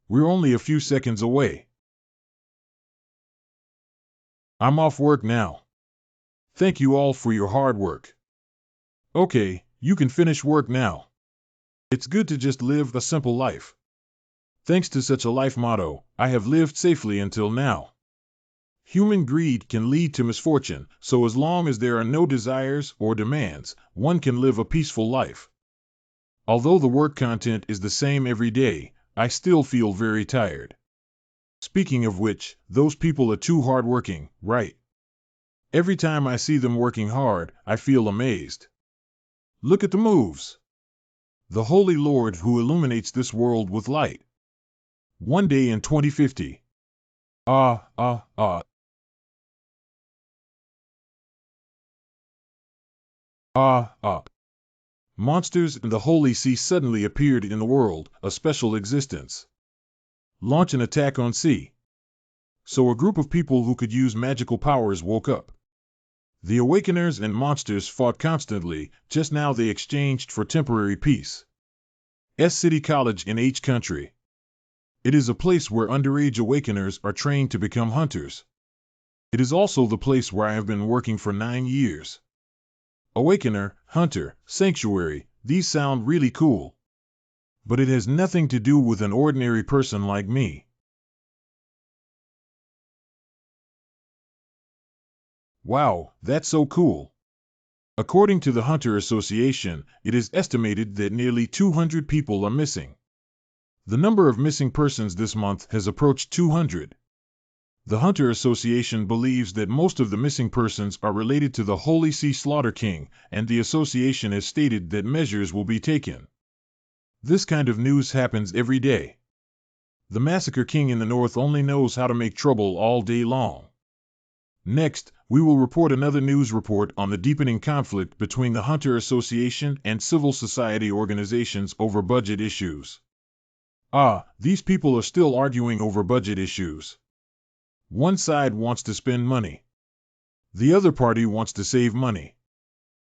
We're only a few seconds away. I'm off work now. Thank you all for your hard work. Okay, you can finish work now. It's good to just live a simple life. Thanks to such a life motto, I have lived safely until now. Human greed can lead to misfortune, so as long as there are no desires or demands, one can live a peaceful life. Although the work content is the same every day, I still feel very tired. Speaking of which, those people are too hardworking, right? Every time I see them working hard, I feel amazed. Look at the moves. The Holy Lord who illuminates this world with light. One day in 2050. Ah, ah, ah. Ah, ah. Monsters in the Holy See suddenly appeared in the world, a special existence. Launch an attack on sea. So a group of people who could use magical powers woke up. The Awakeners and monsters fought constantly, just now they exchanged for temporary peace. S City College in H Country. It is a place where underage Awakeners are trained to become hunters. It is also the place where I have been working for 9 years. Awakener, Hunter, Sanctuary, these sound really cool. But it has nothing to do with an ordinary person like me. Wow, that's so cool. According to the Hunter Association, it is estimated that nearly 200 people are missing. The number of missing persons this month has approached 200. The Hunter Association believes that most of the missing persons are related to the Holy See Slaughter King, and the association has stated that measures will be taken. This kind of news happens every day. The Massacre King in the North only knows how to make trouble all day long. Next, we will report another news report on the deepening conflict between the Hunter Association and civil society organizations over budget issues. Ah, these people are still arguing over budget issues. One side wants to spend money. The other party wants to save money.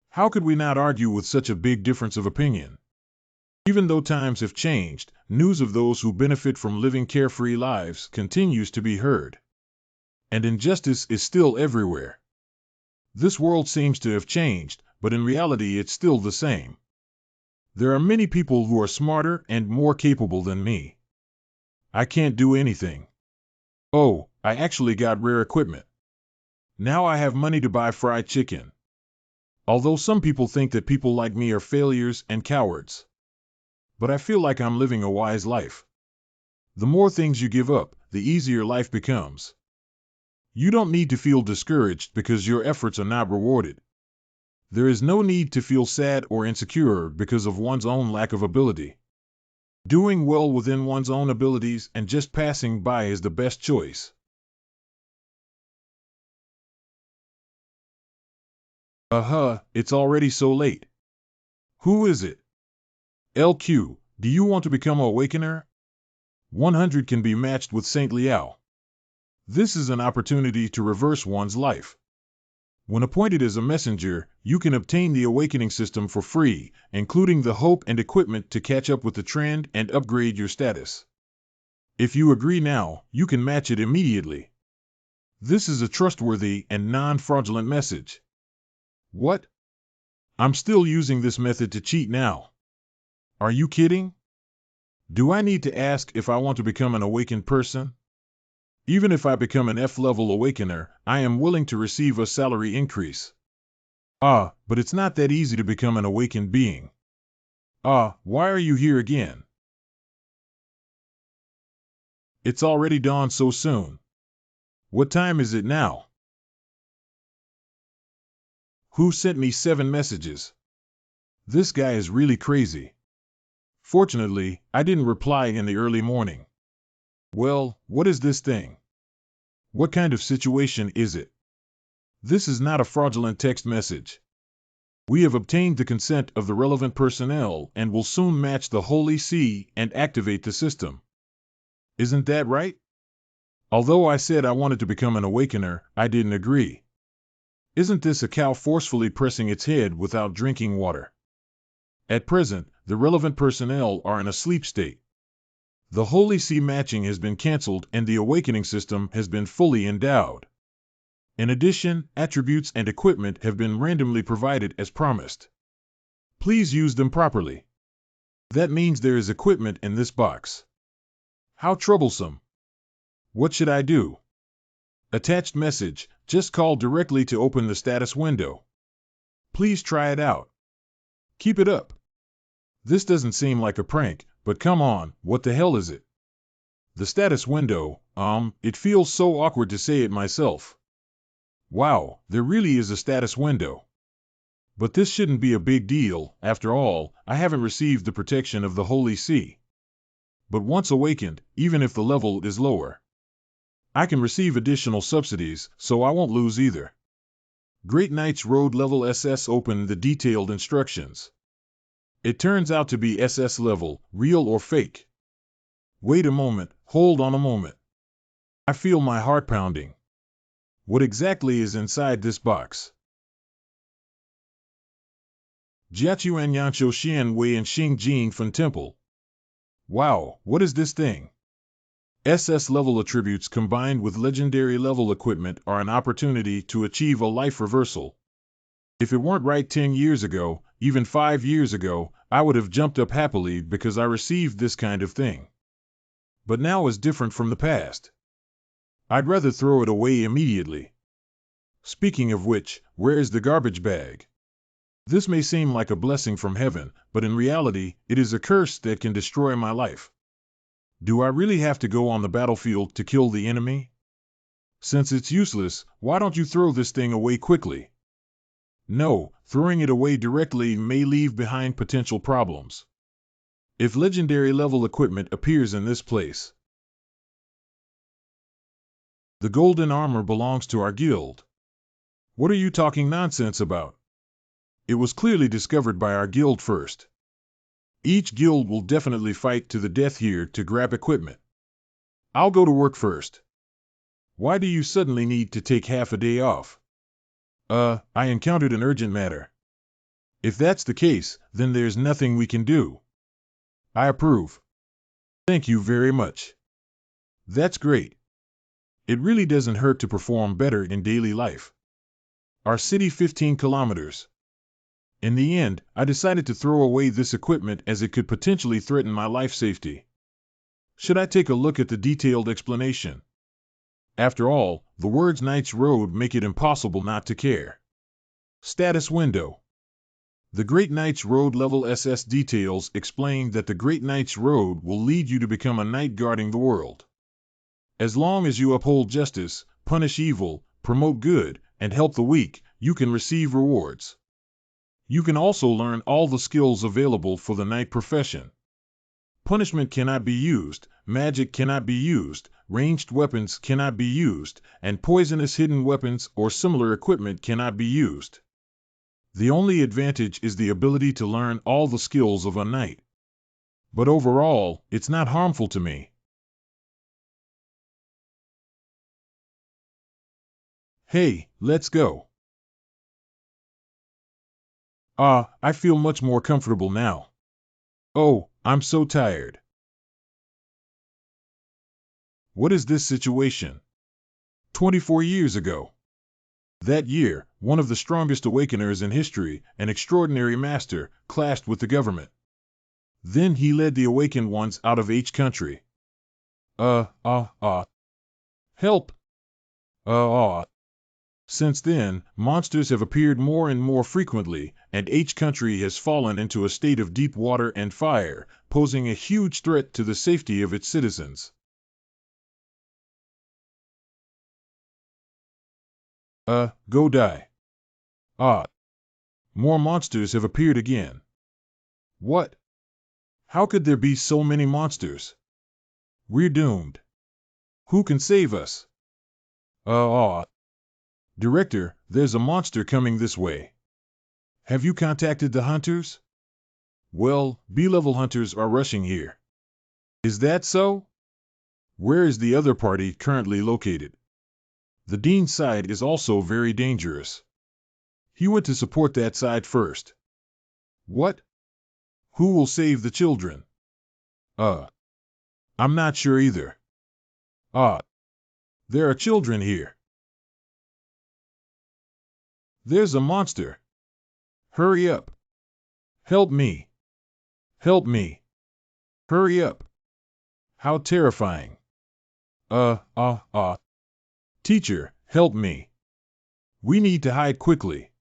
How could we not argue with such a big difference of opinion? Even though times have changed, news of those who benefit from living carefree lives continues to be heard. And injustice is still everywhere. This world seems to have changed, but in reality it's still the same. There are many people who are smarter and more capable than me. I can't do anything. Oh, I actually got rare equipment. Now I have money to buy fried chicken. Although some people think that people like me are failures and cowards. But I feel like I'm living a wise life. The more things you give up, the easier life becomes. You don't need to feel discouraged because your efforts are not rewarded. There is no need to feel sad or insecure because of one's own lack of ability. Doing well within one's own abilities and just passing by is the best choice. It's already so late. Who is it? LQ, do you want to become an Awakener? 100 can be matched with Saint Liao. This is an opportunity to reverse one's life. When appointed as a messenger, you can obtain the awakening system for free, including the hope and equipment to catch up with the trend and upgrade your status. If you agree now, you can match it immediately. This is a trustworthy and non-fraudulent message. What? I'm still using this method to cheat now. Are you kidding? Do I need to ask if I want to become an awakened person? Even if I become an F-level Awakener, I am willing to receive a salary increase. But it's not that easy to become an awakened being. Why are you here again? It's already dawn so soon. What time is it now? Who sent me 7 messages? This guy is really crazy. Fortunately, I didn't reply in the early morning. Well, what is this thing? What kind of situation is it? This is not a fraudulent text message. We have obtained the consent of the relevant personnel and will soon match the Holy See and activate the system. Isn't that right? Although I said I wanted to become an Awakener, I didn't agree. Isn't this a cow forcefully pressing its head without drinking water? At present, the relevant personnel are in a sleep state. The Holy See matching has been cancelled and the awakening system has been fully endowed. In addition, attributes and equipment have been randomly provided as promised. Please use them properly. That means there is equipment in this box. How troublesome. What should I do? Attached message, just call directly to open the status window. Please try it out. Keep it up. This doesn't seem like a prank, but come on, what the hell is it? The status window, it feels so awkward to say it myself. Wow, there really is a status window. But this shouldn't be a big deal, after all, I haven't received the protection of the Holy See. But once awakened, even if the level is lower, I can receive additional subsidies, so I won't lose either. Great Knights Road Level SS open the detailed instructions. It turns out to be SS level, real or fake. Wait a moment, hold on a moment. I feel my heart pounding. What exactly is inside this box? Jiachuan Yanqiu Xian Wei and Xing Jing Fen Temple. Wow, what is this thing? SS level attributes combined with legendary level equipment are an opportunity to achieve a life reversal. If it weren't right 10 years ago, even 5 years ago, I would have jumped up happily because I received this kind of thing. But now is different from the past. I'd rather throw it away immediately. Speaking of which, where is the garbage bag? This may seem like a blessing from heaven, but in reality, it is a curse that can destroy my life. Do I really have to go on the battlefield to kill the enemy? Since it's useless, why don't you throw this thing away quickly? No, throwing it away directly may leave behind potential problems. If legendary level equipment appears in this place, the golden armor belongs to our guild. What are you talking nonsense about? It was clearly discovered by our guild first. Each guild will definitely fight to the death here to grab equipment. I'll go to work first. Why do you suddenly need to take half a day off? I encountered an urgent matter. If that's the case, then there's nothing we can do. I approve. Thank you very much. That's great. It really doesn't hurt to perform better in daily life. Our city 15 kilometers. In the end, I decided to throw away this equipment as it could potentially threaten my life safety. Should I take a look at the detailed explanation? After all, the words Knight's Road make it impossible not to care. Status window. The Great Knight's Road Level SS details explain that the Great Knight's Road will lead you to become a knight guarding the world. As long as you uphold justice, punish evil, promote good, and help the weak, you can receive rewards. You can also learn all the skills available for the knight profession. Punishment cannot be used, magic cannot be used, ranged weapons cannot be used, and poisonous hidden weapons or similar equipment cannot be used. The only advantage is the ability to learn all the skills of a knight. But overall, it's not harmful to me. Hey, let's go. I feel much more comfortable now. Oh, I'm so tired. What is this situation? 24 years ago. That year, one of the strongest awakeners in history, an extraordinary master, clashed with the government. Then he led the awakened ones out of H country. Help! Since then, monsters have appeared more and more frequently, and H country has fallen into a state of deep water and fire, posing a huge threat to the safety of its citizens. Go die. More monsters have appeared again. What? How could there be so many monsters? We're doomed. Who can save us? Director, there's a monster coming this way. Have you contacted the hunters? Well, B-level hunters are rushing here. Is that so? Where is the other party currently located? The Dean's side is also very dangerous. He went to support that side first. What? Who will save the children? I'm not sure either. Ah, there are children here. There's a monster. Hurry up. Help me. Help me. Hurry up. How terrifying. Uh, uh, uh. Teacher, help me. We need to hide quickly.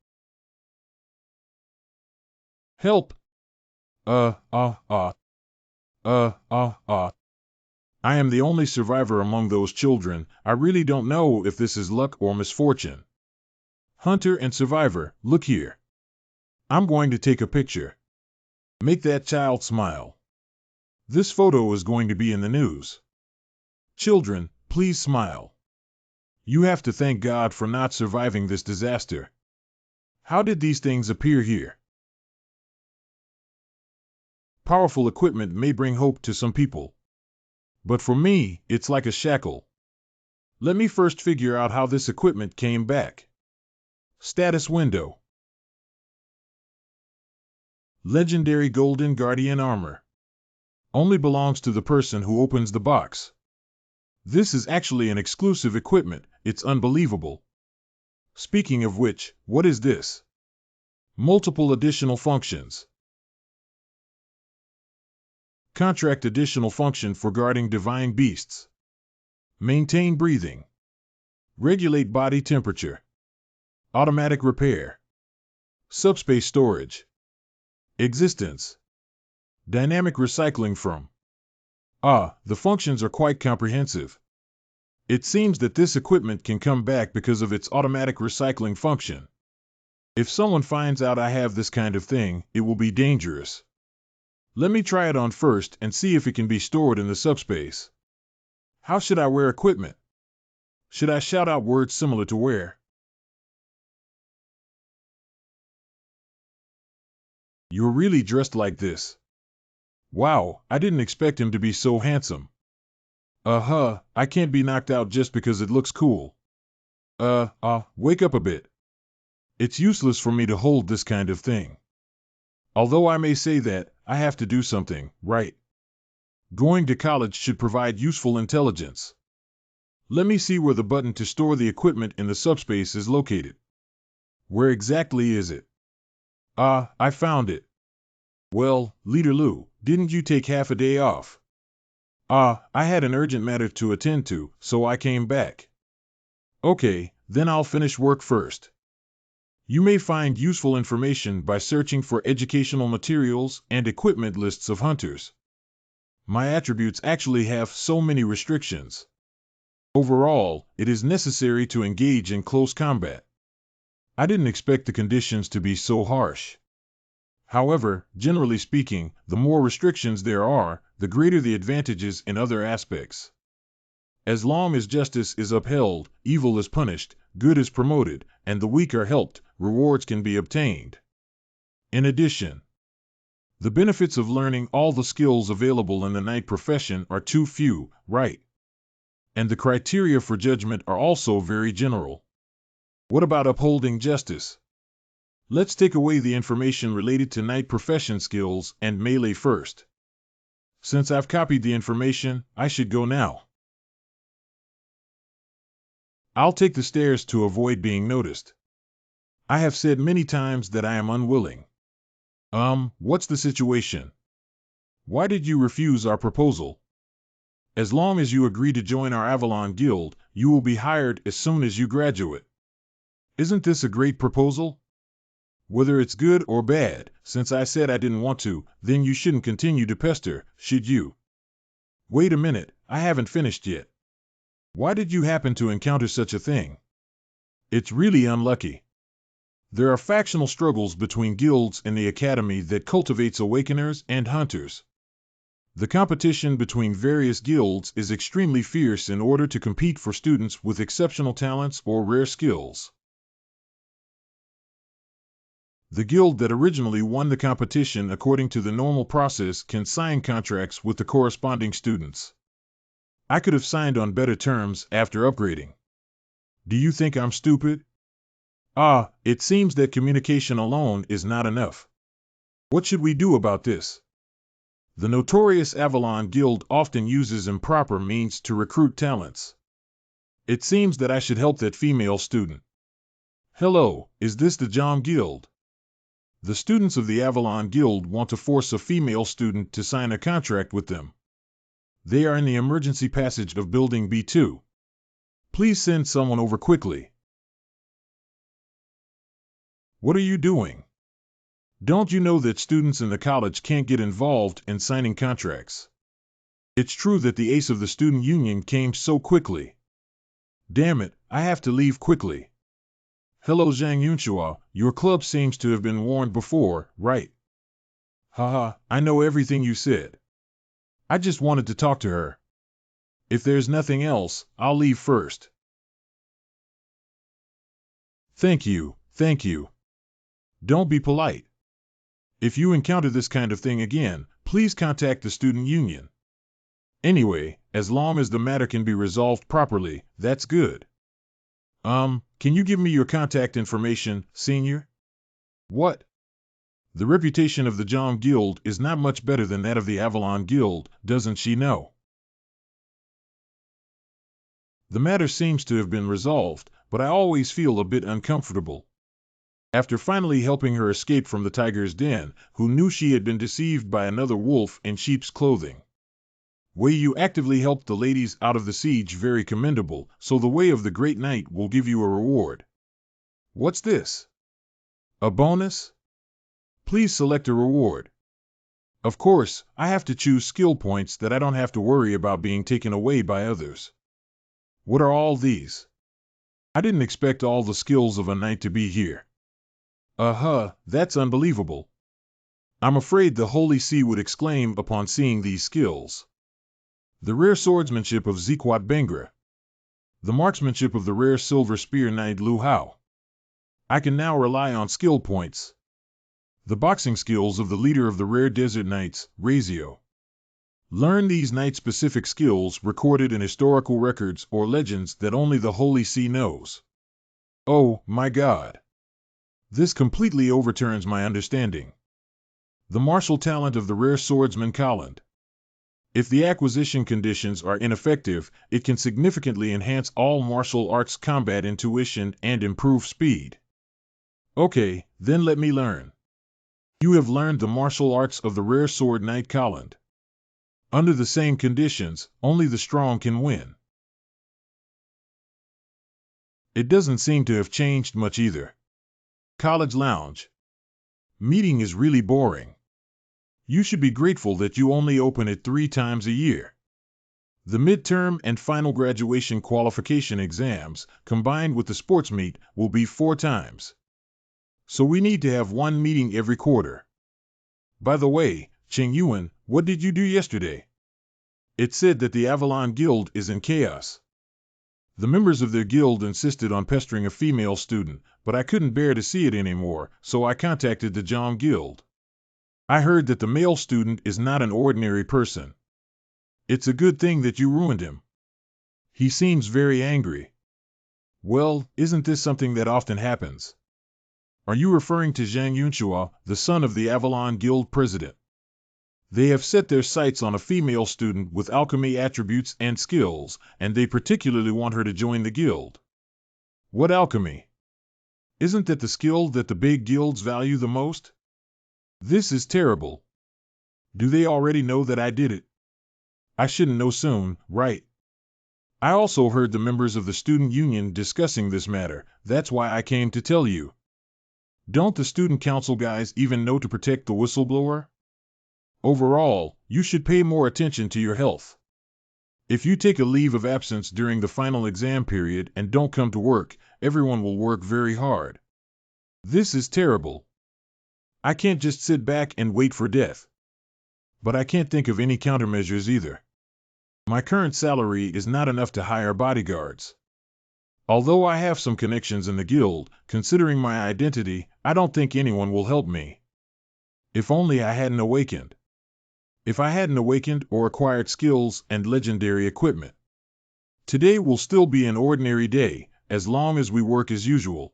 Help. Uh, uh, uh. Uh, uh, uh. I am the only survivor among those children. I really don't know if this is luck or misfortune. Hunter and survivor, look here. I'm going to take a picture. Make that child smile. This photo is going to be in the news. Children, please smile. You have to thank God for not surviving this disaster. How did these things appear here? Powerful equipment may bring hope to some people. But for me, it's like a shackle. Let me first figure out how this equipment came back. Status window. Legendary Golden Guardian Armor. Only belongs to the person who opens the box. This is actually an exclusive equipment. It's unbelievable. Speaking of which, what is this? Multiple additional functions. Contract additional function for guarding divine beasts. Maintain breathing. Regulate body temperature. Automatic repair. Subspace storage. Existence. Dynamic recycling from. The functions are quite comprehensive. It seems that this equipment can come back because of its automatic recycling function. If someone finds out I have this kind of thing, it will be dangerous. Let me try it on first and see if it can be stored in the subspace. How should I wear equipment? Should I shout out words similar to where? You're really dressed like this. Wow, I didn't expect him to be so handsome. I can't be knocked out just because it looks cool. Wake up a bit. It's useless for me to hold this kind of thing. Although I may say that, I have to do something, right? Going to college should provide useful intelligence. Let me see where the button to store the equipment in the subspace is located. Where exactly is it? I found it. Well, Leader Lu, didn't you take half a day off? I had an urgent matter to attend to, so I came back. Okay, then I'll finish work first. You may find useful information by searching for educational materials and equipment lists of hunters. My attributes actually have so many restrictions. Overall, it is necessary to engage in close combat. I didn't expect the conditions to be so harsh. However, generally speaking, the more restrictions there are, the greater the advantages in other aspects. As long as justice is upheld, evil is punished, good is promoted, and the weak are helped, rewards can be obtained. In addition, the benefits of learning all the skills available in the knight profession are too few, right? And the criteria for judgment are also very general. What about upholding justice? Let's take away the information related to knight profession skills and melee first. Since I've copied the information, I should go now. I'll take the stairs to avoid being noticed. I have said many times that I am unwilling. What's the situation? Why did you refuse our proposal? As long as you agree to join our Avalon Guild, you will be hired as soon as you graduate. Isn't this a great proposal? Whether it's good or bad, since I said I didn't want to, then you shouldn't continue to pester, should you? Wait a minute, I haven't finished yet. Why did you happen to encounter such a thing? It's really unlucky. There are factional struggles between guilds in the academy that cultivates awakeners and hunters. The competition between various guilds is extremely fierce in order to compete for students with exceptional talents or rare skills. The guild that originally won the competition according to the normal process can sign contracts with the corresponding students. I could have signed on better terms after upgrading. Do you think I'm stupid? It seems that communication alone is not enough. What should we do about this? The notorious Avalon Guild often uses improper means to recruit talents. It seems that I should help that female student. Hello, is this the Jom Guild? The students of the Avalon Guild want to force a female student to sign a contract with them. They are in the emergency passage of Building B2. Please send someone over quickly. What are you doing? Don't you know that students in the college can't get involved in signing contracts? It's true that the ace of the student union came so quickly. Damn it, I have to leave quickly. Hello Zhang Yunxua, your club seems to have been warned before, right? Haha, I know everything you said. I just wanted to talk to her. If there's nothing else, I'll leave first. Thank you, thank you. Don't be polite. If you encounter this kind of thing again, please contact the student union. Anyway, as long as the matter can be resolved properly, that's good. Can you give me your contact information, senior? What? The reputation of the Jom Guild is not much better than that of the Avalon Guild, doesn't she know? The matter seems to have been resolved, but I always feel a bit uncomfortable. After finally helping her escape from the tiger's den, who knew she had been deceived by another wolf in sheep's clothing. Way you actively helped the ladies out of the siege very commendable, so the way of the Great Knight will give you a reward. What's this? A bonus? Please select a reward. Of course, I have to choose skill points that I don't have to worry about being taken away by others. What are all these? I didn't expect all the skills of a knight to be here. That's unbelievable. I'm afraid the Holy See would exclaim upon seeing these skills. The rare swordsmanship of Ziquat Bengra. The marksmanship of the rare silver spear knight Lu Hao. I can now rely on skill points. The boxing skills of the leader of the rare desert knights, Razio. Learn these knight-specific skills recorded in historical records or legends that only the Holy See knows. Oh, my God. This completely overturns my understanding. The martial talent of the rare swordsman Colland. If the acquisition conditions are ineffective, it can significantly enhance all martial arts combat intuition and improve speed. Okay, then let me learn. You have learned the martial arts of the rare sword knight Colland. Under the same conditions, only the strong can win. It doesn't seem to have changed much either. College lounge. Meeting is really boring. You should be grateful that you only open it 3 times a year. The midterm and final graduation qualification exams, combined with the sports meet, will be 4 times. So we need to have 1 meeting every quarter. By the way, Cheng Yuan, what did you do yesterday? It said that the Avalon Guild is in chaos. The members of their guild insisted on pestering a female student, but I couldn't bear to see it anymore, so I contacted the Jom Guild. I heard that the male student is not an ordinary person. It's a good thing that you ruined him. He seems very angry. Well, isn't this something that often happens? Are you referring to Zhang Yunxua, the son of the Avalon Guild president? They have set their sights on a female student with alchemy attributes and skills, and they particularly want her to join the guild. What alchemy? Isn't that the skill that the big guilds value the most? This is terrible. Do they already know that I did it? I shouldn't know soon, right? I also heard the members of the student union discussing this matter, that's why I came to tell you. Don't the student council guys even know to protect the whistleblower? Overall, you should pay more attention to your health. If you take a leave of absence during the final exam period and don't come to work, everyone will work very hard. This is terrible. I can't just sit back and wait for death. But I can't think of any countermeasures either. My current salary is not enough to hire bodyguards. Although I have some connections in the guild, considering my identity, I don't think anyone will help me. If only I hadn't awakened. If I hadn't awakened or acquired skills and legendary equipment. Today will still be an ordinary day, as long as we work as usual.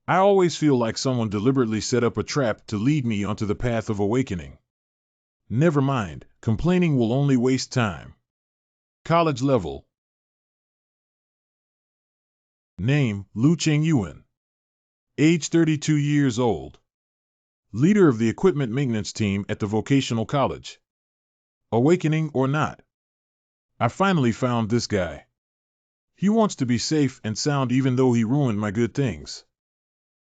I always feel like someone deliberately set up a trap to lead me onto the path of awakening. Never mind, complaining will only waste time. College level. Name, Lu Chengyuan. Age 32 years old. Leader of the equipment maintenance team at the vocational college. Awakening or not? I finally found this guy. He wants to be safe and sound even though he ruined my good things.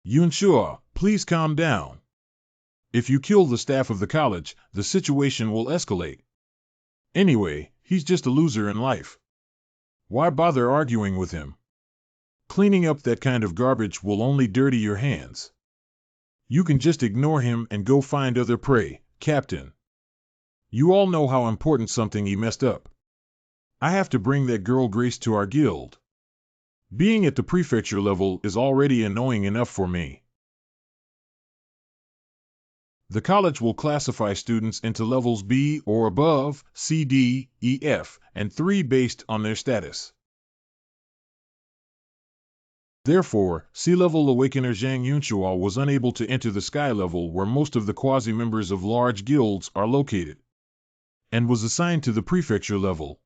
Yunshuo, please calm down. If you kill the staff of the college, the situation will escalate. Anyway, he's just a loser in life. Why bother arguing with him? Cleaning up that kind of garbage will only dirty your hands. You can just ignore him and go find other prey, Captain. You all know how important something he messed up. I have to bring that girl Grace to our guild. Being at the prefecture level is already annoying enough for me. The college will classify students into levels B or above, C, D, E, F, and 3 based on their status. Therefore, C-level awakener Zhang Yunshuo was unable to enter the sky level where most of the quasi-members of large guilds are located, and was assigned to the prefecture level.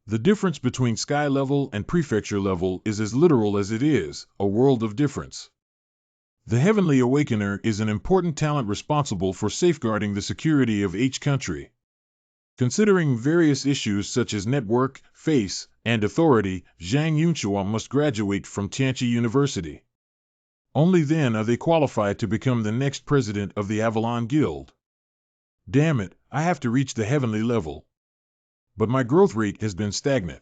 The difference between sky level and prefecture level is as literal as it is a world of difference. The Heavenly Awakener is an important talent responsible for safeguarding the security of each country. Considering various issues such as network, face, and authority, Zhang Yunshuo must graduate from Tianqi University. Only then are they qualified to become the next president of the Avalon Guild. Damn it, I have to reach the heavenly level. But my growth rate has been stagnant.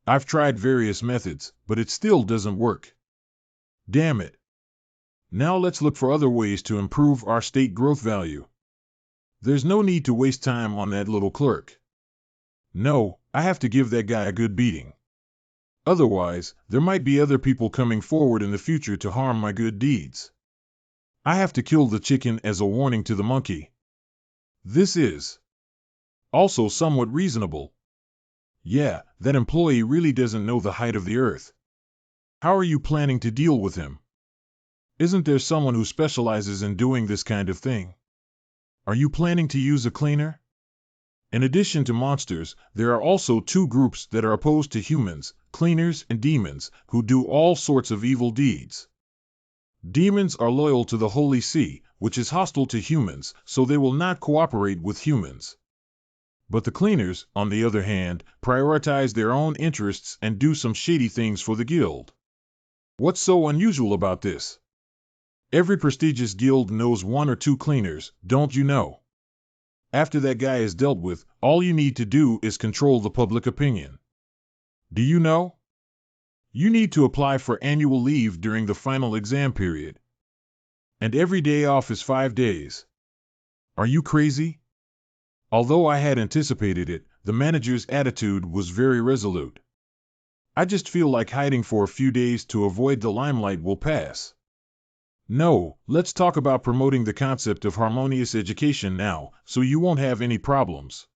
I've tried various methods, but it still doesn't work. Damn it. Now let's look for other ways to improve our state growth value. There's no need to waste time on that little clerk. No, I have to give that guy a good beating. Otherwise, there might be other people coming forward in the future to harm my good deeds. I have to kill the chicken as a warning to the monkey. This is also somewhat reasonable. Yeah, that employee really doesn't know the height of the earth. How are you planning to deal with him? Isn't there someone who specializes in doing this kind of thing? Are you planning to use a cleaner? In addition to monsters, there are also 2 groups that are opposed to humans, cleaners and demons, who do all sorts of evil deeds. Demons are loyal to the Holy See, which is hostile to humans, so they will not cooperate with humans. But the cleaners, on the other hand, prioritize their own interests and do some shady things for the guild. What's so unusual about this? Every prestigious guild knows 1 or 2 cleaners, don't you know? After that guy is dealt with, all you need to do is control the public opinion. Do you know? You need to apply for annual leave during the final exam period. And every day off is 5 days. Are you crazy? Although I had anticipated it, the manager's attitude was very resolute. I just feel like hiding for a few days to avoid the limelight will pass. No, let's talk about promoting the concept of harmonious education now, so you won't have any problems.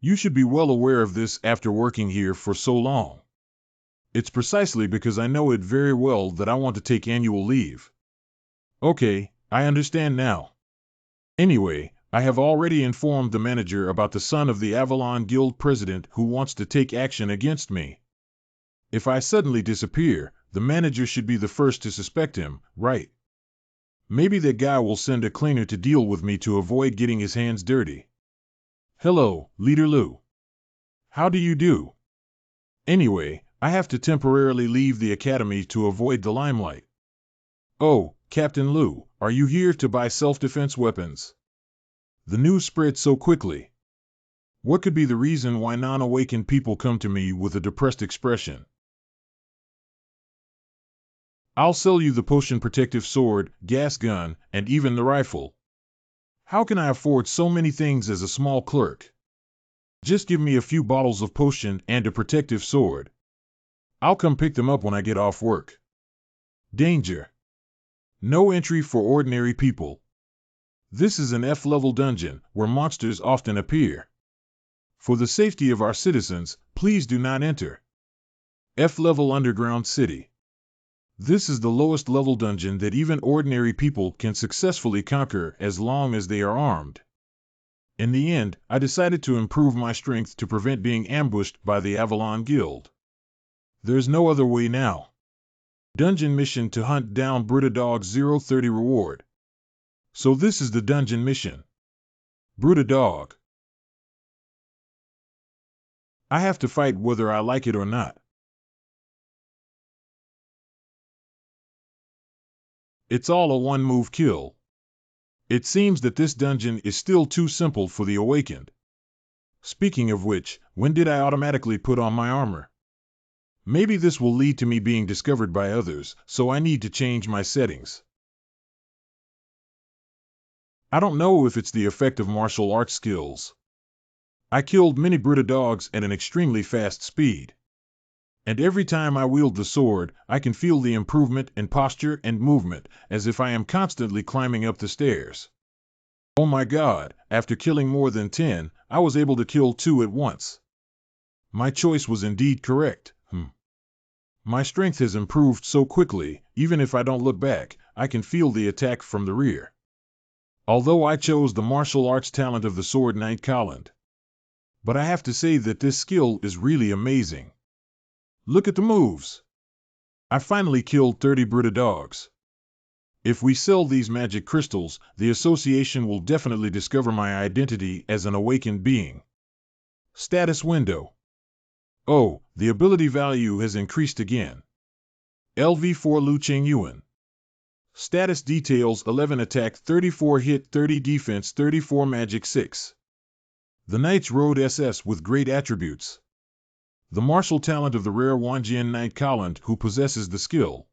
You should be well aware of this after working here for so long. It's precisely because I know it very well that I want to take annual leave. Okay, I understand now. Anyway, I have already informed the manager about the son of the Avalon Guild president who wants to take action against me. If I suddenly disappear, the manager should be the first to suspect him, right? Maybe that guy will send a cleaner to deal with me to avoid getting his hands dirty. Hello, Leader Lu. How do you do? Anyway, I have to temporarily leave the academy to avoid the limelight. Oh, Captain Lu, are you here to buy self-defense weapons? The news spread so quickly. What could be the reason why non-awakened people come to me with a depressed expression? I'll sell you the potion protective sword, gas gun, and even the rifle. How can I afford so many things as a small clerk? Just give me a few bottles of potion and a protective sword. I'll come pick them up when I get off work. Danger. No entry for ordinary people. This is an F-level dungeon, where monsters often appear. For the safety of our citizens, please do not enter. F-level underground city. This is the lowest level dungeon that even ordinary people can successfully conquer as long as they are armed. In the end, I decided to improve my strength to prevent being ambushed by the Avalon Guild. There's no other way now. Dungeon mission to hunt down Brutta Dog 030 reward. So this is the dungeon mission. Brutta Dog. I have to fight whether I like it or not. It's all a one-move kill. It seems that this dungeon is still too simple for the awakened. Speaking of which, when did I automatically put on my armor? Maybe this will lead to me being discovered by others, so I need to change my settings. I don't know if it's the effect of martial arts skills. I killed many Brutta dogs at an extremely fast speed. And every time I wield the sword, I can feel the improvement in posture and movement, as if I am constantly climbing up the stairs. Oh my God, after killing more than 10, I was able to kill 2 at once. My choice was indeed correct. My strength has improved so quickly, even if I don't look back, I can feel the attack from the rear. Although I chose the martial arts talent of the Sword Knight Colland. But I have to say that this skill is really amazing. Look at the moves. I finally killed 30 Brutta dogs. If we sell these magic crystals, the association will definitely discover my identity as an awakened being. Status window. Oh, the ability value has increased again. LV4 Lu Cheng Yuan. Status details 11 attack, 34 hit, 30 defense, 34 magic 6. The Knight's Road SS with great attributes. The martial talent of the rare Wanjian Knight Colland who possesses the skill.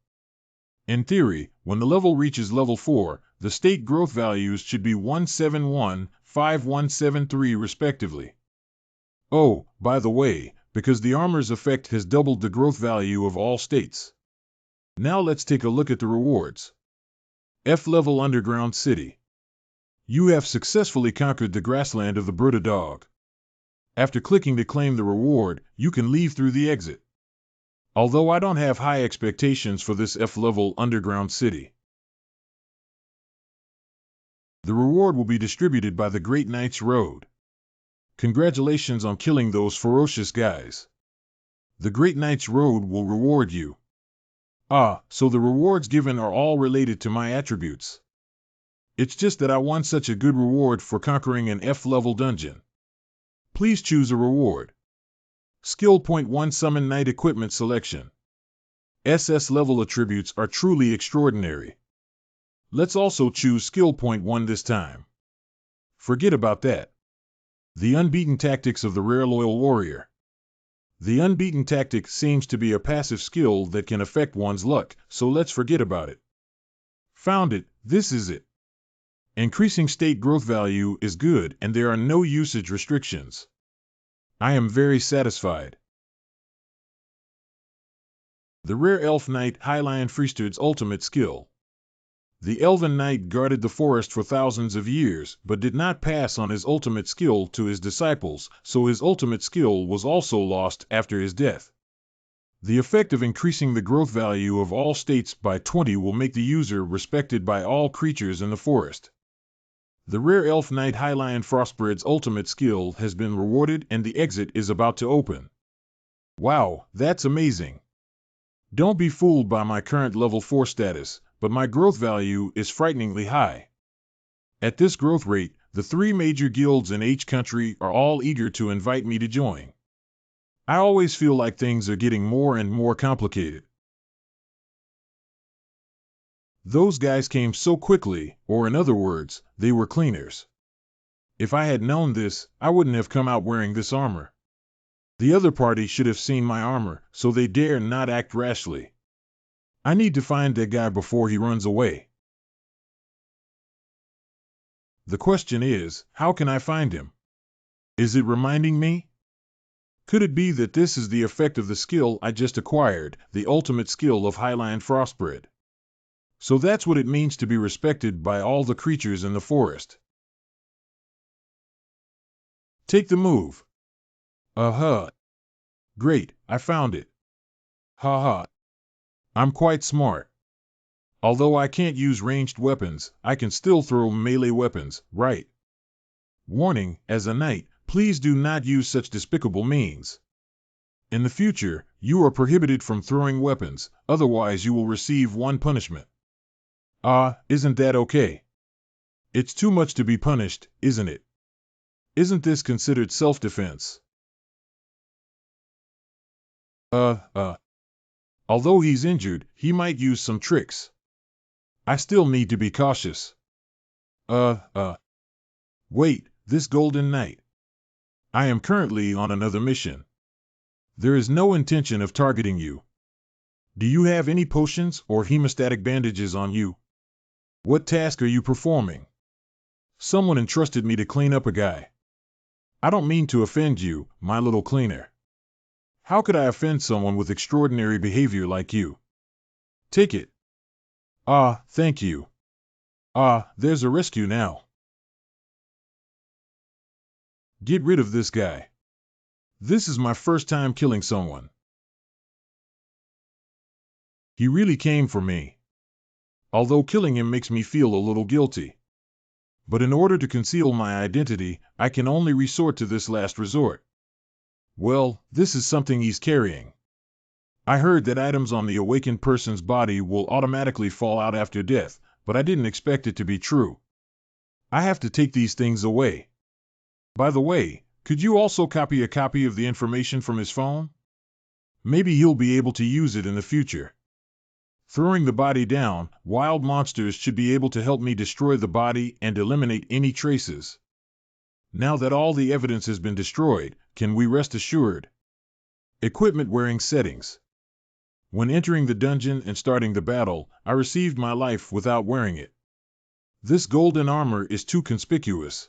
In theory, when the level reaches level 4, the state growth values should be 171, 5173 respectively. Oh, by the way, because the armor's effect has doubled the growth value of all states. Now let's take a look at the rewards. F-level Underground City. You have successfully conquered the grassland of the Brutta Dog. After clicking to claim the reward, you can leave through the exit. Although I don't have high expectations for this F-level Underground City. The reward will be distributed by the Great Knight's Road. Congratulations on killing those ferocious guys. The Great Knight's Road will reward you. Ah, so the rewards given are all related to my attributes. It's just that I won such a good reward for conquering an F-level dungeon. Please choose a reward. Skill Point 1 Summon Knight Equipment Selection. SS level attributes are truly extraordinary. Let's also choose Skill Point 1 this time. Forget about that. The Unbeaten Tactics of the Rare Loyal Warrior. The Unbeaten Tactic seems to be a passive skill that can affect one's luck, so let's forget about it. Found it, this is it. Increasing state growth value is good and there are no usage restrictions. I am very satisfied. The Rare Elf Knight Highline Freestud's ultimate skill. The Elven Knight guarded the forest for thousands of years, but did not pass on his ultimate skill to his disciples, so his ultimate skill was also lost after his death. The effect of increasing the growth value of all states by 20 will make the user respected by all creatures in the forest. The Rare Elf Knight Highline Frostbred's ultimate skill has been rewarded and the exit is about to open. Wow, that's amazing. Don't be fooled by my current level 4 status, but my growth value is frighteningly high. At this growth rate, the 3 major guilds in H country are all eager to invite me to join. I always feel like things are getting more and more complicated. Those guys came so quickly, or in other words, they were cleaners. If I had known this, I wouldn't have come out wearing this armor. The other party should have seen my armor, so they dare not act rashly. I need to find that guy before he runs away. The question is, how can I find him? Is it reminding me? Could it be that this is the effect of the skill I just acquired, the ultimate skill of Highline Frostbred? So that's what it means to be respected by all the creatures in the forest. Take the move. Great, I found it. Haha. I'm quite smart. Although I can't use ranged weapons, I can still throw melee weapons, right? Warning, as a knight, please do not use such despicable means. In the future, you are prohibited from throwing weapons, otherwise you will receive one punishment. Ah, isn't that okay? It's too much to be punished, isn't it? Isn't this considered self-defense? Although he's injured, he might use some tricks. I still need to be cautious. Wait, this Golden Knight. I am currently on another mission. There is no intention of targeting you. Do you have any potions or hemostatic bandages on you? What task are you performing? Someone entrusted me to clean up a guy. I don't mean to offend you, my little cleaner. How could I offend someone with extraordinary behavior like you? Take it. Ah, thank you. Ah, there's a rescue now. Get rid of this guy. This is my first time killing someone. He really came for me. Although killing him makes me feel a little guilty. But in order to conceal my identity, I can only resort to this last resort. Well, this is something he's carrying. I heard that items on the awakened person's body will automatically fall out after death, but I didn't expect it to be true. I have to take these things away. By the way, could you also copy a copy of the information from his phone? Maybe he'll be able to use it in the future. Throwing the body down, wild monsters should be able to help me destroy the body and eliminate any traces. Now that all the evidence has been destroyed, can we rest assured? Equipment wearing settings. When entering the dungeon and starting the battle, I received my life without wearing it. This golden armor is too conspicuous.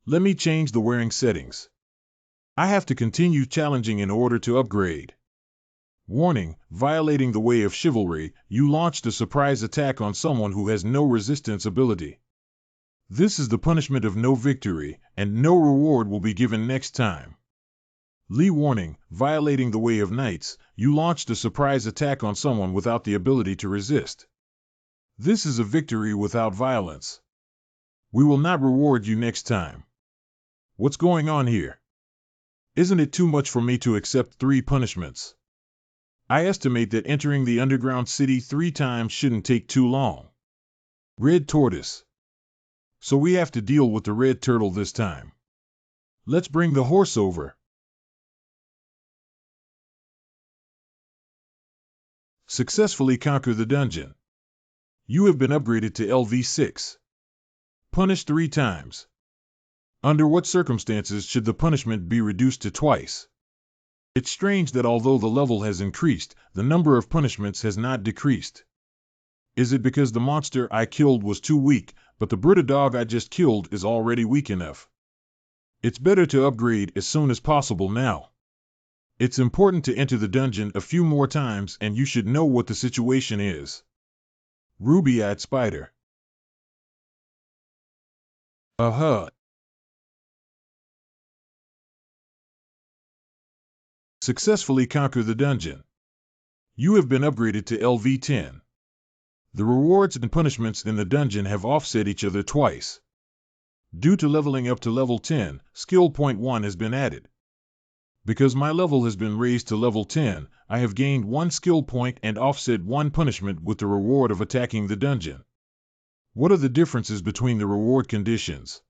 Let me change the wearing settings. I have to continue challenging in order to upgrade. Warning, violating the way of chivalry, you launched a surprise attack on someone who has no resistance ability. This is the punishment of no victory, and no reward will be given next time. Warning, violating the way of knights, you launched a surprise attack on someone without the ability to resist. This is a victory without violence. We will not reward you next time. What's going on here? Isn't it too much for me to accept 3 punishments? I estimate that entering the underground city 3 times shouldn't take too long. Red tortoise. So we have to deal with the red turtle this time. Let's bring the horse over. Successfully conquer the dungeon. You have been upgraded to LV6. Punish 3 times. Under what circumstances should the punishment be reduced to twice? It's strange that although the level has increased, the number of punishments has not decreased. Is it because the monster I killed was too weak, but the Brita dog I just killed is already weak enough? It's better to upgrade as soon as possible now. It's important to enter the dungeon a few more times and you should know what the situation is. Ruby-eyed spider. Successfully conquer the dungeon. You have been upgraded to LV10. The rewards and punishments in the dungeon have offset each other twice. Due to leveling up to level 10, skill point 1 has been added. Because my level has been raised to level 10, I have gained 1 skill point and offset 1 punishment with the reward of attacking the dungeon. What are the differences between the reward conditions?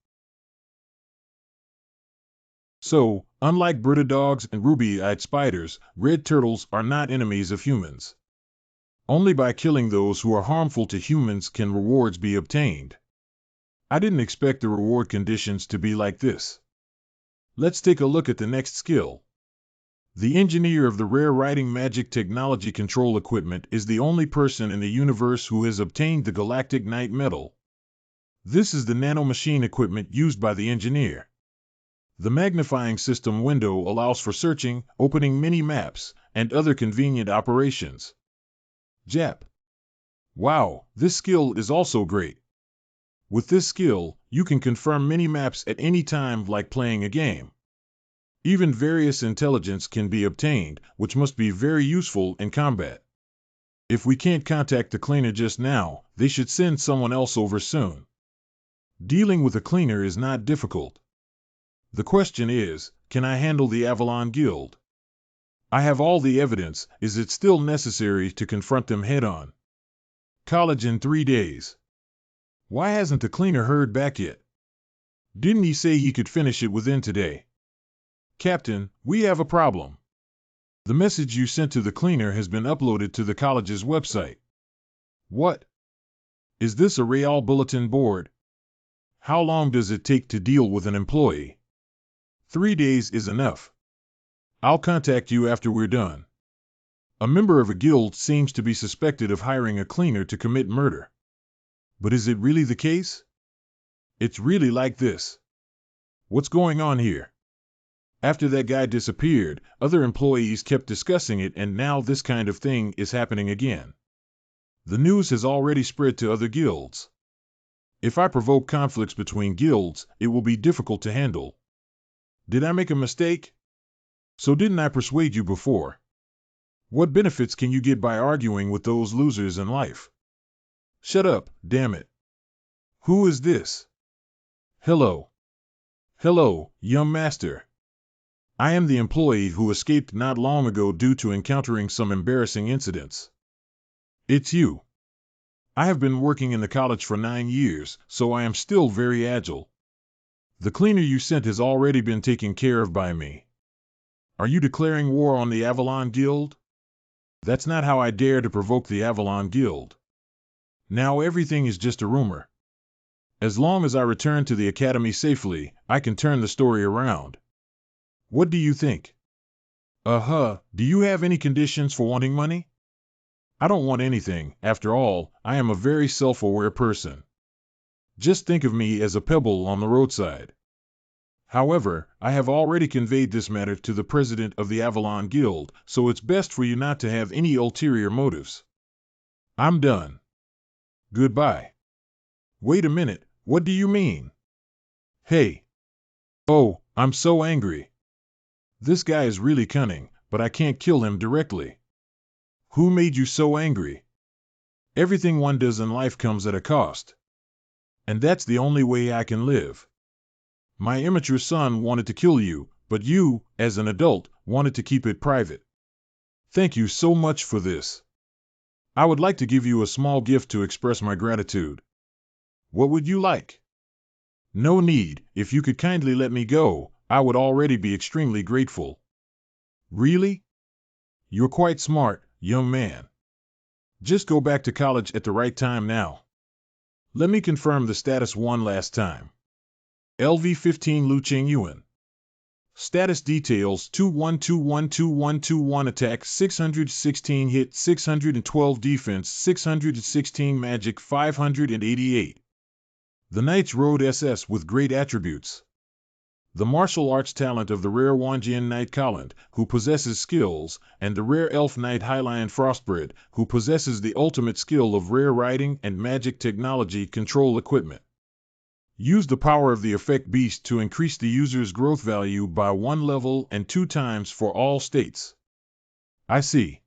So, unlike Brita dogs and ruby-eyed spiders, red turtles are not enemies of humans. Only by killing those who are harmful to humans can rewards be obtained. I didn't expect the reward conditions to be like this. Let's take a look at the next skill. The engineer of the rare writing magic technology control equipment is the only person in the universe who has obtained the Galactic Knight medal. This is the nanomachine equipment used by the engineer. The magnifying system window allows for searching, opening mini-maps, and other convenient operations. Jap. Wow, this skill is also great. With this skill, you can confirm mini-maps at any time like playing a game. Even various intelligence can be obtained, which must be very useful in combat. If we can't contact the cleaner just now, they should send someone else over soon. Dealing with a cleaner is not difficult. The question is, can I handle the Avalon Guild? I have all the evidence. Is it still necessary to confront them head-on? College in 3 days. Why hasn't the cleaner heard back yet? Didn't he say he could finish it within today? Captain, we have a problem. The message you sent to the cleaner has been uploaded to the college's website. What? Is this a real bulletin board? How long does it take to deal with an employee? 3 days is enough. I'll contact you after we're done. A member of a guild seems to be suspected of hiring a cleaner to commit murder. But is it really the case? It's really like this. What's going on here? After that guy disappeared, other employees kept discussing it, and now this kind of thing is happening again. The news has already spread to other guilds. If I provoke conflicts between guilds, it will be difficult to handle. Did I make a mistake? So didn't I persuade you before? What benefits can you get by arguing with those losers in life? Shut up, damn it. Who is this? Hello. Hello, young master. I am the employee who escaped not long ago due to encountering some embarrassing incidents. It's you. I have been working in the college for 9 years, so I am still very agile. The cleaner you sent has already been taken care of by me. Are you declaring war on the Avalon Guild? That's not how I dare to provoke the Avalon Guild. Now everything is just a rumor. As long as I return to the academy safely, I can turn the story around. What do you think? Do you have any conditions for wanting money? I don't want anything. After all, I am a very self-aware person. Just think of me as a pebble on the roadside. However, I have already conveyed this matter to the president of the Avalon Guild, so it's best for you not to have any ulterior motives. I'm done. Goodbye. Wait a minute, what do you mean? Hey. Oh, I'm so angry. This guy is really cunning, but I can't kill him directly. Who made you so angry? Everything one does in life comes at a cost. And that's the only way I can live. My immature son wanted to kill you, but you, as an adult, wanted to keep it private. Thank you so much for this. I would like to give you a small gift to express my gratitude. What would you like? No need. If you could kindly let me go, I would already be extremely grateful. Really? You're quite smart, young man. Just go back to college at the right time now. Let me confirm the status one last time. LV-15 Lu Ching Yuan. Status details: 21212121 attack, 616 hit, 612 defense, 616 magic, 588. The Knights rode SS with great attributes. The martial arts talent of the rare Wanjian Knight Collant, who possesses skills, and the rare Elf Knight Highline Frostbred, who possesses the ultimate skill of rare riding and magic technology control equipment. Use the power of the effect beast to increase the user's growth value by 1 level and 2 times for all states. I see.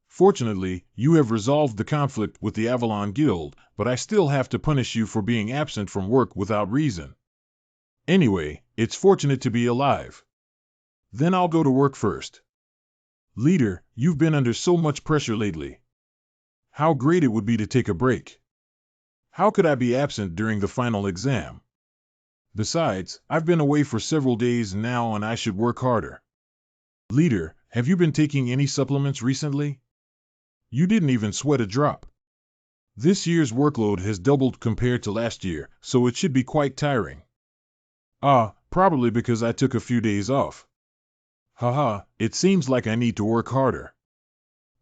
Fortunately, you have resolved the conflict with the Avalon Guild, but I still have to punish you for being absent from work without reason. Anyway, it's fortunate to be alive. Then I'll go to work first. Leader, you've been under so much pressure lately. How great it would be to take a break. How could I be absent during the final exam? Besides, I've been away for several days now and I should work harder. Leader, have you been taking any supplements recently? You didn't even sweat a drop. This year's workload has doubled compared to last year, so it should be quite tiring. Probably because I took a few days off. Haha, it seems like I need to work harder.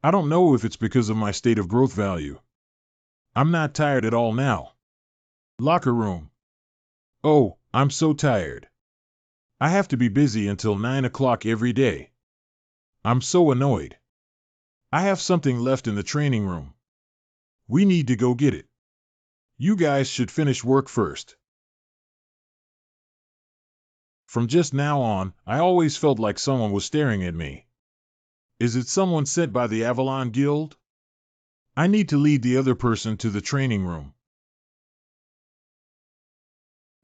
I don't know if it's because of my state of growth value. I'm not tired at all now. Locker room. Oh, I'm so tired. I have to be busy until 9 o'clock every day. I'm so annoyed. I have something left in the training room. We need to go get it. You guys should finish work first. From just now on, I always felt like someone was staring at me. Is it someone sent by the Avalon Guild? I need to lead the other person to the training room.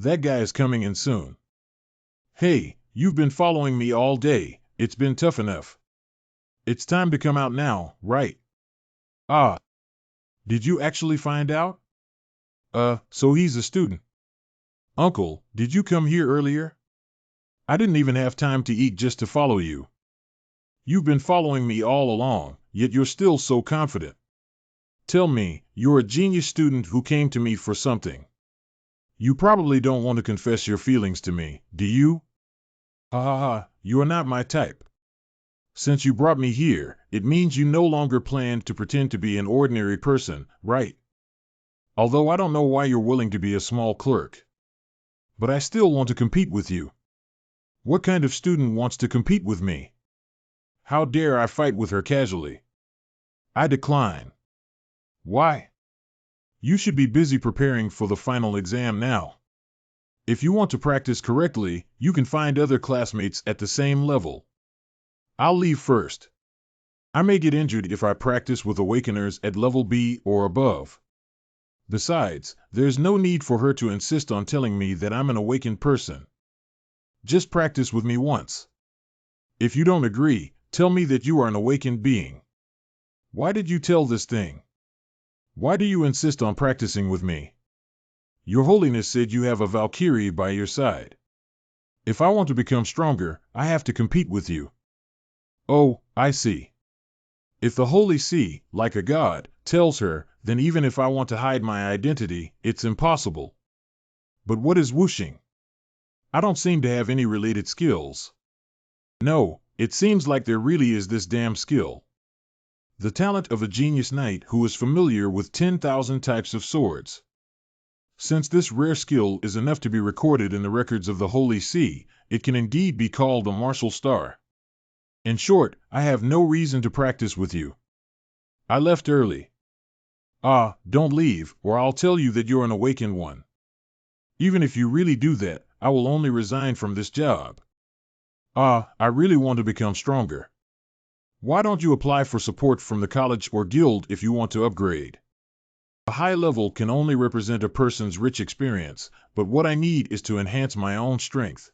That guy is coming in soon. Hey, you've been following me all day. It's been tough enough. It's time to come out now, right? Ah, did you actually find out? So he's a student. Uncle, did you come here earlier? I didn't even have time to eat just to follow you. You've been following me all along, yet you're still so confident. Tell me, you're a genius student who came to me for something. You probably don't want to confess your feelings to me, do you? Ha ha ha, you are not my type. Since you brought me here, it means you no longer plan to pretend to be an ordinary person, right? Although I don't know why you're willing to be a small clerk. But I still want to compete with you. What kind of student wants to compete with me? How dare I fight with her casually? I decline. Why? You should be busy preparing for the final exam now. If you want to practice correctly, you can find other classmates at the same level. I'll leave first. I may get injured if I practice with awakeners at level B or above. Besides, there's no need for her to insist on telling me that I'm an awakened person. Just practice with me once. If you don't agree, tell me that you are an awakened being. Why did you tell this thing? Why do you insist on practicing with me? Your Holiness said you have a Valkyrie by your side. If I want to become stronger, I have to compete with you. Oh, I see. If the Holy See, like a god, tells her, then even if I want to hide my identity, it's impossible. But what is whooshing? I don't seem to have any related skills. No, it seems like there really is this damn skill. The talent of a genius knight who is familiar with 10,000 types of swords. Since this rare skill is enough to be recorded in the records of the Holy See, it can indeed be called a martial star. In short, I have no reason to practice with you. I left early. Ah, don't leave, or I'll tell you that you're an awakened one. Even if you really do that, I will only resign from this job. Ah, I really want to become stronger. Why don't you apply for support from the college or guild if you want to upgrade? A high level can only represent a person's rich experience, but what I need is to enhance my own strength.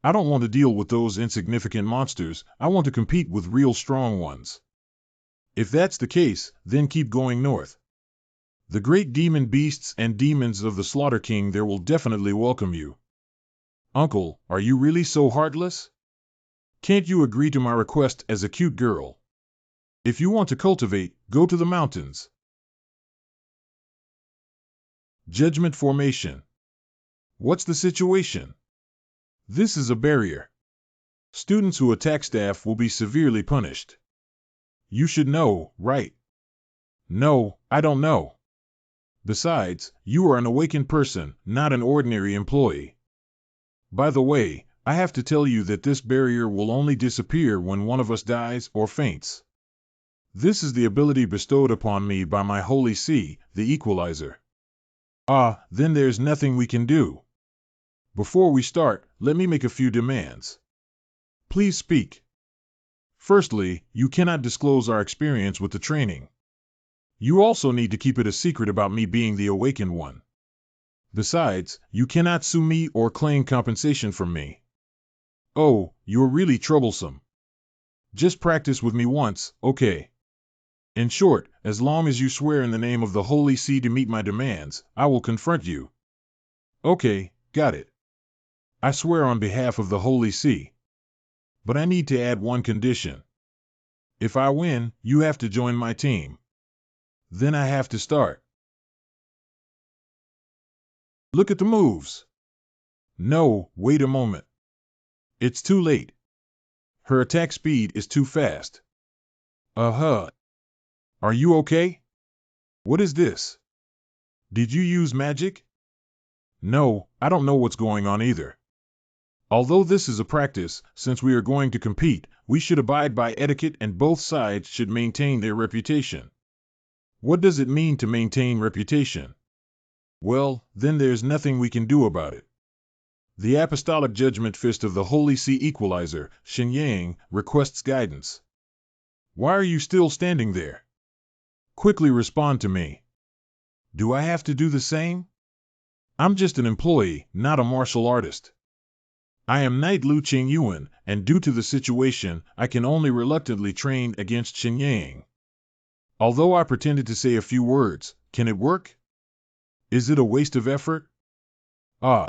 I don't want to deal with those insignificant monsters, I want to compete with real strong ones. If that's the case, then keep going north. The great demon beasts and demons of the Slaughter King there will definitely welcome you. Uncle, are you really so heartless? Can't you agree to my request as a cute girl? If you want to cultivate, go to the mountains. Judgment formation. What's the situation? This is a barrier. Students who attack staff will be severely punished. You should know, right? No, I don't know. Besides, you are an awakened person, not an ordinary employee. By the way, I have to tell you that this barrier will only disappear when one of us dies or faints. This is the ability bestowed upon me by my Holy See, the Equalizer. Ah, then there's nothing we can do. Before we start, let me make a few demands. Please speak. Firstly, you cannot disclose our experience with the training. You also need to keep it a secret about me being the awakened one. Besides, you cannot sue me or claim compensation from me. Oh, you're really troublesome. Just practice with me once, okay? In short, as long as you swear in the name of the Holy See to meet my demands, I will confront you. Okay, got it. I swear on behalf of the Holy See. But I need to add one condition. If I win, you have to join my team. Then I have to start. Look at the moves. No, wait a moment. It's too late. Her attack speed is too fast. Uh-huh. Are you okay? What is this? Did you use magic? No, I don't know what's going on either. Although this is a practice, since we are going to compete, we should abide by etiquette and both sides should maintain their reputation. What does it mean to maintain reputation? Well, then there's nothing we can do about it. The Apostolic Judgment Fist of the Holy See Equalizer, Shenyang, requests guidance. Why are you still standing there? Quickly respond to me. Do I have to do the same? I'm just an employee, not a martial artist. I am Knight Lu Qingyuan, and due to the situation, I can only reluctantly train against Xinyang. Although I pretended to say a few words, can it work? Is it a waste of effort? Ah,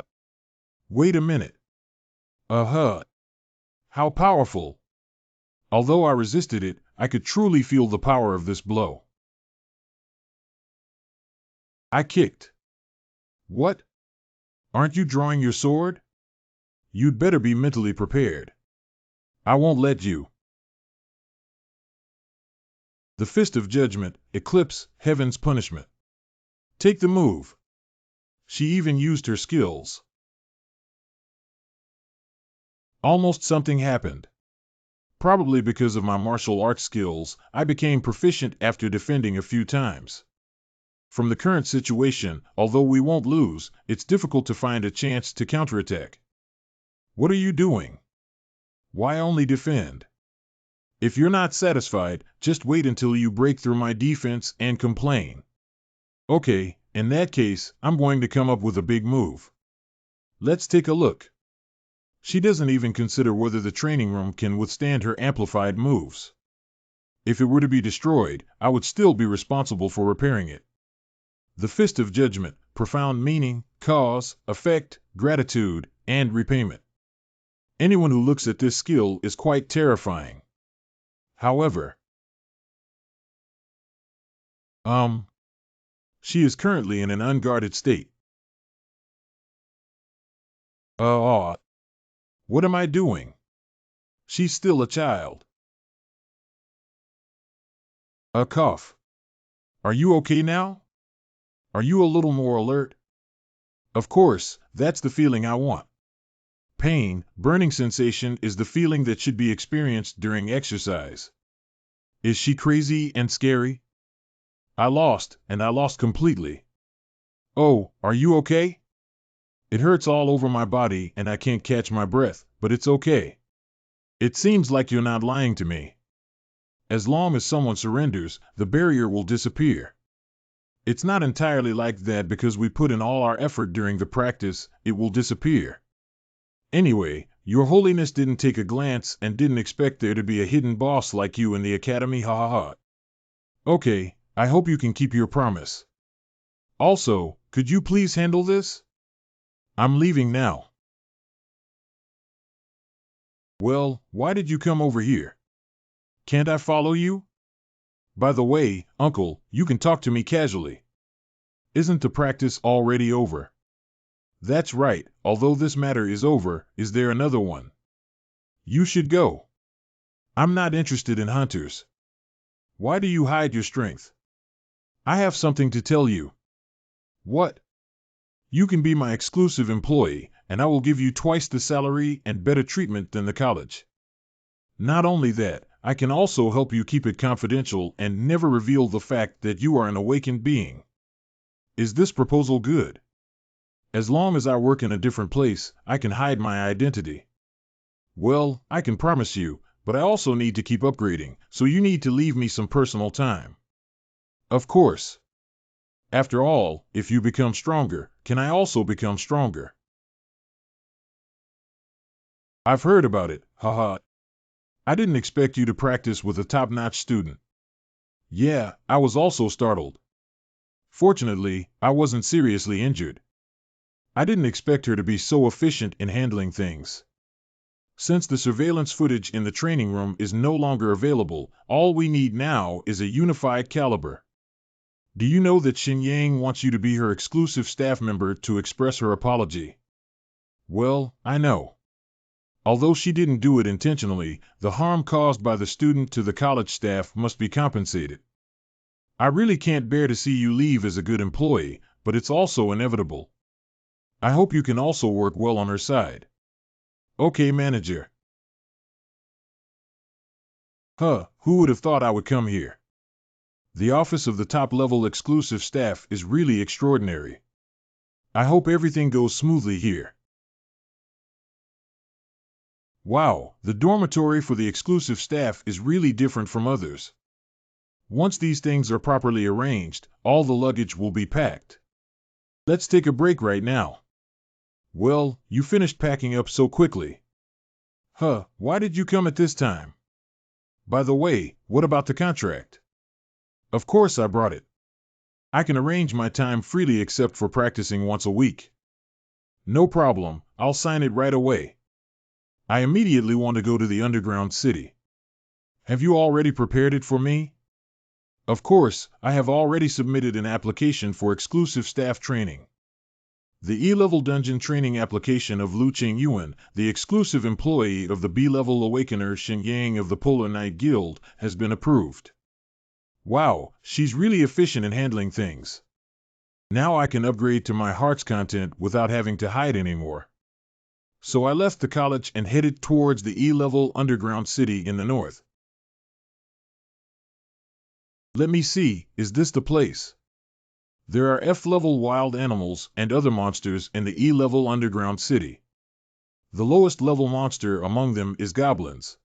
wait a minute. Uh-huh. How powerful. Although I resisted it, I could truly feel the power of this blow. I kicked. What? Aren't you drawing your sword? You'd better be mentally prepared. I won't let you. The fist of judgment, eclipse, heaven's punishment. Take the move. She even used her skills. Almost something happened. Probably because of my martial arts skills, I became proficient after defending a few times. From the current situation, although we won't lose, it's difficult to find a chance to counterattack. What are you doing? Why only defend? If you're not satisfied, just wait until you break through my defense and complain. Okay, in that case, I'm going to come up with a big move. Let's take a look. She doesn't even consider whether the training room can withstand her amplified moves. If it were to be destroyed, I would still be responsible for repairing it. The fist of judgment, profound meaning, cause, effect, gratitude, and repayment. Anyone who looks at this skill is quite terrifying. However, she is currently in an unguarded state. What am I doing? She's still a child. A cough. Are you okay now? Are you a little more alert? Of course, that's the feeling I want. Pain, burning sensation is the feeling that should be experienced during exercise. Is she crazy and scary? I lost, and I lost completely. Oh, are you okay? It hurts all over my body and I can't catch my breath, but it's okay. It seems like you're not lying to me. As long as someone surrenders, the barrier will disappear. It's not entirely like that because we put in all our effort during the practice, it will disappear. Anyway, Your Holiness didn't take a glance and didn't expect there to be a hidden boss like you in the academy, ha ha ha. Okay, I hope you can keep your promise. Also, could you please handle this? I'm leaving now. Well, why did you come over here? Can't I follow you? By the way, Uncle, you can talk to me casually. Isn't the practice already over? That's right, although this matter is over, is there another one? You should go. I'm not interested in hunters. Why do you hide your strength? I have something to tell you. What? You can be my exclusive employee, and I will give you twice the salary and better treatment than the college. Not only that, I can also help you keep it confidential and never reveal the fact that you are an awakened being. Is this proposal good? As long as I work in a different place, I can hide my identity. Well, I can promise you, but I also need to keep upgrading, so you need to leave me some personal time. Of course. After all, if you become stronger, can I also become stronger? I've heard about it, haha. I didn't expect you to practice with a top-notch student. Yeah, I was also startled. Fortunately, I wasn't seriously injured. I didn't expect her to be so efficient in handling things. Since the surveillance footage in the training room is no longer available, all we need now is a unified caliber. Do you know that Xinyang wants you to be her exclusive staff member to express her apology? Well, I know. Although she didn't do it intentionally, the harm caused by the student to the college staff must be compensated. I really can't bear to see you leave as a good employee, but it's also inevitable. I hope you can also work well on her side. Okay, manager. Who would have thought I would come here? The office of the top-level exclusive staff is really extraordinary. I hope everything goes smoothly here. Wow, the dormitory for the exclusive staff is really different from others. Once these things are properly arranged, all the luggage will be packed. Let's take a break right now. Well, you finished packing up so quickly. Huh, why did you come at this time? By the way, what about the contract? Of course I brought it. I can arrange my time freely except for practicing once a week. No problem, I'll sign it right away. I immediately want to go to the underground city. Have you already prepared it for me? Of course, I have already submitted an application for exclusive staff training. The E-level dungeon training application of Lu Qingyuan, the exclusive employee of the B-level awakener Xingyang of the Polar Knight Guild, has been approved. Wow, she's really efficient in handling things. Now I can upgrade to my heart's content without having to hide anymore. So I left the college and headed towards the E-level underground city in the north. Let me see, is this the place? There are F-level wild animals and other monsters in the E-level underground city. The lowest level monster among them is goblins.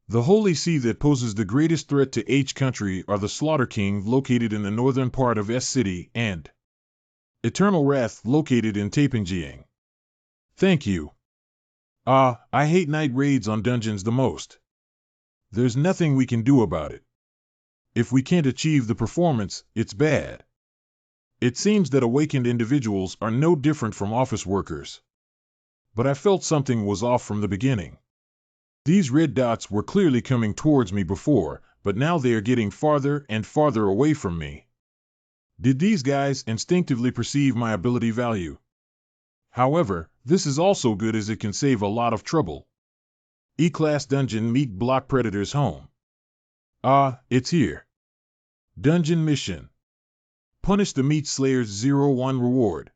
The holy sea that poses the greatest threat to H country are the Slaughter King located in the northern part of S City and Eternal Wrath located in Taipingjiang. Thank you. I hate night raids on dungeons the most. There's nothing we can do about it. If we can't achieve the performance, it's bad. It seems that awakened individuals are no different from office workers. But I felt something was off from the beginning. These red dots were clearly coming towards me before, but now they are getting farther and farther away from me. Did these guys instinctively perceive my ability value? However, this is also good as it can save a lot of trouble. E-Class Dungeon Meat Block Predator's Home. It's here. Dungeon Mission. Punish the Meat Slayer's 01 reward.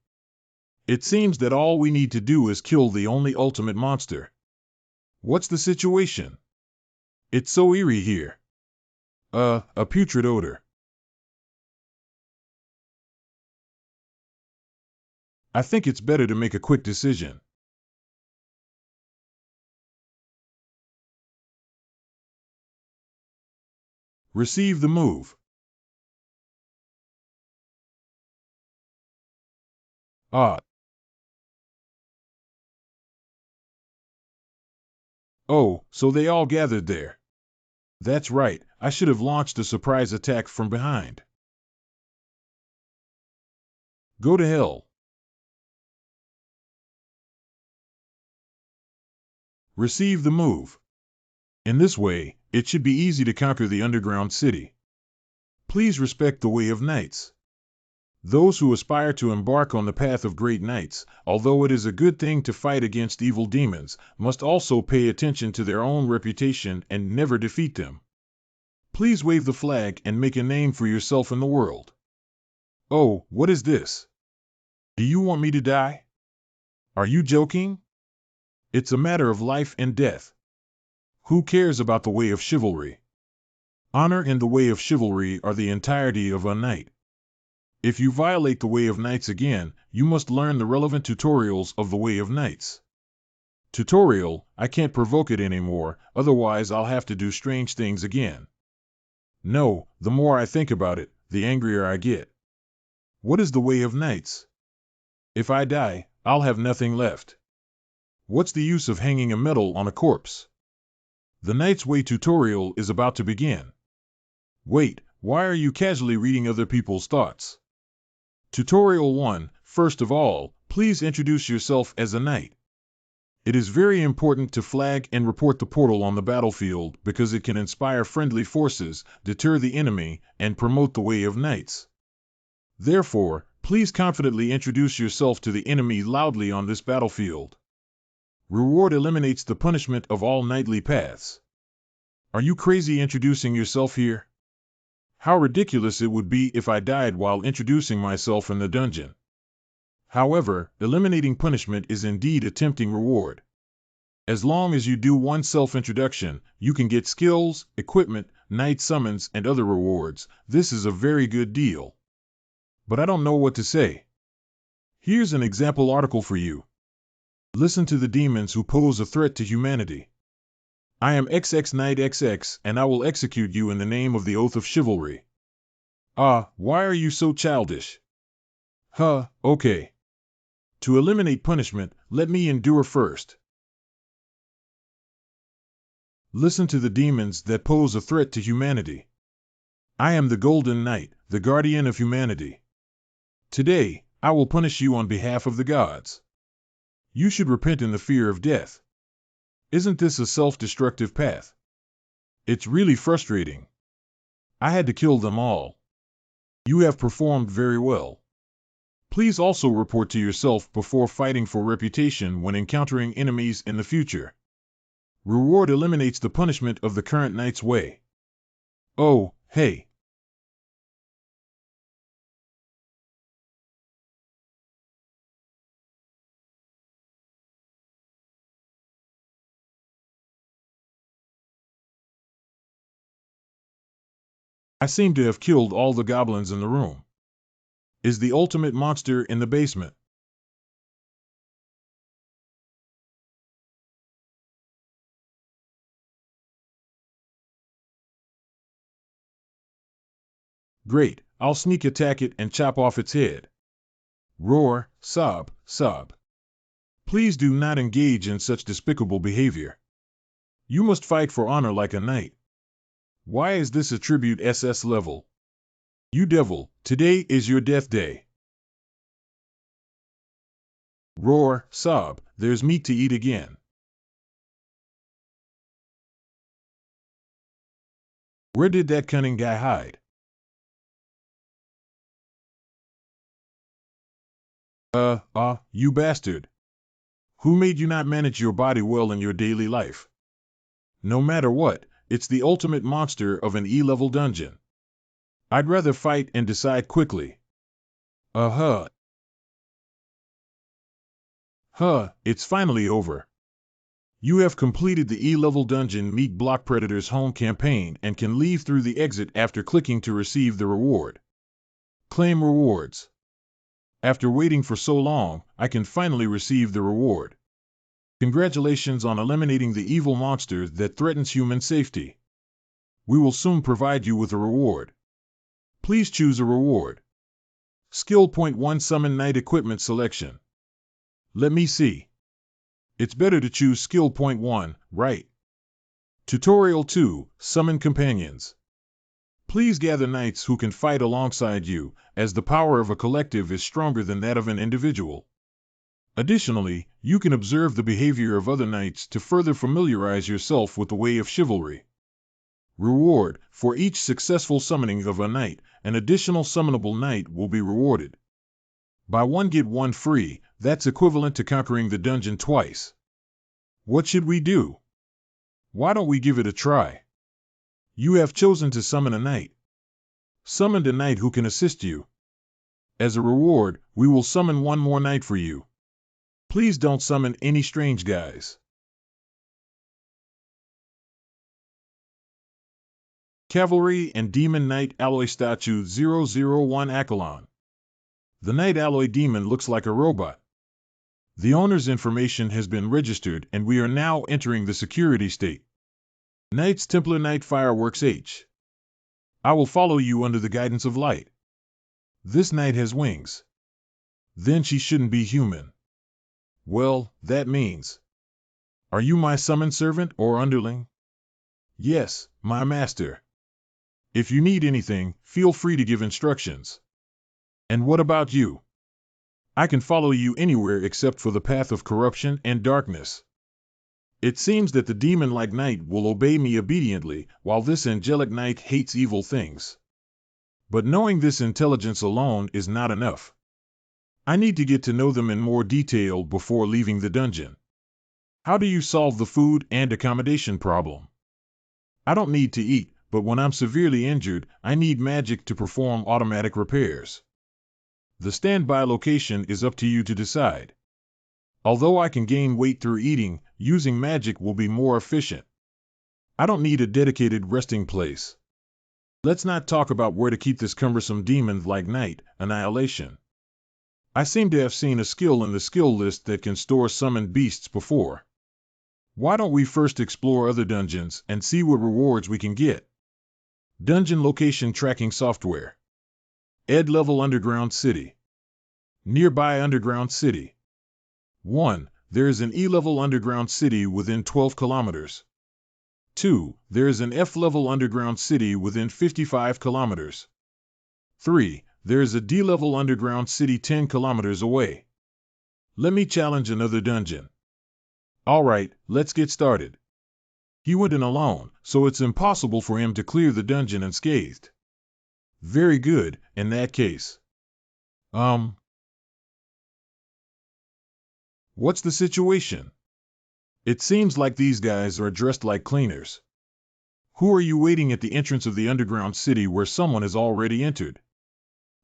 It seems that all we need to do is kill the only ultimate monster. What's the situation? It's so eerie here. A putrid odor. I think it's better to make a quick decision. Receive the move. Oh, so they all gathered there. That's right, I should have launched a surprise attack from behind. Go to hell. Receive the move. In this way, it should be easy to conquer the underground city. Please respect the way of knights. Those who aspire to embark on the path of great knights, although it is a good thing to fight against evil demons, must also pay attention to their own reputation and never defeat them. Please wave the flag and make a name for yourself in the world. Oh, what is this? Do you want me to die? Are you joking? It's a matter of life and death. Who cares about the way of chivalry? Honor and the way of chivalry are the entirety of a knight. If you violate the way of knights again, you must learn the relevant tutorials of the way of knights. Tutorial, I can't provoke it anymore, otherwise I'll have to do strange things again. No, the more I think about it, the angrier I get. What is the way of knights? If I die, I'll have nothing left. What's the use of hanging a medal on a corpse? The Knight's Way tutorial is about to begin. Wait, why are you casually reading other people's thoughts? Tutorial 1, first of all, please introduce yourself as a knight. It is very important to flag and report the portal on the battlefield because it can inspire friendly forces, deter the enemy, and promote the way of knights. Therefore, please confidently introduce yourself to the enemy loudly on this battlefield. Reward eliminates the punishment of all knightly paths. Are you crazy introducing yourself here? How ridiculous it would be if I died while introducing myself in the dungeon. However, eliminating punishment is indeed a tempting reward. As long as you do one self-introduction, you can get skills, equipment, knight summons, and other rewards. This is a very good deal. But I don't know what to say. Here's an example article for you. Listen to the demons who pose a threat to humanity. I am XX Knight XX, and I will execute you in the name of the Oath of Chivalry. Why are you so childish? Okay. To eliminate punishment, let me endure first. Listen to the demons that pose a threat to humanity. I am the Golden Knight, the guardian of humanity. Today, I will punish you on behalf of the gods. You should repent in the fear of death. Isn't this a self-destructive path? It's really frustrating. I had to kill them all. You have performed very well. Please also report to yourself before fighting for reputation when encountering enemies in the future. Reward eliminates the punishment of the current knight's way. Oh, hey. I seem to have killed all the goblins in the room. Is the ultimate monster in the basement? Great, I'll sneak attack it and chop off its head. Roar, sob, sob. Please do not engage in such despicable behavior. You must fight for honor like a knight. Why is this a tribute SS level? You devil, today is your death day. Roar, sob, there's meat to eat again. Where did that cunning guy hide? You bastard. Who made you not manage your body well in your daily life? No matter what, it's the ultimate monster of an E-level dungeon. I'd rather fight and decide quickly. Uh-huh. It's finally over. You have completed the E-level dungeon Meat Block Predator's home campaign and can leave through the exit after clicking to receive the reward. Claim rewards. After waiting for so long, I can finally receive the reward. Congratulations on eliminating the evil monster that threatens human safety. We will soon provide you with a reward. Please choose a reward. Skill Point 1 Summon Knight Equipment Selection. Let me see. It's better to choose Skill Point 1, right? Tutorial 2 Summon Companions. Please gather knights who can fight alongside you, as the power of a collective is stronger than that of an individual. Additionally, you can observe the behavior of other knights to further familiarize yourself with the way of chivalry. Reward: for each successful summoning of a knight, an additional summonable knight will be rewarded. Buy one get one free, that's equivalent to conquering the dungeon twice. What should we do? Why don't we give it a try? You have chosen to summon a knight. Summoned a knight who can assist you. As a reward, we will summon one more knight for you. Please don't summon any strange guys. Cavalry and Demon Knight Alloy Statue 001 Accolon. The Knight Alloy Demon looks like a robot. The owner's information has been registered and we are now entering the security state. Knights Templar Knight Fireworks H. I will follow you under the guidance of light. This knight has wings. Then she shouldn't be human. Well, that means. Are you my summon servant or underling? Yes, my master. If you need anything, feel free to give instructions. And what about you? I can follow you anywhere except for the path of corruption and darkness. It seems that the demon-like knight will obey me obediently, while this angelic knight hates evil things. But knowing this intelligence alone is not enough. I need to get to know them in more detail before leaving the dungeon. How do you solve the food and accommodation problem? I don't need to eat, but when I'm severely injured, I need magic to perform automatic repairs. The standby location is up to you to decide. Although I can gain weight through eating, using magic will be more efficient. I don't need a dedicated resting place. Let's not talk about where to keep this cumbersome demon-like knight, Annihilation. I seem to have seen a skill in the skill list that can store summoned beasts before. Why don't we first explore other dungeons and see what rewards we can get? Dungeon Location Tracking Software. Ed Level Underground City. Nearby underground city. 1. There is an E-level underground city within 12 kilometers. 2. There is an F-level underground city within 55 kilometers. 3. There is a D-level underground city 10 kilometers away. Let me challenge another dungeon. Alright, let's get started. He went in alone, so it's impossible for him to clear the dungeon unscathed. Very good, in that case. What's the situation? It seems like these guys are dressed like cleaners. Who are you waiting at the entrance of the underground city where someone has already entered?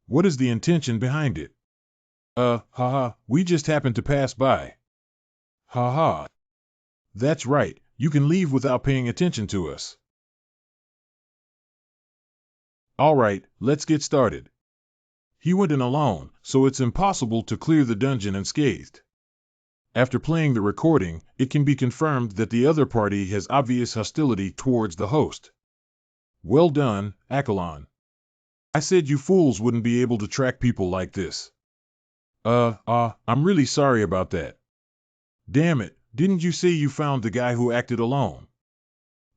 What is the intention behind it? Haha, we just happened to pass by. Haha. That's right, you can leave without paying attention to us. Alright, let's get started. He went in alone, so it's impossible to clear the dungeon unscathed. After playing the recording, it can be confirmed that the other party has obvious hostility towards the host. Well done, Akalon. I said you fools wouldn't be able to track people like this. I'm really sorry about that. Damn it, didn't you say you found the guy who acted alone?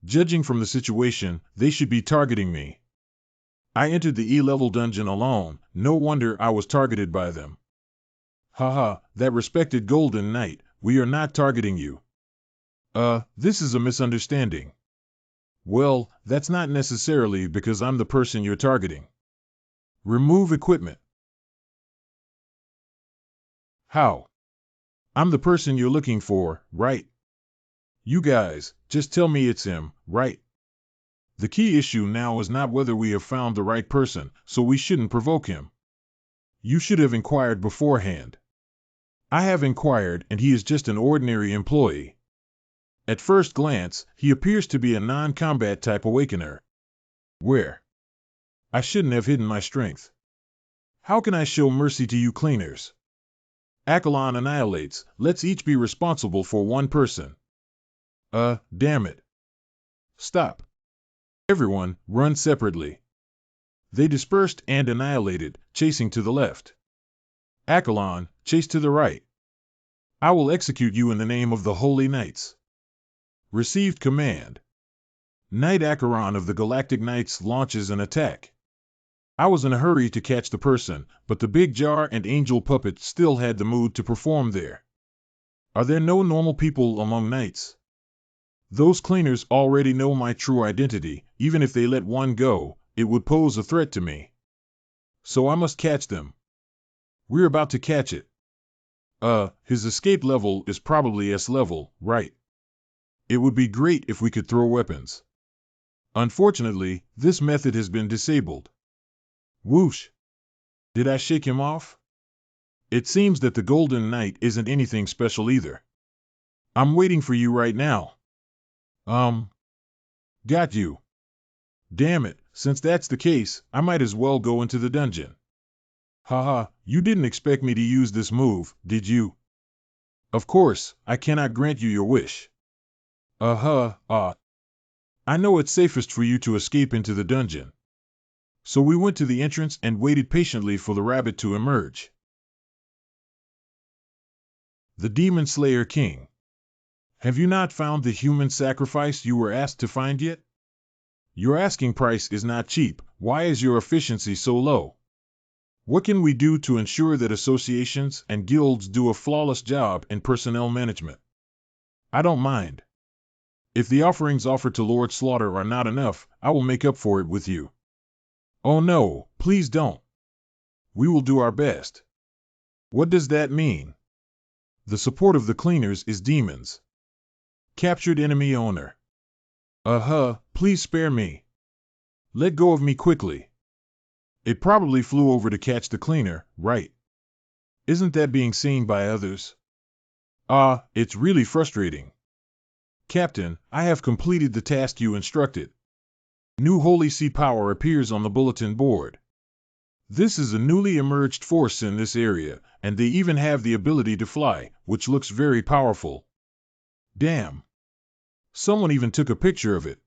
Judging from the situation, they should be targeting me. I entered the E-level dungeon alone, no wonder I was targeted by them. Haha, that respected Golden Knight, we are not targeting you. This is a misunderstanding. Well, that's not necessarily because I'm the person you're targeting. Remove equipment. How? I'm the person you're looking for, right? You guys, just tell me it's him, right? The key issue now is not whether we have found the right person, so we shouldn't provoke him. You should have inquired beforehand. I have inquired, and he is just an ordinary employee. At first glance, he appears to be a non-combat type awakener. Where? I shouldn't have hidden my strength. How can I show mercy to you cleaners? Akalon annihilates, let's each be responsible for one person. Damn it. Stop. Everyone, run separately. They dispersed and annihilated, chasing to the left. Akalon, chase to the right. I will execute you in the name of the Holy Knights. Received command. Knight Acheron of the Galactic Knights launches an attack. I was in a hurry to catch the person, but the big jar and angel puppet still had the mood to perform there. Are there no normal people among knights? Those cleaners already know my true identity. Even if they let one go, it would pose a threat to me. So I must catch them. We're about to catch it. His escape level is probably S level, right? It would be great if we could throw weapons. Unfortunately, this method has been disabled. Whoosh! Did I shake him off? It seems that the Golden Knight isn't anything special either. I'm waiting for you right now. Got you. Damn it, since that's the case, I might as well go into the dungeon. Haha, you didn't expect me to use this move, did you? Of course, I cannot grant you your wish. I know it's safest for you to escape into the dungeon. So we went to the entrance and waited patiently for the rabbit to emerge. The Demon Slayer King. Have you not found the human sacrifice you were asked to find yet? Your asking price is not cheap. Why is your efficiency so low? What can we do to ensure that associations and guilds do a flawless job in personnel management? I don't mind. If the offerings offered to Lord Slaughter are not enough, I will make up for it with you. Oh no, please don't. We will do our best. What does that mean? The support of the cleaners is demons. Captured enemy owner. Please spare me. Let go of me quickly. It probably flew over to catch the cleaner, right? Isn't that being seen by others? It's really frustrating. Captain, I have completed the task you instructed. New Holy Sea power appears on the bulletin board. This is a newly emerged force in this area, and they even have the ability to fly, which looks very powerful. Damn. Someone even took a picture of it.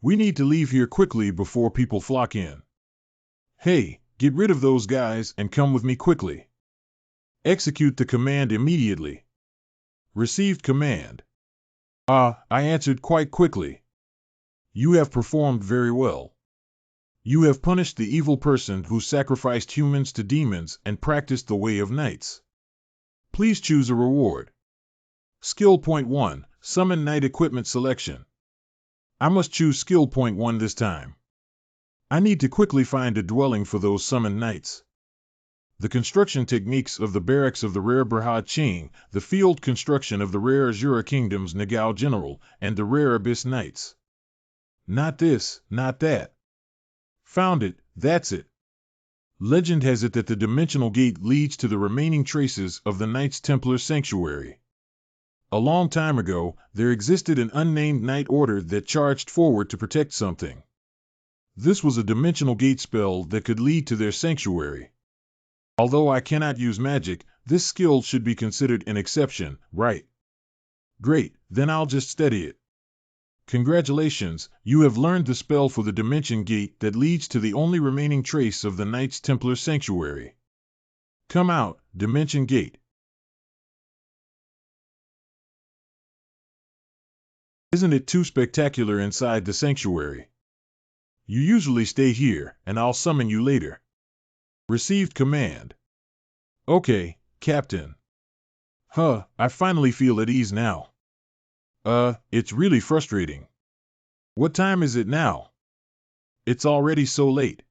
We need to leave here quickly before people flock in. Hey, get rid of those guys and come with me quickly. Execute the command immediately. Received command. I answered quite quickly. You have performed very well. You have punished the evil person who sacrificed humans to demons and practiced the way of knights. Please choose a reward. Skill point 1, Summon Knight Equipment Selection. I must choose skill point 1 this time. I need to quickly find a dwelling for those summoned knights. The construction techniques of the barracks of the rare Berhad Qing, the field construction of the rare Azura Kingdom's Nagao General, and the rare Abyss Knights. Not this, not that. Found it, that's it. Legend has it that the dimensional gate leads to the remaining traces of the Knights Templar Sanctuary. A long time ago, there existed an unnamed knight order that charged forward to protect something. This was a dimensional gate spell that could lead to their sanctuary. Although I cannot use magic, this skill should be considered an exception, right? Great, then I'll just study it. Congratulations, you have learned the spell for the dimension gate that leads to the only remaining trace of the Knights Templar Sanctuary. Come out, Dimension Gate. Isn't it too spectacular inside the sanctuary? You usually stay here, and I'll summon you later. Received command. Okay, Captain. I finally feel at ease now. It's really frustrating. What time is it now? It's already so late.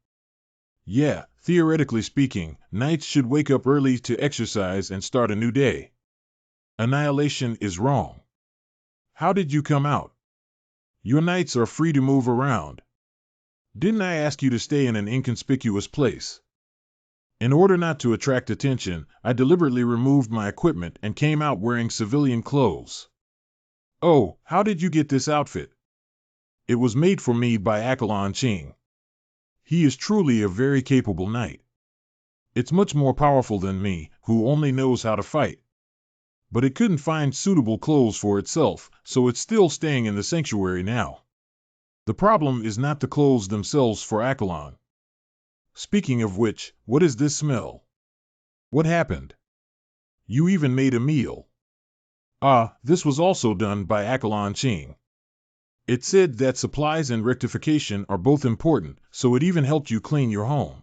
Yeah, theoretically speaking, knights should wake up early to exercise and start a new day. Annihilation is wrong. How did you come out? Your knights are free to move around. Didn't I ask you to stay in an inconspicuous place? In order not to attract attention, I deliberately removed my equipment and came out wearing civilian clothes. Oh, how did you get this outfit? It was made for me by Akalon Qing. He is truly a very capable knight. It's much more powerful than me, who only knows how to fight. But it couldn't find suitable clothes for itself, so it's still staying in the sanctuary now. The problem is not the clothes themselves for Akalon. Speaking of which, what is this smell? What happened? You even made a meal. This was also done by Akalon Qing. It said that supplies and rectification are both important, so it even helped you clean your home.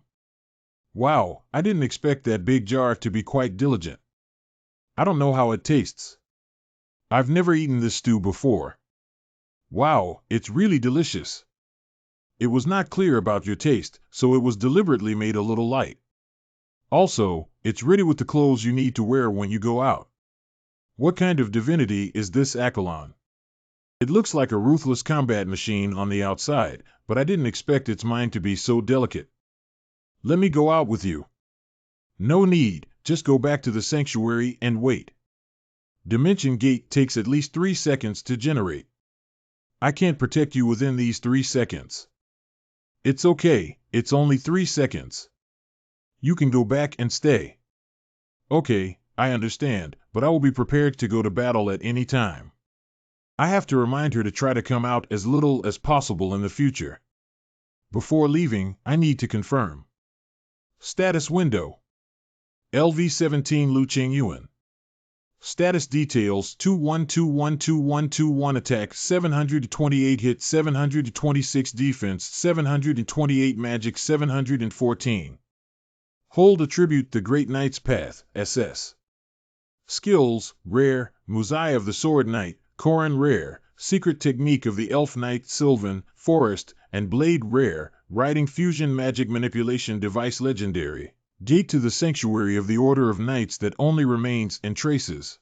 Wow, I didn't expect that big jar to be quite diligent. I don't know how it tastes. I've never eaten this stew before. Wow, it's really delicious. It was not clear about your taste, so it was deliberately made a little light. Also, it's ready with the clothes you need to wear when you go out. What kind of divinity is this Akalon? It looks like a ruthless combat machine on the outside, but I didn't expect its mind to be so delicate. Let me go out with you. No need, just go back to the sanctuary and wait. Dimension Gate takes at least 3 seconds to generate. I can't protect you within these 3 seconds. It's okay, it's only 3 seconds. You can go back and stay. Okay, I understand, but I will be prepared to go to battle at any time. I have to remind her to try to come out as little as possible in the future. Before leaving, I need to confirm. Status window. LV-17 Lu Qingyuan. Status details 21212121 attack 728 hit 726 defense 728 magic 714. Hold attribute the Great Knight's Path, SS. Skills, Rare, Muzai of the Sword Knight, Koran Rare, Secret Technique of the Elf Knight Sylvan, Forest, and Blade Rare, Riding Fusion Magic Manipulation Device Legendary. Gate to the Sanctuary of the Order of Knights that only remains in traces.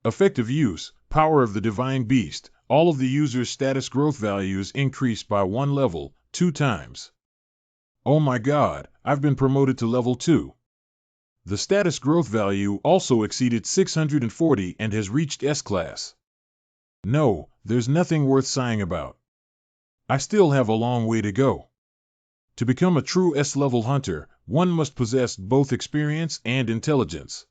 Effective use, Power of the Divine Beast. All of the user's status growth values increase by 1 level, 2 times. Oh my god, I've been promoted to level 2. The status growth value also exceeded 640 and has reached S-Class. No, there's nothing worth sighing about. I still have a long way to go. To become a true S-level hunter, one must possess both experience and intelligence.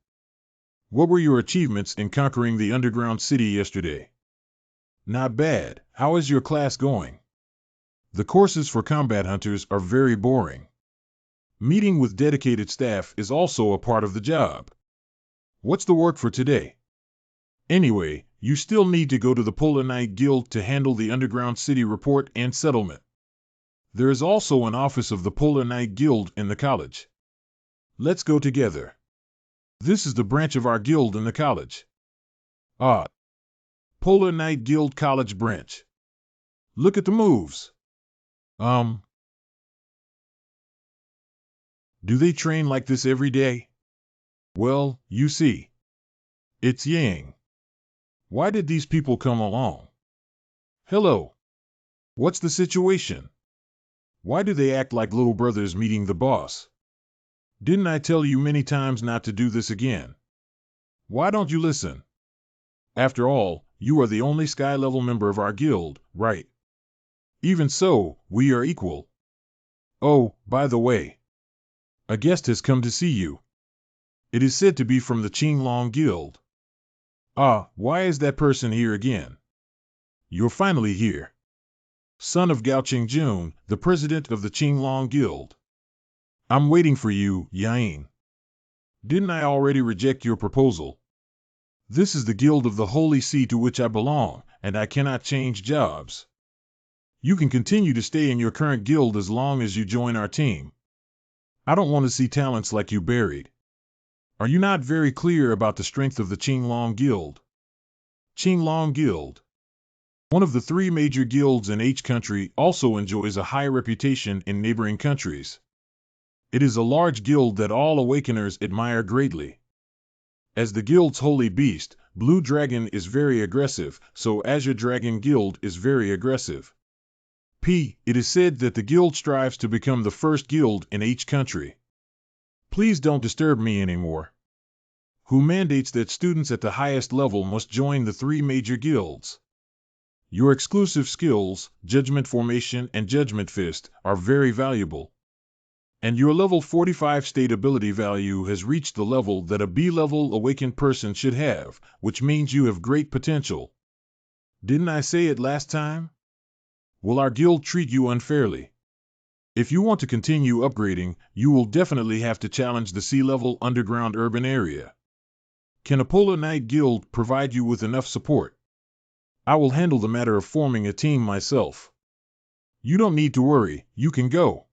What were your achievements in conquering the underground city yesterday? Not bad. How is your class going? The courses for combat hunters are very boring. Meeting with dedicated staff is also a part of the job. What's the work for today? Anyway, you still need to go to the Polar Night Guild to handle the Underground City report and settlement. There is also an office of the Polar Night Guild in the college. Let's go together. This is the branch of our guild in the college. Ah, Polar Night Guild College branch. Look at the moves. Do they train like this every day? Well, you see. It's Yang. Why did these people come along? Hello. What's the situation? Why do they act like little brothers meeting the boss? Didn't I tell you many times not to do this again? Why don't you listen? After all, you are the only sky-level member of our guild, right? Even so, we are equal. Oh, by the way. A guest has come to see you. It is said to be from the Qinglong Guild. Ah, why is that person here again? You're finally here. Son of Gao Qingjun, the president of the Qinglong Guild. I'm waiting for you, Yang. Didn't I already reject your proposal? This is the guild of the Holy See to which I belong, and I cannot change jobs. You can continue to stay in your current guild as long as you join our team. I don't want to see talents like you buried. Are you not very clear about the strength of the Qinglong Guild? Qinglong Guild. One of the 3 major guilds in each country, also enjoys a high reputation in neighboring countries. It is a large guild that all awakeners admire greatly. As the guild's holy beast, Blue Dragon is very aggressive, so Azure Dragon Guild is very aggressive. It is said that the guild strives to become the first guild in each country. Please don't disturb me anymore. Who mandates that students at the highest level must join the 3 major guilds? Your exclusive skills, Judgment Formation and Judgment Fist, are very valuable. And your level 45 state ability value has reached the level that a B-level awakened person should have, which means you have great potential. Didn't I say it last time? Will our guild treat you unfairly? If you want to continue upgrading, you will definitely have to challenge the C-level underground urban area. Can a Polar Night Guild provide you with enough support? I will handle the matter of forming a team myself. You don't need to worry, you can go.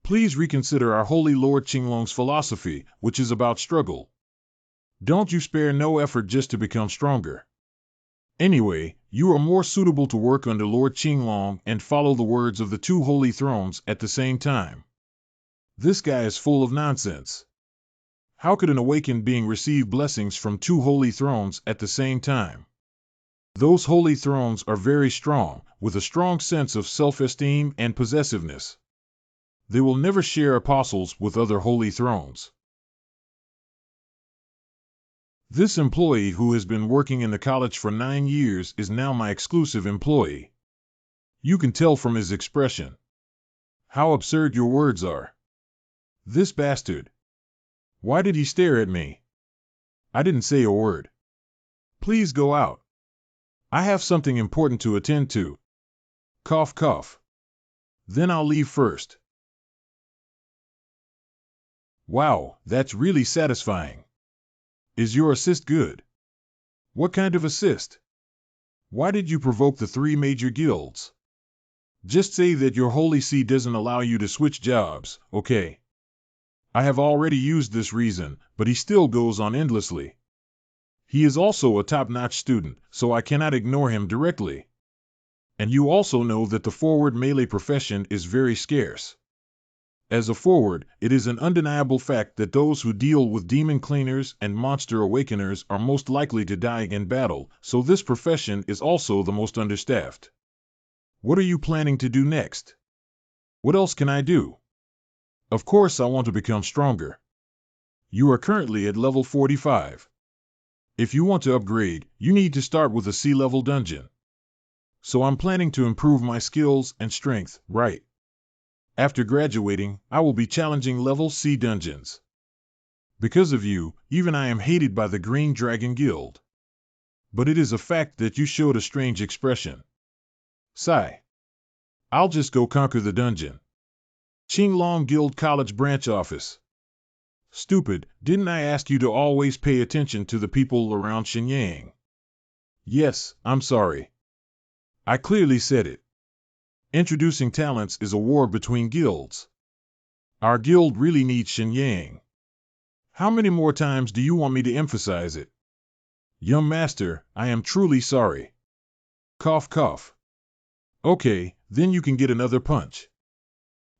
Please reconsider our Holy Lord Qinglong's philosophy, which is about struggle. Don't you spare no effort just to become stronger. Anyway, you are more suitable to work under Lord Qinglong and follow the words of the 2 holy thrones at the same time. This guy is full of nonsense. How could an awakened being receive blessings from 2 holy thrones at the same time? Those holy thrones are very strong, with a strong sense of self-esteem and possessiveness. They will never share apostles with other holy thrones. This employee who has been working in the college for 9 years is now my exclusive employee. You can tell from his expression. How absurd your words are. This bastard. Why did he stare at me? I didn't say a word. Please go out. I have something important to attend to. Cough, cough. Then I'll leave first. Wow, that's really satisfying. Is your assist good? What kind of assist? Why did you provoke the 3 major guilds? Just say that your Holy See doesn't allow you to switch jobs, okay? I have already used this reason, but he still goes on endlessly. He is also a top-notch student, so I cannot ignore him directly. And you also know that the forward melee profession is very scarce. As a forward, it is an undeniable fact that those who deal with demon cleaners and monster awakeners are most likely to die in battle, so this profession is also the most understaffed. What are you planning to do next? What else can I do? Of course I want to become stronger. You are currently at level 45. If you want to upgrade, you need to start with a C-level dungeon. So I'm planning to improve my skills and strength, right? After graduating, I will be challenging level C dungeons. Because of you, even I am hated by the Green Dragon Guild. But it is a fact that you showed a strange expression. Sigh. I'll just go conquer the dungeon. Qinglong Guild College Branch Office. Stupid, didn't I ask you to always pay attention to the people around Shenyang? Yes, I'm sorry. I clearly said it. Introducing talents is a war between guilds. Our guild really needs Shenyang. How many more times do you want me to emphasize it? Young master, I am truly sorry. Cough, cough. Okay, then you can get another punch.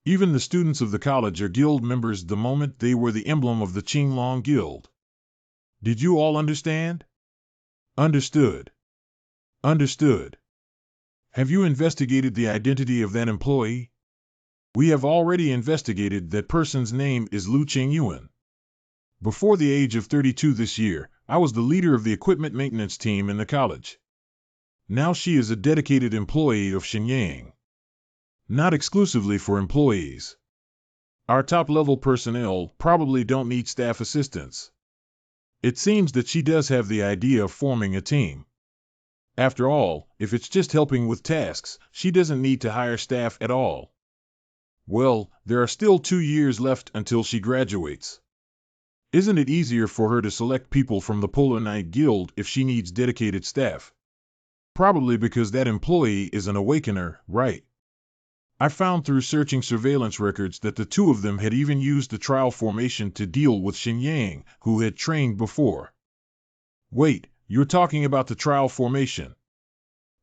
Even the students of the college are guild members the moment they were the emblem of the Qinglong Guild. Did you all understand? Understood. Understood. Have you investigated the identity of that employee? We have already investigated. That person's name is Lu Qingyuan. Before the age of 32 this year, I was the leader of the equipment maintenance team in the college. Now she is a dedicated employee of Shenyang. Not exclusively for employees. Our top-level personnel probably don't need staff assistance. It seems that she does have the idea of forming a team. After all, if it's just helping with tasks, she doesn't need to hire staff at all. Well, there are still 2 years left until she graduates. Isn't it easier for her to select people from the Polar Knight Guild if she needs dedicated staff? Probably because that employee is an awakener, right? I found through searching surveillance records that the two of them had even used the trial formation to deal with Shenyang, who had trained before. Wait, you're talking about the trial formation?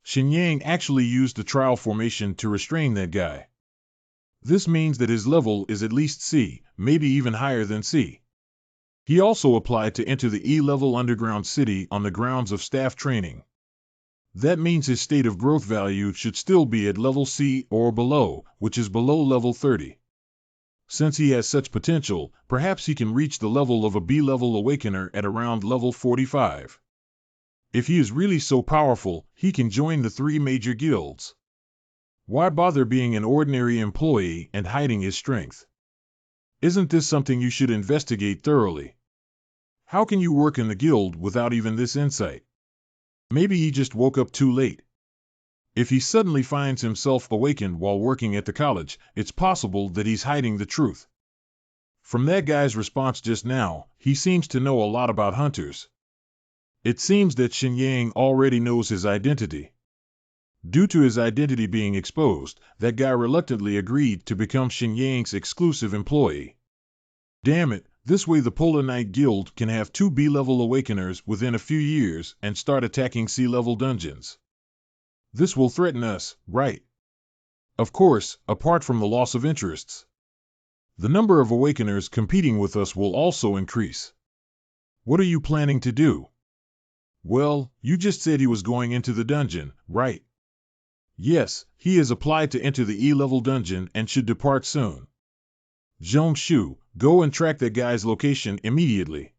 Shenyang actually used the trial formation to restrain that guy. This means that his level is at least C, maybe even higher than C. He also applied to enter the E-level underground city on the grounds of staff training. That means his state of growth value should still be at level C or below, which is below level 30. Since he has such potential, perhaps he can reach the level of a B-level awakener at around level 45. If he is really so powerful, he can join the 3 major guilds. Why bother being an ordinary employee and hiding his strength? Isn't this something you should investigate thoroughly? How can you work in the guild without even this insight? Maybe he just woke up too late. If he suddenly finds himself awakened while working at the college, it's possible that he's hiding the truth. From that guy's response just now, he seems to know a lot about hunters. It seems that Shenyang already knows his identity. Due to his identity being exposed, that guy reluctantly agreed to become Shenyang's exclusive employee. Damn it, this way the Polar Knight Guild can have 2 B-level awakeners within a few years and start attacking C-level dungeons. This will threaten us, right? Of course, apart from the loss of interests. The number of awakeners competing with us will also increase. What are you planning to do? Well, you just said he was going into the dungeon, right? Yes, he has applied to enter the E-level dungeon and should depart soon. Zhongshu, go and track that guy's location immediately.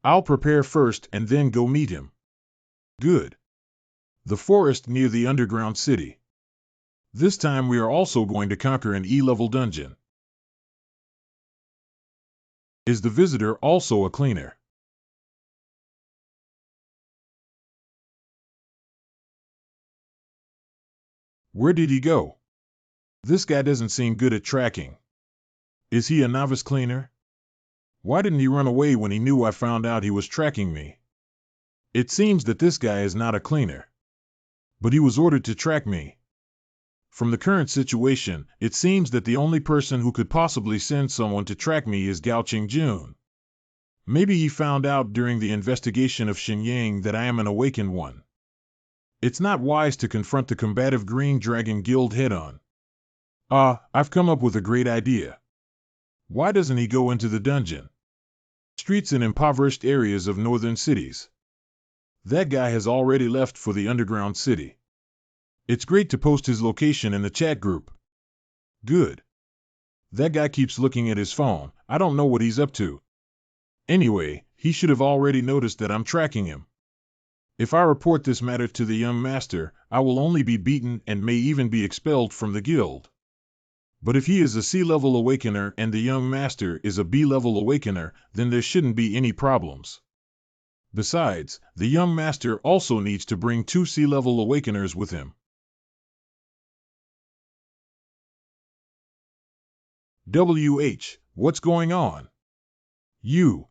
I'll prepare first and then go meet him. Good. The forest near the underground city. This time we are also going to conquer an E-level dungeon. Is the visitor also a cleaner? Where did he go? This guy doesn't seem good at tracking. Is he a novice cleaner? Why didn't he run away when he knew I found out he was tracking me? It seems that this guy is not a cleaner. But he was ordered to track me. From the current situation, it seems that the only person who could possibly send someone to track me is Gao Qingjun. Maybe he found out during the investigation of Shenyang that I am an awakened one. It's not wise to confront the combative Green Dragon Guild head-on. I've come up with a great idea. Why doesn't he go into the dungeon? Streets in impoverished areas of northern cities. That guy has already left for the underground city. It's great to post his location in the chat group. Good. That guy keeps looking at his phone. I don't know what he's up to. Anyway, he should have already noticed that I'm tracking him. If I report this matter to the young master, I will only be beaten and may even be expelled from the guild. But if he is a C-level awakener and the young master is a B-level awakener, then there shouldn't be any problems. Besides, the young master also needs to bring 2 C-level awakeners with him. WH, what's going on? You.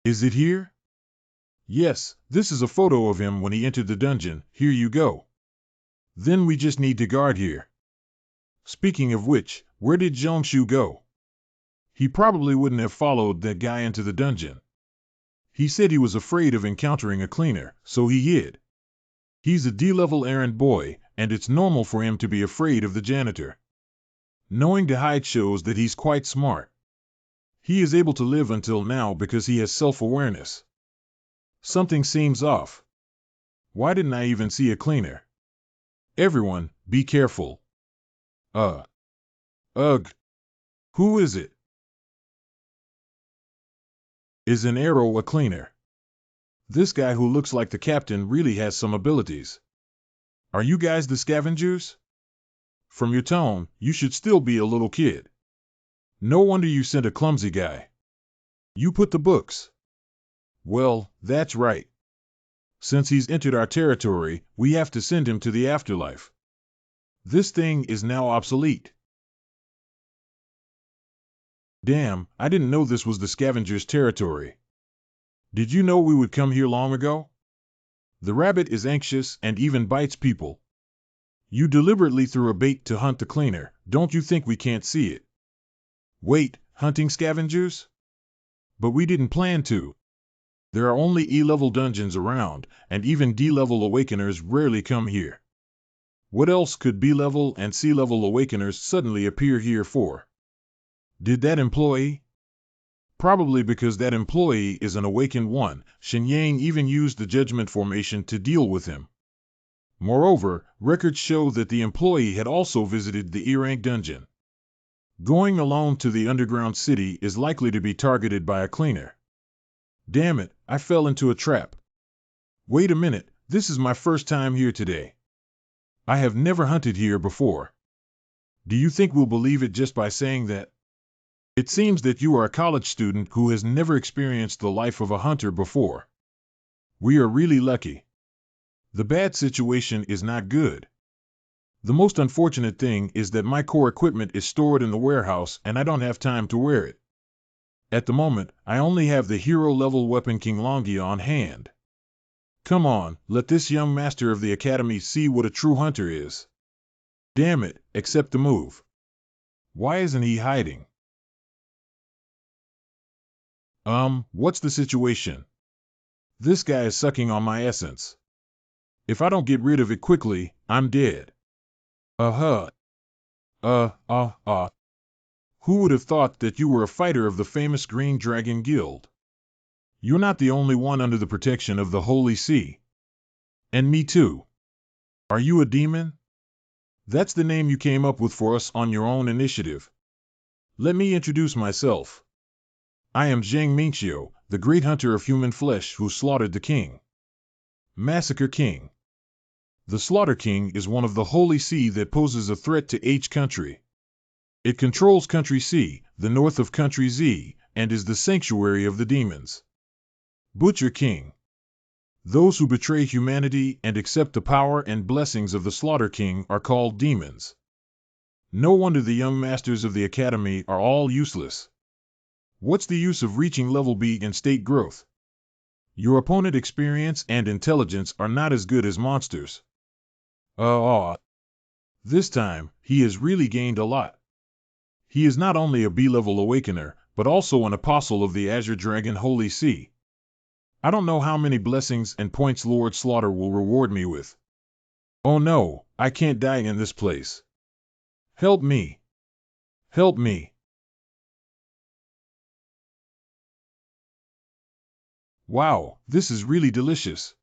Is it here? Yes, this is a photo of him when he entered the dungeon. Here you go. Then we just need to guard here. Speaking of which, where did Zhongshu go? He probably wouldn't have followed that guy into the dungeon. He said he was afraid of encountering a cleaner, so he hid. He's a D-level errand boy, and it's normal for him to be afraid of the janitor. Knowing to hide shows that he's quite smart. He is able to live until now because he has self-awareness. Something seems off. Why didn't I even see a cleaner? Everyone, be careful. Ugh. Who is it? Is an arrow a cleaner? This guy who looks like the captain really has some abilities. Are you guys the scavengers? From your tone, you should still be a little kid. No wonder you sent a clumsy guy. You put the books. Well, that's right. Since he's entered our territory, we have to send him to the afterlife. This thing is now obsolete. Damn, I didn't know this was the scavenger's territory. Did you know we would come here long ago? The rabbit is anxious and even bites people. You deliberately threw a bait to hunt the cleaner. Don't you think we can't see it? Wait, hunting scavengers? But we didn't plan to. There are only E-level dungeons around, and even D-level awakeners rarely come here. What else could B-level and C-level awakeners suddenly appear here for? Did that employee? Probably because that employee is an awakened one. Shenyang even used the judgment formation to deal with him. Moreover, records show that the employee had also visited the E-rank dungeon. Going alone to the underground city is likely to be targeted by a cleaner. Damn it, I fell into a trap. Wait a minute, this is my first time here today. I have never hunted here before. Do you think we'll believe it just by saying that? It seems that you are a college student who has never experienced the life of a hunter before. We are really lucky. The bad situation is not good. The most unfortunate thing is that my core equipment is stored in the warehouse and I don't have time to wear it. At the moment, I only have the hero-level weapon King Longia on hand. Come on, let this young master of the academy see what a true hunter is. Damn it, accept the move. Why isn't he hiding? What's the situation? This guy is sucking on my essence. If I don't get rid of it quickly, I'm dead. Who would have thought that you were a fighter of the famous Green Dragon Guild? You're not the only one under the protection of the Holy See. And me too. Are you a demon? That's the name you came up with for us on your own initiative. Let me introduce myself. I am Zhang Mingqiu, the great hunter of human flesh who slaughtered the king. Massacre King. The Slaughter King is one of the Holy See that poses a threat to H country. It controls Country C, the north of Country Z, and is the sanctuary of the demons. Butcher King. Those who betray humanity and accept the power and blessings of the Slaughter King are called demons. No wonder the young masters of the academy are all useless. What's the use of reaching level B in state growth? Your opponent's experience and intelligence are not as good as monsters. This time, he has really gained a lot. He is not only a B-level awakener, but also an apostle of the Azure Dragon Holy See. I don't know how many blessings and points Lord Slaughter will reward me with. Oh no, I can't die in this place. Help me. Help me. Wow, this is really delicious.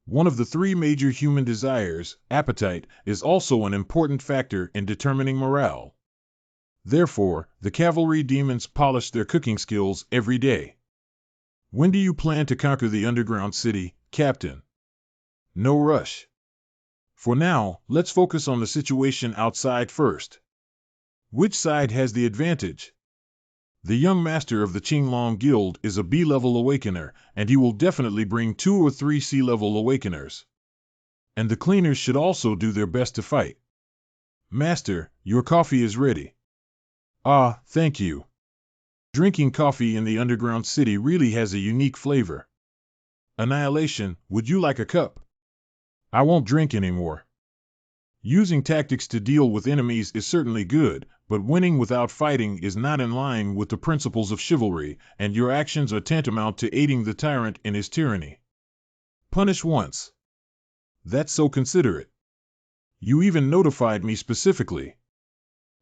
One of the three major human desires, appetite, is also an important factor in determining morale. Therefore, the cavalry demons polish their cooking skills every day. When do you plan to conquer the underground city, Captain? No rush. For now, let's focus on the situation outside first. Which side has the advantage? The young master of the Qinglong Guild is a B-level awakener, and he will definitely bring 2 or 3 C-level awakeners. And the cleaners should also do their best to fight. Master, your coffee is ready. Ah, thank you. Drinking coffee in the underground city really has a unique flavor. Annihilation, would you like a cup? I won't drink anymore. Using tactics to deal with enemies is certainly good, but winning without fighting is not in line with the principles of chivalry, and your actions are tantamount to aiding the tyrant in his tyranny. Punish once. That's so considerate. You even notified me specifically.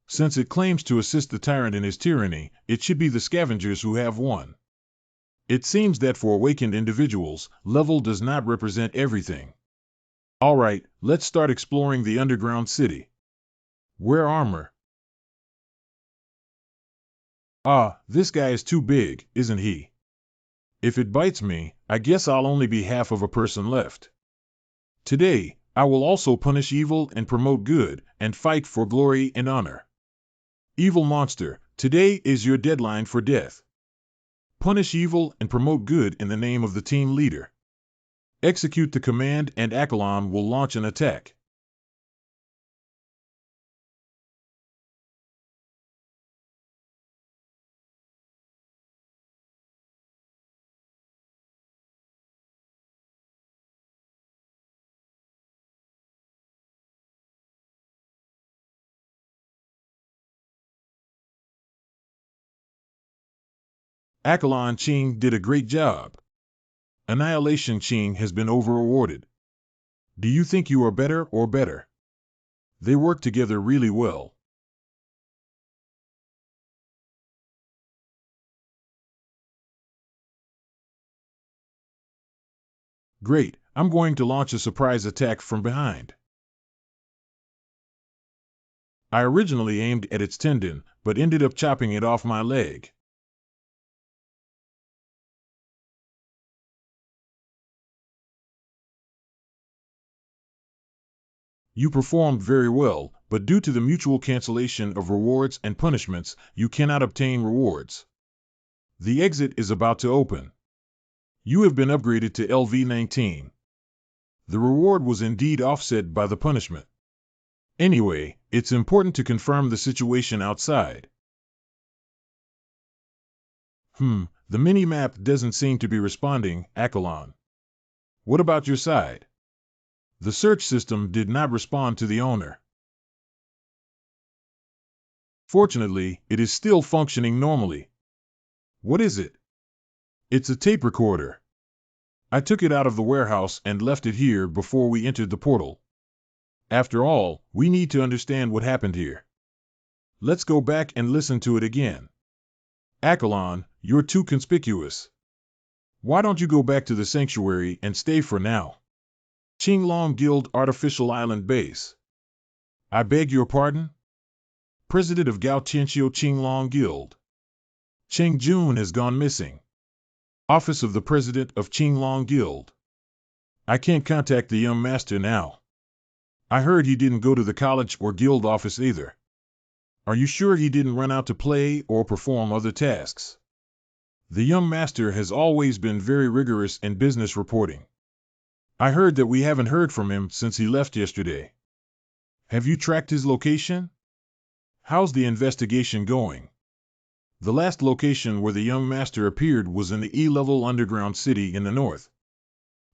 Since it claims to assist the tyrant in his tyranny, it should be the scavengers who have won. It seems that for awakened individuals, level does not represent everything. All right, let's start exploring the underground city. Wear armor. Ah, this guy is too big, isn't he? If it bites me, I guess I'll only be half of a person left. Today, I will also punish evil and promote good, and fight for glory and honor. Evil monster, today is your deadline for death. Punish evil and promote good in the name of the team leader. Execute the command and Accolon will launch an attack. Accolon Ching did a great job. Annihilation Ching has been over-awarded. Do you think you are better or better? They work together really well. Great, I'm going to launch a surprise attack from behind. I originally aimed at its tendon, but ended up chopping it off my leg. You performed very well, but due to the mutual cancellation of rewards and punishments, you cannot obtain rewards. The exit is about to open. You have been upgraded to LV-19. The reward was indeed offset by the punishment. Anyway, it's important to confirm the situation outside. The mini-map doesn't seem to be responding, Accolon. What about your side? The search system did not respond to the owner. Fortunately, it is still functioning normally. What is it? It's a tape recorder. I took it out of the warehouse and left it here before we entered the portal. After all, we need to understand what happened here. Let's go back and listen to it again. Accolon, you're too conspicuous. Why don't you go back to the sanctuary and stay for now? Qinglong Guild Artificial Island Base. I beg your pardon? President of Gao Tianxiu Qinglong Guild. Cheng Jun has gone missing. Office of the President of Qinglong Guild. I can't contact the young master now. I heard he didn't go to the college or guild office either. Are you sure he didn't run out to play or perform other tasks? The young master has always been very rigorous in business reporting. I heard that we haven't heard from him since he left yesterday. Have you tracked his location? How's the investigation going? The last location where the young master appeared was in the E-level underground city in the north.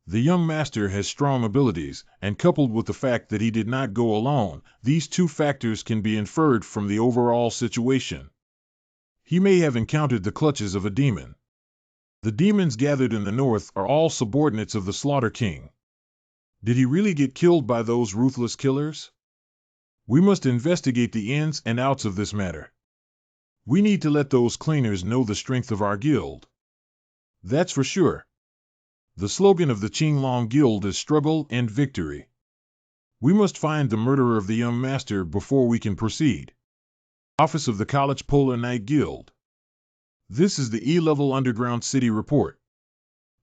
The young master has strong abilities, and coupled with the fact that he did not go alone, these two factors can be inferred from the overall situation. He may have encountered the clutches of a demon. The demons gathered in the north are all subordinates of the Slaughter King. Did he really get killed by those ruthless killers? We must investigate the ins and outs of this matter. We need to let those cleaners know the strength of our guild. That's for sure. The slogan of the Qinglong Guild is struggle and victory. We must find the murderer of the young master before we can proceed. Office of the College Polar Knight Guild. This is the E-level underground city report.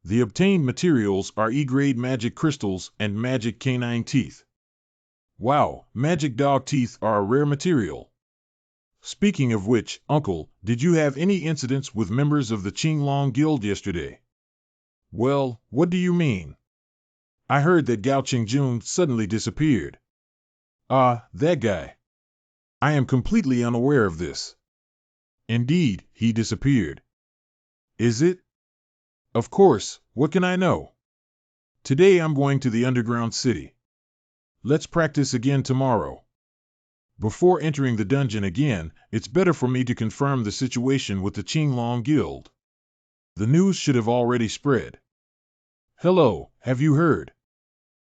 The obtained materials are E-grade magic crystals and magic canine teeth. Wow, magic dog teeth are a rare material. Speaking of which, Uncle, did you have any incidents with members of the Qinglong Guild yesterday? Well, what do you mean? I heard that Gao Qingjun suddenly disappeared. Ah, that guy. I am completely unaware of this. Indeed, he disappeared. Is it? Of course, what can I know? Today I'm going to the underground city. Let's practice again tomorrow. Before entering the dungeon again, it's better for me to confirm the situation with the Qinglong Guild. The news should have already spread. Hello, have you heard?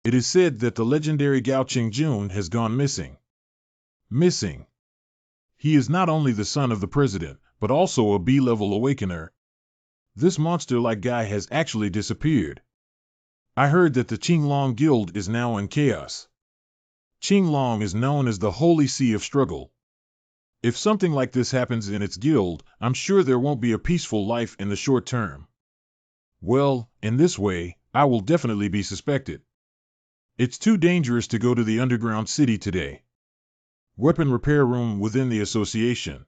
It is said that the legendary Gao Qingjun has gone missing. Missing. He is not only the son of the president, but also a B-level awakener. This monster-like guy has actually disappeared. I heard that the Qinglong Guild is now in chaos. Qinglong is known as the Holy Sea of Struggle. If something like this happens in its guild, I'm sure there won't be a peaceful life in the short term. Well, in this way, I will definitely be suspected. It's too dangerous to go to the underground city today. Weapon repair room within the association.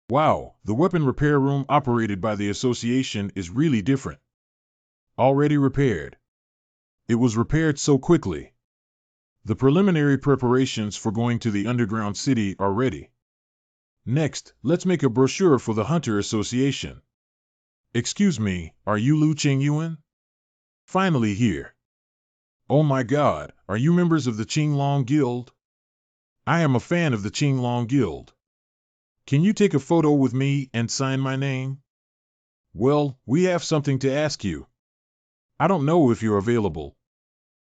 Wow, the weapon repair room operated by the association is really different. Already repaired. It was repaired so quickly. The preliminary preparations for going to the underground city are ready. Next, let's make a brochure for the Hunter Association. Excuse me, are you Lu Qingyuan? Finally here. Oh my God, are you members of the Qinglong Guild? I am a fan of the Qinglong Guild. Can you take a photo with me and sign my name? Well, we have something to ask you. I don't know if you're available.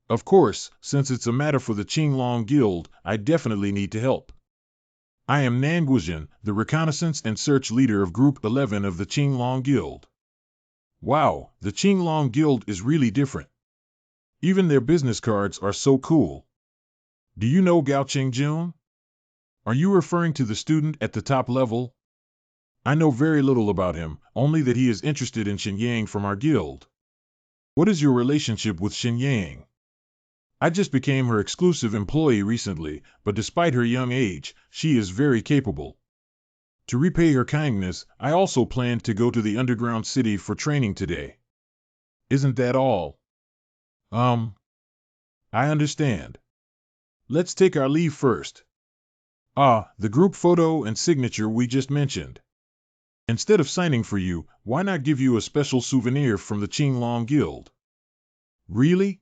Of course, since it's a matter for the Qinglong Guild, I definitely need to help. I am Nanguizhen, the reconnaissance and search leader of Group 11 of the Qinglong Guild. Wow, the Qinglong Guild is really different. Even their business cards are so cool. Do you know Gao Qingjun? Are you referring to the student at the top level? I know very little about him, only that he is interested in Xinyang from our guild. What is your relationship with Xinyang? I just became her exclusive employee recently, but despite her young age, she is very capable. To repay her kindness, I also planned to go to the underground city for training today. Isn't that all? I understand. Let's take our leave first. Ah, the group photo and signature we just mentioned. Instead of signing for you, why not give you a special souvenir from the Qinglong Guild? Really?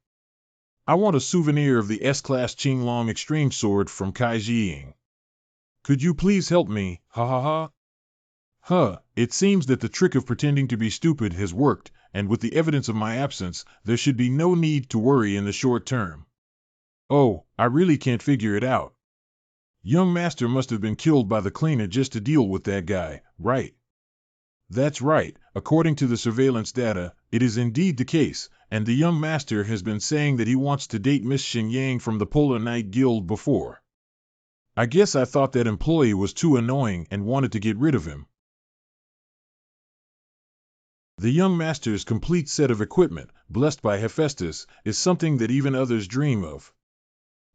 I want a souvenir of the S-Class Qinglong exchange sword from Kai Jiying. Could you please help me, ha ha ha? Huh, it seems that the trick of pretending to be stupid has worked, and with the evidence of my absence, there should be no need to worry in the short term. Oh, I really can't figure it out. Young Master must have been killed by the cleaner just to deal with that guy, right? That's right, according to the surveillance data, it is indeed the case, and the young master has been saying that he wants to date Miss Xinyang from the Polar Night Guild before. I guess I thought that employee was too annoying and wanted to get rid of him. The young master's complete set of equipment, blessed by Hephaestus, is something that even others dream of.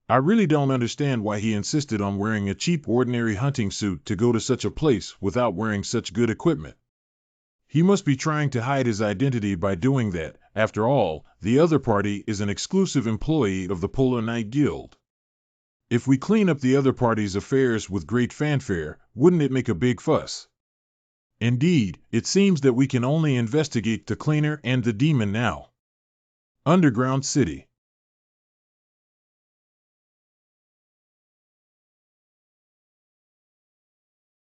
I really don't understand why he insisted on wearing a cheap ordinary hunting suit to go to such a place without wearing such good equipment. He must be trying to hide his identity by doing that. After all, the other party is an exclusive employee of the Polar Night Guild. If we clean up the other party's affairs with great fanfare, wouldn't it make a big fuss? Indeed, it seems that we can only investigate the cleaner and the demon now. Underground City.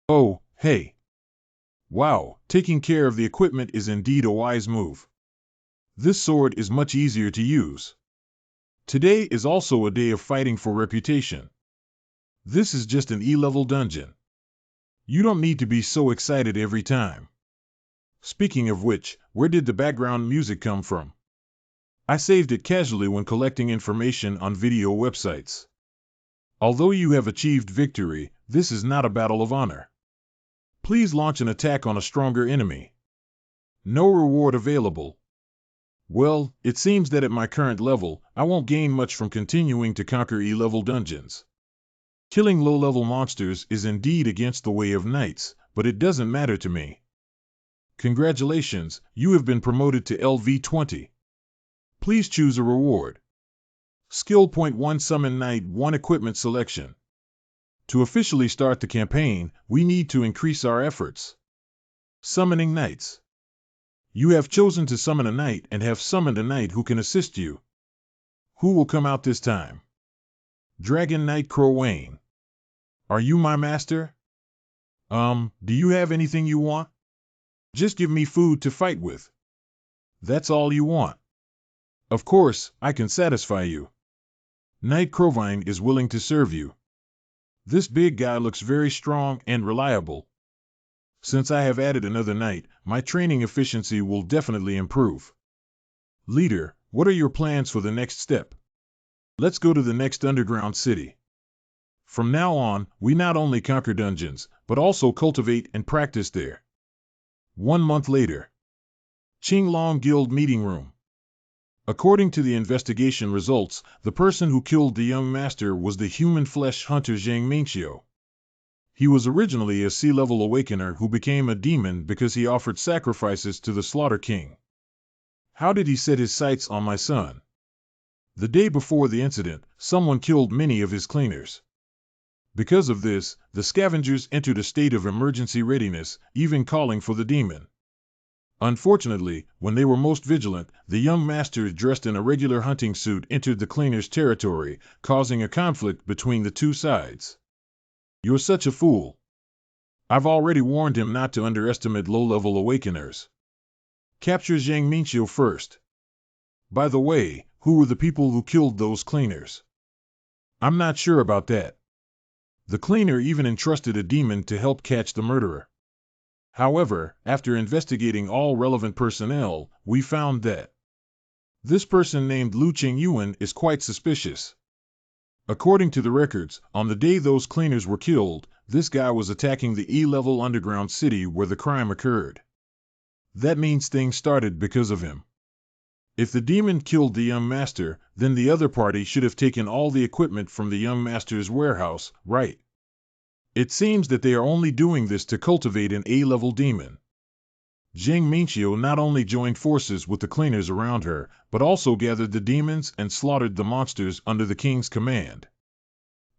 Oh, hey. Wow, taking care of the equipment is indeed a wise move. This sword is much easier to use. Today is also a day of fighting for reputation. This is just an E-level dungeon. You don't need to be so excited every time. Speaking of which, where did the background music come from? I saved it casually when collecting information on video websites. Although you have achieved victory, this is not a battle of honor. Please launch an attack on a stronger enemy. No reward available. Well, it seems that at my current level, I won't gain much from continuing to conquer E-level dungeons. Killing low-level monsters is indeed against the way of knights, but it doesn't matter to me. Congratulations, you have been promoted to LV20. Please choose a reward. Skill Point 1 Summon Knight 1 Equipment Selection. To officially start the campaign, we need to increase our efforts. Summoning knights. You have chosen to summon a knight and have summoned a knight who can assist you. Who will come out this time? Dragon Knight Crowayne. Are you my master? Do you have anything you want? Just give me food to fight with. That's all you want. Of course, I can satisfy you. Knight Crowayne is willing to serve you. This big guy looks very strong and reliable. Since I have added another knight, my training efficiency will definitely improve. Leader, what are your plans for the next step? Let's go to the next underground city. From now on, we not only conquer dungeons, but also cultivate and practice there. 1 month later. Qinglong Guild Meeting Room. According to the investigation results, the person who killed the young master was the human flesh hunter Zhang Mingxiu. He was originally a sea-level awakener who became a demon because he offered sacrifices to the Slaughter King. How did he set his sights on my son? The day before the incident, someone killed many of his cleaners. Because of this, the scavengers entered a state of emergency readiness, even calling for the demon. Unfortunately, when they were most vigilant, the young master dressed in a regular hunting suit entered the cleaners' territory, causing a conflict between the two sides. You're such a fool. I've already warned him not to underestimate low-level awakeners. Capture Zhang Mingxiu first. By the way, who were the people who killed those cleaners? I'm not sure about that. The cleaner even entrusted a demon to help catch the murderer. However, after investigating all relevant personnel, we found that this person named Lu Qingyuan is quite suspicious. According to the records, on the day those cleaners were killed, this guy was attacking the E-level underground city where the crime occurred. That means things started because of him. If the demon killed the young master, then the other party should have taken all the equipment from the young master's warehouse, right? It seems that they are only doing this to cultivate an A-level demon. Zhang Mingxiu not only joined forces with the cleaners around her, but also gathered the demons and slaughtered the monsters under the king's command.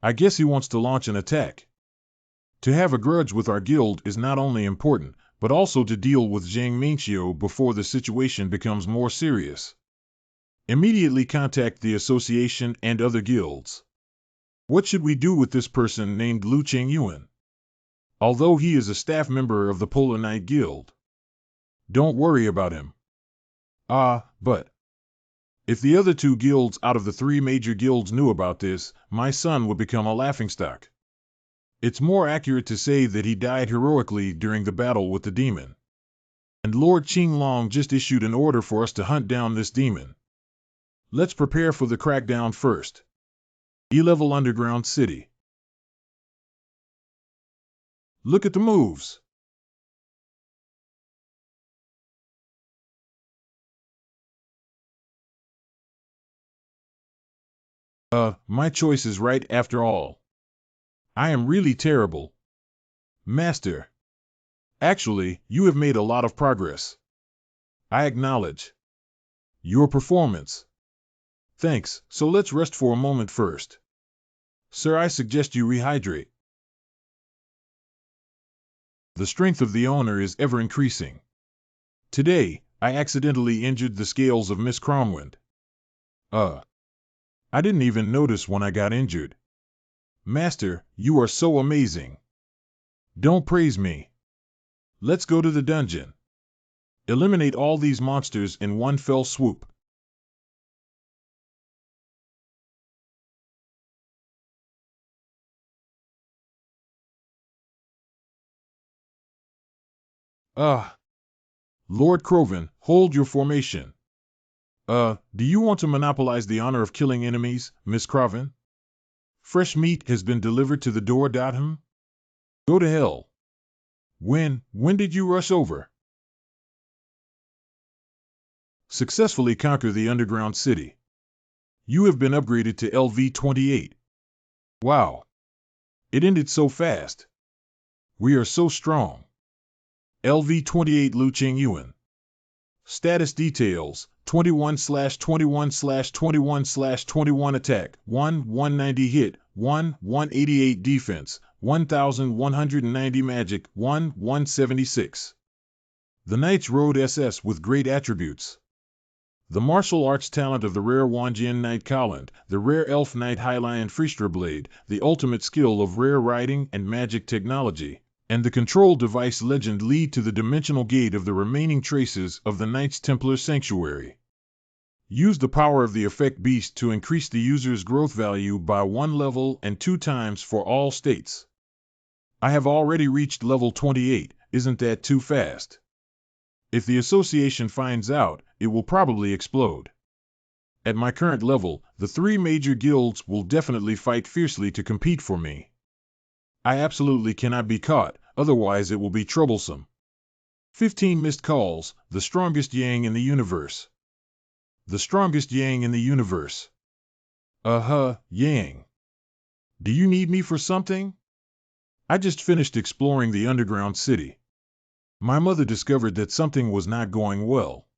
I guess he wants to launch an attack. To have a grudge with our guild is not only important, but also to deal with Zhang Mingxiu before the situation becomes more serious. Immediately contact the association and other guilds. What should we do with this person named Lu Qingyuan? Although he is a staff member of the Polar Knight Guild. Don't worry about him. But if the other 2 guilds out of the 3 major guilds knew about this, my son would become a laughingstock. It's more accurate to say that he died heroically during the battle with the demon. And Lord Qinglong just issued an order for us to hunt down this demon. Let's prepare for the crackdown first. E-level underground city. Look at the moves. My choice is right after all. I am really terrible. Master. Actually, you have made a lot of progress. I acknowledge your performance. Thanks, so let's rest for a moment first. Sir, I suggest you rehydrate. The strength of the owner is ever increasing. Today, I accidentally injured the scales of Miss Cromwind. I didn't even notice when I got injured. Master, you are so amazing. Don't praise me. Let's go to the dungeon. Eliminate all these monsters in one fell swoop. Lord Croven, hold your formation. Do you want to monopolize the honor of killing enemies, Miss Croven? Fresh meat has been delivered to the door. Go to hell. When did you rush over? Successfully conquer the underground city. You have been upgraded to LV-28. Wow. It ended so fast. We are so strong. LV-28 Lu Qingyuan. Status details, 21/21/21/21 attack, 190 hit, 188 defense, 1190 magic, 176. The Knights rode SS with great attributes. The martial arts talent of the rare Wanjian Knight Colland, the rare Elf Knight Hylian Friestra Blade, the ultimate skill of rare riding and magic technology, and the control device legend lead to the dimensional gate of the remaining traces of the Knights Templar Sanctuary. Use the power of the effect beast to increase the user's growth value by 1 level and 2 times for all states. I have already reached level 28, isn't that too fast? If the association finds out, it will probably explode. At my current level, the 3 major guilds will definitely fight fiercely to compete for me. I absolutely cannot be caught, otherwise it will be troublesome. 15 missed calls, the strongest Yang in the universe. The strongest Yang in the universe. Yang. Do you need me for something? I just finished exploring the underground city. My mother discovered that something was not going well.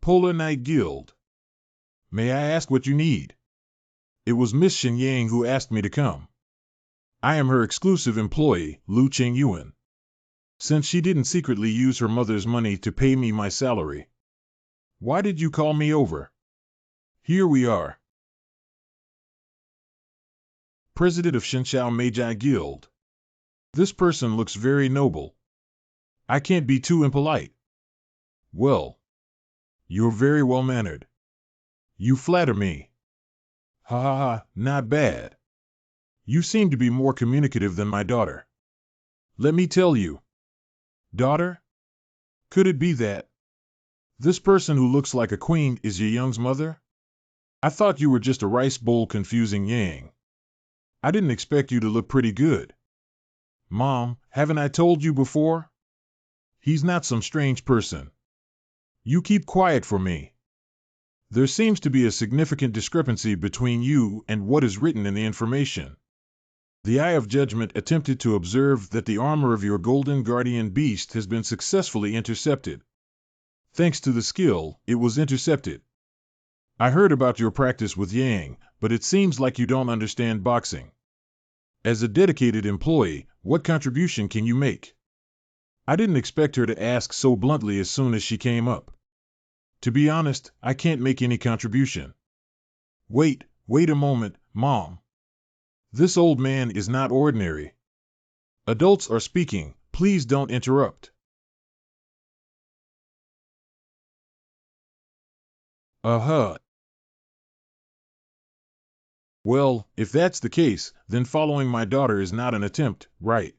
Polar Knight Guild. May I ask what you need? It was Miss Shen Yang who asked me to come. I am her exclusive employee, Lu Qingyuan. Since she didn't secretly use her mother's money to pay me my salary. Why did you call me over? Here we are. President of Shenshao Magi Guild. This person looks very noble. I can't be too impolite. Well, you're very well-mannered. You flatter me. Ha ha ha, not bad. You seem to be more communicative than my daughter. Let me tell you. Daughter? Could it be that this person who looks like a queen is your young's mother? I thought you were just a rice bowl confusing Yang. I didn't expect you to look pretty good. Mom, haven't I told you before? He's not some strange person. You keep quiet for me. There seems to be a significant discrepancy between you and what is written in the information. The Eye of Judgment attempted to observe that the armor of your golden guardian beast has been successfully intercepted. Thanks to the skill, it was intercepted. I heard about your practice with Yang, but it seems like you don't understand boxing. As a dedicated employee, what contribution can you make? I didn't expect her to ask so bluntly as soon as she came up. To be honest, I can't make any contribution. Wait a moment, Mom. This old man is not ordinary. Adults are speaking, please don't interrupt. Well, if that's the case, then following my daughter is not an attempt, right?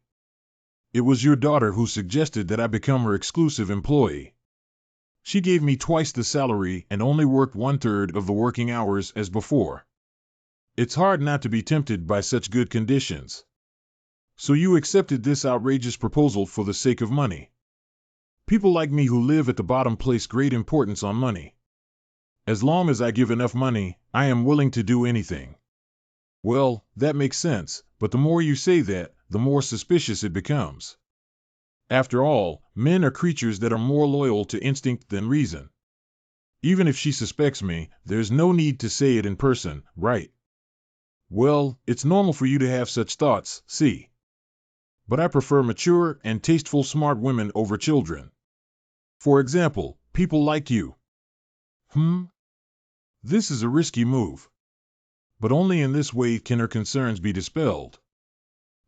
It was your daughter who suggested that I become her exclusive employee. She gave me twice the salary and only worked 1/3 of the working hours as before. It's hard not to be tempted by such good conditions. So you accepted this outrageous proposal for the sake of money. People like me who live at the bottom place great importance on money. As long as I give enough money, I am willing to do anything. Well, that makes sense, but the more you say that, the more suspicious it becomes. After all, men are creatures that are more loyal to instinct than reason. Even if she suspects me, there's no need to say it in person, right? Well, it's normal for you to have such thoughts, see. But I prefer mature and tasteful smart women over children. For example, people like you. This is a risky move. But only in this way can her concerns be dispelled.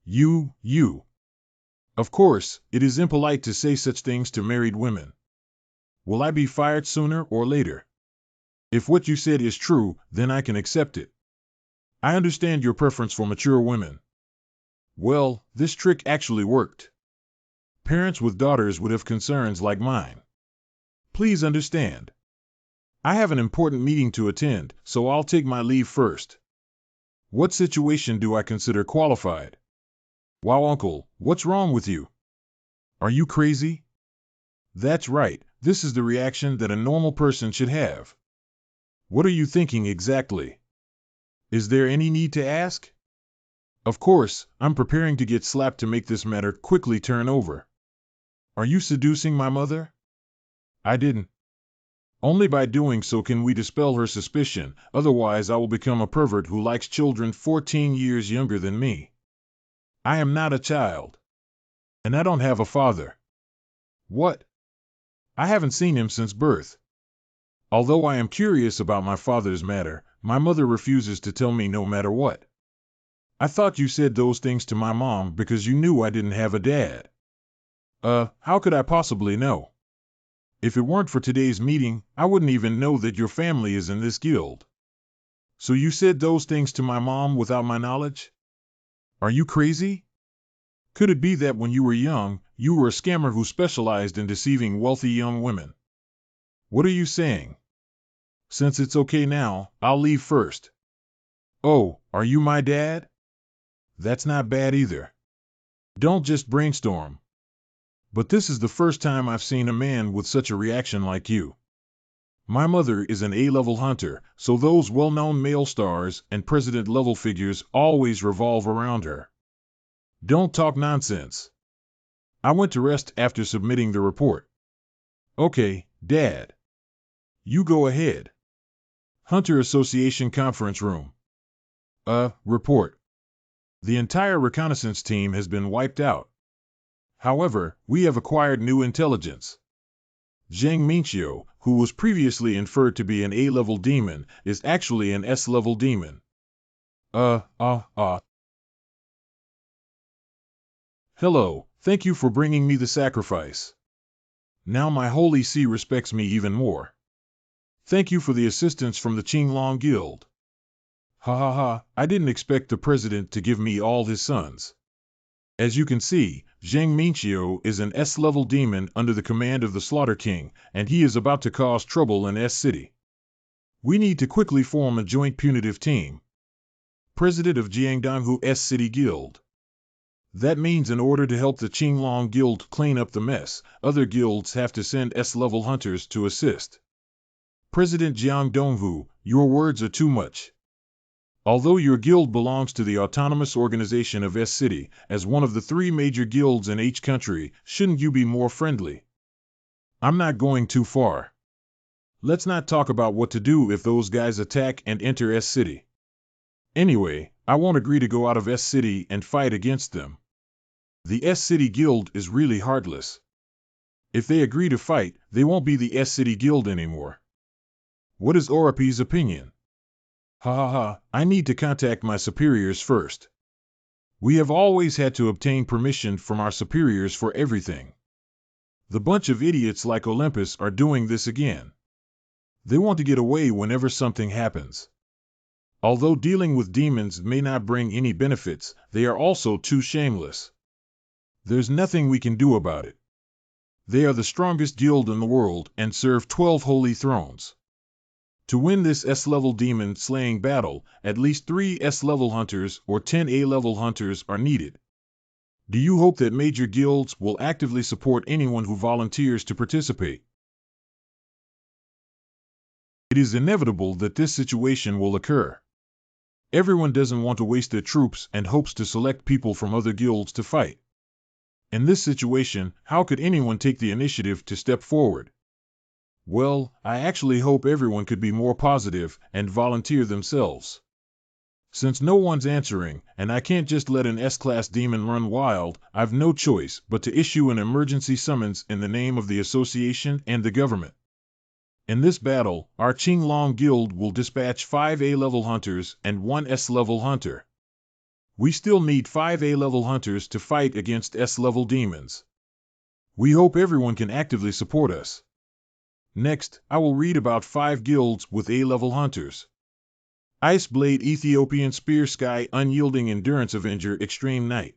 You. Of course, it is impolite to say such things to married women. Will I be fired sooner or later? If what you said is true, then I can accept it. I understand your preference for mature women. Well, this trick actually worked. Parents with daughters would have concerns like mine. Please understand. I have an important meeting to attend, so I'll take my leave first. What situation do I consider qualified? Wow, Uncle, what's wrong with you? Are you crazy? That's right, this is the reaction that a normal person should have. What are you thinking exactly? Is there any need to ask? Of course, I'm preparing to get slapped to make this matter quickly turn over. Are you seducing my mother? I didn't. Only by doing so can we dispel her suspicion, otherwise I will become a pervert who likes children 14 years younger than me. I am not a child. And I don't have a father. What? I haven't seen him since birth. Although I am curious about my father's matter, my mother refuses to tell me no matter what. I thought you said those things to my mom because you knew I didn't have a dad. How could I possibly know? If it weren't for today's meeting, I wouldn't even know that your family is in this guild. So you said those things to my mom without my knowledge? Are you crazy? Could it be that when you were young, you were a scammer who specialized in deceiving wealthy young women? What are you saying? Since it's okay now, I'll leave first. Oh, are you my dad? That's not bad either. Don't just brainstorm. But this is the first time I've seen a man with such a reaction like you. My mother is an A-level hunter, so those well-known male stars and president-level figures always revolve around her. Don't talk nonsense. I went to rest after submitting the report. Okay, Dad. You go ahead. Hunter Association Conference Room. Report. The entire reconnaissance team has been wiped out. However, we have acquired new intelligence. Zhang Minqiu, who was previously inferred to be an A-level demon, is actually an S-level demon. Hello, thank you for bringing me the sacrifice. Now my holy see respects me even more. Thank you for the assistance from the Qinglong Guild. Ha ha ha, I didn't expect the president to give me all his sons. As you can see, Zhang Minqiu is an S-level demon under the command of the Slaughter King, and he is about to cause trouble in S-City. We need to quickly form a joint punitive team. President of Jiangdonghu S-City Guild. That means in order to help the Qinglong Guild clean up the mess, other guilds have to send S-level hunters to assist. President Jiang Donghu, your words are too much. Although your guild belongs to the autonomous organization of S-City, as one of the 3 major guilds in each country, shouldn't you be more friendly? I'm not going too far. Let's not talk about what to do if those guys attack and enter S-City. Anyway, I won't agree to go out of S-City and fight against them. The S-City Guild is really heartless. If they agree to fight, they won't be the S-City Guild anymore. What is Orapi's opinion? Ha ha ha, I need to contact my superiors first. We have always had to obtain permission from our superiors for everything. The bunch of idiots like Olympus are doing this again. They want to get away whenever something happens. Although dealing with demons may not bring any benefits, they are also too shameless. There's nothing we can do about it. They are the strongest guild in the world and serve 12 holy thrones. To win this S-level demon slaying battle, at least 3 S-level hunters or 10 A-level hunters are needed. Do you hope that major guilds will actively support anyone who volunteers to participate? It is inevitable that this situation will occur. Everyone doesn't want to waste their troops and hopes to select people from other guilds to fight. In this situation, how could anyone take the initiative to step forward? Well, I actually hope everyone could be more positive and volunteer themselves. Since no one's answering, and I can't just let an S-Class demon run wild, I've no choice but to issue an emergency summons in the name of the association and the government. In this battle, our Qinglong Guild will dispatch 5 A-level hunters and 1 S-level hunter. We still need 5 A-level hunters to fight against S-level demons. We hope everyone can actively support us. Next, I will read about 5 guilds with A-level hunters. Ice Blade Ethiopian Spear Sky Unyielding Endurance Avenger Extreme Knight.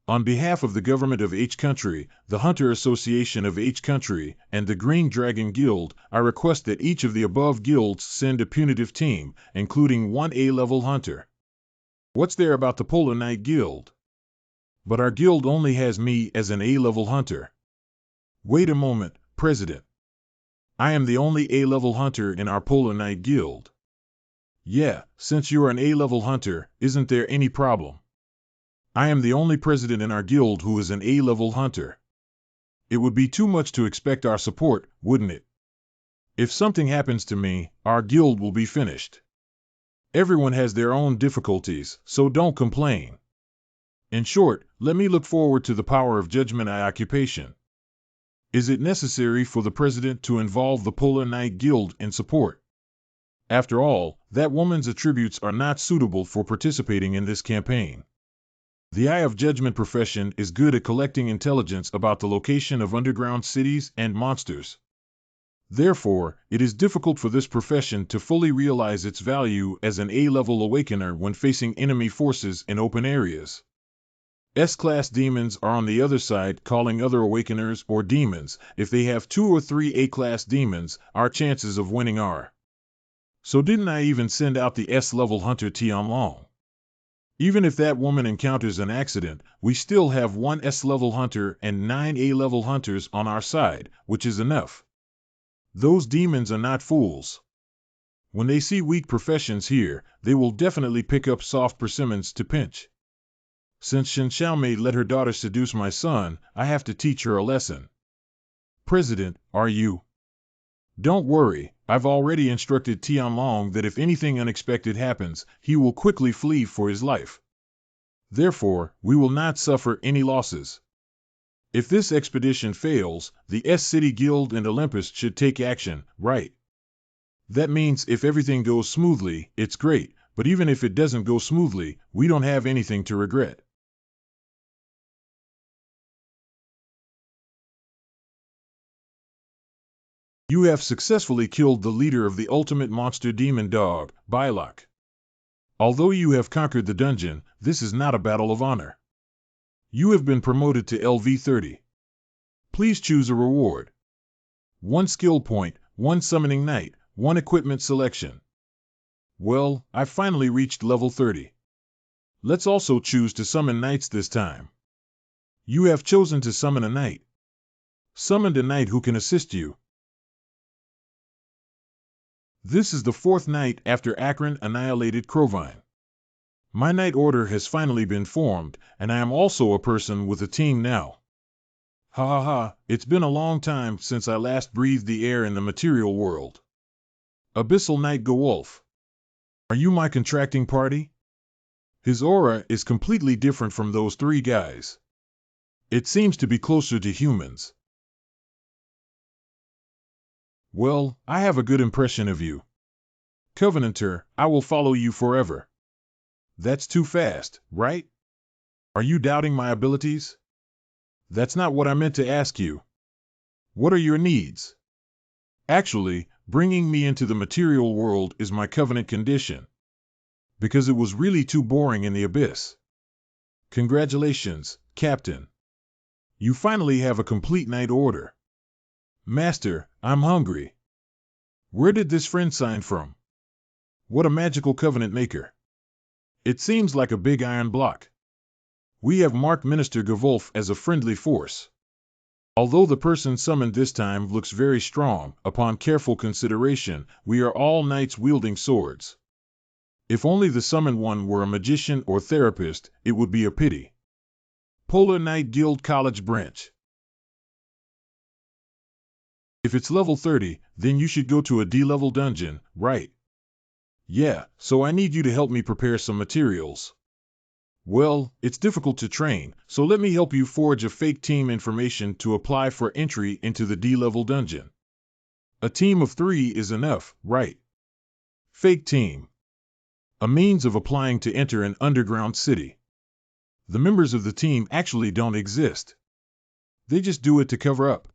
On behalf of the government of H country, the Hunter Association of H country, and the Green Dragon Guild, I request that each of the above guilds send a punitive team, including 1 A-level hunter. What's there about the Polar Knight Guild? But our guild only has me as an A-level hunter. Wait a moment, President. I am the only A-level hunter in our Polar Knight Guild. Yeah, since you're an A-level hunter, isn't there any problem? I am the only president in our guild who is an A-level hunter. It would be too much to expect our support, wouldn't it? If something happens to me, our guild will be finished. Everyone has their own difficulties, so don't complain. In short, let me look forward to the power of judgment I occupation. Is it necessary for the president to involve the Polar Knight Guild in support? After all, that woman's attributes are not suitable for participating in this campaign. The Eye of Judgment profession is good at collecting intelligence about the location of underground cities and monsters. Therefore, it is difficult for this profession to fully realize its value as an A-level awakener when facing enemy forces in open areas. S-Class demons are on the other side calling other awakeners or demons. If they have 2 or 3 A-Class demons, our chances of winning are. So didn't I even send out the S-level hunter Tianlong? Even if that woman encounters an accident, we still have 1 S-level hunter and 9 A-level hunters on our side, which is enough. Those demons are not fools. When they see weak professions here, they will definitely pick up soft persimmons to pinch. Since Shen Xiaomei let her daughter seduce my son, I have to teach her a lesson. President, are you? Don't worry, I've already instructed Tianlong that if anything unexpected happens, he will quickly flee for his life. Therefore, we will not suffer any losses. If this expedition fails, the S-City Guild and Olympus should take action, right? That means if everything goes smoothly, it's great, but even if it doesn't go smoothly, we don't have anything to regret. You have successfully killed the leader of the ultimate monster demon dog, Bylok. Although you have conquered the dungeon, this is not a battle of honor. You have been promoted to LV30. Please choose a reward. 1 skill point, 1 summoning knight, 1 equipment selection. Well, I finally reached level 30. Let's also choose to summon knights this time. You have chosen to summon a knight. Summoned a knight who can assist you. This is the 4th night after Akron annihilated Crovine. My knight order has finally been formed, and I am also a person with a team now. Ha ha ha, it's been a long time since I last breathed the air in the material world. Abyssal Knight Gewolf. Are you my contracting party? His aura is completely different from those 3 guys. It seems to be closer to humans. Well, I have a good impression of you. Covenanter, I will follow you forever. That's too fast, right? Are you doubting my abilities? That's not what I meant to ask you. What are your needs? Actually, bringing me into the material world is my covenant condition. Because it was really too boring in the abyss. Congratulations, Captain. You finally have a complete knight order. Master, I'm hungry. Where did this friend sign from? What a magical covenant maker. It seems like a big iron block. We have marked Minister Gewolf as a friendly force. Although the person summoned this time looks very strong, upon careful consideration, we are all knights wielding swords. If only the summoned one were a magician or therapist, it would be a pity. Polar Knight Guild College Branch. If it's level 30, then you should go to a D-level dungeon, right? Yeah, so I need you to help me prepare some materials. Well, it's difficult to train, so let me help you forge a fake team information to apply for entry into the D-level dungeon. A team of 3 is enough, right? Fake team. A means of applying to enter an underground city. The members of the team actually don't exist. They just do it to cover up.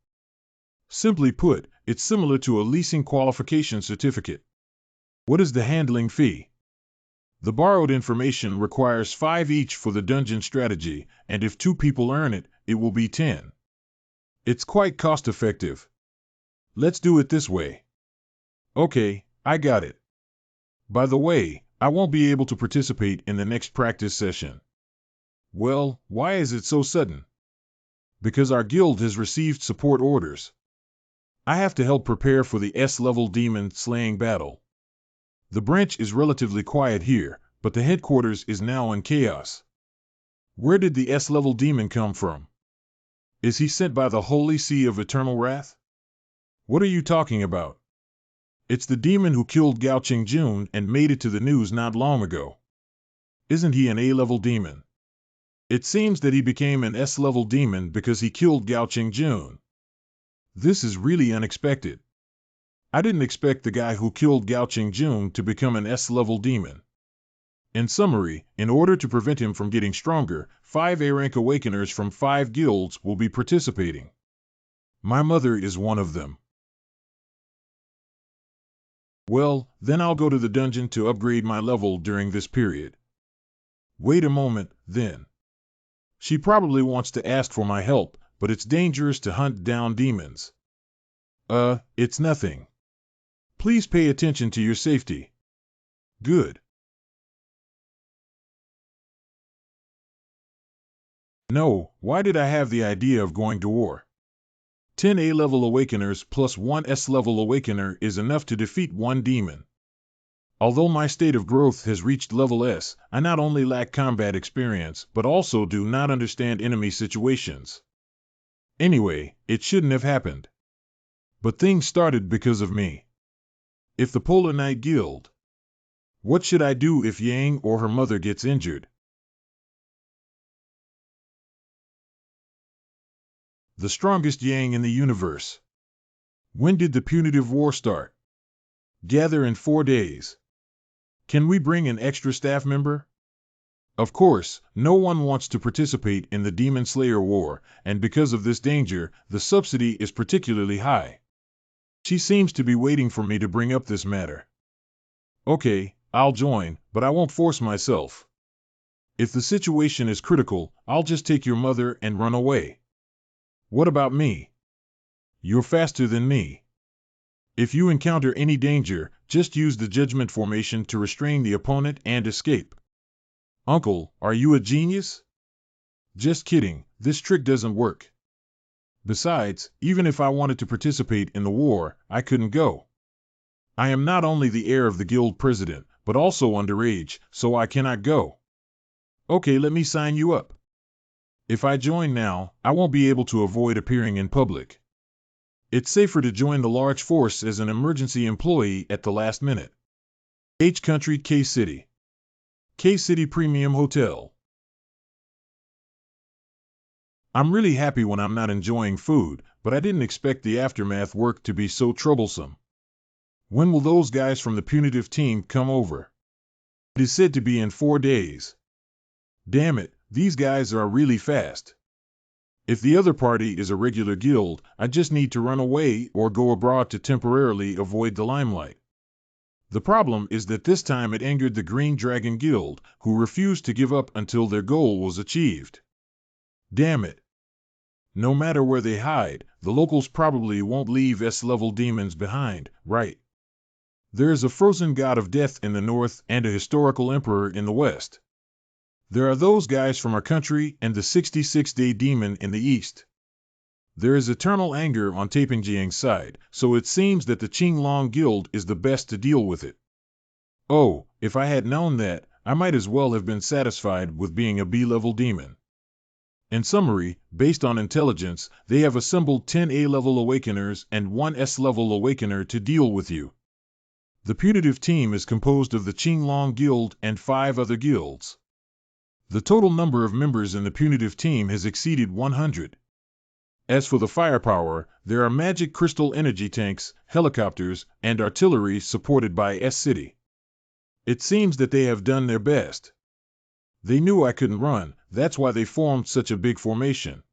Simply put, it's similar to a leasing qualification certificate. What is the handling fee? The borrowed information requires 5 each for the dungeon strategy, and if 2 people earn it, it will be 10. It's quite cost-effective. Let's do it this way. Okay, I got it. By the way, I won't be able to participate in the next practice session. Well, why is it so sudden? Because our guild has received support orders. I have to help prepare for the S-level demon slaying battle. The branch is relatively quiet here, but the headquarters is now in chaos. Where did the S-level demon come from? Is he sent by the Holy Sea of Eternal Wrath? What are you talking about? It's the demon who killed Gao Qingjun and made it to the news not long ago. Isn't he an A-level demon? It seems that he became an S-level demon because he killed Gao Qingjun. This is really unexpected. I didn't expect the guy who killed Gao Qingjun to become an S-level demon. In summary, in order to prevent him from getting stronger, 5 A-rank awakeners from 5 guilds will be participating. My mother is one of them. Well, then I'll go to the dungeon to upgrade my level during this period. Wait a moment, then. She probably wants to ask for my help, but it's dangerous to hunt down demons. It's nothing. Please pay attention to your safety. Good. No, why did I have the idea of going to war? 10 A-level awakeners plus 1 S-level awakener is enough to defeat one demon. Although my state of growth has reached level S, I not only lack combat experience, but also do not understand enemy situations. Anyway, it shouldn't have happened. But things started because of me. If the Polar Knight Guild. What should I do if Yang or her mother gets injured? The strongest Yang in the universe. When did the punitive war start? Gather in 4 days. Can we bring an extra staff member? Of course, no one wants to participate in the Demon Slayer War, and because of this danger, the subsidy is particularly high. She seems to be waiting for me to bring up this matter. Okay, I'll join, but I won't force myself. If the situation is critical, I'll just take your mother and run away. What about me? You're faster than me. If you encounter any danger, just use the judgment formation to restrain the opponent and escape. Uncle, are you a genius? Just kidding, this trick doesn't work. Besides, even if I wanted to participate in the war, I couldn't go. I am not only the heir of the guild president, but also underage, so I cannot go. Okay, let me sign you up. If I join now, I won't be able to avoid appearing in public. It's safer to join the large force as an emergency employee at the last minute. H Country K-City. K-City Premium Hotel. I'm really happy when I'm not enjoying food, but I didn't expect the aftermath work to be so troublesome. When will those guys from the punitive team come over? It is said to be in 4 days. Damn it, these guys are really fast. If the other party is a regular guild, I just need to run away or go abroad to temporarily avoid the limelight. The problem is that this time it angered the Green Dragon Guild, who refused to give up until their goal was achieved. Damn it. No matter where they hide, the locals probably won't leave S-level demons behind, right? There is a frozen god of death in the north and a historical emperor in the west. There are those guys from our country and the 66-day demon in the east. There is eternal anger on Taipingjiang's side, so it seems that the Qinglong Guild is the best to deal with it. Oh, if I had known that, I might as well have been satisfied with being a B-level demon. In summary, based on intelligence, they have assembled 10 A-level awakeners and 1 S-level awakener to deal with you. The punitive team is composed of the Qinglong Guild and 5 other guilds. The total number of members in the punitive team has exceeded 100. As for the firepower, there are magic crystal energy tanks, helicopters, and artillery supported by S-City. It seems that they have done their best. They knew I couldn't run, that's why they formed such a big formation.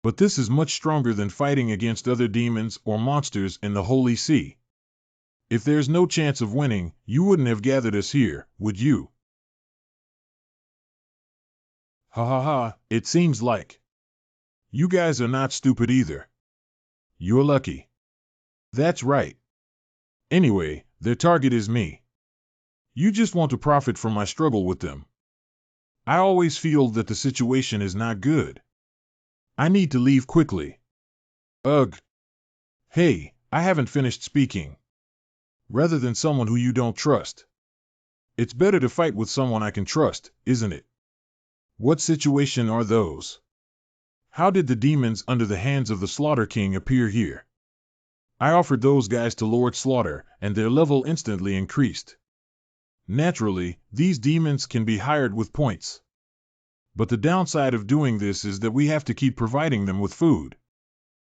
But this is much stronger than fighting against other demons or monsters in the Holy See. If there's no chance of winning, you wouldn't have gathered us here, would you? Ha ha ha, it seems like. You guys are not stupid either. You're lucky. That's right. Anyway, their target is me. You just want to profit from my struggle with them. I always feel that the situation is not good. I need to leave quickly. Ugh. Hey, I haven't finished speaking. Rather than someone who you don't trust. It's better to fight with someone I can trust, isn't it? What situation are those? How did the demons under the hands of the Slaughter King appear here? I offered those guys to Lord Slaughter, and their level instantly increased. Naturally, these demons can be hired with points. But the downside of doing this is that we have to keep providing them with food.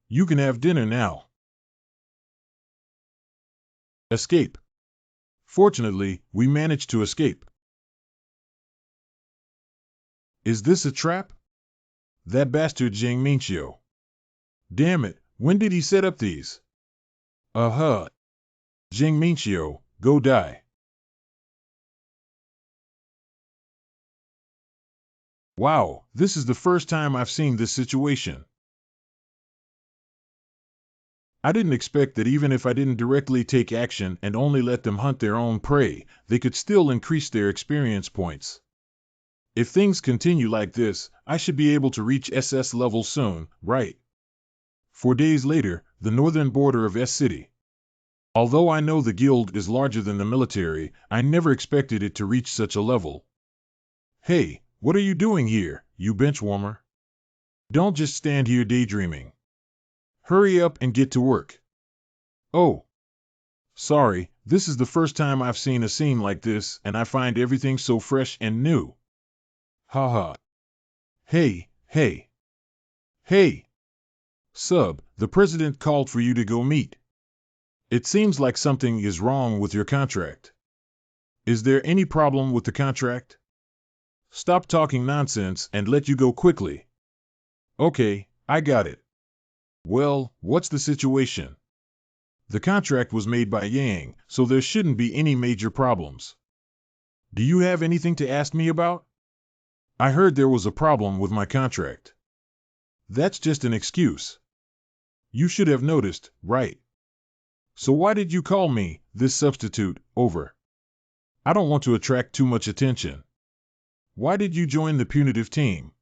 You can have dinner now. Escape. Fortunately, we managed to escape. Is this a trap? That bastard Zhang Minqiu. Damn it, when did he set up these? Zhang Minqiu, go die. Wow, this is the first time I've seen this situation. I didn't expect that even if I didn't directly take action and only let them hunt their own prey, they could still increase their experience points. If things continue like this, I should be able to reach SS level soon, right? 4 days later, the northern border of S City. Although I know the guild is larger than the military, I never expected it to reach such a level. Hey, what are you doing here, you benchwarmer? Don't just stand here daydreaming. Hurry up and get to work. Oh. Sorry, this is the first time I've seen a scene like this, and I find everything so fresh and new. Haha. Hey. Hey! Sub, the president called for you to go meet. It seems like something is wrong with your contract. Is there any problem with the contract? Stop talking nonsense and let you go quickly. Okay, I got it. Well, what's the situation? The contract was made by Yang, so there shouldn't be any major problems. Do you have anything to ask me about? I heard there was a problem with my contract. That's just an excuse. You should have noticed, right? So why did you call me, this substitute, over? I don't want to attract too much attention. Why did you join the punitive team?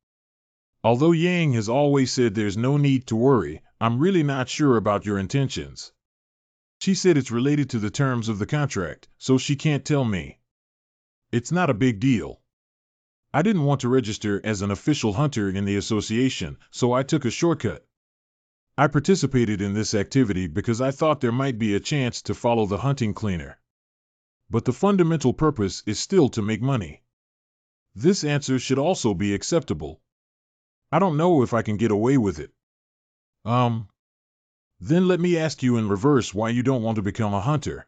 Although Yang has always said there's no need to worry, I'm really not sure about your intentions. She said it's related to the terms of the contract, so she can't tell me. It's not a big deal. I didn't want to register as an official hunter in the association, so I took a shortcut. I participated in this activity because I thought there might be a chance to follow the hunting cleaner. But the fundamental purpose is still to make money. This answer should also be acceptable. I don't know if I can get away with it. Then let me ask you in reverse why you don't want to become a hunter.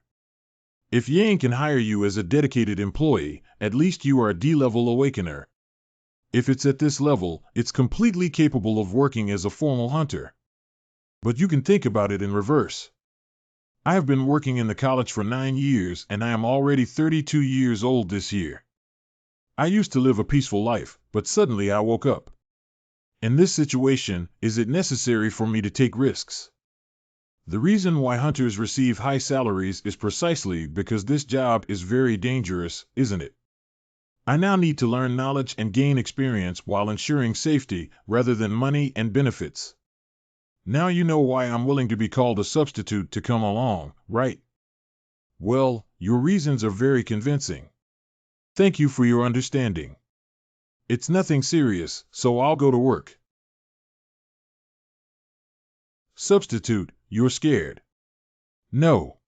If Yang can hire you as a dedicated employee, at least you are a D-level awakener. If it's at this level, it's completely capable of working as a formal hunter. But you can think about it in reverse. I have been working in the college for 9 years and I am already 32 years old this year. I used to live a peaceful life, but suddenly I woke up. In this situation, is it necessary for me to take risks? The reason why hunters receive high salaries is precisely because this job is very dangerous, isn't it? I now need to learn knowledge and gain experience while ensuring safety rather than money and benefits. Now you know why I'm willing to be called a substitute to come along, right? Well, your reasons are very convincing. Thank you for your understanding. It's nothing serious, so I'll go to work. Substitute, you're scared. No.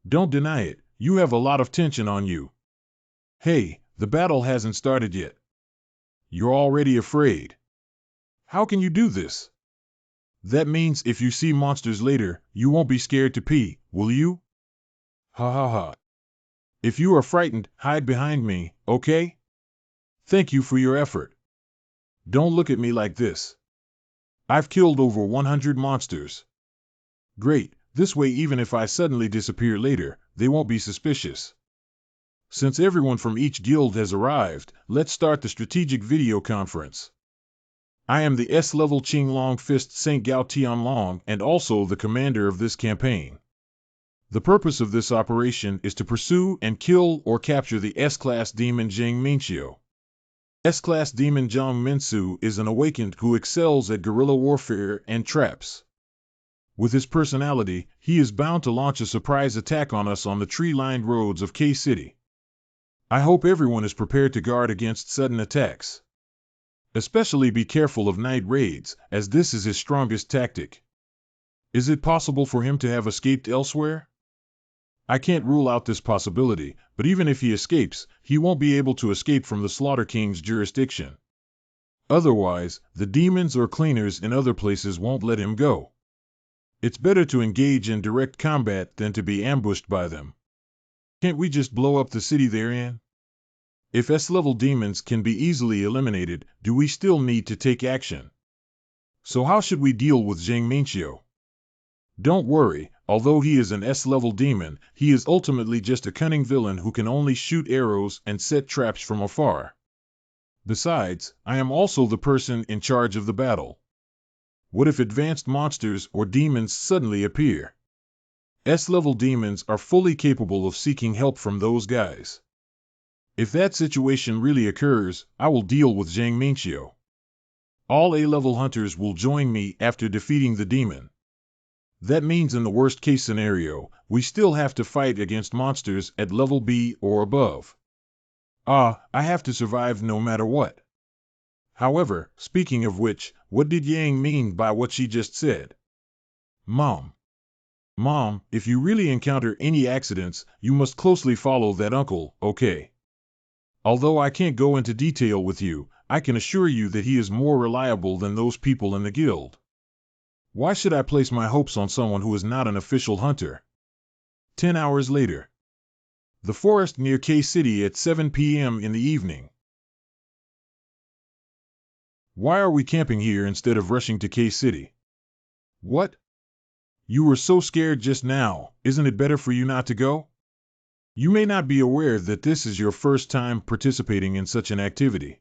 Don't deny it, you have a lot of tension on you. Hey, the battle hasn't started yet. You're already afraid. How can you do this? That means if you see monsters later, you won't be scared to pee, will you? Ha ha ha. If you are frightened, hide behind me, okay? Thank you for your effort. Don't look at me like this. I've killed over 100 monsters. Great, this way even if I suddenly disappear later, they won't be suspicious. Since everyone from each guild has arrived, let's start the strategic video conference. I am the S-level Qing Long Fist Saint Gao Tianlong and also the commander of this campaign. The purpose of this operation is to pursue and kill or capture the S-Class demon Zhang Minqiu. S-Class demon Zhang Minqiu is an awakened who excels at guerrilla warfare and traps. With his personality, he is bound to launch a surprise attack on us on the tree-lined roads of K-City. I hope everyone is prepared to guard against sudden attacks. Especially be careful of night raids, as this is his strongest tactic. Is it possible for him to have escaped elsewhere? I can't rule out this possibility, but even if he escapes, he won't be able to escape from the Slaughter King's jurisdiction. Otherwise, the demons or cleaners in other places won't let him go. It's better to engage in direct combat than to be ambushed by them. Can't we just blow up the city they're in? If S-level demons can be easily eliminated, do we still need to take action? So how should we deal with Zhang Minxiu? Don't worry, although he is an S-level demon, he is ultimately just a cunning villain who can only shoot arrows and set traps from afar. Besides, I am also the person in charge of the battle. What if advanced monsters or demons suddenly appear? S-level demons are fully capable of seeking help from those guys. If that situation really occurs, I will deal with Zhang Minxiu. All A-level hunters will join me after defeating the demon. That means in the worst-case scenario, we still have to fight against monsters at level B or above. I have to survive no matter what. However, speaking of which, what did Yang mean by what she just said? Mom, if you really encounter any accidents, you must closely follow that uncle, okay? Although I can't go into detail with you, I can assure you that he is more reliable than those people in the guild. Why should I place my hopes on someone who is not an official hunter? 10 hours later. The forest near K-City at 7 p.m. in the evening. Why are we camping here instead of rushing to K-City? What? You were so scared just now, isn't it better for you not to go? You may not be aware that this is your first time participating in such an activity.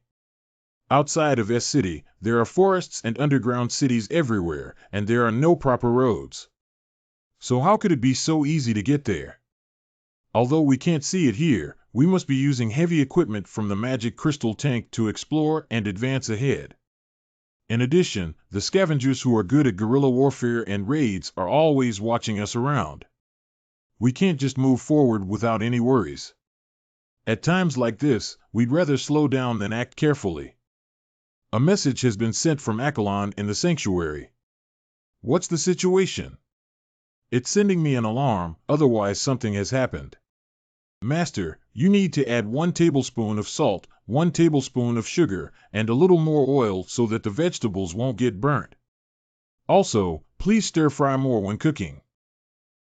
Outside of S-City, there are forests and underground cities everywhere, and there are no proper roads. So how could it be so easy to get there? Although we can't see it here, we must be using heavy equipment from the magic crystal tank to explore and advance ahead. In addition, the scavengers who are good at guerrilla warfare and raids are always watching us around. We can't just move forward without any worries. At times like this, we'd rather slow down than act carefully. A message has been sent from Akalon in the sanctuary. What's the situation? It's sending me an alarm, otherwise something has happened. Master, you need to add 1 tablespoon of salt, 1 tablespoon of sugar, and a little more oil so that the vegetables won't get burnt. Also, please stir fry more when cooking.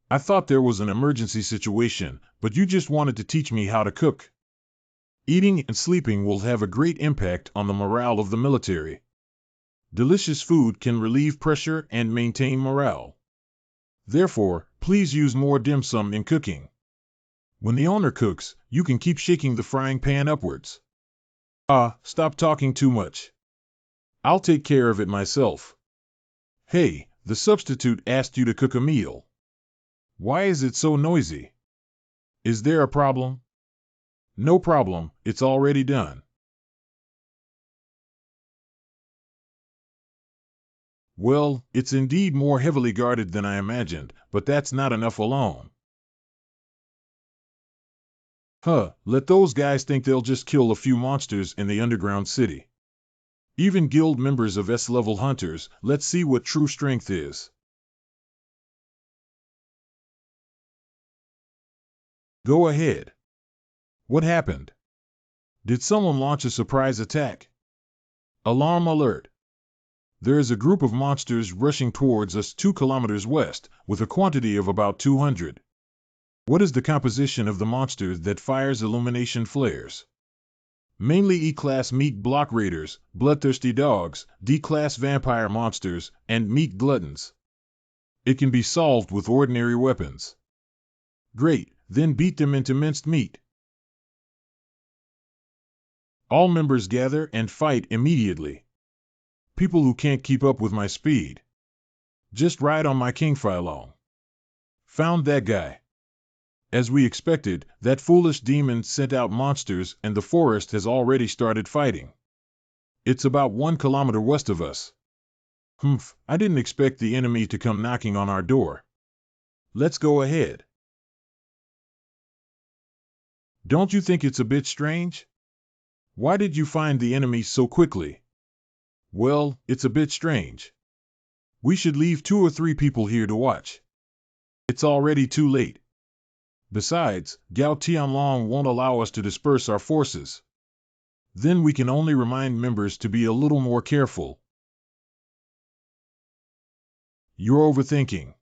I thought there was an emergency situation, but you just wanted to teach me how to cook. Eating and sleeping will have a great impact on the morale of the military. Delicious food can relieve pressure and maintain morale. Therefore, please use more dim sum in cooking. When the owner cooks, you can keep shaking the frying pan upwards. Stop talking too much. I'll take care of it myself. Hey, the substitute asked you to cook a meal. Why is it so noisy? Is there a problem? No problem, it's already done. Well, it's indeed more heavily guarded than I imagined, but that's not enough alone. Let those guys think they'll just kill a few monsters in the underground city. Even guild members of S-level hunters, let's see what true strength is. Go ahead. What happened? Did someone launch a surprise attack? Alarm alert. There is a group of monsters rushing towards us 2 kilometers west, with a quantity of about 200. What is the composition of the monster that fires illumination flares? Mainly E-class meat block raiders, bloodthirsty dogs, D-class vampire monsters, and meat gluttons. It can be solved with ordinary weapons. Great, then beat them into minced meat. All members gather and fight immediately. People who can't keep up with my speed. Just ride on my Kingfilong. Found that guy. As we expected, that foolish demon sent out monsters and the forest has already started fighting. It's about 1 kilometer west of us. I didn't expect the enemy to come knocking on our door. Let's go ahead. Don't you think it's a bit strange? Why did you find the enemy so quickly? Well, it's a bit strange. We should leave 2 or 3 people here to watch. It's already too late. Besides, Gao Tianlong won't allow us to disperse our forces. Then we can only remind members to be a little more careful. You're overthinking.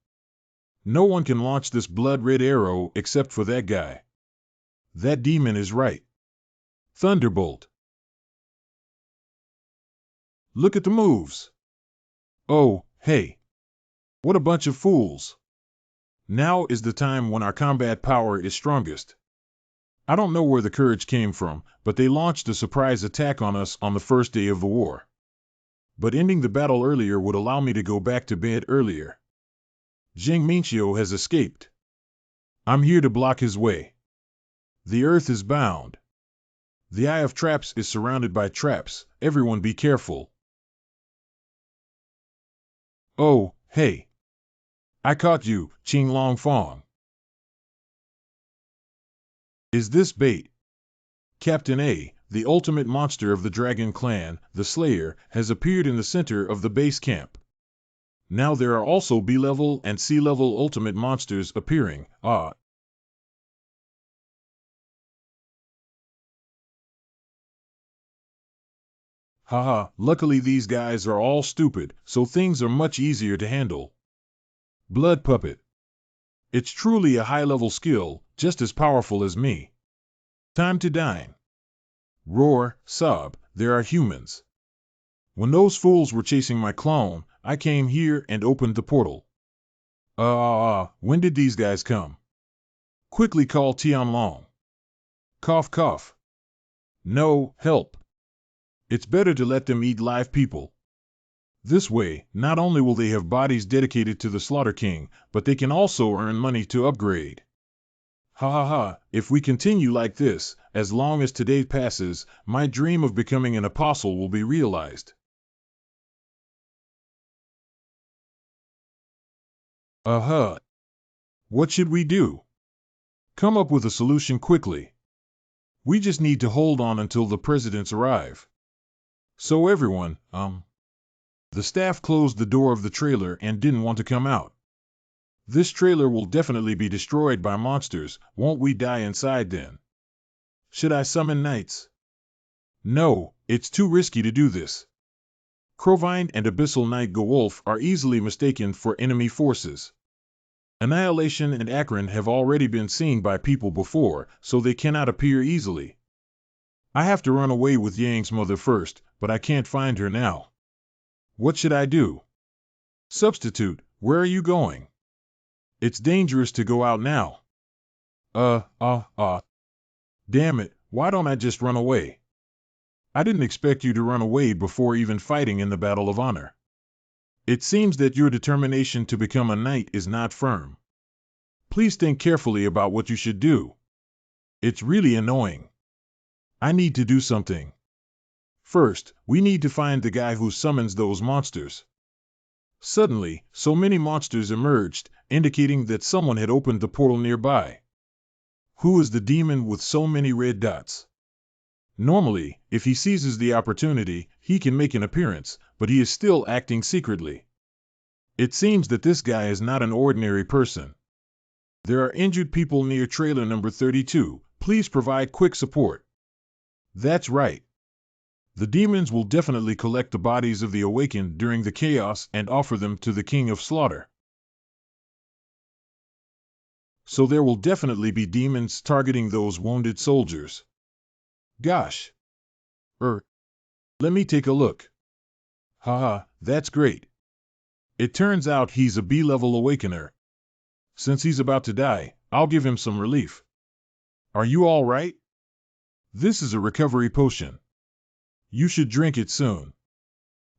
No one can launch this blood-red arrow except for that guy. That demon is right. Thunderbolt. Look at the moves. Oh, hey. What a bunch of fools. Now is the time when our combat power is strongest. I don't know where the courage came from, but they launched a surprise attack on us on the first day of the war. But ending the battle earlier would allow me to go back to bed earlier. Zheng Minqiu has escaped. I'm here to block his way. The earth is bound. The Eye of Traps is surrounded by traps. Everyone be careful. Oh, hey. I caught you, Qing Long Fong. Is this bait? Captain A, the ultimate monster of the Dragon Clan, the Slayer, has appeared in the center of the base camp. Now there are also B-level and C-level ultimate monsters appearing. Haha, luckily these guys are all stupid, so things are much easier to handle. Blood Puppet. It's truly a high-level skill, just as powerful as me. Time to dine. Roar, sob, there are humans. When those fools were chasing my clone, I came here and opened the portal. When did these guys come? Quickly call Tianlong. Cough cough. No, help. It's better to let them eat live people. This way, not only will they have bodies dedicated to the Slaughter King, but they can also earn money to upgrade. Ha ha ha, if we continue like this, as long as today passes, my dream of becoming an apostle will be realized. What should we do? Come up with a solution quickly. We just need to hold on until the presidents arrive. So everyone, the staff closed the door of the trailer and didn't want to come out. This trailer will definitely be destroyed by monsters, won't we die inside then? Should I summon knights? No, it's too risky to do this. Crovine and Abyssal Knight Gewolf are easily mistaken for enemy forces. Annihilation and Akron have already been seen by people before, so they cannot appear easily. I have to run away with Yang's mother first, but I can't find her now. What should I do? Substitute, where are you going? It's dangerous to go out now. Damn it, why don't I just run away? I didn't expect you to run away before even fighting in the Battle of Honor. It seems that your determination to become a knight is not firm. Please think carefully about what you should do. It's really annoying. I need to do something. First, we need to find the guy who summons those monsters. Suddenly, so many monsters emerged, indicating that someone had opened the portal nearby. Who is the demon with so many red dots? Normally, if he seizes the opportunity, he can make an appearance, but he is still acting secretly. It seems that this guy is not an ordinary person. There are injured people near trailer number 32. Please provide quick support. That's right. The demons will definitely collect the bodies of the awakened during the chaos and offer them to the King of Slaughter. So there will definitely be demons targeting those wounded soldiers. Gosh. Let me take a look. Haha, that's great. It turns out he's a B-level awakener. Since he's about to die, I'll give him some relief. Are you all right? This is a recovery potion. You should drink it soon.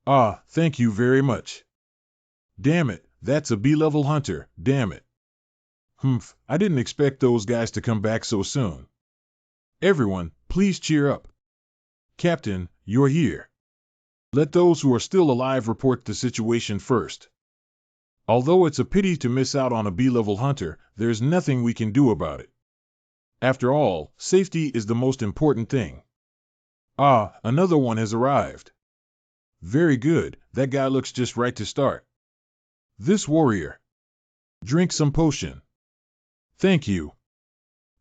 Thank you very much. Damn it, that's a B-level hunter, damn it. I didn't expect those guys to come back so soon. Everyone, please cheer up. Captain, you're here. Let those who are still alive report the situation first. Although it's a pity to miss out on a B-level hunter, there's nothing we can do about it. After all, safety is the most important thing. Another one has arrived. Very good, that guy looks just right to start. This warrior. Drink some potion. Thank you.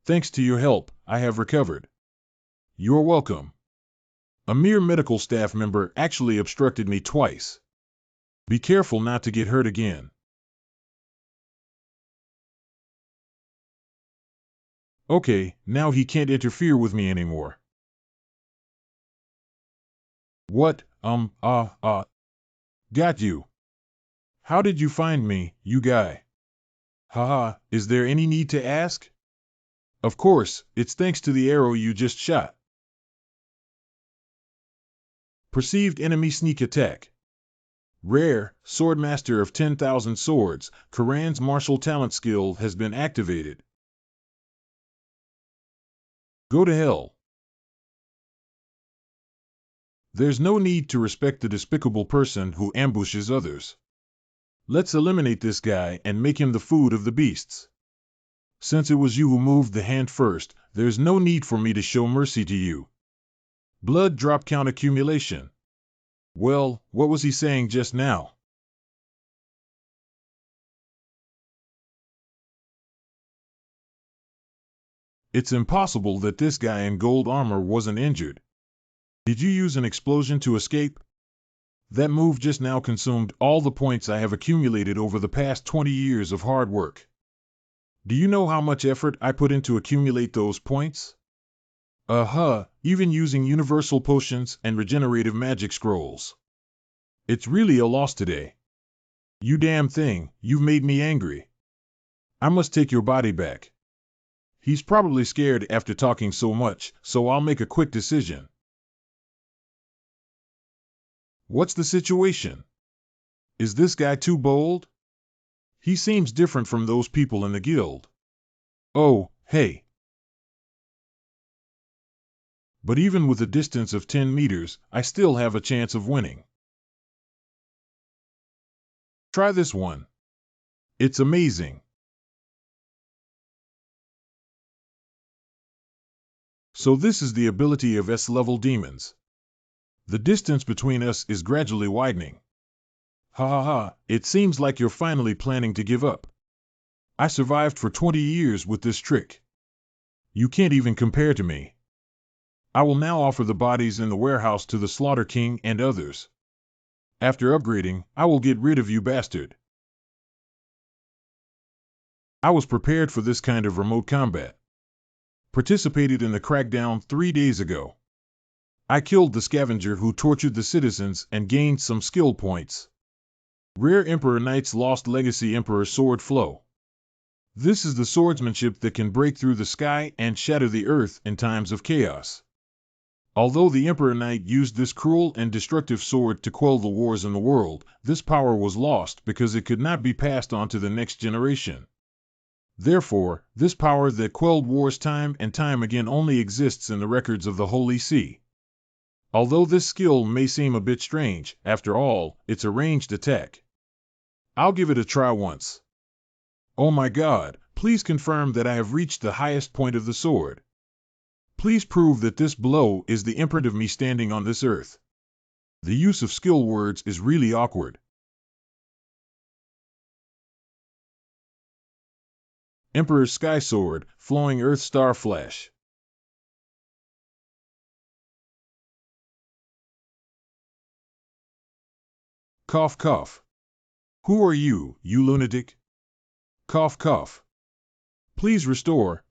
Thanks to your help, I have recovered. You're welcome. A mere medical staff member actually obstructed me twice. Be careful not to get hurt again. Okay, now he can't interfere with me anymore. What? Got you. How did you find me, you guy? Haha, is there any need to ask? Of course, it's thanks to the arrow you just shot. Perceived enemy sneak attack. Rare, Swordmaster of 10,000 Swords, Karan's martial talent skill has been activated. Go to hell. There's no need to respect the despicable person who ambushes others. Let's eliminate this guy and make him the food of the beasts. Since it was you who moved the hand first, there's no need for me to show mercy to you. Blood drop count accumulation. Well, what was he saying just now? It's impossible that this guy in gold armor wasn't injured. Did you use an explosion to escape? That move just now consumed all the points I have accumulated over the past 20 years of hard work. Do you know how much effort I put in to accumulate those points? Even using universal potions and regenerative magic scrolls. It's really a loss today. You damn thing, you've made me angry. I must take your body back. He's probably scared after talking so much, so I'll make a quick decision. What's the situation? Is this guy too bold? He seems different from those people in the guild. Oh, hey. But even with a distance of 10 meters, I still have a chance of winning. Try this one. It's amazing. So this is the ability of S-level demons. The distance between us is gradually widening. Ha ha ha, it seems like you're finally planning to give up. I survived for 20 years with this trick. You can't even compare to me. I will now offer the bodies in the warehouse to the Slaughter King and others. After upgrading, I will get rid of you bastard. I was prepared for this kind of remote combat. Participated in the crackdown 3 days ago. I killed the scavenger who tortured the citizens and gained some skill points. Rare Emperor Knight's Lost Legacy Emperor Sword Flow. This is the swordsmanship that can break through the sky and shatter the earth in times of chaos. Although the Emperor Knight used this cruel and destructive sword to quell the wars in the world, this power was lost because it could not be passed on to the next generation. Therefore, this power that quelled wars time and time again only exists in the records of the Holy See. Although this skill may seem a bit strange, after all, it's a ranged attack. I'll give it a try once. Oh my God, please confirm that I have reached the highest point of the sword. Please prove that this blow is the imprint of me standing on this earth. The use of skill words is really awkward. Emperor's Sky Sword, Flowing Earth Star Flash. Cough cough. Who are you, you lunatic? Cough cough. Please restore,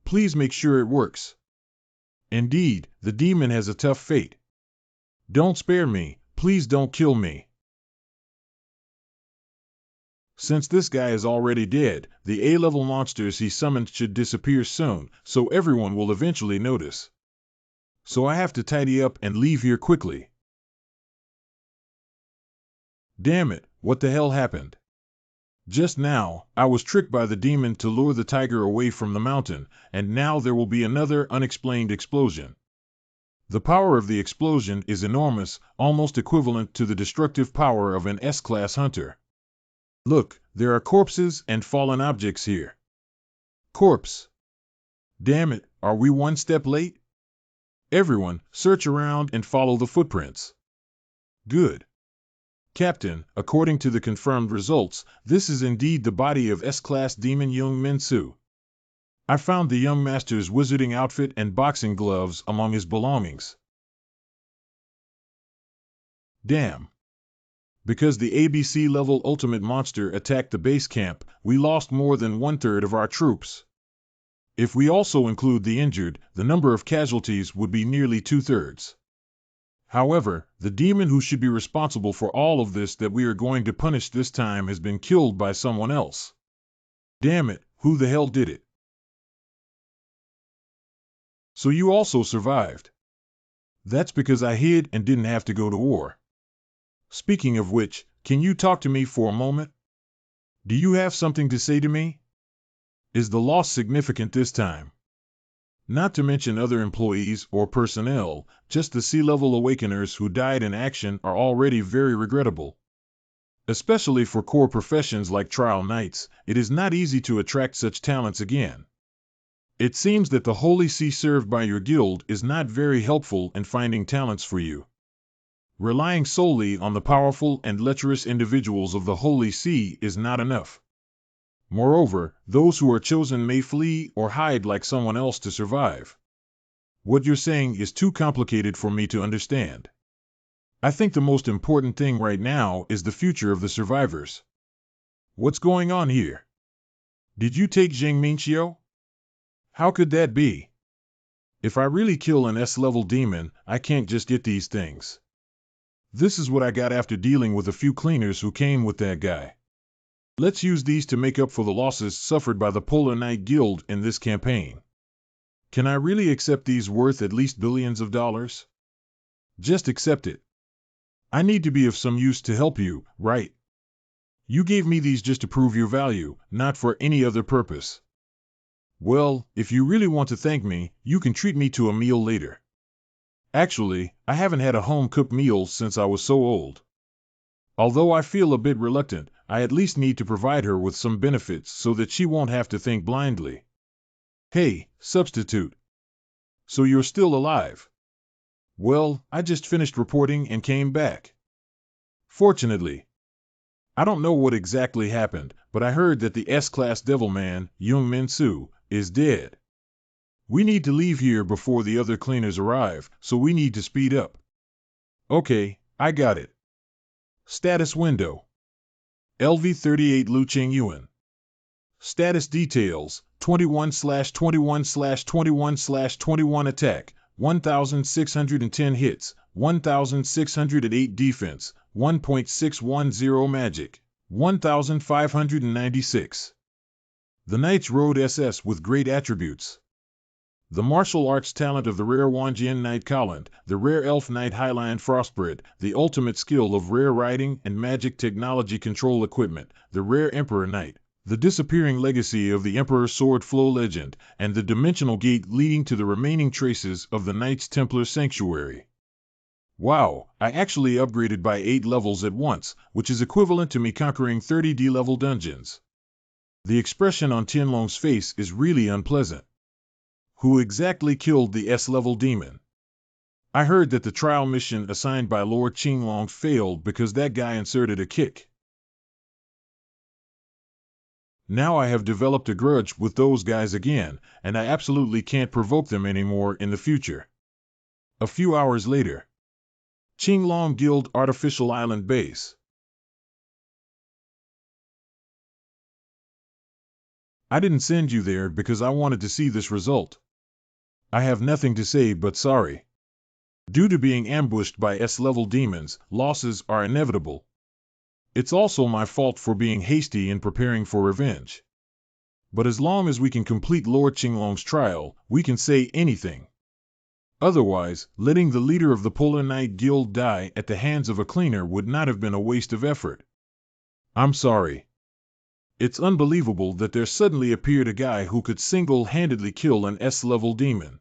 please make sure it works. Indeed, the demon has a tough fate. Don't spare me, please don't kill me. Since this guy is already dead, the A-level monsters he summoned should disappear soon, so everyone will eventually notice. So I have to tidy up and leave here quickly. Damn it, what the hell happened? Just now, I was tricked by the demon to lure the tiger away from the mountain, and now there will be another unexplained explosion. The power of the explosion is enormous, almost equivalent to the destructive power of an S-Class hunter. Look, there are corpses and fallen objects here. Corpse. Damn it, are we one step late? Everyone, search around and follow the footprints. Good. Captain, according to the confirmed results, this is indeed the body of S-Class Demon Young Min Su. I found the young master's wizarding outfit and boxing gloves among his belongings. Damn. Because the ABC-level ultimate monster attacked the base camp, we lost more than one-third of our troops. If we also include the injured, the number of casualties would be nearly two-thirds. However, the demon who should be responsible for all of this that we are going to punish this time has been killed by someone else. Damn it, who the hell did it? So you also survived. That's because I hid and didn't have to go to war. Speaking of which, can you talk to me for a moment? Do you have something to say to me? Is the loss significant this time? Not to mention other employees or personnel, just the sea-level awakeners who died in action are already very regrettable. Especially for core professions like trial knights, it is not easy to attract such talents again. It seems that the Holy See served by your guild is not very helpful in finding talents for you. Relying solely on the powerful and lecherous individuals of the Holy See is not enough. Moreover, those who are chosen may flee or hide like someone else to survive. What you're saying is too complicated for me to understand. I think the most important thing right now is the future of the survivors. What's going on here? Did you take Zheng Mingqiu? How could that be? If I really kill an S-level demon, I can't just get these things. This is what I got after dealing with a few cleaners who came with that guy. Let's use these to make up for the losses suffered by the Polar Knight Guild in this campaign. Can I really accept these worth at least billions of dollars? Just accept it. I need to be of some use to help you, right? You gave me these just to prove your value, not for any other purpose. Well, if you really want to thank me, you can treat me to a meal later. Actually, I haven't had a home-cooked meal since I was so old. Although I feel a bit reluctant, I at least need to provide her with some benefits so that she won't have to think blindly. Hey, substitute. So you're still alive? Well, I just finished reporting and came back. Fortunately. I don't know what exactly happened, but I heard that the S-Class Devilman, Young Min Su, is dead. We need to leave here before the other cleaners arrive, so we need to speed up. Okay, I got it. Status window. LV-38 Lu Ching Yuan. Status details, 21/21/21/21 attack, 1,610 hits, 1,608 defense, 1.610 magic, 1,596. The Knights rode SS with great attributes. The martial arts talent of the rare Wanjian Knight Colin, the rare Elf Knight Highline Frostbred, the ultimate skill of rare riding and magic technology control equipment, the rare Emperor Knight, the disappearing legacy of the Emperor's Sword Flow legend, and the dimensional gate leading to the remaining traces of the Knights Templar Sanctuary. Wow, I actually upgraded by 8 levels at once, which is equivalent to me conquering 30 D-level dungeons. The expression on Tianlong's face is really unpleasant. Who exactly killed the S-level demon? I heard that the trial mission assigned by Lord Qinglong failed because that guy inserted a kick. Now I have developed a grudge with those guys again, and I absolutely can't provoke them anymore in the future. A few hours later. Qinglong Guild Artificial Island Base. I didn't send you there because I wanted to see this result. I have nothing to say but sorry. Due to being ambushed by S-level demons, losses are inevitable. It's also my fault for being hasty in preparing for revenge. But as long as we can complete Lord Qinglong's trial, we can say anything. Otherwise, letting the leader of the Polar Knight Guild die at the hands of a cleaner would not have been a waste of effort. I'm sorry. It's unbelievable that there suddenly appeared a guy who could single-handedly kill an S-level demon.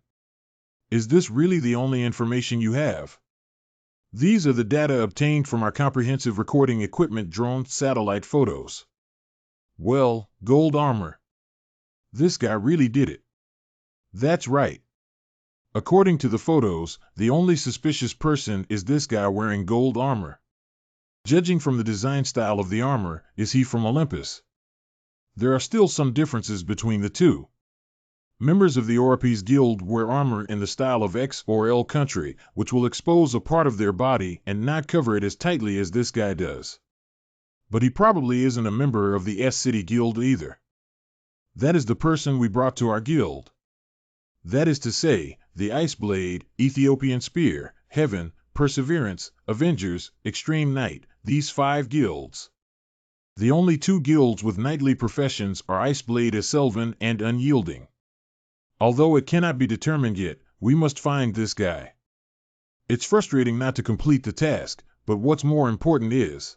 Is this really the only information you have? These are the data obtained from our comprehensive recording equipment drone satellite photos. Well, gold armor. This guy really did it. That's right. According to the photos, the only suspicious person is this guy wearing gold armor. Judging from the design style of the armor, is he from Olympus? There are still some differences between the two. Members of the Oripes Guild wear armor in the style of X or L country, which will expose a part of their body and not cover it as tightly as this guy does. But he probably isn't a member of the S-City Guild either. That is the person we brought to our guild. That is to say, the Ice Blade, Ethiopian Spear, Heaven, Perseverance, Avengers, Extreme Knight, these 5 guilds. The only 2 guilds with knightly professions are Ice Blade Selvan and Unyielding. Although it cannot be determined yet, we must find this guy. It's frustrating not to complete the task, but what's more important is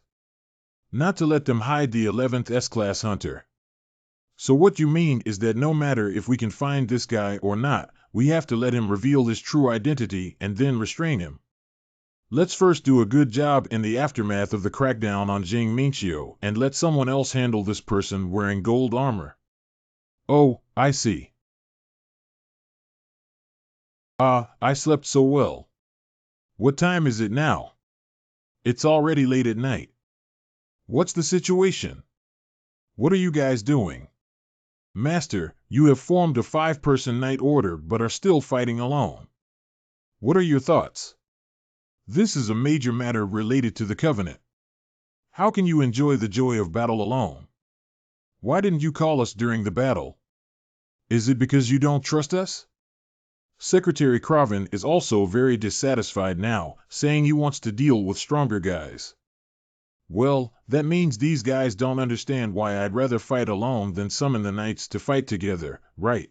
not to let them hide the 11th S-Class hunter. So what you mean is that no matter if we can find this guy or not, we have to let him reveal his true identity and then restrain him. Let's first do a good job in the aftermath of the crackdown on Jing Minchio and let someone else handle this person wearing gold armor. Oh, I see. I slept so well. What time is it now? It's already late at night. What's the situation? What are you guys doing? Master, you have formed a 5-person night order but are still fighting alone. What are your thoughts? This is a major matter related to the Covenant. How can you enjoy the joy of battle alone? Why didn't you call us during the battle? Is it because you don't trust us? Secretary Craven is also very dissatisfied now, saying he wants to deal with stronger guys. Well, that means these guys don't understand why I'd rather fight alone than summon the knights to fight together, right?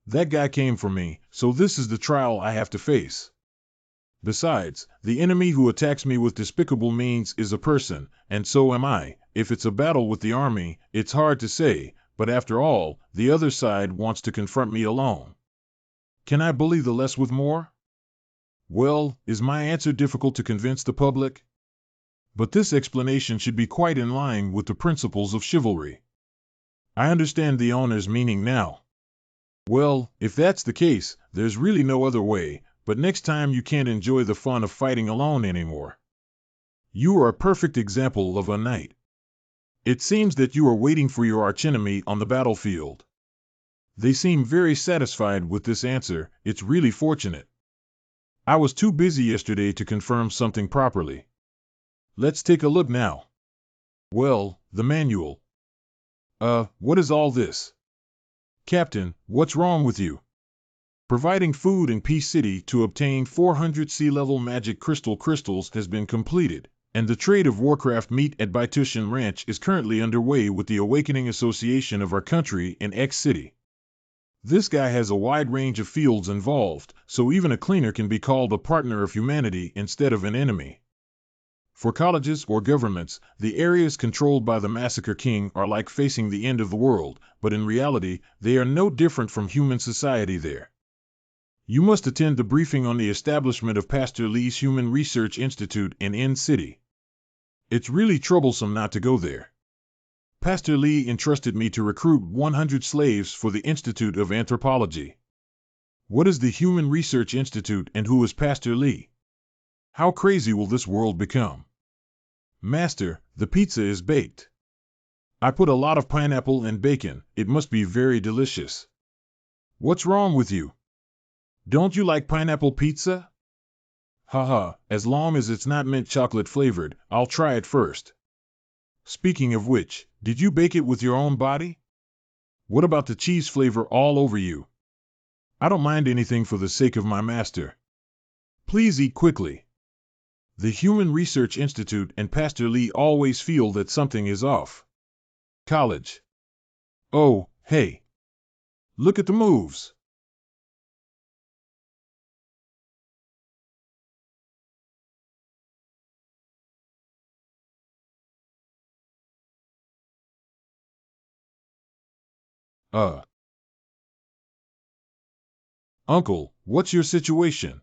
That guy came for me, so this is the trial I have to face. Besides, the enemy who attacks me with despicable means is a person, and so am I. If it's a battle with the army, it's hard to say, but after all, the other side wants to confront me alone. Can I bully the less with more? Well, is my answer difficult to convince the public? But this explanation should be quite in line with the principles of chivalry. I understand the owner's meaning now. Well, if that's the case, there's really no other way, but next time you can't enjoy the fun of fighting alone anymore. You are a perfect example of a knight. It seems that you are waiting for your archenemy on the battlefield. They seem very satisfied with this answer. It's really fortunate. I was too busy yesterday to confirm something properly. Let's take a look now. Well, the manual. What is all this? Captain, what's wrong with you? Providing food in Peace City to obtain 400 sea-level magic crystals has been completed, and the trade of Warcraft meat at Baitushan Ranch is currently underway with the Awakening Association of our country in X City. This guy has a wide range of fields involved, so even a cleaner can be called a partner of humanity instead of an enemy. For colleges or governments, the areas controlled by the Massacre King are like facing the end of the world, but in reality, they are no different from human society there. You must attend the briefing on the establishment of Pastor Lee's Human Research Institute in N City. It's really troublesome not to go there. Pastor Lee entrusted me to recruit 100 slaves for the Institute of Anthropology. What is the Human Research Institute and who is Pastor Lee? How crazy will this world become? Master, the pizza is baked. I put a lot of pineapple and bacon. It must be very delicious. What's wrong with you? Don't you like pineapple pizza? Haha, as long as it's not mint chocolate flavored, I'll try it first. Speaking of which, did you bake it with your own body? What about the cheese flavor all over you? I don't mind anything for the sake of my master. Please eat quickly. The Human Research Institute and Pastor Lee always feel that something is off. College. Oh, hey. Look at the moves. Uncle, what's your situation?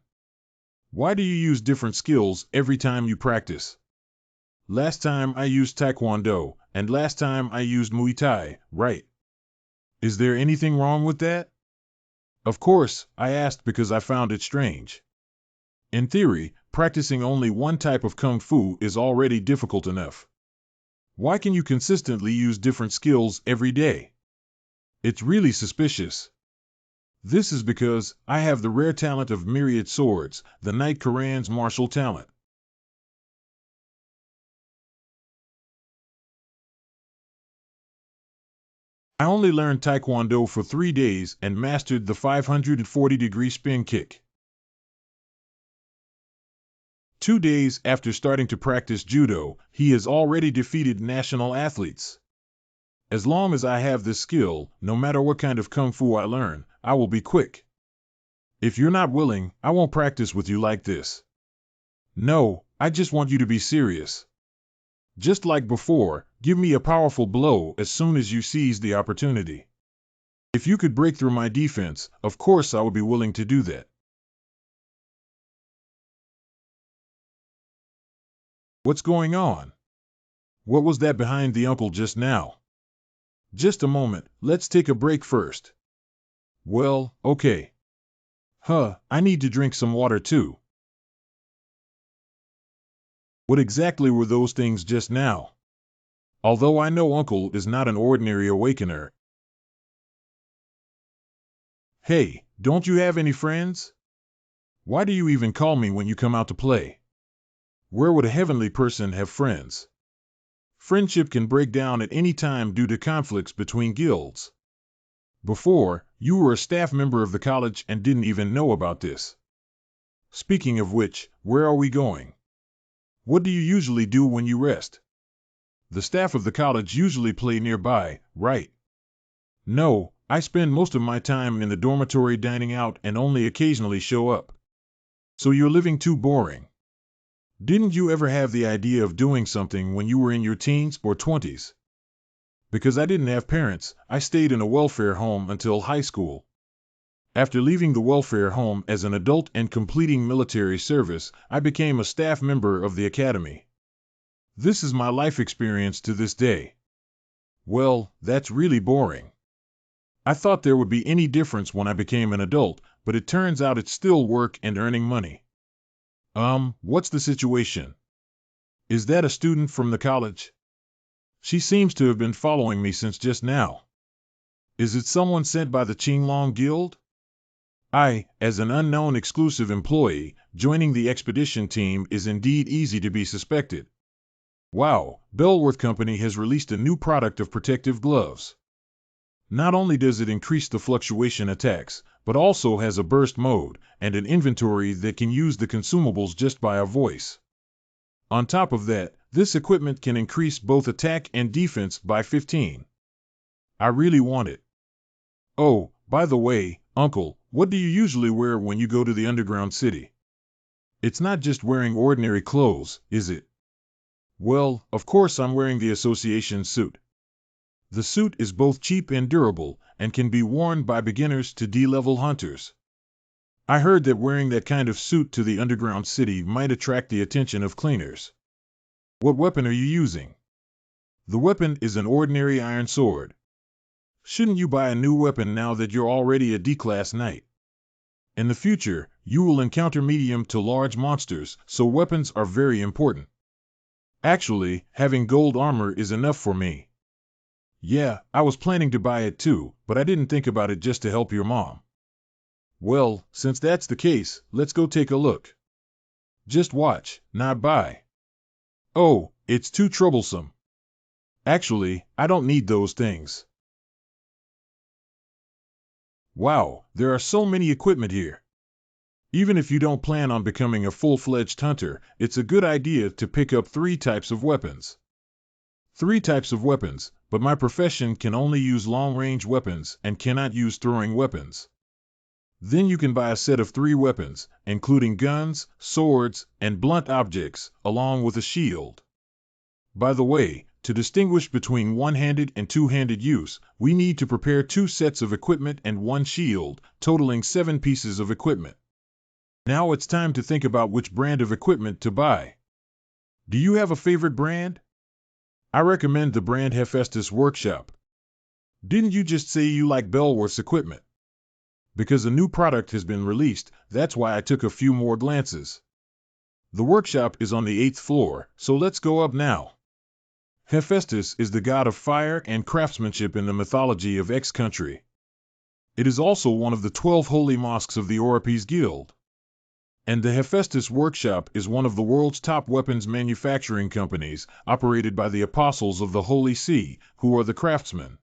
Why do you use different skills every time you practice? Last time I used Taekwondo, and last time I used Muay Thai, right? Is there anything wrong with that? Of course, I asked because I found it strange. In theory, practicing only one type of kung fu is already difficult enough. Why can you consistently use different skills every day? It's really suspicious. This is because I have the rare talent of myriad swords, the Knight Koran's martial talent. I only learned Taekwondo for 3 days and mastered the 540-degree spin kick. 2 days after starting to practice judo, he has already defeated national athletes. As long as I have this skill, no matter what kind of kung fu I learn, I will be quick. If you're not willing, I won't practice with you like this. No, I just want you to be serious. Just like before, give me a powerful blow as soon as you seize the opportunity. If you could break through my defense, of course I would be willing to do that. What's going on? What was that behind the uncle just now? Just a moment, let's take a break first. Well, okay. I need to drink some water too. What exactly were those things just now? Although I know Uncle is not an ordinary awakener. Hey, don't you have any friends? Why do you even call me when you come out to play? Where would a heavenly person have friends? Friendship can break down at any time due to conflicts between guilds. Before, you were a staff member of the college and didn't even know about this. Speaking of which, where are we going? What do you usually do when you rest? The staff of the college usually play nearby, right? No, I spend most of my time in the dormitory dining out and only occasionally show up. So you're living too boring. Didn't you ever have the idea of doing something when you were in your teens or 20s? Because I didn't have parents, I stayed in a welfare home until high school. After leaving the welfare home as an adult and completing military service, I became a staff member of the academy. This is my life experience to this day. Well, that's really boring. I thought there would be any difference when I became an adult, but it turns out it's still work and earning money. What's the situation? Is that a student from the college? She seems to have been following me since just now. Is it someone sent by the Qinglong Guild? As an unknown exclusive employee, joining the expedition team is indeed easy to be suspected. Wow, Bellworth Company has released a new product of protective gloves. Not only does it increase the fluctuation attacks, but also has a burst mode and an inventory that can use the consumables just by a voice. On top of that, this equipment can increase both attack and defense by 15. I really want it. Oh, by the way, Uncle, what do you usually wear when you go to the underground city? It's not just wearing ordinary clothes, is it? Well, of course I'm wearing the association suit. The suit is both cheap and durable, and can be worn by beginners to D-level hunters. I heard that wearing that kind of suit to the underground city might attract the attention of cleaners. What weapon are you using? The weapon is an ordinary iron sword. Shouldn't you buy a new weapon now that you're already a D-class knight? In the future, you will encounter medium to large monsters, so weapons are very important. Actually, having gold armor is enough for me. Yeah, I was planning to buy it too, but I didn't think about it just to help your mom. Well, since that's the case, let's go take a look. Just watch, not buy. Oh, it's too troublesome. Actually, I don't need those things. Wow, there are so many equipment here. Even if you don't plan on becoming a full-fledged hunter, it's a good idea to pick up 3 types of weapons. 3 types of weapons, but my profession can only use long-range weapons and cannot use throwing weapons. Then you can buy a set of 3 weapons, including guns, swords, and blunt objects, along with a shield. By the way, to distinguish between one-handed and two-handed use, we need to prepare 2 sets of equipment and 1 shield, totaling 7 pieces of equipment. Now it's time to think about which brand of equipment to buy. Do you have a favorite brand? I recommend the brand Hephaestus Workshop. Didn't you just say you like Bellworth's equipment? Because a new product has been released, that's why I took a few more glances. The workshop is on the 8th floor, so let's go up now. Hephaestus is the god of fire and craftsmanship in the mythology of X country. It is also one of the 12 holy mosques of the Oripes Guild. And the Hephaestus Workshop is one of the world's top weapons manufacturing companies, operated by the apostles of the Holy See, who are the craftsmen.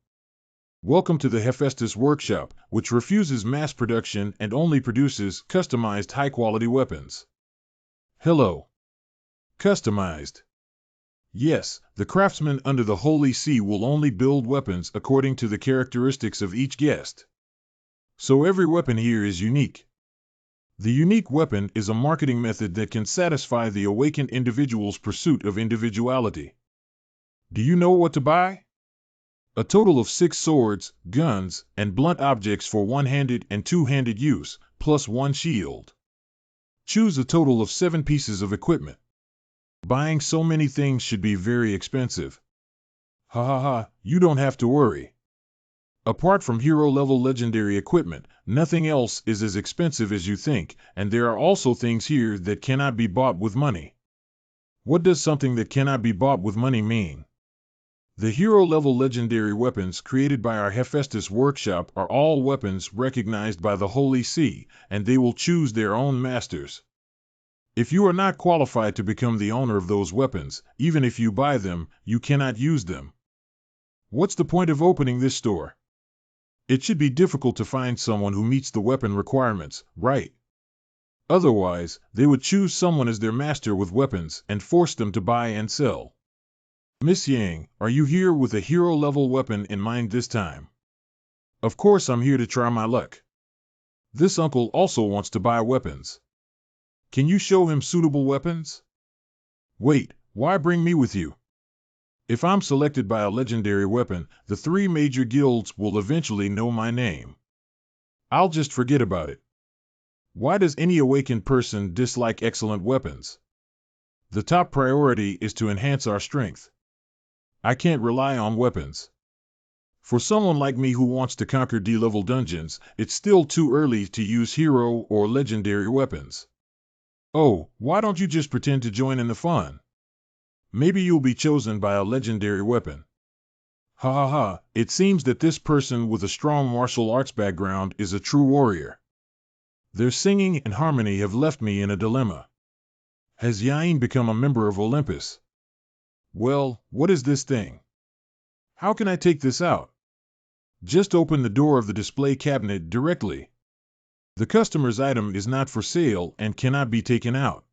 Welcome to the Hephaestus Workshop, which refuses mass production and only produces customized high-quality weapons. Hello. Customized. Yes, the craftsmen under the Holy See will only build weapons according to the characteristics of each guest. So every weapon here is unique. The unique weapon is a marketing method that can satisfy the awakened individual's pursuit of individuality. Do you know what to buy? A total of 6 swords, guns, and blunt objects for one-handed and two-handed use, plus 1 shield. Choose a total of 7 pieces of equipment. Buying so many things should be very expensive. Ha ha ha, you don't have to worry. Apart from hero-level legendary equipment, nothing else is as expensive as you think, and there are also things here that cannot be bought with money. What does something that cannot be bought with money mean? The hero-level legendary weapons created by our Hephaestus Workshop are all weapons recognized by the Holy See, and they will choose their own masters. If you are not qualified to become the owner of those weapons, even if you buy them, you cannot use them. What's the point of opening this store? It should be difficult to find someone who meets the weapon requirements, right? Otherwise, they would choose someone as their master with weapons and force them to buy and sell. Miss Yang, are you here with a hero-level weapon in mind this time? Of course I'm here to try my luck. This uncle also wants to buy weapons. Can you show him suitable weapons? Wait, why bring me with you? If I'm selected by a legendary weapon, the 3 major guilds will eventually know my name. I'll just forget about it. Why does any awakened person dislike excellent weapons? The top priority is to enhance our strength. I can't rely on weapons. For someone like me who wants to conquer D-level dungeons, it's still too early to use hero or legendary weapons. Oh, why don't you just pretend to join in the fun? Maybe you'll be chosen by a legendary weapon. Ha ha ha, it seems that this person with a strong martial arts background is a true warrior. Their singing and harmony have left me in a dilemma. Has Yain become a member of Olympus? Well, what is this thing? How can I take this out? Just open the door of the display cabinet directly. The customer's item is not for sale and cannot be taken out.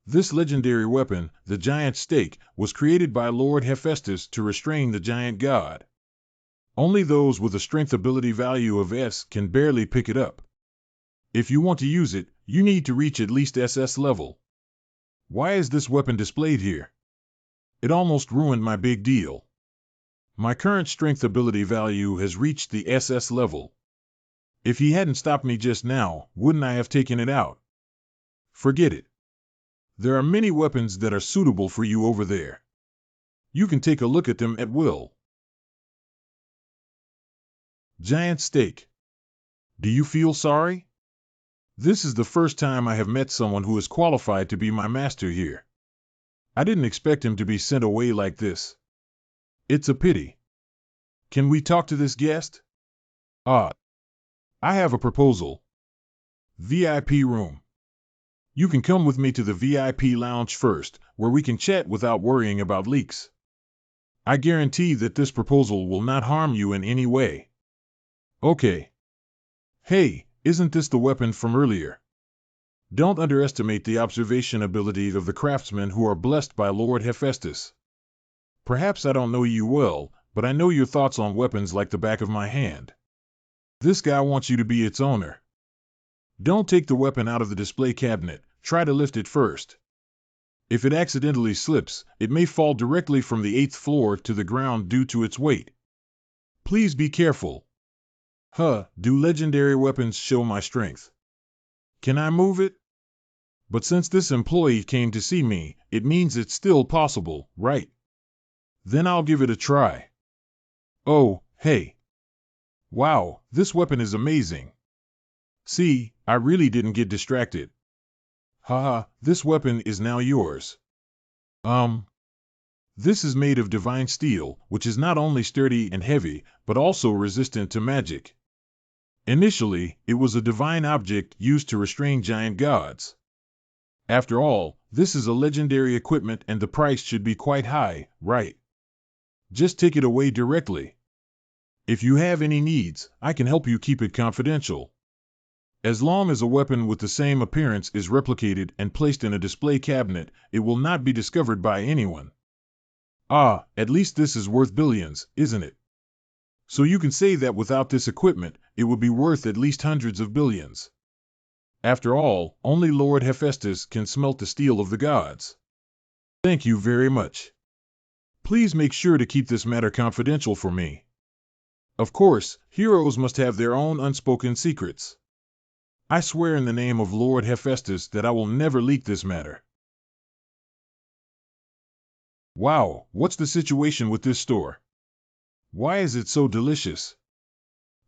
This legendary weapon, the giant stake, was created by Lord Hephaestus to restrain the giant god. Only those with a strength ability value of S can barely pick it up. If you want to use it, you need to reach at least SS level. Why is this weapon displayed here? It almost ruined my big deal. My current strength ability value has reached the SS level. If he hadn't stopped me just now, wouldn't I have taken it out? Forget it. There are many weapons that are suitable for you over there. You can take a look at them at will. Giant stake. Do you feel sorry? This is the first time I have met someone who is qualified to be my master here. I didn't expect him to be sent away like this. It's a pity. Can we talk to this guest? I have a proposal. VIP room. You can come with me to the VIP lounge first, where we can chat without worrying about leaks. I guarantee that this proposal will not harm you in any way. Okay. Hey, isn't this the weapon from earlier? Don't underestimate the observation ability of the craftsmen who are blessed by Lord Hephaestus. Perhaps I don't know you well, but I know your thoughts on weapons like the back of my hand. This guy wants you to be its owner. Don't take the weapon out of the display cabinet, try to lift it first. If it accidentally slips, it may fall directly from the 8th floor to the ground due to its weight. Please be careful. Do legendary weapons show my strength? Can I move it? But since this employee came to see me, it means it's still possible, right? Then I'll give it a try. Oh, hey. Wow, this weapon is amazing. See, I really didn't get distracted. Haha, this weapon is now yours. This is made of divine steel, which is not only sturdy and heavy, but also resistant to magic. Initially, it was a divine object used to restrain giant gods. After all, this is a legendary equipment and the price should be quite high, right? Just take it away directly. If you have any needs, I can help you keep it confidential. As long as a weapon with the same appearance is replicated and placed in a display cabinet, it will not be discovered by anyone. Ah, at least this is worth billions, isn't it? So you can say that without this equipment, it would be worth at least hundreds of billions. After all, only Lord Hephaestus can smelt the steel of the gods. Thank you very much. Please make sure to keep this matter confidential for me. Of course, heroes must have their own unspoken secrets. I swear in the name of Lord Hephaestus that I will never leak this matter. Wow, what's the situation with this store? Why is it so delicious?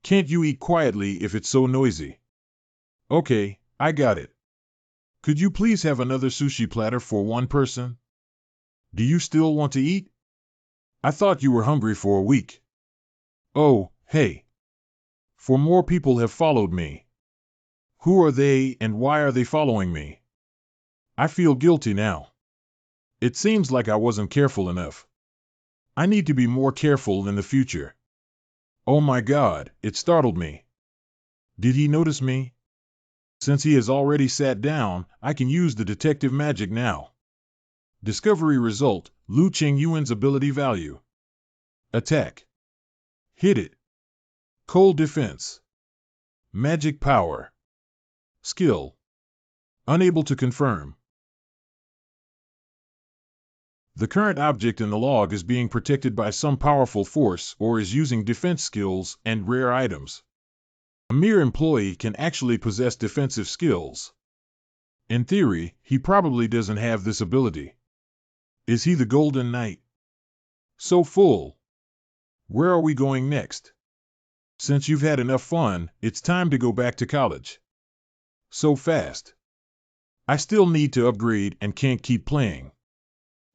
Can't you eat quietly if it's so noisy? Okay, I got it. Could you please have another sushi platter for one person? Do you still want to eat? I thought you were hungry for a week. Oh, hey. 4 more people have followed me. Who are they and why are they following me? I feel guilty now. It seems like I wasn't careful enough. I need to be more careful in the future. Oh my God, it startled me. Did he notice me? Since he has already sat down, I can use the detective magic now. Discovery result, Lu Qingyuan's ability value. Attack. Hit it. Cold defense. Magic power. Skill. Unable to confirm. The current object in the log is being protected by some powerful force or is using defense skills and rare items. A mere employee can actually possess defensive skills. In theory, he probably doesn't have this ability. Is he the Golden Knight? So full. Where are we going next? Since you've had enough fun, it's time to go back to college. So fast. I still need to upgrade and can't keep playing.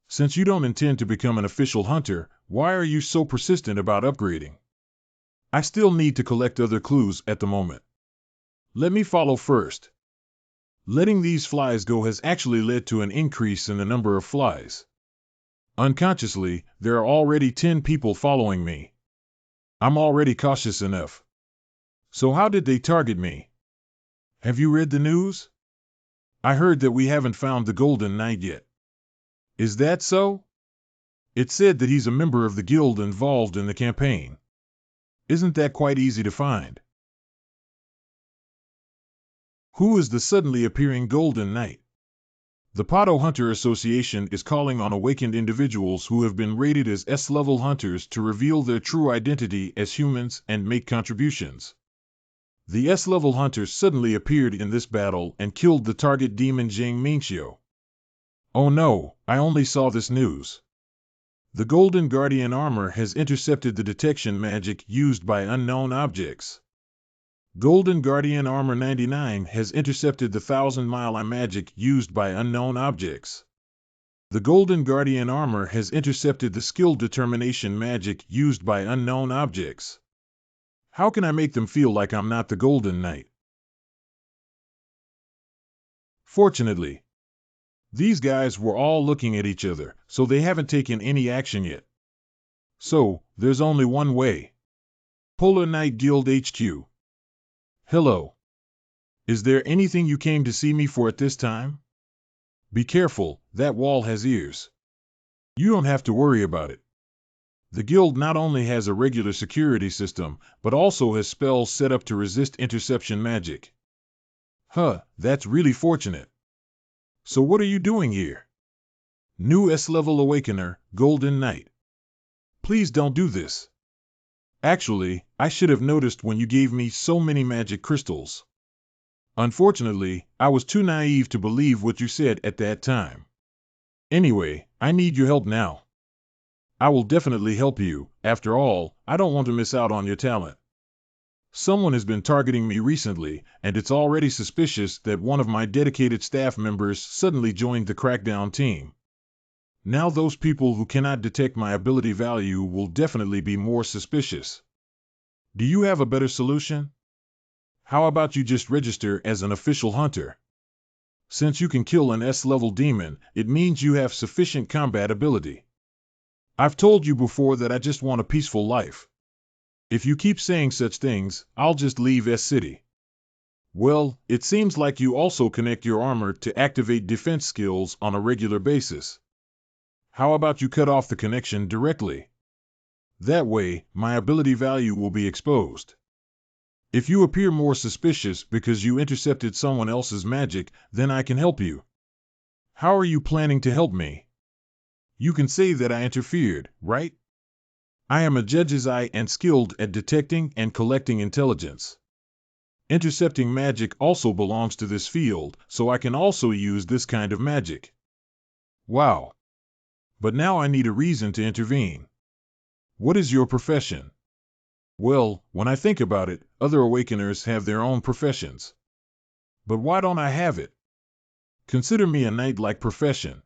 Since you don't intend to become an official hunter, why are you so persistent about upgrading? I still need to collect other clues at the moment. Let me follow first. Letting these flies go has actually led to an increase in the number of flies. Unconsciously, there are already 10 people following me. I'm already cautious enough. So how did they target me? Have you read the news? I heard that we haven't found the Golden Knight yet. Is that so? It said that he's a member of the guild involved in the campaign. Isn't that quite easy to find? Who is the suddenly appearing Golden Knight? The Pato Hunter Association is calling on awakened individuals who have been rated as S-level hunters to reveal their true identity as humans and make contributions. The S-level hunters suddenly appeared in this battle and killed the target demon Zhang Mingxiu. Oh no, I only saw this news. The Golden Guardian armor has intercepted the detection magic used by unknown objects. Golden Guardian Armor 99 has intercepted the 1,000-mile magic used by unknown objects. The Golden Guardian armor has intercepted the skill determination magic used by unknown objects. How can I make them feel like I'm not the Golden Knight? Fortunately, these guys were all looking at each other, so they haven't taken any action yet. So, there's only one way. Polar Knight Guild HQ. Hello. Is there anything you came to see me for at this time? Be careful, that wall has ears. You don't have to worry about it. The guild not only has a regular security system, but also has spells set up to resist interception magic. Huh, that's really fortunate. So what are you doing here? New S-level awakener, Golden Knight. Please don't do this. Actually, I should have noticed when you gave me so many magic crystals. Unfortunately, I was too naive to believe what you said at that time. Anyway, I need your help now. I will definitely help you. After all, I don't want to miss out on your talent. Someone has been targeting me recently, and it's already suspicious that one of my dedicated staff members suddenly joined the crackdown team. Now those people who cannot detect my ability value will definitely be more suspicious. Do you have a better solution? How about you just register as an official hunter? Since you can kill an S-level demon, it means you have sufficient combat ability. I've told you before that I just want a peaceful life. If you keep saying such things, I'll just leave S-City. Well, it seems like you also connect your armor to activate defense skills on a regular basis. How about you cut off the connection directly? That way, my ability value will be exposed. If you appear more suspicious because you intercepted someone else's magic, then I can help you. How are you planning to help me? You can say that I interfered, right? I am a judge's eye and skilled at detecting and collecting intelligence. Intercepting magic also belongs to this field, so I can also use this kind of magic. Wow. But now I need a reason to intervene. What is your profession? Well, when I think about it, other awakeners have their own professions. But why don't I have it? Consider me a knight-like profession.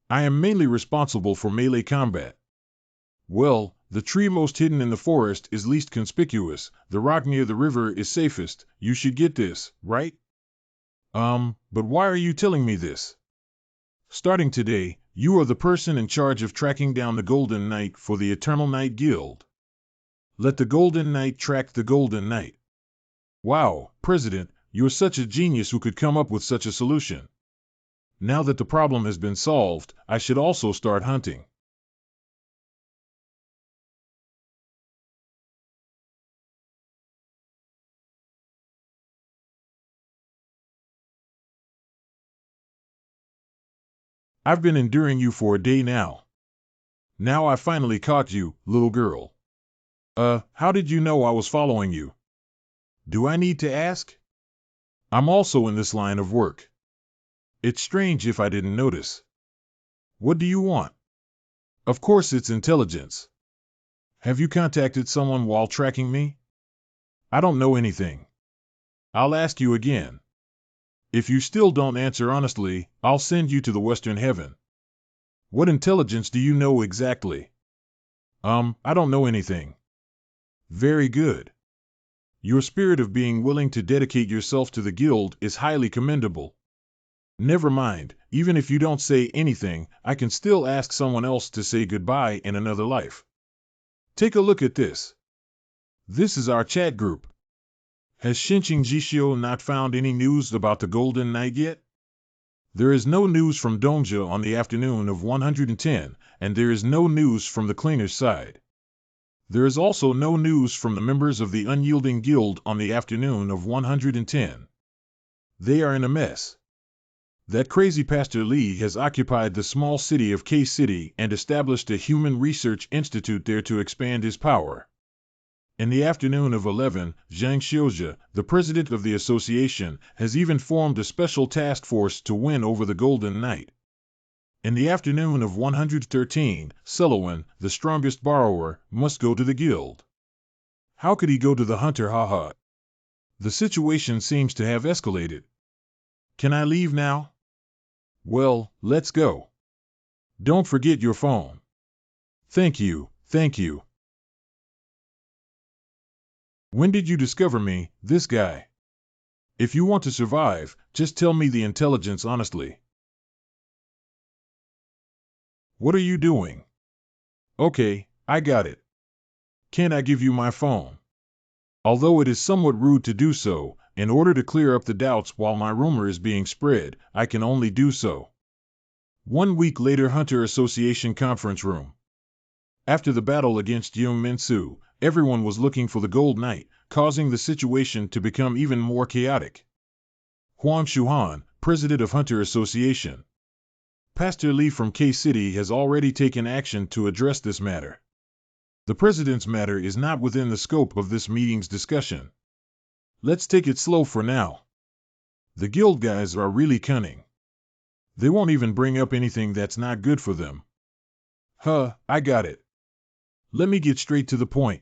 I am mainly responsible for melee combat. Well, the tree most hidden in the forest is least conspicuous, the rock near the river is safest, you should get this, right? But why are you telling me this? Starting today, you are the person in charge of tracking down the Golden Knight for the Eternal Knight Guild. Let the Golden Knight track the Golden Knight. Wow, President, you're such a genius who could come up with such a solution. Now that the problem has been solved, I should also start hunting. I've been enduring you for a day now. Now I finally caught you, little girl. How did you know I was following you? Do I need to ask? I'm also in this line of work. It's strange if I didn't notice. What do you want? Of course it's intelligence. Have you contacted someone while tracking me? I don't know anything. I'll ask you again. If you still don't answer honestly, I'll send you to the Western Heaven. What intelligence do you know exactly? I don't know anything. Very good. Your spirit of being willing to dedicate yourself to the guild is highly commendable. Never mind, even if you don't say anything, I can still ask someone else to say goodbye in another life. Take a look at this. This is our chat group. Has Shinshin Jishio not found any news about the Golden Knight yet? There is no news from Dongja on the afternoon of 110, and there is no news from the cleaner's side. There is also no news from the members of the Unyielding Guild on the afternoon of 110. They are in a mess. That crazy Pastor Lee has occupied the small city of K-City and established a human research institute there to expand his power. In the afternoon of 11, Zhang Xiuzhe, the president of the association, has even formed a special task force to win over the Golden Knight. In the afternoon of 113, Selwyn, the strongest borrower, must go to the guild. How could he go to the hunter? Haha. The situation seems to have escalated. Can I leave now? Well, let's go. Don't forget your phone. Thank you, thank you. When did you discover me, this guy? If you want to survive, just tell me the intelligence honestly. What are you doing? Okay, I got it. Can I give you my phone? Although it is somewhat rude to do so, in order to clear up the doubts while my rumor is being spread, I can only do so. 1 week later, Hunter Association Conference Room. After the battle against Yung Minsu, everyone was looking for the Gold Knight, causing the situation to become even more chaotic. Huang Shuhan, president of Hunter Association. Pastor Lee from K-City has already taken action to address this matter. The president's matter is not within the scope of this meeting's discussion. Let's take it slow for now. The guild guys are really cunning. They won't even bring up anything that's not good for them. I got it. Let me get straight to the point.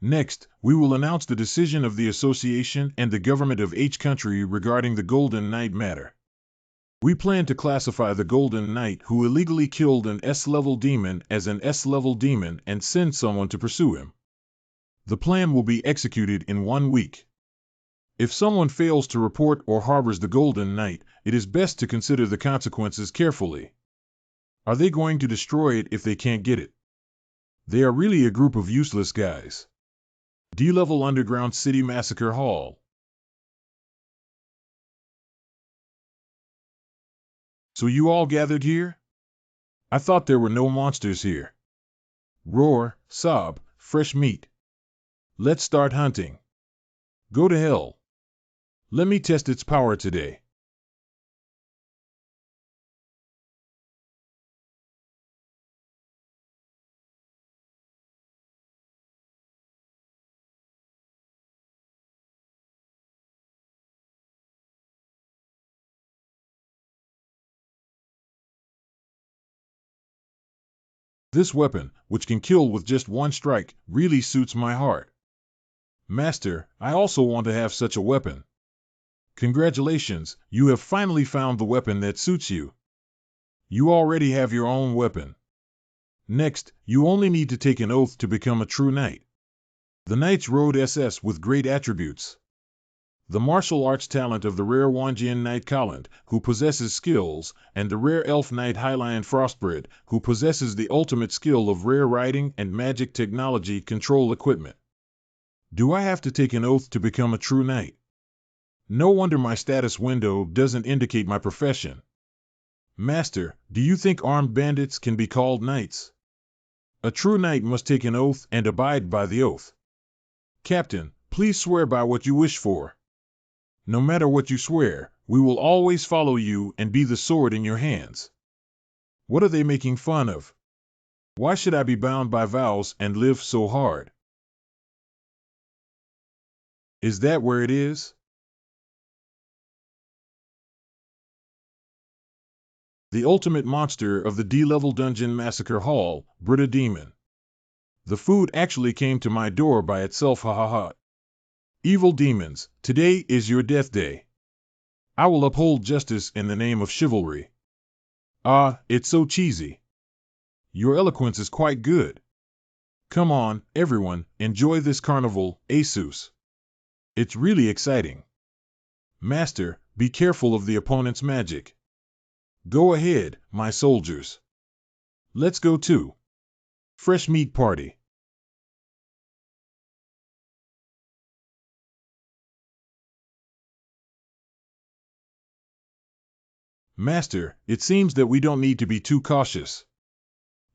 Next, we will announce the decision of the association and the government of each country regarding the Golden Knight matter. We plan to classify the Golden Knight who illegally killed an S-level demon as an S-level demon and send someone to pursue him. The plan will be executed in 1 week. If someone fails to report or harbors the Golden Knight, it is best to consider the consequences carefully. Are they going to destroy it if they can't get it? They are really a group of useless guys. D-Level Underground City Massacre Hall. So you all gathered here? I thought there were no monsters here. Roar, sob, fresh meat. Let's start hunting. Go to hell. Let me test its power today. This weapon, which can kill with just 1 strike, really suits my heart. Master, I also want to have such a weapon. Congratulations, you have finally found the weapon that suits you. You already have your own weapon. Next, you only need to take an oath to become a true knight. The Knights rode SS with great attributes. The martial arts talent of the rare Wanjian Knight Collant, who possesses skills, and the rare Elf Knight Highline Frostbred, who possesses the ultimate skill of rare riding and magic technology control equipment. Do I have to take an oath to become a true knight? No wonder my status window doesn't indicate my profession. Master, do you think armed bandits can be called knights? A true knight must take an oath and abide by the oath. Captain, please swear by what you wish for. No matter what you swear, we will always follow you and be the sword in your hands. What are they making fun of? Why should I be bound by vows and live so hard? Is that where it is? The ultimate monster of the D-Level Dungeon Massacre Hall, Brita Demon. The food actually came to my door by itself, ha ha ha. Evil demons, today is your death day. I will uphold justice in the name of chivalry. Ah, it's so cheesy. Your eloquence is quite good. Come on, everyone, enjoy this carnival, Asus. It's really exciting. Master, be careful of the opponent's magic. Go ahead, my soldiers. Let's go to Fresh Meat Party. Master, it seems that we don't need to be too cautious.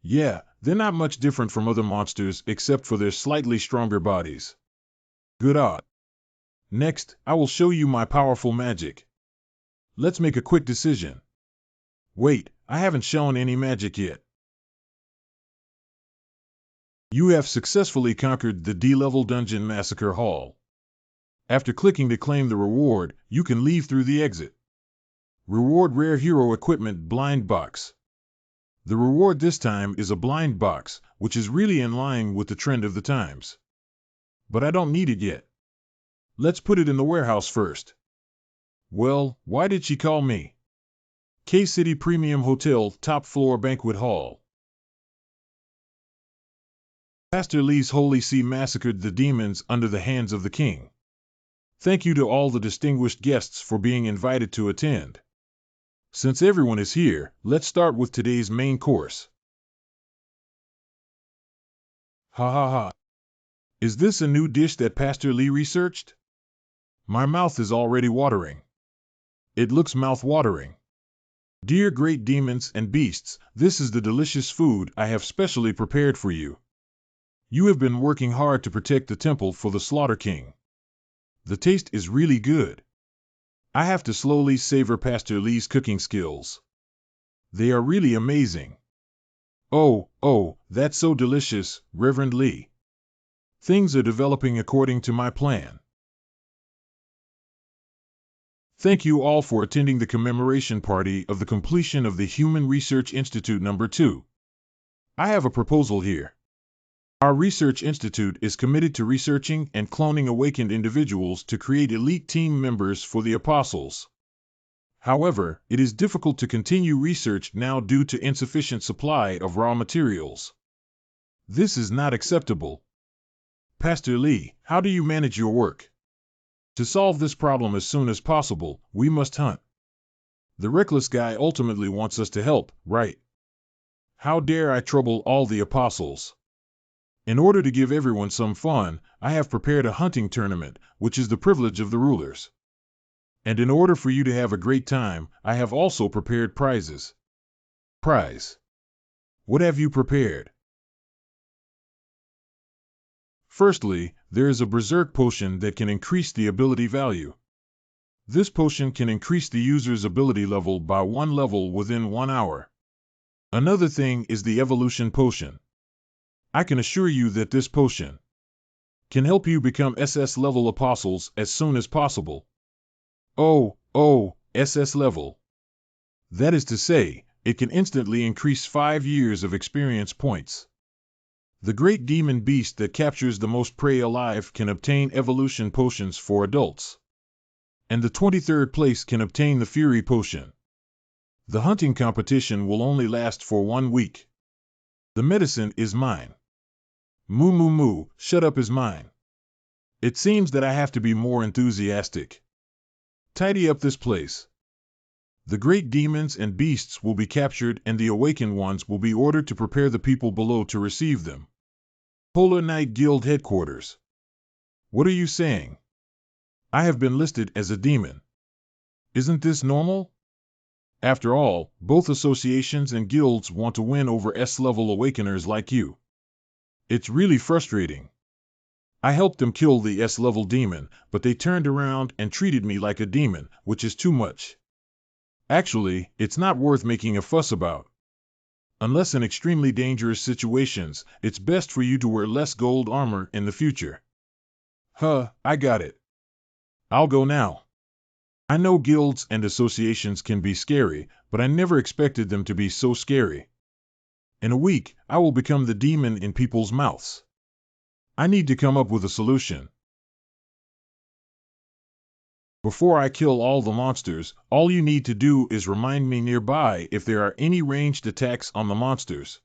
Yeah, they're not much different from other monsters except for their slightly stronger bodies. Good odd. Next, I will show you my powerful magic. Let's make a quick decision. Wait, I haven't shown any magic yet. You have successfully conquered the D-Level Dungeon Massacre Hall. After clicking to claim the reward, you can leave through the exit. Reward Rare Hero Equipment Blind Box. The reward this time is a blind box, which is really in line with the trend of the times. But I don't need it yet. Let's put it in the warehouse first. Well, why did she call me? K-City Premium Hotel, top floor banquet hall. Pastor Lee's Holy See massacred the demons under the hands of the king. Thank you to all the distinguished guests for being invited to attend. Since everyone is here, let's start with today's main course. Ha ha ha. Is this a new dish that Pastor Lee researched? My mouth is already watering. It looks mouth-watering. Dear great demons and beasts, this is the delicious food I have specially prepared for you. You have been working hard to protect the temple for the Slaughter King. The taste is really good. I have to slowly savor Pastor Lee's cooking skills. They are really amazing. Oh, that's so delicious, Reverend Lee. Things are developing according to my plan. Thank you all for attending the commemoration party of the completion of the Human Research Institute No. 2. I have a proposal here. Our research institute is committed to researching and cloning awakened individuals to create elite team members for the apostles. However, it is difficult to continue research now due to insufficient supply of raw materials. This is not acceptable. Pastor Lee, how do you manage your work? To solve this problem as soon as possible, we must hunt. The reckless guy ultimately wants us to help, right? How dare I trouble all the apostles? In order to give everyone some fun, I have prepared a hunting tournament, which is the privilege of the rulers. And in order for you to have a great time, I have also prepared prizes. Prize. What have you prepared? Firstly, there is a berserk potion that can increase the ability value. This potion can increase the user's ability level by 1 level within 1 hour. Another thing is the evolution potion. I can assure you that this potion can help you become SS level apostles as soon as possible. Oh, SS level. That is to say, it can instantly increase 5 years of experience points. The great demon beast that captures the most prey alive can obtain evolution potions for adults. And the 23rd place can obtain the Fury Potion. The hunting competition will only last for 1 week. The medicine is mine. Moo moo moo, shut up is mine. It seems that I have to be more enthusiastic. Tidy up this place. The great demons and beasts will be captured and the awakened ones will be ordered to prepare the people below to receive them. Polar Knight Guild Headquarters. What are you saying? I have been listed as a demon. Isn't this normal? After all, both associations and guilds want to win over S-level awakeners like you. It's really frustrating. I helped them kill the S-level demon, but they turned around and treated me like a demon, which is too much. Actually, it's not worth making a fuss about. Unless in extremely dangerous situations, it's best for you to wear less gold armor in the future. I got it. I'll go now. I know guilds and associations can be scary, but I never expected them to be so scary. In a week, I will become the demon in people's mouths. I need to come up with a solution. Before I kill all the monsters, all you need to do is remind me nearby if there are any ranged attacks on the monsters.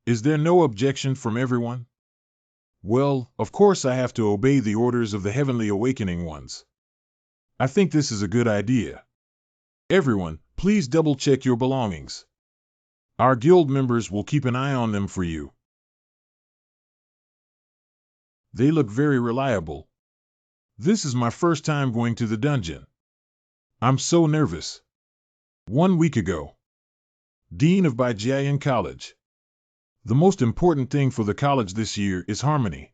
Is there no objection from everyone? Well, of course I have to obey the orders of the heavenly awakening ones. I think this is a good idea. Everyone, please double-check your belongings. Our guild members will keep an eye on them for you. They look very reliable. This is my first time going to the dungeon. I'm so nervous. 1 week ago. Dean of Baijian College. The most important thing for the college this year is harmony.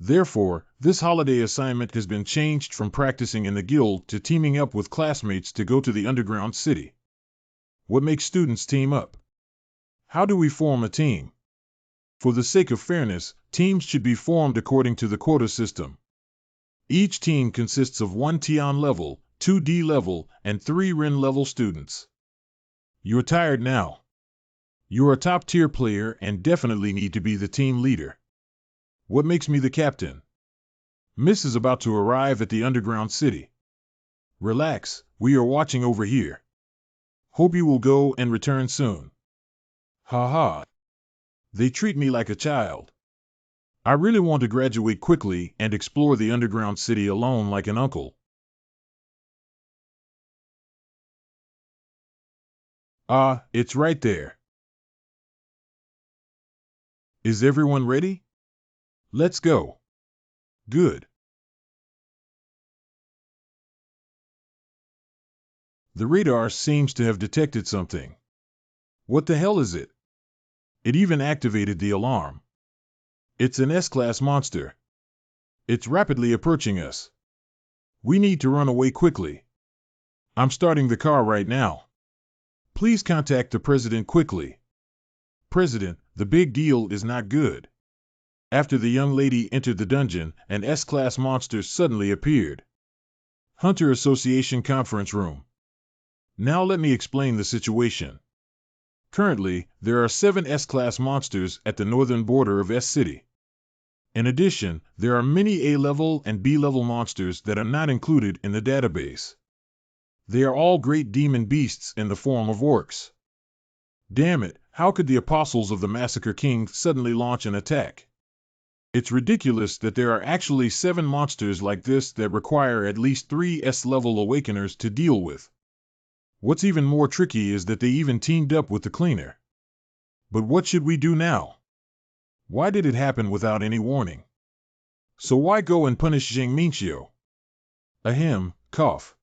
Therefore, this holiday assignment has been changed from practicing in the guild to teaming up with classmates to go to the underground city. What makes students team up? How do we form a team? For the sake of fairness, teams should be formed according to the quota system. Each team consists of 1 Tian level, 2 D level, and 3 Ren level students. You're tired now. You're a top-tier player and definitely need to be the team leader. What makes me the captain? Miss is about to arrive at the underground city. Relax, we are watching over here. Hope you will go and return soon. Ha. They treat me like a child. I really want to graduate quickly and explore the underground city alone like an uncle. It's right there. Is everyone ready? Let's go. Good. The radar seems to have detected something. What the hell is it? It even activated the alarm. It's an S-Class monster. It's rapidly approaching us. We need to run away quickly. I'm starting the car right now. Please contact the president quickly. President, the big deal is not good. After the young lady entered the dungeon, an S-Class monster suddenly appeared. Hunter Association Conference Room. Now let me explain the situation. Currently, there are 7 S-Class monsters at the northern border of S-City. In addition, there are many A-level and B-level monsters that are not included in the database. They are all great demon beasts in the form of orcs. Damn it, how could the apostles of the Massacre King suddenly launch an attack? It's ridiculous that there are actually 7 monsters like this that require at least 3 S-level awakeners to deal with. What's even more tricky is that they even teamed up with the cleaner. But what should we do now? Why did it happen without any warning? So why go and punish Zhang Minxiu? Ahem, cough.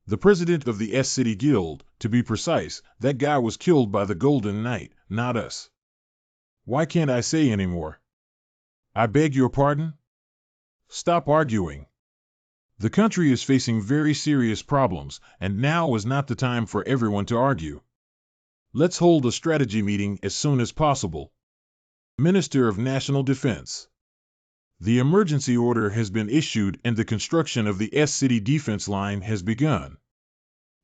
The president of the S-City Guild, to be precise, that guy was killed by the Golden Knight, not us. Why can't I say anymore? I beg your pardon? Stop arguing. The country is facing very serious problems, and now is not the time for everyone to argue. Let's hold a strategy meeting as soon as possible. Minister of National Defense. The emergency order has been issued and the construction of the S-City defense line has begun.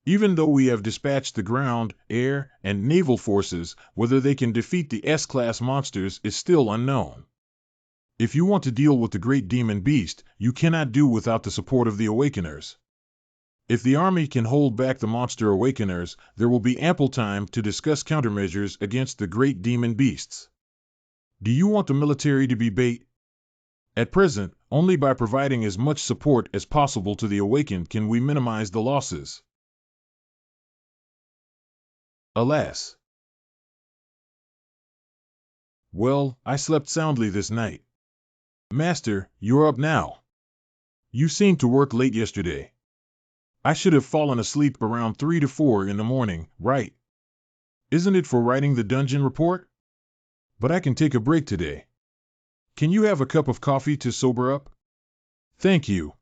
Even though we have dispatched the ground, air, and naval forces, whether they can defeat the S-Class monsters is still unknown. If you want to deal with the great demon beast, you cannot do without the support of the Awakeners. If the army can hold back the monster Awakeners, there will be ample time to discuss countermeasures against the great demon beasts. Do you want the military to be bait? At present, only by providing as much support as possible to the Awakened can we minimize the losses. Alas. Well, I slept soundly this night. Master, you're up now. You seemed to work late yesterday. I should have fallen asleep around 3 to 4 in the morning, right? Isn't it for writing the dungeon report? But I can take a break today. Can you have a cup of coffee to sober up? Thank you.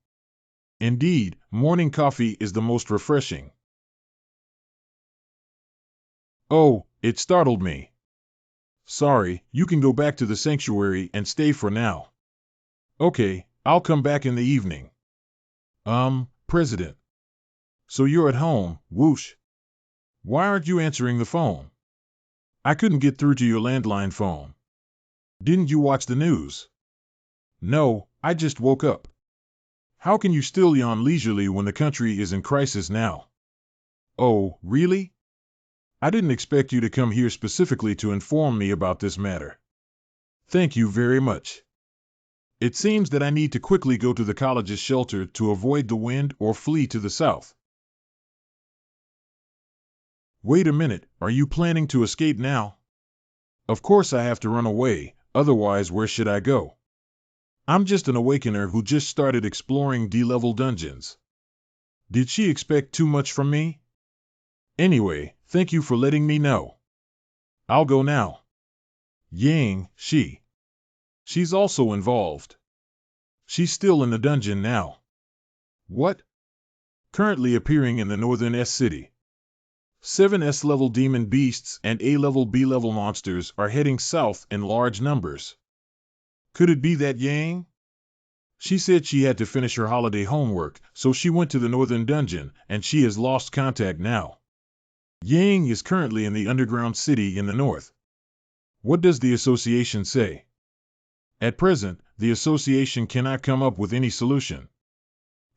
Indeed, morning coffee is the most refreshing. Oh, it startled me. Sorry, you can go back to the sanctuary and stay for now. Okay, I'll come back in the evening. President. So you're at home, whoosh. Why aren't you answering the phone? I couldn't get through to your landline phone. Didn't you watch the news? No, I just woke up. How can you still yawn leisurely when the country is in crisis now? Oh, really? I didn't expect you to come here specifically to inform me about this matter. Thank you very much. It seems that I need to quickly go to the college's shelter to avoid the wind or flee to the south. Wait a minute, are you planning to escape now? Of course I have to run away, otherwise where should I go? I'm just an awakener who just started exploring D-level dungeons. Did she expect too much from me? Anyway, thank you for letting me know. I'll go now. Yang, she's also involved. She's still in the dungeon now. What? Currently appearing in the northern S-City. 7 S-level demon beasts and A-level B-level monsters are heading south in large numbers. Could it be that Yang? She said she had to finish her holiday homework, so she went to the northern dungeon, and she has lost contact now. Yang is currently in the underground city in the north. What does the association say? At present, the association cannot come up with any solution.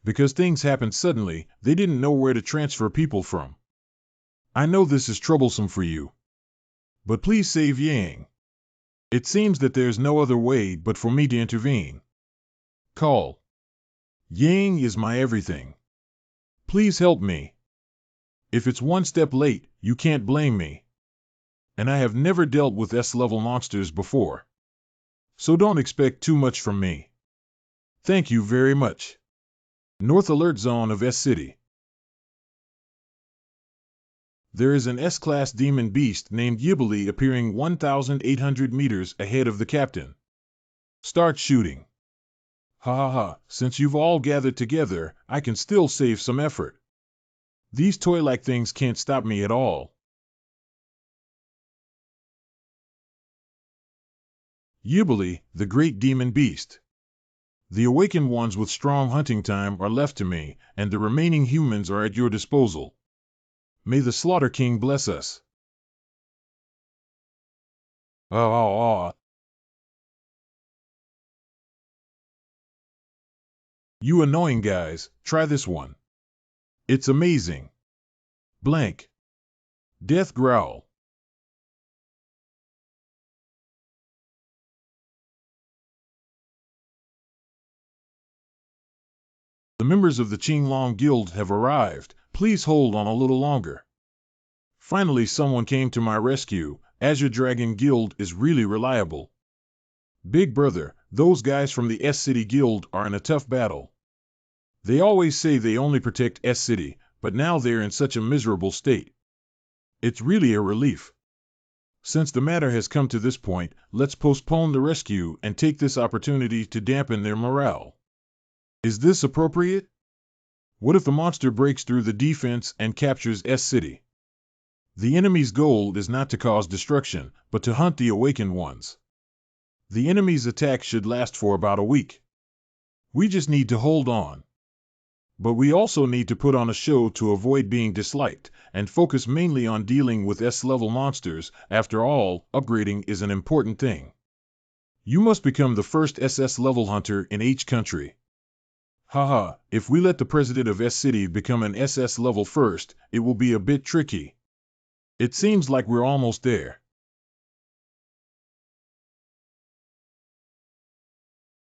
Because things happened suddenly, they didn't know where to transfer people from. I know this is troublesome for you. But please save Yang. It seems that there's no other way but for me to intervene. Call. Yang is my everything. Please help me. If it's one step late, you can't blame me. And I have never dealt with S-level monsters before. So don't expect too much from me. Thank you very much. North Alert Zone of S-City. There is an S-Class demon beast named Yibeli appearing 1,800 meters ahead of the captain. Start shooting. Ha ha ha, since you've all gathered together, I can still save some effort. These toy-like things can't stop me at all. Yibeli, the great demon beast. The awakened ones with strong hunting time are left to me, and the remaining humans are at your disposal. May the Slaughter King bless us. Oh. You annoying guys, try this one. It's amazing. Blank. Death growl. The members of the Qinglong Guild have arrived. Please hold on a little longer. Finally, someone came to my rescue. Azure Dragon Guild is really reliable. Big brother, those guys from the S-City Guild are in a tough battle. They always say they only protect S-City, but now they're in such a miserable state. It's really a relief. Since the matter has come to this point, let's postpone the rescue and take this opportunity to dampen their morale. Is this appropriate? What if the monster breaks through the defense and captures S-City? The enemy's goal is not to cause destruction, but to hunt the awakened ones. The enemy's attack should last for about a week. We just need to hold on. But we also need to put on a show to avoid being disliked, and focus mainly on dealing with S-level monsters. After all, upgrading is an important thing. You must become the first SS-level hunter in each country. Haha, if we let the president of S-City become an SS level first, it will be a bit tricky. It seems like we're almost there.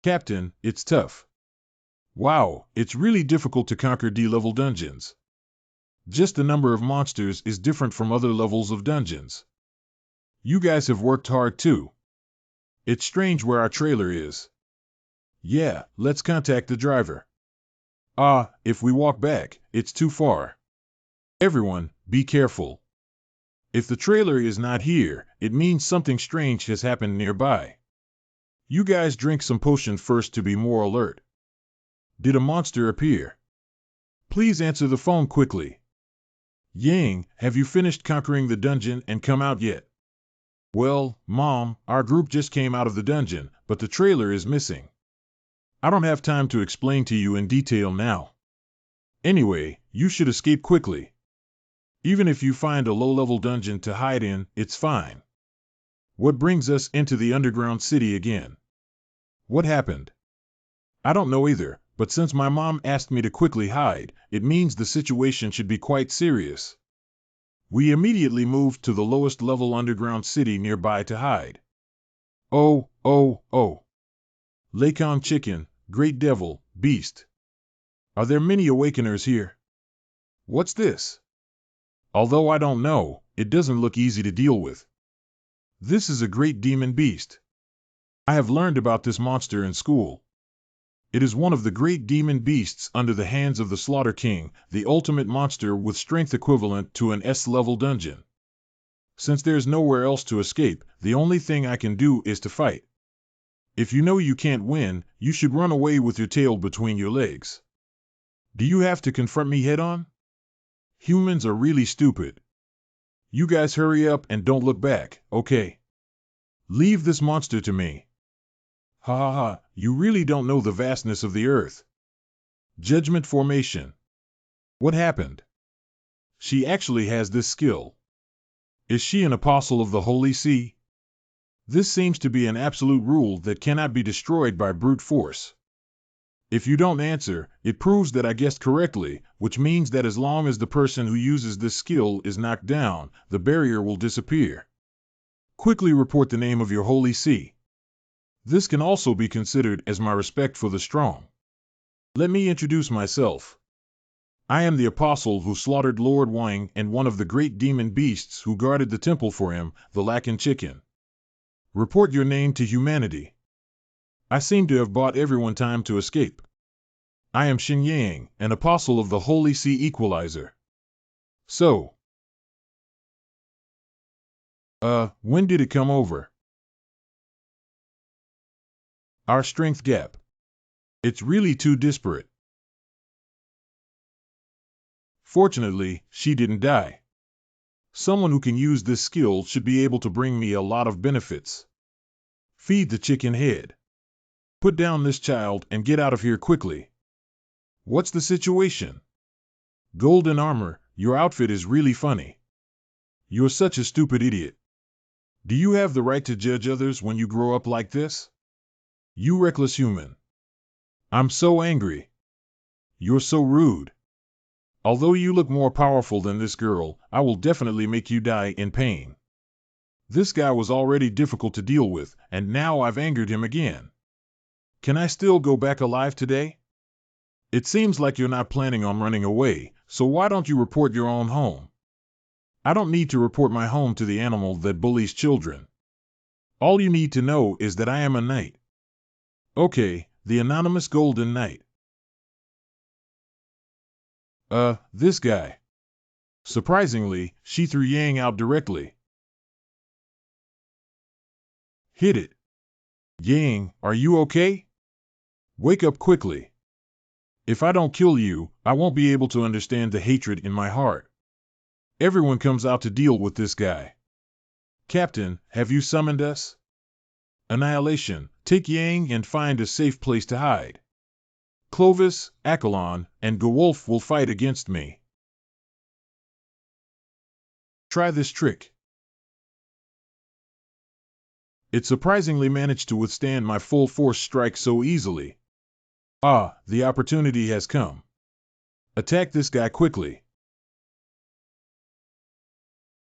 Captain, it's tough. Wow, it's really difficult to conquer D-level dungeons. Just the number of monsters is different from other levels of dungeons. You guys have worked hard too. It's strange where our trailer is. Yeah, let's contact the driver. If we walk back, it's too far. Everyone, be careful. If the trailer is not here, it means something strange has happened nearby. You guys drink some potion first to be more alert. Did a monster appear? Please answer the phone quickly. Yang, have you finished conquering the dungeon and come out yet? Well, Mom, our group just came out of the dungeon, but the trailer is missing. I don't have time to explain to you in detail now. Anyway, you should escape quickly. Even if you find a low-level dungeon to hide in, it's fine. What brings us into the underground city again? What happened? I don't know either, but since my mom asked me to quickly hide, it means the situation should be quite serious. We immediately moved to the lowest level underground city nearby to hide. Oh. Lakon Chicken, Great Devil, Beast. Are there many awakeners here? What's this? Although I don't know, it doesn't look easy to deal with. This is a great demon beast. I have learned about this monster in school. It is one of the great demon beasts under the hands of the Slaughter King, the ultimate monster with strength equivalent to an S-level dungeon. Since there's nowhere else to escape, the only thing I can do is to fight. If you know you can't win, you should run away with your tail between your legs. Do you have to confront me head-on? Humans are really stupid. You guys hurry up and don't look back, okay? Leave this monster to me. Ha, you really don't know the vastness of the earth. Judgment formation. What happened? She actually has this skill. Is she an apostle of the Holy See? This seems to be an absolute rule that cannot be destroyed by brute force. If you don't answer, it proves that I guessed correctly, which means that as long as the person who uses this skill is knocked down, the barrier will disappear. Quickly report the name of your Holy See. This can also be considered as my respect for the strong. Let me introduce myself. I am the apostle who slaughtered Lord Wang and one of the great demon beasts who guarded the temple for him, the Lakon Chicken. Report your name to humanity. I seem to have bought everyone time to escape. I am Xin Yang, an apostle of the Holy See Equalizer. So, when did it come over? Our strength gap. It's really too disparate. Fortunately, she didn't die. Someone who can use this skill should be able to bring me a lot of benefits. Feed the chicken head. Put down this child and get out of here quickly. What's the situation? Golden armor, your outfit is really funny. You're such a stupid idiot. Do you have the right to judge others when you grow up like this? You reckless human. I'm so angry. You're so rude. Although you look more powerful than this girl, I will definitely make you die in pain. This guy was already difficult to deal with, and now I've angered him again. Can I still go back alive today? It seems like you're not planning on running away, so why don't you report your own home? I don't need to report my home to the animal that bullies children. All you need to know is that I am a knight. Okay, the anonymous golden knight. This guy. Surprisingly, she threw Yang out directly. Hit it. Yang, are you okay? Wake up quickly. If I don't kill you, I won't be able to understand the hatred in my heart. Everyone comes out to deal with this guy. Captain, have you summoned us? Annihilation, take Yang and find a safe place to hide. Clovis, Accolon, and Gewolf will fight against me. Try this trick. It surprisingly managed to withstand my full force strike so easily. Ah, the opportunity has come. Attack this guy quickly.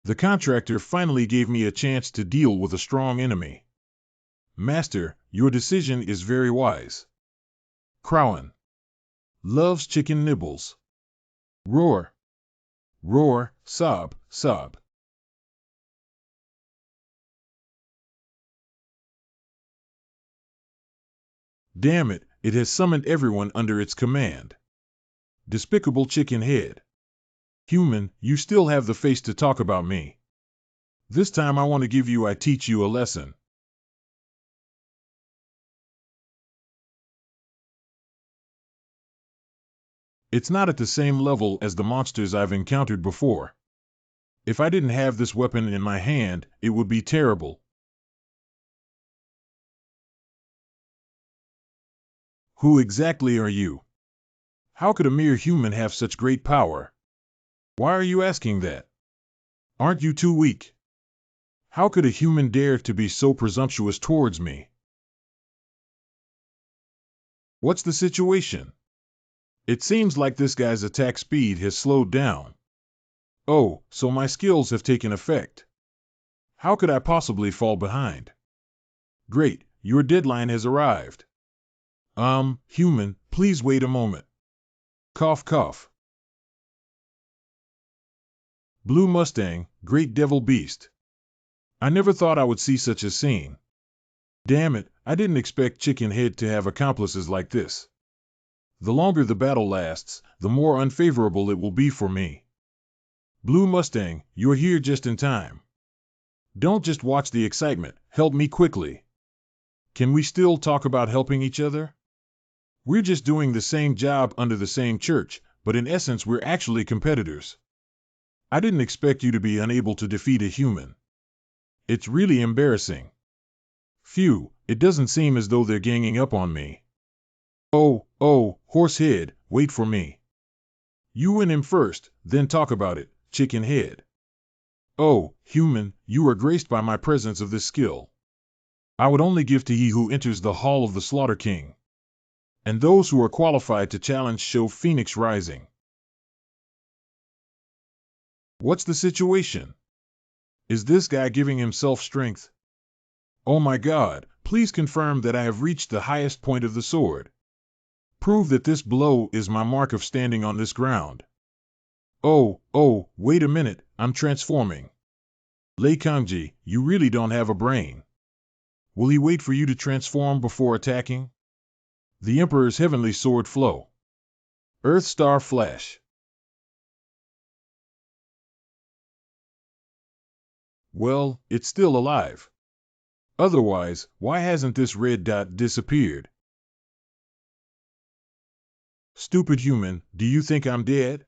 The contractor finally gave me a chance to deal with a strong enemy. Master, your decision is very wise. Crowan. Loves chicken nibbles. Roar. Roar, sob, sob. Damn it, it has summoned everyone under its command. Despicable chicken head. Human, you still have the face to talk about me. This time I want to give you I teach you a lesson. It's not at the same level as the monsters I've encountered before. If I didn't have this weapon in my hand, it would be terrible. Who exactly are you? How could a mere human have such great power? Why are you asking that? Aren't you too weak? How could a human dare to be so presumptuous towards me? What's the situation? It seems like this guy's attack speed has slowed down. Oh, so my skills have taken effect. How could I possibly fall behind? Great, your deadline has arrived. Human, please wait a moment. Cough, cough. Blue Mustang, great devil beast. I never thought I would see such a scene. Damn it, I didn't expect Chicken Head to have accomplices like this. The longer the battle lasts, the more unfavorable it will be for me. Blue Mustang, you're here just in time. Don't just watch the excitement, help me quickly. Can we still talk about helping each other? We're just doing the same job under the same church, but in essence we're actually competitors. I didn't expect you to be unable to defeat a human. It's really embarrassing. Phew, it doesn't seem as though they're ganging up on me. Oh, Horsehead, wait for me. You win him first, then talk about it, Chicken Head. Oh, human, you are graced by my presence of this skill. I would only give to he who enters the hall of the Slaughter King. And those who are qualified to challenge show Phoenix Rising. What's the situation? Is this guy giving himself strength? Oh my God, please confirm that I have reached the highest point of the sword. Prove that this blow is my mark of standing on this ground. Oh, wait a minute, I'm transforming. Lei Kangji, you really don't have a brain. Will he wait for you to transform before attacking? The Emperor's heavenly sword flow. Earth Star Flash. Well, it's still alive. Otherwise, why hasn't this red dot disappeared? Stupid human, do you think I'm dead?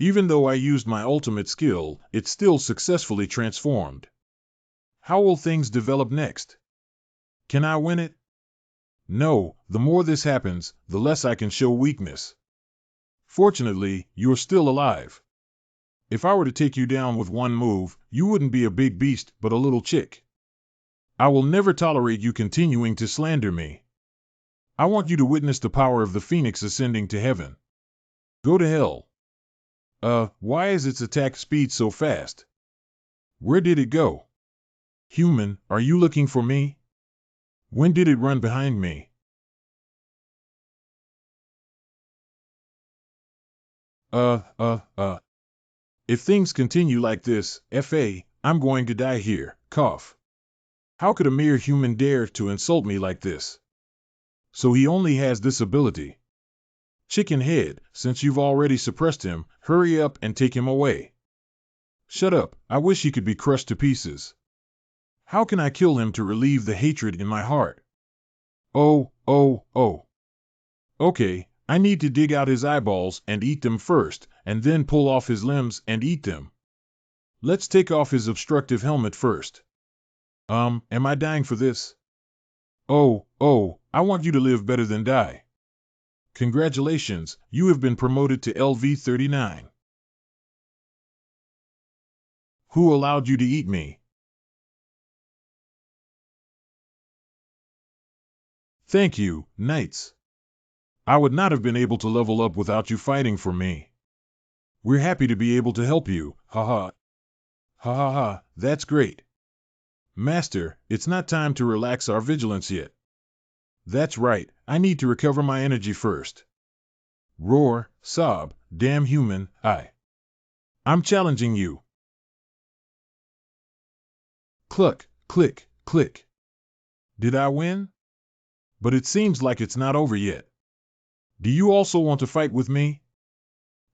Even though I used my ultimate skill, it still successfully transformed. How will things develop next? Can I win it? No, the more this happens, the less I can show weakness. Fortunately, you're still alive. If I were to take you down with one move, you wouldn't be a big beast, but a little chick. I will never tolerate you continuing to slander me. I want you to witness the power of the phoenix ascending to heaven. Go to hell. Why is its attack speed so fast? Where did it go? Human, are you looking for me? When did it run behind me? If things continue like this, I'm going to die here, cough. How could a mere human dare to insult me like this? So he only has this ability. Chicken head, since you've already suppressed him, hurry up and take him away. Shut up, I wish he could be crushed to pieces. How can I kill him to relieve the hatred in my heart? Oh. Okay, I need to dig out his eyeballs and eat them first, and then pull off his limbs and eat them. Let's take off his obstructive helmet first. Am I dying for this? Oh, I want you to live better than die. Congratulations, you have been promoted to LV-39. Who allowed you to eat me? Thank you, knights. I would not have been able to level up without you fighting for me. We're happy to be able to help you, haha. Ha ha ha, that's great. Master, it's not time to relax our vigilance yet. That's right, I need to recover my energy first. Roar, sob, damn human, I'm challenging you. Cluck, click, click. Did I win? But it seems like it's not over yet. Do you also want to fight with me?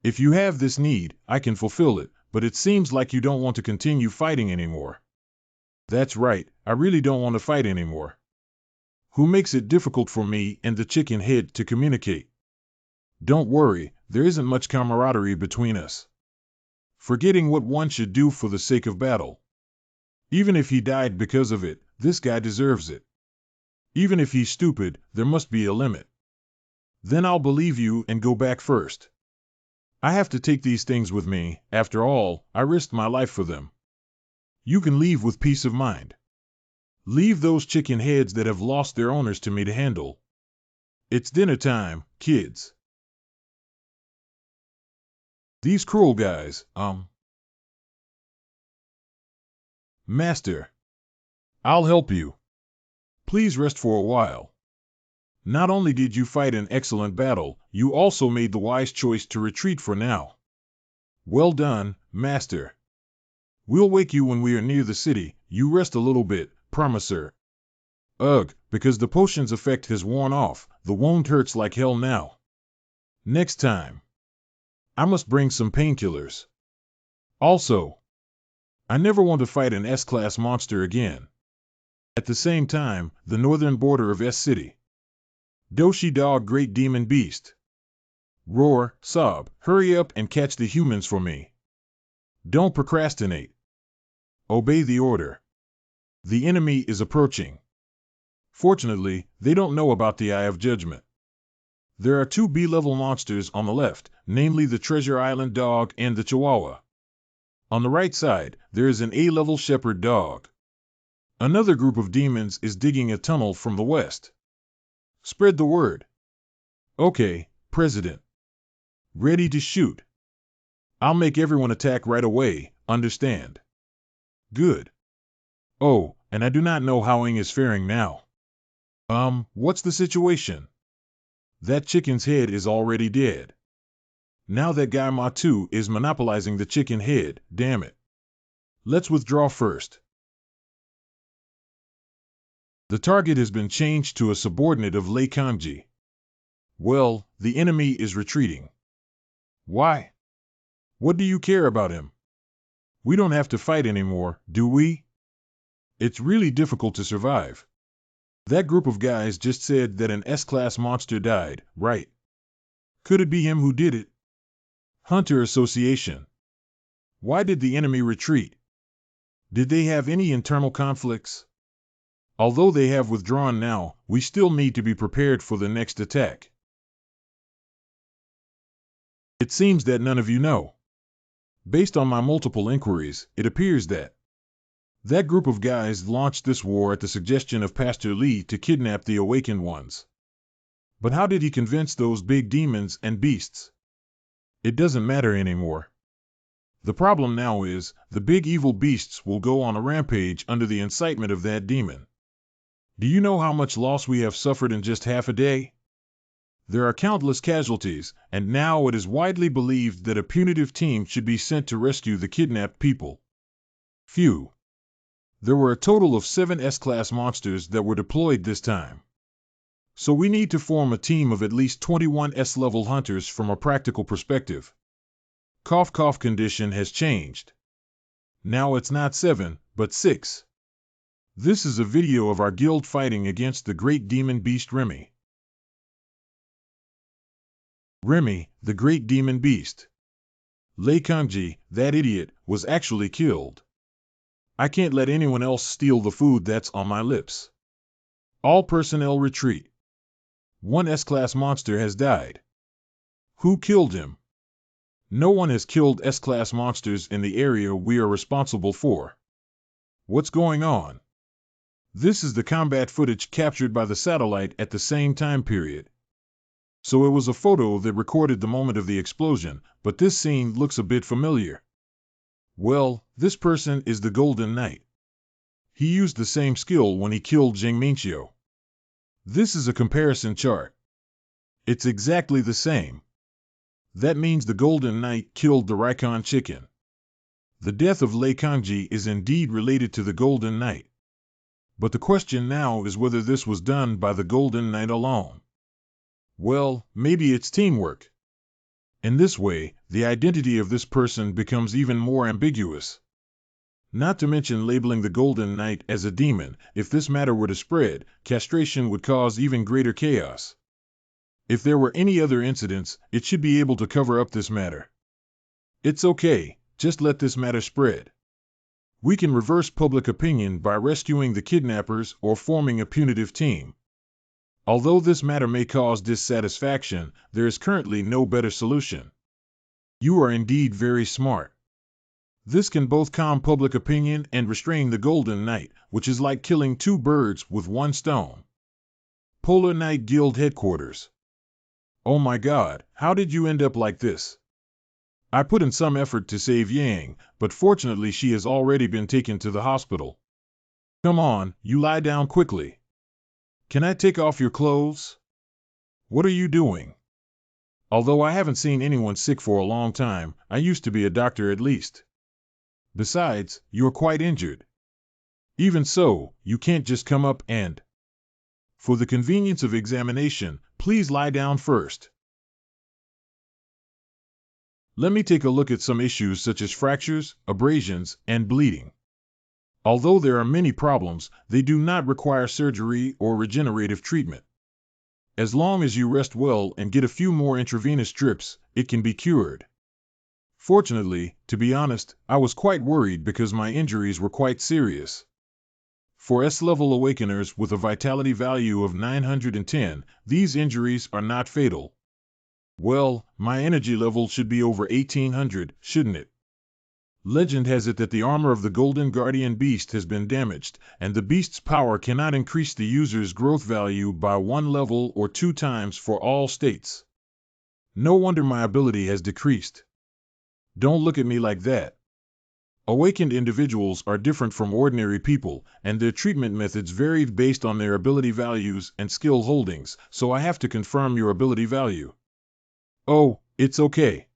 If you have this need, I can fulfill it, but it seems like you don't want to continue fighting anymore. That's right, I really don't want to fight anymore. Who makes it difficult for me and the chicken head to communicate? Don't worry, there isn't much camaraderie between us. Forgetting what one should do for the sake of battle. Even if he died because of it, this guy deserves it. Even if he's stupid, there must be a limit. Then I'll believe you and go back first. I have to take these things with me, after all, I risked my life for them. You can leave with peace of mind. Leave those chicken heads that have lost their owners to me to handle. It's dinner time, kids. These cruel guys, Master. I'll help you. Please rest for a while. Not only did you fight an excellent battle, you also made the wise choice to retreat for now. Well done, Master. We'll wake you when we are near the city. You rest a little bit, promise, sir. Ugh, because the potion's effect has worn off, the wound hurts like hell now. Next time. I must bring some painkillers. Also, I never want to fight an S-Class monster again. At the same time, the northern border of S-City. Doshi dog great demon beast. Roar, sob, hurry up and catch the humans for me. Don't procrastinate. Obey the order. The enemy is approaching. Fortunately, they don't know about the Eye of Judgment. There are 2 B-level monsters on the left, namely the Treasure Island dog and the Chihuahua. On the right side, there is an A-level shepherd dog. Another group of demons is digging a tunnel from the west. Spread the word. Okay, President. Ready to shoot. I'll make everyone attack right away, understand? Good. Oh, and I do not know how Ing is faring now. What's the situation? That chicken's head is already dead. Now that guy Matu is monopolizing the chicken head, damn it. Let's withdraw first. The target has been changed to a subordinate of Lei Kanji. Well, the enemy is retreating. Why? What do you care about him? We don't have to fight anymore, do we? It's really difficult to survive. That group of guys just said that an S-Class monster died, right? Could it be him who did it? Hunter Association. Why did the enemy retreat? Did they have any internal conflicts? Although they have withdrawn now, we still need to be prepared for the next attack. It seems that none of you know. Based on my multiple inquiries, it appears that group of guys launched this war at the suggestion of Pastor Lee to kidnap the awakened ones. But how did he convince those big demons and beasts? It doesn't matter anymore. The problem now is, the big evil beasts will go on a rampage under the incitement of that demon. Do you know how much loss we have suffered in just half a day? There are countless casualties, and now it is widely believed that a punitive team should be sent to rescue the kidnapped people. Phew. There were a total of 7 S-Class monsters that were deployed this time. So we need to form a team of at least 21 S-level hunters from a practical perspective. Cough cough condition has changed. Now it's not 7, but 6. This is a video of our guild fighting against the great demon beast Remy. Remy, the great demon beast. Lei Kangji, that idiot, was actually killed. I can't let anyone else steal the food that's on my lips. All personnel retreat. 1 S-Class monster has died. Who killed him? No one has killed S-Class monsters in the area we are responsible for. What's going on? This is the combat footage captured by the satellite at the same time period. So it was a photo that recorded the moment of the explosion, but this scene looks a bit familiar. Well, this person is the Golden Knight. He used the same skill when he killed Jing Minchio. This is a comparison chart. It's exactly the same. That means the Golden Knight killed the Raikon chicken. The death of Lei Kangji is indeed related to the Golden Knight. But the question now is whether this was done by the Golden Knight alone. Well, maybe it's teamwork. In this way, the identity of this person becomes even more ambiguous. Not to mention labeling the Golden Knight as a demon. If this matter were to spread, castration would cause even greater chaos. If there were any other incidents, it should be able to cover up this matter. It's okay, just let this matter spread. We can reverse public opinion by rescuing the kidnappers or forming a punitive team. Although this matter may cause dissatisfaction, there is currently no better solution. You are indeed very smart. This can both calm public opinion and restrain the Golden Knight, which is like killing 2 birds with 1 stone. Polar Knight Guild Headquarters. Oh my god, how did you end up like this? I put in some effort to save Yang, but fortunately she has already been taken to the hospital. Come on, you lie down quickly. Can I take off your clothes? What are you doing? Although I haven't seen anyone sick for a long time, I used to be a doctor at least. Besides, you're quite injured. Even so, you can't just come up and... For the convenience of examination, please lie down first. Let me take a look at some issues such as fractures, abrasions, and bleeding. Although there are many problems, they do not require surgery or regenerative treatment. As long as you rest well and get a few more intravenous drips, it can be cured. Fortunately, to be honest, I was quite worried because my injuries were quite serious. For S-level awakeners with a vitality value of 910, these injuries are not fatal. Well, my energy level should be over 1800, shouldn't it? Legend has it that the armor of the Golden Guardian Beast has been damaged, and the beast's power cannot increase the user's growth value by 1 level or 2 times for all states. No wonder my ability has decreased. Don't look at me like that. Awakened individuals are different from ordinary people, and their treatment methods varied based on their ability values and skill holdings, so I have to confirm your ability value. Oh, it's okay.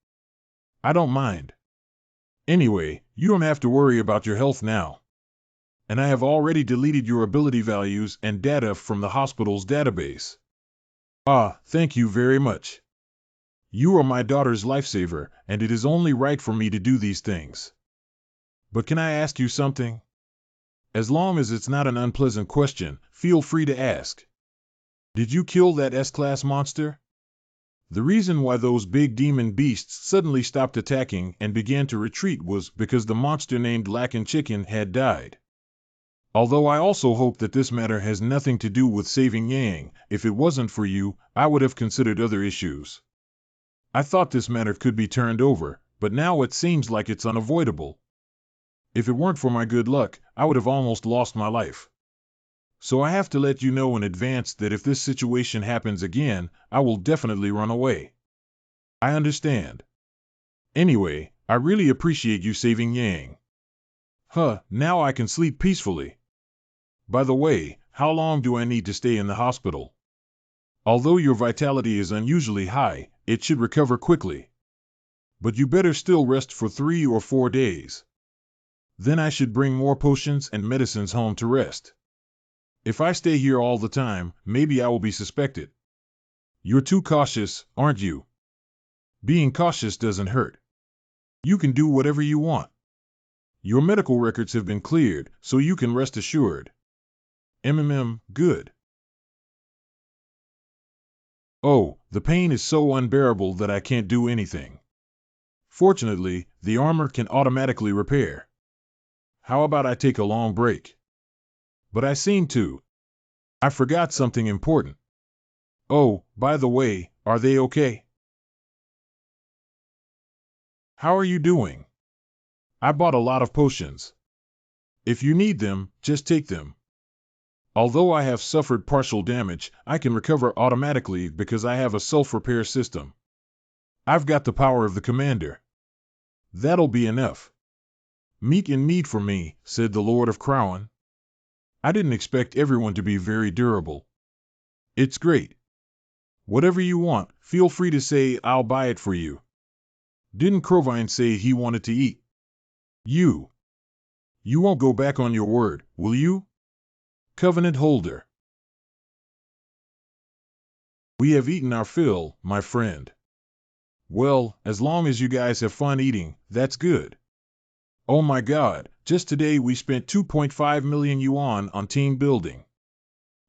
I don't mind. Anyway, you don't have to worry about your health now. And I have already deleted your ability values and data from the hospital's database. Ah, thank you very much. You are my daughter's lifesaver, and it is only right for me to do these things. But can I ask you something? As long as it's not an unpleasant question, feel free to ask. Did you kill that S-Class monster? The reason why those big demon beasts suddenly stopped attacking and began to retreat was because the monster named Lackin' Chicken had died. Although I also hope that this matter has nothing to do with saving Yang. If it wasn't for you, I would have considered other issues. I thought this matter could be turned over, but now it seems like it's unavoidable. If it weren't for my good luck, I would have almost lost my life. So I have to let you know in advance that if this situation happens again, I will definitely run away. I understand. Anyway, I really appreciate you saving Yang. Now I can sleep peacefully. By the way, how long do I need to stay in the hospital? Although your vitality is unusually high, it should recover quickly. But you better still rest for 3 or 4 days. Then I should bring more potions and medicines home to rest. If I stay here all the time, maybe I will be suspected. You're too cautious, aren't you? Being cautious doesn't hurt. You can do whatever you want. Your medical records have been cleared, so you can rest assured. Good. Oh, the pain is so unbearable that I can't do anything. Fortunately, the armor can automatically repair. How about I take a long break? But I seem to. I forgot something important. Oh, by the way, are they okay? How are you doing? I bought a lot of potions. If you need them, just take them. Although I have suffered partial damage, I can recover automatically because I have a self-repair system. I've got the power of the commander. That'll be enough. Meek and mead for me, said the Lord of Crowan. I didn't expect everyone to be very durable. It's great. Whatever you want, feel free to say I'll buy it for you. Didn't Crovine say he wanted to eat? You won't go back on your word, will you? Covenant holder. We have eaten our fill, my friend. Well, as long as you guys have fun eating, that's good. Oh my god, just today we spent 2.5 million yuan on team building.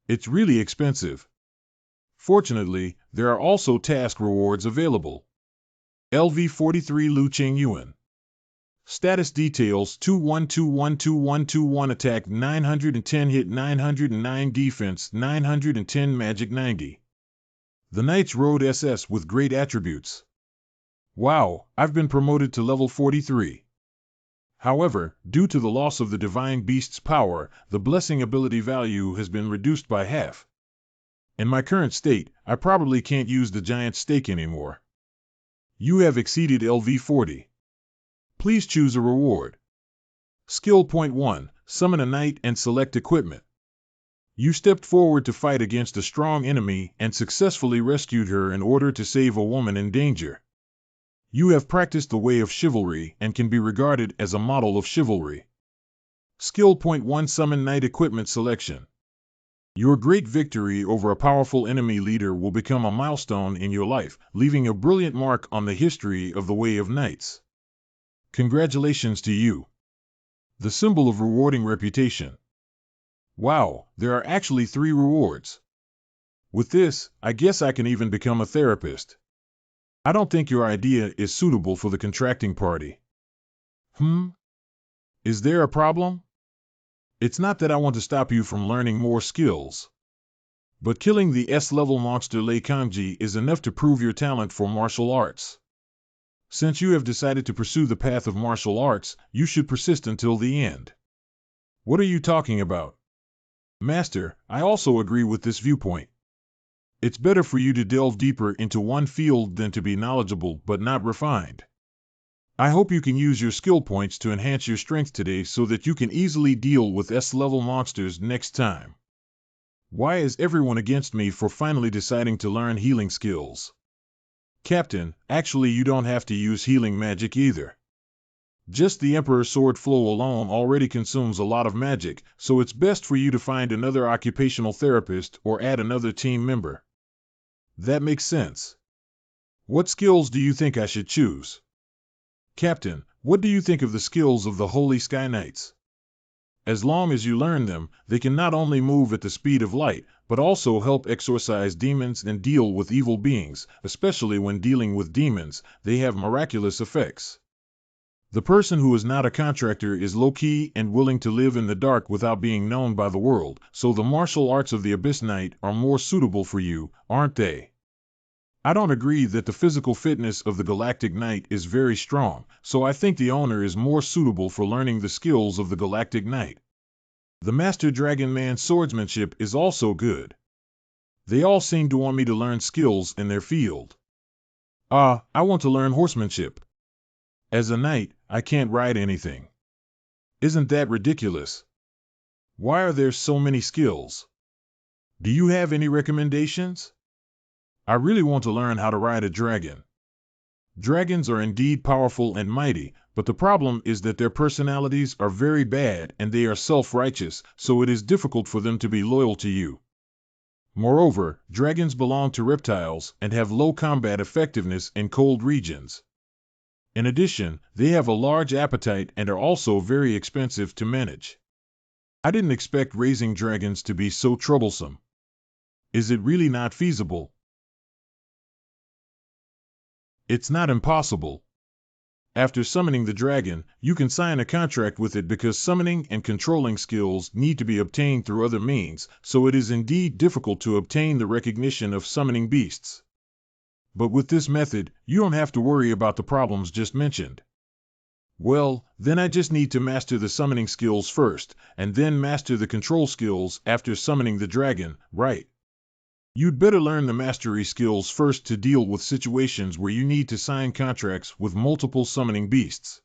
It's really expensive. Fortunately, there are also task rewards available. LV-43 Lu Ching Yuan. Status details 21212121 attack 910 hit 909 defense 910 magic 90. The Knights rode SS with great attributes. Wow, I've been promoted to level 43. However, due to the loss of the Divine Beast's power, the blessing ability value has been reduced by half. In my current state, I probably can't use the giant stake anymore. You have exceeded LV-40. Please choose a reward. Skill Point 1, Summon a Knight and select equipment. You stepped forward to fight against a strong enemy and successfully rescued her in order to save a woman in danger. You have practiced the way of chivalry and can be regarded as a model of chivalry. Skill Point 1 Summon Knight Equipment Selection. Your great victory over a powerful enemy leader will become a milestone in your life, leaving a brilliant mark on the history of the Way of Knights. Congratulations to you. The symbol of rewarding reputation. Wow, there are actually 3 rewards. With this, I guess I can even become a therapist. I don't think your idea is suitable for the contracting party. Is there a problem? It's not that I want to stop you from learning more skills. But killing the S-level monster Lei Kangji is enough to prove your talent for martial arts. Since you have decided to pursue the path of martial arts, you should persist until the end. What are you talking about? Master, I also agree with this viewpoint. It's better for you to delve deeper into one field than to be knowledgeable but not refined. I hope you can use your skill points to enhance your strength today so that you can easily deal with S-level monsters next time. Why is everyone against me for finally deciding to learn healing skills? Captain, actually you don't have to use healing magic either. Just the Emperor's Sword Flow alone already consumes a lot of magic, so it's best for you to find another occupational therapist or add another team member. That makes sense. What skills do you think I should choose? Captain, what do you think of the skills of the Holy Sky Knights? As long as you learn them, they can not only move at the speed of light, but also help exorcise demons and deal with evil beings, especially when dealing with demons, they have miraculous effects. The person who is not a contractor is low-key and willing to live in the dark without being known by the world, so the martial arts of the Abyss Knight are more suitable for you, aren't they? I don't agree that the physical fitness of the Galactic Knight is very strong, so I think the owner is more suitable for learning the skills of the Galactic Knight. The Master Dragon Man's swordsmanship is also good. They all seem to want me to learn skills in their field. I want to learn horsemanship. As a knight, I can't ride anything. Isn't that ridiculous? Why are there so many skills? Do you have any recommendations? I really want to learn how to ride a dragon. Dragons are indeed powerful and mighty, but the problem is that their personalities are very bad and they are self-righteous, so it is difficult for them to be loyal to you. Moreover, dragons belong to reptiles and have low combat effectiveness in cold regions. In addition, they have a large appetite and are also very expensive to manage. I didn't expect raising dragons to be so troublesome. Is it really not feasible? It's not impossible. After summoning the dragon, you can sign a contract with it because summoning and controlling skills need to be obtained through other means, so it is indeed difficult to obtain the recognition of summoning beasts. But with this method, you don't have to worry about the problems just mentioned. Well, then I just need to master the summoning skills first, and then master the control skills after summoning the dragon, right? You'd better learn the mastery skills first to deal with situations where you need to sign contracts with multiple summoning beasts.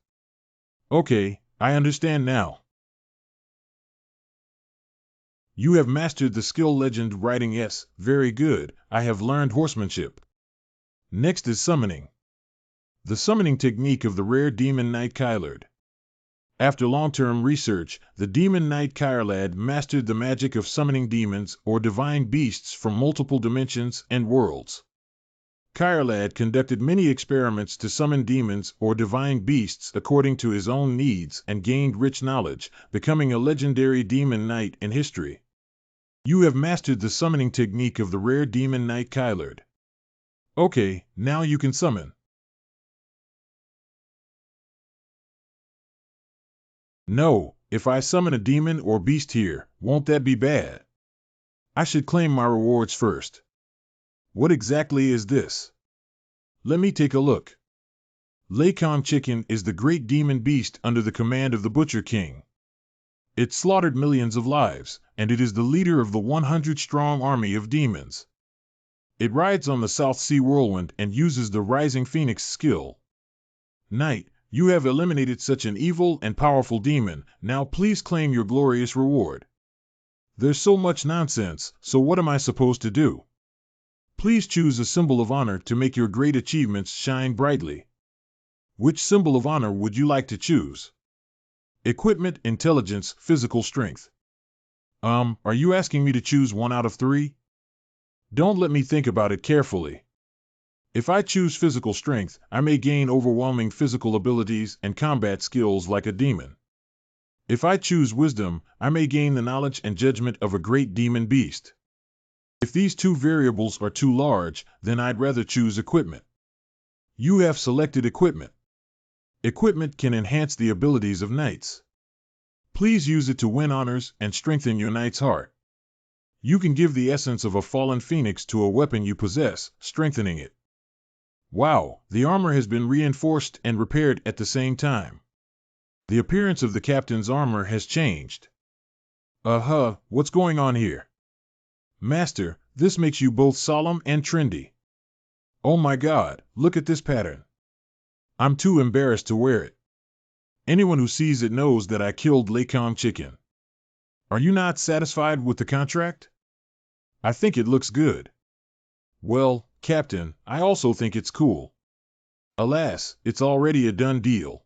Okay, I understand now. You have mastered the skill legend writing. Yes, very good. I have learned horsemanship. Next is summoning. The summoning technique of the rare demon knight Kylard. After long-term research, the demon knight Kylard mastered the magic of summoning demons or divine beasts from multiple dimensions and worlds. Kylard conducted many experiments to summon demons or divine beasts according to his own needs and gained rich knowledge, becoming a legendary demon knight in history. You have mastered the summoning technique of the rare demon knight Kylard. Okay, now you can summon. No, if I summon a demon or beast here, won't that be bad? I should claim my rewards first. What exactly is this? Let me take a look. Laycon Chicken is the great demon beast under the command of the Butcher King. It slaughtered millions of lives, and it is the leader of the 100-strong army of demons. It rides on the South Sea Whirlwind and uses the Rising Phoenix skill. Knight, you have eliminated such an evil and powerful demon, now please claim your glorious reward. There's so much nonsense, so what am I supposed to do? Please choose a symbol of honor to make your great achievements shine brightly. Which symbol of honor would you like to choose? Equipment, intelligence, physical strength. Are you asking me to choose one out of 3? Don't let me think about it carefully. If I choose physical strength, I may gain overwhelming physical abilities and combat skills like a demon. If I choose wisdom, I may gain the knowledge and judgment of a great demon beast. If these 2 variables are too large, then I'd rather choose equipment. You have selected equipment. Equipment can enhance the abilities of knights. Please use it to win honors and strengthen your knight's heart. You can give the essence of a fallen phoenix to a weapon you possess, strengthening it. Wow, the armor has been reinforced and repaired at the same time. The appearance of the captain's armor has changed. What's going on here? Master, this makes you both solemn and trendy. Oh my God, look at this pattern. I'm too embarrassed to wear it. Anyone who sees it knows that I killed Laycon Chicken. Are you not satisfied with the contract? I think it looks good. Well, Captain, I also think it's cool. Alas, it's already a done deal.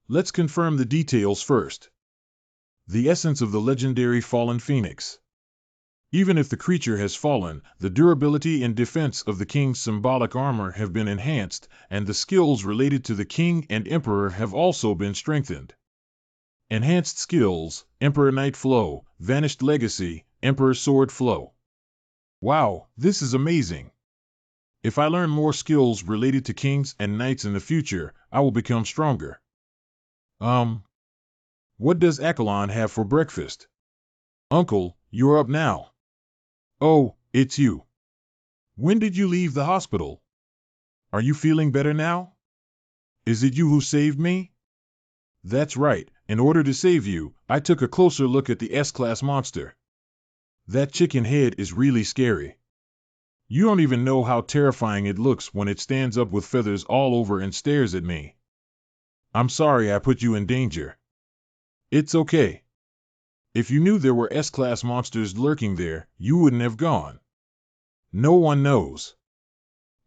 Let's confirm the details first. The essence of the legendary fallen phoenix. Even if the creature has fallen, the durability and defense of the king's symbolic armor have been enhanced, and the skills related to the king and emperor have also been strengthened. Enhanced skills: Emperor Knight Flow, Vanished Legacy, Emperor Sword Flow. Wow, this is amazing. If I learn more skills related to kings and knights in the future, I will become stronger. What does Accolon have for breakfast? Uncle, you're up now. Oh, it's you. When did you leave the hospital? Are you feeling better now? Is it you who saved me? That's right. In order to save you, I took a closer look at the S-Class monster. That chicken head is really scary. You don't even know how terrifying it looks when it stands up with feathers all over and stares at me. I'm sorry I put you in danger. It's okay. If you knew there were S-Class monsters lurking there, you wouldn't have gone. No one knows.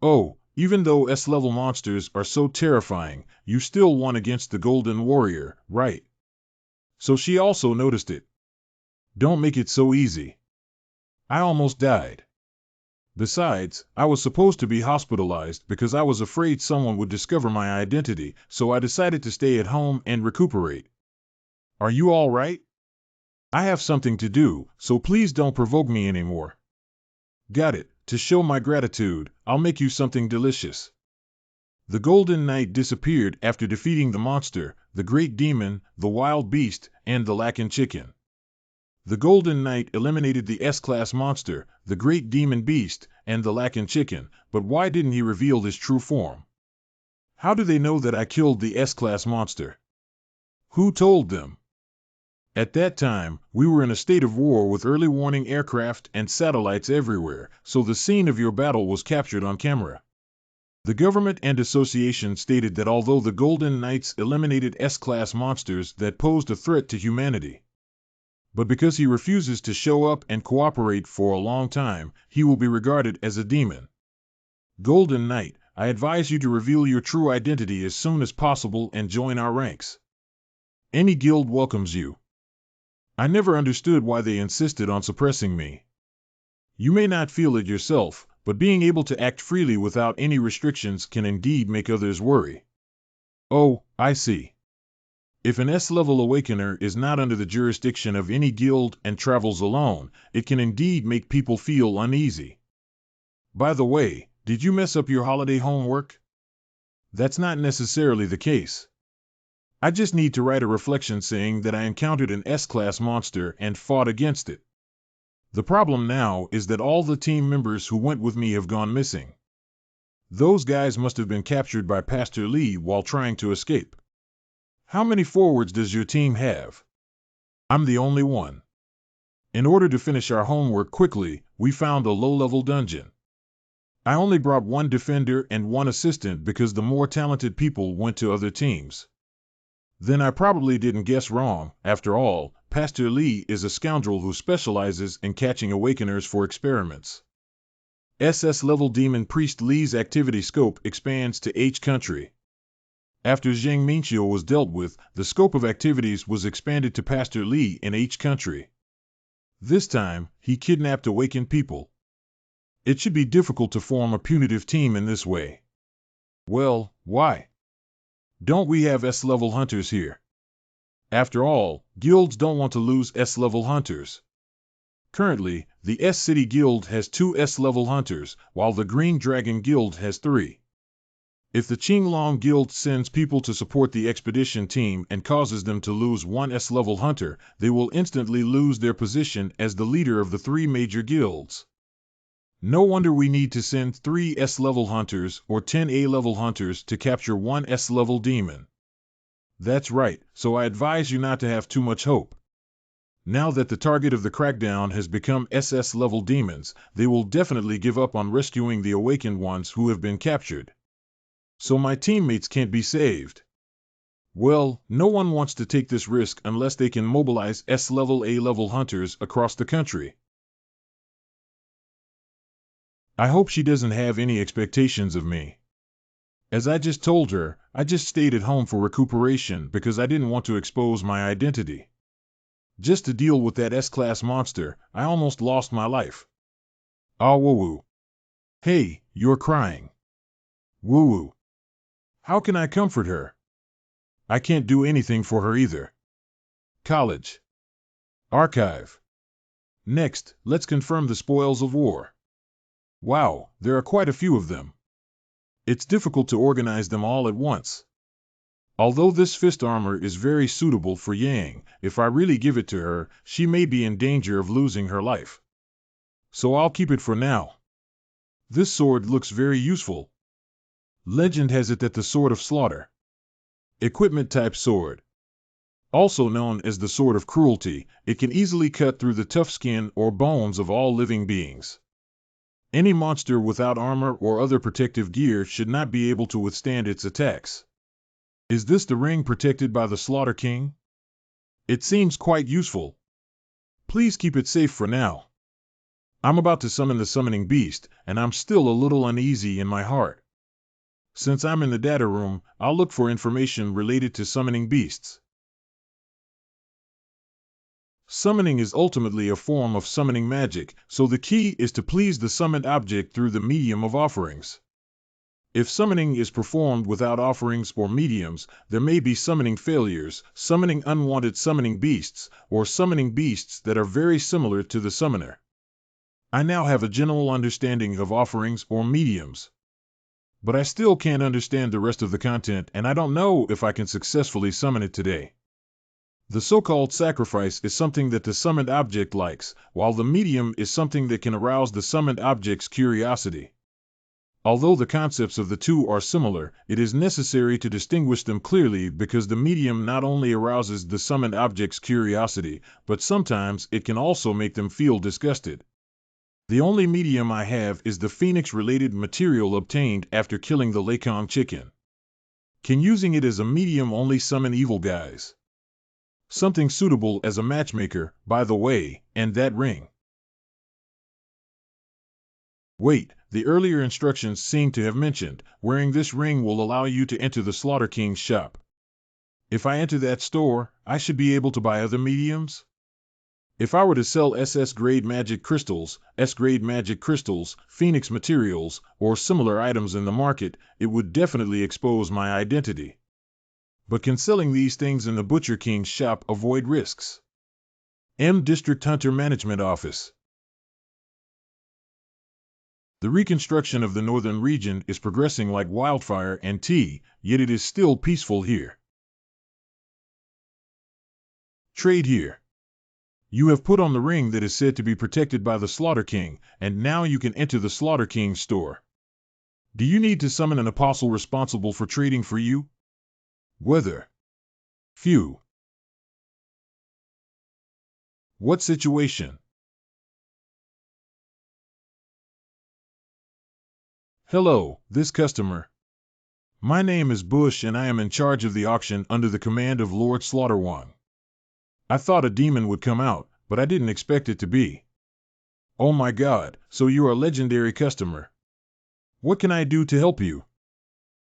Oh, even though S-level monsters are so terrifying, you still won against the Golden Warrior, right? So she also noticed it. Don't make it so easy. I almost died. Besides, I was supposed to be hospitalized because I was afraid someone would discover my identity, so I decided to stay at home and recuperate. Are you all right? I have something to do, so please don't provoke me anymore. Got it. To show my gratitude, I'll make you something delicious. The Golden Knight disappeared after defeating the monster, the Great Demon, the Wild Beast, and the Lackin' Chicken. The Golden Knight eliminated the S-Class monster, the Great Demon Beast, and the Lackin' Chicken, but why didn't he reveal his true form? How do they know that I killed the S-Class monster? Who told them? At that time, we were in a state of war with early warning aircraft and satellites everywhere, so the scene of your battle was captured on camera. The government and association stated that although the Golden Knights eliminated S-Class monsters that posed a threat to humanity, but because he refuses to show up and cooperate for a long time, he will be regarded as a demon. Golden Knight, I advise you to reveal your true identity as soon as possible and join our ranks. Any guild welcomes you. I never understood why they insisted on suppressing me. You may not feel it yourself, but being able to act freely without any restrictions can indeed make others worry. Oh, I see. If an S-level awakener is not under the jurisdiction of any guild and travels alone, it can indeed make people feel uneasy. By the way, did you mess up your holiday homework? That's not necessarily the case. I just need to write a reflection saying that I encountered an S-Class monster and fought against it. The problem now is that all the team members who went with me have gone missing. Those guys must have been captured by Pastor Lee while trying to escape. How many forwards does your team have? I'm the only one. In order to finish our homework quickly, we found a low-level dungeon. I only brought one defender and one assistant because the more talented people went to other teams. Then I probably didn't guess wrong. After all, Pastor Lee is a scoundrel who specializes in catching awakeners for experiments. SS-level Demon Priest Lee's activity scope expands to H country. After Zhang Minqiu was dealt with, the scope of activities was expanded to Pastor Lee in H country. This time, he kidnapped awakened people. It should be difficult to form a punitive team in this way. Well, why? Don't we have S-level hunters here? After all, guilds don't want to lose S-level hunters. Currently, the S-City Guild has 2 S-level hunters, while the Green Dragon Guild has 3. If the Qinglong Guild sends people to support the expedition team and causes them to lose 1 S-level hunter, they will instantly lose their position as the leader of the 3 major guilds. No wonder we need to send 3 S-level hunters or 10 A-level hunters to capture 1 S-level demon. That's right, so I advise you not to have too much hope. Now that the target of the crackdown has become SS-level demons, they will definitely give up on rescuing the awakened ones who have been captured. So my teammates can't be saved. Well, no one wants to take this risk unless they can mobilize S-level A-level hunters across the country. I hope she doesn't have any expectations of me. As I just told her, I just stayed at home for recuperation because I didn't want to expose my identity. Just to deal with that S-Class monster, I almost lost my life. Ah, woo-woo. Hey, you're crying. Woo-woo. How can I comfort her? I can't do anything for her either. College. Archive. Next, let's confirm the spoils of war. Wow, there are quite a few of them. It's difficult to organize them all at once. Although this fist armor is very suitable for Yang, if I really give it to her, she may be in danger of losing her life. So I'll keep it for now. This sword looks very useful. Legend has it that the Sword of Slaughter. Equipment type sword. Also known as the Sword of Cruelty, it can easily cut through the tough skin or bones of all living beings. Any monster without armor or other protective gear should not be able to withstand its attacks. Is this the ring protected by the Slaughter King? It seems quite useful. Please keep it safe for now. I'm about to summon the summoning beast, and I'm still a little uneasy in my heart. Since I'm in the data room, I'll look for information related to summoning beasts. Summoning is ultimately a form of summoning magic, so the key is to please the summoned object through the medium of offerings. If summoning is performed without offerings or mediums, there may be summoning failures, summoning unwanted summoning beasts, or summoning beasts that are very similar to the summoner. I now have a general understanding of offerings or mediums. But I still can't understand the rest of the content, and I don't know if I can successfully summon it today. The so-called sacrifice is something that the summoned object likes, while the medium is something that can arouse the summoned object's curiosity. Although the concepts of the two are similar, it is necessary to distinguish them clearly because the medium not only arouses the summoned object's curiosity, but sometimes it can also make them feel disgusted. The only medium I have is the phoenix-related material obtained after killing the Lakong chicken. Can using it as a medium only summon evil guys? Something suitable as a matchmaker, by the way, and that ring. Wait, the earlier instructions seem to have mentioned, wearing this ring will allow you to enter the Slaughter King's shop. If I enter that store, I should be able to buy other mediums? If I were to sell SS-grade magic crystals, S-grade magic crystals, phoenix materials, or similar items in the market, it would definitely expose my identity. But can selling these things in the Butcher King's shop avoid risks? M. District Hunter Management Office. The reconstruction of the northern region is progressing like wildfire and tea, yet it is still peaceful here. Trade here. You have put on the ring that is said to be protected by the Slaughter King, and now you can enter the Slaughter King's store. Do you need to summon an apostle responsible for trading for you? Whether. Few. What situation? Hello, this customer. My name is Bush and I am in charge of the auction under the command of Lord Slaughterwang. I thought a demon would come out, but I didn't expect it to be. Oh my God, so you're a legendary customer. What can I do to help you?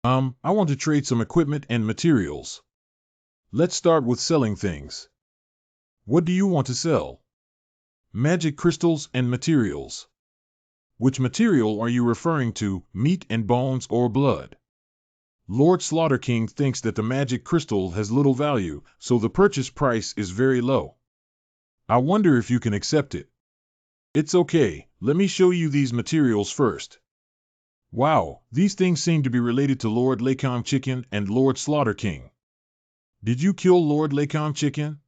I want to trade some equipment and materials. Let's start with selling things. What do you want to sell? Magic crystals and materials. Which material are you referring to, meat and bones or blood? Lord Slaughter King thinks that the magic crystal has little value, so the purchase price is very low. I wonder if you can accept it. It's okay, let me show you these materials first. Wow, these things seem to be related to Lord Lakong Chicken and Lord Slaughter King. Did you kill Lord Lakong Chicken?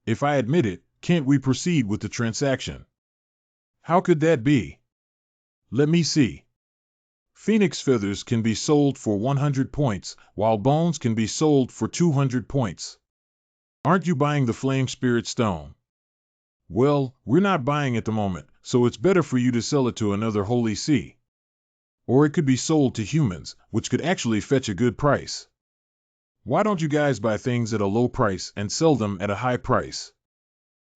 If I admit it, can't we proceed with the transaction? How could that be? Let me see. Phoenix feathers can be sold for 100 points, while bones can be sold for 200 points. Aren't you buying the Flame Spirit Stone? Well, we're not buying at the moment, so it's better for you to sell it to another Holy See. Or it could be sold to humans, which could actually fetch a good price. Why don't you guys buy things at a low price and sell them at a high price?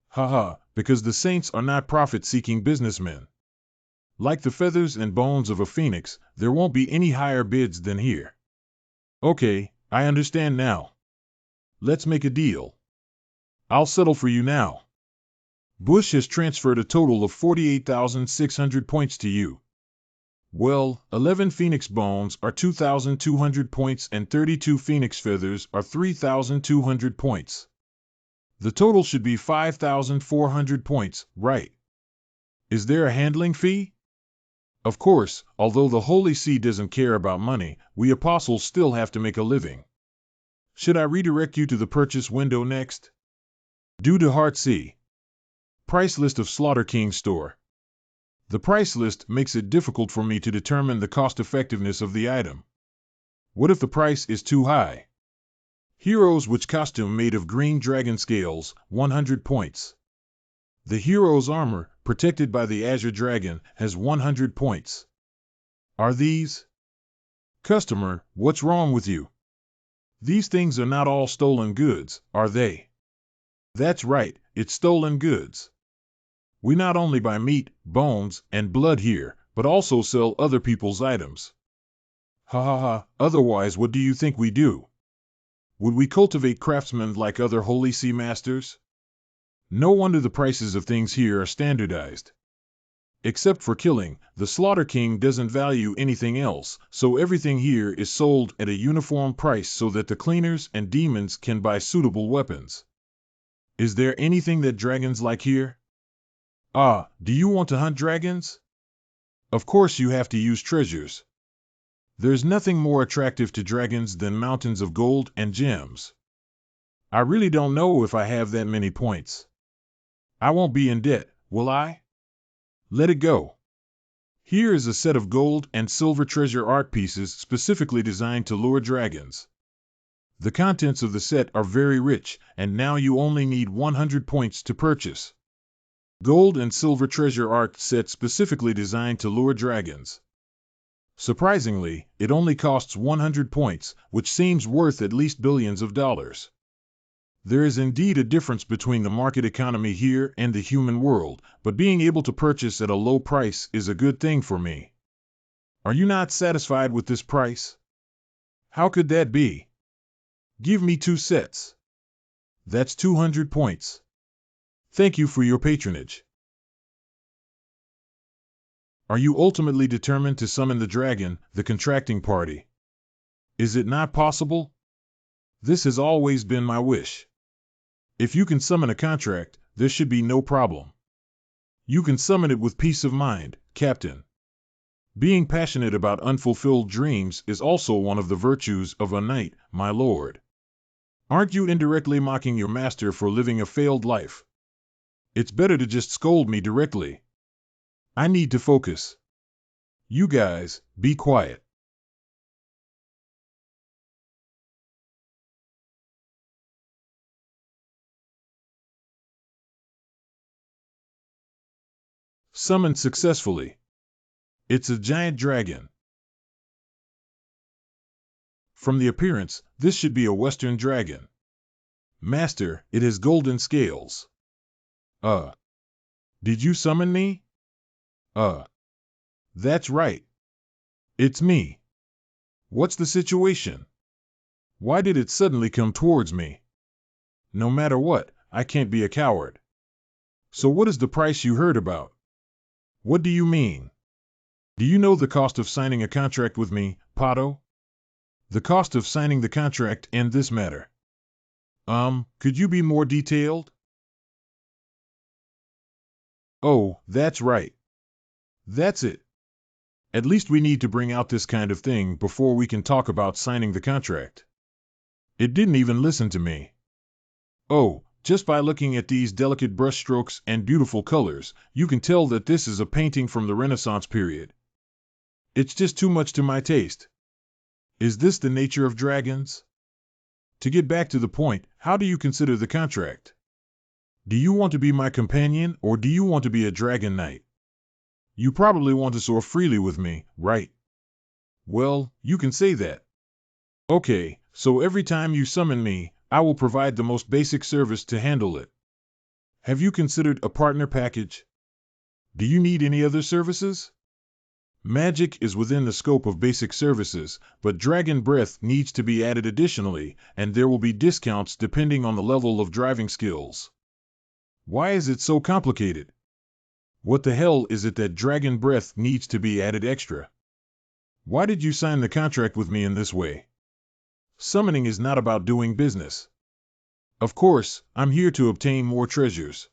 Haha, because the saints are not profit-seeking businessmen. Like the feathers and bones of a phoenix, there won't be any higher bids than here. Okay, I understand now. Let's make a deal. I'll settle for you now. Bush has transferred a total of 48,600 points to you. Well, 11 phoenix bones are 2,200 points and 32 phoenix feathers are 3,200 points. The total should be 5,400 points, right? Is there a handling fee? Of course, although the Holy See doesn't care about money, we apostles still have to make a living. Should I redirect you to the purchase window next? Do to Heart C. Price list of Slaughter King store. The price list makes it difficult for me to determine the cost-effectiveness of the item. What if the price is too high? Hero's Witch costume made of green dragon scales, 100 points. The hero's armor, protected by the Azure Dragon, has 100 points. Are these? Customer, what's wrong with you? These things are not all stolen goods, are they? That's right, it's stolen goods. We not only buy meat, bones, and blood here, but also sell other people's items. Ha ha ha, otherwise what do you think we do? Would we cultivate craftsmen like other Holy Sea masters? No wonder the prices of things here are standardized. Except for killing, the Slaughter King doesn't value anything else, so everything here is sold at a uniform price so that the cleaners and demons can buy suitable weapons. Is there anything that dragons like here? Ah, do you want to hunt dragons? Of course you have to use treasures. There's nothing more attractive to dragons than mountains of gold and gems. I really don't know if I have that many points. I won't be in debt, will I? Let it go. Here is a set of gold and silver treasure art pieces specifically designed to lure dragons. The contents of the set are very rich, and now you only need 100 points to purchase. Gold and silver treasure art set specifically designed to lure dragons. Surprisingly, it only costs 100 points, which seems worth at least billions of dollars. There is indeed a difference between the market economy here and the human world, but being able to purchase at a low price is a good thing for me. Are you not satisfied with this price? How could that be? Give me 2 sets. That's 200 points. Thank you for your patronage. Are you ultimately determined to summon the dragon, the contracting party? Is it not possible? This has always been my wish. If you can summon a contract, there should be no problem. You can summon it with peace of mind, Captain. Being passionate about unfulfilled dreams is also one of the virtues of a knight, my lord. Aren't you indirectly mocking your master for living a failed life? It's better to just scold me directly. I need to focus. You guys, be quiet. Summoned successfully. It's a giant dragon. From the appearance, this should be a Western dragon. Master, it has golden scales. Did you summon me? That's right. It's me. What's the situation? Why did it suddenly come towards me? No matter what, I can't be a coward. So what is the price you heard about? What do you mean? Do you know the cost of signing a contract with me, Pato? The cost of signing the contract and this matter. Could you be more detailed? Oh, that's right. That's it. At least we need to bring out this kind of thing before we can talk about signing the contract. It didn't even listen to me. Oh, just by looking at these delicate brushstrokes and beautiful colors, you can tell that this is a painting from the Renaissance period. It's just too much to my taste. Is this the nature of dragons? To get back to the point, how do you consider the contract? Do you want to be my companion or do you want to be a dragon knight? You probably want to soar freely with me, right? Well, you can say that. Okay, so every time you summon me, I will provide the most basic service to handle it. Have you considered a partner package? Do you need any other services? Magic is within the scope of basic services, but Dragon Breath needs to be added additionally, and there will be discounts depending on the level of driving skills. Why is it so complicated? What the hell is it that Dragon Breath needs to be added extra? Why did you sign the contract with me in this way? Summoning is not about doing business. Of course, I'm here to obtain more treasures.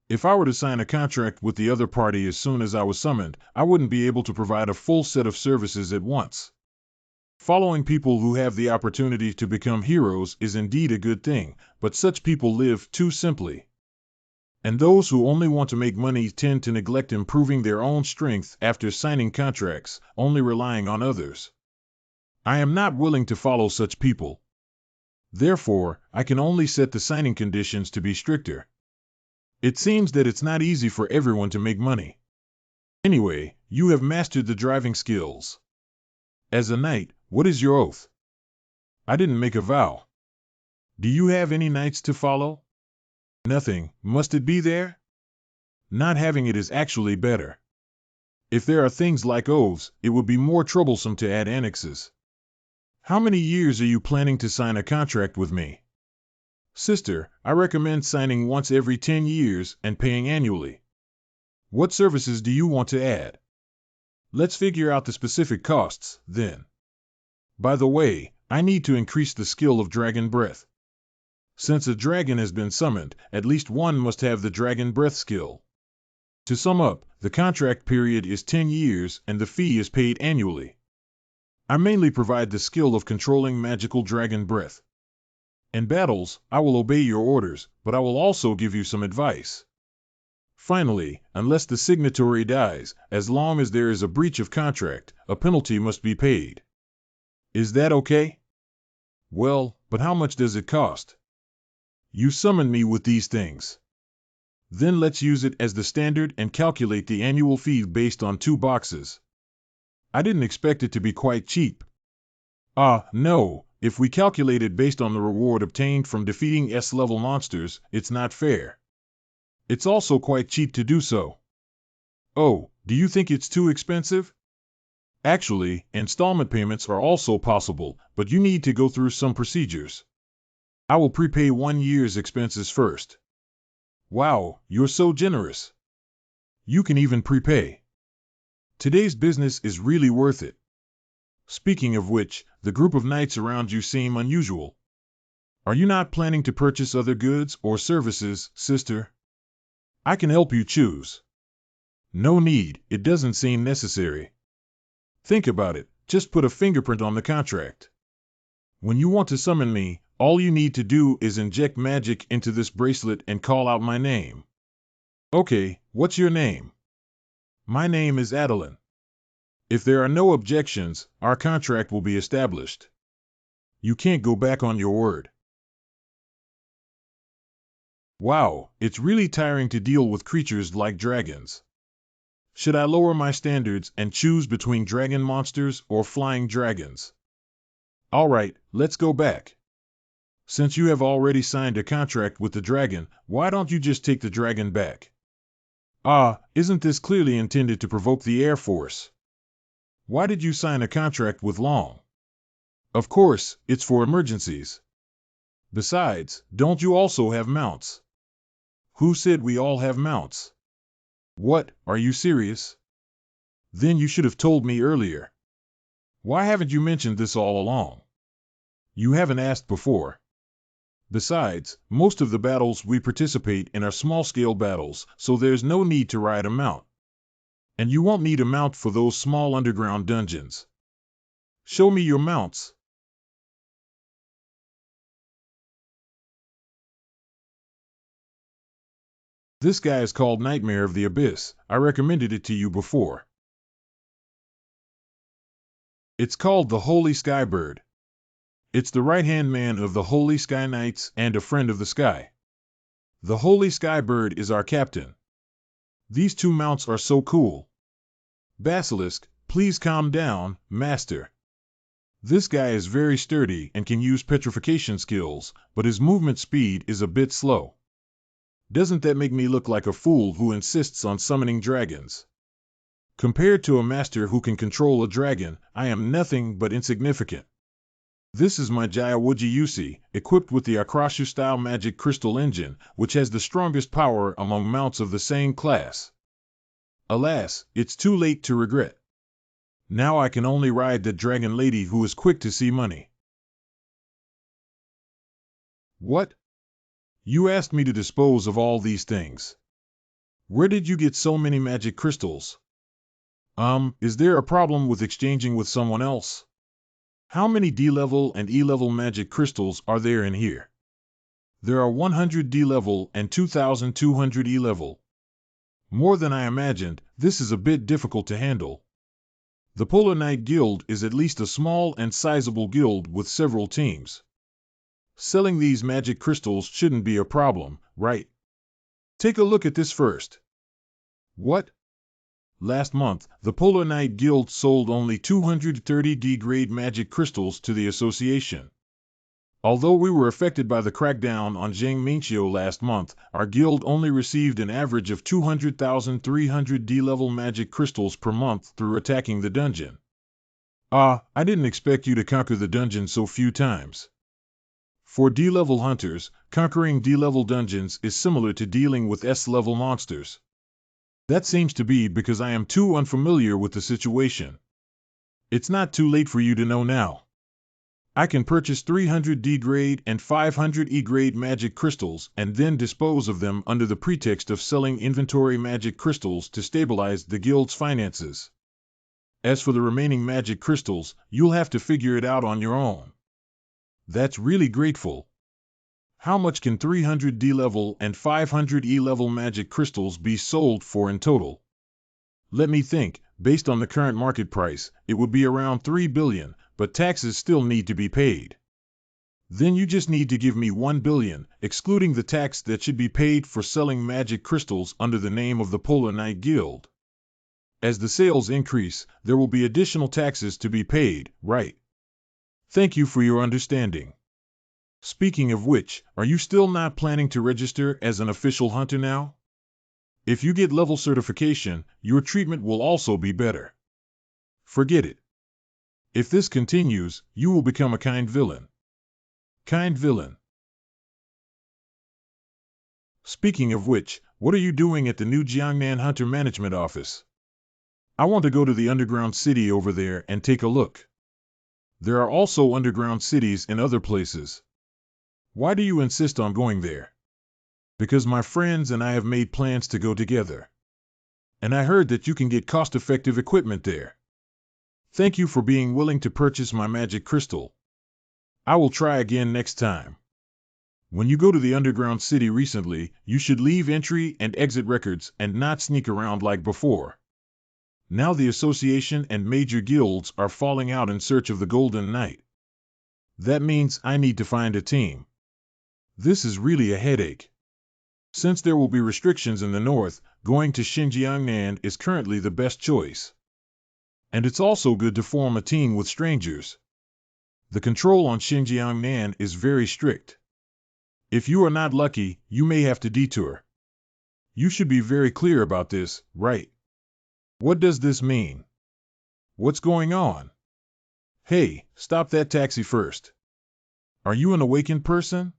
If I were to sign a contract with the other party as soon as I was summoned, I wouldn't be able to provide a full set of services at once. Following people who have the opportunity to become heroes is indeed a good thing, but such people live too simply. And those who only want to make money tend to neglect improving their own strength after signing contracts, only relying on others. I am not willing to follow such people. Therefore, I can only set the signing conditions to be stricter. It seems that it's not easy for everyone to make money. Anyway, you have mastered the driving skills. As a knight, what is your oath? I didn't make a vow. Do you have any knights to follow? Nothing. Must it be there? Not having it is actually better. If there are things like oaths, it would be more troublesome to add annexes. How many years are you planning to sign a contract with me? Sister, I recommend signing once every 10 years and paying annually. What services do you want to add? Let's figure out the specific costs, then. By the way, I need to increase the skill of dragon breath. Since a dragon has been summoned, at least one must have the dragon breath skill. To sum up, the contract period is 10 years and the fee is paid annually. I mainly provide the skill of controlling magical dragon breath. In battles, I will obey your orders, but I will also give you some advice. Finally, unless the signatory dies, as long as there is a breach of contract, a penalty must be paid. Is that okay? Well, but how much does it cost? You summoned me with these things. Then let's use it as the standard and calculate the annual fee based on 2 boxes. I didn't expect it to be quite cheap. No, if we calculate it based on the reward obtained from defeating S-level monsters, it's not fair. It's also quite cheap to do so. Oh, do you think it's too expensive? Actually, installment payments are also possible, but you need to go through some procedures. I will prepay 1 year's expenses first. Wow, you're so generous. You can even prepay. Today's business is really worth it. Speaking of which, the group of knights around you seem unusual. Are you not planning to purchase other goods or services, sister? I can help you choose. No need, it doesn't seem necessary. Think about it, just put a fingerprint on the contract. When you want to summon me, all you need to do is inject magic into this bracelet and call out my name. Okay, what's your name? My name is Adeline. If there are no objections, our contract will be established. You can't go back on your word. Wow, it's really tiring to deal with creatures like dragons. Should I lower my standards and choose between dragon monsters or flying dragons? Alright, let's go back. Since you have already signed a contract with the dragon, why don't you just take the dragon back? Isn't this clearly intended to provoke the Air Force? Why did you sign a contract with Long? Of course, it's for emergencies. Besides, don't you also have mounts? Who said we all have mounts? What, are you serious? Then you should have told me earlier. Why haven't you mentioned this all along? You haven't asked before. Besides, most of the battles we participate in are small-scale battles, so there's no need to ride a mount. And you won't need a mount for those small underground dungeons. Show me your mounts. This guy is called Nightmare of the Abyss. I recommended it to you before. It's called the Holy Skybird. It's the right-hand man of the Holy Sky Knights and a friend of the sky. The Holy Skybird is our captain. These 2 mounts are so cool. Basilisk, please calm down, master. This guy is very sturdy and can use petrification skills, but his movement speed is a bit slow. Doesn't that make me look like a fool who insists on summoning dragons? Compared to a master who can control a dragon, I am nothing but insignificant. This is my Jayawuji Yusi, equipped with the Akrashu-style magic crystal engine, which has the strongest power among mounts of the same class. Alas, it's too late to regret. Now I can only ride the dragon lady who is quick to see money. What? You asked me to dispose of all these things. Where did you get so many magic crystals? Is there a problem with exchanging with someone else? How many D-level and E-level magic crystals are there in here? There are 100 D-level and 2,200 E-level. More than I imagined, this is a bit difficult to handle. The Polar Knight Guild is at least a small and sizable guild with several teams. Selling these magic crystals shouldn't be a problem, right? Take a look at this first. What? Last month, the Polar Knight Guild sold only 230 D-grade magic crystals to the association. Although we were affected by the crackdown on Zheng Minqiu last month, our guild only received an average of 200,300 D-level magic crystals per month through attacking the dungeon. I didn't expect you to conquer the dungeon so few times. For D-level hunters, conquering D-level dungeons is similar to dealing with S-level monsters. That seems to be because I am too unfamiliar with the situation. It's not too late for you to know now. I can purchase 300 D-grade and 500 E-grade magic crystals and then dispose of them under the pretext of selling inventory magic crystals to stabilize the guild's finances. As for the remaining magic crystals, you'll have to figure it out on your own. That's really grateful. How much can 300 D-level and 500 E-level magic crystals be sold for in total? Let me think. Based on the current market price, it would be around 3 billion, but taxes still need to be paid. Then you just need to give me 1 billion, excluding the tax that should be paid for selling magic crystals under the name of the Polar Knight Guild. As the sales increase, there will be additional taxes to be paid, right? Thank you for your understanding. Speaking of which, are you still not planning to register as an official hunter now? If you get level certification, your treatment will also be better. Forget it. If this continues, you will become a kind villain. Kind villain. Speaking of which, what are you doing at the new Jiangnan Hunter Management Office? I want to go to the underground city over there and take a look. There are also underground cities in other places. Why do you insist on going there? Because my friends and I have made plans to go together. And I heard that you can get cost-effective equipment there. Thank you for being willing to purchase my magic crystal. I will try again next time. When you go to the underground city recently, you should leave entry and exit records and not sneak around like before. Now the association and major guilds are falling out in search of the Golden Knight. That means I need to find a team. This is really a headache. Since there will be restrictions in the north, going to Xinjiangnan is currently the best choice. And it's also good to form a team with strangers. The control on Xinjiangnan is very strict. If you are not lucky, you may have to detour. You should be very clear about this, right? What does this mean? What's going on? Hey, stop that taxi first. Are you an awakened person?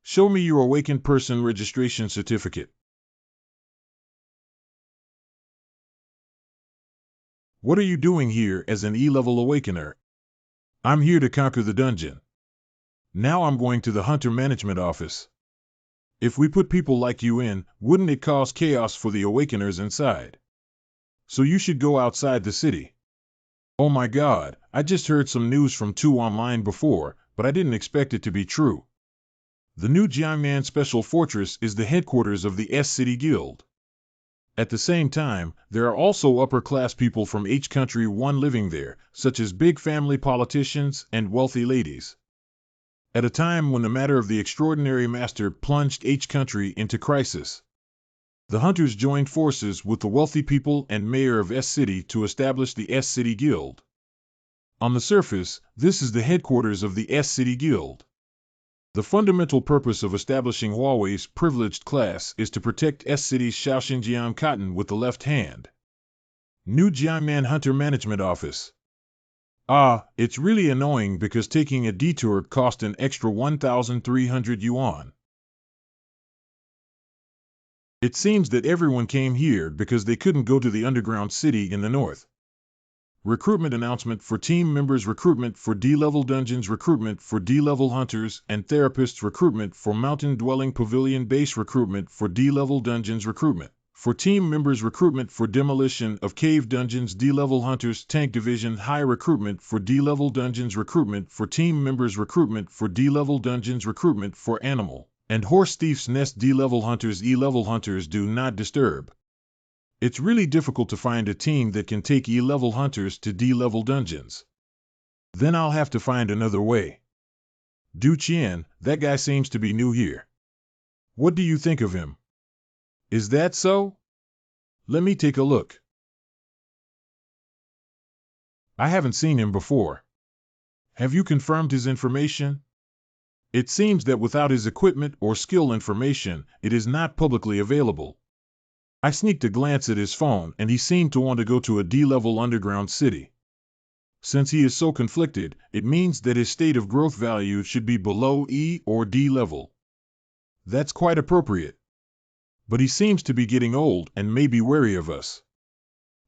Show me your awakened person registration certificate. What are you doing here as an E-level awakener? I'm here to conquer the dungeon. Now I'm going to the Hunter Management Office. If we put people like you in, wouldn't it cause chaos for the awakeners inside? So you should go outside the city. Oh my God, I just heard some news from 2 Online before, but I didn't expect it to be true. The new Jiangnan Special Fortress is the headquarters of the S-City Guild. At the same time, there are also upper-class people from each country living there, such as big family politicians and wealthy ladies. At a time when the matter of the extraordinary master plunged each country into crisis, the hunters joined forces with the wealthy people and mayor of S-City to establish the S-City Guild. On the surface, this is the headquarters of the S-City Guild. The fundamental purpose of establishing Huawei's privileged class is to protect S-City's Shaoxinjiang cotton with the left hand. New Jiangnan Hunter Management Office. It's really annoying because taking a detour cost an extra 1,300 yuan. It seems that everyone came here because they couldn't go to the underground city in the north. Recruitment announcement for team members, recruitment for D-level dungeons, recruitment for D-level hunters and therapists, recruitment for mountain dwelling pavilion base, recruitment for D-level dungeons, recruitment For team members, recruitment for demolition of cave dungeons, D-level hunters, tank division, high recruitment for D-level dungeons, recruitment for team members, recruitment for D-level dungeons, recruitment for animal and horse thief's nest, D-level hunters, E-level hunters, do not disturb. It's really difficult to find a team that can take E-level hunters to D-level dungeons. Then I'll have to find another way. Du Qian, that guy seems to be new here. What do you think of him? Is that so? Let me take a look. I haven't seen him before. Have you confirmed his information? It seems that without his equipment or skill information, it is not publicly available. I sneaked a glance at his phone and he seemed to want to go to a D-level underground city. Since he is so conflicted, it means that his state of growth value should be below E or D level. That's quite appropriate. But he seems to be getting old and may be wary of us.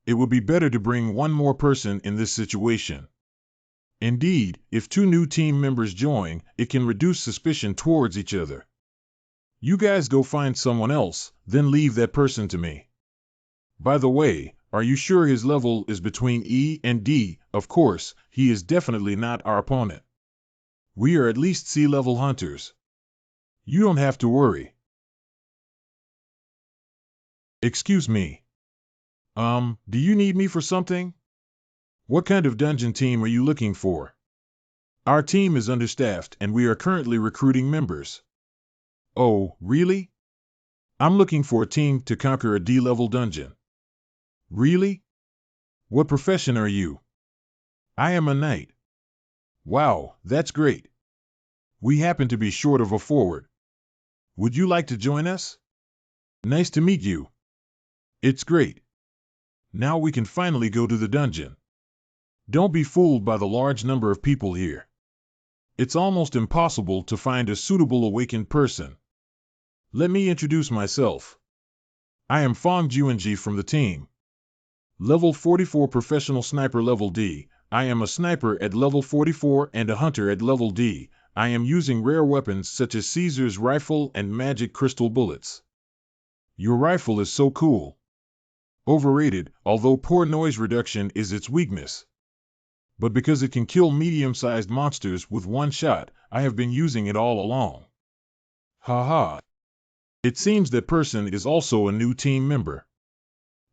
It would be better to bring one more person in this situation. Indeed, if two new team members join, it can reduce suspicion towards each other. You guys go find someone else, then leave that person to me. By the way, are you sure his level is between E and D? Of course, he is definitely not our opponent. We are at least C-level hunters. You don't have to worry. Excuse me. Do you need me for something? What kind of dungeon team are you looking for? Our team is understaffed and we are currently recruiting members. Oh, really? I'm looking for a team to conquer a D-level dungeon. Really? What profession are you? I am a knight. Wow, that's great. We happen to be short of a forward. Would you like to join us? Nice to meet you. It's great. Now we can finally go to the dungeon. Don't be fooled by the large number of people here. It's almost impossible to find a suitable awakened person. Let me introduce myself. I am Fong Juanji from the team. Level 44 Professional Sniper Level D. I am a sniper at level 44 and a hunter at level D. I am using rare weapons such as Caesar's rifle and magic crystal bullets. Your rifle is so cool. Overrated, although poor noise reduction is its weakness. But because it can kill medium-sized monsters with one shot, I have been using it all along. Haha. It seems that person is also a new team member.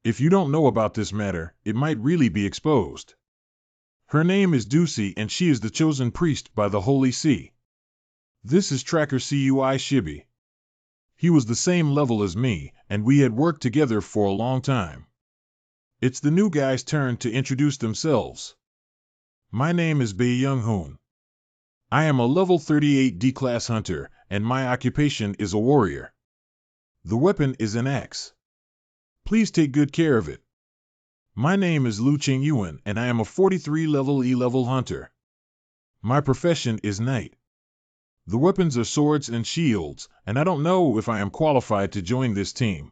If you don't know about this matter, it might really be exposed. Her name is Ducey and she is the chosen priest by the Holy See. This is Tracker Cui Shibi. He was the same level as me, and we had worked together for a long time. It's the new guy's turn to introduce themselves. My name is Bei Young Hoon. I am a level 38 D-class hunter, and my occupation is a warrior. The weapon is an axe. Please take good care of it. My name is Lu Qing Yuan, and I am a 43 level E-level hunter. My profession is knight. The weapons are swords and shields, and I don't know if I am qualified to join this team.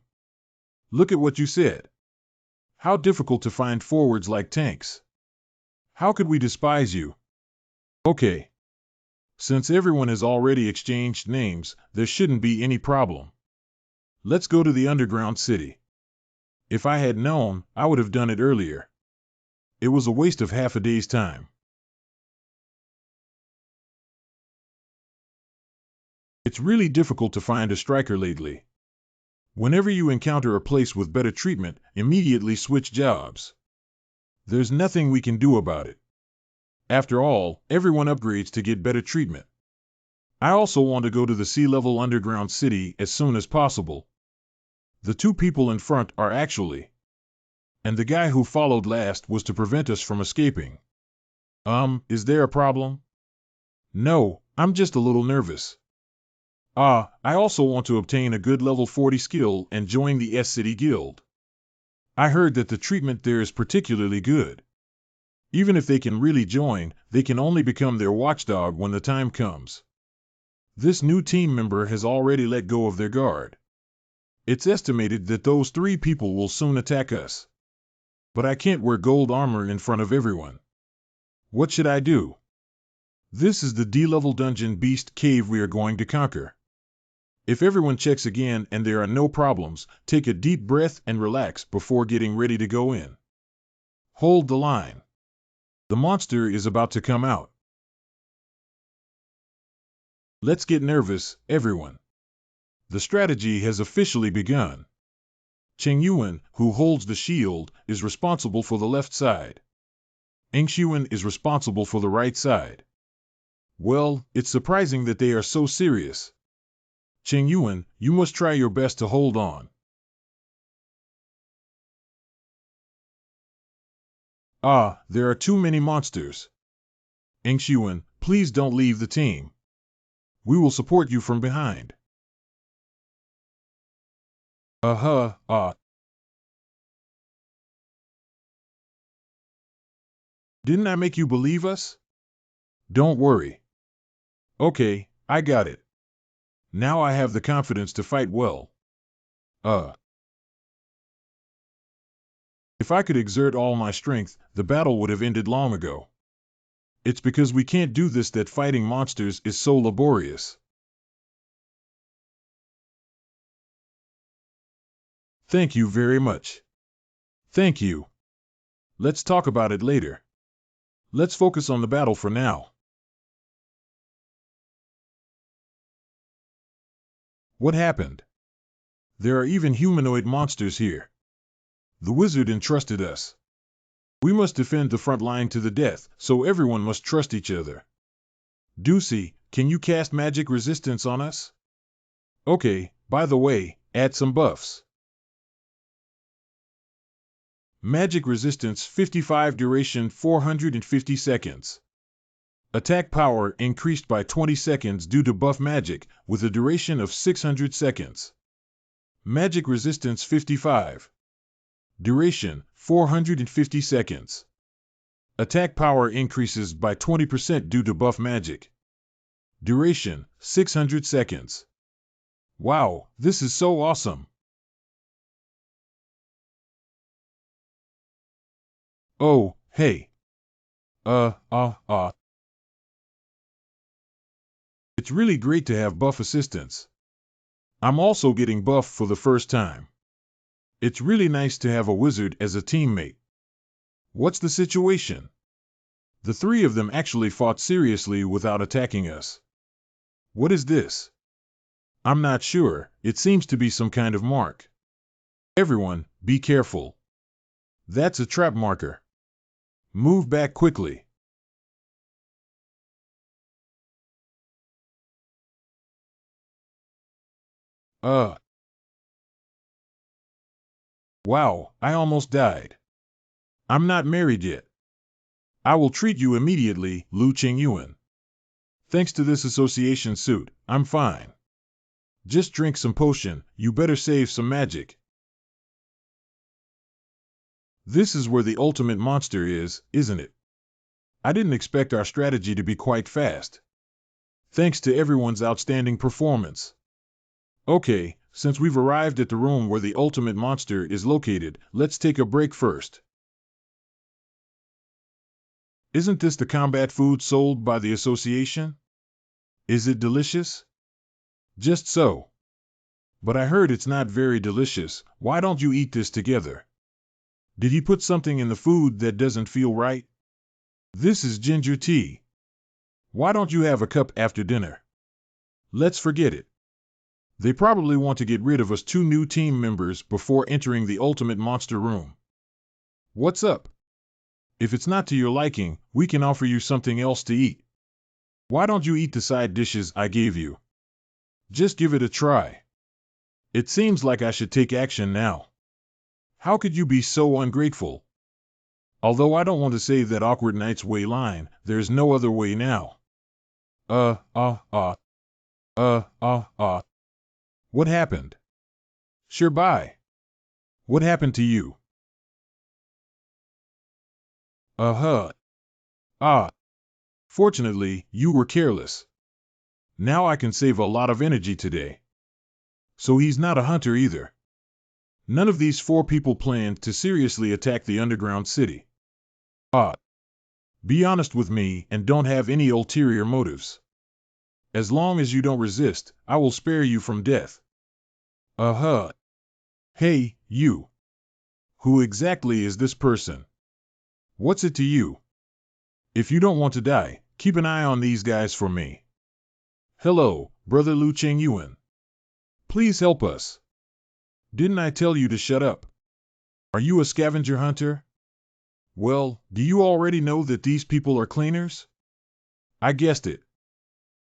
Look at what you said. How difficult to find forwards like tanks. How could we despise you? Okay. Since everyone has already exchanged names, there shouldn't be any problem. Let's go to the underground city. If I had known, I would have done it earlier. It was a waste of half a day's time. It's really difficult to find a striker lately. Whenever you encounter a place with better treatment, immediately switch jobs. There's nothing we can do about it. After all, everyone upgrades to get better treatment. I also want to go to the sea-level underground city as soon as possible. The two people in front are actually. And the guy who followed last was to prevent us from escaping. Is there a problem? No, I'm just a little nervous. I also want to obtain a good level 40 skill and join the S-City Guild. I heard that the treatment there is particularly good. Even if they can really join, they can only become their watchdog when the time comes. This new team member has already let go of their guard. It's estimated that those 3 people will soon attack us. But I can't wear gold armor in front of everyone. What should I do? This is the D-level dungeon beast cave we are going to conquer. If everyone checks again and there are no problems, take a deep breath and relax before getting ready to go in. Hold the line. The monster is about to come out. Let's get nervous, everyone. The strategy has officially begun. Cheng Yuan, who holds the shield, is responsible for the left side. Eng Xuan is responsible for the right side. Well, it's surprising that they are so serious. Cheng Yuan, you must try your best to hold on. Ah, there are too many monsters. Eng Xuan, please don't leave the team. We will support you from behind. Didn't I make you believe us? Don't worry. Okay, I got it. Now I have the confidence to fight well. If I could exert all my strength, the battle would have ended long ago. It's because we can't do this that fighting monsters is so laborious. Thank you very much. Thank you. Let's talk about it later. Let's focus on the battle for now. What happened? There are even humanoid monsters here. The wizard entrusted us. We must defend the front line to the death, so everyone must trust each other. Ducey, can you cast magic resistance on us? Okay, by the way, add some buffs. Magic resistance 55, duration 450 seconds. Attack power increased by 20 seconds due to buff magic, with a duration of 600 seconds. Magic resistance 55. Duration 450 seconds. Attack power increases by 20% due to buff magic. Duration 600 seconds. Wow, this is so awesome. Oh, hey. It's really great to have buff assistance. I'm also getting buff for the first time. It's really nice to have a wizard as a teammate. What's the situation? The three of them actually fought seriously without attacking us. What is this? I'm not sure, it seems to be some kind of mark. Everyone, be careful. That's a trap marker. Move back quickly. Wow, I almost died. I'm not married yet. I will treat you immediately, Lu Qingyuan. Thanks to this association suit, I'm fine. Just drink some potion, you better save some magic. This is where the ultimate monster is, isn't it? I didn't expect our strategy to be quite fast. Thanks to everyone's outstanding performance. Okay, since we've arrived at the room where the ultimate monster is located, let's take a break first. Isn't this the combat food sold by the association? Is it delicious? Just so. But I heard it's not very delicious. Why don't you eat this together? Did he put something in the food that doesn't feel right? This is ginger tea. Why don't you have a cup after dinner? Let's forget it. They probably want to get rid of us two new team members before entering the ultimate monster room. What's up? If it's not to your liking, we can offer you something else to eat. Why don't you eat the side dishes I gave you? Just give it a try. It seems like I should take action now. How could you be so ungrateful? Although I don't want to say that awkward Knight's Way line, there's no other way now. What happened? Sure, bye. What happened to you? Fortunately, you were careless. Now I can save a lot of energy today. So he's not a hunter either. None of these four people planned to seriously attack the underground city. Be honest with me and don't have any ulterior motives. As long as you don't resist, I will spare you from death. Uh-huh. Hey, you. Who exactly is this person? What's it to you? If you don't want to die, keep an eye on these guys for me. Hello, Brother Lu Chengyuan. Please help us. Didn't I tell you to shut up? Are you a scavenger hunter? Well, do you already know that these people are cleaners? I guessed it.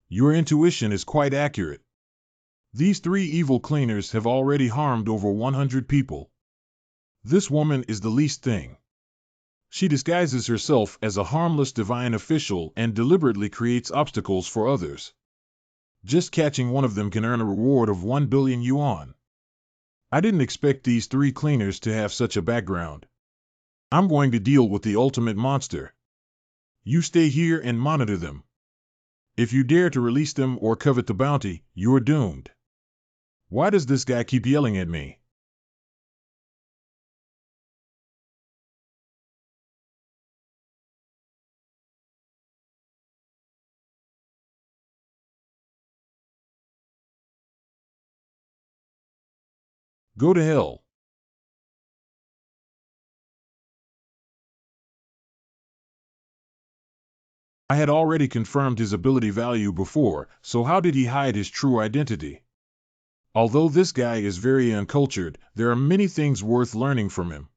Your intuition is quite accurate. These three evil cleaners have already harmed over 100 people. This woman is the least thing. She disguises herself as a harmless divine official and deliberately creates obstacles for others. Just catching one of them can earn a reward of 1 billion yuan. I didn't expect these three cleaners to have such a background. I'm going to deal with the ultimate monster. You stay here and monitor them. If you dare to release them or covet the bounty, you're doomed. Why does this guy keep yelling at me? Go to hell. I had already confirmed his ability value before, so how did he hide his true identity? Although this guy is very uncultured, there are many things worth learning from him.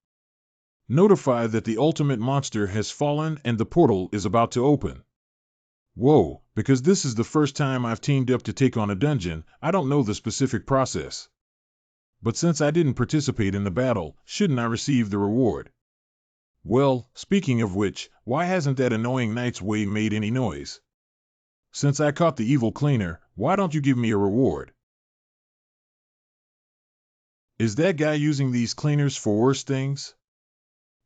Notify that the ultimate monster has fallen and the portal is about to open. Whoa, because this is the first time I've teamed up to take on a dungeon, I don't know the specific process. But since I didn't participate in the battle, shouldn't I receive the reward? Well, speaking of which, why hasn't that annoying Knight's Way made any noise? Since I caught the evil cleaner, why don't you give me a reward? Is that guy using these cleaners for worse things?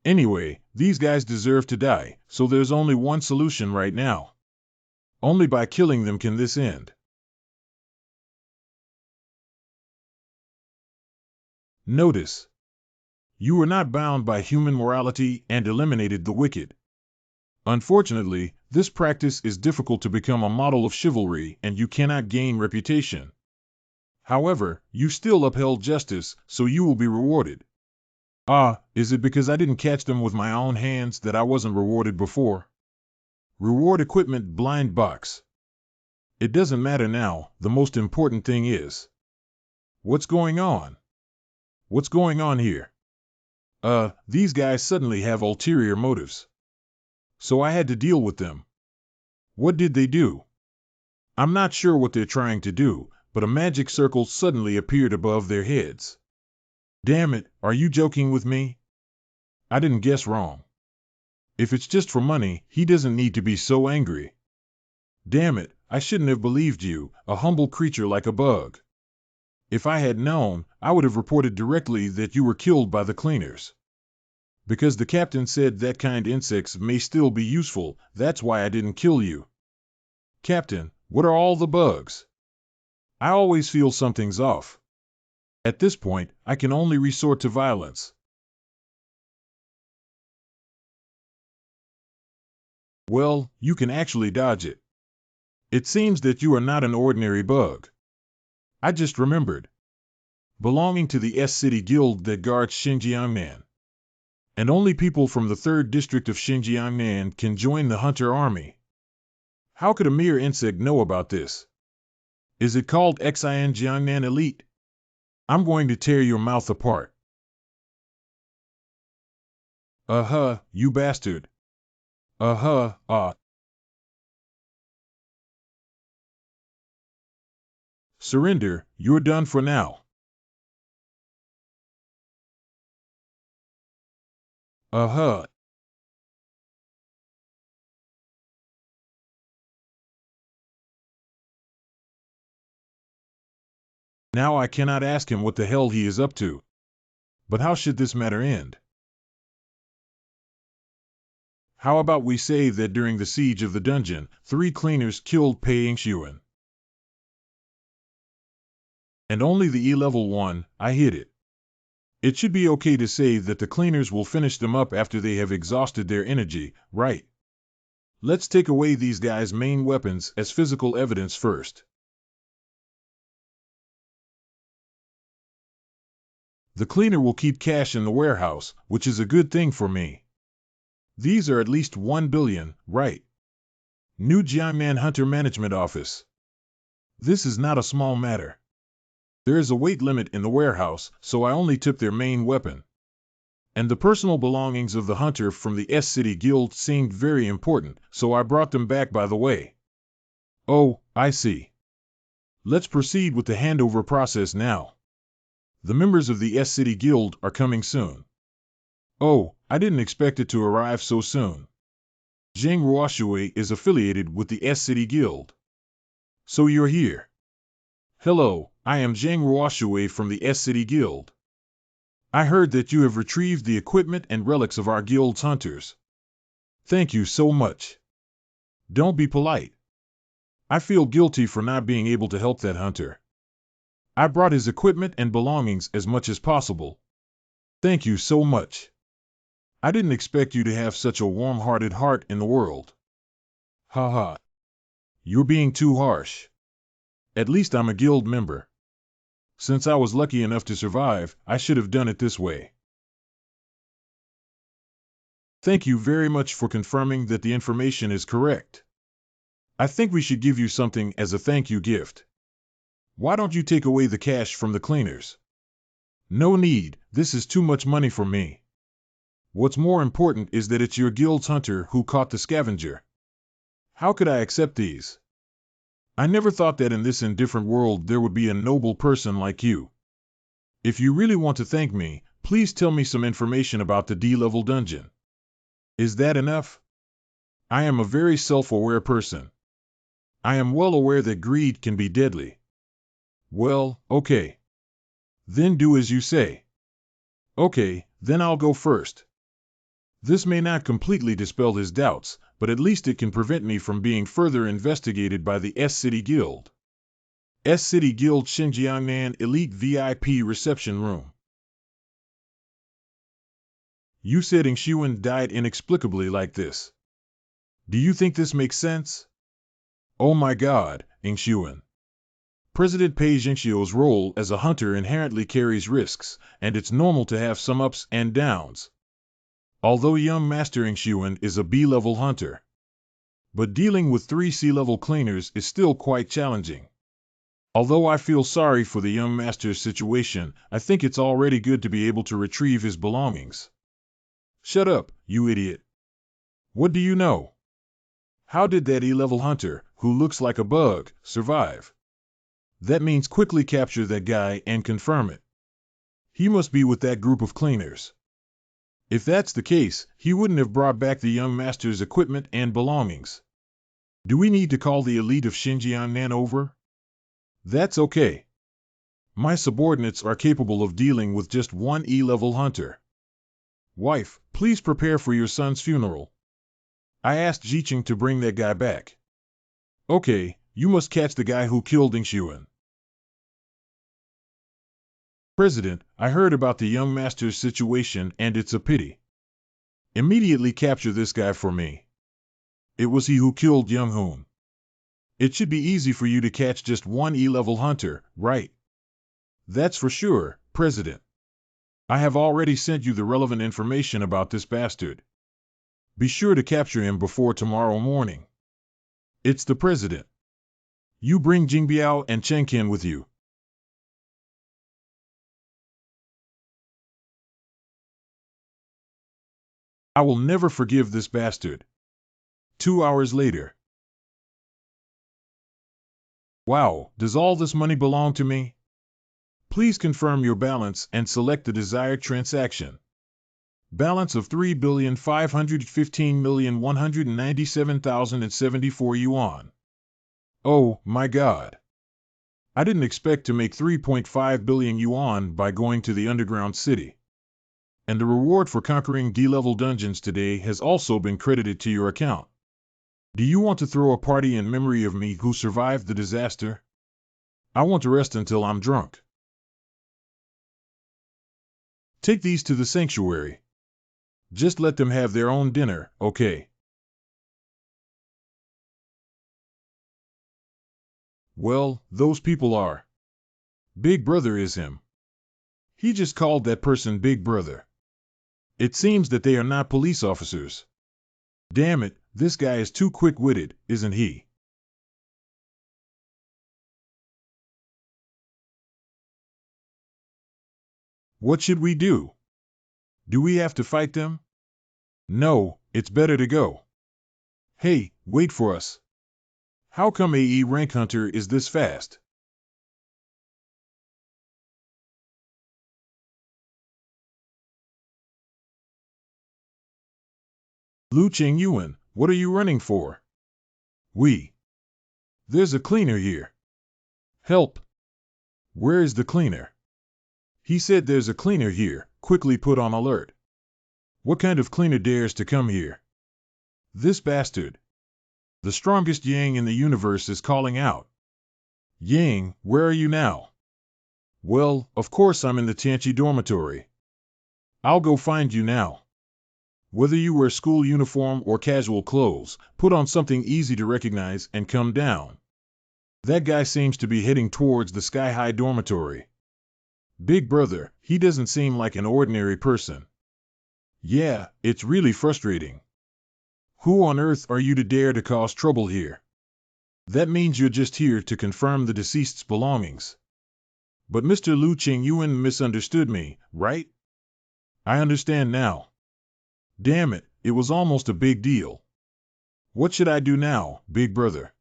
Anyway, these guys deserve to die, so there's only one solution right now. Only by killing them can this end. Notice. You were not bound by human morality and eliminated the wicked. Unfortunately, this practice is difficult to become a model of chivalry and you cannot gain reputation. However, you still upheld justice, so you will be rewarded. Ah, is it because I didn't catch them with my own hands that I wasn't rewarded before? Reward equipment blind box. It doesn't matter now, the most important thing is. What's going on? What's going on here? These guys suddenly have ulterior motives. So I had to deal with them. What did they do? I'm not sure what they're trying to do, but a magic circle suddenly appeared above their heads. Damn it, are you joking with me? I didn't guess wrong. If it's just for money, he doesn't need to be so angry. Damn it, I shouldn't have believed you, a humble creature like a bug. If I had known, I would have reported directly that you were killed by the cleaners. Because the captain said that kind insects may still be useful, that's why I didn't kill you. Captain, what are all the bugs? I always feel something's off. At this point, I can only resort to violence. Well, you can actually dodge it. It seems that you are not an ordinary bug. I just remembered. Belonging to the S-City Guild that guards Xinjiangnan. And only people from the 3rd District of Xinjiangnan can join the Hunter Army. How could a mere insect know about this? Is it called Xinjiangnan Elite? I'm going to tear your mouth apart. Uh-huh, you bastard. Uh-huh, Surrender, you're done for now. Uh-huh. Now I cannot ask him what the hell he is up to. But how should this matter end? How about we say that during the siege of the dungeon, 3 cleaners killed Pei Xuan. And only the E-level one, I hit it. It should be okay to say that the cleaners will finish them up after they have exhausted their energy, right? Let's take away these guys' main weapons as physical evidence first. The cleaner will keep cash in the warehouse, which is a good thing for me. These are at least 1 billion, right? New Jiangnan Hunter Management Office. This is not a small matter. There is a weight limit in the warehouse, so I only took their main weapon. And the personal belongings of the hunter from the S-City Guild seemed very important, so I brought them back by the way. Oh, I see. Let's proceed with the handover process now. The members of the S-City Guild are coming soon. Oh, I didn't expect it to arrive so soon. Zhang Ruoshui is affiliated with the S-City Guild. So you're here. Hello, I am Zhang Ruoshui from the S-City Guild. I heard that you have retrieved the equipment and relics of our guild's hunters. Thank you so much. Don't be polite. I feel guilty for not being able to help that hunter. I brought his equipment and belongings as much as possible. Thank you so much. I didn't expect you to have such a warm-hearted heart in the world. Haha. You're being too harsh. At least I'm a guild member. Since I was lucky enough to survive, I should have done it this way. Thank you very much for confirming that the information is correct. I think we should give you something as a thank you gift. Why don't you take away the cash from the cleaners? No need, this is too much money for me. What's more important is that it's your guild's hunter who caught the scavenger. How could I accept these? I never thought that in this indifferent world there would be a noble person like you. If you really want to thank me, please tell me some information about the D-level dungeon. Is that enough? I am a very self-aware person. I am well aware that greed can be deadly. Well, okay. Then do as you say. Okay, then I'll go first. This may not completely dispel his doubts, but at least it can prevent me from being further investigated by the S-City Guild. S-City Guild Xinjiangnan Elite VIP Reception Room. You said Xiuan died inexplicably like this. Do you think this makes sense? Oh my god, Xiuan. President Pei Zhengxiu's role as a hunter inherently carries risks, and it's normal to have some ups and downs. Although young Master Xiuan is a B-level hunter. But dealing with 3 C-level cleaners is still quite challenging. Although I feel sorry for the young master's situation, I think it's already good to be able to retrieve his belongings. Shut up, you idiot. What do you know? How did that E-level hunter, who looks like a bug, survive? That means quickly capture that guy and confirm it. He must be with that group of cleaners. If that's the case, he wouldn't have brought back the young master's equipment and belongings. Do we need to call the elite of Xinjiangnan over? That's okay. My subordinates are capable of dealing with just 1 E-level hunter. Wife, please prepare for your son's funeral. I asked Jiqing to bring that guy back. Okay, you must catch the guy who killed Xiuan. President, I heard about the young master's situation and it's a pity. Immediately capture this guy for me. It was he who killed Young Hoon. It should be easy for you to catch just 1 E-level hunter, right? That's for sure, President. I have already sent you the relevant information about this bastard. Be sure to capture him before tomorrow morning. It's the President. You bring Jingbiao and Chengqian with you. I will never forgive this bastard. 2 hours later. Wow, does all this money belong to me? Please confirm your balance and select the desired transaction. Balance of 3,515,197,074 yuan. Oh, my god. I didn't expect to make 3.5 billion yuan by going to the underground city. And the reward for conquering D-level dungeons today has also been credited to your account. Do you want to throw a party in memory of me who survived the disaster? I want to rest until I'm drunk. Take these to the sanctuary. Just let them have their own dinner, okay? Well, those people are. Big Brother is him. He just called that person Big Brother. It seems that they are not police officers. Damn it, this guy is too quick-witted, isn't he? What should we do? Do we have to fight them? No, it's better to go. Hey, wait for us. How come AE Rank Hunter is this fast? Lu Qingyuan, what are you running for? There's a cleaner here. Help! Where is the cleaner? He said there's a cleaner here, quickly put on alert. What kind of cleaner dares to come here? This bastard. The strongest Yang in the universe is calling out. Yang, where are you now? Well, of course I'm in the Tianchi dormitory. I'll go find you now. Whether you wear school uniform or casual clothes, put on something easy to recognize and come down. That guy seems to be heading towards the sky-high dormitory. Big Brother, he doesn't seem like an ordinary person. Yeah, it's really frustrating. Who on earth are you to dare to cause trouble here? That means you're just here to confirm the deceased's belongings. But Mr. Lu Qingyuan misunderstood me, right? I understand now. Damn it, it was almost a big deal. What should I do now, Big Brother?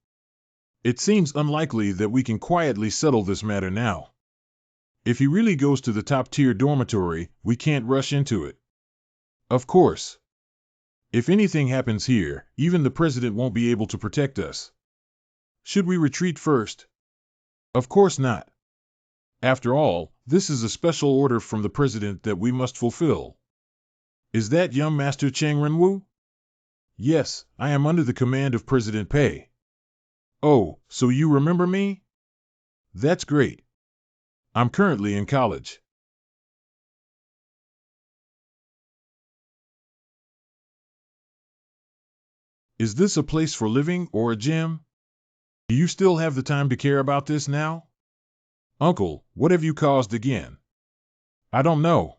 It seems unlikely that we can quietly settle this matter now. If he really goes to the top-tier dormitory, we can't rush into it. Of course. If anything happens here, even the president won't be able to protect us. Should we retreat first? Of course not. After all, this is a special order from the president that we must fulfill. Is that young Master Cheng Renwu? Yes, I am under the command of President Pei. Oh, so you remember me? That's great. I'm currently in college. Is this a place for living or a gym? Do you still have the time to care about this now? Uncle, what have you caused again? I don't know.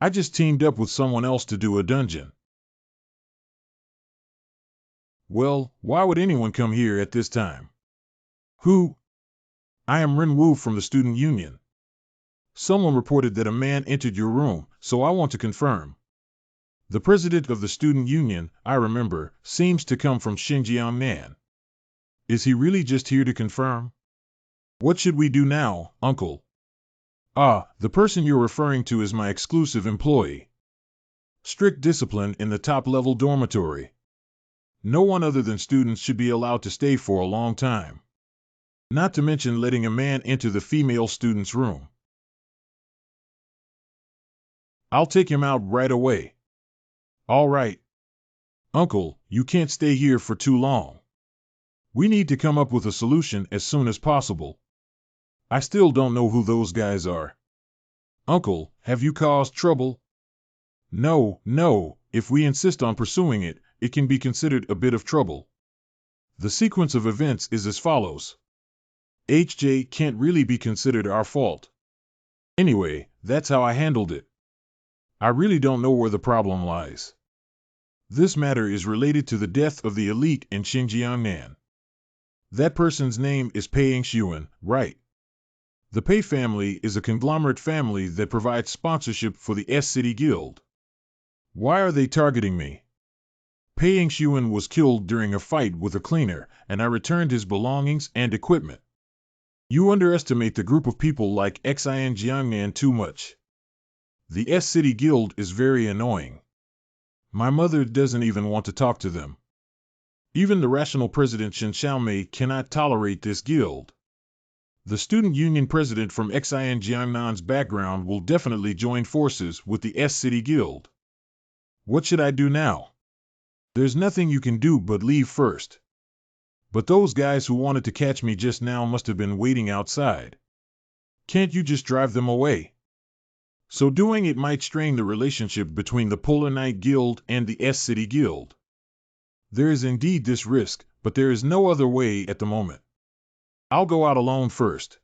I just teamed up with someone else to do a dungeon. Well, why would anyone come here at this time? Who? I am Renwu from the student union. Someone reported that a man entered your room, so I want to confirm. The president of the student union, I remember, seems to come from Xinjiang. Is he really just here to confirm? What should we do now, uncle? Ah, the person you're referring to is my exclusive employee. Strict discipline in the top-level dormitory. No one other than students should be allowed to stay for a long time. Not to mention letting a man enter the female student's room. I'll take him out right away. All right. Uncle, you can't stay here for too long. We need to come up with a solution as soon as possible. I still don't know who those guys are. Uncle, have you caused trouble? No, if we insist on pursuing it, it can be considered a bit of trouble. The sequence of events is as follows. HJ can't really be considered our fault. Anyway, that's how I handled it. I really don't know where the problem lies. This matter is related to the death of the elite in Xinjiang. That person's name is Pei Yingshuan, right? The Pei family is a conglomerate family that provides sponsorship for the S-City Guild. Why are they targeting me? Pei Yingshuan was killed during a fight with a cleaner, and I returned his belongings and equipment. You underestimate the group of people like Xin Jiangnan too much. The S-City Guild is very annoying. My mother doesn't even want to talk to them. Even the rational president Shen Xiaomei cannot tolerate this guild. The student union president from Xin Jiangnan's background will definitely join forces with the S-City Guild. What should I do now? There's nothing you can do but leave first. But those guys who wanted to catch me just now must have been waiting outside. Can't you just drive them away? So doing it might strain the relationship between the Polar Night Guild and the S-City Guild. There is indeed this risk, but there is no other way at the moment. I'll go out alone first.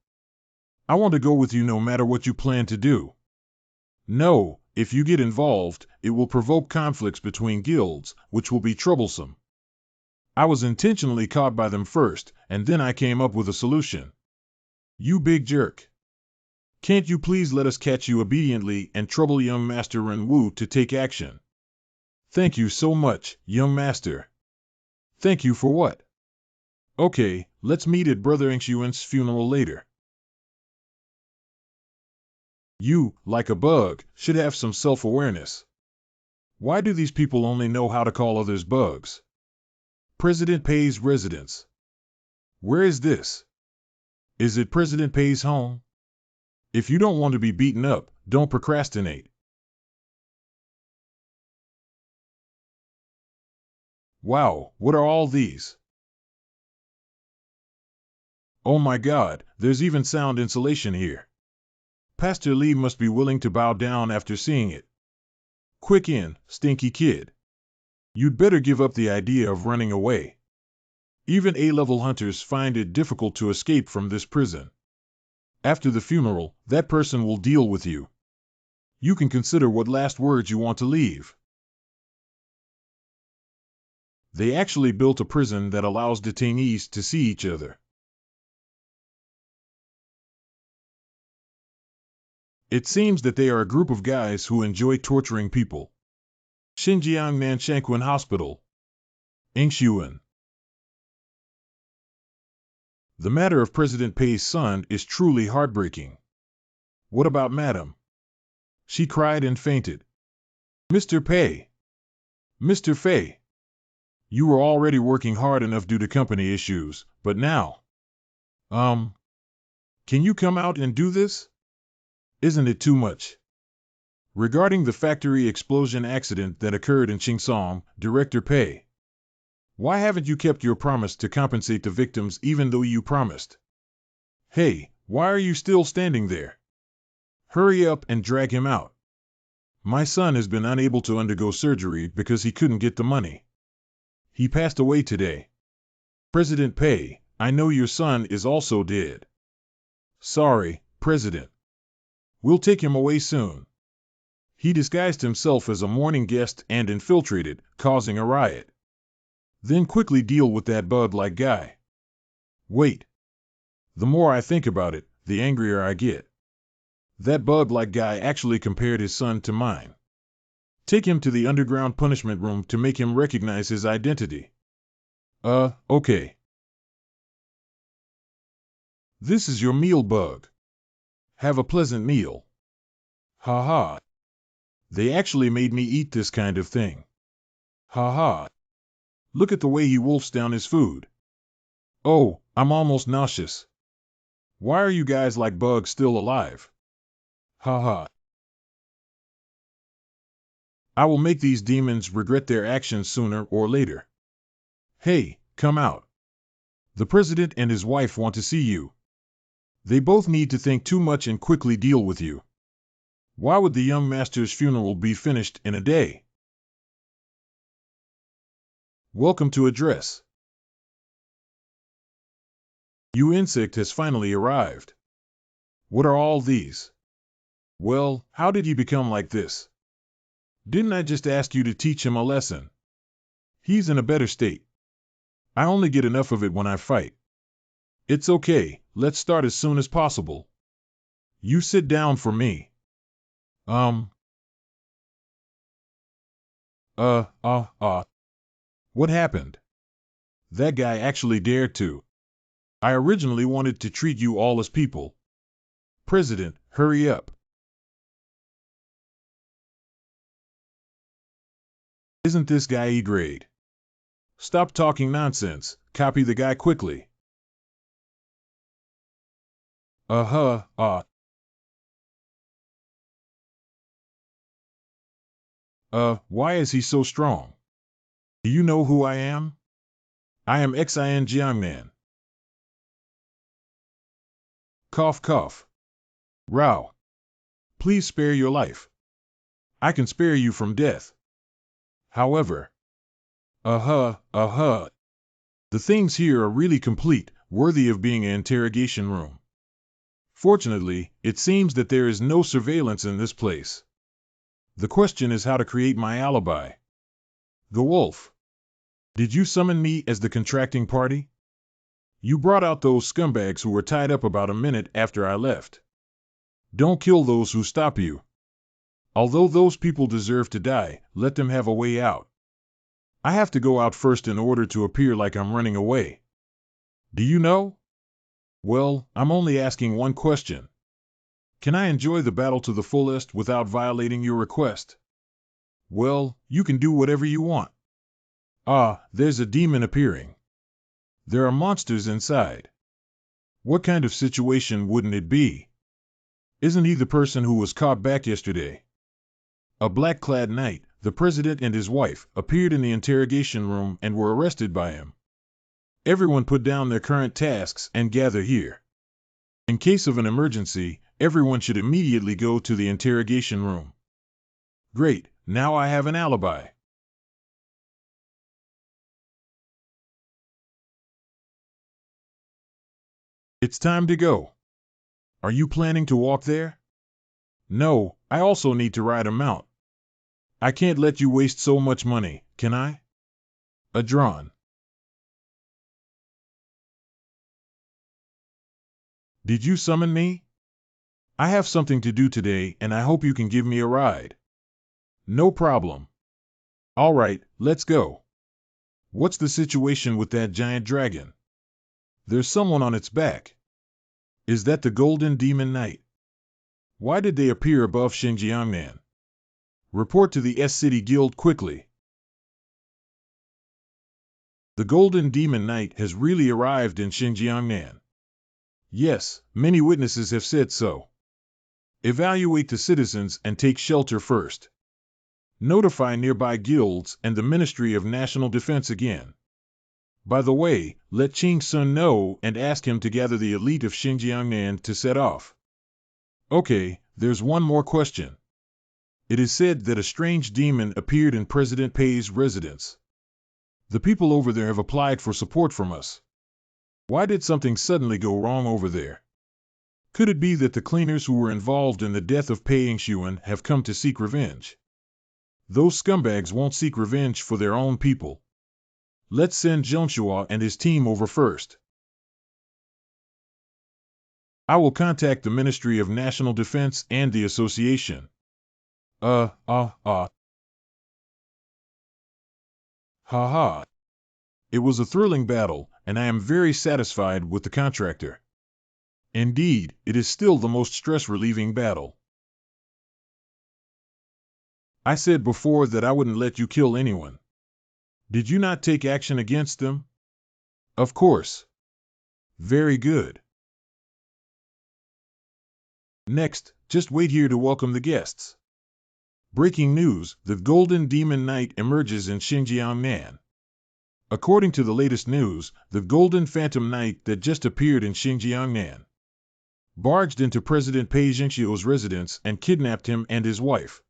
I want to go with you no matter what you plan to do. No, if you get involved, it will provoke conflicts between guilds, which will be troublesome. I was intentionally caught by them first, and then I came up with a solution. You big jerk. Can't you please let us catch you obediently and trouble young Master Renwu to take action? Thank you so much, young master. Thank you for what? Okay, let's meet at Brother Ingshuan's funeral later. You, like a bug, should have some self-awareness. Why do these people only know how to call others bugs? President Pei's residence. Where is this? Is it President Pei's home? If you don't want to be beaten up, don't procrastinate. Wow, what are all these? Oh my God, there's even sound insulation here. Pastor Lee must be willing to bow down after seeing it. Quick in, stinky kid. You'd better give up the idea of running away. Even A-level hunters find it difficult to escape from this prison. After the funeral, that person will deal with you. You can consider what last words you want to leave. They actually built a prison that allows detainees to see each other. It seems that they are a group of guys who enjoy torturing people. Xinjiang Nanshanquan Hospital. Ingshuan. The matter of President Pei's son is truly heartbreaking. What about Madam? She cried and fainted. Mr. Pei. Mr. Fei. You were already working hard enough due to company issues, but now… Can you come out and do this? Isn't it too much? Regarding the factory explosion accident that occurred in Qingsong, Director Pei. Why haven't you kept your promise to compensate the victims even though you promised? Hey, why are you still standing there? Hurry up and drag him out. My son has been unable to undergo surgery because he couldn't get the money. He passed away today. President Pei, I know your son is also dead. Sorry, President. We'll take him away soon. He disguised himself as a mourning guest and infiltrated, causing a riot. Then quickly deal with that bug-like guy. Wait. The more I think about it, the angrier I get. That bug-like guy actually compared his son to mine. Take him to the underground punishment room to make him recognize his identity. Okay. This is your meal, bug. Have a pleasant meal. Ha ha. They actually made me eat this kind of thing. Ha ha. Look at the way he wolfs down his food. Oh, I'm almost nauseous. Why are you guys like bugs still alive? Ha ha. I will make these demons regret their actions sooner or later. Hey, come out. The president and his wife want to see you. They both need to think too much and quickly deal with you. Why would the young master's funeral be finished in a day? Welcome to address. You insect has finally arrived. What are all these? Well, how did he become like this? Didn't I just ask you to teach him a lesson? He's in a better state. I only get enough of it when I fight. It's okay, let's start as soon as possible. You sit down for me. What happened? That guy actually dared to. I originally wanted to treat you all as people. President, hurry up. Isn't this guy E-grade? Stop talking nonsense, copy the guy quickly. Why is he so strong? Do you know who I am? I am Xin Jiangnan. Cough cough. Rao. Please spare your life. I can spare you from death. However, the things here are really complete, worthy of being an interrogation room. Fortunately, it seems that there is no surveillance in this place. The question is how to create my alibi. The Wolf. Did you summon me as the contracting party? You brought out those scumbags who were tied up about a minute after I left. Don't kill those who stop you. Although those people deserve to die, let them have a way out. I have to go out first in order to appear like I'm running away. Do you know? Well, I'm only asking one question. Can I enjoy the battle to the fullest without violating your request? Well, you can do whatever you want. Ah, there's a demon appearing. There are monsters inside. What kind of situation wouldn't it be? Isn't he the person who was caught back yesterday? A black-clad knight, the president and his wife, appeared in the interrogation room and were arrested by him. Everyone put down their current tasks and gather here. In case of an emergency, everyone should immediately go to the interrogation room. Great, now I have an alibi. It's time to go. Are you planning to walk there? No, I also need to ride a mount. I can't let you waste so much money, can I? Adron. Did you summon me? I have something to do today and I hope you can give me a ride. No problem. All right, let's go. What's the situation with that giant dragon? There's someone on its back. Is that the Golden Demon Knight? Why did they appear above Xinjiangnan? Report to the S-City Guild quickly. The Golden Demon Knight has really arrived in Xinjiangnan. Yes, many witnesses have said so. Evaluate the citizens and take shelter first. Notify nearby guilds and the Ministry of National Defense again. By the way, let Qing Sun know and ask him to gather the elite of Xinjiangnan to set off. Okay, there's one more question. It is said that a strange demon appeared in President Pei's residence. The people over there have applied for support from us. Why did something suddenly go wrong over there? Could it be that the cleaners who were involved in the death of Pei Yingxuan have come to seek revenge? Those scumbags won't seek revenge for their own people. Let's send Zhongxua and his team over first. I will contact the Ministry of National Defense and the Association. Haha. It was a thrilling battle, and I am very satisfied with the contractor. Indeed, it is still the most stress-relieving battle. I said before that I wouldn't let you kill anyone. Did you not take action against them? Of course. Very good. Next, just wait here to welcome the guests. Breaking news, the Golden Demon Knight emerges in Xinjiangnan. According to the latest news, the Golden Phantom Knight that just appeared in Xinjiangnan barged into President Pei Yingxiu's residence and kidnapped him and his wife.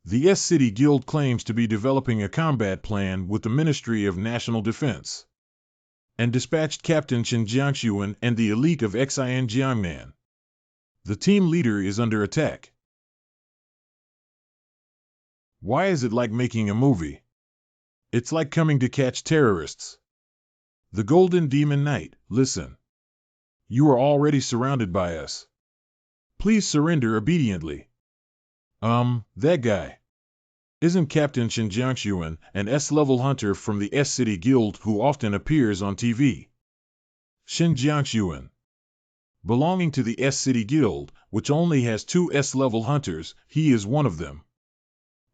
The S-City Guild claims to be developing a combat plan with the Ministry of National Defense and dispatched Captain Chen Jiangxuan and the elite of Xinjiangnan. The team leader is under attack. Why is it like making a movie? It's like coming to catch terrorists. The Golden Demon Knight, listen. You are already surrounded by us. Please surrender obediently. That guy. Isn't Captain Chen Jiangxuan an S-level hunter from the S-City Guild who often appears on TV? Chen Jiangxuan. Belonging to the S-City Guild, which only has 2 S-level hunters, he is one of them.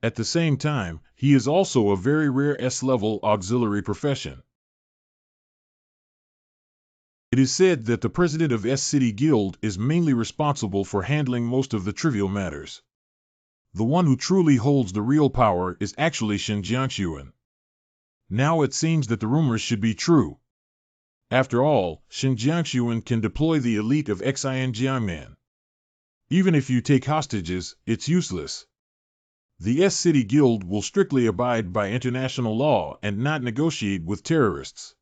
At the same time, he is also a very rare S-level auxiliary profession. It is said that the president of S-City Guild is mainly responsible for handling most of the trivial matters. The one who truly holds the real power is actually Chen Jiangxuan. Now it seems that the rumors should be true. After all, Chen Jiangxuan can deploy the elite of Xinjiangnan. Even if you take hostages, it's useless. The S-City Guild will strictly abide by international law and not negotiate with terrorists.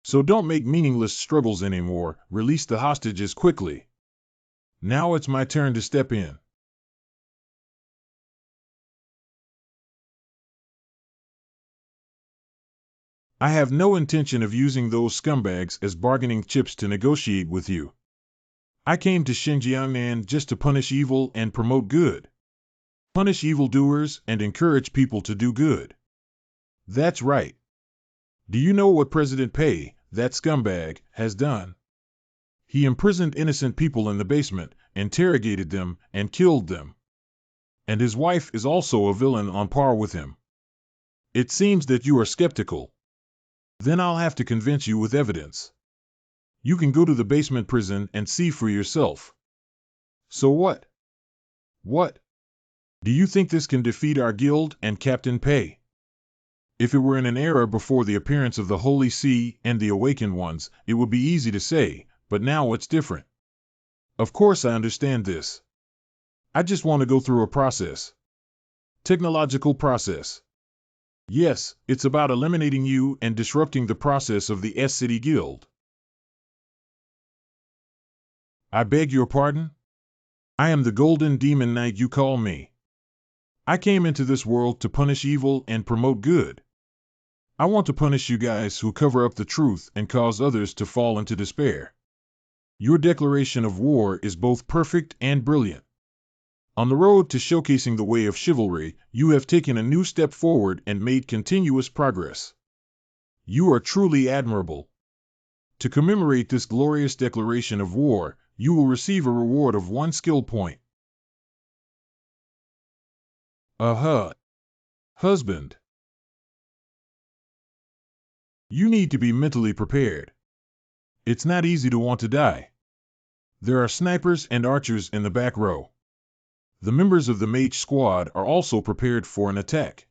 So don't make meaningless struggles anymore, release the hostages quickly. Now it's my turn to step in. I have no intention of using those scumbags as bargaining chips to negotiate with you. I came to Xinjiang just to punish evil and promote good. Punish evildoers and encourage people to do good. That's right. Do you know what President Pei, that scumbag, has done? He imprisoned innocent people in the basement, interrogated them, and killed them. And his wife is also a villain on par with him. It seems that you are skeptical. Then I'll have to convince you with evidence. You can go to the basement prison and see for yourself. So what? What? Do you think this can defeat our guild and Captain Pei? If it were in an era before the appearance of the Holy See and the Awakened Ones, it would be easy to say, but now it's different. Of course I understand this. I just want to go through a process. Technological process. Yes, it's about eliminating you and disrupting the process of the S-City Guild. I beg your pardon? I am the Golden Demon Knight you call me. I came into this world to punish evil and promote good. I want to punish you guys who cover up the truth and cause others to fall into despair. Your declaration of war is both perfect and brilliant. On the road to showcasing the way of chivalry, you have taken a new step forward and made continuous progress. You are truly admirable. To commemorate this glorious declaration of war, you will receive a reward of 1 skill point. Husband. You need to be mentally prepared. It's not easy to want to die. There are snipers and archers in the back row. The members of the mage squad are also prepared for an attack.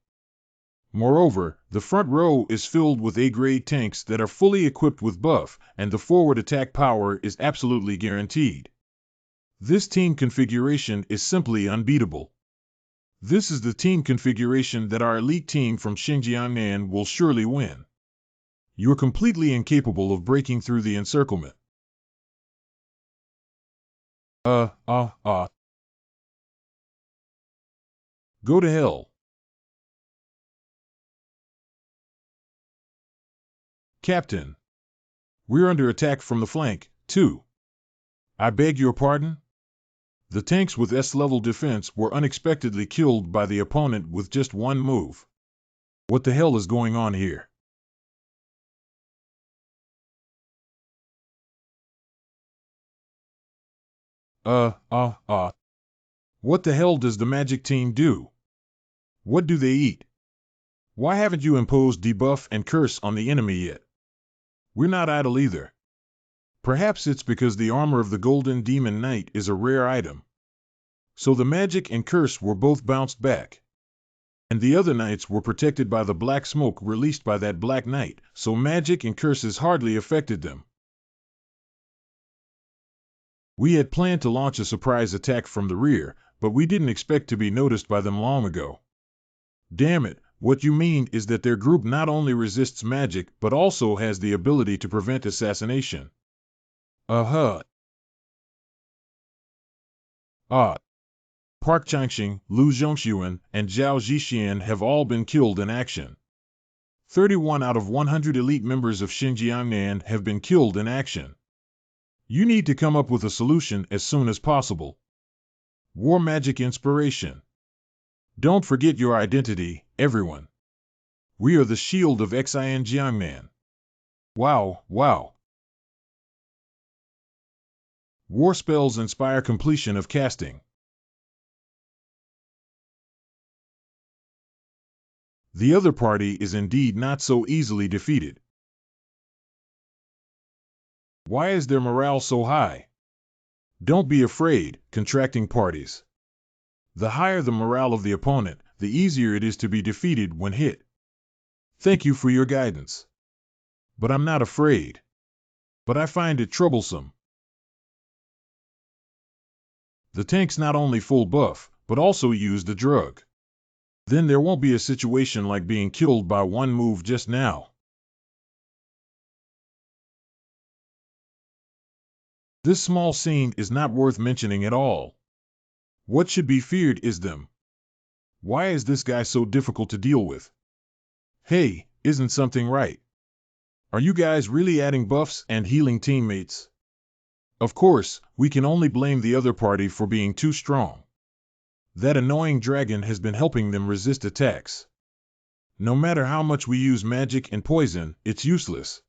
Moreover, the front row is filled with A-grade tanks that are fully equipped with buff, and the forward attack power is absolutely guaranteed. This team configuration is simply unbeatable. This is the team configuration that our elite team from Xinjiang will surely win. You're completely incapable of breaking through the encirclement. Go to hell. Captain. We're under attack from the flank, too. I beg your pardon? The tanks with S-level defense were unexpectedly killed by the opponent with just one move. What the hell is going on here? What the hell does the magic team do? What do they eat? Why haven't you imposed debuff and curse on the enemy yet? We're not idle either. Perhaps it's because the armor of the Golden Demon Knight is a rare item. So the magic and curse were both bounced back. And the other knights were protected by the black smoke released by that black knight, so magic and curses hardly affected them. We had planned to launch a surprise attack from the rear, but we didn't expect to be noticed by them long ago. Damn it, what you mean is that their group not only resists magic, but also has the ability to prevent assassination. Park Changxing, Lu Zhongxuan, and Zhao Zhixian have all been killed in action. 31 out of 100 elite members of Xinjiang have been killed in action. You need to come up with a solution as soon as possible. War magic inspiration. Don't forget your identity, everyone. We are the shield of Xinjiang. Wow. War spells inspire completion of casting. The other party is indeed not so easily defeated. Why is their morale so high? Don't be afraid, contracting parties. The higher the morale of the opponent, the easier it is to be defeated when hit. Thank you for your guidance. But I'm not afraid. But I find it troublesome. The tank's not only full buff, but also use the drug. Then there won't be a situation like being killed by one move just now. This small scene is not worth mentioning at all. What should be feared is them. Why is this guy so difficult to deal with? Hey, isn't something right? Are you guys really adding buffs and healing teammates? Of course, we can only blame the other party for being too strong. That annoying dragon has been helping them resist attacks. No matter how much we use magic and poison, it's useless.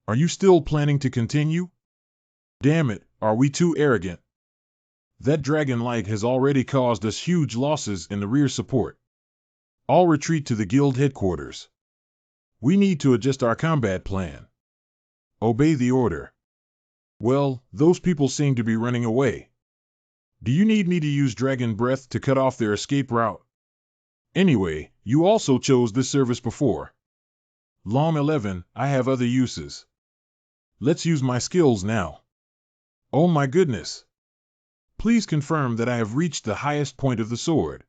Are you still planning to continue? Damn it, are we too arrogant? That dragon light has already caused us huge losses in the rear support. All retreat to the guild headquarters. We need to adjust our combat plan. Obey the order. Well, those people seem to be running away. Do you need me to use Dragon Breath to cut off their escape route? Anyway, you also chose this service before. Long 11, I have other uses. Let's use my skills now. Oh my goodness. Please confirm that I have reached the highest point of the sword.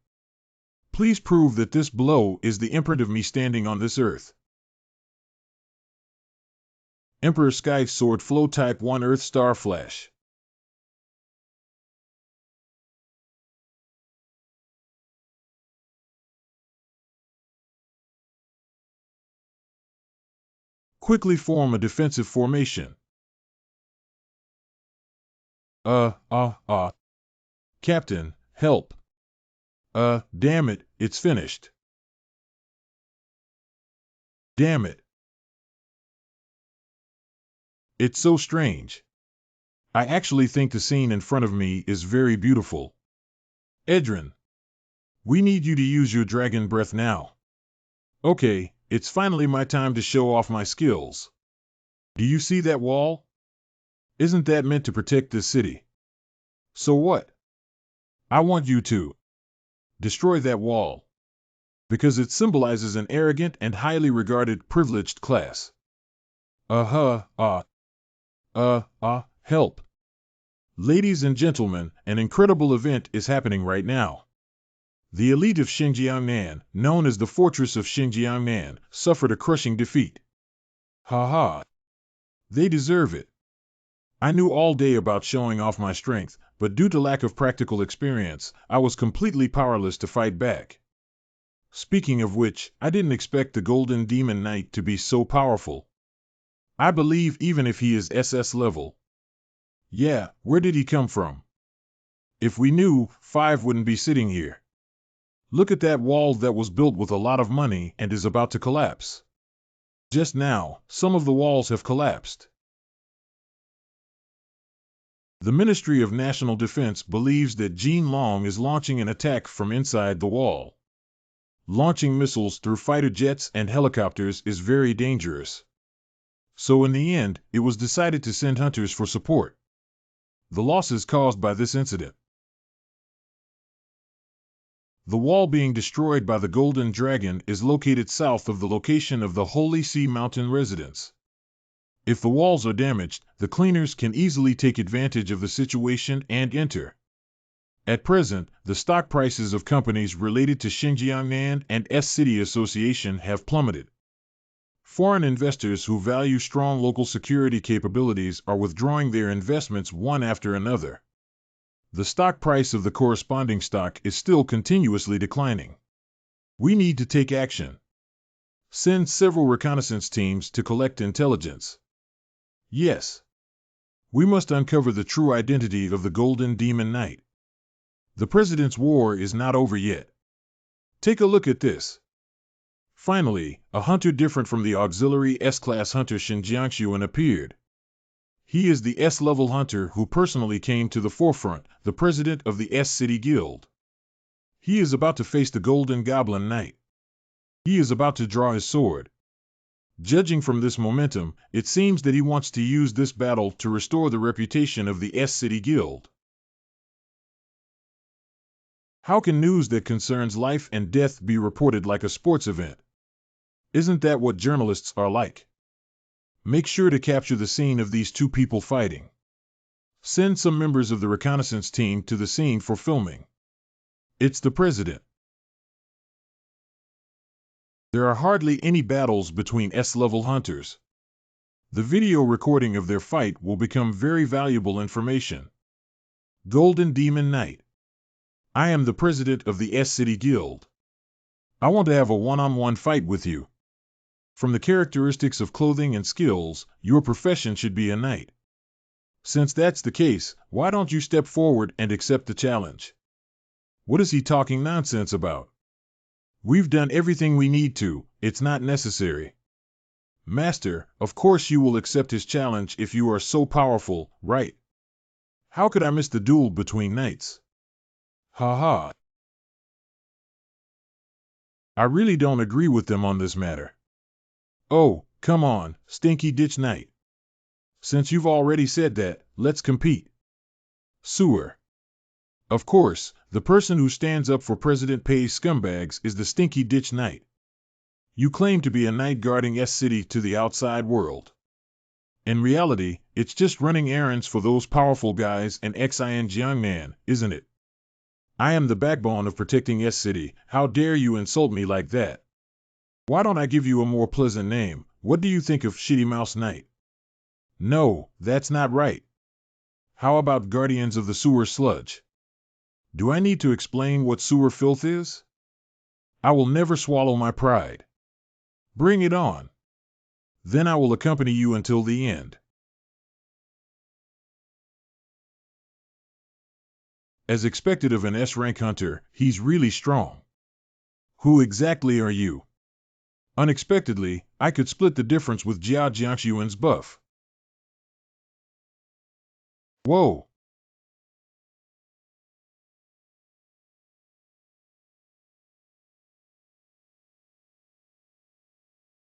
Please prove that this blow is the imprint of me standing on this earth. Emperor Sky's Sword Flow Type 1 Earth Star Flash. Quickly form a defensive formation. Captain, help. Damn it, it's finished. Damn it. It's so strange. I actually think the scene in front of me is very beautiful. Edrin, we need you to use your dragon breath now. Okay, it's finally my time to show off my skills. Do you see that wall? Isn't that meant to protect this city? So what? I want you to destroy that wall. Because it symbolizes an arrogant and highly regarded privileged class. Help. Ladies and gentlemen, an incredible event is happening right now. The elite of Xinjiangnan, known as the Fortress of Xinjiangnan, suffered a crushing defeat. They deserve it. I knew all day about showing off my strength, but due to lack of practical experience, I was completely powerless to fight back. Speaking of which, I didn't expect the Golden Demon Knight to be so powerful. I believe even if he is SS level. Yeah, where did he come from? If we knew, 5 wouldn't be sitting here. Look at that wall that was built with a lot of money and is about to collapse. Just now, some of the walls have collapsed. The Ministry of National Defense believes that Jin Long is launching an attack from inside the wall. Launching missiles through fighter jets and helicopters is very dangerous. So in the end, it was decided to send hunters for support. The losses caused by this incident. The wall being destroyed by the Golden Dragon is located south of the location of the Holy Sea Mountain residence. If the walls are damaged, the cleaners can easily take advantage of the situation and enter. At present, the stock prices of companies related to Xinjiangnan and S-City Association have plummeted. Foreign investors who value strong local security capabilities are withdrawing their investments one after another. The stock price of the corresponding stock is still continuously declining. We need to take action. Send several reconnaissance teams to collect intelligence. Yes. We must uncover the true identity of the Golden Demon Knight. The President's war is not over yet. Take a look at this. Finally, a hunter different from the auxiliary S-Class hunter Xinjiangshuan appeared. He is the S-level hunter who personally came to the forefront, the president of the S-City Guild. He is about to face the Golden Goblin Knight. He is about to draw his sword. Judging from this momentum, it seems that he wants to use this battle to restore the reputation of the S-City Guild. How can news that concerns life and death be reported like a sports event? Isn't that what journalists are like? Make sure to capture the scene of these two people fighting. Send some members of the reconnaissance team to the scene for filming. It's the president. There are hardly any battles between S-level hunters. The video recording of their fight will become very valuable information. Golden Demon Knight. I am the president of the S-City Guild. I want to have a one-on-one fight with you. From the characteristics of clothing and skills, your profession should be a knight. Since that's the case, why don't you step forward and accept the challenge? What is he talking nonsense about? We've done everything we need to, it's not necessary. Master, of course you will accept his challenge if you are so powerful, right? How could I miss the duel between knights? Ha ha. I really don't agree with them on this matter. Oh, come on, Stinky Ditch Knight. Since you've already said that, let's compete. Sewer. Of course, the person who stands up for President pays scumbags is the Stinky Ditch Knight. You claim to be a knight guarding S-City to the outside world. In reality, it's just running errands for those powerful guys and Xin Jiangnan, isn't it? I am the backbone of protecting S-City. How dare you insult me like that? Why don't I give you a more pleasant name? What do you think of Shitty Mouse Knight? No, that's not right. How about Guardians of the Sewer Sludge? Do I need to explain what sewer filth is? I will never swallow my pride. Bring it on. Then I will accompany you until the end. As expected of an S-rank hunter, he's really strong. Who exactly are you? Unexpectedly, I could split the difference with Jia Jiangxuan's buff. Whoa!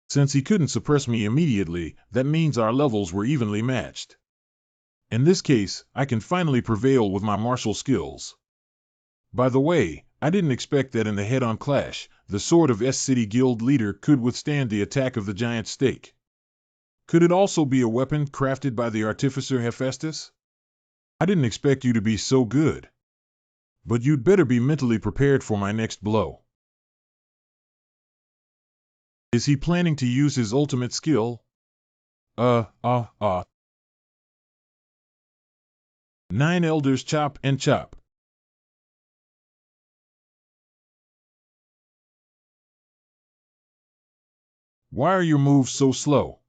Since he couldn't suppress me immediately, that means our levels were evenly matched. In this case, I can finally prevail with my martial skills. By the way, I didn't expect that in the head-on clash, the sword of S-City Guild leader could withstand the attack of the giant stake. Could it also be a weapon crafted by the artificer Hephaestus? I didn't expect you to be so good. But you'd better be mentally prepared for my next blow. Is he planning to use his ultimate skill? 9 Elders Chop and Chop. Why are your moves so slow?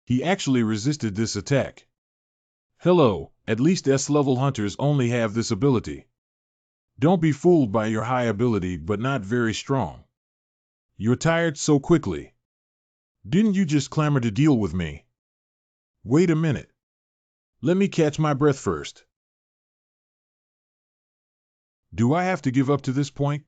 He actually resisted this attack. Hello, at least S-level hunters only have this ability. Don't be fooled by your high ability but not very strong. You're tired so quickly. Didn't you just clamor to deal with me? Wait a minute. Let me catch my breath first. Do I have to give up to this point?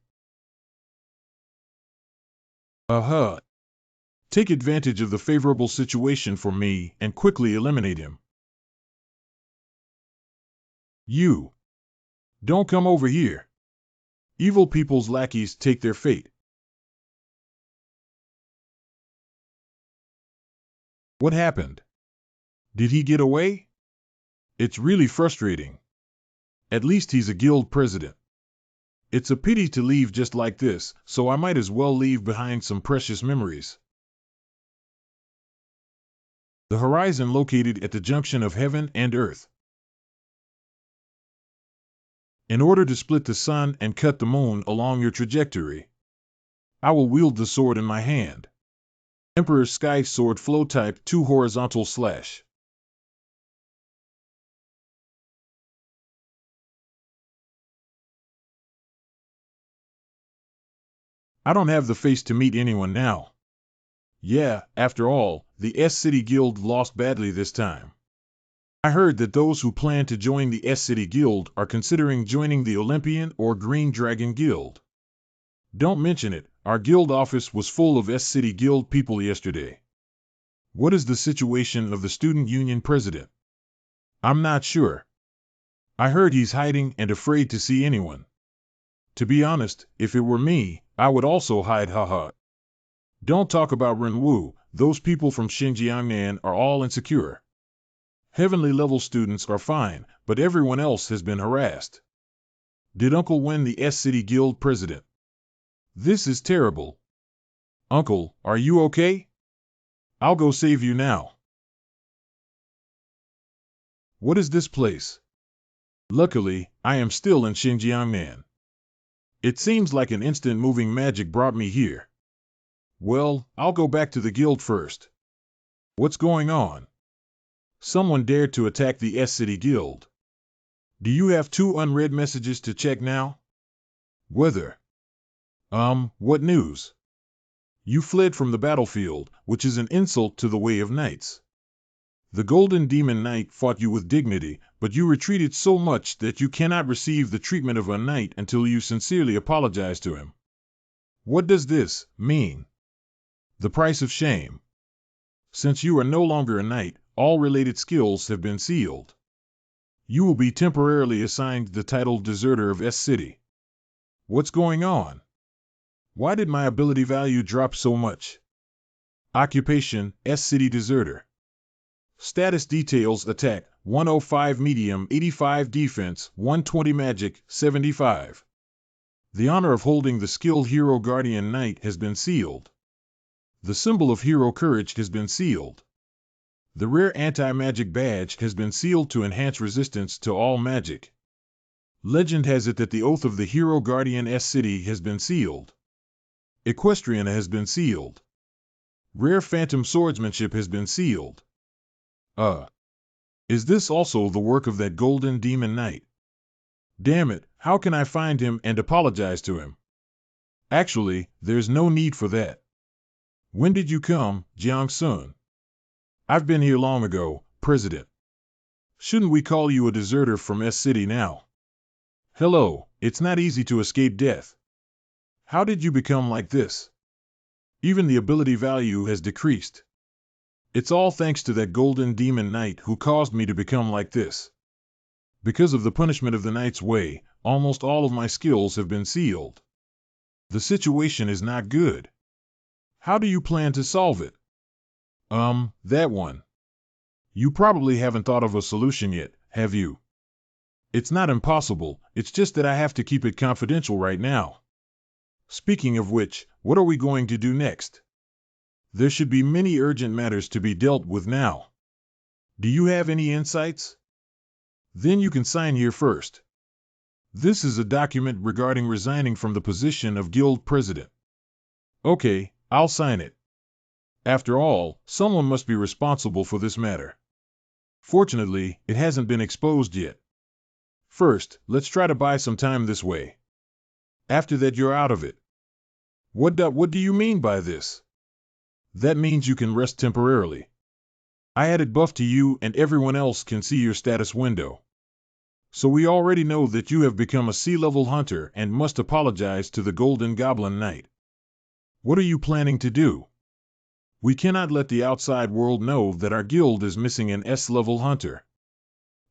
Take advantage of the favorable situation for me and quickly eliminate him. You. Don't come over here. Evil people's lackeys take their fate. What happened? Did he get away? It's really frustrating. At least he's a guild president. It's a pity to leave just like this, so I might as well leave behind some precious memories. The horizon located at the junction of heaven and earth. In order to split the sun and cut the moon along your trajectory, I will wield the sword in my hand. Emperor's Sky Sword Flow Type 2 Horizontal Slash. I don't have the face to meet anyone now. Yeah, after all, the S-City Guild lost badly this time. I heard that those who plan to join the S-City Guild are considering joining the Olympian or Green Dragon Guild. Don't mention it, our guild office was full of S-City Guild people yesterday. What is the situation of the student union president? I'm not sure. I heard he's hiding and afraid to see anyone. To be honest, if it were me, I would also hide, haha. Don't talk about Renwu, those people from Xinjiangnan are all insecure. Heavenly level students are fine, but everyone else has been harassed. Did Uncle win the S-City Guild president? This is terrible. Uncle, are you okay? I'll go save you now. What is this place? Luckily, I am still in Xinjiang. It seems like an instant moving magic brought me here. Well, I'll go back to the guild first. What's going on? Someone dared to attack the S-City Guild. Do you have 2 unread messages to check now? Weather. What news? You fled from the battlefield, which is an insult to the way of knights. The Golden Demon Knight fought you with dignity, but you retreated so much that you cannot receive the treatment of a knight until you sincerely apologize to him. What does this mean? The price of shame. Since you are no longer a knight, all related skills have been sealed. You will be temporarily assigned the title Deserter of S-City. What's going on? Why did my ability value drop so much? Occupation, S-City Deserter. Status details: attack, 105 medium, 85 defense, 120 magic, 75. The honor of holding the skill Hero Guardian Knight has been sealed. The symbol of Hero Courage has been sealed. The rare anti-magic badge has been sealed to enhance resistance to all magic. Legend has it that the oath of the Hero Guardian S-City has been sealed. Equestrian has been sealed. Rare phantom swordsmanship has been sealed. Is this also the work of that Golden Demon Knight? Damn it, how can I find him and apologize to him? Actually, there's no need for that. When did you come, Jiang Sun? I've been here long ago, President. Shouldn't we call you a deserter from S-City now? Hello, it's not easy to escape death. How did you become like this? Even the ability value has decreased. It's all thanks to that Golden Demon Knight who caused me to become like this. Because of the punishment of the Knight's Way, almost all of my skills have been sealed. The situation is not good. How do you plan to solve it? That one. You probably haven't thought of a solution yet, have you? It's not impossible, it's just that I have to keep it confidential right now. Speaking of which, what are we going to do next? There should be many urgent matters to be dealt with now. Do you have any insights? Then you can sign here first. This is a document regarding resigning from the position of guild president. Okay, I'll sign it. After all, someone must be responsible for this matter. Fortunately, it hasn't been exposed yet. First, let's try to buy some time this way. After that, you're out of it. What do you mean by this? That means you can rest temporarily. I added buff to you and everyone else can see your status window. So we already know that you have become a C-level hunter and must apologize to the Golden Goblin Knight. What are you planning to do? We cannot let the outside world know that our guild is missing an S-level hunter.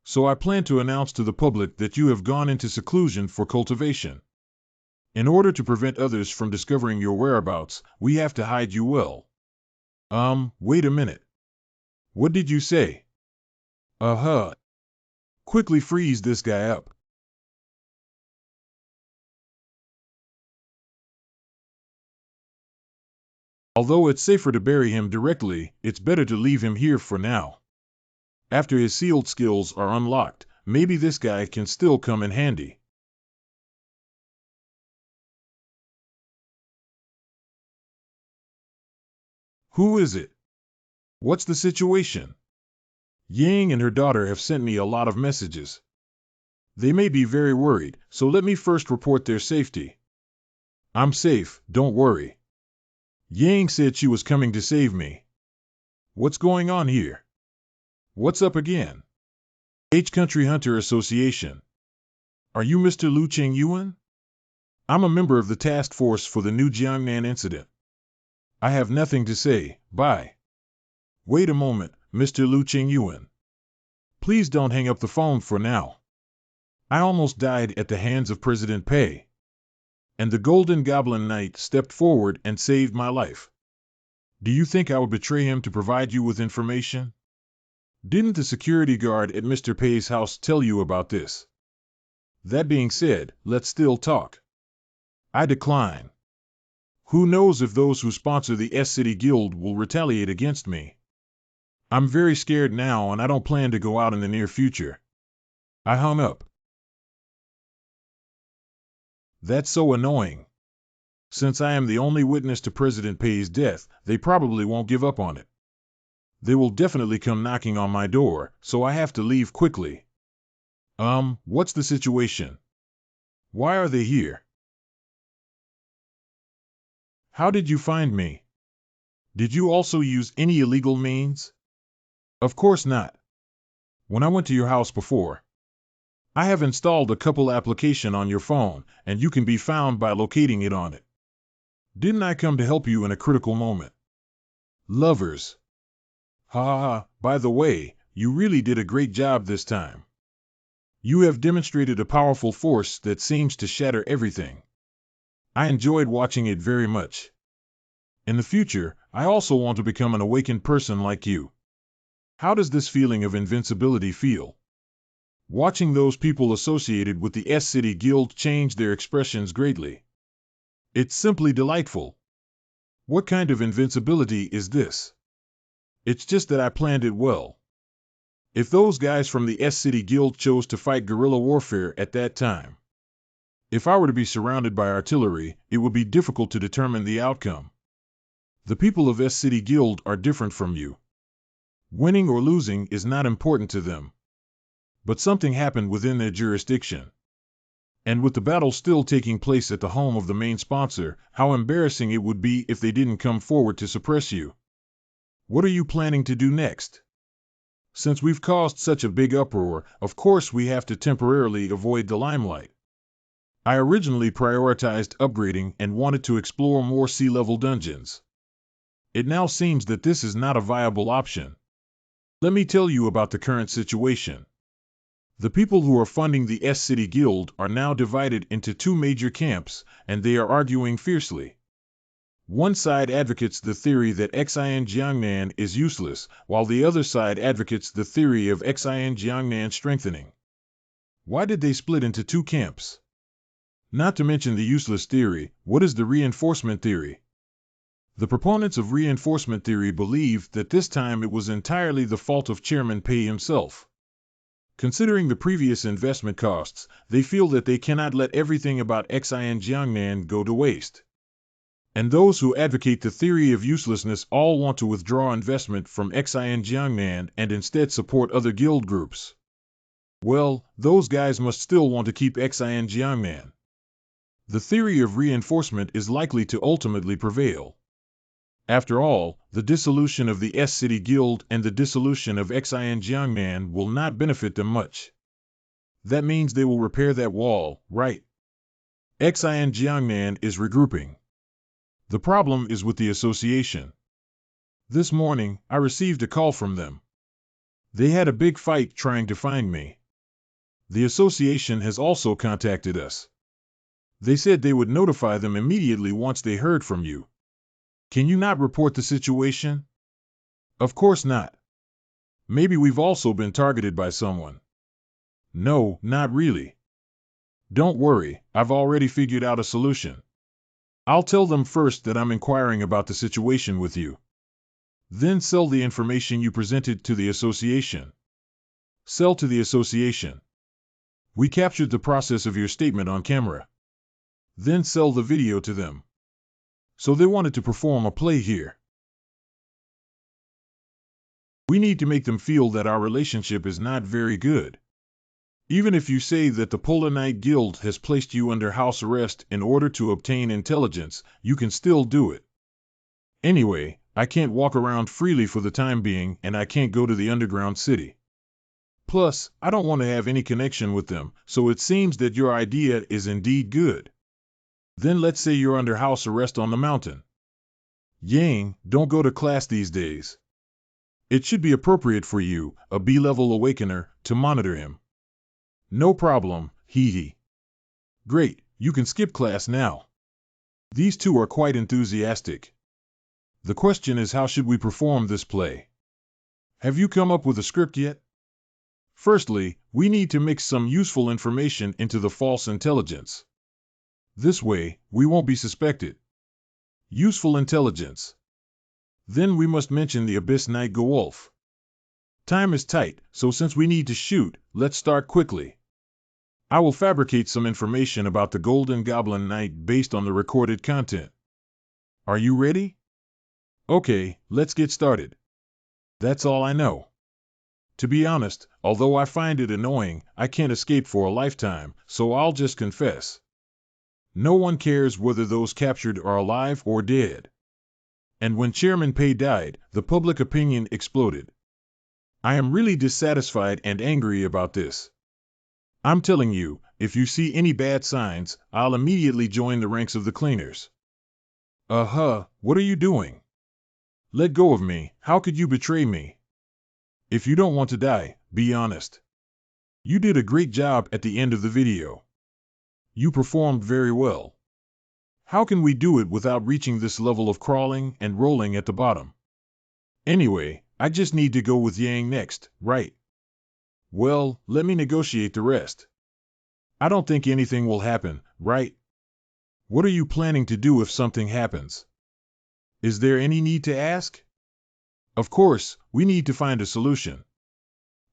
So I plan to announce to the public that you have gone into seclusion for cultivation. In order to prevent others from discovering your whereabouts, we have to hide you well. Wait a minute. What did you say? Quickly freeze this guy up. Although it's safer to bury him directly, it's better to leave him here for now. After his sealed skills are unlocked, maybe this guy can still come in handy. Who is it? What's the situation? Yang and her daughter have sent me a lot of messages. They may be very worried, so let me first report their safety. I'm safe, don't worry. Yang said she was coming to save me. What's going on here? What's up again? Country Hunter Association. Are you Mr. Lu Qingyuan? I'm a member of the task force for the new Jiangnan incident. I have nothing to say, bye. Wait a moment, Mr. Lu Qingyuan. Please don't hang up the phone for now. I almost died at the hands of President Pei. And the Golden Goblin Knight stepped forward and saved my life. Do you think I would betray him to provide you with information? Didn't the security guard at Mr. Pei's house tell you about this? That being said, let's still talk. I decline. Who knows if those who sponsor the S-City Guild will retaliate against me? I'm very scared now and I don't plan to go out in the near future. I hung up. That's so annoying. Since I am the only witness to President Pei's death, they probably won't give up on it. They will definitely come knocking on my door, so I have to leave quickly. What's the situation? Why are they here? How did you find me? Did you also use any illegal means? Of course not. When I went to your house before, I have installed a couple application on your phone, and you can be found by locating it on it. Didn't I come to help you in a critical moment? Lovers. Ha ha ha, by the way, you really did a great job this time. You have demonstrated a powerful force that seems to shatter everything. I enjoyed watching it very much. In the future, I also want to become an awakened person like you. How does this feeling of invincibility feel? Watching those people associated with the S-City Guild change their expressions greatly. It's simply delightful. What kind of invincibility is this? It's just that I planned it well. If those guys from the S-City Guild chose to fight guerrilla warfare at that time, if I were to be surrounded by artillery, it would be difficult to determine the outcome. The people of S-City Guild are different from you. Winning or losing is not important to them. But something happened within their jurisdiction. And with the battle still taking place at the home of the main sponsor, how embarrassing it would be if they didn't come forward to suppress you. What are you planning to do next? Since we've caused such a big uproar, of course we have to temporarily avoid the limelight. I originally prioritized upgrading and wanted to explore more sea-level dungeons. It now seems that this is not a viable option. Let me tell you about the current situation. The people who are funding the S-City Guild are now divided into two major camps, and they are arguing fiercely. One side advocates the theory that Xin Jiangnan is useless, while the other side advocates the theory of Xin Jiangnan strengthening. Why did they split into two camps? Not to mention the useless theory, what is the reinforcement theory? The proponents of reinforcement theory believe that this time it was entirely the fault of Chairman Pei himself. Considering the previous investment costs, they feel that they cannot let everything about Xin Jiangnan go to waste. And those who advocate the theory of uselessness all want to withdraw investment from Xin Jiangnan and instead support other guild groups. Well, those guys must still want to keep Xin Jiangnan. The theory of reinforcement is likely to ultimately prevail. After all, the dissolution of the S-City Guild and the dissolution of Xin Jiangnan will not benefit them much. That means they will repair that wall, right? Xin Jiangnan is regrouping. The problem is with the association. This morning, I received a call from them. They had a big fight trying to find me. The association has also contacted us. They said they would notify them immediately once they heard from you. Can you not report the situation? Of course not. Maybe we've also been targeted by someone. No, not really. Don't worry, I've already figured out a solution. I'll tell them first that I'm inquiring about the situation with you. Then sell the information you presented to the association. Sell to the association. We captured the process of your statement on camera. Then sell the video to them. So they wanted to perform a play here. We need to make them feel that our relationship is not very good. Even if you say that the Polar Knight Guild has placed you under house arrest in order to obtain intelligence, you can still do it. Anyway, I can't walk around freely for the time being, and I can't go to the underground city. Plus, I don't want to have any connection with them, so it seems that your idea is indeed good. Then let's say you're under house arrest on the mountain. Yang, don't go to class these days. It should be appropriate for you, a B-level awakener, to monitor him. No problem, hee hee. Great, you can skip class now. These two are quite enthusiastic. The question is, how should we perform this play? Have you come up with a script yet? Firstly, we need to mix some useful information into the false intelligence. This way, we won't be suspected. Useful intelligence. Then we must mention the Abyss Night Gewolf. Time is tight, so since we need to shoot, let's start quickly. I will fabricate some information about the Golden Goblin Knight based on the recorded content. Are you ready? Okay, let's get started. That's all I know. To be honest, although I find it annoying, I can't escape for a lifetime, so I'll just confess. No one cares whether those captured are alive or dead. And when Chairman Pei died, the public opinion exploded. I am really dissatisfied and angry about this. I'm telling you, if you see any bad signs, I'll immediately join the ranks of the cleaners. What are you doing? Let go of me. How could you betray me? If you don't want to die, be honest. You did a great job at the end of the video. You performed very well. How can we do it without reaching this level of crawling and rolling at the bottom? Anyway, I just need to go with Yang next, right? Well, let me negotiate the rest. I don't think anything will happen, right? What are you planning to do if something happens? Is there any need to ask? Of course, we need to find a solution.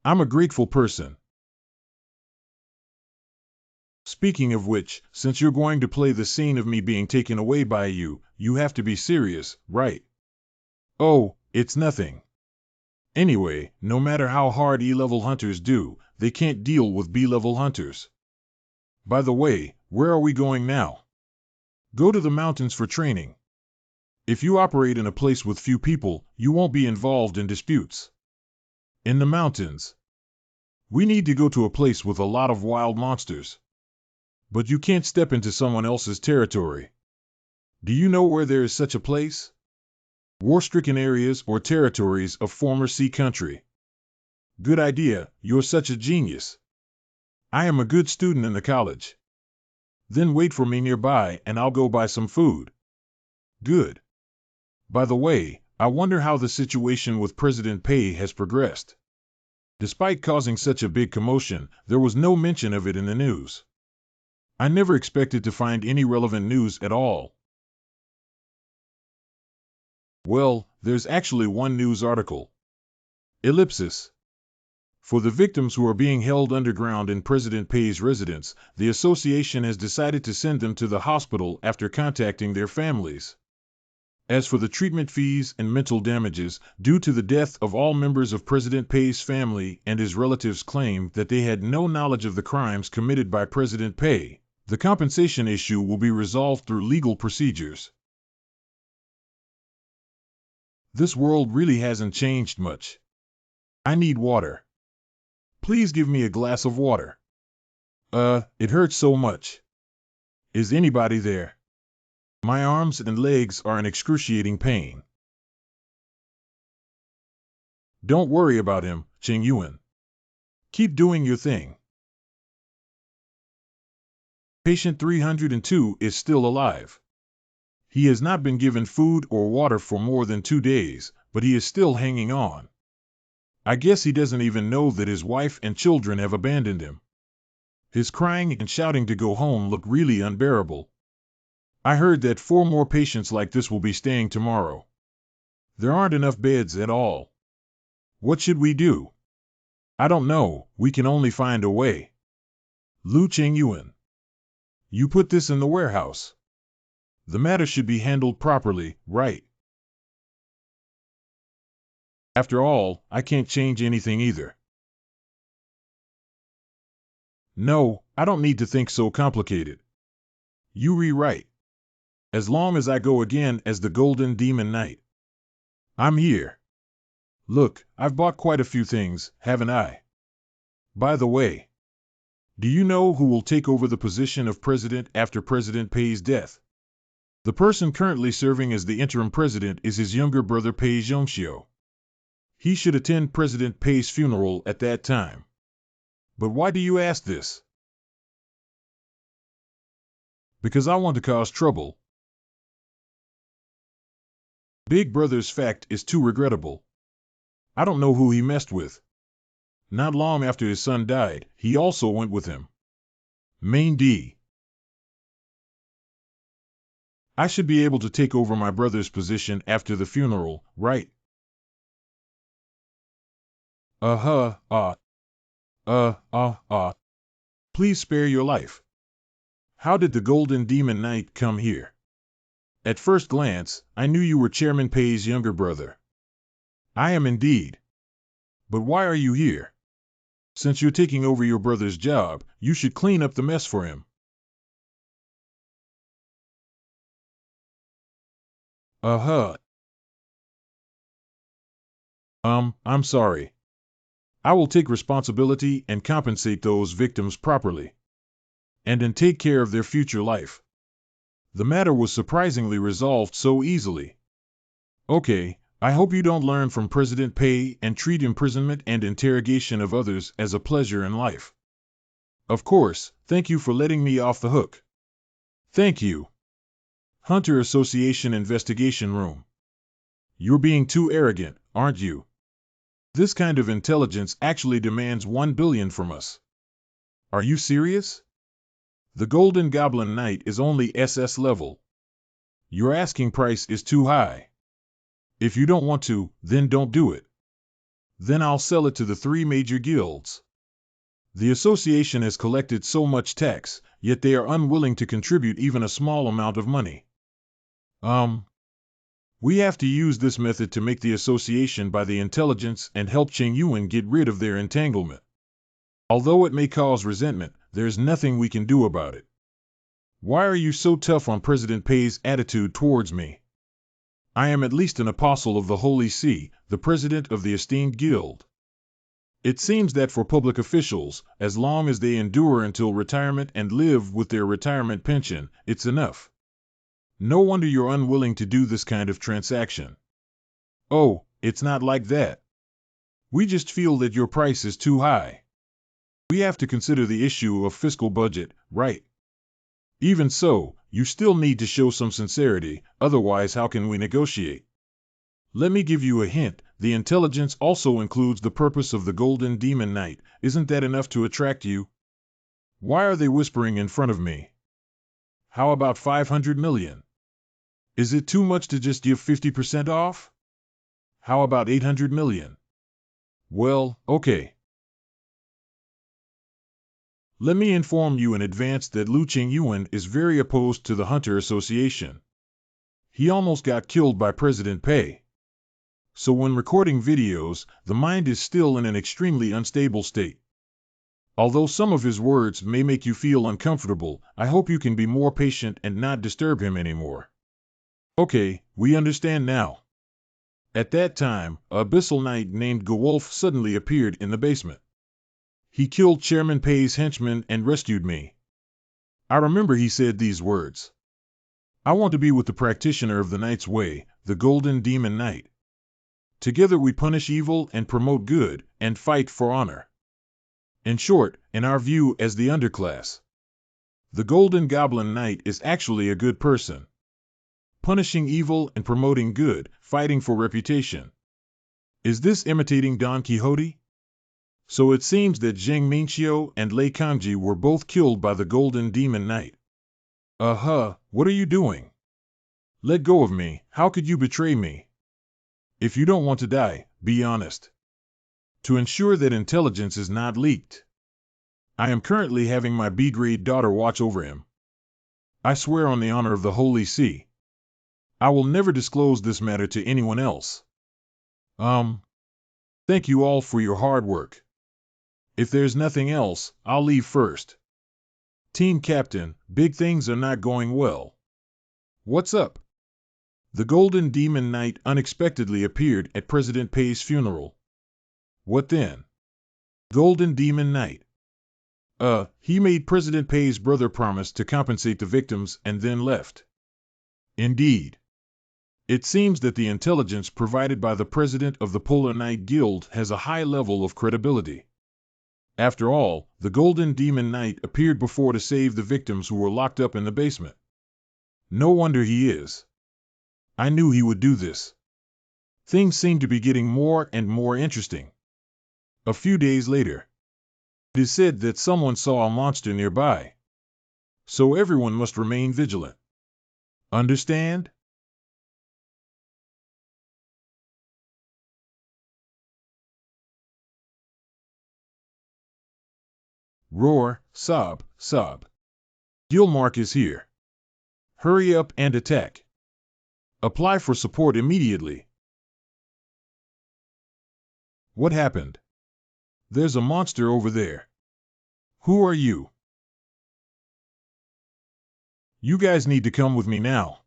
I'm a grateful person. Speaking of which, since you're going to play the scene of me being taken away by you, you have to be serious, right? Oh, it's nothing. Anyway, no matter how hard E-level hunters do, they can't deal with B-level hunters. By the way, where are we going now? Go to the mountains for training. If you operate in a place with few people, you won't be involved in disputes. In the mountains. We need to go to a place with a lot of wild monsters. But you can't step into someone else's territory. Do you know where there is such a place? War-stricken areas or territories of former sea country. Good idea, you're such a genius. I am a good student in the college. Then wait for me nearby and I'll go buy some food. Good. By the way, I wonder how the situation with President Pei has progressed. Despite causing such a big commotion, there was no mention of it in the news. I never expected to find any relevant news at all. Well, there's actually one news article. Ellipsis. For the victims who are being held underground in President Pei's residence, the association has decided to send them to the hospital after contacting their families. As for the treatment fees and mental damages, due to the death of all members of President Pei's family and his relatives claim that they had no knowledge of the crimes committed by President Pei, the compensation issue will be resolved through legal procedures. This world really hasn't changed much. I need water. Please give me a glass of water. It hurts so much. Is anybody there? My arms and legs are in excruciating pain. Don't worry about him, Ching Yuan. Keep doing your thing. Patient 302 is still alive. He has not been given food or water for more than 2 days, but he is still hanging on. I guess he doesn't even know that his wife and children have abandoned him. His crying and shouting to go home look really unbearable. I heard that 4 more patients like this will be staying tomorrow. There aren't enough beds at all. What should we do? I don't know, we can only find a way. Lu Chengyuan. You put this in the warehouse. The matter should be handled properly, right? After all, I can't change anything either. No, I don't need to think so complicated. You rewrite. As long as I go again as the Golden Demon Knight. I'm here. Look, I've bought quite a few things, haven't I? By the way, do you know who will take over the position of president after President Pei's death? The person currently serving as the interim president is his younger brother Pei Zhongxiu. He should attend President Pei's funeral at that time. But why do you ask this? Because I want to cause trouble. Big Brother's fact is too regrettable. I don't know who he messed with. Not long after his son died, he also went with him. Main D. I should be able to take over my brother's position after the funeral, right? Uh-huh, please spare your life. How did the Golden Demon Knight come here? At first glance, I knew you were Chairman Pei's younger brother. I am indeed. But why are you here? Since you're taking over your brother's job, you should clean up the mess for him. Uh-huh. I'm sorry. I will take responsibility and compensate those victims properly. And then take care of their future life. The matter was surprisingly resolved so easily. Okay, I hope you don't learn from President Pei and treat imprisonment and interrogation of others as a pleasure in life. Of course, thank you for letting me off the hook. Thank you. Hunter Association Investigation Room. You're being too arrogant, aren't you? This kind of intelligence actually demands 1 billion from us. Are you serious? The Golden Goblin Knight is only SS level. Your asking price is too high. If you don't want to, then don't do it. Then I'll sell it to the 3 major guilds. The association has collected so much tax, yet they are unwilling to contribute even a small amount of money. We have to use this method to make the association by the intelligence and help Cheng Yuan get rid of their entanglement. Although it may cause resentment, there's nothing we can do about it. Why are you so tough on President Pei's attitude towards me? I am at least an apostle of the Holy See, the president of the esteemed guild. It seems that for public officials, as long as they endure until retirement and live with their retirement pension, it's enough. No wonder you're unwilling to do this kind of transaction. Oh, it's not like that. We just feel that your price is too high. We have to consider the issue of fiscal budget, right? Even so, you still need to show some sincerity, otherwise how can we negotiate? Let me give you a hint, the intelligence also includes the purpose of the Golden Demon Knight. Isn't that enough to attract you? Why are they whispering in front of me? How about 500 million? Is it too much to just give 50% off? How about 800 million? Well, okay. Let me inform you in advance that Lu Qingyuan is very opposed to the Hunter Association. He almost got killed by President Pei. So when recording videos, the mind is still in an extremely unstable state. Although some of his words may make you feel uncomfortable, I hope you can be more patient and not disturb him anymore. Okay, we understand now. At that time, an abyssal knight named Gewolf suddenly appeared in the basement. He killed Chairman Pei's henchman and rescued me. I remember he said these words. I want to be with the practitioner of the Knight's Way, the Golden Demon Knight. Together we punish evil and promote good, and fight for honor. In short, in our view as the underclass, the Golden Goblin Knight is actually a good person. Punishing evil and promoting good, fighting for reputation. Is this imitating Don Quixote? So it seems that Zheng Minqiu and Lei Kangji were both killed by the Golden Demon Knight. What are you doing? Let go of me, how could you betray me? If you don't want to die, be honest. To ensure that intelligence is not leaked. I am currently having my B-grade daughter watch over him. I swear on the honor of the Holy See. I will never disclose this matter to anyone else. Thank you all for your hard work. If there's nothing else, I'll leave first. Team Captain, big things are not going well. What's up? The Golden Demon Knight unexpectedly appeared at President Pei's funeral. What then? Golden Demon Knight. He made President Pei's brother promise to compensate the victims and then left. Indeed. It seems that the intelligence provided by the president of the Polar Knight Guild has a high level of credibility. After all, the Golden Demon Knight appeared before to save the victims who were locked up in the basement. No wonder he is. I knew he would do this. Things seem to be getting more and more interesting. A few days later, it is said that someone saw a monster nearby. So everyone must remain vigilant. Understand? Roar, sob, sob. Gilmark is here. Hurry up and attack. Apply for support immediately. What happened? There's a monster over there. Who are you? You guys need to come with me now.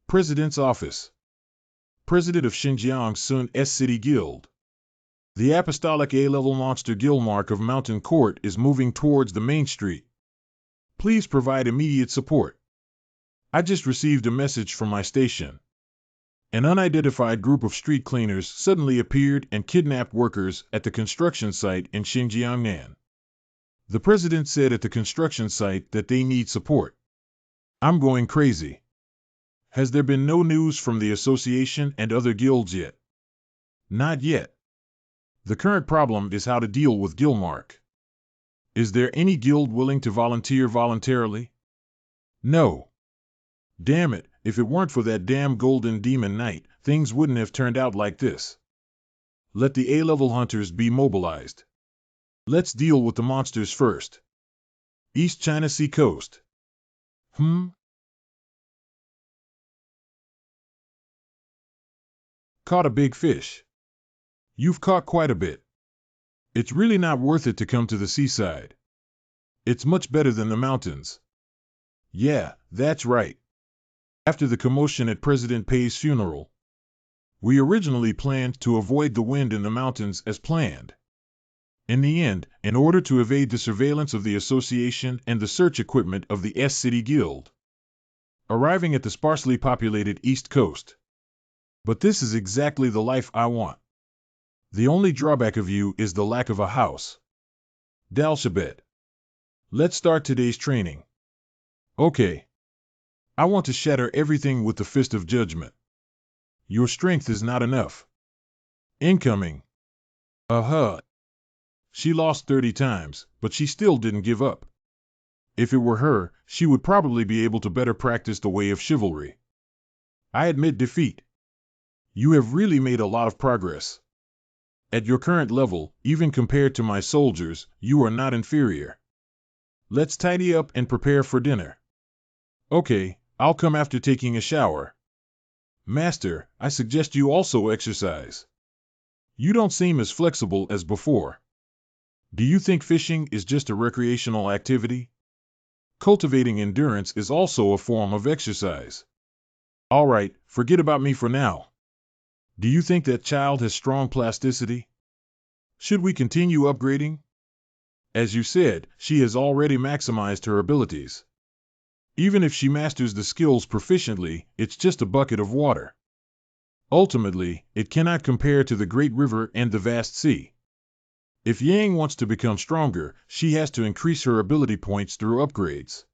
President's office. President of Xinjiang Sun S City Guild. The apostolic A-level monster Gilmark of Mountain Court is moving towards the main street. Please provide immediate support. I just received a message from my station. An unidentified group of street cleaners suddenly appeared and kidnapped workers at the construction site in Xinjiang. The president said at the construction site that they need support. I'm going crazy. Has there been no news from the association and other guilds yet? Not yet. The current problem is how to deal with Gilmark. Is there any guild willing to volunteer voluntarily? No. Damn it, if it weren't for that damn Golden Demon Knight, things wouldn't have turned out like this. Let the A-level hunters be mobilized. Let's deal with the monsters first. East China Sea Coast. Caught a big fish. You've caught quite a bit. It's really not worth it to come to the seaside. It's much better than the mountains. Yeah, that's right. After the commotion at President Pei's funeral, we originally planned to avoid the wind in the mountains as planned. In the end, in order to evade the surveillance of the association and the search equipment of the S City Guild, arriving at the sparsely populated East Coast. But this is exactly the life I want. The only drawback of you is the lack of a house. Dalshabet. Let's start today's training. Okay. I want to shatter everything with the fist of judgment. Your strength is not enough. Incoming. She lost 30 times, but she still didn't give up. If it were her, she would probably be able to better practice the way of chivalry. I admit defeat. You have really made a lot of progress. At your current level, even compared to my soldiers, you are not inferior. Let's tidy up and prepare for dinner. Okay, I'll come after taking a shower. Master, I suggest you also exercise. You don't seem as flexible as before. Do you think fishing is just a recreational activity? Cultivating endurance is also a form of exercise. All right, forget about me for now. Do you think that child has strong plasticity? Should we continue upgrading? As you said, she has already maximized her abilities. Even if she masters the skills proficiently, it's just a bucket of water. Ultimately, it cannot compare to the great river and the vast sea. If Yang wants to become stronger, she has to increase her ability points through upgrades.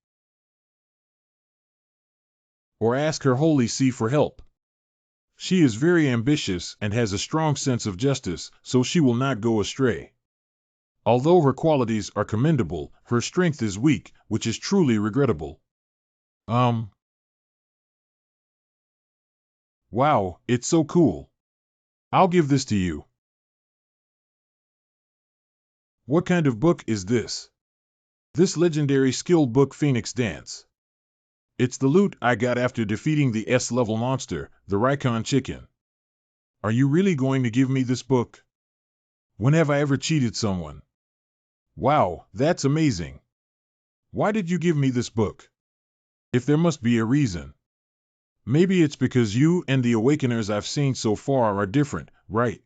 Or ask her Holy See for help. She is very ambitious and has a strong sense of justice, so she will not go astray. Although her qualities are commendable, her strength is weak, which is truly regrettable. Wow, it's so cool. I'll give this to you. What kind of book is this? This legendary skill book Phoenix Dance. It's the loot I got after defeating the S-level monster, the Rikon Chicken. Are you really going to give me this book? When have I ever cheated someone? Wow, that's amazing. Why did you give me this book? If there must be a reason. Maybe it's because you and the Awakeners I've seen so far are different, right?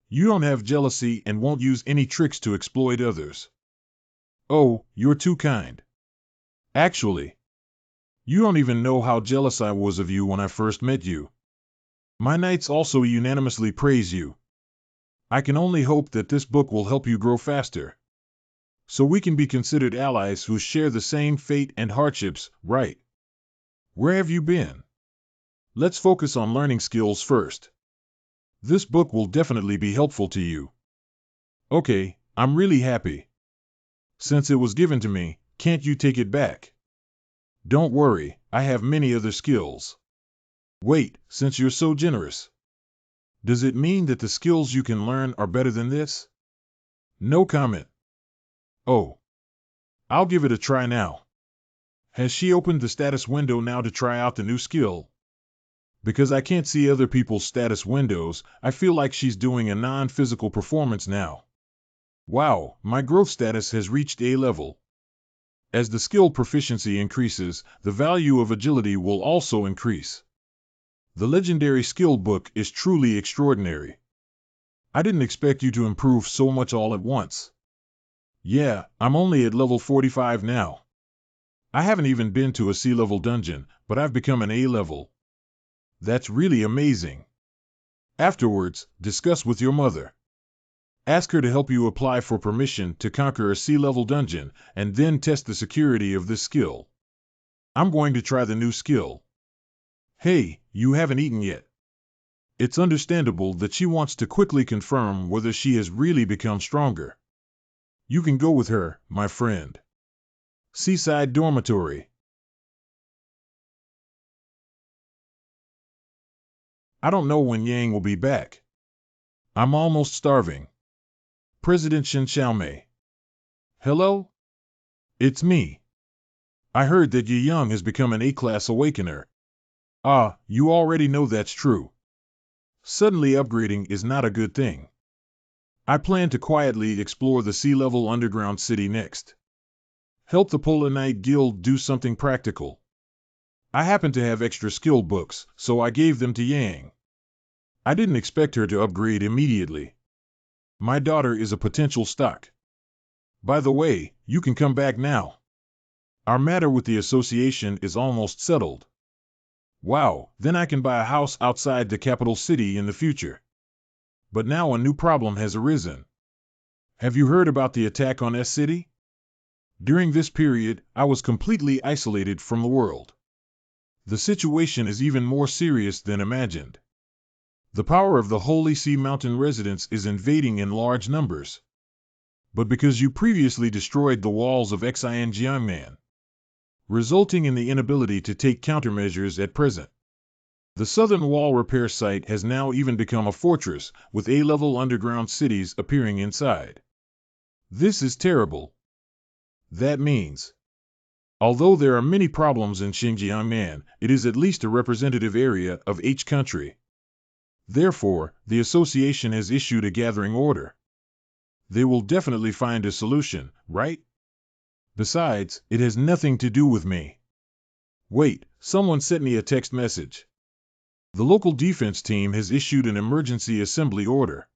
You don't have jealousy and won't use any tricks to exploit others. Oh, you're too kind. Actually, you don't even know how jealous I was of you when I first met you. My knights also unanimously praise you. I can only hope that this book will help you grow faster. So we can be considered allies who share the same fate and hardships, right? Where have you been? Let's focus on learning skills first. This book will definitely be helpful to you. Okay, I'm really happy. Since it was given to me, can't you take it back? Don't worry, I have many other skills. Wait, since you're so generous, does it mean that the skills you can learn are better than this? No comment. Oh, I'll give it a try now. Has she opened the status window now to try out the new skill? Because I can't see other people's status windows, I feel like she's doing a non-physical performance now. Wow, my growth status has reached A level. As the skill proficiency increases, the value of agility will also increase. The legendary skill book is truly extraordinary. I didn't expect you to improve so much all at once. Yeah, I'm only at level 45 now. I haven't even been to a C-level dungeon, but I've become an A-level. That's really amazing. Afterwards, discuss with your mother. Ask her to help you apply for permission to conquer a C-level dungeon, and then test the security of this skill. I'm going to try the new skill. Hey, you haven't eaten yet. It's understandable that she wants to quickly confirm whether she has really become stronger. You can go with her, my friend. Seaside Dormitory. I don't know when Yang will be back. I'm almost starving. President Shin Xiaomei. Hello? It's me. I heard that Yi Young has become an A-class awakener. Ah, you already know that's true. Suddenly upgrading is not a good thing. I plan to quietly explore the sea-level underground city next. Help the Polar Knight Guild do something practical. I happen to have extra skill books, so I gave them to Yang. I didn't expect her to upgrade immediately. My daughter is a potential stock. By the way, you can come back now. Our matter with the association is almost settled. Wow, then I can buy a house outside the capital city in the future. But now a new problem has arisen. Have you heard about the attack on S-City? During this period, I was completely isolated from the world. The situation is even more serious than imagined. The power of the Holy Sea Mountain residents is invading in large numbers. But because you previously destroyed the walls of Xianjiangnan, resulting in the inability to take countermeasures at present. The southern wall repair site has now even become a fortress, with A-level underground cities appearing inside. This is terrible. That means, although there are many problems in Xinjiangnan, it is at least a representative area of each country. Therefore, the association has issued a gathering order. They will definitely find a solution, right? Besides, it has nothing to do with me. Wait, someone sent me a text message. The local defense team has issued an emergency assembly order.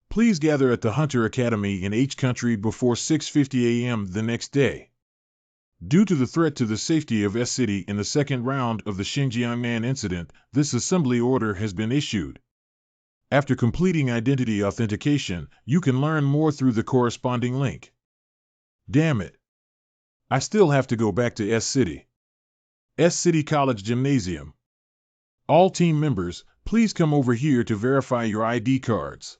Please gather at the Hunter Academy in H country before 6:50 a.m. the next day. Due to the threat to the safety of S-City in the second round of the Xinjiangnan incident, this assembly order has been issued. After completing identity authentication, you can learn more through the corresponding link. Damn it. I still have to go back to S-City. S-City College Gymnasium. All team members, please come over here to verify your ID cards.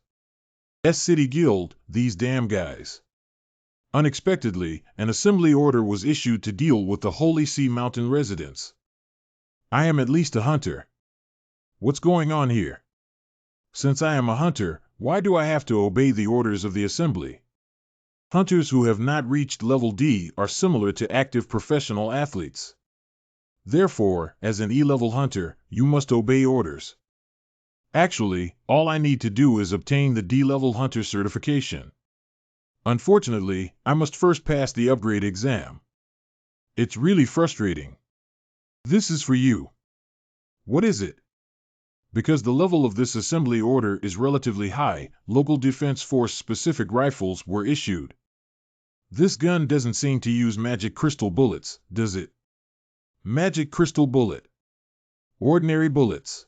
S-City Guild, these damn guys. Unexpectedly, an assembly order was issued to deal with the Holy Sea Mountain residents. I am at least a hunter. What's going on here? Since I am a hunter, why do I have to obey the orders of the assembly? Hunters who have not reached level D are similar to active professional athletes. Therefore, as an E-level hunter, you must obey orders. Actually, all I need to do is obtain the D-level hunter certification. Unfortunately, I must first pass the upgrade exam. It's really frustrating. This is for you. What is it? Because the level of this assembly order is relatively high, local defense force specific rifles were issued. This gun doesn't seem to use magic crystal bullets, does it? Magic crystal bullet. Ordinary bullets.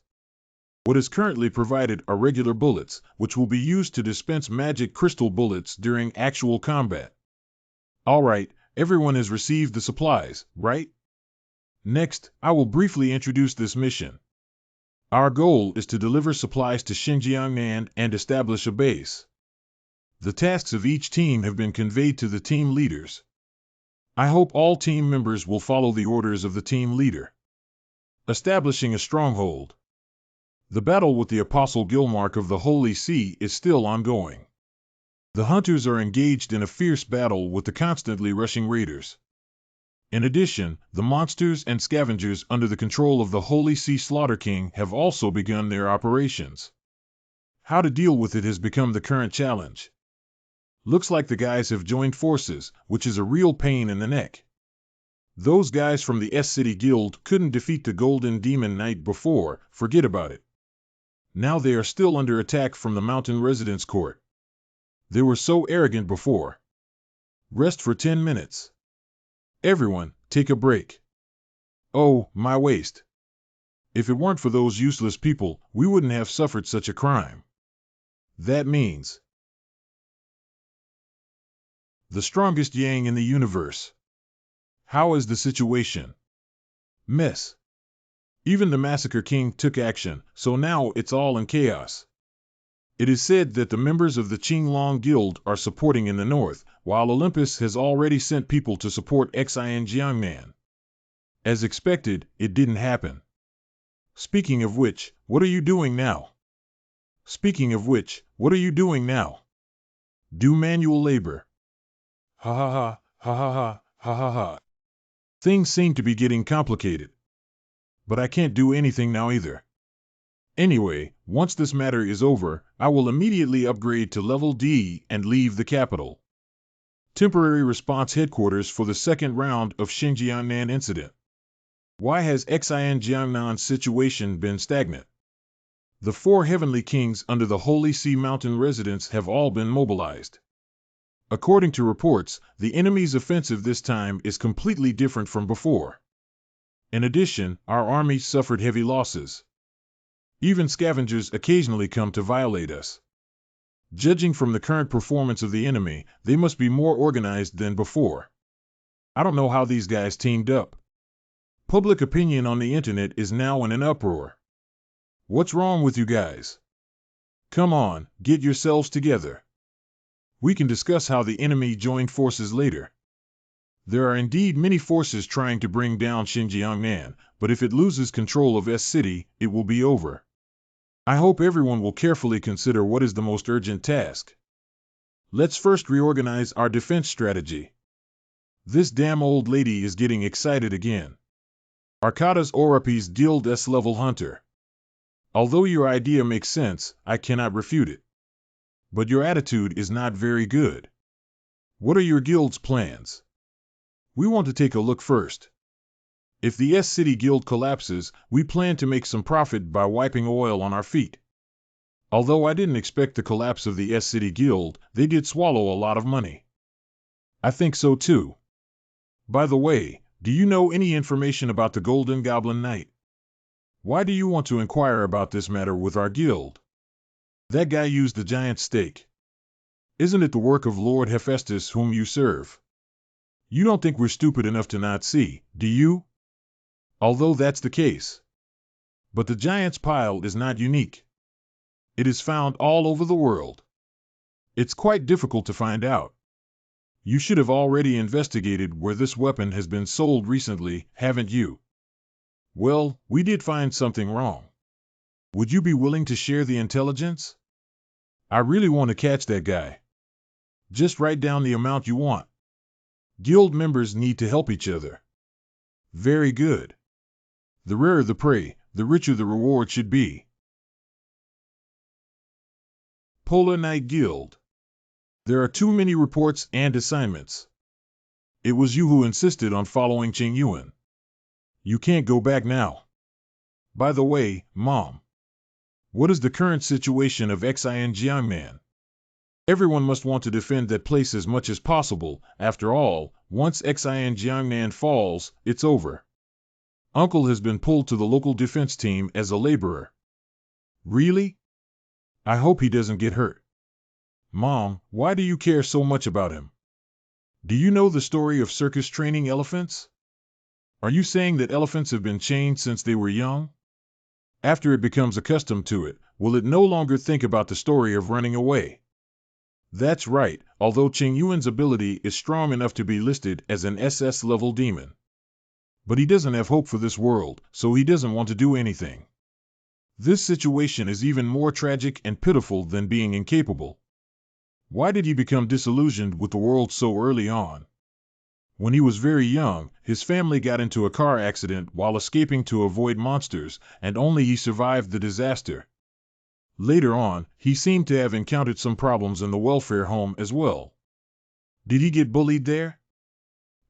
What is currently provided are regular bullets, which will be used to dispense magic crystal bullets during actual combat. Alright, everyone has received the supplies, right? Next, I will briefly introduce this mission. Our goal is to deliver supplies to Xinjiangnan and establish a base. The tasks of each team have been conveyed to the team leaders. I hope all team members will follow the orders of the team leader. Establishing a stronghold. The battle with the Apostle Gilmark of the Holy See is still ongoing. The hunters are engaged in a fierce battle with the constantly rushing raiders. In addition, the monsters and scavengers under the control of the Holy See Slaughter King have also begun their operations. How to deal with it has become the current challenge. Looks like the guys have joined forces, which is a real pain in the neck. Those guys from the S-City Guild couldn't defeat the Golden Demon Knight before, forget about it. Now they are still under attack from the Mountain Residence Court. They were so arrogant before. Rest for 10 minutes. Everyone, take a break. Oh, my waist. If it weren't for those useless people, we wouldn't have suffered such a crime. That means the strongest yang in the universe. How is the situation? Mess. Even the Massacre King took action, so now it's all in chaos. It is said that the members of the Qinglong Guild are supporting in the north, while Olympus has already sent people to support Xin Jiangnan. As expected, it didn't happen. Speaking of which, what are you doing now? Do manual labor. Ha ha ha, ha ha ha, ha ha ha. Things seem to be getting complicated. But I can't do anything now either. Anyway, once this matter is over, I will immediately upgrade to level D and leave the capital. Temporary response headquarters for the second round of Xinjiangnan incident. Why has Xin Jiangnan's situation been stagnant? The 4 heavenly kings under the Holy See Mountain residence have all been mobilized. According to reports, the enemy's offensive this time is completely different from before. In addition, our army suffered heavy losses. Even scavengers occasionally come to violate us. Judging from the current performance of the enemy, they must be more organized than before. I don't know how these guys teamed up. Public opinion on the internet is now in an uproar. What's wrong with you guys? Come on, get yourselves together. We can discuss how the enemy joined forces later. There are indeed many forces trying to bring down Xinjiangnan, but if it loses control of S-City, it will be over. I hope everyone will carefully consider what is the most urgent task. Let's first reorganize our defense strategy. This damn old lady is getting excited again. Arcada's Orapi's Guild S-level hunter. Although your idea makes sense, I cannot refute it. But your attitude is not very good. What are your guild's plans? We want to take a look first. If the S-City Guild collapses, we plan to make some profit by wiping oil on our feet. Although I didn't expect the collapse of the S-City Guild, they did swallow a lot of money. I think so too. By the way, do you know any information about the Golden Goblin Knight? Why do you want to inquire about this matter with our guild? That guy used the giant stake. Isn't it the work of Lord Hephaestus whom you serve? You don't think we're stupid enough to not see, do you? Although that's the case. But the giant's pile is not unique. It is found all over the world. It's quite difficult to find out. You should have already investigated where this weapon has been sold recently, haven't you? Well, we did find something wrong. Would you be willing to share the intelligence? I really want to catch that guy. Just write down the amount you want. Guild members need to help each other. Very good. The rarer the prey, the richer the reward should be. Polar Night Guild. There are too many reports and assignments. It was you who insisted on following Qing Yuan. You can't go back now. By the way, Mom, what is the current situation of Xin Jiangnan? Everyone must want to defend that place as much as possible. After all, once Xin Jiangnan falls, it's over. Uncle has been pulled to the local defense team as a laborer. Really? I hope he doesn't get hurt. Mom, why do you care so much about him? Do you know the story of circus training elephants? Are you saying that elephants have been chained since they were young? After it becomes accustomed to it, will it no longer think about the story of running away? That's right, although Qing Yuan's ability is strong enough to be listed as an SS-level demon. But he doesn't have hope for this world, so he doesn't want to do anything. This situation is even more tragic and pitiful than being incapable. Why did he become disillusioned with the world so early on? When he was very young, his family got into a car accident while escaping to avoid monsters, and only he survived the disaster. Later on, he seemed to have encountered some problems in the welfare home as well. Did he get bullied there?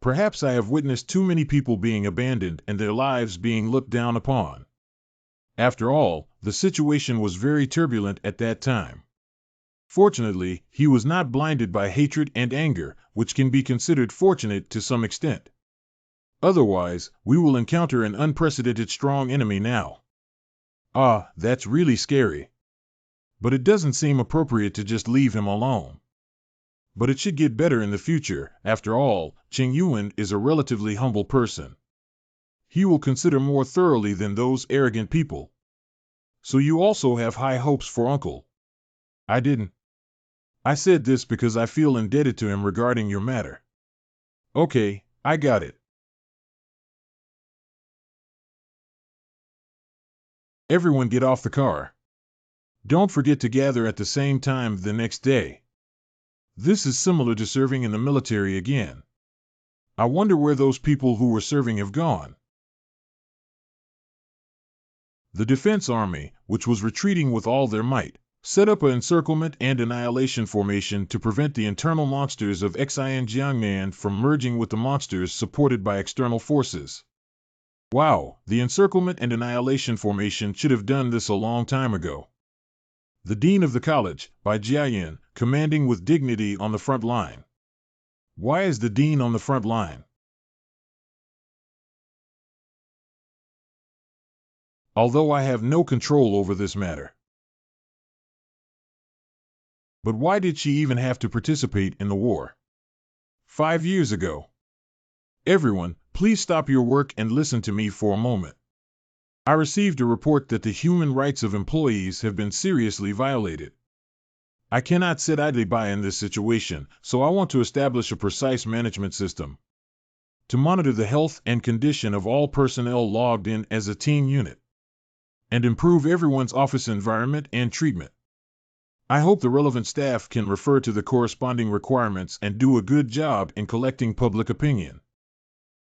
Perhaps I have witnessed too many people being abandoned and their lives being looked down upon. After all, the situation was very turbulent at that time. Fortunately, he was not blinded by hatred and anger, which can be considered fortunate to some extent. Otherwise, we will encounter an unprecedented strong enemy now. Ah, that's really scary. But it doesn't seem appropriate to just leave him alone. But it should get better in the future. After all, Qing Yuan is a relatively humble person. He will consider more thoroughly than those arrogant people. So you also have high hopes for Uncle. I didn't. I said this because I feel indebted to him regarding your matter. Okay, I got it. Everyone get off the car. Don't forget to gather at the same time the next day. This is similar to serving in the military again. I wonder where those people who were serving have gone. The Defense Army, which was retreating with all their might, set up an encirclement and annihilation formation to prevent the internal monsters of Xinjiangnan from merging with the monsters supported by external forces. Wow, the encirclement and annihilation formation should have done this a long time ago. The Dean of the College, by Jiayin, commanding with dignity on the front line. Why is the Dean on the front line? Although I have no control over this matter. But why did she even have to participate in the war? 5 years ago. Everyone, please stop your work and listen to me for a moment. I received a report that the human rights of employees have been seriously violated. I cannot sit idly by in this situation, so I want to establish a precise management system to monitor the health and condition of all personnel logged in as a team unit and improve everyone's office environment and treatment. I hope the relevant staff can refer to the corresponding requirements and do a good job in collecting public opinion.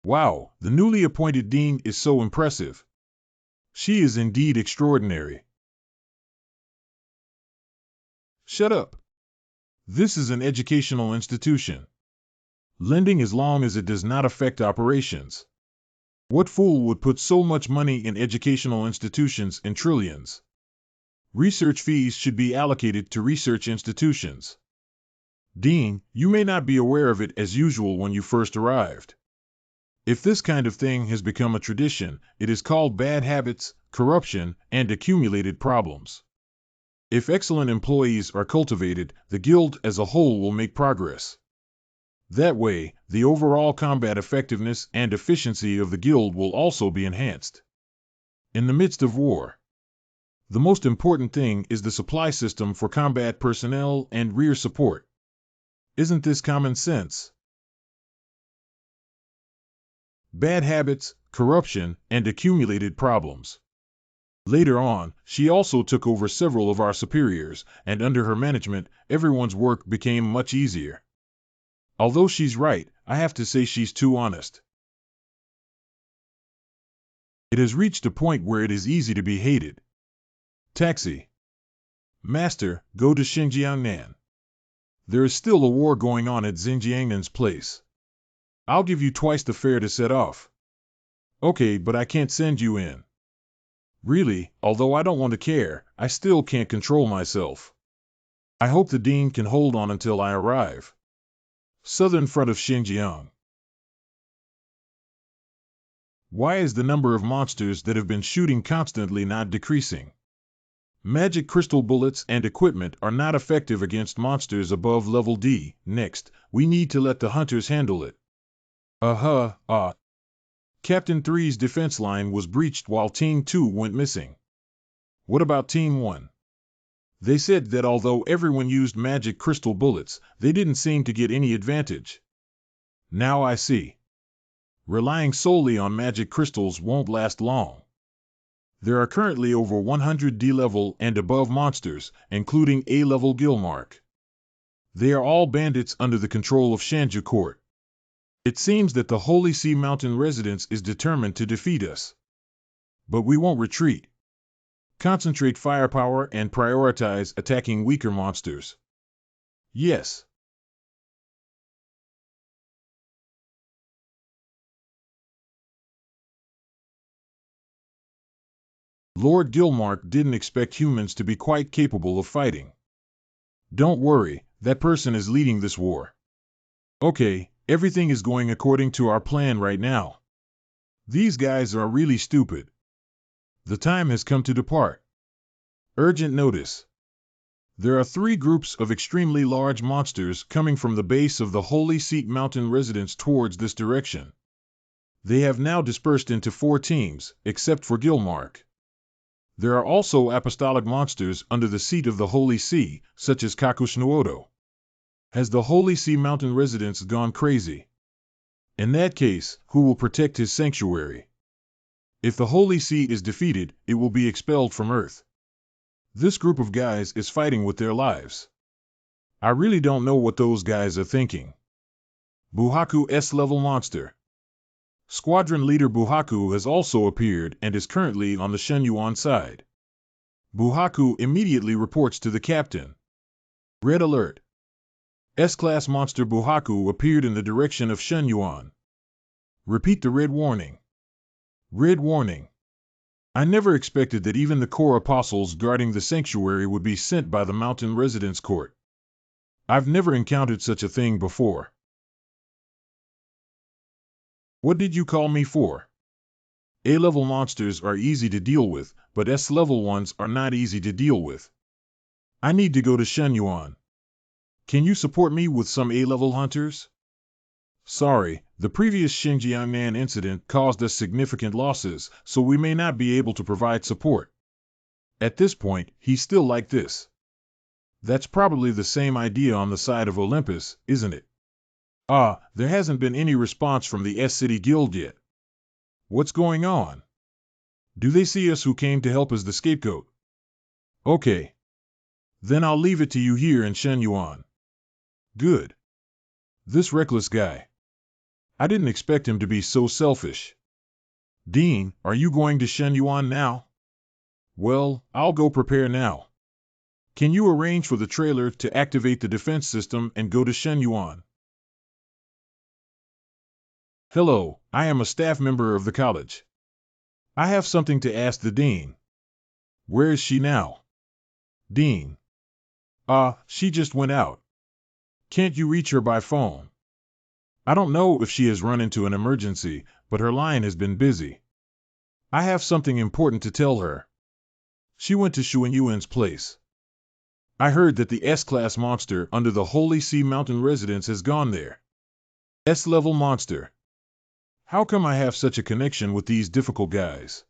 Wow, the newly appointed dean is so impressive. She is indeed extraordinary. Shut up. This is an educational institution. Lending as long as it does not affect operations. What fool would put so much money in educational institutions in trillions? Research fees should be allocated to research institutions. Dean, you may not be aware of it as usual when you first arrived. If this kind of thing has become a tradition, it is called bad habits, corruption, and accumulated problems. If excellent employees are cultivated, the guild as a whole will make progress. That way, the overall combat effectiveness and efficiency of the guild will also be enhanced. In the midst of war, the most important thing is the supply system for combat personnel and rear support. Isn't this common sense? Bad habits, corruption, and accumulated problems. Later on, she also took over several of our superiors, and under her management, everyone's work became much easier. Although she's right, I have to say she's too honest. It has reached a point where it is easy to be hated. Taxi. Master, go to Xinjiangnan. There is still a war going on at Xinjiangnan's place. I'll give you twice the fare to set off. Okay, but I can't send you in. Really, although I don't want to care, I still can't control myself. I hope the dean can hold on until I arrive. Southern front of Xinjiang. Why is the number of monsters that have been shooting constantly not decreasing? Magic crystal bullets and equipment are not effective against monsters above level D. Next, we need to let the hunters handle it. Captain 3's defense line was breached while Team 2 went missing. What about Team 1? They said that although everyone used magic crystal bullets, they didn't seem to get any advantage. Now I see. Relying solely on magic crystals won't last long. There are currently over 100 D-level and above monsters, including A-level Gilmark. They are all bandits under the control of Shanju Court. It seems that the Holy Sea Mountain residence is determined to defeat us. But we won't retreat. Concentrate firepower and prioritize attacking weaker monsters. Yes. Lord Gilmark didn't expect humans to be quite capable of fighting. Don't worry, that person is leading this war. Okay, everything is going according to our plan right now. These guys are really stupid. The time has come to depart. Urgent notice. There are 3 groups of extremely large monsters coming from the base of the Holy Seat Mountain residence towards this direction. They have now dispersed into 4 teams, except for Gilmark. There are also apostolic monsters under the seat of the Holy See, such as Kakushnuoto. Has the Holy See Mountain residence gone crazy? In that case, who will protect his sanctuary? If the Holy See is defeated, it will be expelled from Earth. This group of guys is fighting with their lives. I really don't know what those guys are thinking. Buhaku S-level monster. Squadron leader Buhaku has also appeared and is currently on the Shenyuan side. Buhaku immediately reports to the captain. Red alert. S-Class monster Buhaku appeared in the direction of Shenyuan. Repeat the red warning. Red warning. I never expected that even the core apostles guarding the sanctuary would be sent by the mountain residence court. I've never encountered such a thing before. What did you call me for? A-level monsters are easy to deal with, but S-level ones are not easy to deal with. I need to go to Shenyuan. Can you support me with some A-level hunters? Sorry, the previous Xinjiangnan incident caused us significant losses, so we may not be able to provide support. At this point, he's still like this. That's probably the same idea on the side of Olympus, isn't it? There hasn't been any response from the S-City Guild yet. What's going on? Do they see us who came to help as the scapegoat? Okay. Then I'll leave it to you here in Shenyuan. Good. This reckless guy. I didn't expect him to be so selfish. Dean, are you going to Shenyuan now? Well, I'll go prepare now. Can you arrange for the trailer to activate the defense system and go to Shenyuan? Hello, I am a staff member of the college. I have something to ask the dean. Where is she now? Dean. She just went out. Can't you reach her by phone? I don't know if she has run into an emergency, but her line has been busy. I have something important to tell her. She went to Xuanyuan's place. I heard that the S-Class monster under the Holy Sea Mountain residence has gone there. S-level monster. How come I have such a connection with these difficult guys?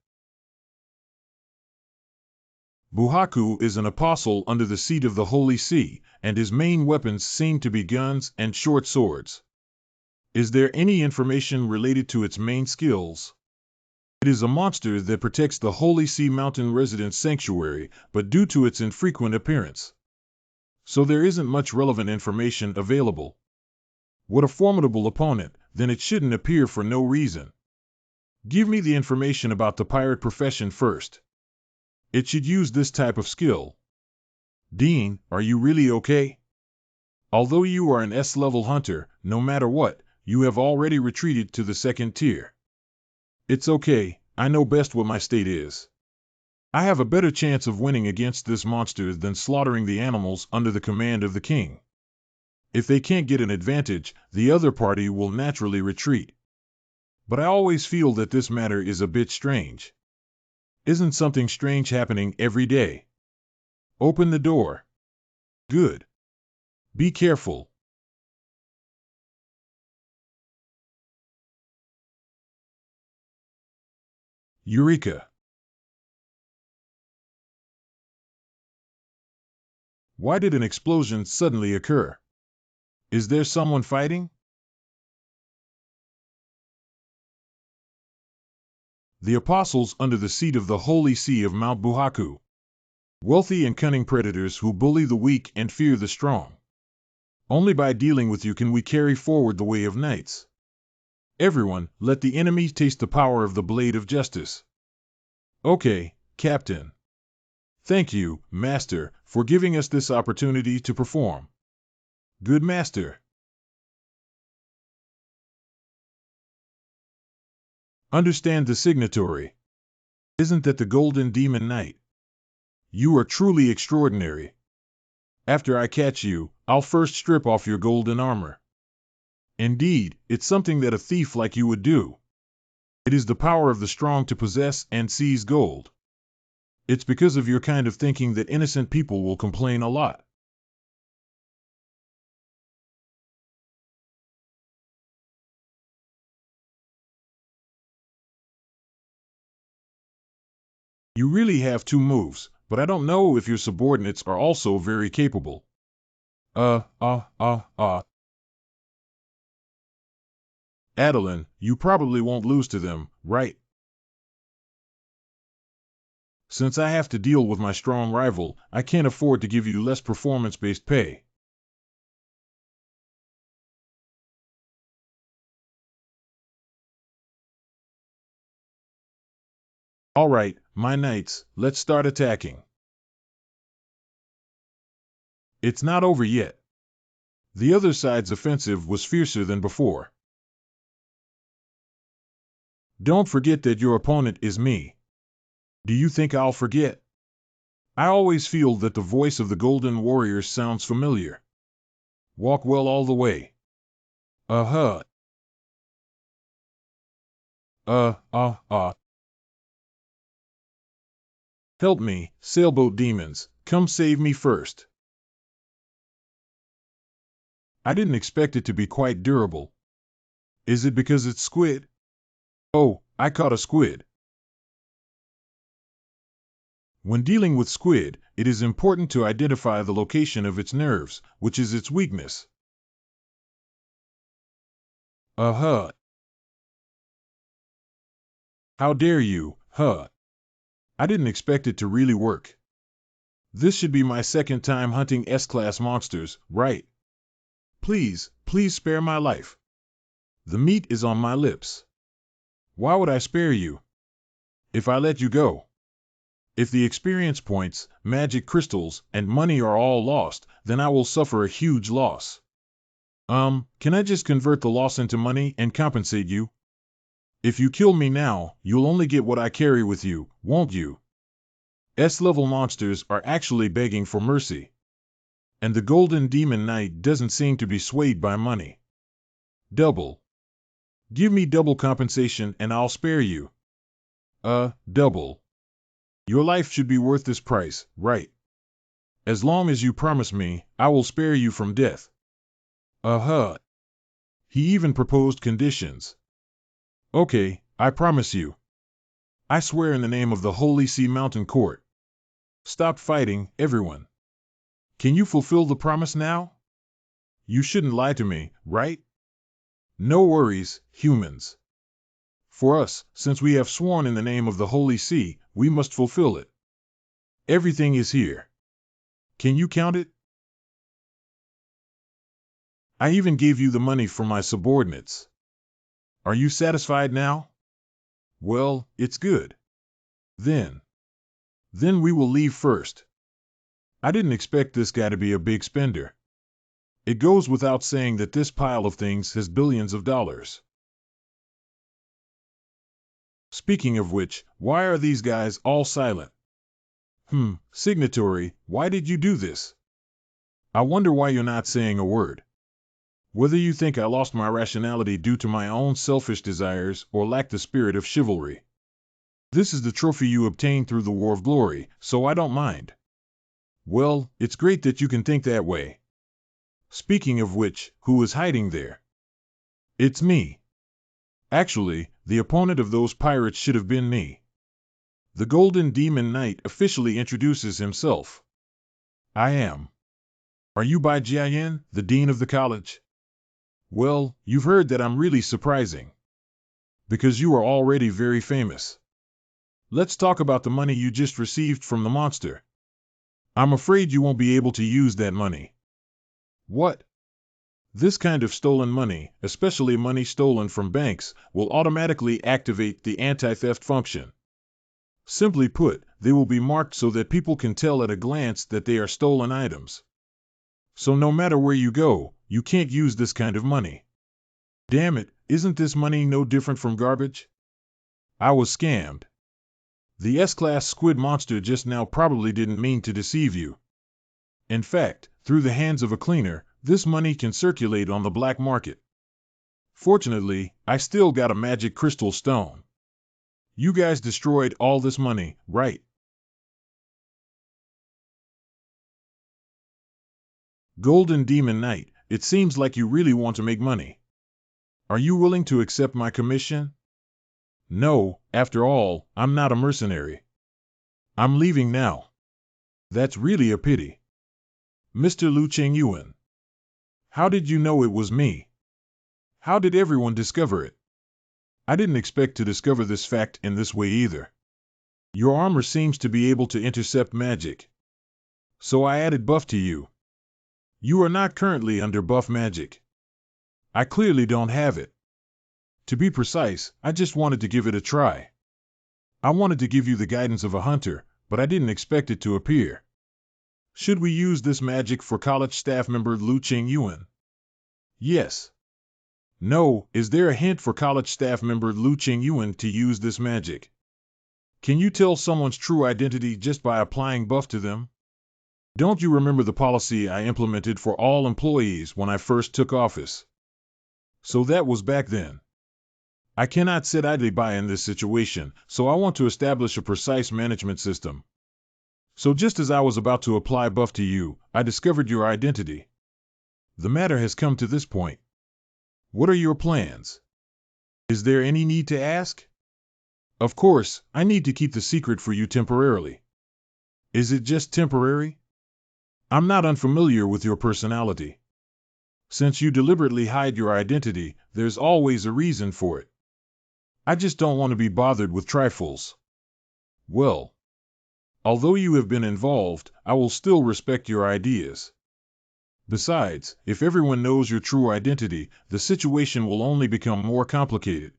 Buhaku is an apostle under the seat of the Holy See, and his main weapons seem to be guns and short swords. Is there any information related to its main skills? It is a monster that protects the Holy See Mountain residence sanctuary, but due to its infrequent appearance. So there isn't much relevant information available. What a formidable opponent, then it shouldn't appear for no reason. Give me the information about the pirate profession first. It should use this type of skill. Dean, are you really okay? Although you are an S-level hunter, no matter what, you have already retreated to the 2nd tier. It's okay, I know best what my state is. I have a better chance of winning against this monster than slaughtering the animals under the command of the king. If they can't get an advantage, the other party will naturally retreat. But I always feel that this matter is a bit strange. Isn't something strange happening every day? Open the door. Good. Be careful. Eureka! Why did an explosion suddenly occur? Is there someone fighting? The apostles under the seat of the holy see of Mount Buhaku. Wealthy and cunning predators who bully the weak and fear the strong. Only by dealing with you can we carry forward the way of knights. Everyone, let the enemy taste the power of the blade of justice. Okay, Captain. Thank you, Master, for giving us this opportunity to perform. Good Master. Understand the signatory. Isn't that the Golden Demon Knight? You are truly extraordinary. After I catch you, I'll first strip off your golden armor. Indeed, it's something that a thief like you would do. It is the power of the strong to possess and seize gold. It's because of your kind of thinking that innocent people will complain a lot. You really have two moves, but I don't know if your subordinates are also very capable. Adeline, you probably won't lose to them, right? Since I have to deal with my strong rival, I can't afford to give you less performance-based pay. All right, my knights, let's start attacking. It's not over yet. The other side's offensive was fiercer than before. Don't forget that your opponent is me. Do you think I'll forget? I always feel that the voice of the Golden Warrior sounds familiar. Walk well all the way. Uh-huh. Help me, sailboat demons, come save me first. I didn't expect it to be quite durable. Is it because it's squid? Oh, I caught a squid. When dealing with squid, it is important to identify the location of its nerves, which is its weakness. Uh-huh. How dare you, huh? I didn't expect it to really work. This should be my second time hunting S-Class monsters, right? Please, please spare my life. The meat is on my lips. Why would I spare you? If I let you go. If the experience points, magic crystals, and money are all lost, then I will suffer a huge loss. Can I just convert the loss into money and compensate you? If you kill me now, you'll only get what I carry with you, won't you? S-level monsters are actually begging for mercy. And the Golden Demon Knight doesn't seem to be swayed by money. Double. Give me double compensation and I'll spare you. Double. Your life should be worth this price, right? As long as you promise me, I will spare you from death. Uh-huh. He even proposed conditions. Okay, I promise you. I swear in the name of the Holy Sea Mountain Court. Stop fighting, everyone. Can you fulfill the promise now? You shouldn't lie to me, right? No worries, humans. For us, since we have sworn in the name of the Holy See, we must fulfill it. Everything is here. Can you count it? I even gave you the money for my subordinates. Are you satisfied now? Well, it's good. Then we will leave first. I didn't expect this guy to be a big spender. It goes without saying that this pile of things has billions of dollars. Speaking of which, why are these guys all silent? Signatory, why did you do this? I wonder why you're not saying a word. Whether you think I lost my rationality due to my own selfish desires or lack the spirit of chivalry. This is the trophy you obtained through the War of Glory, so I don't mind. Well, it's great that you can think that way. Speaking of which, who is hiding there? It's me. Actually, the opponent of those pirates should have been me. The Golden Demon Knight officially introduces himself. I am Are you Bai Jiayan, the dean of the college? Well, you've heard that I'm really surprising. Because you are already very famous. Let's talk about the money you just received from the monster. I'm afraid you won't be able to use that money. What? This kind of stolen money, especially money stolen from banks, will automatically activate the anti-theft function. Simply put, they will be marked so that people can tell at a glance that they are stolen items. So no matter where you go, you can't use this kind of money. Damn it, isn't this money no different from garbage? I was scammed. The S-Class squid monster just now probably didn't mean to deceive you. In fact, through the hands of a cleaner, this money can circulate on the black market. Fortunately, I still got a magic crystal stone. You guys destroyed all this money, right? Golden Demon Knight, it seems like you really want to make money. Are you willing to accept my commission? No, after all, I'm not a mercenary. I'm leaving now. That's really a pity. Mr. Lu Chengyuan. How did you know it was me? How did everyone discover it? I didn't expect to discover this fact in this way either. Your armor seems to be able to intercept magic. So I added buff to you. You are not currently under buff magic. I clearly don't have it. To be precise, I just wanted to give it a try. I wanted to give you the guidance of a hunter, but I didn't expect it to appear. Should we use this magic for college staff member Lu Chengyuan? Yes. No, is there a hint for college staff member Lu Chengyuan to use this magic? Can you tell someone's true identity just by applying buff to them? Don't you remember the policy I implemented for all employees when I first took office? So that was back then. I cannot sit idly by in this situation, so I want to establish a precise management system. So just as I was about to apply buff to you, I discovered your identity. The matter has come to this point. What are your plans? Is there any need to ask? Of course, I need to keep the secret for you temporarily. Is it just temporary? I'm not unfamiliar with your personality. Since you deliberately hide your identity, there's always a reason for it. I just don't want to be bothered with trifles. Well, although you have been involved, I will still respect your ideas. Besides, if everyone knows your true identity, the situation will only become more complicated.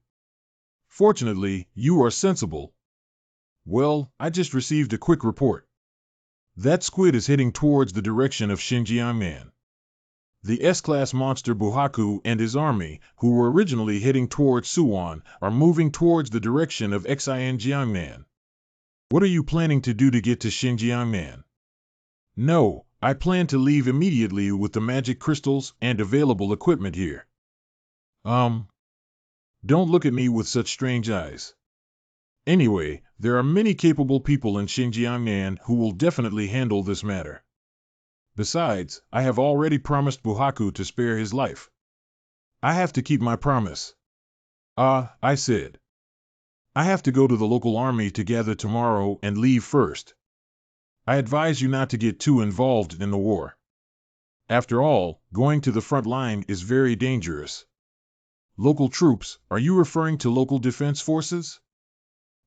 Fortunately, you are sensible. Well, I just received a quick report. That squid is heading towards the direction of Xinjiangnan. The S-Class monster Buhaku and his army, who were originally heading towards Suwon, are moving towards the direction of Xinjiangnan. What are you planning to do to get to Xinjiangnan? No, I plan to leave immediately with the magic crystals and available equipment here. Don't look at me with such strange eyes. Anyway, there are many capable people in Xinjiangnan who will definitely handle this matter. Besides, I have already promised Buhaku to spare his life. I have to keep my promise. I said. I have to go to the local army to gather tomorrow and leave first. I advise you not to get too involved in the war. After all, going to the front line is very dangerous. Local troops, are you referring to local defense forces?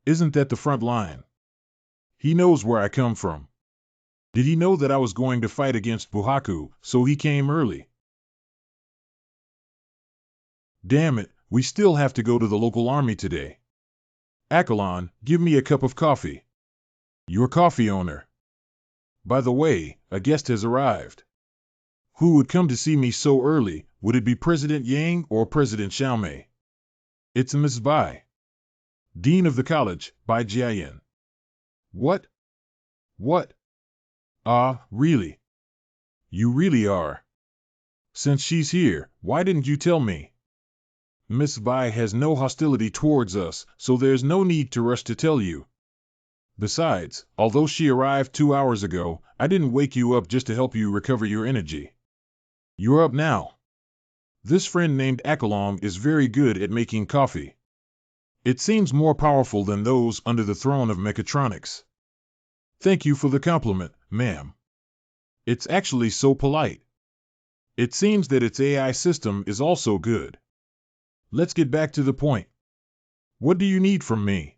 Isn't that the front line? He knows where I come from. Did he know that I was going to fight against Buhaku, so he came early? Damn it, we still have to go to the local army today. Akalon, give me a cup of coffee. Your coffee owner. By the way, a guest has arrived. Who would come to see me so early? Would it be President Yang or President Xiaomei? It's Miss Bai. Dean of the college, Bai Jiayan. What? What? Really? You really are. Since she's here, why didn't you tell me? Miss Bai has no hostility towards us, so there's no need to rush to tell you. Besides, although she arrived 2 hours ago, I didn't wake you up just to help you recover your energy. You're up now. This friend named Akalong is very good at making coffee. It seems more powerful than those under the throne of mechatronics. Thank you for the compliment, ma'am. It's actually so polite. It seems that its AI system is also good. Let's get back to the point. What do you need from me?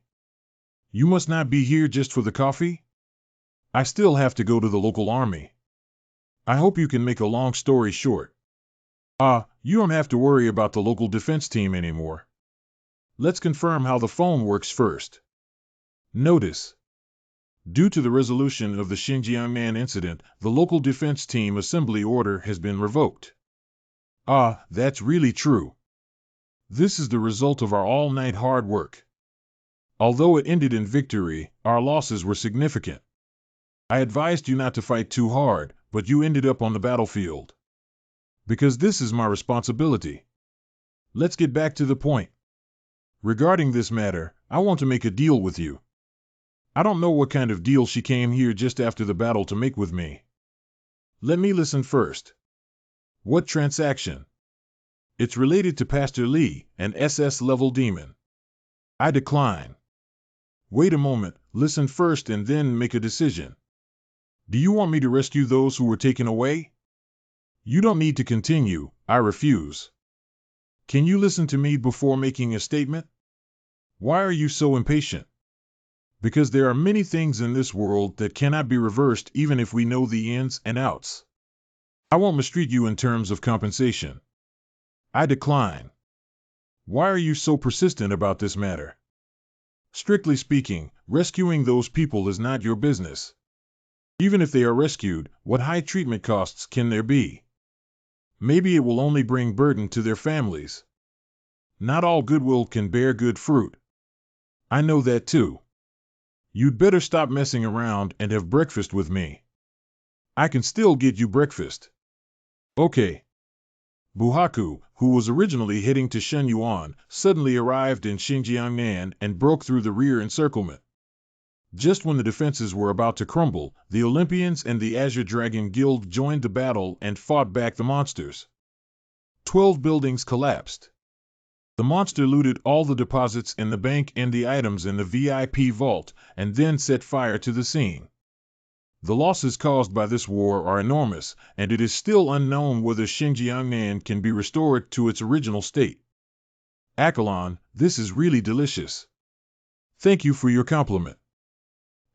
You must not be here just for the coffee? I still have to go to the local army. I hope you can make a long story short. You don't have to worry about the local defense team anymore. Let's confirm how the phone works first. Notice. Due to the resolution of the Xinjiang incident, the local defense team assembly order has been revoked. That's really true. This is the result of our all-night hard work. Although it ended in victory, our losses were significant. I advised you not to fight too hard, but you ended up on the battlefield. Because this is my responsibility. Let's get back to the point. Regarding this matter, I want to make a deal with you. I don't know what kind of deal she came here just after the battle to make with me. Let me listen first. What transaction? It's related to Pastor Li, an SS-level demon. I decline. Wait a moment, listen first and then make a decision. Do you want me to rescue those who were taken away? You don't need to continue, I refuse. Can you listen to me before making a statement? Why are you so impatient? Because there are many things in this world that cannot be reversed even if we know the ins and outs. I won't mistreat you in terms of compensation. I decline. Why are you so persistent about this matter? Strictly speaking, rescuing those people is not your business. Even if they are rescued, what high treatment costs can there be? Maybe it will only bring burden to their families. Not all goodwill can bear good fruit. I know that too. You'd better stop messing around and have breakfast with me. I can still get you breakfast. Okay. Buhaku, who was originally heading to Shenyuan, suddenly arrived in Xinjiang and broke through the rear encirclement. Just when the defenses were about to crumble, the Olympians and the Azure Dragon Guild joined the battle and fought back the monsters. 12 buildings collapsed. The monster looted all the deposits in the bank and the items in the VIP vault, and then set fire to the scene. The losses caused by this war are enormous, and it is still unknown whether Xinjiang can be restored to its original state. Akalon, this is really delicious. Thank you for your compliment.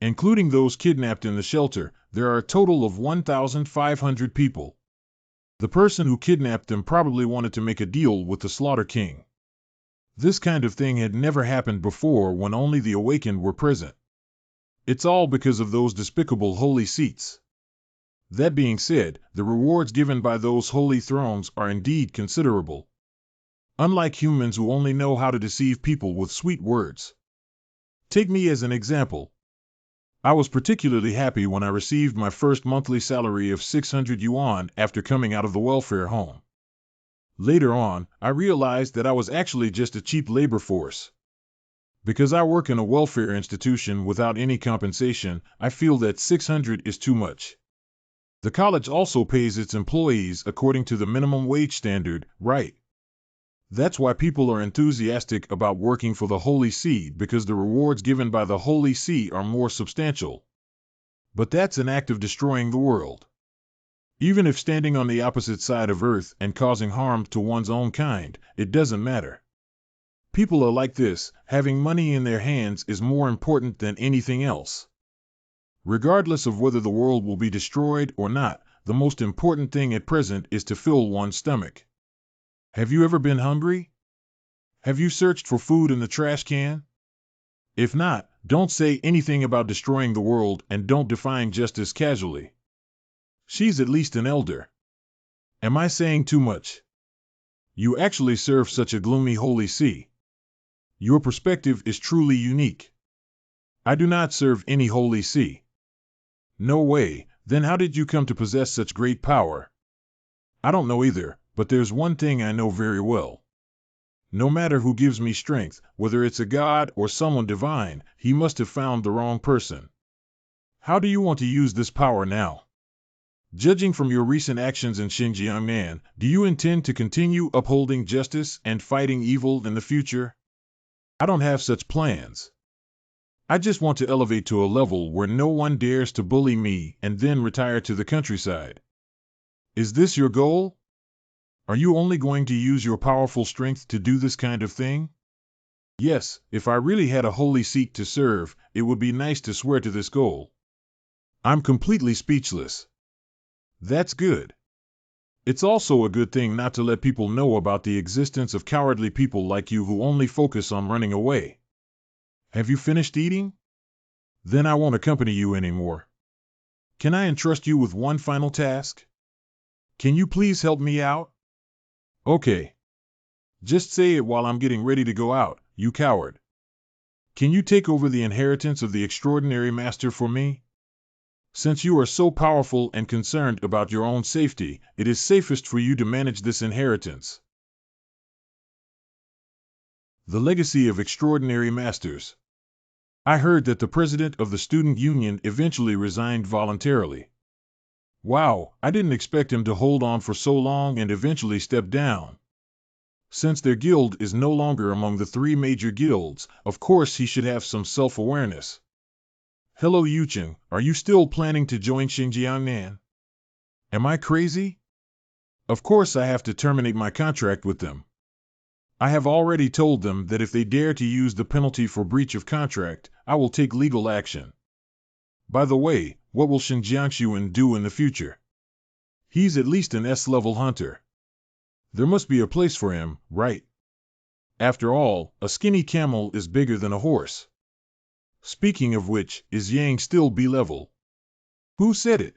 Including those kidnapped in the shelter, there are a total of 1,500 people. The person who kidnapped them probably wanted to make a deal with the Slaughter King. This kind of thing had never happened before when only the awakened were present. It's all because of those despicable holy seats. That being said, the rewards given by those holy thrones are indeed considerable. Unlike humans who only know how to deceive people with sweet words. Take me as an example. I was particularly happy when I received my first monthly salary of 600 yuan after coming out of the welfare home. Later on, I realized that I was actually just a cheap labor force. Because I work in a welfare institution without any compensation, I feel that 600 is too much. The college also pays its employees according to the minimum wage standard, right? That's why people are enthusiastic about working for the Holy See, because the rewards given by the Holy See are more substantial. But that's an act of destroying the world. Even if standing on the opposite side of Earth and causing harm to one's own kind, it doesn't matter. People are like this, having money in their hands is more important than anything else. Regardless of whether the world will be destroyed or not, the most important thing at present is to fill one's stomach. Have you ever been hungry? Have you searched for food in the trash can? If not, don't say anything about destroying the world and don't define justice casually. She's at least an elder. Am I saying too much? You actually serve such a gloomy Holy See. Your perspective is truly unique. I do not serve any Holy See. No way, then how did you come to possess such great power? I don't know either, but there's one thing I know very well. No matter who gives me strength, whether it's a god or someone divine, he must have found the wrong person. How do you want to use this power now? Judging from your recent actions in Xinjiang, do you intend to continue upholding justice and fighting evil in the future? I don't have such plans. I just want to elevate to a level where no one dares to bully me and then retire to the countryside. Is this your goal? Are you only going to use your powerful strength to do this kind of thing? Yes, if I really had a holy seat to serve, it would be nice to swear to this goal. I'm completely speechless. That's good. It's also a good thing not to let people know about the existence of cowardly people like you who only focus on running away. Have you finished eating? Then I won't accompany you anymore. Can I entrust you with one final task? Can you please help me out? Okay. Just say it while I'm getting ready to go out, you coward. Can you take over the inheritance of the extraordinary master for me? Since you are so powerful and concerned about your own safety, it is safest for you to manage this inheritance. The legacy of extraordinary masters. I heard that the president of the student union eventually resigned voluntarily. Wow, I didn't expect him to hold on for so long and eventually step down. Since their guild is no longer among the three major guilds, of course he should have some self-awareness. Hello Yuchen, are you still planning to join Xinjiangnan? Am I crazy? Of course I have to terminate my contract with them. I have already told them that if they dare to use the penalty for breach of contract, I will take legal action. By the way, what will Xinjiangxuan do in the future? He's at least an S-level hunter. There must be a place for him, right? After all, a skinny camel is bigger than a horse. Speaking of which, is Yang still B-level? Who said it?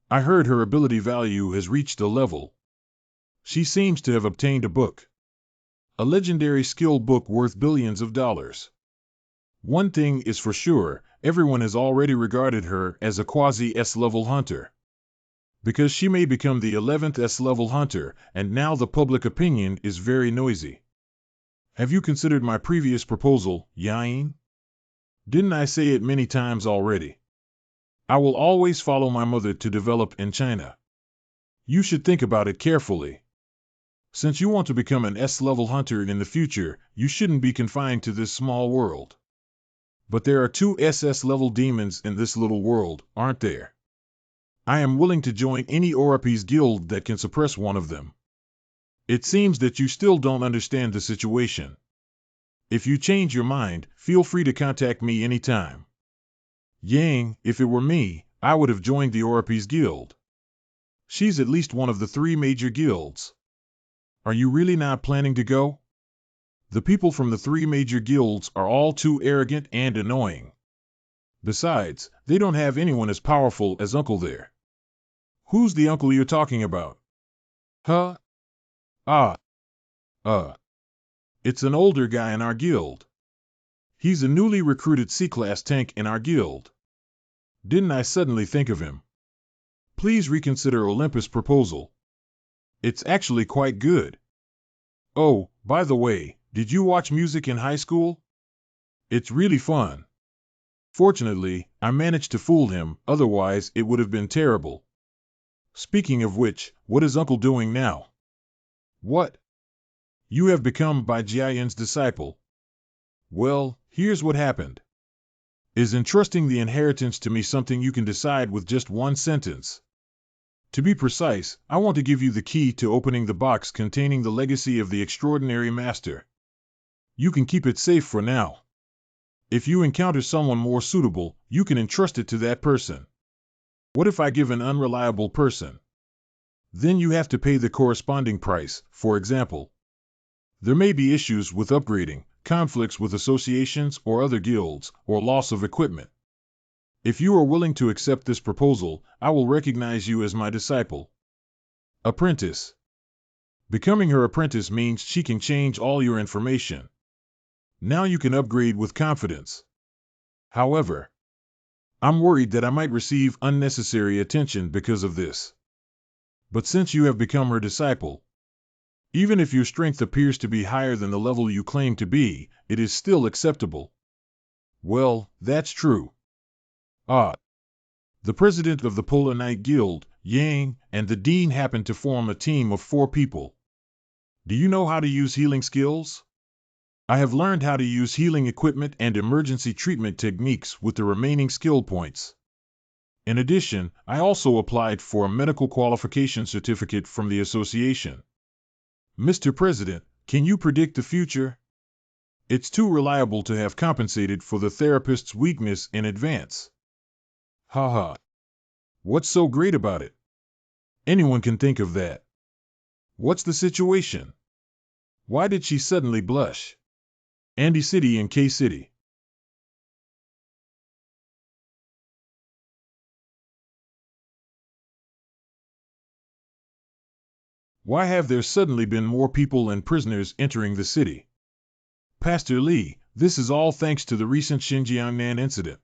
I heard her ability value has reached a level. She seems to have obtained a book. A legendary skill book worth billions of dollars. One thing is for sure, everyone has already regarded her as a quasi-S-level hunter. Because she may become the 11th S-level hunter, and now the public opinion is very noisy. Have you considered my previous proposal, Yain? Didn't I say it many times already? I will always follow my mother to develop in China. You should think about it carefully. Since you want to become an S-level hunter in the future, you shouldn't be confined to this small world. But there are 2 SS-level demons in this little world, aren't there? I am willing to join any Orapi's guild that can suppress one of them. It seems that you still don't understand the situation. If you change your mind, feel free to contact me anytime. Yang, if it were me, I would have joined the Orapi's guild. She's at least one of the 3 major guilds. Are you really not planning to go? The people from the 3 major guilds are all too arrogant and annoying. Besides, they don't have anyone as powerful as Uncle there. Who's the uncle you're talking about? Huh? Ah. It's an older guy in our guild. He's a newly recruited C-Class tank in our guild. Didn't I suddenly think of him? Please reconsider Olympus' proposal. It's actually quite good. Oh, by the way, did you watch music in high school? It's really fun. Fortunately, I managed to fool him, otherwise it would have been terrible. Speaking of which, what is Uncle doing now? What? You have become Bai Jiayan's disciple. Well, here's what happened. Is entrusting the inheritance to me something you can decide with just one sentence? To be precise, I want to give you the key to opening the box containing the legacy of the extraordinary master. You can keep it safe for now. If you encounter someone more suitable, you can entrust it to that person. What if I give an unreliable person? Then you have to pay the corresponding price, for example. There may be issues with upgrading, conflicts with associations or other guilds, or loss of equipment. If you are willing to accept this proposal, I will recognize you as my disciple. Apprentice. Becoming her apprentice means she can change all your information. Now you can upgrade with confidence. However, I'm worried that I might receive unnecessary attention because of this. But since you have become her disciple, even if your strength appears to be higher than the level you claim to be, it is still acceptable. Well, that's true. The president of the Polar Knight Guild, Yang, and the dean happen to form a team of 4 people. Do you know how to use healing skills? I have learned how to use healing equipment and emergency treatment techniques with the remaining skill points. In addition, I also applied for a medical qualification certificate from the association. Mr. President, can you predict the future? It's too reliable to have compensated for the therapist's weakness in advance. Haha. What's so great about it? Anyone can think of that. What's the situation? Why did she suddenly blush? Andy City and K City. Why have there suddenly been more people and prisoners entering the city? Pastor Lee, this is all thanks to the recent Xinjiangnan incident.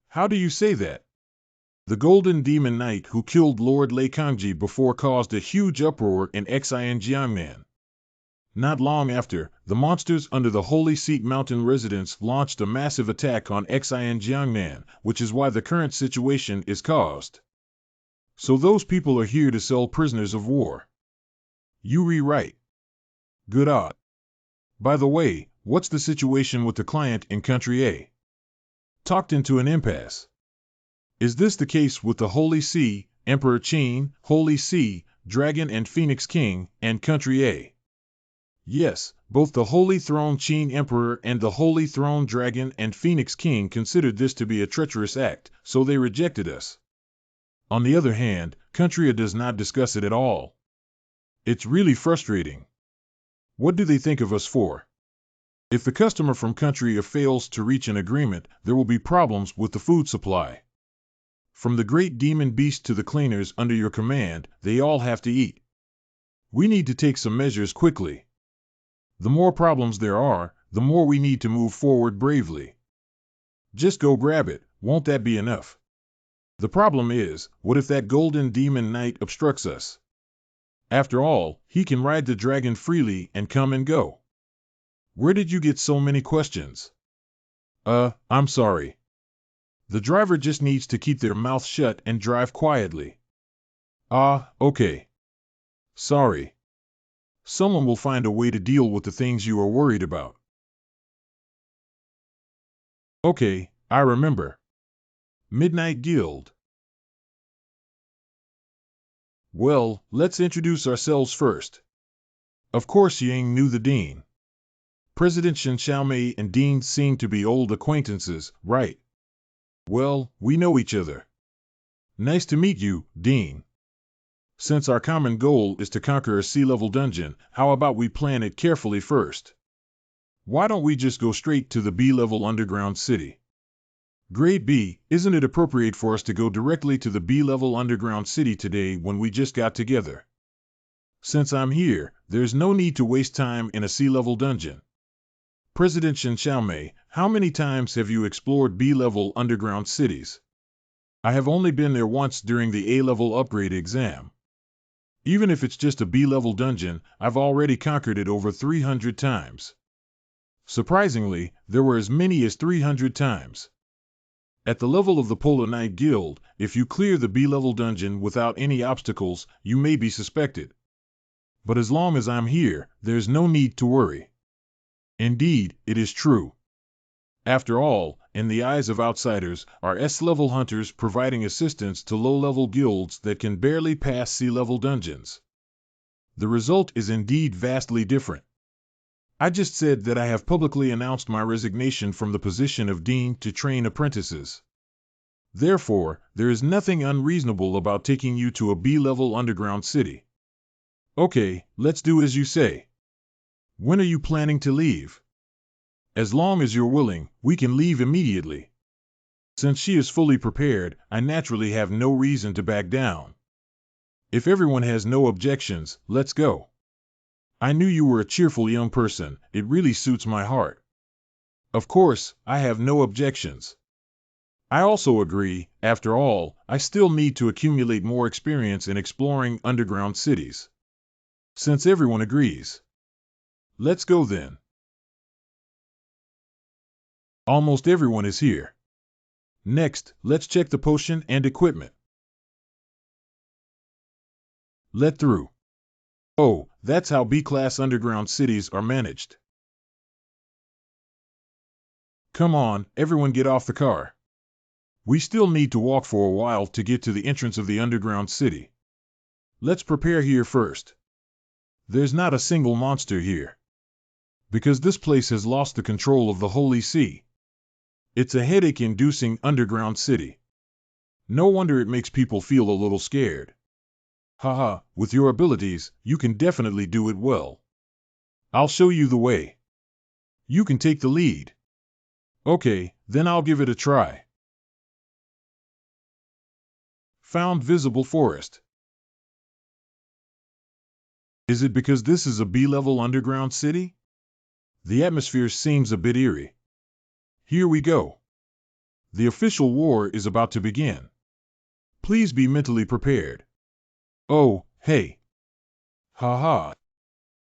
How do you say that? The Golden Demon Knight who killed Lord Lei Kangji before caused a huge uproar in Xinjiangnan. Not long after, the monsters under the Holy Seat Mountain residents launched a massive attack on Xinjiangnan, which is why the current situation is caused. So those people are here to sell prisoners of war. You rewrite. Good odd. By the way, what's the situation with the client in Country A? Talked into an impasse. Is this the case with the Holy See, Emperor Qin, Holy See, Dragon and Phoenix King, and Country A? Yes, both the Holy Throne Qin Emperor and the Holy Throne Dragon and Phoenix King considered this to be a treacherous act, so they rejected us. On the other hand, Country A does not discuss it at all. It's really frustrating. What do they think of us for? If the customer from Country A fails to reach an agreement, there will be problems with the food supply. From the great demon beast to the cleaners under your command, they all have to eat. We need to take some measures quickly. The more problems there are, the more we need to move forward bravely. Just go grab it, won't that be enough? The problem is, what if that Golden Demon Knight obstructs us? After all, he can ride the dragon freely and come and go. Where did you get so many questions? I'm sorry. The driver just needs to keep their mouth shut and drive quietly. Okay. Sorry. Someone will find a way to deal with the things you are worried about. Okay, I remember. Midnight Guild. Well, let's introduce ourselves first. Of course Yang knew the dean. President Shen Xiaomei and Dean seem to be old acquaintances, right? Well, we know each other. Nice to meet you, Dean. Since our common goal is to conquer a sea-level dungeon, how about we plan it carefully first? Why don't we just go straight to the B-level underground city? Grade B, isn't it appropriate for us to go directly to the B-level underground city today when we just got together? Since I'm here, there's no need to waste time in a sea-level dungeon. President Shen Xiaomei, how many times have you explored B-level underground cities? I have only been there once during the A-level upgrade exam. Even if it's just a B-level dungeon, I've already conquered it over 300 times. Surprisingly, there were as many as 300 times. At the level of the Polar Knight Guild, if you clear the B-level dungeon without any obstacles, you may be suspected. But as long as I'm here, there's no need to worry. Indeed, it is true. After all, in the eyes of outsiders, are S-level hunters providing assistance to low-level guilds that can barely pass C-level dungeons. The result is indeed vastly different. I just said that I have publicly announced my resignation from the position of dean to train apprentices. Therefore, there is nothing unreasonable about taking you to a B-level underground city. Okay, let's do as you say. When are you planning to leave? As long as you're willing, we can leave immediately. Since she is fully prepared, I naturally have no reason to back down. If everyone has no objections, let's go. I knew you were a cheerful young person, it really suits my heart. Of course, I have no objections. I also agree, after all, I still need to accumulate more experience in exploring underground cities. Since everyone agrees. Let's go then. Almost everyone is here. Next, let's check the potion and equipment. Let through. Oh, that's how B-class underground cities are managed. Come on, everyone get off the car. We still need to walk for a while to get to the entrance of the underground city. Let's prepare here first. There's not a single monster here. Because this place has lost the control of the Holy See. It's a headache-inducing underground city. No wonder it makes people feel a little scared. Haha, with your abilities, you can definitely do it well. I'll show you the way. You can take the lead. Okay, then I'll give it a try. Found visible forest. Is it because this is a B-level underground city? The atmosphere seems a bit eerie. Here we go. The official war is about to begin. Please be mentally prepared. Oh, hey. Haha.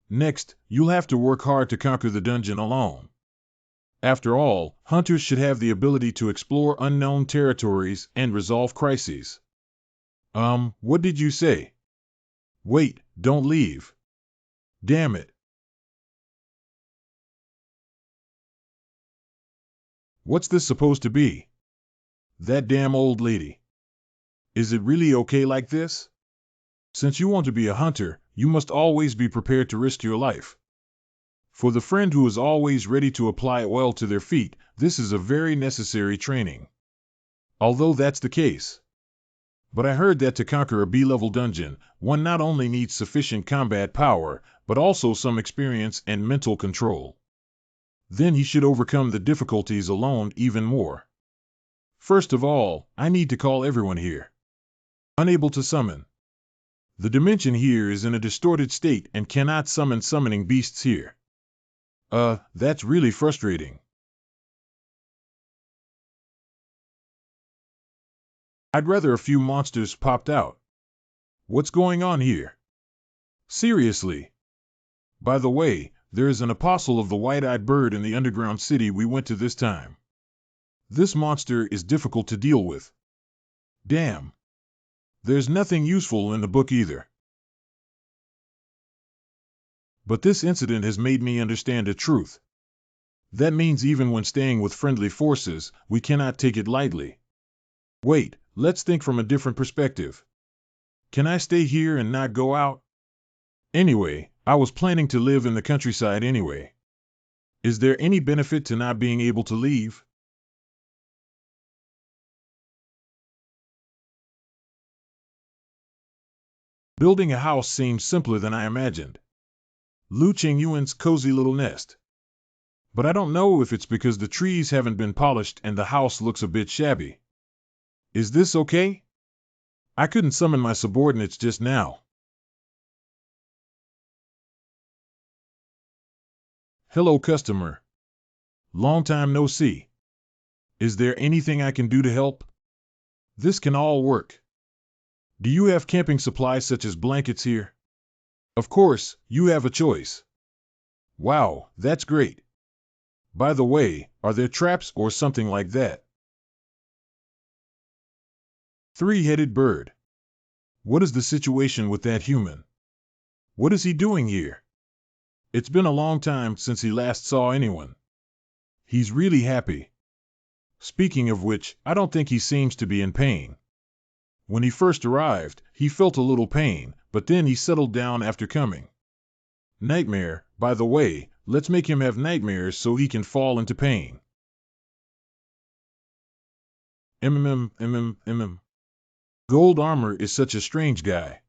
Next, you'll have to work hard to conquer the dungeon alone. After all, hunters should have the ability to explore unknown territories and resolve crises. What did you say? Wait, don't leave. Damn it. What's this supposed to be? That damn old lady. Is it really okay like this? Since you want to be a hunter, you must always be prepared to risk your life. For the friend who is always ready to apply oil to their feet, this is a very necessary training. Although that's the case. But I heard that to conquer a B-level dungeon, one not only needs sufficient combat power, but also some experience and mental control. Then he should overcome the difficulties alone even more. First of all, I need to call everyone here. Unable to summon. The dimension here is in a distorted state and cannot summon summoning beasts here. That's really frustrating. I'd rather a few monsters popped out. What's going on here? Seriously. By the way, there is an apostle of the white-eyed bird in the underground city we went to this time. This monster is difficult to deal with. Damn. There's nothing useful in the book either. But this incident has made me understand a truth. That means even when staying with friendly forces, we cannot take it lightly. Wait, let's think from a different perspective. Can I stay here and not go out? Anyway, I was planning to live in the countryside anyway. Is there any benefit to not being able to leave? Building a house seems simpler than I imagined. Lu Qingyuan's cozy little nest. But I don't know if it's because the trees haven't been polished and the house looks a bit shabby. Is this okay? I couldn't summon my subordinates just now. Hello, customer. Long time no see. Is there anything I can do to help? This can all work. Do you have camping supplies such as blankets here? Of course, you have a choice. Wow, that's great. By the way, are there traps or something like that? Three-headed bird. What is the situation with that human? What is he doing here? It's been a long time since he last saw anyone. He's really happy. Speaking of which, I don't think he seems to be in pain. When he first arrived, he felt a little pain, but then he settled down after coming. Nightmare, by the way, let's make him have nightmares so he can fall into pain. Gold Armor is such a strange guy.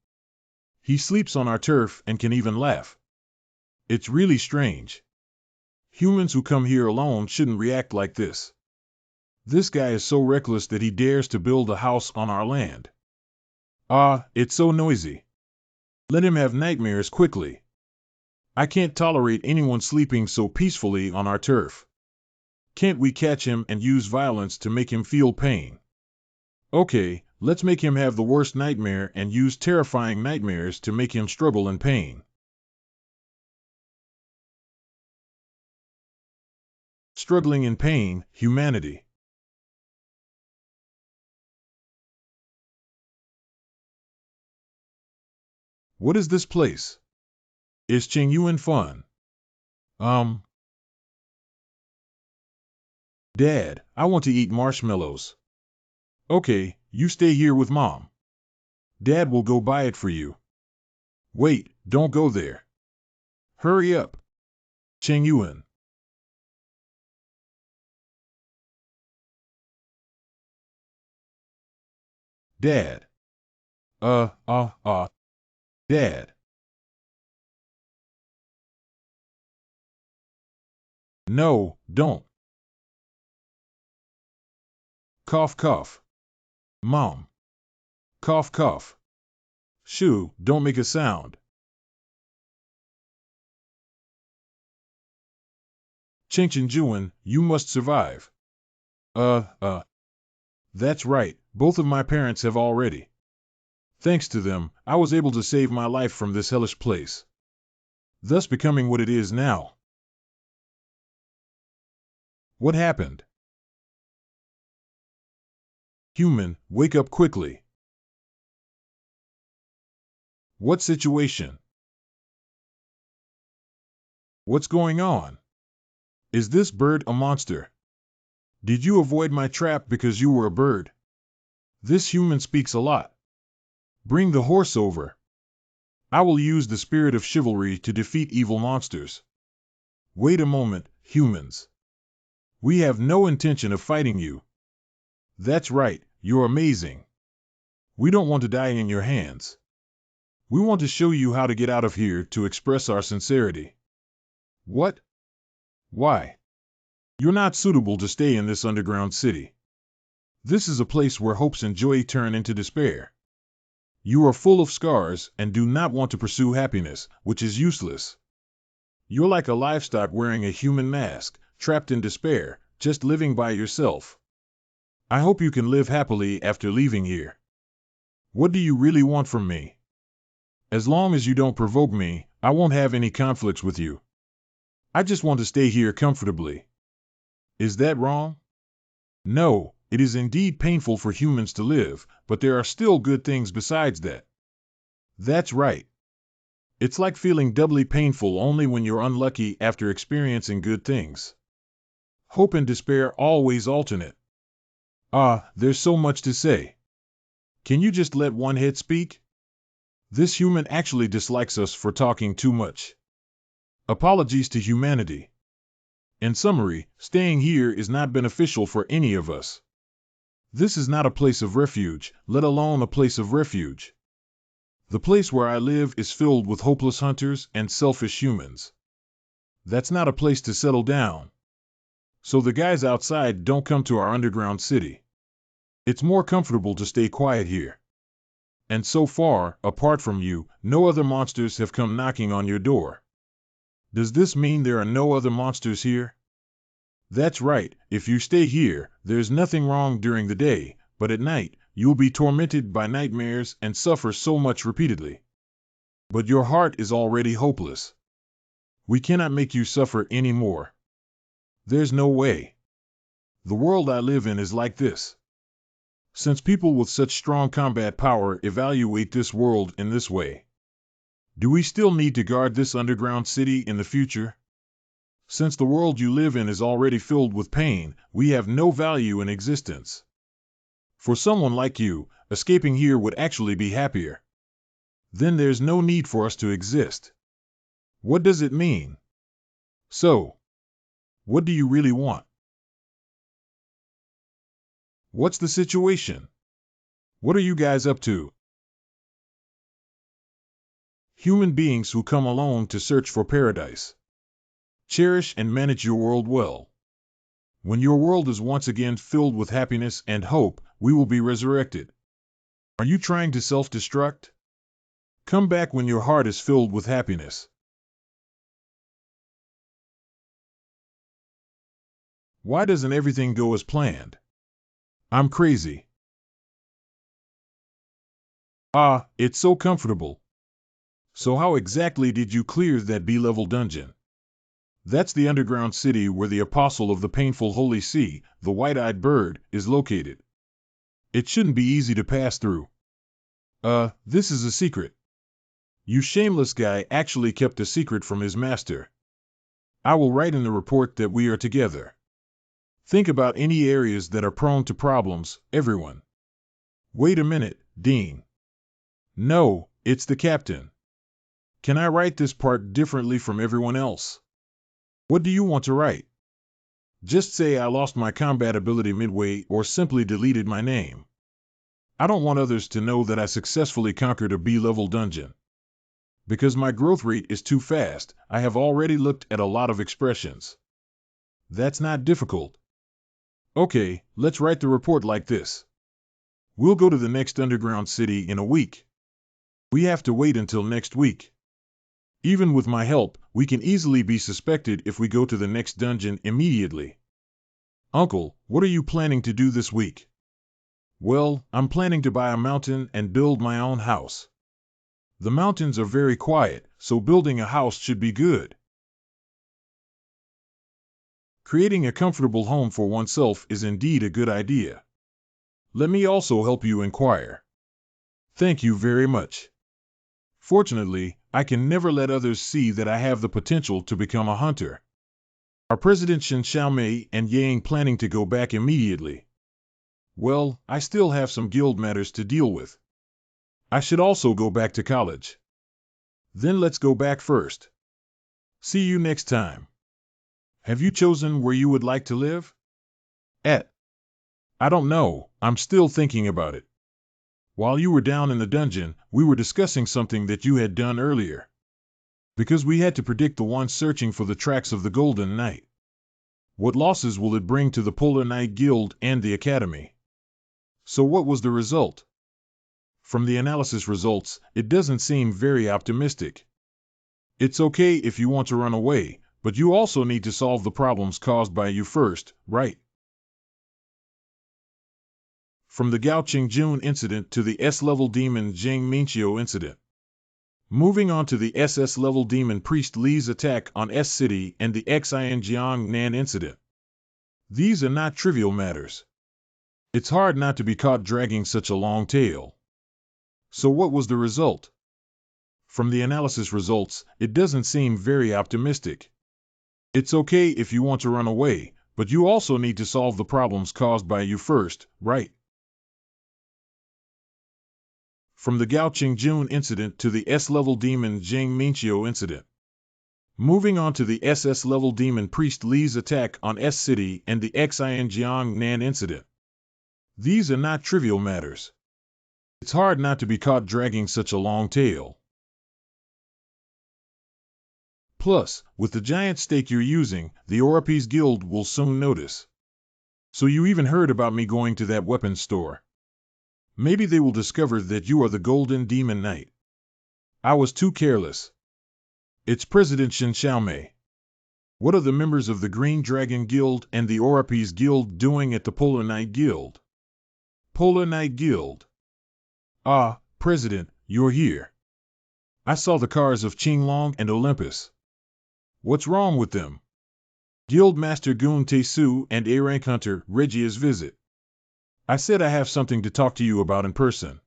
He sleeps on our turf and can even laugh. It's really strange. Humans who come here alone shouldn't react like this. This guy is so reckless that he dares to build a house on our land. It's so noisy. Let him have nightmares quickly. I can't tolerate anyone sleeping so peacefully on our turf. Can't we catch him and use violence to make him feel pain? Okay, let's make him have the worst nightmare and use terrifying nightmares to make him struggle in pain. Struggling in pain, humanity. What is this place? Is Qingyuan fun? Dad, I want to eat marshmallows. Okay, you stay here with Mom. Dad will go buy it for you. Wait, don't go there. Hurry up. Cheng Yuan. Dad. Uh, uh, uh. Dad. No, don't. Cough, cough. Mom. Cough, cough. Shoo, don't make a sound. Cheng Juan, you must survive. Uh, uh. That's right, both of my parents have already. Thanks to them, I was able to save my life from this hellish place, thus becoming what it is now. What happened? Human, wake up quickly. What situation? What's going on? Is this bird a monster? Did you avoid my trap because you were a bird? This human speaks a lot. Bring the horse over. I will use the spirit of chivalry to defeat evil monsters. Wait a moment, humans. We have no intention of fighting you. That's right, you're amazing. We don't want to die in your hands. We want to show you how to get out of here to express our sincerity. What? Why? You're not suitable to stay in this underground city. This is a place where hopes and joy turn into despair. You are full of scars and do not want to pursue happiness, which is useless. You're like a livestock wearing a human mask, trapped in despair, just living by yourself. I hope you can live happily after leaving here. What do you really want from me? As long as you don't provoke me, I won't have any conflicts with you. I just want to stay here comfortably. Is that wrong? No, it is indeed painful for humans to live, but there are still good things besides that. That's right. It's like feeling doubly painful only when you're unlucky after experiencing good things. Hope and despair always alternate. Ah, there's so much to say. Can you just let one head speak? This human actually dislikes us for talking too much. Apologies to humanity. In summary, staying here is not beneficial for any of us. This is not a place of refuge, let alone a place of refuge. The place where I live is filled with hopeless hunters and selfish humans. That's not a place to settle down. So the guys outside don't come to our underground city. It's more comfortable to stay quiet here. And so far, apart from you, no other monsters have come knocking on your door. Does this mean there are no other monsters here? That's right, if you stay here, there's nothing wrong during the day, but at night, you'll be tormented by nightmares and suffer so much repeatedly. But your heart is already hopeless. We cannot make you suffer any more. There's no way. The world I live in is like this. Since people with such strong combat power evaluate this world in this way, do we still need to guard this underground city in the future? Since the world you live in is already filled with pain, we have no value in existence. For someone like you, escaping here would actually be happier. Then there's no need for us to exist. What does it mean? So, what do you really want? What's the situation? What are you guys up to? Human beings who come alone to search for paradise. Cherish and manage your world well. When your world is once again filled with happiness and hope, we will be resurrected. Are you trying to self-destruct? Come back when your heart is filled with happiness. Why doesn't everything go as planned? I'm crazy. Ah, it's so comfortable. So how exactly did you clear that B-level dungeon? That's the underground city where the apostle of the painful holy sea, the white-eyed bird, is located. It shouldn't be easy to pass through. This is a secret. You shameless guy actually kept a secret from his master. I will write in the report that we are together. Think about any areas that are prone to problems, everyone. Wait a minute, Dean. No, it's the captain. Can I write this part differently from everyone else? What do you want to write? Just say I lost my combat ability midway or simply deleted my name. I don't want others to know that I successfully conquered a B-level dungeon. Because my growth rate is too fast, I have already looked at a lot of expressions. That's not difficult. Okay, let's write the report like this. We'll go to the next underground city in a week. We have to wait until next week. Even with my help, we can easily be suspected if we go to the next dungeon immediately. Uncle, what are you planning to do this week? Well, I'm planning to buy a mountain and build my own house. The mountains are very quiet, so building a house should be good. Creating a comfortable home for oneself is indeed a good idea. Let me also help you inquire. Thank you very much. Fortunately, I can never let others see that I have the potential to become a hunter. Are President Shen Xiaomei and Yang planning to go back immediately? Well, I still have some guild matters to deal with. I should also go back to college. Then let's go back first. See you next time. Have you chosen where you would like to live? I don't know, I'm still thinking about it. While you were down in the dungeon, we were discussing something that you had done earlier. Because we had to predict the one searching for the tracks of the Golden Knight. What losses will it bring to the Polar Knight Guild and the Academy? So what was the result? From the analysis results, it doesn't seem very optimistic. It's okay if you want to run away, but you also need to solve the problems caused by you first, right? From the Gao Qingjun incident to the S-level demon Zheng Minqiu incident. Moving on to the SS-level demon priest Li's attack on S-City and the Xianjiang Nan incident. These are not trivial matters. It's hard not to be caught dragging such a long tail. So what was the result? From the analysis results, it doesn't seem very optimistic. It's okay if you want to run away, but you also need to solve the problems caused by you first, right? From the Gao Qingjun incident to the S-level demon Zheng Minqiu incident. Moving on to the SS-level demon priest Li's attack on S-City and the Xianjiang Nan incident. These are not trivial matters. It's hard not to be caught dragging such a long tail. Plus, with the giant stake you're using, the Orapis Guild will soon notice. So you even heard about me going to that weapons store. Maybe they will discover that you are the Golden Demon Knight. I was too careless. It's President Shen Xiaomei. What are the members of the Green Dragon Guild and the Orapis Guild doing at the Polar Knight Guild? Polar Knight Guild. Ah, President, you're here. I saw the cars of Qinglong and Olympus. What's wrong with them? Guild Master Gun Taesu and A-Rank Hunter Regia's visit. I said I have something to talk to you about in person.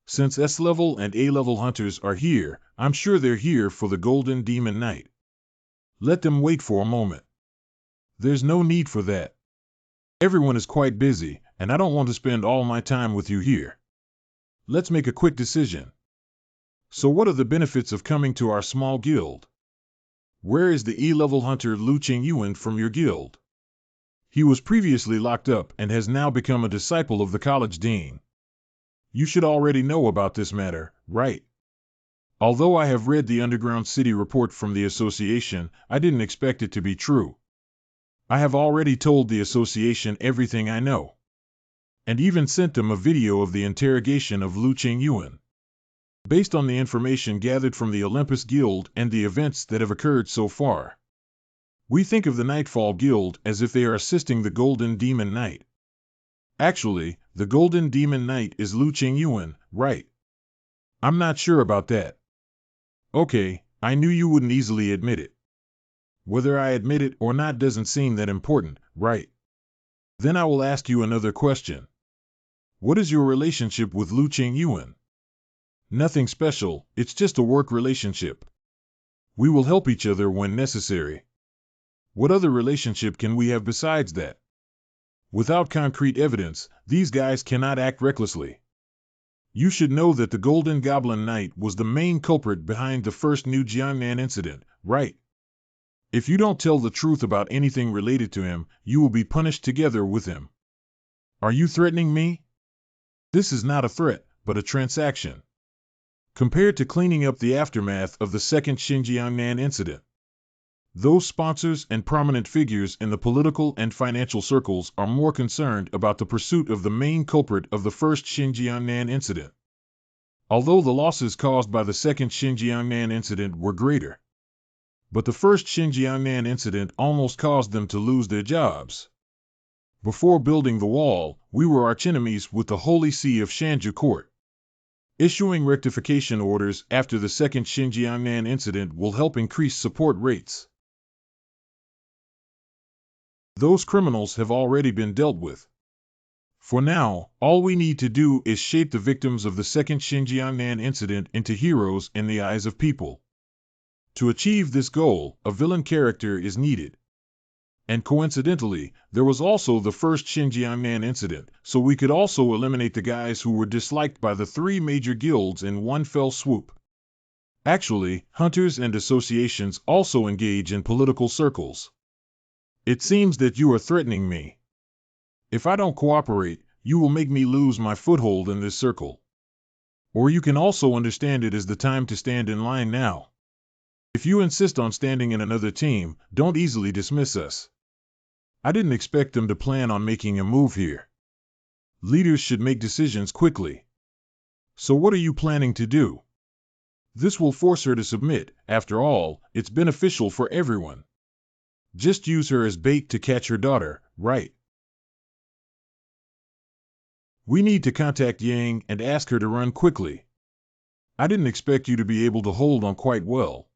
Since S-level and A-level hunters are here, I'm sure they're here for the Golden Demon Knight. Let them wait for a moment. There's no need for that. Everyone is quite busy, and I don't want to spend all my time with you here. Let's make a quick decision. So what are the benefits of coming to our small guild? Where is the E-level hunter Lu Qingyuan from your guild? He was previously locked up and has now become a disciple of the college dean. You should already know about this matter, right? Although I have read the Underground City report from the association, I didn't expect it to be true. I have already told the association everything I know. And even sent them a video of the interrogation of Lu Qingyuan. Based on the information gathered from the Olympus Guild and the events that have occurred so far, we think of the Nightfall Guild as if they are assisting the Golden Demon Knight. Actually, the Golden Demon Knight is Lu Qingyuan, right? I'm not sure about that. Okay, I knew you wouldn't easily admit it. Whether I admit it or not doesn't seem that important, right? Then I will ask you another question. What is your relationship with Lu Qingyuan? Nothing special, it's just a work relationship. We will help each other when necessary. What other relationship can we have besides that? Without concrete evidence, these guys cannot act recklessly. You should know that the Golden Goblin Knight was the main culprit behind the first New Jiangnan incident, right? If you don't tell the truth about anything related to him, you will be punished together with him. Are you threatening me? This is not a threat, but a transaction. Compared to cleaning up the aftermath of the second Xinjiangnan incident, those sponsors and prominent figures in the political and financial circles are more concerned about the pursuit of the main culprit of the first Xinjiangnan incident. Although the losses caused by the second Xinjiangnan incident were greater, but the first Xinjiangnan incident almost caused them to lose their jobs. Before building the wall, we were archenemies with the Holy See of Shanju Court. Issuing rectification orders after the second Xinjiangnan incident will help increase support rates. Those criminals have already been dealt with. For now, all we need to do is shape the victims of the second Xinjiangnan incident into heroes in the eyes of people. To achieve this goal, a villain character is needed. And coincidentally, there was also the first Xinjiangnan incident, so we could also eliminate the guys who were disliked by the three major guilds in one fell swoop. Actually, hunters and associations also engage in political circles. It seems that you are threatening me. If I don't cooperate, you will make me lose my foothold in this circle. Or you can also understand it as the time to stand in line now. If you insist on standing in another team, don't easily dismiss us. I didn't expect them to plan on making a move here. Leaders should make decisions quickly. So what are you planning to do? This will force her to submit. After all, it's beneficial for everyone. Just use her as bait to catch her daughter, right? We need to contact Yang and ask her to run quickly. I didn't expect you to be able to hold on quite well.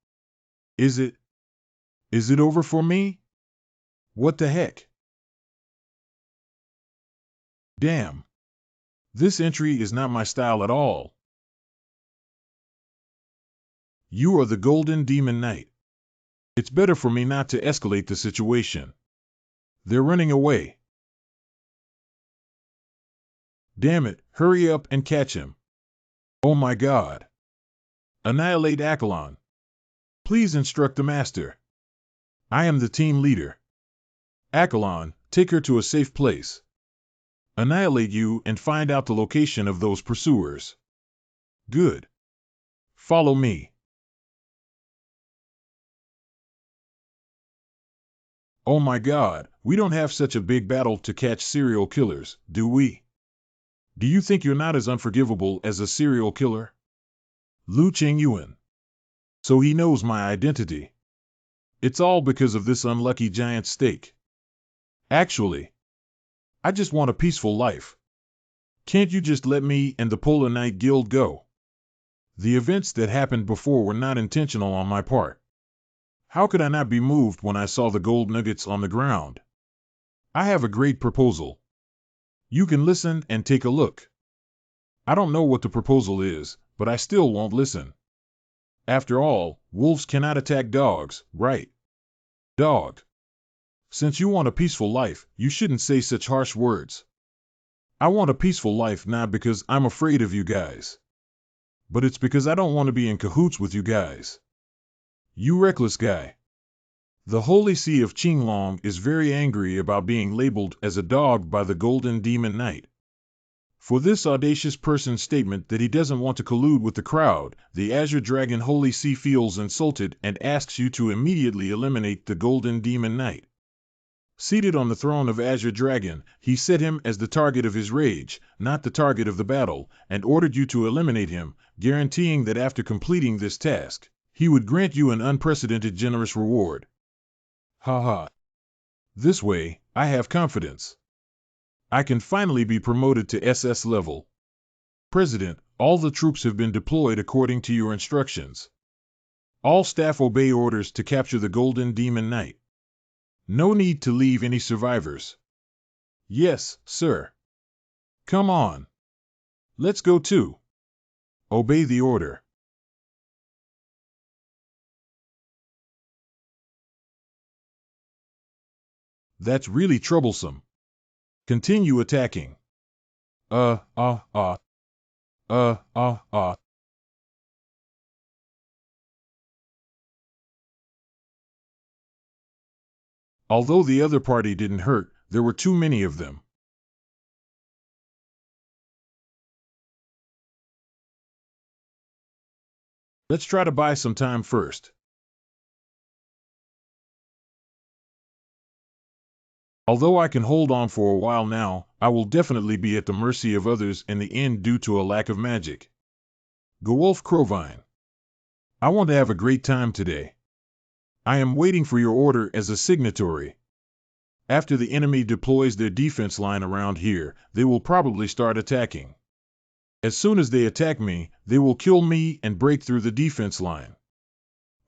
Is it over for me? What the heck? Damn. This entry is not my style at all. You are the Golden Demon Knight. It's better for me not to escalate the situation. They're running away. Damn it, hurry up and catch him. Oh my God. Annihilate Accolon. Please instruct the master. I am the team leader. Accolon, take her to a safe place. Annihilate you and find out the location of those pursuers. Good. Follow me. Oh my God, we don't have such a big battle to catch serial killers, do we? Do you think you're not as unforgivable as a serial killer? Lu Qingyuan. So he knows my identity. It's all because of this unlucky giant steak. Actually, I just want a peaceful life. Can't you just let me and the Polar Knight Guild go? The events that happened before were not intentional on my part. How could I not be moved when I saw the gold nuggets on the ground? I have a great proposal. You can listen and take a look. I don't know what the proposal is, but I still won't listen. After all, wolves cannot attack dogs, right? Dog. Since you want a peaceful life, you shouldn't say such harsh words. I want a peaceful life not because I'm afraid of you guys, but it's because I don't want to be in cahoots with you guys. You reckless guy. The Holy See of Qinglong is very angry about being labeled as a dog by the Golden Demon Knight. For this audacious person's statement that he doesn't want to collude with the crowd, the Azure Dragon Holy See feels insulted and asks you to immediately eliminate the Golden Demon Knight. Seated on the throne of Azure Dragon, he set him as the target of his rage, not the target of the battle, and ordered you to eliminate him, guaranteeing that after completing this task, he would grant you an unprecedented generous reward. Haha. This way, I have confidence. I can finally be promoted to SS level. President, all the troops have been deployed according to your instructions. All staff obey orders to capture the Golden Demon Knight. No need to leave any survivors. Yes, sir. Come on. Let's go too. Obey the order. That's really troublesome. Continue attacking. Uh, uh, uh, uh, uh, uh. Although the other party didn't hurt, there were too many of them. Let's try to buy some time first. Although I can hold on for a while now, I will definitely be at the mercy of others in the end due to a lack of magic. Gewolf Crovine. I want to have a great time today. I am waiting for your order as a signatory. After the enemy deploys their defense line around here, they will probably start attacking. As soon as they attack me, they will kill me and break through the defense line.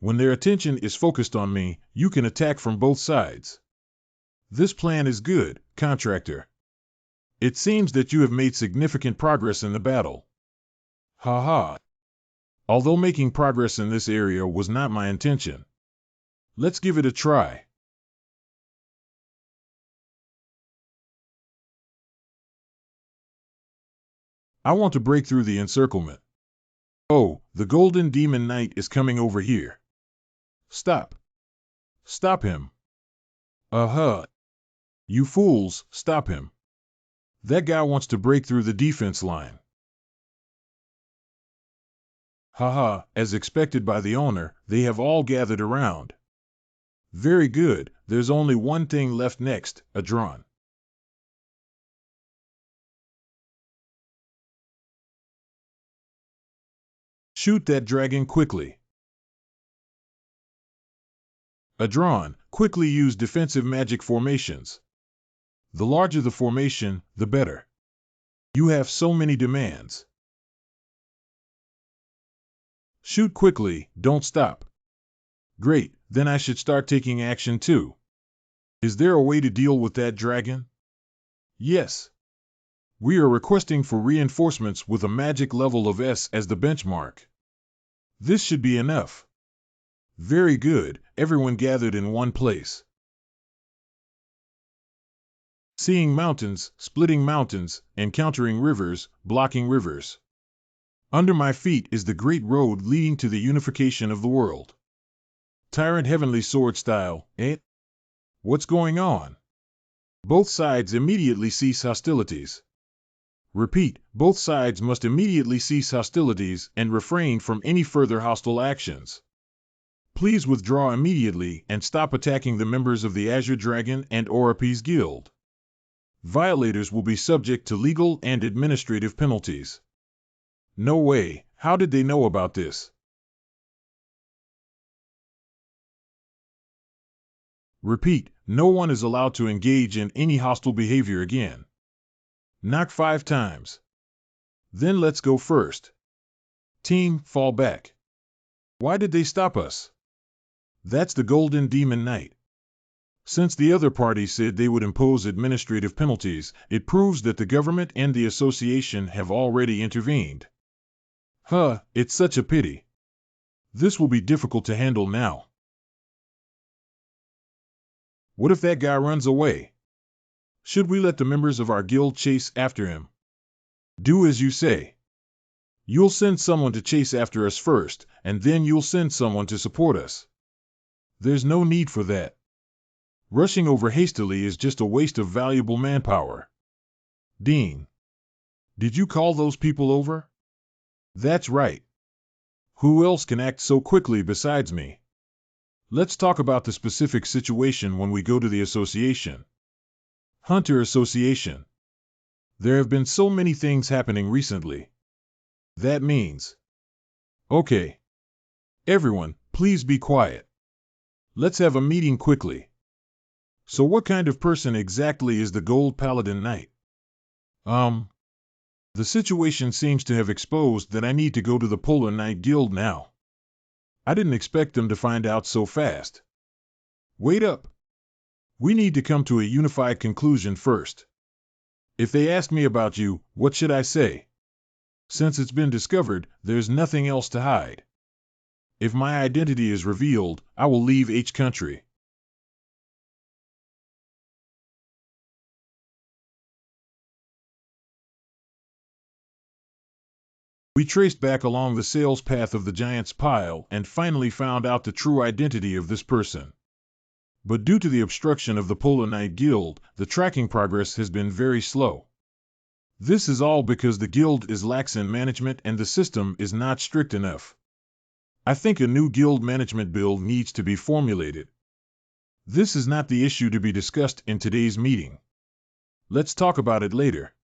When their attention is focused on me, you can attack from both sides. This plan is good, contractor. It seems that you have made significant progress in the battle. Haha. Although making progress in this area was not my intention. Let's give it a try. I want to break through the encirclement. Oh, the Golden Demon Knight is coming over here. Stop. Stop him. Uh-huh. You fools, stop him. That guy wants to break through the defense line. Haha, as expected by the owner, they have all gathered around. Very good, there's only one thing left next, a drawn. Shoot that dragon quickly. Adron, quickly use defensive magic formations. The larger the formation, the better. You have so many demands. Shoot quickly, don't stop. Great, then I should start taking action too. Is there a way to deal with that dragon? Yes. We are requesting for reinforcements with a magic level of S as the benchmark. This should be enough. Very good, everyone gathered in one place. Seeing mountains, splitting mountains, encountering rivers, blocking rivers. Under my feet is the great road leading to the unification of the world. Tyrant Heavenly Sword style, eh? What's going on? Both sides immediately cease hostilities. Repeat, both sides must immediately cease hostilities and refrain from any further hostile actions. Please withdraw immediately and stop attacking the members of the Azure Dragon and Oripes Guild. Violators will be subject to legal and administrative penalties. No way, how did they know about this? Repeat, no one is allowed to engage in any hostile behavior again. Knock 5 times. Then let's go first. Team, fall back. Why did they stop us? That's the Golden Demon Knight. Since the other party said they would impose administrative penalties, it proves that the government and the association have already intervened. Huh, it's such a pity. This will be difficult to handle now. What if that guy runs away? Should we let the members of our guild chase after him? Do as you say. You'll send someone to chase after us first, and then you'll send someone to support us. There's no need for that. Rushing over hastily is just a waste of valuable manpower. Dean. Did you call those people over? That's right. Who else can act so quickly besides me? Let's talk about the specific situation when we go to the association. Hunter Association. There have been so many things happening recently. That means. Okay. Everyone, please be quiet. Let's have a meeting quickly. So what kind of person exactly is the Gold Paladin Knight? The situation seems to have exposed that I need to go to the Polar Knight Guild now. I didn't expect them to find out so fast. Wait up. We need to come to a unified conclusion first. If they ask me about you, what should I say? Since it's been discovered, there's nothing else to hide. If my identity is revealed, I will leave H country. We traced back along the sales path of the giant's pile and finally found out the true identity of this person. But due to the obstruction of the Polar Knight Guild, the tracking progress has been very slow. This is all because the guild is lax in management and the system is not strict enough. I think a new guild management bill needs to be formulated. This is not the issue to be discussed in today's meeting. Let's talk about it later.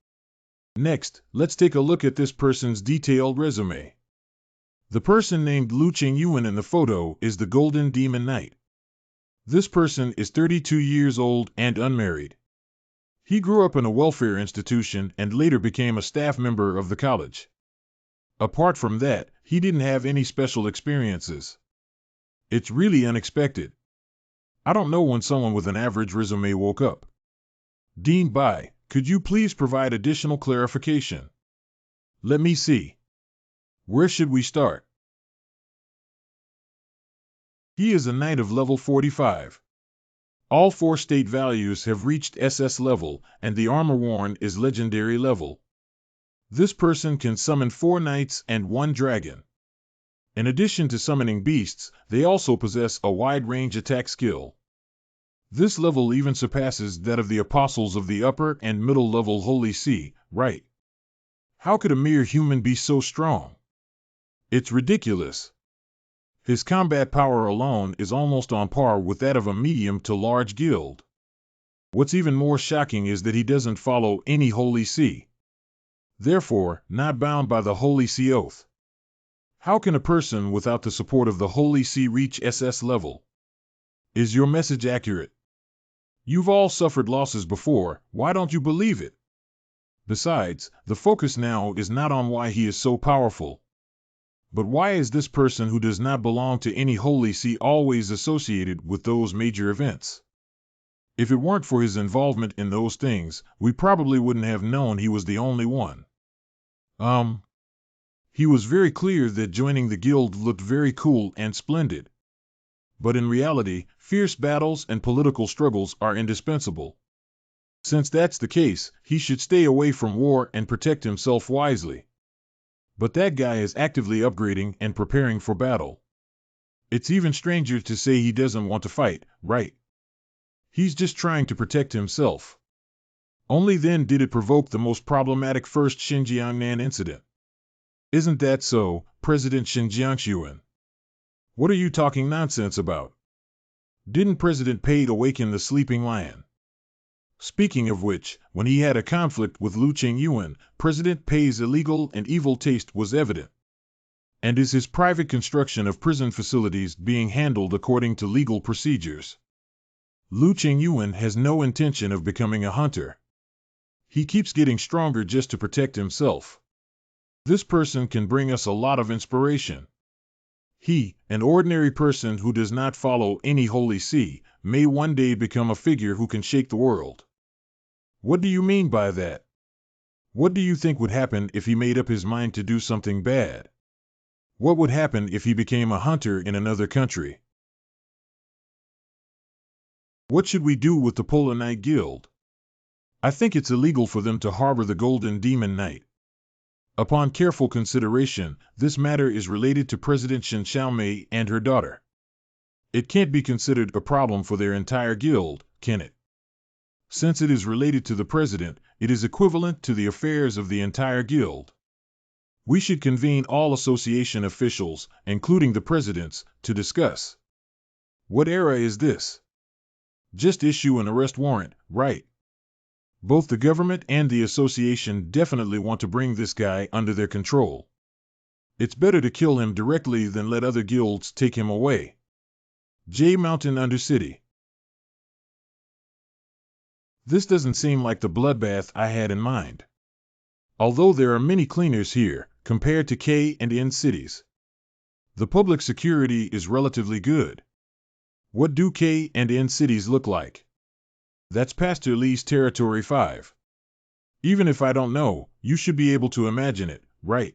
Next, let's take a look at this person's detailed resume. The person named Lu Qingyuan in the photo is the Golden Demon Knight. This person is 32 years old and unmarried. He grew up in a welfare institution and later became a staff member of the college. Apart from that, he didn't have any special experiences. It's really unexpected. I don't know when someone with an average resume woke up. Dean Bai, could you please provide additional clarification? Let me see. Where should we start? He is a knight of level 45. All 4 state values have reached SS level, and the armor worn is legendary level. This person can summon 4 knights and 1 dragon. In addition to summoning beasts, they also possess a wide-range attack skill. This level even surpasses that of the apostles of the upper and middle level Holy See, right? How could a mere human be so strong? It's ridiculous. His combat power alone is almost on par with that of a medium to large guild. What's even more shocking is that he doesn't follow any Holy See. Therefore, not bound by the Holy See oath. How can a person without the support of the Holy See reach SS level? Is your message accurate? You've all suffered losses before, why don't you believe it? Besides, the focus now is not on why he is so powerful. But why is this person who does not belong to any Holy See always associated with those major events? If it weren't for his involvement in those things, we probably wouldn't have known he was the only one. He was very clear that joining the guild looked very cool and splendid. But in reality, fierce battles and political struggles are indispensable. Since that's the case, he should stay away from war and protect himself wisely. But that guy is actively upgrading and preparing for battle. It's even stranger to say he doesn't want to fight, right? He's just trying to protect himself. Only then did it provoke the most problematic first Xinjiangnan incident. Isn't that so, President Xinjiang? What are you talking nonsense about? Didn't President Pei awaken the sleeping lion? Speaking of which, when he had a conflict with Lu Qingyuan, President Pei's illegal and evil taste was evident. And is his private construction of prison facilities being handled according to legal procedures? Lu Qingyuan has no intention of becoming a hunter. He keeps getting stronger just to protect himself. This person can bring us a lot of inspiration. He, an ordinary person who does not follow any Holy See, may one day become a figure who can shake the world. What do you mean by that? What do you think would happen if he made up his mind to do something bad? What would happen if he became a hunter in another country? What should we do with the Polar Knight Guild? I think it's illegal for them to harbor the Golden Demon Knight. Upon careful consideration, this matter is related to President Shen Xiaomei and her daughter. It can't be considered a problem for their entire guild, can it? Since it is related to the president, it is equivalent to the affairs of the entire guild. We should convene all association officials, including the presidents, to discuss. What era is this? Just issue an arrest warrant, right? Both the government and the association definitely want to bring this guy under their control. It's better to kill him directly than let other guilds take him away. J Mountain Undercity. This doesn't seem like the bloodbath I had in mind. Although there are many cleaners here, compared to K and N cities. The public security is relatively good. What do K and N cities look like? That's Pastor Lee's Territory 5. Even if I don't know, you should be able to imagine it, right?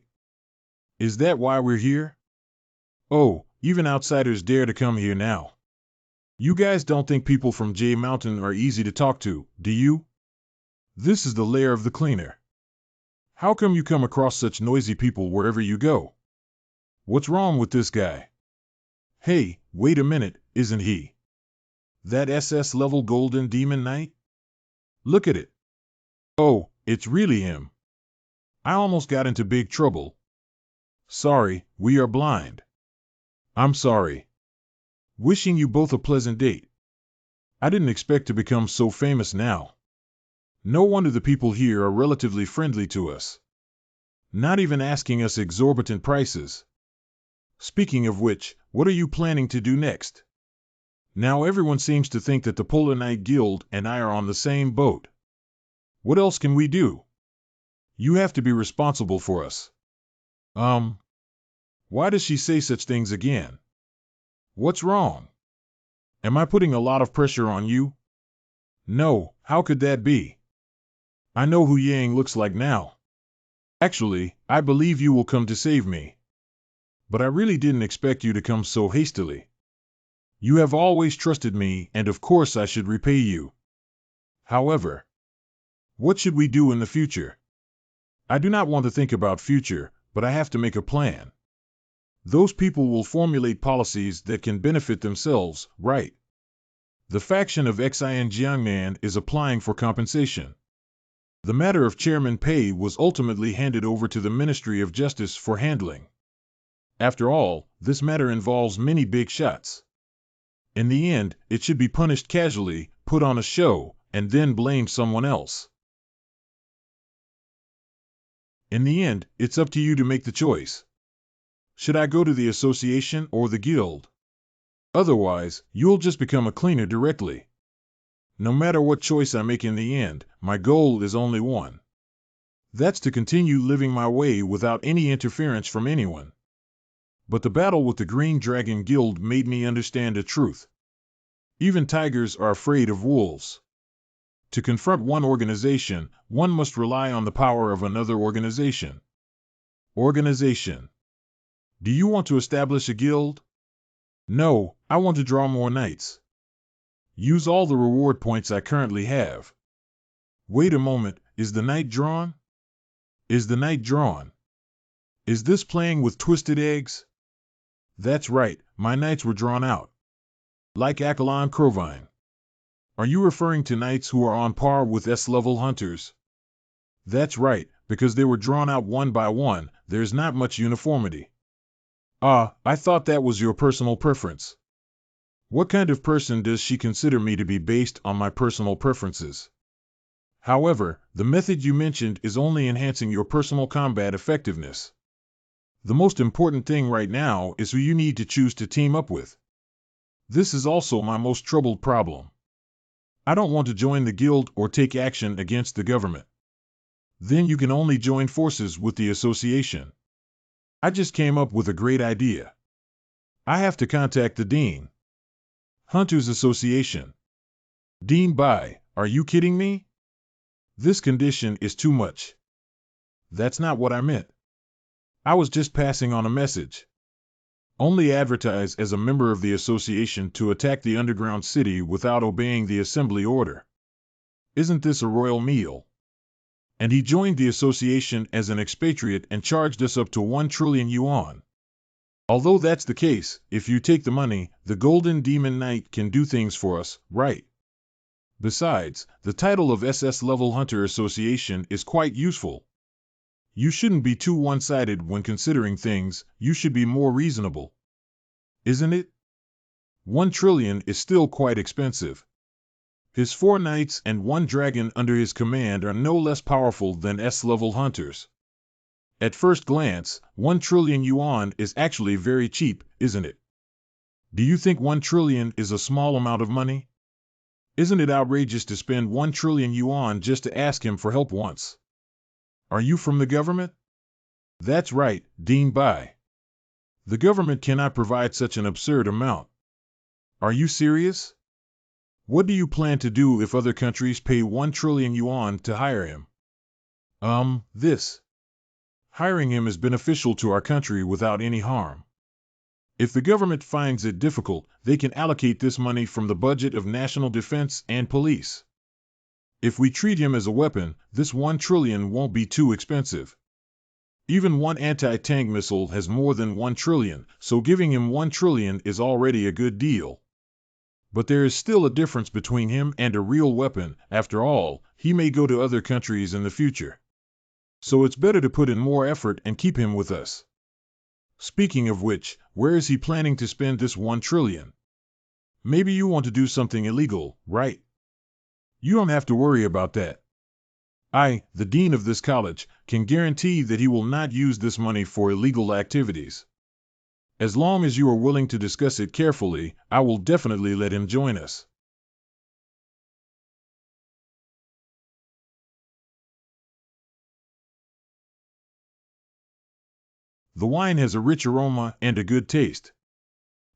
Is that why we're here? Oh, even outsiders dare to come here now. You guys don't think people from J Mountain are easy to talk to, do you? This is the lair of the cleaner. How come you come across such noisy people wherever you go? What's wrong with this guy? Hey, wait a minute, isn't he that SS level golden demon knight? Look at it. Oh, it's really him. I almost got into big trouble. Sorry, we are blind. I'm sorry. Wishing you both a pleasant date. I didn't expect to become so famous now. No wonder the people here are relatively friendly to us. Not even asking us exorbitant prices. Speaking of which, what are you planning to do next? Now everyone seems to think that the Polar Knight Guild and I are on the same boat. What else can we do? You have to be responsible for us. Why does she say such things again? What's wrong? Am I putting a lot of pressure on you? No, how could that be? I know who Yang looks like now. Actually, I believe you will come to save me. But I really didn't expect you to come so hastily. You have always trusted me, and of course I should repay you. However, what should we do in the future? I do not want to think about future, but I have to make a plan. Those people will formulate policies that can benefit themselves, right? The faction of Xian Jiangnan is applying for compensation. The matter of chairman pay was ultimately handed over to the Ministry of Justice for handling. After all, this matter involves many big shots. In the end, it should be punished casually, put on a show, and then blame someone else. In the end, it's up to you to make the choice. Should I go to the association or the guild? Otherwise, you'll just become a cleaner directly. No matter what choice I make in the end, my goal is only one. That's to continue living my way without any interference from anyone. But the battle with the Green Dragon Guild made me understand a truth. Even tigers are afraid of wolves. To confront one organization, one must rely on the power of another organization. Organization. Do you want to establish a guild? No, I want to draw more knights. Use all the reward points I currently have. Wait a moment, is the knight drawn? Is the knight drawn? Is this playing with twisted eggs? That's right, my knights were drawn out. Like Akalon Crovine. Are you referring to knights who are on par with S-level hunters? That's right, because they were drawn out one by one, there's not much uniformity. I thought that was your personal preference. What kind of person does she consider me to be based on my personal preferences? However, the method you mentioned is only enhancing your personal combat effectiveness. The most important thing right now is who you need to choose to team up with. This is also my most troubled problem. I don't want to join the guild or take action against the government. Then you can only join forces with the association. I just came up with a great idea. I have to contact the dean. Hunters Association. Dean Bai, are you kidding me? This condition is too much. That's not what I meant. I was just passing on a message. Only advertise as a member of the association to attack the underground city without obeying the assembly order. Isn't this a royal meal? And he joined the association as an expatriate and charged us up to 1 trillion yuan. Although that's the case, if you take the money, the Golden Demon Knight can do things for us, right? Besides, the title of SS Level Hunter Association is quite useful. You shouldn't be too one-sided when considering things, you should be more reasonable. Isn't it? 1 trillion is still quite expensive. His 4 knights and 1 dragon under his command are no less powerful than S-level hunters. At first glance, 1 trillion yuan is actually very cheap, isn't it? Do you think 1 trillion is a small amount of money? Isn't it outrageous to spend 1 trillion yuan just to ask him for help once? Are you from the government? That's right, Dean Bai. The government cannot provide such an absurd amount. Are you serious? What do you plan to do if other countries pay 1 trillion yuan to hire him? This. Hiring him is beneficial to our country without any harm. If the government finds it difficult, they can allocate this money from the budget of national defense and police. If we treat him as a weapon, this 1 trillion won't be too expensive. Even one anti-tank missile has more than 1 trillion, so giving him 1 trillion is already a good deal. But there is still a difference between him and a real weapon. After all, he may go to other countries in the future. So it's better to put in more effort and keep him with us. Speaking of which, where is he planning to spend this 1 trillion? Maybe you want to do something illegal, right? You don't have to worry about that. I, the dean of this college, can guarantee that he will not use this money for illegal activities. As long as you are willing to discuss it carefully, I will definitely let him join us. The wine has a rich aroma and a good taste.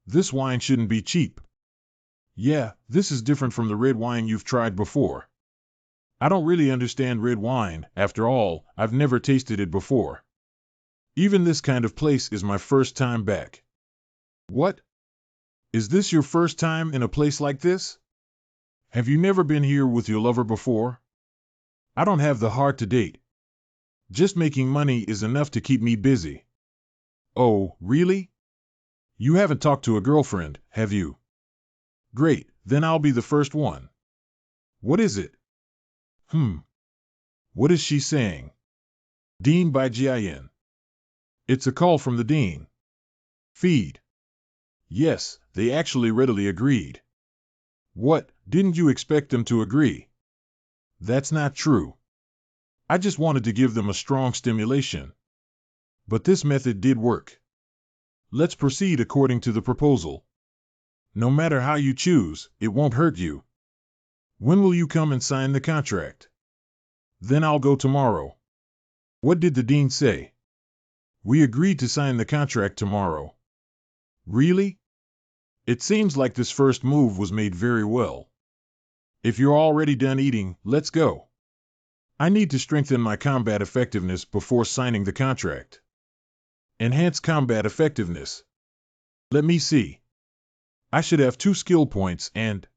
This wine shouldn't be cheap. Yeah, this is different from the red wine you've tried before. I don't really understand red wine. After all, I've never tasted it before. Even this kind of place is my first time back. What? Is this your first time in a place like this? Have you never been here with your lover before? I don't have the heart to date. Just making money is enough to keep me busy. Oh, really? You haven't talked to a girlfriend, have you? Great, then I'll be the first one. What is it? What is she saying? Dean by Jin. It's a call from the dean. Feed. Yes, they actually readily agreed. What, didn't you expect them to agree? That's not true. I just wanted to give them a strong stimulation. But this method did work. Let's proceed according to the proposal. No matter how you choose, it won't hurt you. When will you come and sign the contract? Then I'll go tomorrow. What did the dean say? We agreed to sign the contract tomorrow. Really? It seems like this first move was made very well. If you're already done eating, let's go. I need to strengthen my combat effectiveness before signing the contract. Enhance combat effectiveness. Let me see. I should have 2 skill points and...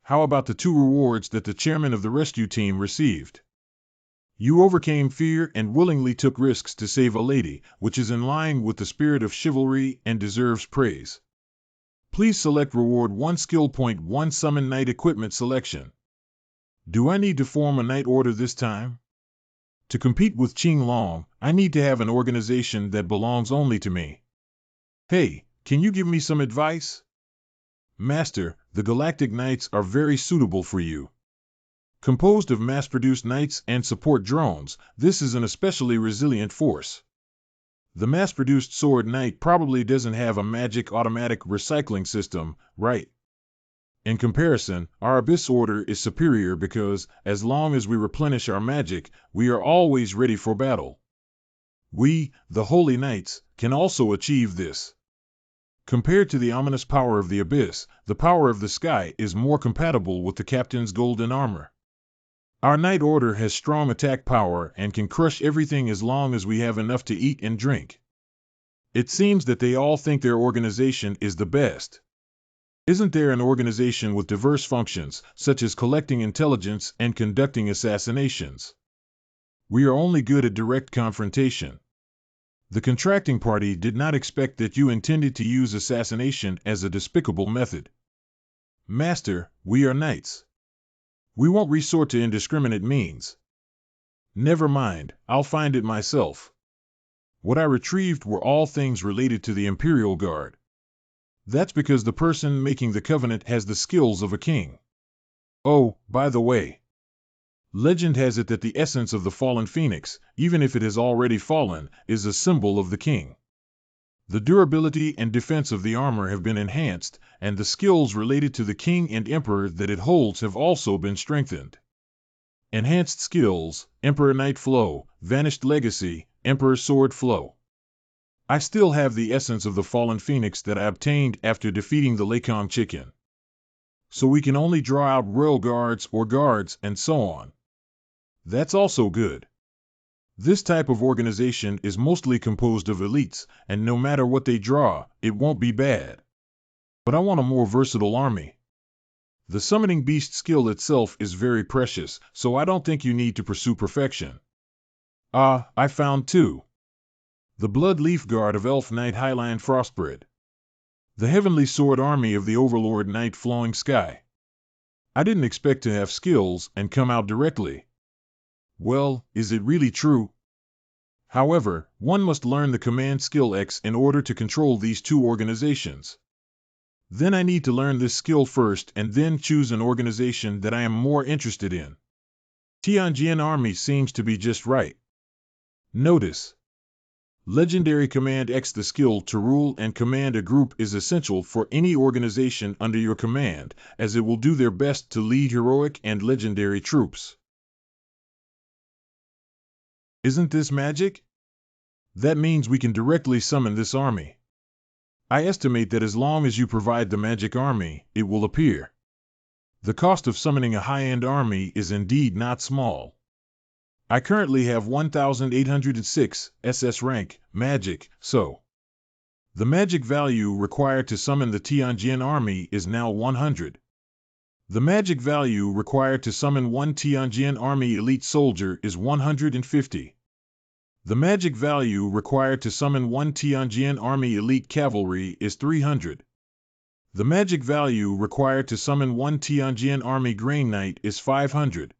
How about the 2 rewards that the chairman of the rescue team received? You overcame fear and willingly took risks to save a lady, which is in line with the spirit of chivalry and deserves praise. Please select reward 1 skill point 1 summon knight equipment selection. Do I need to form a knight order this time? To compete with Qing Long, I need to have an organization that belongs only to me. Hey, can you give me some advice? Master, the Galactic Knights are very suitable for you. Composed of mass-produced knights and support drones, this is an especially resilient force. The mass-produced sword knight probably doesn't have a magic automatic recycling system, right? In comparison, our Abyss Order is superior because, as long as we replenish our magic, we are always ready for battle. We, the Holy Knights, can also achieve this. Compared to the ominous power of the Abyss, the power of the sky is more compatible with the Captain's golden armor. Our Knight Order has strong attack power and can crush everything as long as we have enough to eat and drink. It seems that they all think their organization is the best. Isn't there an organization with diverse functions, such as collecting intelligence and conducting assassinations? We are only good at direct confrontation. The contracting party did not expect that you intended to use assassination as a despicable method. Master, we are knights. We won't resort to indiscriminate means. Never mind, I'll find it myself. What I retrieved were all things related to the Imperial Guard. That's because the person making the covenant has the skills of a king. Oh, by the way. Legend has it that the essence of the fallen phoenix, even if it has already fallen, is a symbol of the king. The durability and defense of the armor have been enhanced, and the skills related to the king and emperor that it holds have also been strengthened. Enhanced skills, Emperor Knight Flow, Vanished Legacy, Emperor Sword Flow. I still have the essence of the fallen phoenix that I obtained after defeating the Lakong Chicken. So we can only draw out royal guards or guards and so on. That's also good. This type of organization is mostly composed of elites, and no matter what they draw, it won't be bad. But I want a more versatile army. The summoning beast skill itself is very precious, so I don't think you need to pursue perfection. Ah, I found two. The Blood Leaf Guard of Elf Knight Highline Frostbred. The Heavenly Sword Army of the Overlord Knight Flowing Sky. I didn't expect to have skills and come out directly. Well, is it really true? However, one must learn the command skill X in order to control these two organizations. Then I need to learn this skill first and then choose an organization that I am more interested in. Tianjin Army seems to be just right. Notice. Legendary Command X. The skill to rule and command a group is essential for any organization under your command, as it will do their best to lead heroic and legendary troops. Isn't this magic? That means we can directly summon this army. I estimate that as long as you provide the magic army, it will appear. The cost of summoning a high-end army is indeed not small. I currently have 1,806 SS rank magic, so the magic value required to summon the Tianjin army is now 100. The magic value required to summon one Tianjin army elite soldier is 150. The magic value required to summon one Tianjin Army Elite Cavalry is 300. The magic value required to summon one Tianjin Army Grain Knight is 500.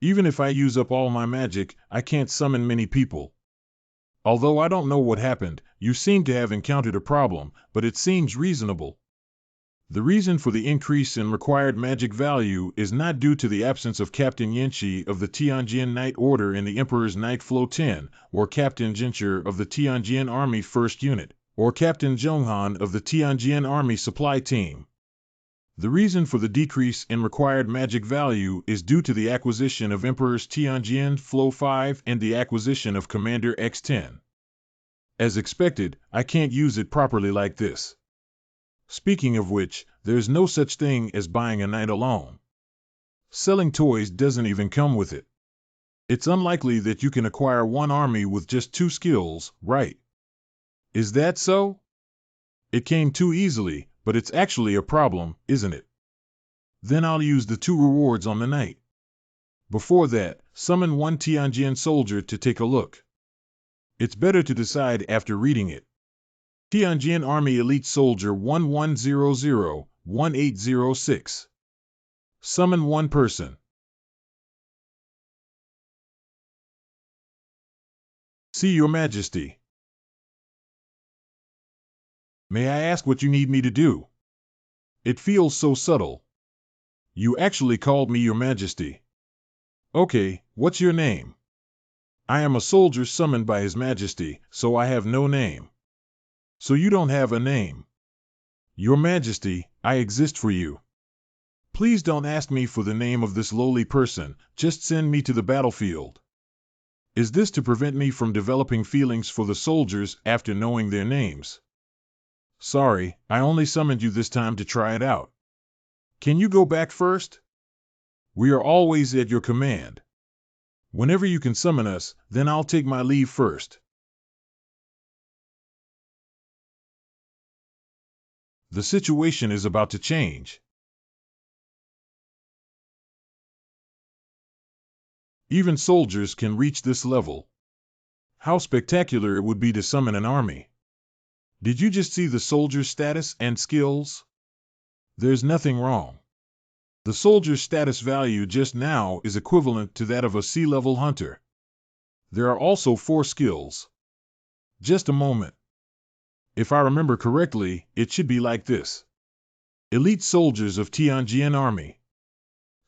Even if I use up all my magic, I can't summon many people. Although I don't know what happened, you seem to have encountered a problem, but it seems reasonable. The reason for the increase in required magic value is not due to the absence of Captain Yanshi of the Tianjin Knight Order in the Emperor's Knight Flow 10, or Captain Jincher of the Tianjin Army 1st Unit, or Captain Zhonghan of the Tianjin Army Supply Team. The reason for the decrease in required magic value is due to the acquisition of Emperor's Tianjin Flow 5 and the acquisition of Commander X10. As expected, I can't use it properly like this. Speaking of which, there's no such thing as buying a knight alone. Selling toys doesn't even come with it. It's unlikely that you can acquire one army with just two skills, right? Is that so? It came too easily, but it's actually a problem, isn't it? Then I'll use the two rewards on the knight. Before that, summon one Tianjin soldier to take a look. It's better to decide after reading it. Tianjin Army Elite Soldier 1100-1806. Summon one person. See Your Majesty. May I ask what you need me to do? It feels so subtle. You actually called me Your Majesty. Okay, what's your name? I am a soldier summoned by His Majesty, so I have no name. So you don't have a name. Your Majesty, I exist for you. Please don't ask me for the name of this lowly person, just send me to the battlefield. Is this to prevent me from developing feelings for the soldiers after knowing their names? Sorry, I only summoned you this time to try it out. Can you go back first? We are always at your command. Whenever you can summon us, then I'll take my leave first. The situation is about to change. Even soldiers can reach this level. How spectacular it would be to summon an army. Did you just see the soldier's status and skills? There's nothing wrong. The soldier's status value just now is equivalent to that of a sea-level hunter. There are also 4 skills. Just a moment. If I remember correctly, it should be like this. Elite Soldiers of Tianjin Army.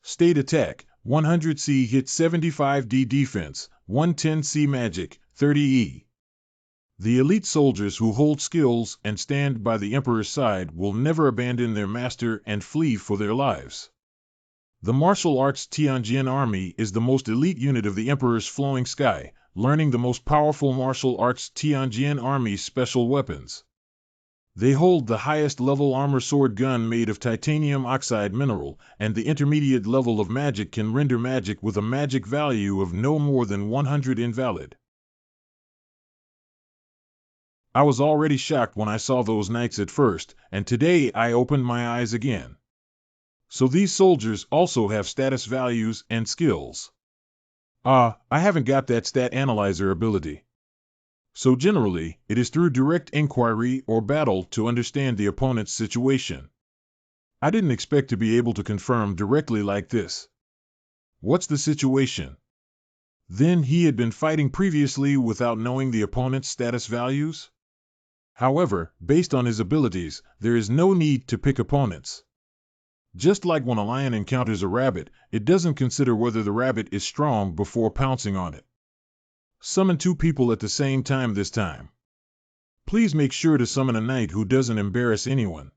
State Attack, 100C hit 75D Defense, 110C Magic, 30E. The elite soldiers who hold skills and stand by the Emperor's side will never abandon their master and flee for their lives. The Martial Arts Tianjin Army is the most elite unit of the Emperor's Flowing Sky, learning the most powerful Martial Arts Tianjin Army's special weapons. They hold the highest level armor sword gun made of titanium oxide mineral, and the intermediate level of magic can render magic with a magic value of no more than 100 invalid. I was already shocked when I saw those knights at first, and today I opened my eyes again. So these soldiers also have status values and skills. I haven't got that stat analyzer ability. So generally, it is through direct inquiry or battle to understand the opponent's situation. I didn't expect to be able to confirm directly like this. What's the situation? Then he had been fighting previously without knowing the opponent's status values? However, based on his abilities, there is no need to pick opponents. Just like when a lion encounters a rabbit, it doesn't consider whether the rabbit is strong before pouncing on it. Summon 2 people at the same time this time. Please make sure to summon a knight who doesn't embarrass anyone.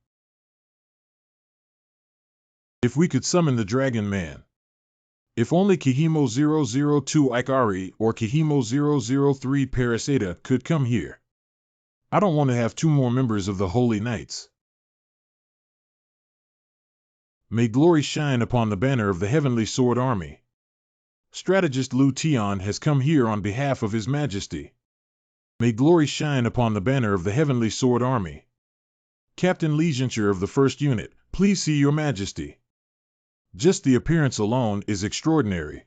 If we could summon the Dragon Man. If only Kahimo 002 Ikari or Kahimo 003 Paraseta could come here. I don't want to have 2 more members of the Holy Knights. May glory shine upon the banner of the Heavenly Sword Army. Strategist Lu Tian has come here on behalf of His Majesty. May glory shine upon the banner of the Heavenly Sword Army. Captain Li Zhencher of the 1st Unit, please see Your Majesty. Just the appearance alone is extraordinary.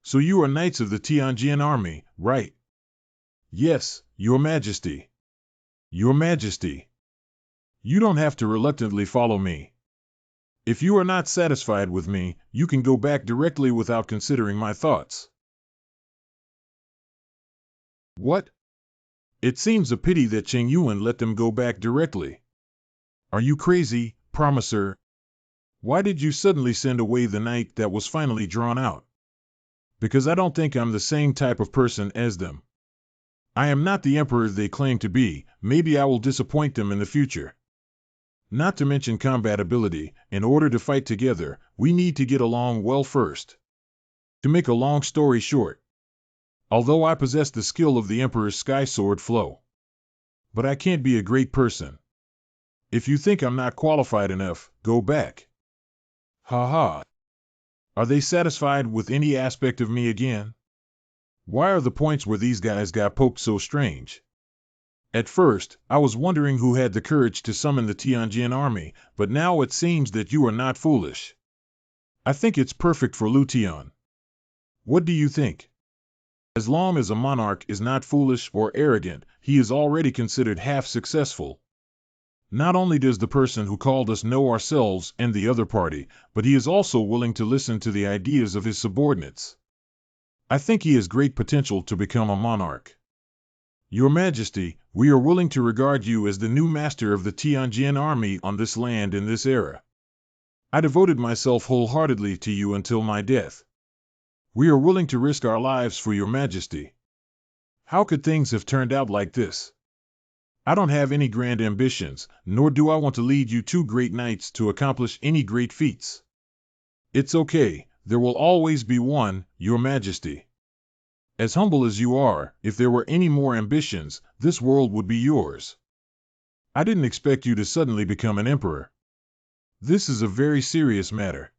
So you are knights of the Tianjin Army, right? Yes, Your Majesty. Your Majesty. You don't have to reluctantly follow me. If you are not satisfied with me, you can go back directly without considering my thoughts. What? It seems a pity that Cheng Yuan let them go back directly. Are you crazy, Promiser? Why did you suddenly send away the knight that was finally drawn out? Because I don't think I'm the same type of person as them. I am not the emperor they claim to be. Maybe I will disappoint them in the future. Not to mention combat ability, in order to fight together, we need to get along well first. To make a long story short, although I possess the skill of the Emperor's Sky Sword flow, but I can't be a great person. If you think I'm not qualified enough, go back. Ha ha. Are they satisfied with any aspect of me again? Why are the points where these guys got poked so strange? At first, I was wondering who had the courage to summon the Tianjin army, but now it seems that you are not foolish. I think it's perfect for Lu Tian. What do you think? As long as a monarch is not foolish or arrogant, he is already considered half successful. Not only does the person who called us know ourselves and the other party, but he is also willing to listen to the ideas of his subordinates. I think he has great potential to become a monarch. Your Majesty, we are willing to regard you as the new master of the Tianjin army on this land in this era. I devoted myself wholeheartedly to you until my death. We are willing to risk our lives for Your Majesty. How could things have turned out like this? I don't have any grand ambitions, nor do I want to lead you 2 great knights to accomplish any great feats. It's okay, there will always be one, Your Majesty. As humble as you are, if there were any more ambitions, this world would be yours. I didn't expect you to suddenly become an emperor. This is a very serious matter.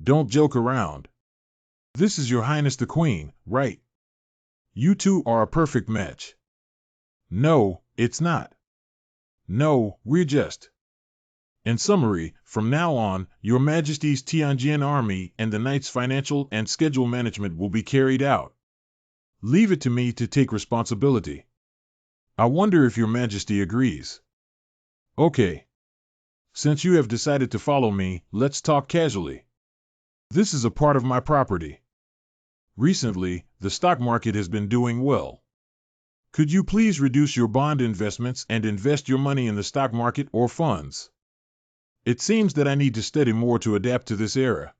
Don't joke around. This is Your Highness the Queen, right? You 2 are a perfect match. No, it's not. No, we're just. In summary, from now on, Your Majesty's Tianjin army and the Knights' financial and schedule management will be carried out. Leave it to me to take responsibility. I wonder if Your Majesty agrees. Okay. Since you have decided to follow me, let's talk casually. This is a part of my property. Recently, the stock market has been doing well. Could you please reduce your bond investments and invest your money in the stock market or funds? It seems that I need to study more to adapt to this era.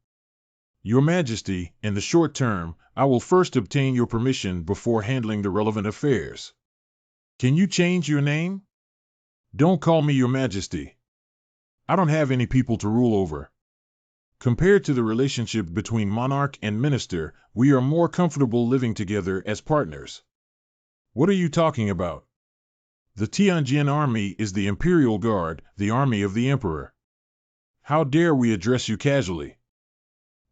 Your Majesty, in the short term, I will first obtain your permission before handling the relevant affairs. Can you change your name? Don't call me Your Majesty. I don't have any people to rule over. Compared to the relationship between monarch and minister, we are more comfortable living together as partners. What are you talking about? The Tianjin army is the Imperial Guard, the army of the Emperor. How dare we address you casually?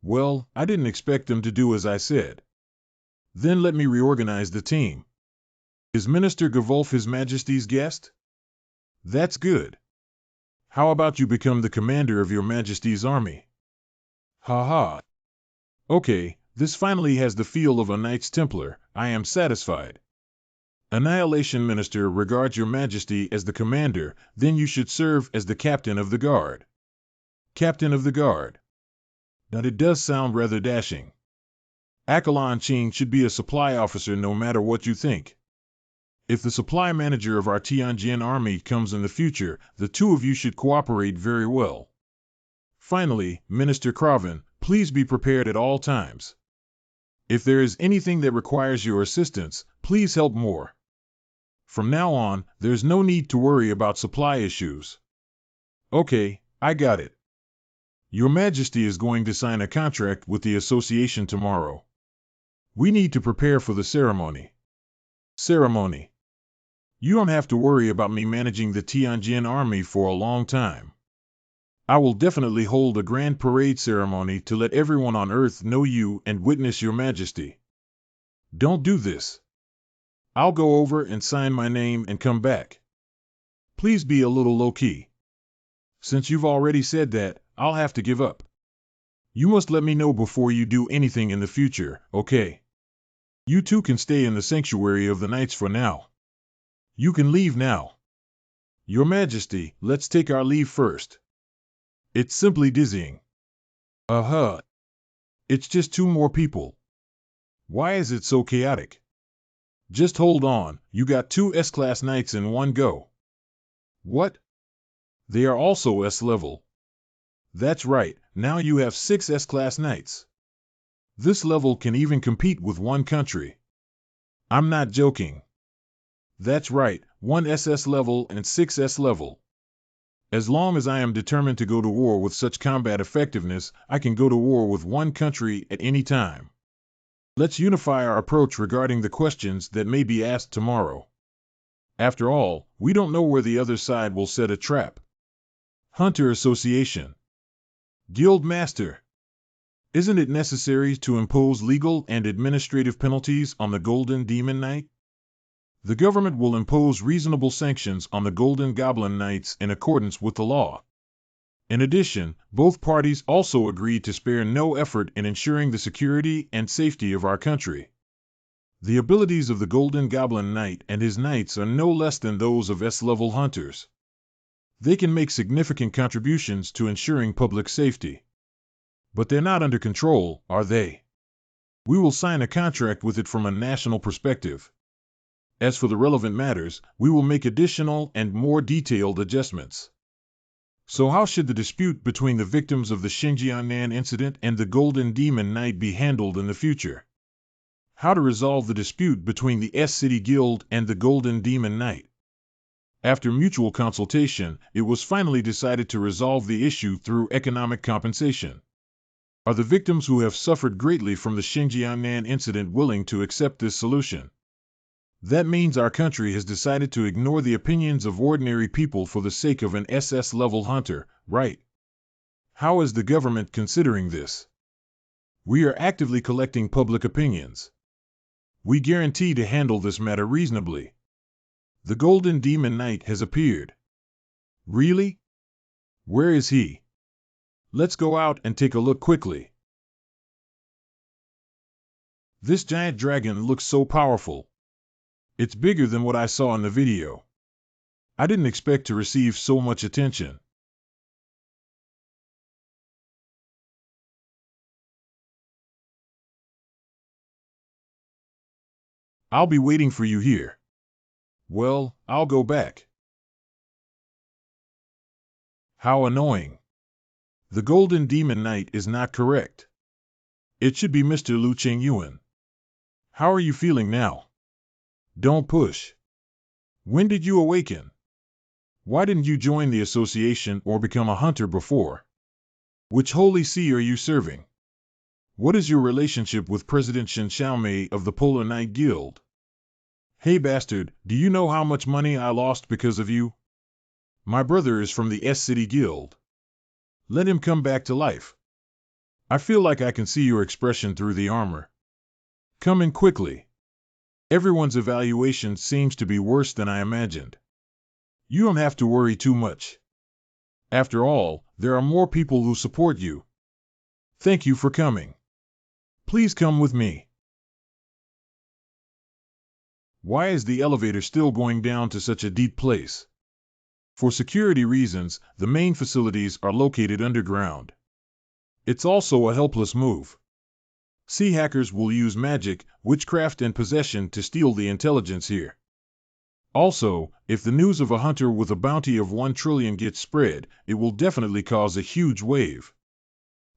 Well, I didn't expect them to do as I said. Then let me reorganize the team. Is Minister Gavulf His Majesty's guest? That's good. How about you become the commander of your Majesty's army? Ha ha. Okay, this finally has the feel of a Knights Templar. I am satisfied. Annihilation Minister regards your Majesty as the commander, then you should serve as the captain of the guard. Captain of the guard. Now it does sound rather dashing. Akalon Ching should be a supply officer no matter what you think. If the supply manager of our Tianjin army comes in the future, the two of you should cooperate very well. Finally, Minister Craven, please be prepared at all times. If there is anything that requires your assistance, please help more. From now on, there's no need to worry about supply issues. Okay, I got it. Your Majesty is going to sign a contract with the association tomorrow. We need to prepare for the ceremony. Ceremony. You don't have to worry about me managing the Tianjin army for a long time. I will definitely hold a grand parade ceremony to let everyone on Earth know you and witness your Majesty. Don't do this. I'll go over and sign my name and come back. Please be a little low-key. Since you've already said that, I'll have to give up. You must let me know before you do anything in the future, okay? You two can stay in the sanctuary of the Knights for now. You can leave now. Your Majesty, let's take our leave first. It's simply dizzying. It's just two more people. Why is it so chaotic? Just hold on, you got two S-Class Knights in one go. What? They are also S-level. That's right, now you have 6 S-Class Knights. This level can even compete with one country. I'm not joking. That's right, 1 SS level and 6 S level. As long as I am determined to go to war with such combat effectiveness, I can go to war with one country at any time. Let's unify our approach regarding the questions that may be asked tomorrow. After all, we don't know where the other side will set a trap. Hunter Association. Guild Master. Isn't it necessary to impose legal and administrative penalties on the Golden Demon Knight? The government will impose reasonable sanctions on the Golden Goblin Knights in accordance with the law. In addition, both parties also agreed to spare no effort in ensuring the security and safety of our country. The abilities of the Golden Goblin Knight and his knights are no less than those of S-level hunters. They can make significant contributions to ensuring public safety. But they're not under control, are they? We will sign a contract with it from a national perspective. As for the relevant matters, we will make additional and more detailed adjustments. So how should the dispute between the victims of the Xinjiangnan incident and the Golden Demon Knight be handled in the future? How to resolve the dispute between the S-City Guild and the Golden Demon Knight? After mutual consultation, it was finally decided to resolve the issue through economic compensation. Are the victims who have suffered greatly from the Xinjiangnan incident willing to accept this solution? That means our country has decided to ignore the opinions of ordinary people for the sake of an SS-level hunter, right? How is the government considering this? We are actively collecting public opinions. We guarantee to handle this matter reasonably. The Golden Demon Knight has appeared. Really? Where is he? Let's go out and take a look quickly. This giant dragon looks so powerful. It's bigger than what I saw in the video. I didn't expect to receive so much attention. I'll be waiting for you here. Well, I'll go back. How annoying. The Golden Demon Knight is not correct. It should be Mr. Lu Qingyuan. How are you feeling now? Don't push. When did you awaken? Why didn't you join the association or become a hunter before? Which holy see are you serving? What is your relationship with President Shen Xiaomei of the Polar Knight Guild? Hey bastard, do you know how much money I lost because of you? My brother is from the S-City Guild. Let him come back to life. I feel like I can see your expression through the armor. Come in quickly. Everyone's evaluation seems to be worse than I imagined. You don't have to worry too much. After all, there are more people who support you. Thank you for coming. Please come with me. Why is the elevator still going down to such a deep place? For security reasons, the main facilities are located underground. It's also a helpless move. Sea hackers will use magic, witchcraft, and possession to steal the intelligence here. Also, if the news of a hunter with a bounty of 1 trillion gets spread, it will definitely cause a huge wave.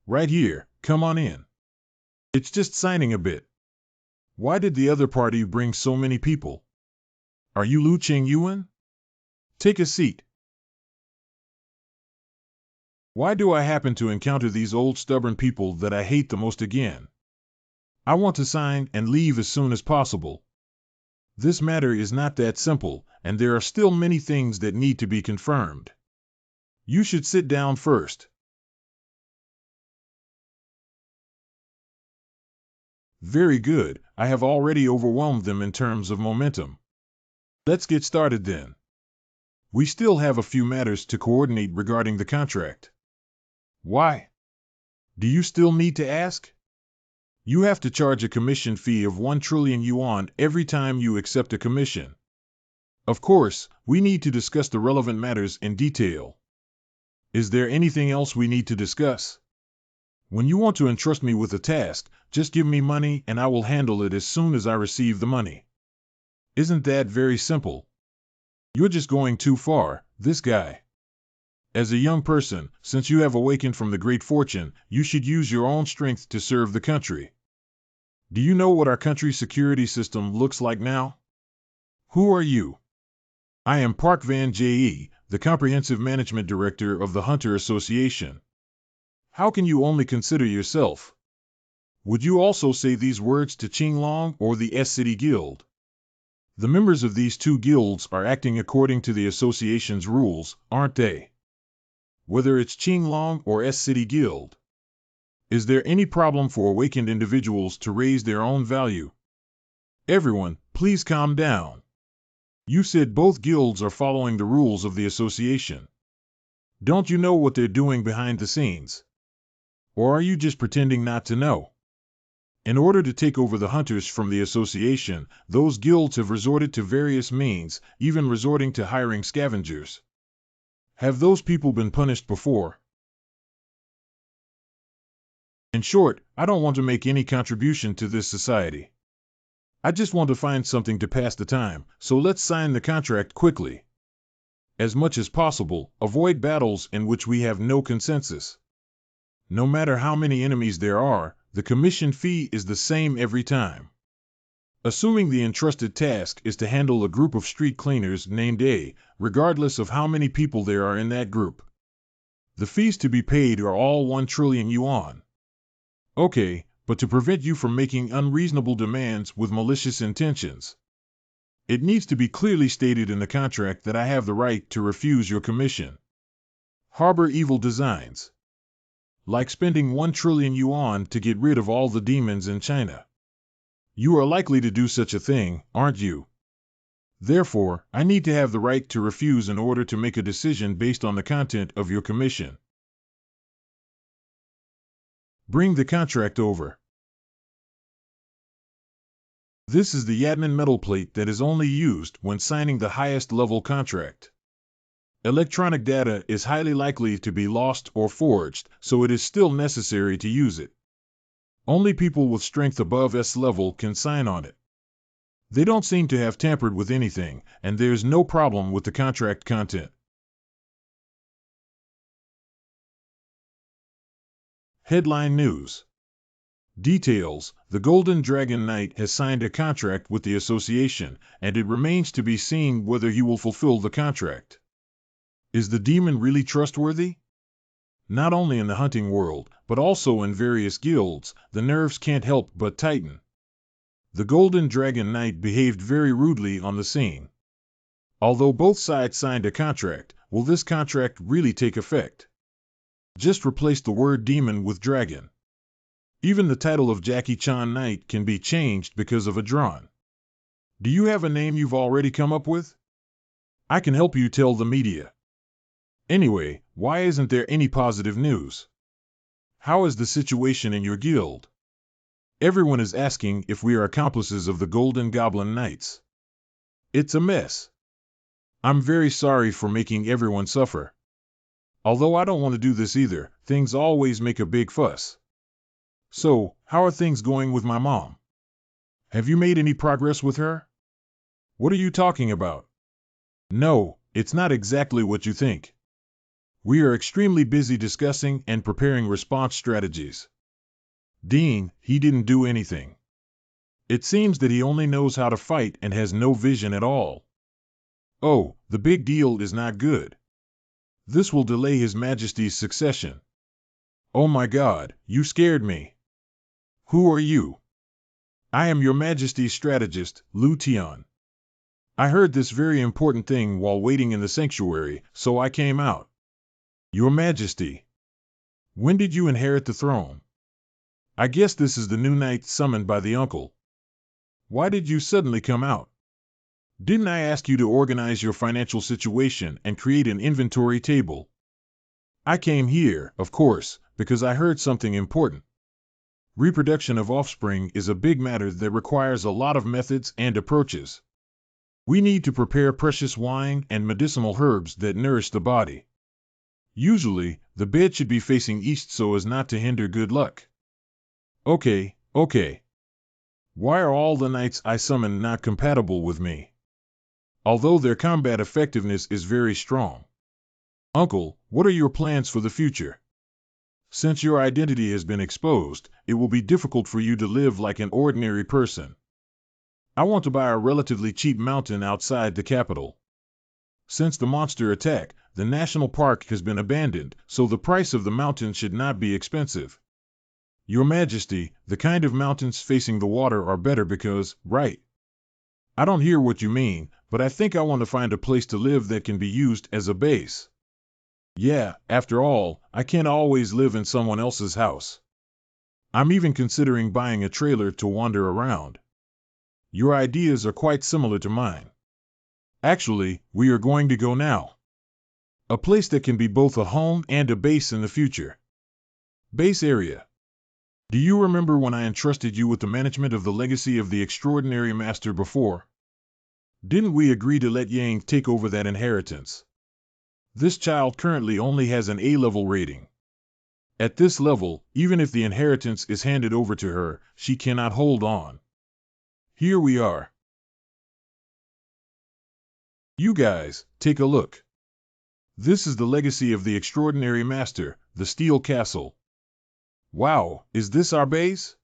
Right here, come on in. It's just signing a bit. Why did the other party bring so many people? Are you Lu Qingyuan? Take a seat. Why do I happen to encounter these old stubborn people that I hate the most again? I want to sign and leave as soon as possible. This matter is not that simple, and there are still many things that need to be confirmed. You should sit down first. Very good, I have already overwhelmed them in terms of momentum. Let's get started then. We still have a few matters to coordinate regarding the contract. Why? Do you still need to ask? You have to charge a commission fee of 1 trillion yuan every time you accept a commission. Of course, we need to discuss the relevant matters in detail. Is there anything else we need to discuss? When you want to entrust me with a task, just give me money and I will handle it as soon as I receive the money. Isn't that very simple? You're just going too far, this guy. As a young person, since you have awakened from the great fortune, you should use your own strength to serve the country. Do you know what our country's security system looks like now? Who are you? I am Park Van Jae, the Comprehensive Management Director of the Hunter Association. How can you only consider yourself? Would you also say these words to Qinglong or the S-City Guild? The members of these two guilds are acting according to the association's rules, aren't they? Whether it's Qinglong or S-City Guild. Is there any problem for awakened individuals to raise their own value? Everyone, please calm down. You said both guilds are following the rules of the association. Don't you know what they're doing behind the scenes? Or are you just pretending not to know? In order to take over the hunters from the association, those guilds have resorted to various means, even resorting to hiring scavengers. Have those people been punished before? In short, I don't want to make any contribution to this society. I just want to find something to pass the time, so let's sign the contract quickly. As much as possible, avoid battles in which we have no consensus. No matter how many enemies there are, the commission fee is the same every time. Assuming the entrusted task is to handle a group of street cleaners named A, regardless of how many people there are in that group. The fees to be paid are all 1 trillion yuan. Okay, but to prevent you from making unreasonable demands with malicious intentions, it needs to be clearly stated in the contract that I have the right to refuse your commission. Harbor evil designs. Like spending 1 trillion yuan to get rid of all the demons in China. You are likely to do such a thing, aren't you? Therefore, I need to have the right to refuse in order to make a decision based on the content of your commission. Bring the contract over. This is the Yatman metal plate that is only used when signing the highest level contract. Electronic data is highly likely to be lost or forged, so it is still necessary to use it. Only people with strength above S level can sign on it. They don't seem to have tampered with anything, and there's no problem with the contract content. Headline News. Details: the Golden Dragon Knight has signed a contract with the association, and it remains to be seen whether he will fulfill the contract. Is the demon really trustworthy? Not only in the hunting world, but also in various guilds, the nerves can't help but tighten. The Golden Dragon Knight behaved very rudely on the scene. Although both sides signed a contract, will this contract really take effect? Just replace the word demon with dragon. Even the title of Jackie Chan Knight can be changed because of a drawn Do you have a name you've already come up with? I can help you tell the media. Anyway, why isn't there any positive news? How is the situation in your guild? Everyone is asking if we are accomplices of the Golden Goblin Knights. It's a mess. I'm very sorry for making everyone suffer. Although I don't want to do this either, things always make a big fuss. So, how are things going with my mom? Have you made any progress with her? What are you talking about? No, it's not exactly what you think. We are extremely busy discussing and preparing response strategies. Dean, he didn't do anything. It seems that he only knows how to fight and has no vision at all. Oh, the big deal is not good. This will delay His Majesty's succession. Oh my God, you scared me. Who are you? I am Your Majesty's strategist, Lu Tian. I heard this very important thing while waiting in the sanctuary, so I came out. Your Majesty. When did you inherit the throne? I guess this is the new knight summoned by the uncle. Why did you suddenly come out? Didn't I ask you to organize your financial situation and create an inventory table? I came here, of course, because I heard something important. Reproduction of offspring is a big matter that requires a lot of methods and approaches. We need to prepare precious wine and medicinal herbs that nourish the body. Usually, the bed should be facing east so as not to hinder good luck. Okay. Why are all the knights I summon not compatible with me? Although their combat effectiveness is very strong. Uncle, what are your plans for the future? Since your identity has been exposed, it will be difficult for you to live like an ordinary person. I want to buy a relatively cheap mountain outside the capital. Since the monster attack, the national park has been abandoned, so the price of the mountain should not be expensive. Your Majesty, the kind of mountains facing the water are better because, right? I don't hear what you mean, but I think I want to find a place to live that can be used as a base. Yeah, after all, I can't always live in someone else's house. I'm even considering buying a trailer to wander around. Your ideas are quite similar to mine. Actually, we are going to go now. A place that can be both a home and a base in the future. Base area. Do you remember when I entrusted you with the management of the legacy of the extraordinary master before? Didn't we agree to let Yang take over that inheritance? This child currently only has an A-level rating. At this level, even if the inheritance is handed over to her, she cannot hold on. Here we are. You guys, take a look. This is the legacy of the extraordinary master, the Steel Castle. Wow, is this our base?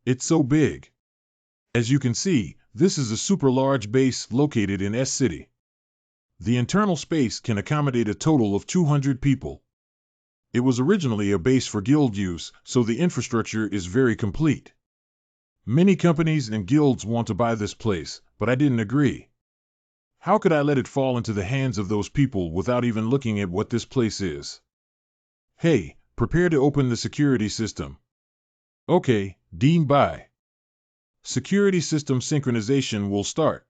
It's so big. As you can see, this is a super large base located in S City. The internal space can accommodate a total of 200 people. It was originally a base for guild use, so the infrastructure is very complete. Many companies and guilds want to buy this place, but I didn't agree. How could I let it fall into the hands of those people without even looking at what this place is? Hey, prepare to open the security system. Okay, Dean, bye. Security system synchronization will start.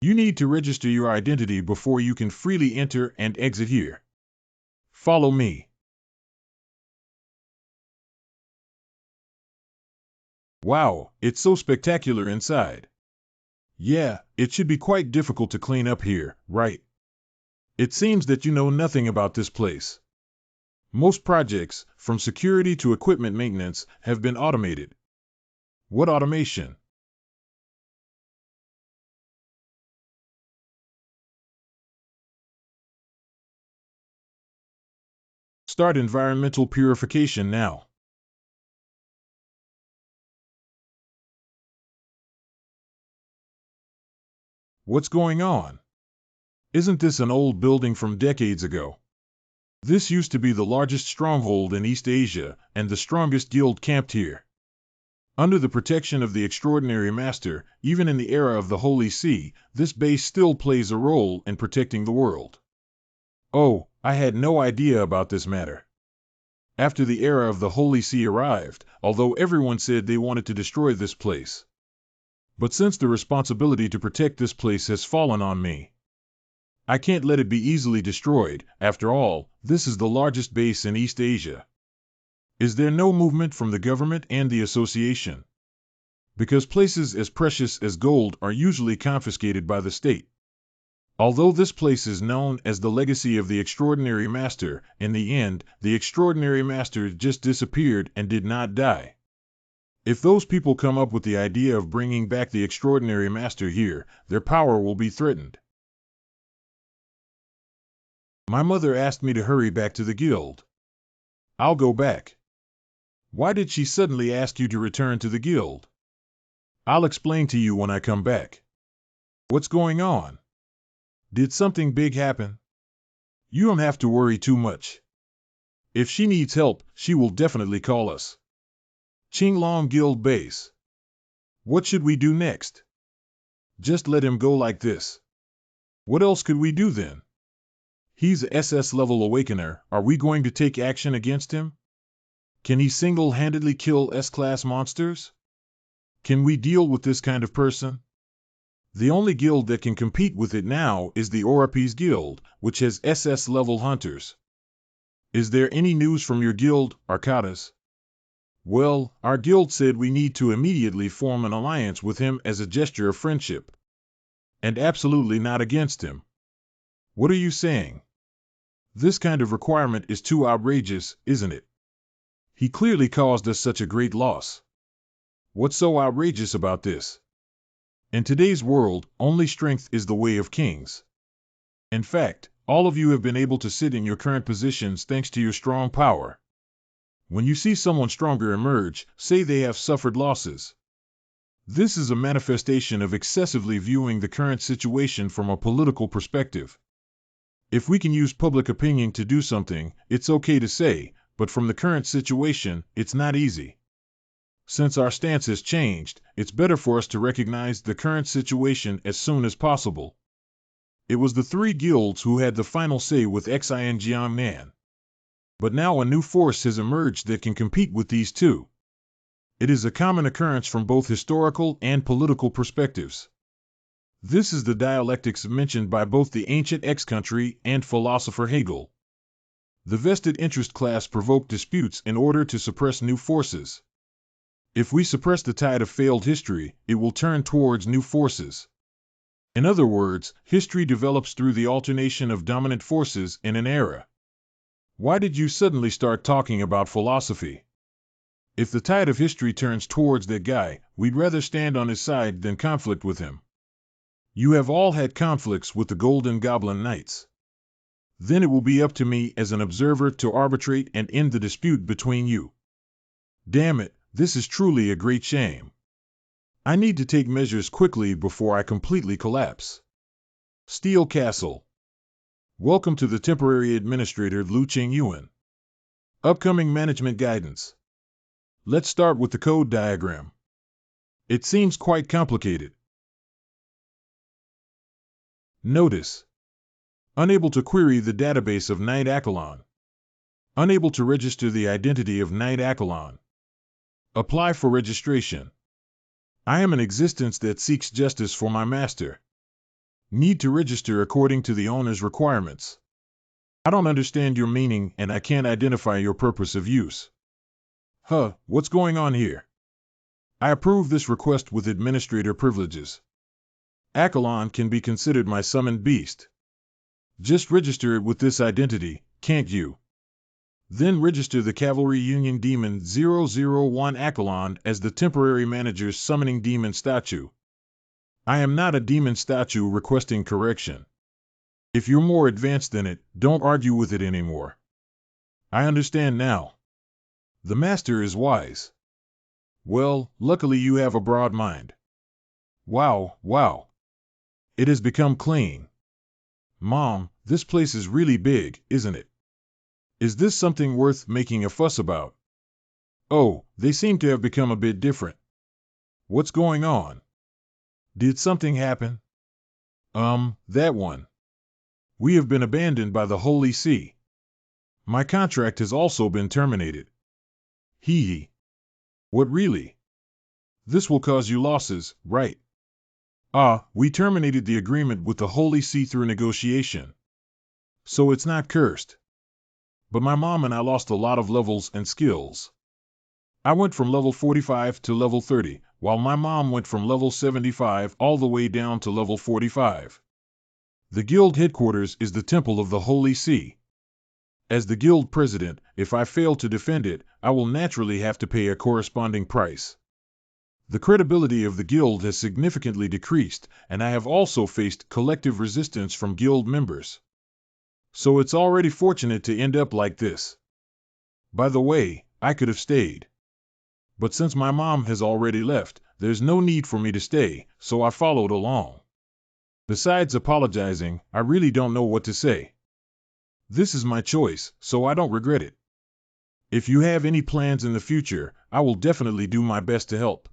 You need to register your identity before you can freely enter and exit here. Follow me. Wow, it's so spectacular inside. Yeah, it should be quite difficult to clean up here, right? It seems that you know nothing about this place. Most projects, from security to equipment maintenance, have been automated. What automation? Start environmental purification now. What's going on? Isn't this an old building from decades ago? This used to be the largest stronghold in East Asia, and the strongest guild camped here. Under the protection of the extraordinary master, even in the era of the Holy See, this base still plays a role in protecting the world. Oh, I had no idea about this matter. After the era of the Holy See arrived, although everyone said they wanted to destroy this place, But since the responsibility to protect this place has fallen on me, I can't let it be easily destroyed. After all, this is the largest base in East Asia. Is there no movement from the government and the association? Because places as precious as gold are usually confiscated by the state. Although this place is known as the legacy of the extraordinary master, in the end, the extraordinary master just disappeared and did not die. If those people come up with the idea of bringing back the extraordinary master here, their power will be threatened. My mother asked me to hurry back to the guild. I'll go back. Why did she suddenly ask you to return to the guild? I'll explain to you when I come back. What's going on? Did something big happen? You don't have to worry too much. If she needs help, she will definitely call us. Qinglong Guild Base. What should we do next? Just let him go like this. What else could we do then? He's a SS level awakener. Are we going to take action against him? Can he single-handedly kill S-Class monsters? Can we deal with this kind of person? The only guild that can compete with it now is the Orapis Guild, which has SS level hunters. Is there any news from your guild, Arcadas? Well, our guild said we need to immediately form an alliance with him as a gesture of friendship. And absolutely not against him. What are you saying? This kind of requirement is too outrageous, isn't it? He clearly caused us such a great loss. What's so outrageous about this? In today's world, only strength is the way of kings. In fact, all of you have been able to sit in your current positions thanks to your strong power. When you see someone stronger emerge, say they have suffered losses. This is a manifestation of excessively viewing the current situation from a political perspective. If we can use public opinion to do something, it's okay to say, but from the current situation, it's not easy. Since our stance has changed, it's better for us to recognize the current situation as soon as possible. It was the three guilds who had the final say with Xin Jiangnan. But now a new force has emerged that can compete with these two. It is a common occurrence from both historical and political perspectives. This is the dialectics mentioned by both the ancient X-country and philosopher Hegel. The vested interest class provoke disputes in order to suppress new forces. If we suppress the tide of failed history, it will turn towards new forces. In other words, history develops through the alternation of dominant forces in an era. Why did you suddenly start talking about philosophy? If the tide of history turns towards that guy, we'd rather stand on his side than conflict with him. You have all had conflicts with the Golden Goblin Knights. Then it will be up to me as an observer to arbitrate and end the dispute between you. Damn it, this is truly a great shame. I need to take measures quickly before I completely collapse. Steel Castle. Welcome to the temporary administrator Lu Qingyuan. Upcoming management guidance. Let's start with the code diagram. It seems quite complicated. Notice. Unable to query the database of Knight Accolon. Unable to register the identity of Knight Accolon. Apply for registration. I am an existence that seeks justice for my master. Need to register according to the owner's requirements. I don't understand your meaning and I can't identify your purpose of use. What's going on here? I approve this request with administrator privileges. Accolon can be considered my summoned beast. Just register it with this identity, can't you? Then register the Cavalry Union Demon 001 Accolon as the temporary manager's summoning demon statue. I am not a demon statue requesting correction. If you're more advanced than it, don't argue with it anymore. I understand now. The master is wise. Well, luckily you have a broad mind. Wow. It has become clean. Mom, this place is really big, isn't it? Is this something worth making a fuss about? Oh, they seem to have become a bit different. What's going on? Did something happen? That one. We have been abandoned by the Holy See. My contract has also been terminated. Hee. What really? This will cause you losses, right? We terminated the agreement with the Holy See through negotiation. So it's not cursed. But my mom and I lost a lot of levels and skills. I went from level 45 to level 30, while my mom went from level 75 all the way down to level 45. The guild headquarters is the temple of the Holy See. As the guild president, if I fail to defend it, I will naturally have to pay a corresponding price. The credibility of the guild has significantly decreased, and I have also faced collective resistance from guild members. So it's already fortunate to end up like this. By the way, I could have stayed. But since my mom has already left, there's no need for me to stay, so I followed along. Besides apologizing, I really don't know what to say. This is my choice, so I don't regret it. If you have any plans in the future, I will definitely do my best to help.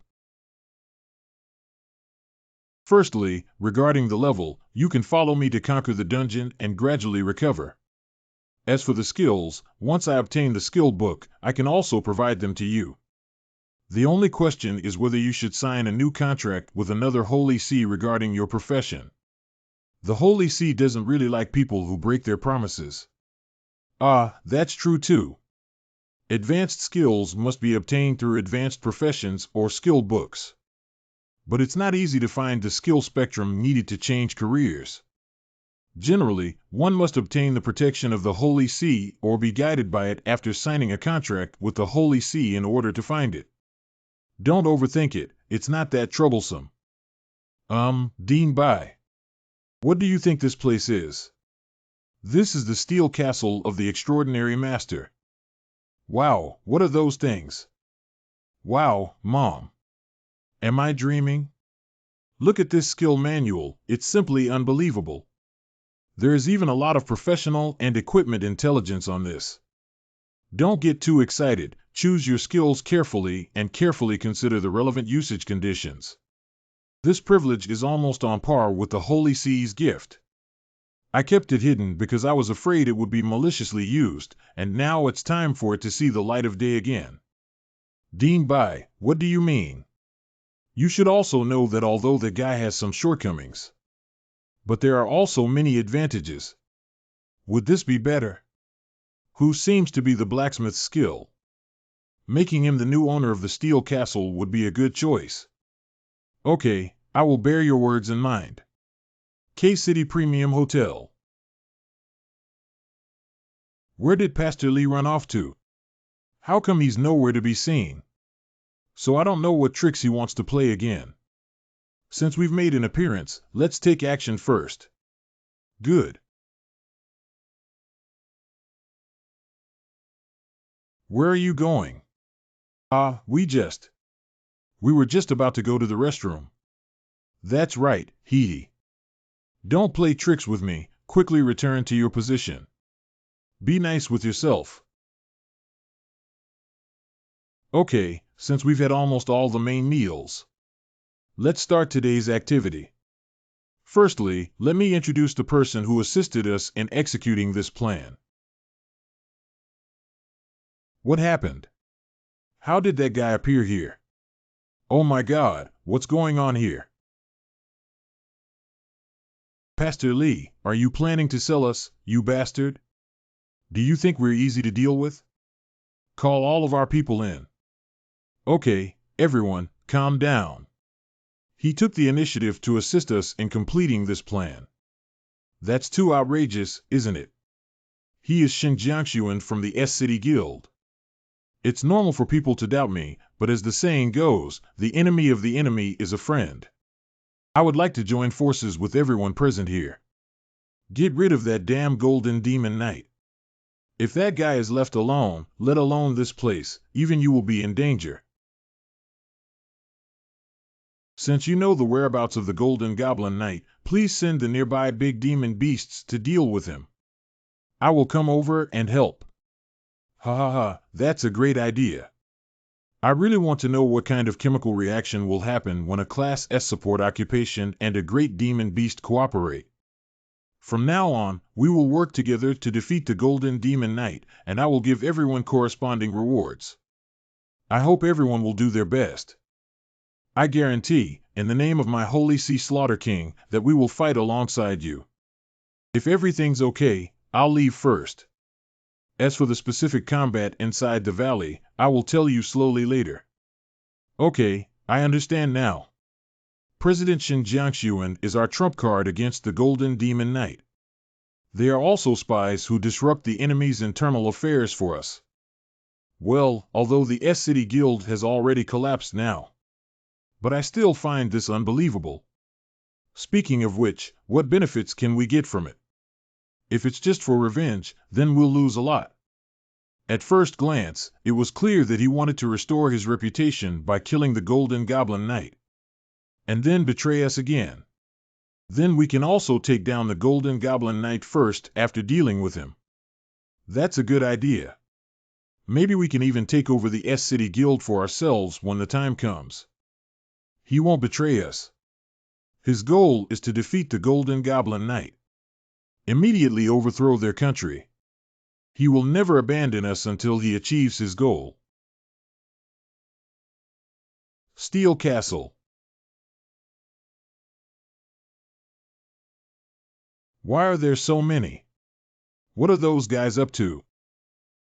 Firstly, regarding the level, you can follow me to conquer the dungeon and gradually recover. As for the skills, once I obtain the skill book, I can also provide them to you. The only question is whether you should sign a new contract with another Holy See regarding your profession. The Holy See doesn't really like people who break their promises. That's true too. Advanced skills must be obtained through advanced professions or skill books. But it's not easy to find the skill spectrum needed to change careers. Generally, one must obtain the protection of the Holy See or be guided by it after signing a contract with the Holy See in order to find it. Don't overthink it, it's not that troublesome. Dean Bai. What do you think this place is? This is the Steel Castle of the Extraordinary Master. Wow, what are those things? Wow, Mom. Am I dreaming? Look at this skill manual, it's simply unbelievable. There is even a lot of professional and equipment intelligence on this. Don't get too excited, choose your skills carefully and carefully consider the relevant usage conditions. This privilege is almost on par with the Holy See's gift. I kept it hidden because I was afraid it would be maliciously used, and now it's time for it to see the light of day again. Dean Bai, what do you mean? You should also know that although the guy has some shortcomings, but there are also many advantages. Would this be better? Who seems to be the blacksmith's skill? Making him the new owner of the Steel Castle would be a good choice. Okay, I will bear your words in mind. K-City Premium Hotel. Where did Pastor Lee run off to? How come he's nowhere to be seen? So I don't know what tricks he wants to play again. Since we've made an appearance, let's take action first. Good. Where are you going? We were just about to go to the restroom. That's right, hee. Don't play tricks with me, quickly return to your position. Be nice with yourself. Okay, since we've had almost all the main meals, let's start today's activity. Firstly, let me introduce the person who assisted us in executing this plan. What happened? How did that guy appear here? Oh my God, what's going on here? Pastor Lee, are you planning to sell us, you bastard? Do you think we're easy to deal with? Call all of our people in. Okay, everyone, calm down. He took the initiative to assist us in completing this plan. That's too outrageous, isn't it? He is Xinjiangshuan from the S-City Guild. It's normal for people to doubt me, but as the saying goes, the enemy of the enemy is a friend. I would like to join forces with everyone present here. Get rid of that damn golden demon knight. If that guy is left alone, let alone this place, even you will be in danger. Since you know the whereabouts of the Golden Goblin Knight, please send the nearby big demon beasts to deal with him. I will come over and help. That's a great idea. I really want to know what kind of chemical reaction will happen when a Class S support occupation and a great demon beast cooperate. From now on, we will work together to defeat the Golden Demon Knight, and I will give everyone corresponding rewards. I hope everyone will do their best. I guarantee, in the name of my Holy Sea Slaughter King, that we will fight alongside you. If everything's okay, I'll leave first. As for the specific combat inside the valley, I will tell you slowly later. Okay, I understand now. President Shin Jiangxuan is our trump card against the Golden Demon Knight. They are also spies who disrupt the enemy's internal affairs for us. Well, although the S-City Guild has already collapsed now. But I still find this unbelievable. Speaking of which, what benefits can we get from it? If it's just for revenge, then we'll lose a lot. At first glance, it was clear that he wanted to restore his reputation by killing the Golden Goblin Knight. And then betray us again. Then we can also take down the Golden Goblin Knight first after dealing with him. That's a good idea. Maybe we can even take over the S-City Guild for ourselves when the time comes. He won't betray us. His goal is to defeat the Golden Goblin Knight. Immediately overthrow their country. He will never abandon us until he achieves his goal. Steel Castle. Why are there so many? What are those guys up to?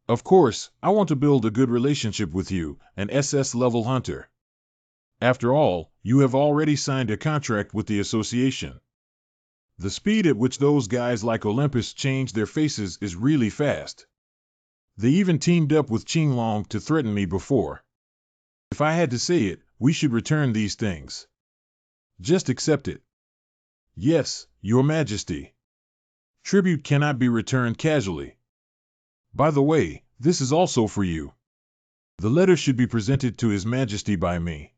Of course, I want to build a good relationship with you, an SS-level hunter. After all, you have already signed a contract with the association. The speed at which those guys like Olympus change their faces is really fast. They even teamed up with Qinglong to threaten me before. If I had to say it, we should return these things. Just accept it. Yes, Your Majesty. Tribute cannot be returned casually. By the way, this is also for you. The letter should be presented to His Majesty by me.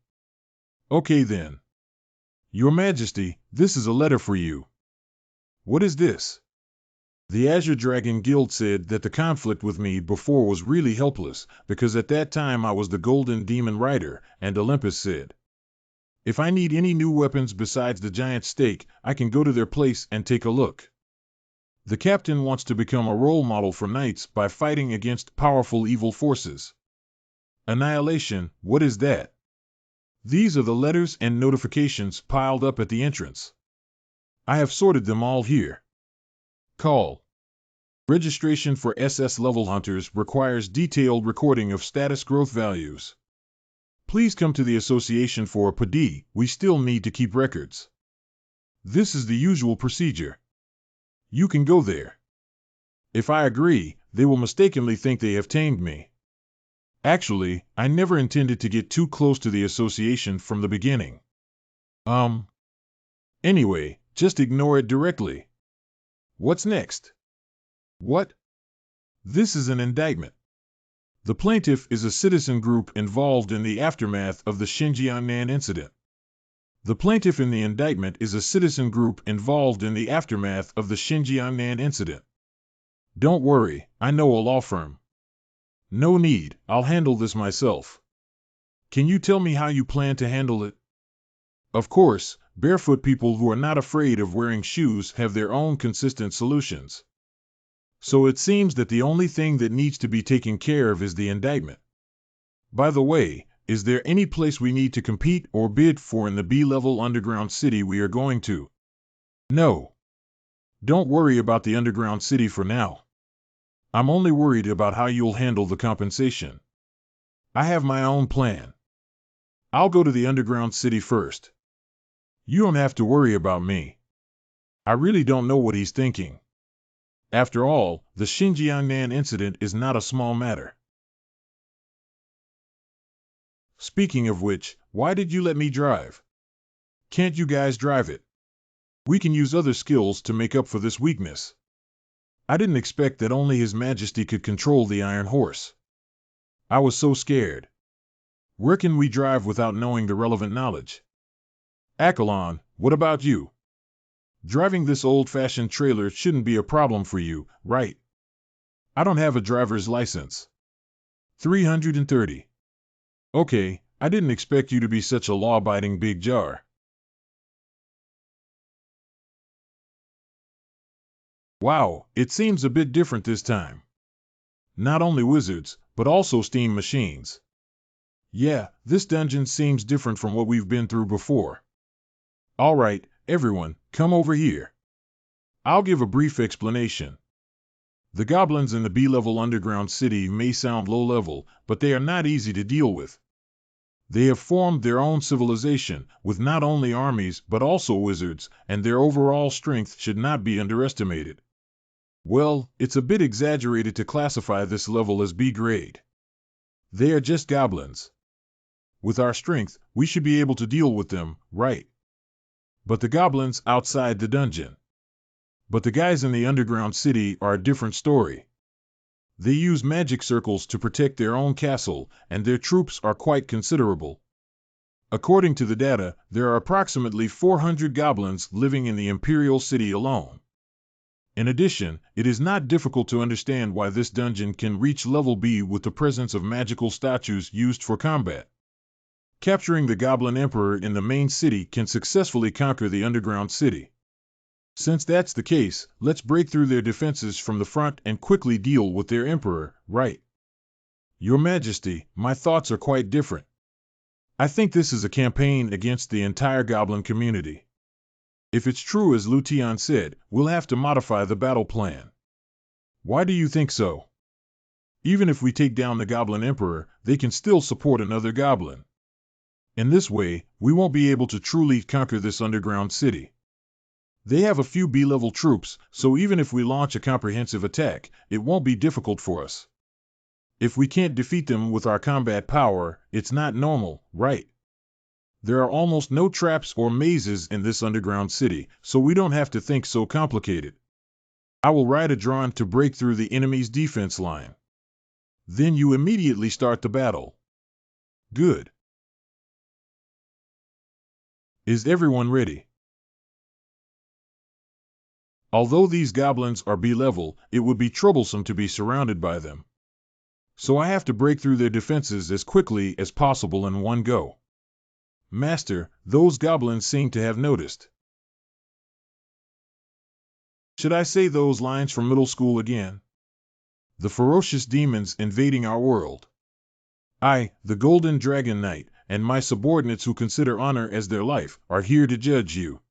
Okay then. Your Majesty, this is a letter for you. What is this? The Azure Dragon Guild said that the conflict with me before was really helpless, because at that time I was the Golden Demon Rider, and Olympus said, if I need any new weapons besides the giant stake, I can go to their place and take a look. The captain wants to become a role model for knights by fighting against powerful evil forces. Annihilation, what is that? These are the letters and notifications piled up at the entrance. I have sorted them all here. Call. Registration for SS-level hunters requires detailed recording of status growth values. Please come to the association for a PD, we still need to keep records. This is the usual procedure. You can go there. If I agree, they will mistakenly think they have tamed me. Actually, I never intended to get too close to the association from the beginning. Anyway, just ignore it directly. What's next? What? This is an indictment. The plaintiff is a citizen group involved in the aftermath of the Xinjiangnan incident. The plaintiff in the indictment is a citizen group involved in the aftermath of the Xinjiangnan incident. Don't worry, I know a law firm. No need, I'll handle this myself. Can you tell me how you plan to handle it? Of course, barefoot people who are not afraid of wearing shoes have their own consistent solutions. So it seems that the only thing that needs to be taken care of is the indictment. By the way, is there any place we need to compete or bid for in the B-level underground city we are going to? No. Don't worry about the underground city for now. I'm only worried about how you'll handle the compensation. I have my own plan. I'll go to the underground city first. You don't have to worry about me. I really don't know what he's thinking. After all, the Xinjiangnan incident is not a small matter. Speaking of which, why did you let me drive? Can't you guys drive it? We can use other skills to make up for this weakness. I didn't expect that only His Majesty could control the Iron Horse. I was so scared. Where can we drive without knowing the relevant knowledge? Akalon, what about you? Driving this old-fashioned trailer shouldn't be a problem for you, right? I don't have a driver's license. 330. Okay, I didn't expect you to be such a law-abiding big jar. Wow, it seems a bit different this time. Not only wizards, but also steam machines. Yeah, this dungeon seems different from what we've been through before. All right, everyone, come over here. I'll give a brief explanation. The goblins in the B-level underground city may sound low-level, but they are not easy to deal with. They have formed their own civilization, with not only armies but also wizards, and their overall strength should not be underestimated. Well, it's a bit exaggerated to classify this level as B-grade. They are just goblins. With our strength, we should be able to deal with them, right? But the goblins outside the dungeon. But the guys in the underground city are a different story. They use magic circles to protect their own castle, and their troops are quite considerable. According to the data, there are approximately 400 goblins living in the Imperial City alone. In addition, it is not difficult to understand why this dungeon can reach level B with the presence of magical statues used for combat. Capturing the Goblin Emperor in the main city can successfully conquer the underground city. Since that's the case, let's break through their defenses from the front and quickly deal with their emperor, right? Your Majesty, my thoughts are quite different. I think this is a campaign against the entire goblin community. If it's true as Lucian said, we'll have to modify the battle plan. Why do you think so? Even if we take down the Goblin Emperor, they can still support another goblin. In this way, we won't be able to truly conquer this underground city. They have a few B-level troops, so even if we launch a comprehensive attack, it won't be difficult for us. If we can't defeat them with our combat power, it's not normal, right? There are almost no traps or mazes in this underground city, so we don't have to think so complicated. I will ride a drone to break through the enemy's defense line. Then you immediately start the battle. Good. Is everyone ready? Although these goblins are B-level, it would be troublesome to be surrounded by them. So I have to break through their defenses as quickly as possible in one go. Master, those goblins seem to have noticed. Should I say those lines from middle school again? The ferocious demons invading our world. I, the Golden Dragon Knight, and my subordinates who consider honor as their life, are here to judge you.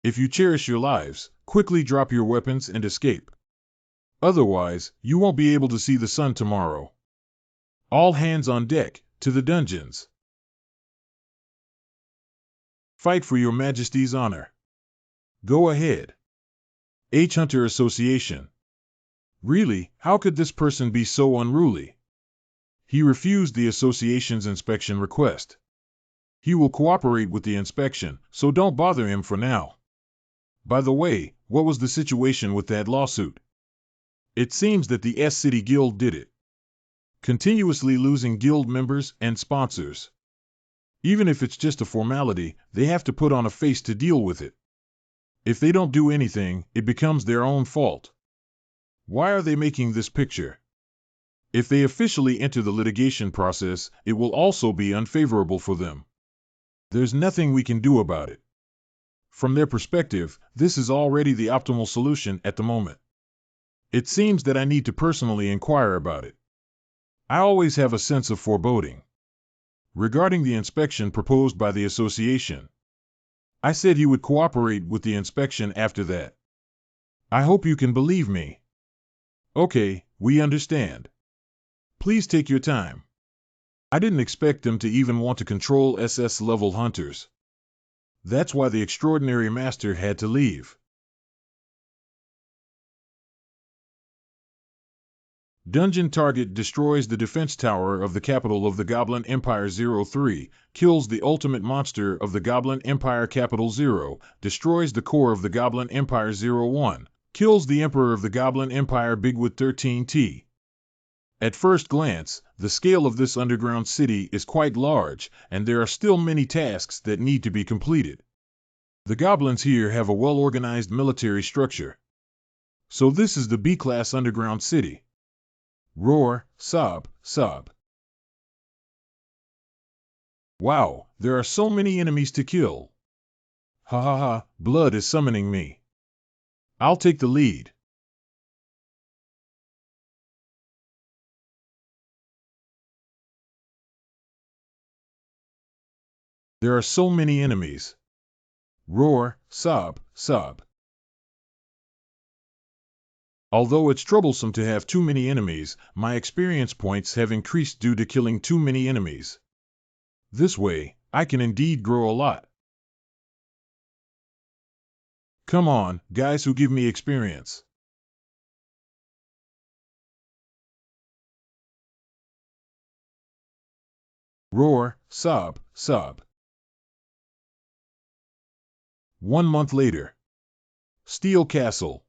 If you cherish your lives, quickly drop your weapons and escape. Otherwise, you won't be able to see the sun tomorrow. All hands on deck, to the dungeons. Fight for your Majesty's honor. Go ahead. H. Hunter Association. Really, how could this person be so unruly? He refused the association's inspection request. He will cooperate with the inspection, so don't bother him for now. By the way, what was the situation with that lawsuit? It seems that the S-City Guild did it. Continuously losing guild members and sponsors. Even if it's just a formality, they have to put on a face to deal with it. If they don't do anything, it becomes their own fault. Why are they making this picture? If they officially enter the litigation process, it will also be unfavorable for them. There's nothing we can do about it. From their perspective, this is already the optimal solution at the moment. It seems that I need to personally inquire about it. I always have a sense of foreboding. Regarding the inspection proposed by the association, I said he would cooperate with the inspection after that. I hope you can believe me. Okay, we understand. Please take your time. I didn't expect them to even want to control SS-level hunters. That's why the extraordinary master had to leave. Dungeon target destroys the defense tower of the capital of the Goblin Empire 03, kills the ultimate monster of the Goblin Empire Capital 0, destroys the core of the Goblin Empire 01, kills the Emperor of the Goblin Empire Bigwood 13T. At first glance, the scale of this underground city is quite large, and there are still many tasks that need to be completed. The goblins here have a well-organized military structure. So this is the B-class underground city. Roar, sob, sob. Wow, there are so many enemies to kill. Ha ha ha, blood is summoning me. I'll take the lead. There are so many enemies. Roar, sob, sob. Although it's troublesome to have too many enemies, my experience points have increased due to killing too many enemies. This way, I can indeed grow a lot. Come on, guys who give me experience. Roar, sob, sob. 1 month later. Steel Castle.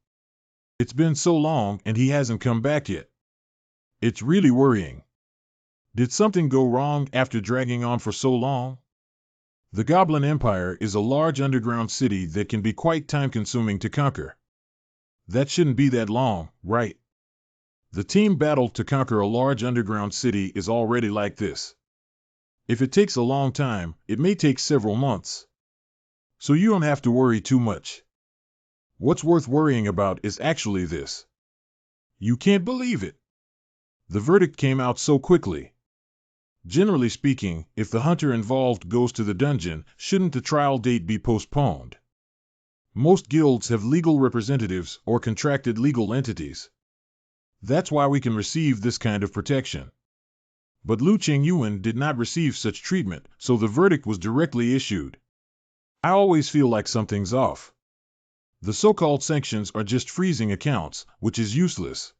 It's been so long and he hasn't come back yet. It's really worrying. Did something go wrong after dragging on for so long? The Goblin Empire is a large underground city that can be quite time-consuming to conquer. That shouldn't be that long, right? The team battle to conquer a large underground city is already like this. If it takes a long time, it may take several months. So you don't have to worry too much. What's worth worrying about is actually this. You can't believe it. The verdict came out so quickly. Generally speaking, if the hunter involved goes to the dungeon, shouldn't the trial date be postponed? Most guilds have legal representatives or contracted legal entities. That's why we can receive this kind of protection. But Lu Qingyuan did not receive such treatment, so the verdict was directly issued. I always feel like something's off. The so-called sanctions are just freezing accounts, which is useless.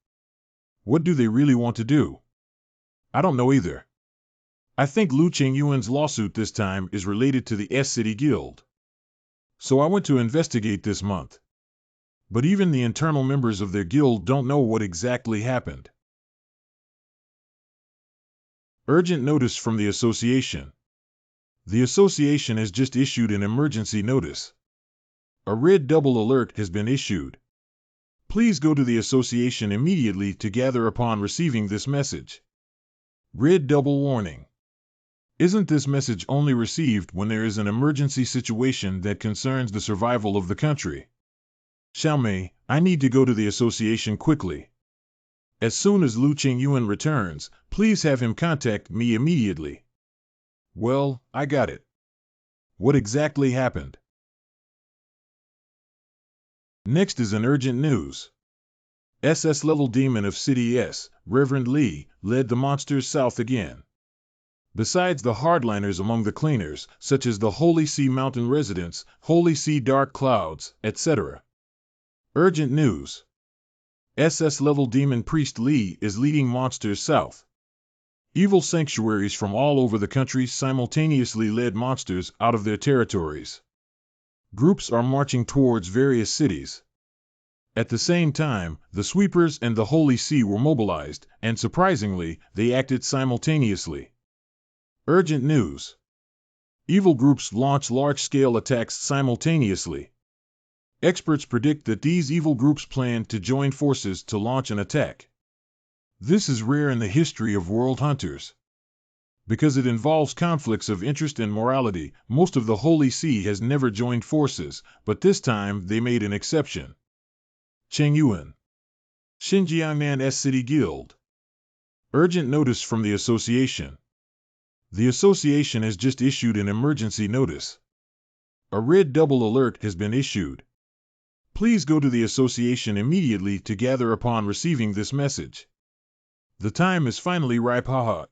What do they really want to do? I don't know either. I think Lu Qingyuan's lawsuit this time is related to the S-City Guild. So I went to investigate this month. But even the internal members of their guild don't know what exactly happened. Urgent notice from the association. The association has just issued an emergency notice. A red double alert has been issued. Please go to the association immediately to gather upon receiving this message. Red double warning. Isn't this message only received when there is an emergency situation that concerns the survival of the country? Xiaomei, I need to go to the association quickly. As soon as Lu Qingyuan returns, please have him contact me immediately. Well, I got it. What exactly happened? Next is an urgent news. SS-level demon of City S, Reverend Li, led the monsters south again. Besides the hardliners among the cleaners, such as the Holy Sea Mountain residents, Holy Sea Dark Clouds, etc. Urgent news. SS-level demon priest Li is leading monsters south. Evil sanctuaries from all over the country simultaneously led monsters out of their territories. Groups are marching towards various cities. At the same time, the sweepers and the Holy Sea were mobilized, and surprisingly, they acted simultaneously. Urgent news. Evil groups launch large-scale attacks simultaneously. Experts predict that these evil groups plan to join forces to launch an attack. This is rare in the history of world hunters. Because it involves conflicts of interest and morality, most of the Holy See has never joined forces, but this time they made an exception. Qingyuan. Xinjiangnan S-City Guild. Urgent notice from the association. The association has just issued an emergency notice. A red double alert has been issued. Please go to the association immediately to gather upon receiving this message. The time is finally ripe, haha.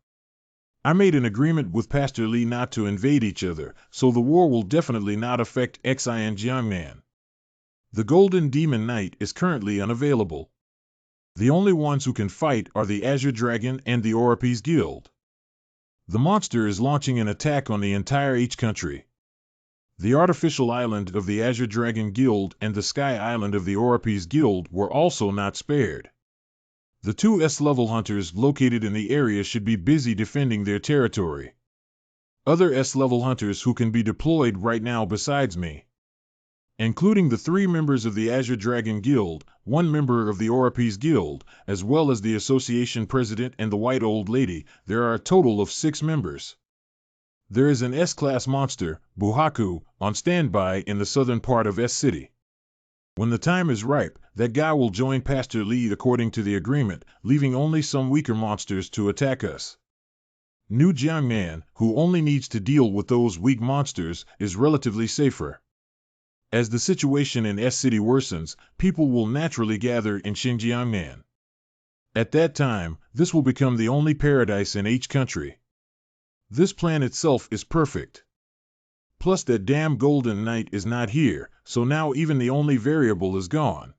I made an agreement with Pastor Li not to invade each other, so the war will definitely not affect Xinjiangnan. The Golden Demon Knight is currently unavailable. The only ones who can fight are the Azure Dragon and the Oripes Guild. The monster is launching an attack on the entire H country. The artificial island of the Azure Dragon Guild and the Sky Island of the Oripes Guild were also not spared. The two S-level hunters located in the area should be busy defending their territory. Other S-level hunters who can be deployed right now besides me, including the 3 members of the Azure Dragon Guild, 1 member of the Oripes Guild, as well as the association president and the White Old Lady, there are a total of 6 members. There is an S-Class monster, Buhaku, on standby in the southern part of S-City. When the time is ripe, that guy will join Pastor Li according to the agreement, leaving only some weaker monsters to attack us. New Jiangnan, who only needs to deal with those weak monsters, is relatively safer. As the situation in S-City worsens, people will naturally gather in Xinjiangnan. At that time, this will become the only paradise in each country. This plan itself is perfect. Plus that damn Golden Knight is not here, so now even the only variable is gone.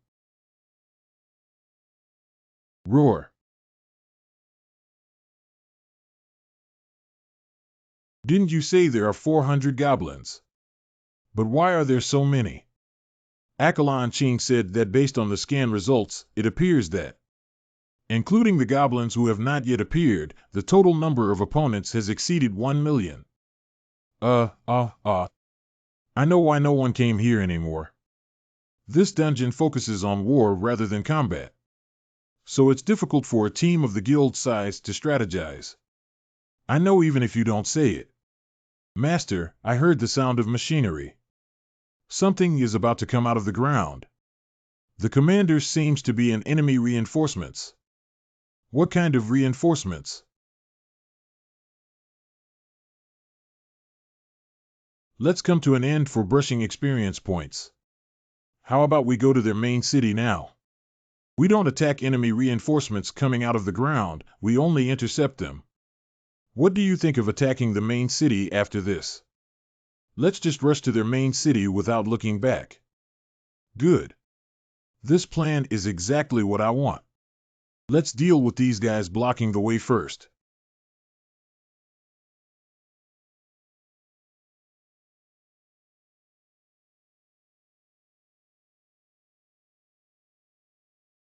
Roar. Didn't you say there are 400 goblins? But why are there so many? Akalon Ching said that based on the scan results, it appears that, including the goblins who have not yet appeared, the total number of opponents has exceeded 1 million. I know why no one came here anymore. This dungeon focuses on war rather than combat. So it's difficult for a team of the guild size to strategize. I know even if you don't say it. Master, I heard the sound of machinery. Something is about to come out of the ground. The commander seems to be in enemy reinforcements. What kind of reinforcements? Let's come to an end for brushing experience points. How about we go to their main city now? We don't attack enemy reinforcements coming out of the ground, we only intercept them. What do you think of attacking the main city after this? Let's just rush to their main city without looking back. Good. This plan is exactly what I want. Let's deal with these guys blocking the way first.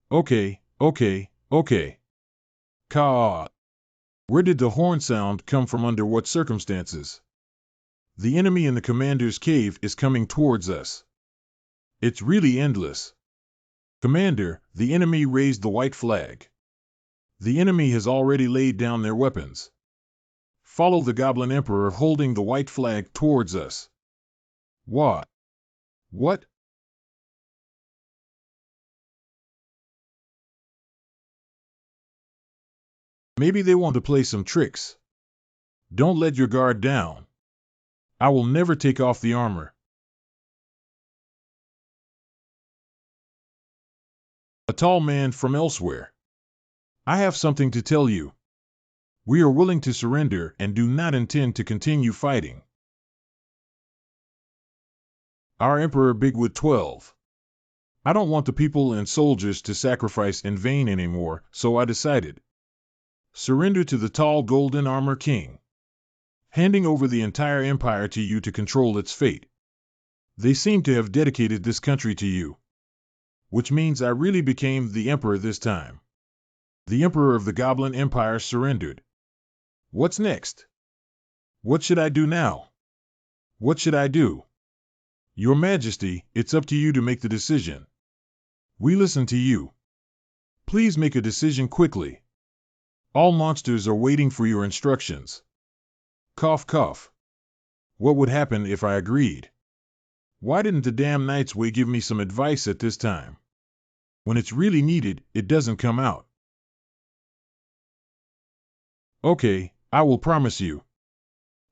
Okay. Ka. Where did the horn sound come from? Under what circumstances? The enemy in the commander's cave is coming towards us. It's really endless. Commander, the enemy raised the white flag. The enemy has already laid down their weapons. Follow the Goblin Emperor holding the white flag towards us. What? What? Maybe they want to play some tricks. Don't let your guard down. I will never take off the armor. A tall man from elsewhere. I have something to tell you. We are willing to surrender and do not intend to continue fighting. Our Emperor Bigwood 12. I don't want the people and soldiers to sacrifice in vain anymore, so I decided. Surrender to the tall golden armor king. Handing over the entire empire to you to control its fate. They seem to have dedicated this country to you. Which means I really became the emperor this time. The emperor of the Goblin Empire surrendered. What's next? What should I do now? What should I do? Your Majesty, it's up to you to make the decision. We listen to you. Please make a decision quickly. All monsters are waiting for your instructions. Cough, cough. What would happen if I agreed? Why didn't the damn Knight's Way give me some advice at this time? When it's really needed, it doesn't come out. Okay, I will promise you.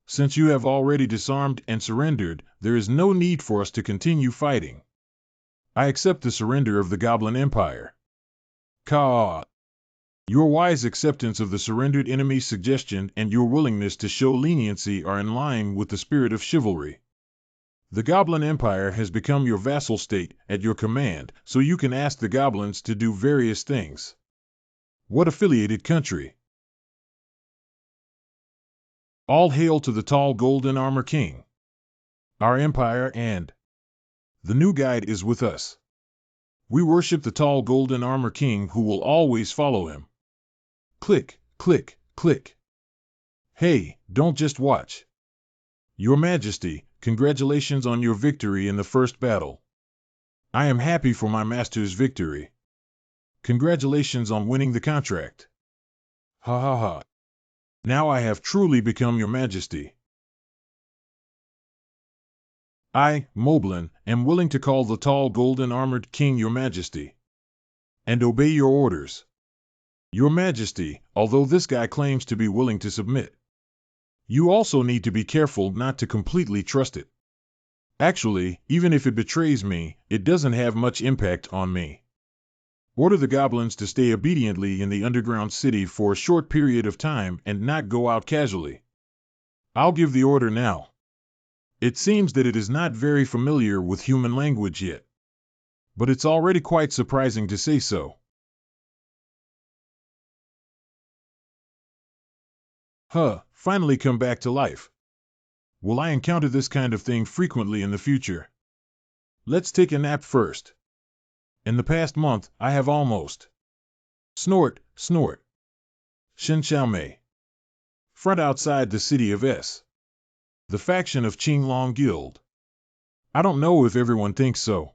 Since you have already disarmed and surrendered, there is no need for us to continue fighting. I accept the surrender of the Goblin Empire. Ka. Your wise acceptance of the surrendered enemy's suggestion and your willingness to show leniency are in line with the spirit of chivalry. The Goblin Empire has become your vassal state at your command, so you can ask the goblins to do various things. What affiliated country? All hail to the tall golden armor king. Our empire and the new guide is with us. We worship the tall golden armor king who will always follow him. Click, click, click. Hey, don't just watch. Your Majesty, congratulations on your victory in the first battle. I am happy for my master's victory. Congratulations on winning the contract. Ha ha ha. Now I have truly become your Majesty. I, Moblin, am willing to call the tall golden-armored king your Majesty. And obey your orders. Your Majesty, although this guy claims to be willing to submit. You also need to be careful not to completely trust it. Actually, even if it betrays me, it doesn't have much impact on me. Order the goblins to stay obediently in the underground city for a short period of time and not go out casually. I'll give the order now. It seems that it is not very familiar with human language yet. But it's already quite surprising to say so. Finally come back to life. Will I encounter this kind of thing frequently in the future? Let's take a nap first. In the past month, I have almost snort. Shin Xiaomei. Front outside the city of S. The faction of Qinglong Guild. I don't know if everyone thinks so.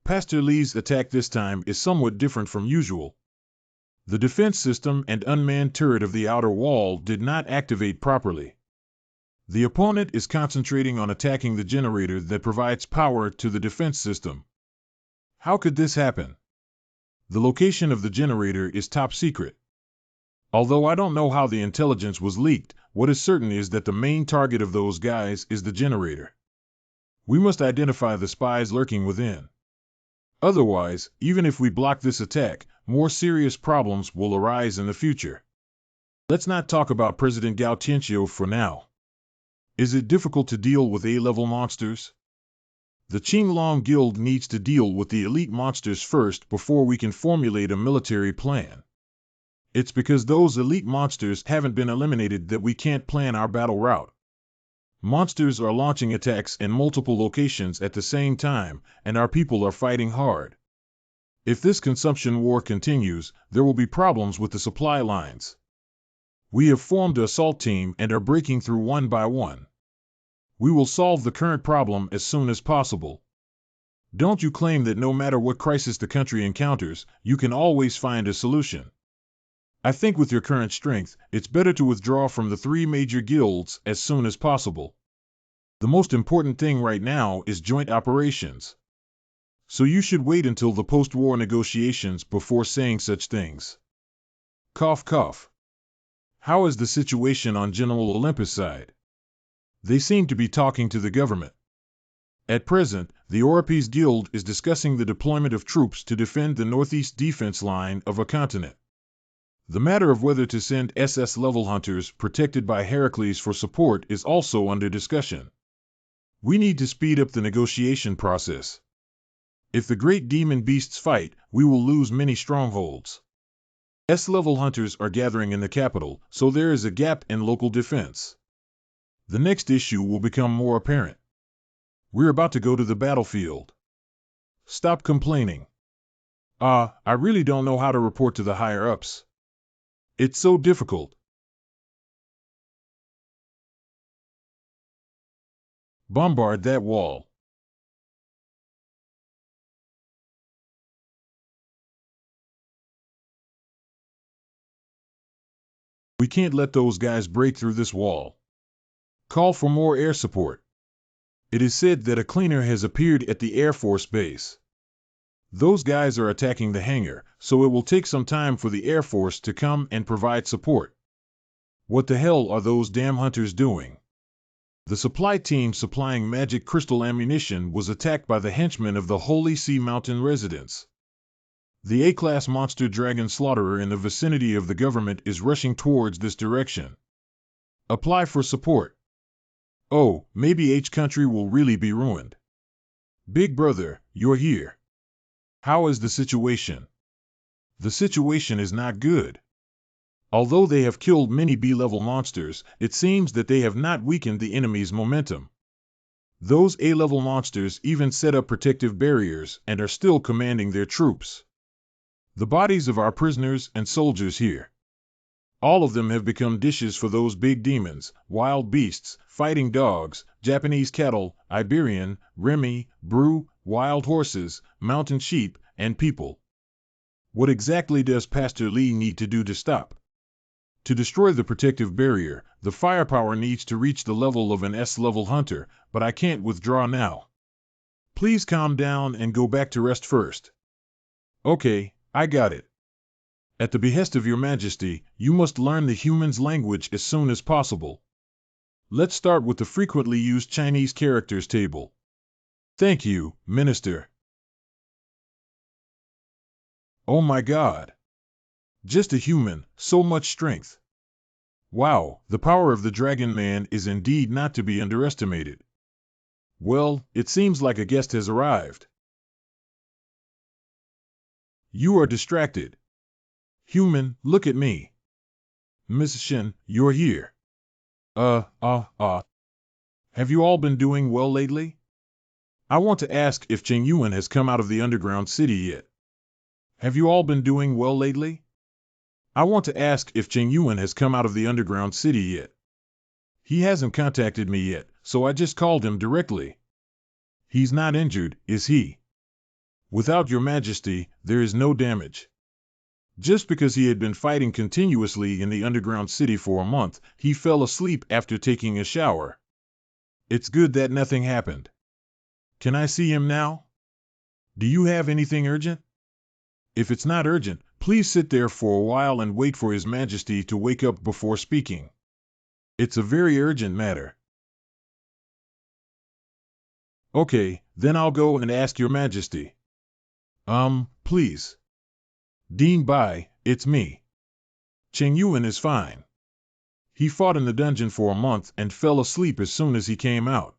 Pastor Li's attack this time is somewhat different from usual. The defense system and unmanned turret of the outer wall did not activate properly. The opponent is concentrating on attacking the generator that provides power to the defense system. How could this happen? The location of the generator is top secret. Although I don't know how the intelligence was leaked, what is certain is that the main target of those guys is the generator. We must identify the spies lurking within. Otherwise, even if we block this attack, more serious problems will arise in the future. Let's not talk about President Gao Tianxiu for now. Is it difficult to deal with A-level monsters? The Qinglong Guild needs to deal with the elite monsters first before we can formulate a military plan. It's because those elite monsters haven't been eliminated that we can't plan our battle route. Monsters are launching attacks in multiple locations at the same time, and our people are fighting hard. If this consumption war continues, there will be problems with the supply lines. We have formed an assault team and are breaking through one by one. We will solve the current problem as soon as possible. Don't you claim that no matter what crisis the country encounters, you can always find a solution. I think with your current strength, it's better to withdraw from the 3 major guilds as soon as possible. The most important thing right now is joint operations. So you should wait until the post-war negotiations before saying such things. Cough cough. How is the situation on General Olympus' side? They seem to be talking to the government. At present, the Oripes Guild is discussing the deployment of troops to defend the northeast defense line of a continent. The matter of whether to send SS-level hunters protected by Heracles for support is also under discussion. We need to speed up the negotiation process. If the great demon beasts fight, we will lose many strongholds. S-level hunters are gathering in the capital, so there is a gap in local defense. The next issue will become more apparent. We're about to go to the battlefield. Stop complaining. I really don't know how to report to the higher-ups. It's so difficult. Bombard that wall. We can't let those guys break through this wall. Call for more air support. It is said that a cleaner has appeared at the Air Force base. Those guys are attacking the hangar, so it will take some time for the Air Force to come and provide support. What the hell are those damn hunters doing? The supply team supplying magic crystal ammunition was attacked by the henchmen of the Holy Sea Mountain residents. The A-class monster dragon slaughterer in the vicinity of the government is rushing towards this direction. Apply for support. Oh, maybe H country will really be ruined. Big brother, you're here. How is the situation? The situation is not good. Although they have killed many B-level monsters, it seems that they have not weakened the enemy's momentum. Those A-level monsters even set up protective barriers and are still commanding their troops. The bodies of our prisoners and soldiers here. All of them have become dishes for those big demons, wild beasts, fighting dogs, Japanese cattle, Iberian, Remy, Brew, wild horses, mountain sheep, and people. What exactly does Pastor Li need to do to stop? To destroy the protective barrier, the firepower needs to reach the level of an S-level hunter, but I can't withdraw now. Please calm down and go back to rest first. Okay, I got it. At the behest of your majesty, you must learn the humans' language as soon as possible. Let's start with the frequently used Chinese characters table. Thank you, Minister. Oh my God. Just a human, so much strength. Wow, the power of the Dragon Man is indeed not to be underestimated. Well, it seems like a guest has arrived. You are distracted. Human, look at me. Miss Shin, you're here. Have you all been doing well lately? I want to ask if Cheng Yuan has come out of the underground city yet. Have you all been doing well lately? I want to ask if Cheng Yuan has come out of the underground city yet. He hasn't contacted me yet, so I just called him directly. He's not injured, is he? Without your majesty, there is no damage. Just because he had been fighting continuously in the underground city for a month, he fell asleep after taking a shower. It's good that nothing happened. Can I see him now? Do you have anything urgent? If it's not urgent, please sit there for a while and wait for His Majesty to wake up before speaking. It's a very urgent matter. Okay, then I'll go and ask Your Majesty. Please. Dean Bai, it's me. Cheng Yuan is fine. He fought in the dungeon for a month and fell asleep as soon as he came out.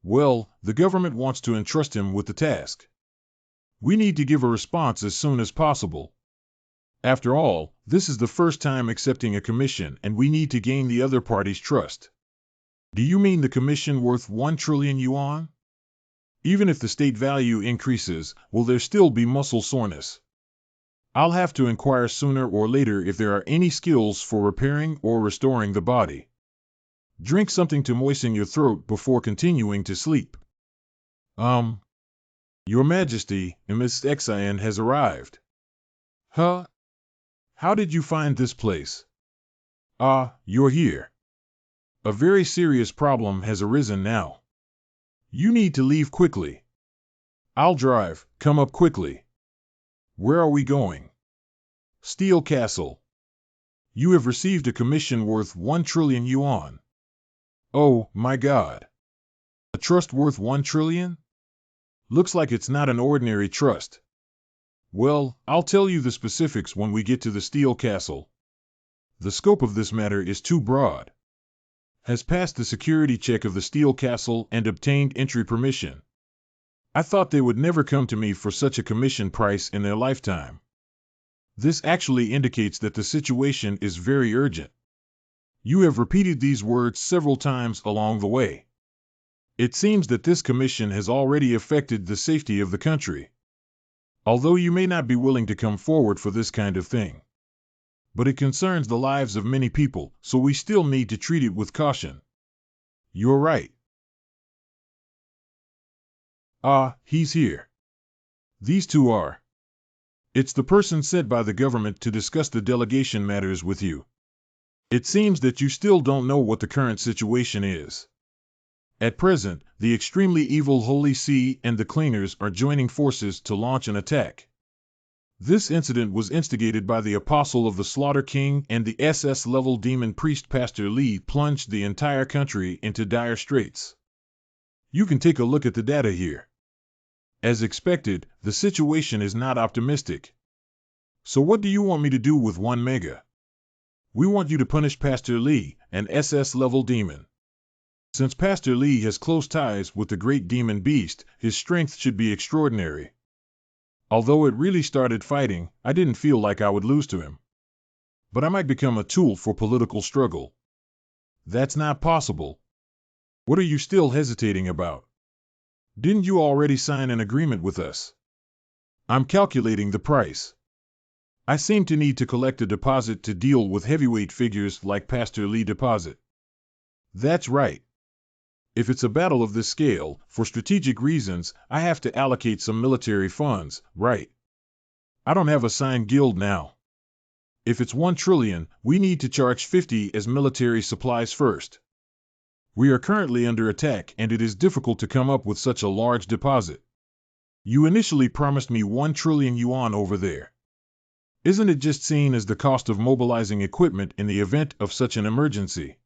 Well, the government wants to entrust him with the task. We need to give a response as soon as possible. After all, this is the first time accepting a commission and we need to gain the other party's trust. Do you mean the commission worth 1 trillion yuan? Even if the state value increases, will there still be muscle soreness? I'll have to inquire sooner or later if there are any skills for repairing or restoring the body. Drink something to moisten your throat before continuing to sleep. Your Majesty, Miss Xian has arrived. Huh? How did you find this place? You're here. A very serious problem has arisen now. You need to leave quickly. I'll drive, come up quickly. Where are we going? Steel Castle. You have received a commission worth 1 trillion yuan. Oh, my God. A trust worth 1 trillion? Looks like it's not an ordinary trust. Well, I'll tell you the specifics when we get to the Steel Castle. The scope of this matter is too broad. Has passed the security check of the Steel Castle and obtained entry permission. I thought they would never come to me for such a commission price in their lifetime. This actually indicates that the situation is very urgent. You have repeated these words several times along the way. It seems that this commission has already affected the safety of the country. Although you may not be willing to come forward for this kind of thing. But it concerns the lives of many people, so we still need to treat it with caution. You're right. He's here. These two are. It's the person sent by the government to discuss the delegation matters with you. It seems that you still don't know what the current situation is. At present, the extremely evil Holy See and the Cleaners are joining forces to launch an attack. This incident was instigated by the Apostle of the Slaughter King, and the SS-level demon priest Pastor Li plunged the entire country into dire straits. You can take a look at the data here. As expected, the situation is not optimistic. So what do you want me to do with 1 mega? We want you to punish Pastor Li, an SS-level demon. Since Pastor Li has close ties with the great demon beast, his strength should be extraordinary. Although it really started fighting, I didn't feel like I would lose to him. But I might become a tool for political struggle. That's not possible. What are you still hesitating about? Didn't you already sign an agreement with us? I'm calculating the price. I seem to need to collect a deposit to deal with heavyweight figures like Pastor Li deposit. That's right. If it's a battle of this scale, for strategic reasons, I have to allocate some military funds, right? I don't have a signed guild now. If it's 1 trillion, we need to charge 50 as military supplies first. We are currently under attack and it is difficult to come up with such a large deposit. You initially promised me 1 trillion yuan over there. Isn't it just seen as the cost of mobilizing equipment in the event of such an emergency?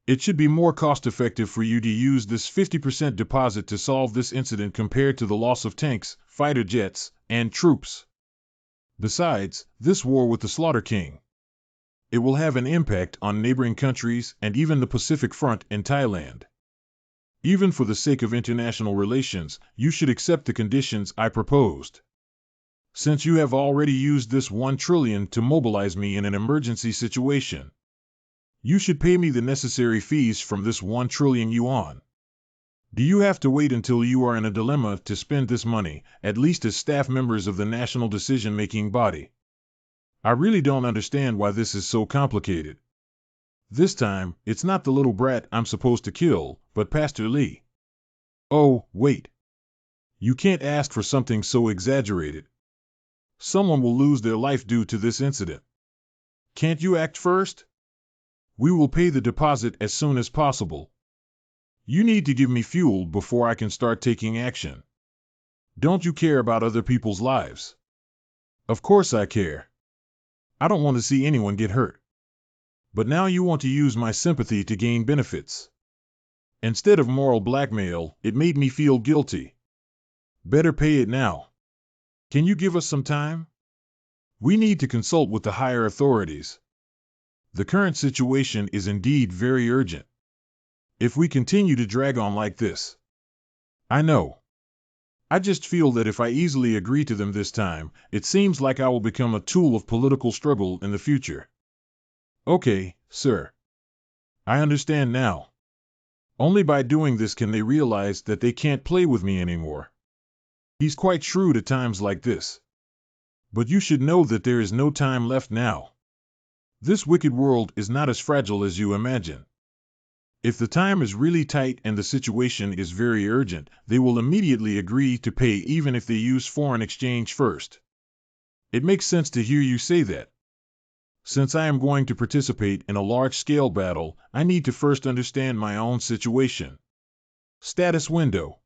It should be more cost-effective for you to use this 50% deposit to solve this incident compared to the loss of tanks, fighter jets, and troops. Besides, this war with the Slaughter King, it will have an impact on neighboring countries and even the Pacific Front in Thailand. Even for the sake of international relations, you should accept the conditions I proposed. Since you have already used this 1 trillion to mobilize me in an emergency situation, you should pay me the necessary fees from this 1 trillion yuan. Do you have to wait until you are in a dilemma to spend this money, at least as staff members of the national decision-making body? I really don't understand why this is so complicated. This time, it's not the little brat I'm supposed to kill, but Pastor Lee. Oh, wait. You can't ask for something so exaggerated. Someone will lose their life due to this incident. Can't you act first? We will pay the deposit as soon as possible. You need to give me fuel before I can start taking action. Don't you care about other people's lives? Of course I care. I don't want to see anyone get hurt. But now you want to use my sympathy to gain benefits. Instead of moral blackmail, it made me feel guilty. Better pay it now. Can you give us some time? We need to consult with the higher authorities. The current situation is indeed very urgent. If we continue to drag on like this, I know. I just feel that if I easily agree to them this time, it seems like I will become a tool of political struggle in the future. Okay, sir. I understand now. Only by doing this can they realize that they can't play with me anymore. He's quite shrewd at times like this. But you should know that there is no time left now. This wicked world is not as fragile as you imagine. If the time is really tight and the situation is very urgent, they will immediately agree to pay even if they use foreign exchange first. It makes sense to hear you say that. Since I am going to participate in a large-scale battle, I need to first understand my own situation. Status window.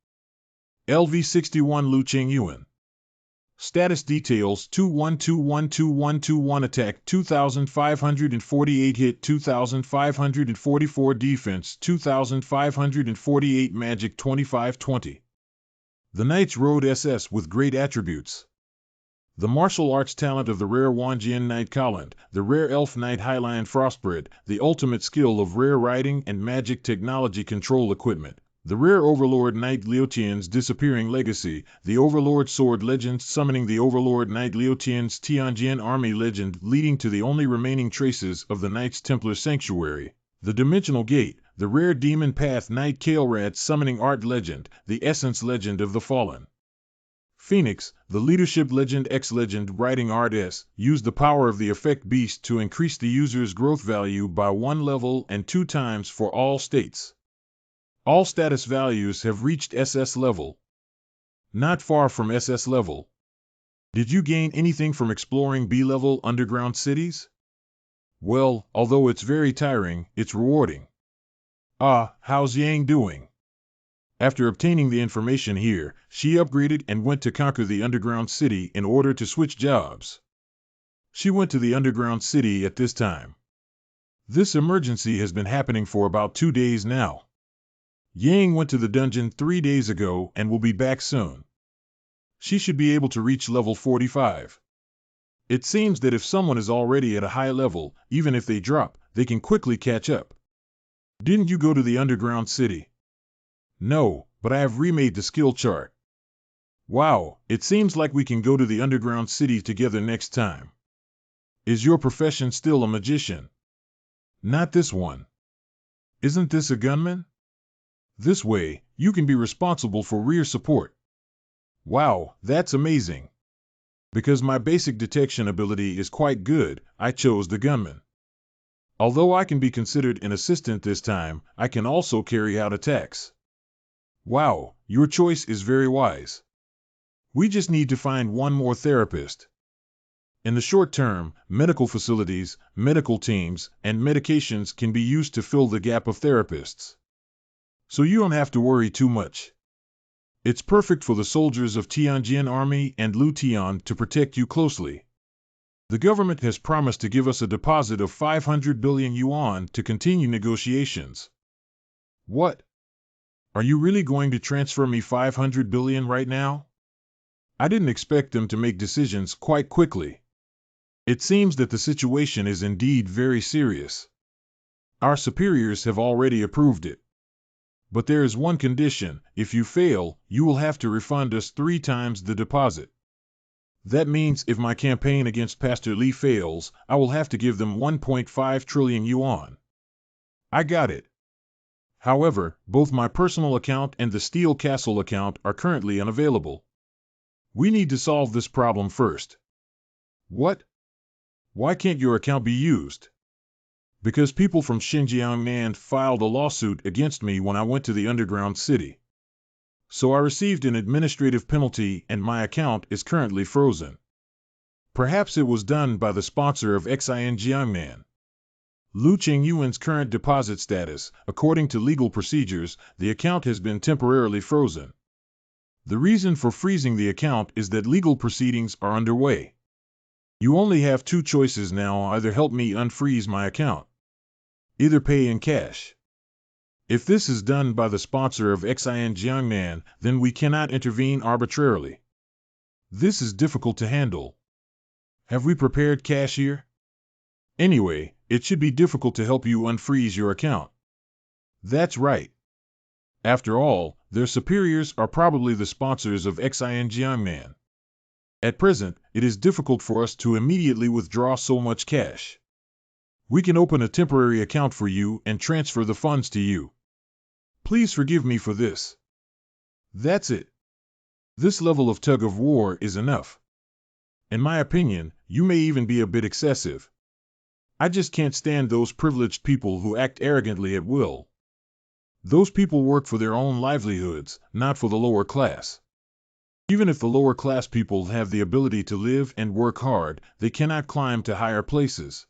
LV-61 Lu Chengyuan. Status details 21212121 attack 2548 hit 2544 defense 2548 magic 2520. The Knights rode SS with great attributes. The martial arts talent of the rare Wanjian Knight Colland, the rare Elf Knight Highline Frostbred, the ultimate skill of rare riding and magic technology control equipment, the rare Overlord Knight Liuetian's disappearing legacy, the Overlord Sword legend summoning the Overlord Knight Liuetian's Tianjin army legend leading to the only remaining traces of the Knights Templar Sanctuary, the Dimensional Gate, the rare Demon Path Knight Kael'Rad summoning art legend, the Essence legend of the Fallen. Phoenix, the Leadership Legend X Legend Writing Art S, used the power of the Effect Beast to increase the user's growth value by 1 level and 2 times for all states. All status values have reached SS level. Not far from SS level. Did you gain anything from exploring B-level underground cities? Well, although it's very tiring, it's rewarding. Ah, how's Yang doing? After obtaining the information here, she upgraded and went to conquer the underground city in order to switch jobs. She went to the underground city at this time. This emergency has been happening for about 2 days now. Yang went to the dungeon 3 days ago and will be back soon. She should be able to reach level 45. It seems that if someone is already at a high level, even if they drop, they can quickly catch up. Didn't you go to the underground city? No, but I have remade the skill chart. Wow, it seems like we can go to the underground city together next time. Is your profession still a magician? Not this one. Isn't this a gunman? This way, you can be responsible for rear support. Wow, that's amazing. Because my basic detection ability is quite good, I chose the gunman. Although I can be considered an assistant this time, I can also carry out attacks. Wow, your choice is very wise. We just need to find one more therapist. In the short term, medical facilities, medical teams, and medications can be used to fill the gap of therapists. So you don't have to worry too much. It's perfect for the soldiers of Tianjin Army and Lu Tian to protect you closely. The government has promised to give us a deposit of 500 billion yuan to continue negotiations. What? Are you really going to transfer me 500 billion right now? I didn't expect them to make decisions quite quickly. It seems that the situation is indeed very serious. Our superiors have already approved it. But there is one condition: if you fail, you will have to refund us 3 times the deposit. That means if my campaign against Pastor Li fails, I will have to give them 1.5 trillion yuan. I got it. However, both my personal account and the Steel Castle account are currently unavailable. We need to solve this problem first. What? Why can't your account be used? Because people from Xinjiang filed a lawsuit against me when I went to the underground city. So I received an administrative penalty and my account is currently frozen. Perhaps it was done by the sponsor of Xin Jiangnan. Lu Qingyuan's current deposit status: according to legal procedures, the account has been temporarily frozen. The reason for freezing the account is that legal proceedings are underway. You only have 2 choices now: either help me unfreeze my account, either pay in cash. If this is done by the sponsor of Xin Jiangnan, then we cannot intervene arbitrarily. This is difficult to handle. Have we prepared cash here? Anyway, it should be difficult to help you unfreeze your account. That's right. After all, their superiors are probably the sponsors of Xin Jiangnan. At present, it is difficult for us to immediately withdraw so much cash. We can open a temporary account for you and transfer the funds to you. Please forgive me for this. That's it. This level of tug-of-war is enough. In my opinion, you may even be a bit excessive. I just can't stand those privileged people who act arrogantly at will. Those people work for their own livelihoods, not for the lower class. Even if the lower class people have the ability to live and work hard, they cannot climb to higher places.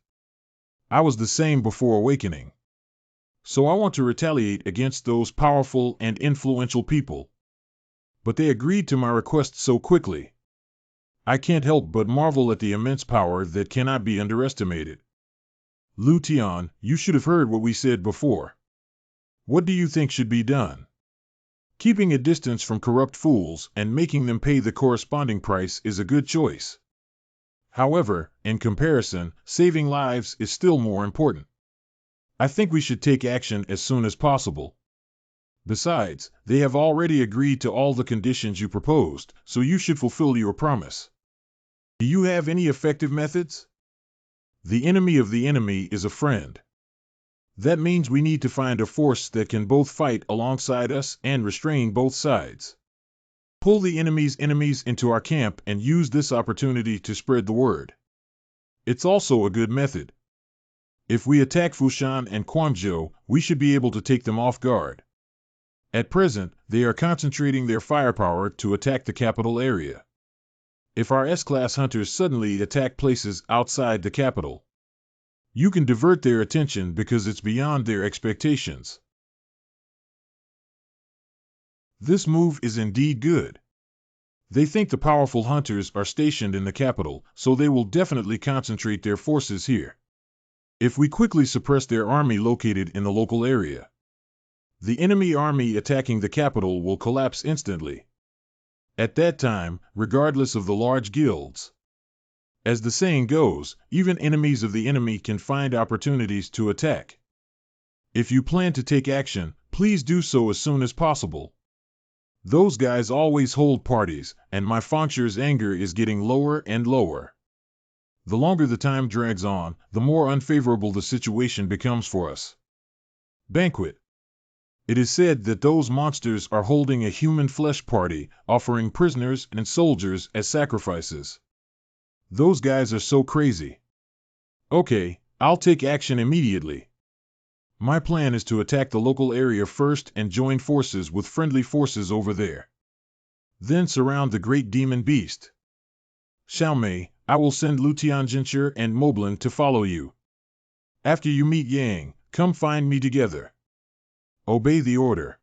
I was the same before awakening. So I want to retaliate against those powerful and influential people. But they agreed to my request so quickly. I can't help but marvel at the immense power that cannot be underestimated. Lu Tian, you should have heard what we said before. What do you think should be done? Keeping a distance from corrupt fools and making them pay the corresponding price is a good choice. However, in comparison, saving lives is still more important. I think we should take action as soon as possible. Besides, they have already agreed to all the conditions you proposed, so you should fulfill your promise. Do you have any effective methods? The enemy of the enemy is a friend. That means we need to find a force that can both fight alongside us and restrain both sides. Pull the enemy's enemies into our camp and use this opportunity to spread the word. It's also a good method. If we attack Fushan and Quanzhou, we should be able to take them off guard. At present, they are concentrating their firepower to attack the capital area. If our S-Class hunters suddenly attack places outside the capital, you can divert their attention because it's beyond their expectations. This move is indeed good. They think the powerful hunters are stationed in the capital, so they will definitely concentrate their forces here. If we quickly suppress their army located in the local area, the enemy army attacking the capital will collapse instantly. At that time, regardless of the large guilds. As the saying goes, even enemies of the enemy can find opportunities to attack. If you plan to take action, please do so as soon as possible. Those guys always hold parties, and my Fengshir's anger is getting lower and lower. The longer the time drags on, the more unfavorable the situation becomes for us. Banquet. It is said that those monsters are holding a human flesh party, offering prisoners and soldiers as sacrifices. Those guys are so crazy. Okay, I'll take action immediately. My plan is to attack the local area first and join forces with friendly forces over there. Then surround the great demon beast. Xiaomei, I will send Lu Tianjinshi and Moblin to follow you. After you meet Yang, come find me together. Obey the order.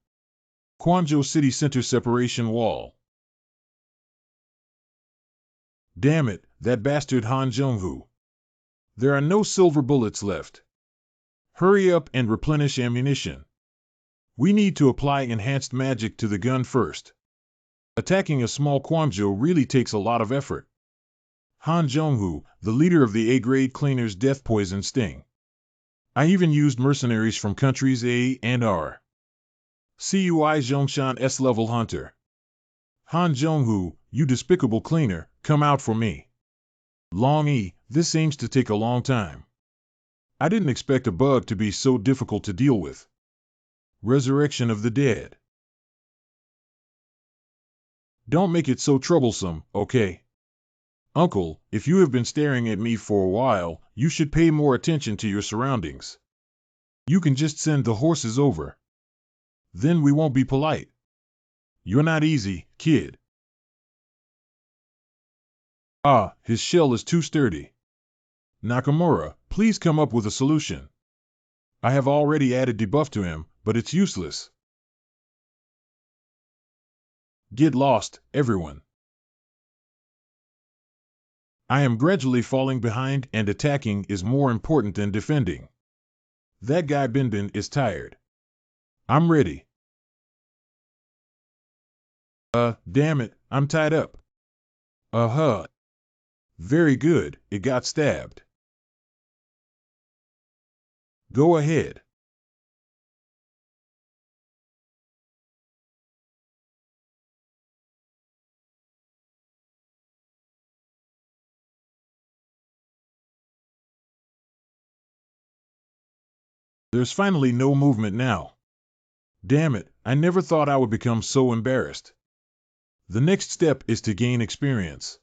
Quanzhou City Center Separation Wall. Damn it, that bastard Han Jong-hu. There are no silver bullets left. Hurry up and replenish ammunition. We need to apply enhanced magic to the gun first. Attacking a small Quanzhou really takes a lot of effort. Han Jong-hu, the leader of the A-grade cleaners' death poison sting. I even used mercenaries from countries A and R. CUI Zhongshan S-level hunter. Han Jong-hu, you despicable cleaner, come out for me. Long E, this seems to take a long time. I didn't expect a bug to be so difficult to deal with. Resurrection of the dead. Don't make it so troublesome, okay? Uncle, if you have been staring at me for a while, you should pay more attention to your surroundings. You can just send the horses over. Then we won't be polite. You're not easy, kid. Ah, his shell is too sturdy. Nakamura, please come up with a solution. I have already added debuff to him, but it's useless. Get lost, everyone. I am gradually falling behind, and attacking is more important than defending. That guy Binbin is tired. I'm ready. Damn it, I'm tied up. Very good, it got stabbed. Go ahead. There's finally no movement now. Damn it, I never thought I would become so embarrassed. The next step is to gain experience.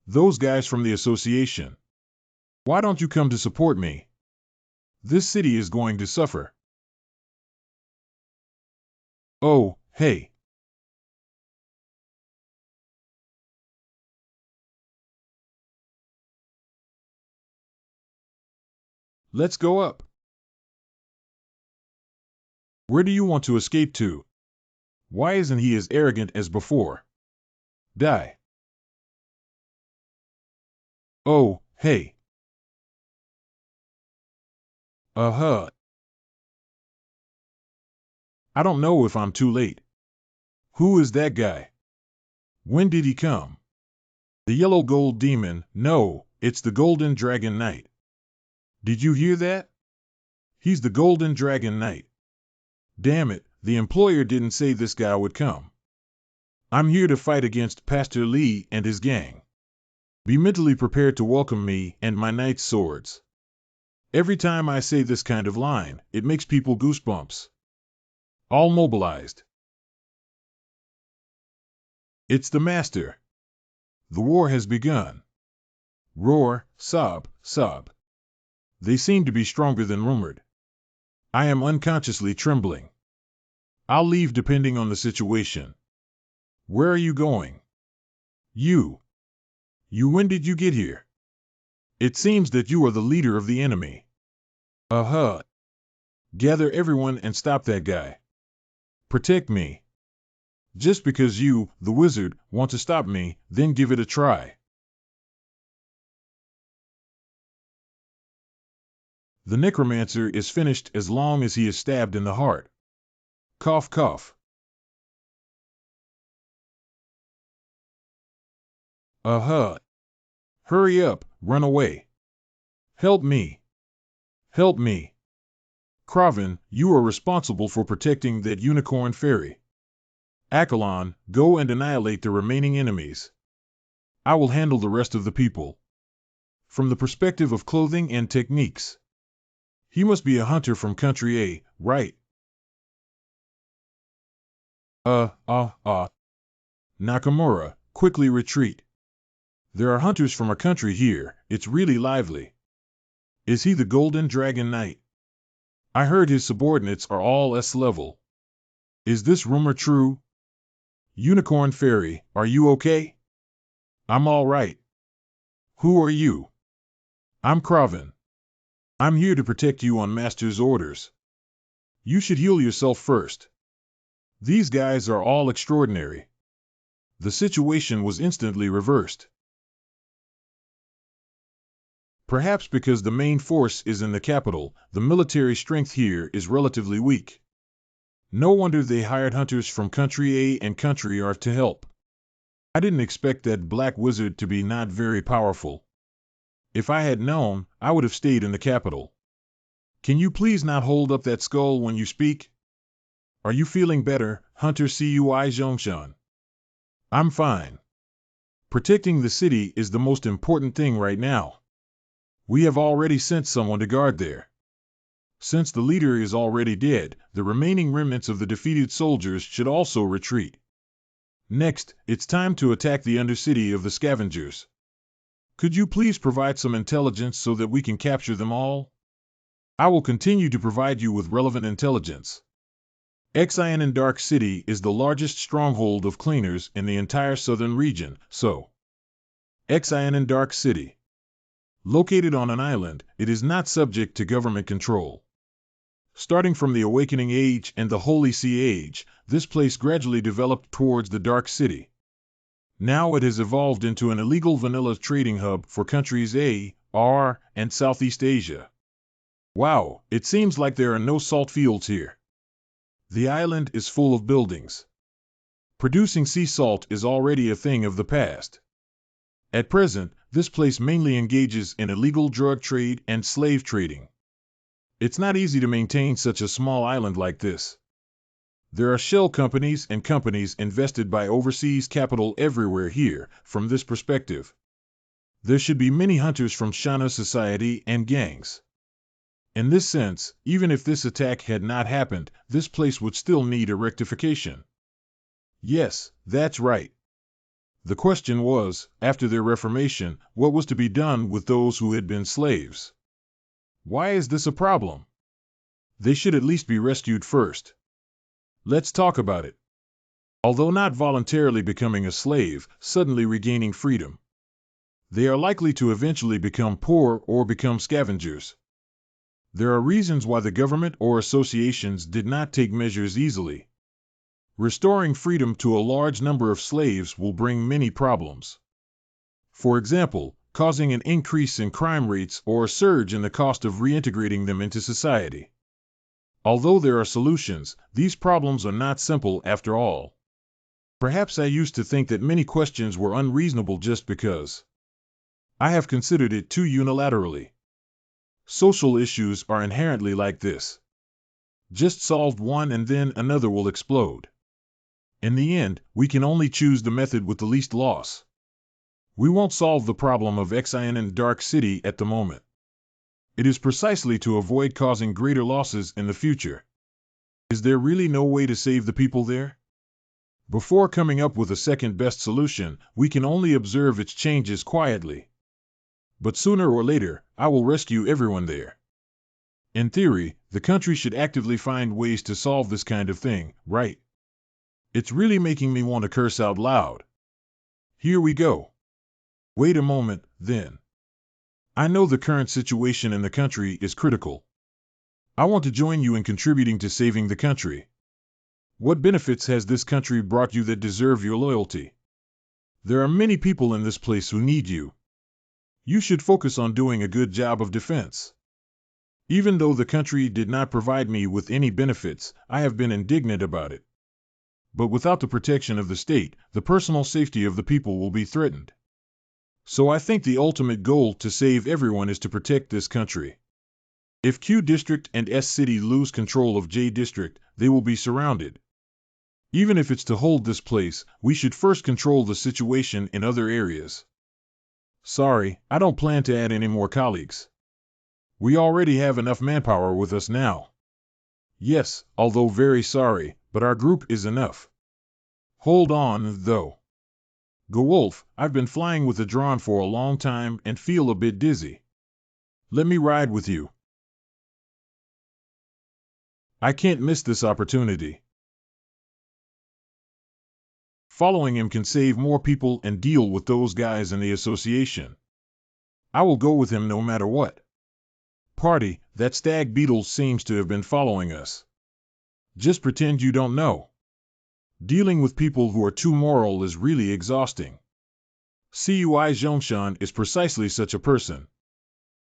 Those guys from the association. Why don't you come to support me? This city is going to suffer. Oh, hey. Let's go up. Where do you want to escape to? Why isn't he as arrogant as before? Die. Oh, hey. I don't know if I'm too late. Who is that guy? When did he come? The yellow gold demon, no, it's the golden dragon knight. Did you hear that? He's the golden dragon knight. Damn it, the employer didn't say this guy would come. I'm here to fight against Pastor Lee and his gang. Be mentally prepared to welcome me and my knight's swords. Every time I say this kind of line, it makes people goosebumps. All mobilized. It's the master. The war has begun. Roar, sob, sob. They seem to be stronger than rumored. I am unconsciously trembling. I'll leave depending on the situation. Where are you going? You. When did you get here? It seems that you are the leader of the enemy. Gather everyone and stop that guy. Protect me. Just because you, the wizard, want to stop me, then give it a try. The necromancer is finished as long as he is stabbed in the heart. Cough, cough. Hurry up, run away. Help me. Help me. Kraven, you are responsible for protecting that unicorn fairy. Accolon, go and annihilate the remaining enemies. I will handle the rest of the people. From the perspective of clothing and techniques. He must be a hunter from country A, right? Nakamura, quickly retreat. There are hunters from a country here, it's really lively. Is he the Golden Dragon Knight? I heard his subordinates are all S-level. Is this rumor true? Unicorn Fairy, are you okay? I'm all right. Who are you? I'm Kraven. I'm here to protect you on Master's orders. You should heal yourself first. These guys are all extraordinary. The situation was instantly reversed. Perhaps because the main force is in the capital, the military strength here is relatively weak. No wonder they hired hunters from Country A and Country R to help. I didn't expect that black wizard to be not very powerful. If I had known, I would have stayed in the capital. Can you please not hold up that skull when you speak? Are you feeling better, Hunter Cui Zhongshan? I'm fine. Protecting the city is the most important thing right now. We have already sent someone to guard there. Since the leader is already dead, the remaining remnants of the defeated soldiers should also retreat. Next, it's time to attack the undercity of the scavengers. Could you please provide some intelligence so that we can capture them all? I will continue to provide you with relevant intelligence. Xianan Dark City is the largest stronghold of cleaners in the entire southern region, so Xianan Dark City. Located on an island, it is not subject to government control. Starting from the Awakening Age and the Holy Sea Age, this place gradually developed towards the Dark City. Now it has evolved into an illegal vanilla trading hub for countries A, R, and Southeast Asia. Wow, it seems like there are no salt fields here. The island is full of buildings. Producing sea salt is already a thing of the past. At present, this place mainly engages in illegal drug trade and slave trading. It's not easy to maintain such a small island like this. There are shell companies and companies invested by overseas capital everywhere here, from this perspective. There should be many hunters from Shana society and gangs. In this sense, even if this attack had not happened, this place would still need a rectification. Yes, that's right. The question was, after their reformation, what was to be done with those who had been slaves? Why is this a problem? They should at least be rescued first. Let's talk about it. Although not voluntarily becoming a slave, suddenly regaining freedom, they are likely to eventually become poor or become scavengers. There are reasons why the government or associations did not take measures easily. Restoring freedom to a large number of slaves will bring many problems. For example, causing an increase in crime rates or a surge in the cost of reintegrating them into society. Although there are solutions, these problems are not simple after all. Perhaps I used to think that many questions were unreasonable just because I have considered it too unilaterally. Social issues are inherently like this. Just solve one and then another will explode. In the end, we can only choose the method with the least loss. We won't solve the problem of Xianan Dark City at the moment. It is precisely to avoid causing greater losses in the future. Is there really no way to save the people there? Before coming up with a second best solution, we can only observe its changes quietly. But sooner or later, I will rescue everyone there. In theory, the country should actively find ways to solve this kind of thing, right? It's really making me want to curse out loud. Here we go. Wait a moment, then. I know the current situation in the country is critical. I want to join you in contributing to saving the country. What benefits has this country brought you that deserve your loyalty? There are many people in this place who need you. You should focus on doing a good job of defense. Even though the country did not provide me with any benefits, I have been indignant about it. But without the protection of the state, the personal safety of the people will be threatened. So I think the ultimate goal to save everyone is to protect this country. If Q District and S City lose control of J District, they will be surrounded. Even if it's to hold this place, we should first control the situation in other areas. Sorry, I don't plan to add any more colleagues. We already have enough manpower with us now. Yes, although very sorry, but our group is enough. Hold on, though. Gewolf, I've been flying with a drone for a long time and feel a bit dizzy. Let me ride with you. I can't miss this opportunity. Following him can save more people and deal with those guys in the association. I will go with him no matter what. Party, that stag beetle seems to have been following us. Just pretend you don't know. Dealing with people who are too moral is really exhausting. Cui Zhongshan is precisely such a person.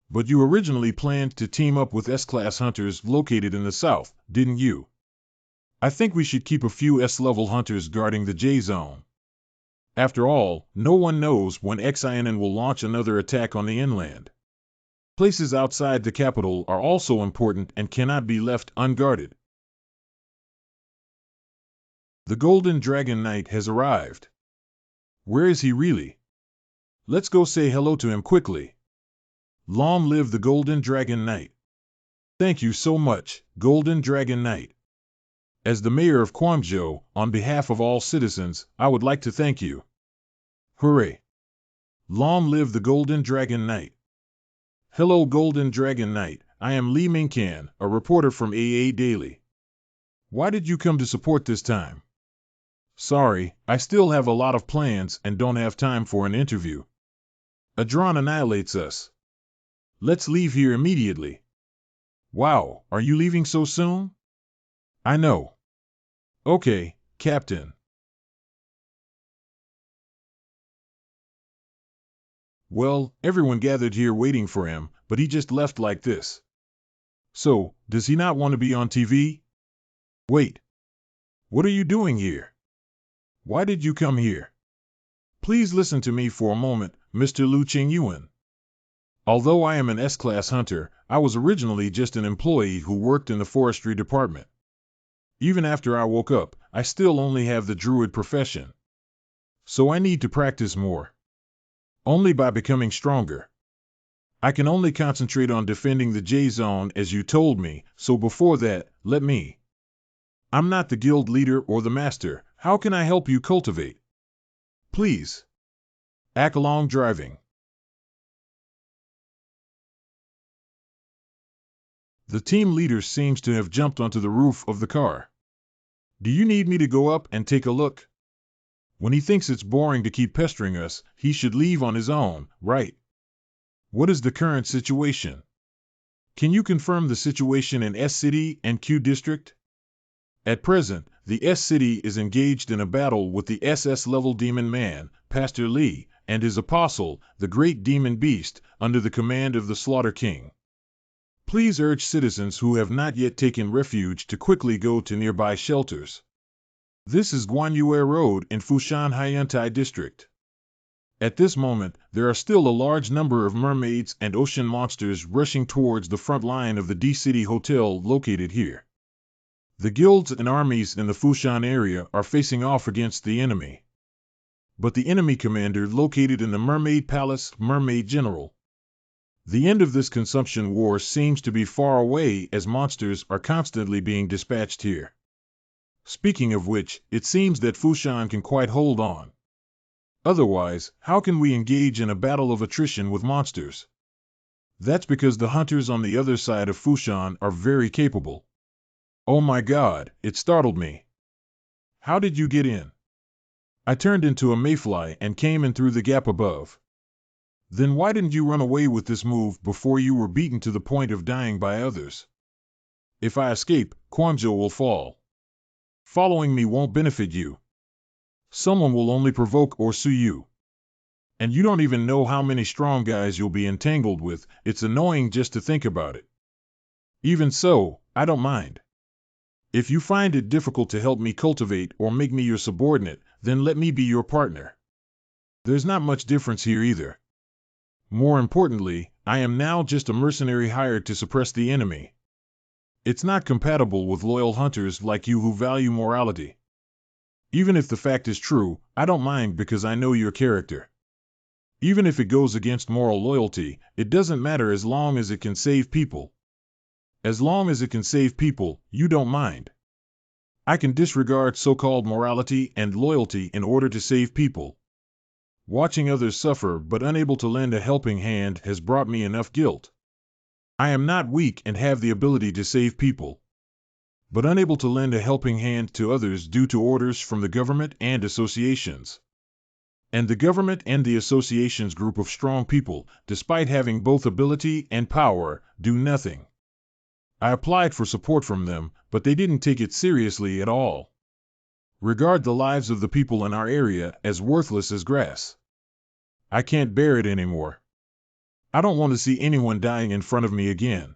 But you originally planned to team up with S-Class hunters located in the south, didn't you? I think we should keep a few S-level hunters guarding the J-Zone. After all, no one knows when XINN will launch another attack on the inland. Places outside the capital are also important and cannot be left unguarded. The Golden Dragon Knight has arrived. Where is he really? Let's go say hello to him quickly. Long live the Golden Dragon Knight. Thank you so much, Golden Dragon Knight. As the mayor of Guangzhou, on behalf of all citizens, I would like to thank you. Hooray! Long live the Golden Dragon Knight. Hello, Golden Dragon Knight. I am Li Mingcan, a reporter from AA Daily. Why did you come to support this time? Sorry, I still have a lot of plans and don't have time for an interview. Adron annihilates us. Let's leave here immediately. Wow, are you leaving so soon? I know. Okay, Captain. Well, everyone gathered here waiting for him, but he just left like this. So, does he not want to be on TV? Wait. What are you doing here? Why did you come here? Please listen to me for a moment, Mr. Lu Qingyuan. Although I am an S-Class hunter, I was originally just an employee who worked in the forestry department. Even after I woke up, I still only have the druid profession. So I need to practice more. Only by becoming stronger. I can only concentrate on defending the J-Zone as you told me, so before that, let me. I'm not the guild leader or the master. How can I help you cultivate? Please. Act along driving. The team leader seems to have jumped onto the roof of the car. Do you need me to go up and take a look? When he thinks it's boring to keep pestering us, he should leave on his own, right? What is the current situation? Can you confirm the situation in S-City and Q-District? At present, the S-City is engaged in a battle with the SS-level demon man, Pastor Li, and his apostle, the great demon beast, under the command of the Slaughter King. Please urge citizens who have not yet taken refuge to quickly go to nearby shelters. This is Guanyue Road in Fushan Haiyantai District. At this moment, there are still a large number of mermaids and ocean monsters rushing towards the front line of the D-City Hotel located here. The guilds and armies in the Fushan area are facing off against the enemy. But the enemy commander located in the Mermaid Palace, Mermaid General. The end of this consumption war seems to be far away as monsters are constantly being dispatched here. Speaking of which, it seems that Fushan can quite hold on. Otherwise, how can we engage in a battle of attrition with monsters? That's because the hunters on the other side of Fushan are very capable. Oh my God, it startled me. How did you get in? I turned into a mayfly and came in through the gap above. Then why didn't you run away with this move before you were beaten to the point of dying by others? If I escape, Guangzhou will fall. Following me won't benefit you. Someone will only provoke or sue you. And you don't even know how many strong guys you'll be entangled with. It's annoying just to think about it. Even so, I don't mind. If you find it difficult to help me cultivate or make me your subordinate, then let me be your partner. There's not much difference here either. More importantly, I am now just a mercenary hired to suppress the enemy. It's not compatible with loyal hunters like you who value morality. Even if the fact is true, I don't mind because I know your character. Even if it goes against moral loyalty, it doesn't matter as long as it can save people. As long as it can save people, you don't mind. I can disregard so-called morality and loyalty in order to save people. Watching others suffer but unable to lend a helping hand has brought me enough guilt. I am not weak and have the ability to save people, but unable to lend a helping hand to others due to orders from the government and associations. And the government and the associations group of strong people, despite having both ability and power, do nothing. I applied for support from them, but they didn't take it seriously at all. Regard the lives of the people in our area as worthless as grass. I can't bear it anymore. I don't want to see anyone dying in front of me again.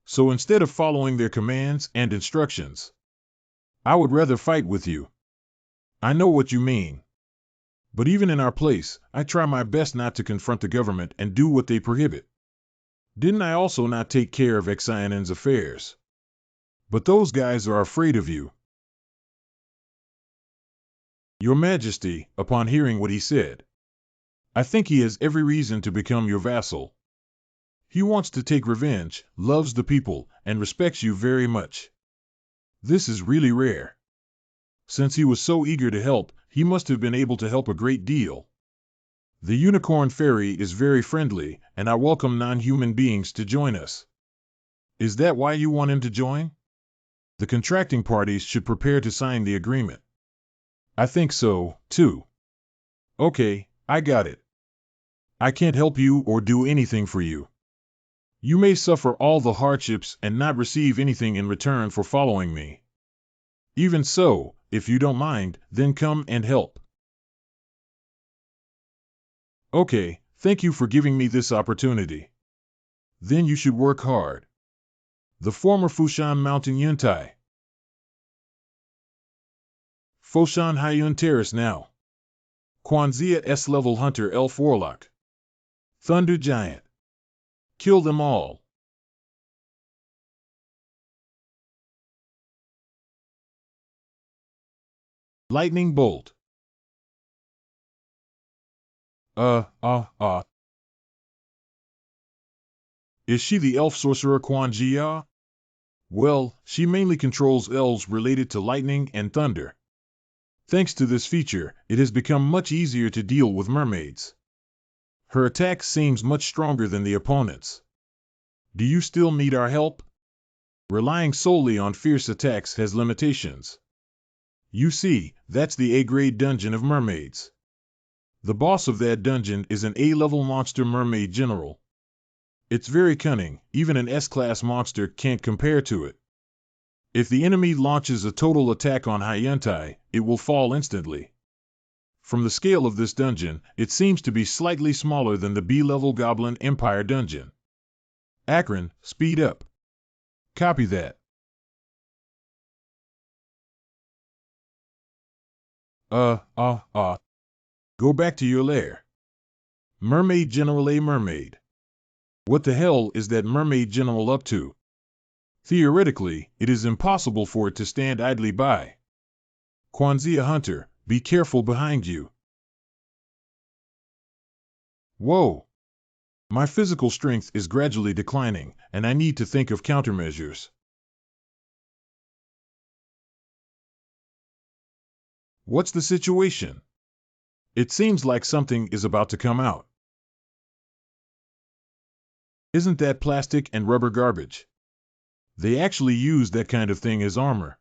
So instead of following their commands and instructions, I would rather fight with you. I know what you mean. But even in our place, I try my best not to confront the government and do what they prohibit. Didn't I also not take care of Xianen's affairs? But those guys are afraid of you. Your Majesty, upon hearing what he said, I think he has every reason to become your vassal. He wants to take revenge, loves the people, and respects you very much. This is really rare. Since he was so eager to help, he must have been able to help a great deal. The Unicorn Fairy is very friendly, and I welcome non-human beings to join us. Is that why you want him to join? The contracting parties should prepare to sign the agreement. I think so, too. Okay, I got it. I can't help you or do anything for you. You may suffer all the hardships and not receive anything in return for following me. Even so, if you don't mind, then come and help. Okay, thank you for giving me this opportunity. Then you should work hard. The former Fushan Mountain Yuntai. Foshan Haiyun Terrace now. Kwanzaa S-level Hunter Elf Warlock. Thunder Giant. Kill them all. Lightning Bolt. Is she the elf sorcerer Quan Jia? Well, she mainly controls elves related to lightning and thunder. Thanks to this feature, it has become much easier to deal with mermaids. Her attack seems much stronger than the opponent's. Do you still need our help? Relying solely on fierce attacks has limitations. You see, that's the A-grade dungeon of mermaids. The boss of that dungeon is an A-level monster mermaid general. It's very cunning, even an S-class monster can't compare to it. If the enemy launches a total attack on Haiyuntai, it will fall instantly. From the scale of this dungeon, it seems to be slightly smaller than the B-level Goblin Empire dungeon. Akron, speed up. Copy that. Go back to your lair. Mermaid General A Mermaid. What the hell is that Mermaid General up to? Theoretically, it is impossible for it to stand idly by. Kwanzaa Hunter, be careful behind you. Whoa! My physical strength is gradually declining, and I need to think of countermeasures. What's the situation? It seems like something is about to come out. Isn't that plastic and rubber garbage? They actually use that kind of thing as armor.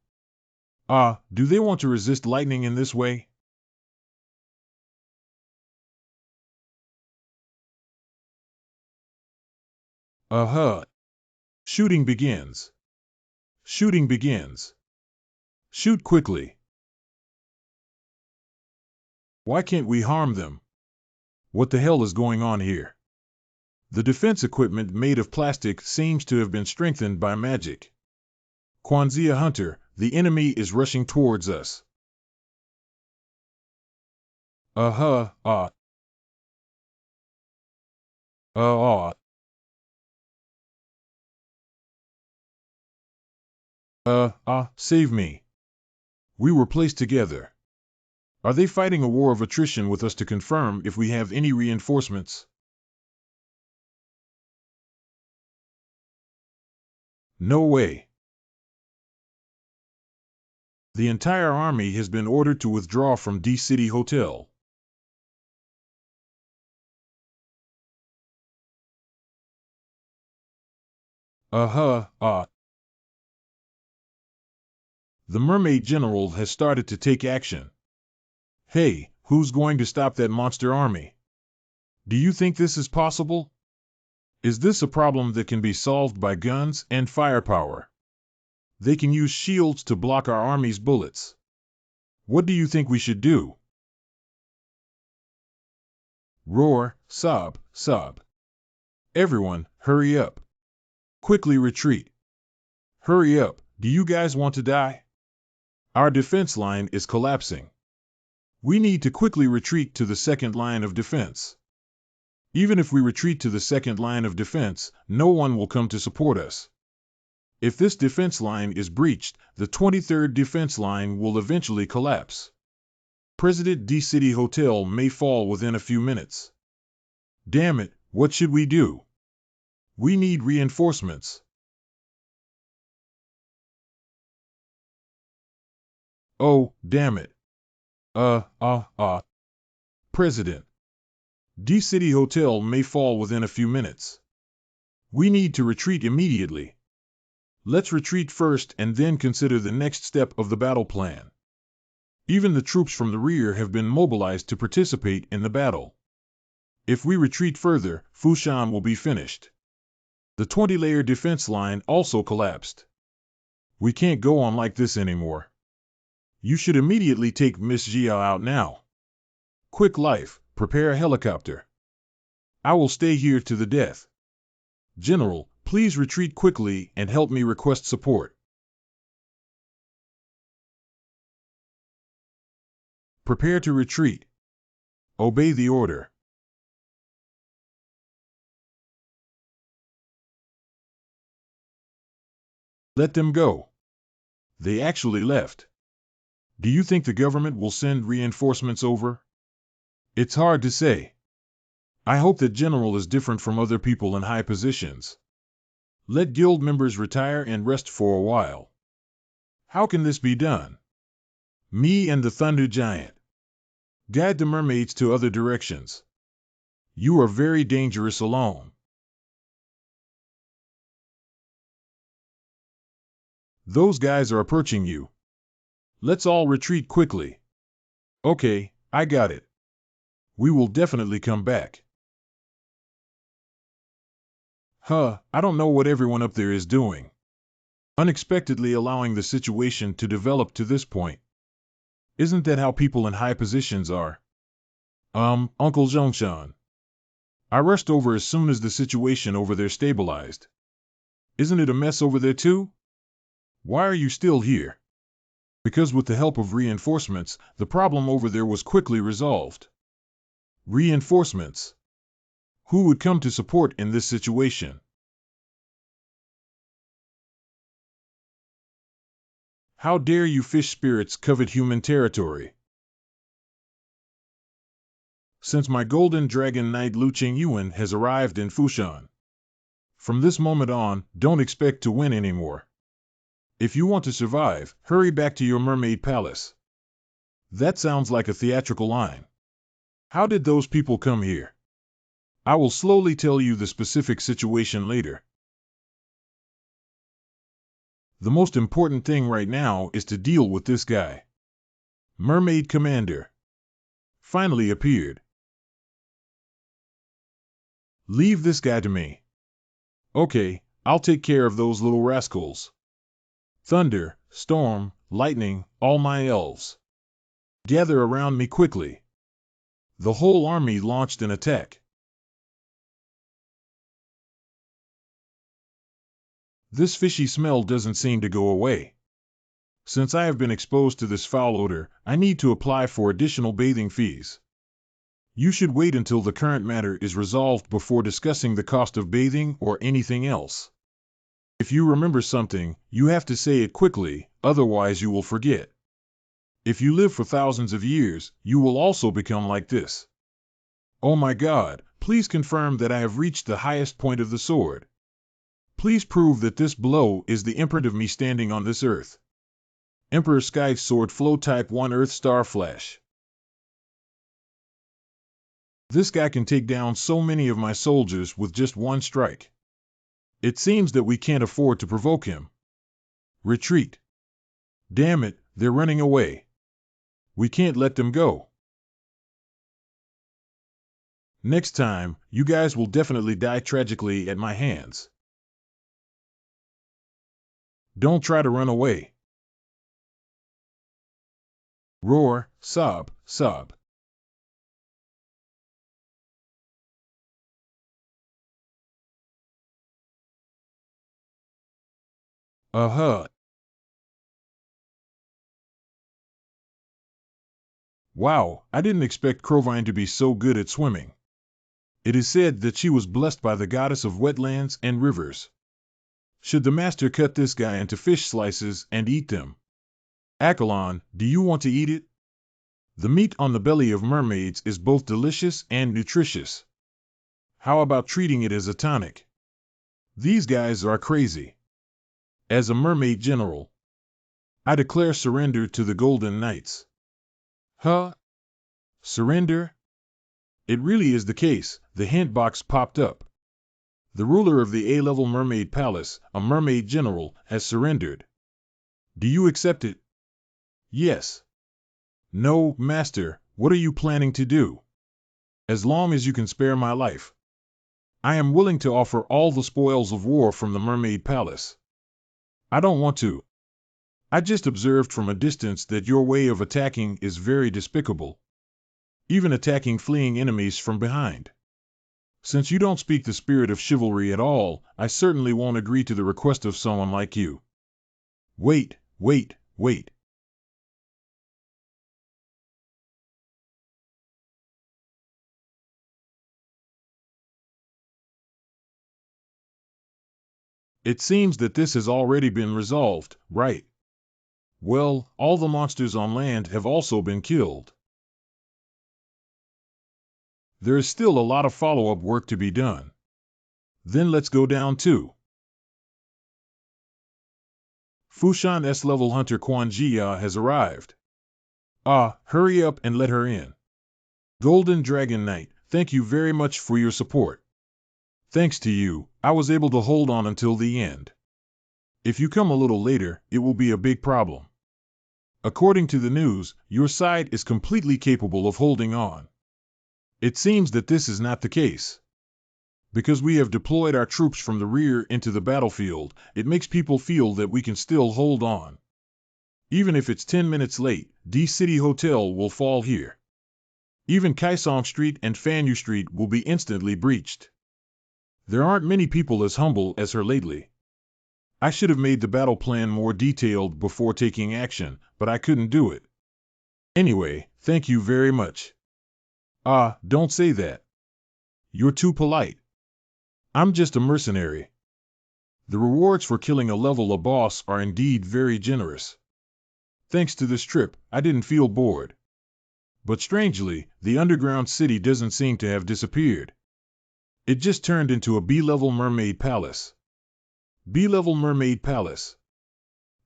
Do they want to resist lightning in this way? Shooting begins. Shooting begins. Shoot quickly. Why can't we harm them? What the hell is going on here? The defense equipment made of plastic seems to have been strengthened by magic. Kwanzaa Hunter, the enemy is rushing towards us. Save me. We were placed together. Are they fighting a war of attrition with us to confirm if we have any reinforcements? No way. The entire army has been ordered to withdraw from D-City Hotel. The Mermaid General has started to take action. Hey, who's going to stop that monster army? Do you think this is possible? Is this a problem that can be solved by guns and firepower? They can use shields to block our army's bullets. What do you think we should do? Roar, sob, sob. Everyone, hurry up. Quickly retreat. Hurry up, do you guys want to die? Our defense line is collapsing. We need to quickly retreat to the second line of defense. Even if we retreat to the second line of defense, no one will come to support us. If this defense line is breached, the 23rd defense line will eventually collapse. President D City Hotel may fall within a few minutes. Damn it, what should we do? We need reinforcements. Oh, damn it. President. D City Hotel may fall within a few minutes. We need to retreat immediately. Let's retreat first and then consider the next step of the battle plan. Even the troops from the rear have been mobilized to participate in the battle. If we retreat further, Fushan will be finished. The 20-layer defense line also collapsed. We can't go on like this anymore. You should immediately take Miss Jiao out now. Quick life, prepare a helicopter. I will stay here to the death. General, please retreat quickly and help me request support. Prepare to retreat. Obey the order. Let them go. They actually left. Do you think the government will send reinforcements over? It's hard to say. I hope that General is different from other people in high positions. Let guild members retire and rest for a while. How can this be done? Me and the Thunder Giant. Guide the mermaids to other directions. You are very dangerous alone. Those guys are approaching you. Let's all retreat quickly. Okay, I got it. We will definitely come back. I don't know what everyone up there is doing. Unexpectedly allowing the situation to develop to this point. Isn't that how people in high positions are? Uncle Zhongshan. I rushed over as soon as the situation over there stabilized. Isn't it a mess over there too? Why are you still here? Because with the help of reinforcements, the problem over there was quickly resolved. Reinforcements. Who would come to support in this situation? How dare you fish spirits covet human territory? Since my golden dragon knight Lu Qingyuan has arrived in Fushan. From this moment on, don't expect to win anymore. If you want to survive, hurry back to your mermaid palace. That sounds like a theatrical line. How did those people come here? I will slowly tell you the specific situation later. The most important thing right now is to deal with this guy. Mermaid Commander. Finally appeared. Leave this guy to me. Okay, I'll take care of those little rascals. Thunder, storm, lightning, all my elves. Gather around me quickly. The whole army launched an attack. This fishy smell doesn't seem to go away. Since I have been exposed to this foul odor, I need to apply for additional bathing fees. You should wait until the current matter is resolved before discussing the cost of bathing or anything else. If you remember something, you have to say it quickly, otherwise you will forget. If you live for thousands of years, you will also become like this. Oh my God, please confirm that I have reached the highest point of the sword. Please prove that this blow is the imprint of me standing on this earth. Emperor Sky's Sword Flow Type 1 Earth Star Flash. This guy can take down so many of my soldiers with just one strike. It seems that we can't afford to provoke him. Retreat. Damn it, they're running away. We can't let them go. Next time, you guys will definitely die tragically at my hands. Don't try to run away. Roar, sob, sob. Uh-huh. Wow, I didn't expect Crovine to be so good at swimming. It is said that she was blessed by the goddess of wetlands and rivers. Should the master cut this guy into fish slices and eat them? Accolon, do you want to eat it? The meat on the belly of mermaids is both delicious and nutritious. How about treating it as a tonic? These guys are crazy. As a mermaid general, I declare surrender to the Golden Knights. Huh? Surrender? It really is the case. The hint box popped up. The ruler of the A-level mermaid palace, a mermaid general, has surrendered. Do you accept it? Yes. No, master, what are you planning to do? As long as you can spare my life, I am willing to offer all the spoils of war from the mermaid palace. I don't want to. I just observed from a distance that your way of attacking is very despicable. Even attacking fleeing enemies from behind. Since you don't speak the spirit of chivalry at all, I certainly won't agree to the request of someone like you. Wait, wait, wait. It seems that this has already been resolved, right? Well, all the monsters on land have also been killed. There is still a lot of follow-up work to be done. Then let's go down to Fushan S-level hunter Quan Jia has arrived. Ah, hurry up and let her in. Golden Dragon Knight, thank you very much for your support. Thanks to you, I was able to hold on until the end. If you come a little later, it will be a big problem. According to the news, your side is completely capable of holding on. It seems that this is not the case. Because we have deployed our troops from the rear into the battlefield, it makes people feel that we can still hold on. Even if it's 10 minutes late, D City Hotel will fall here. Even Kaisong Street and Fanyu Street will be instantly breached. There aren't many people as humble as her lately. I should have made the battle plan more detailed before taking action, but I couldn't do it. Anyway, thank you very much. Ah, don't say that. You're too polite. I'm just a mercenary. The rewards for killing a level A boss are indeed very generous. Thanks to this trip, I didn't feel bored. But strangely, the underground city doesn't seem to have disappeared. It just turned into a B-level mermaid palace. B-level mermaid palace.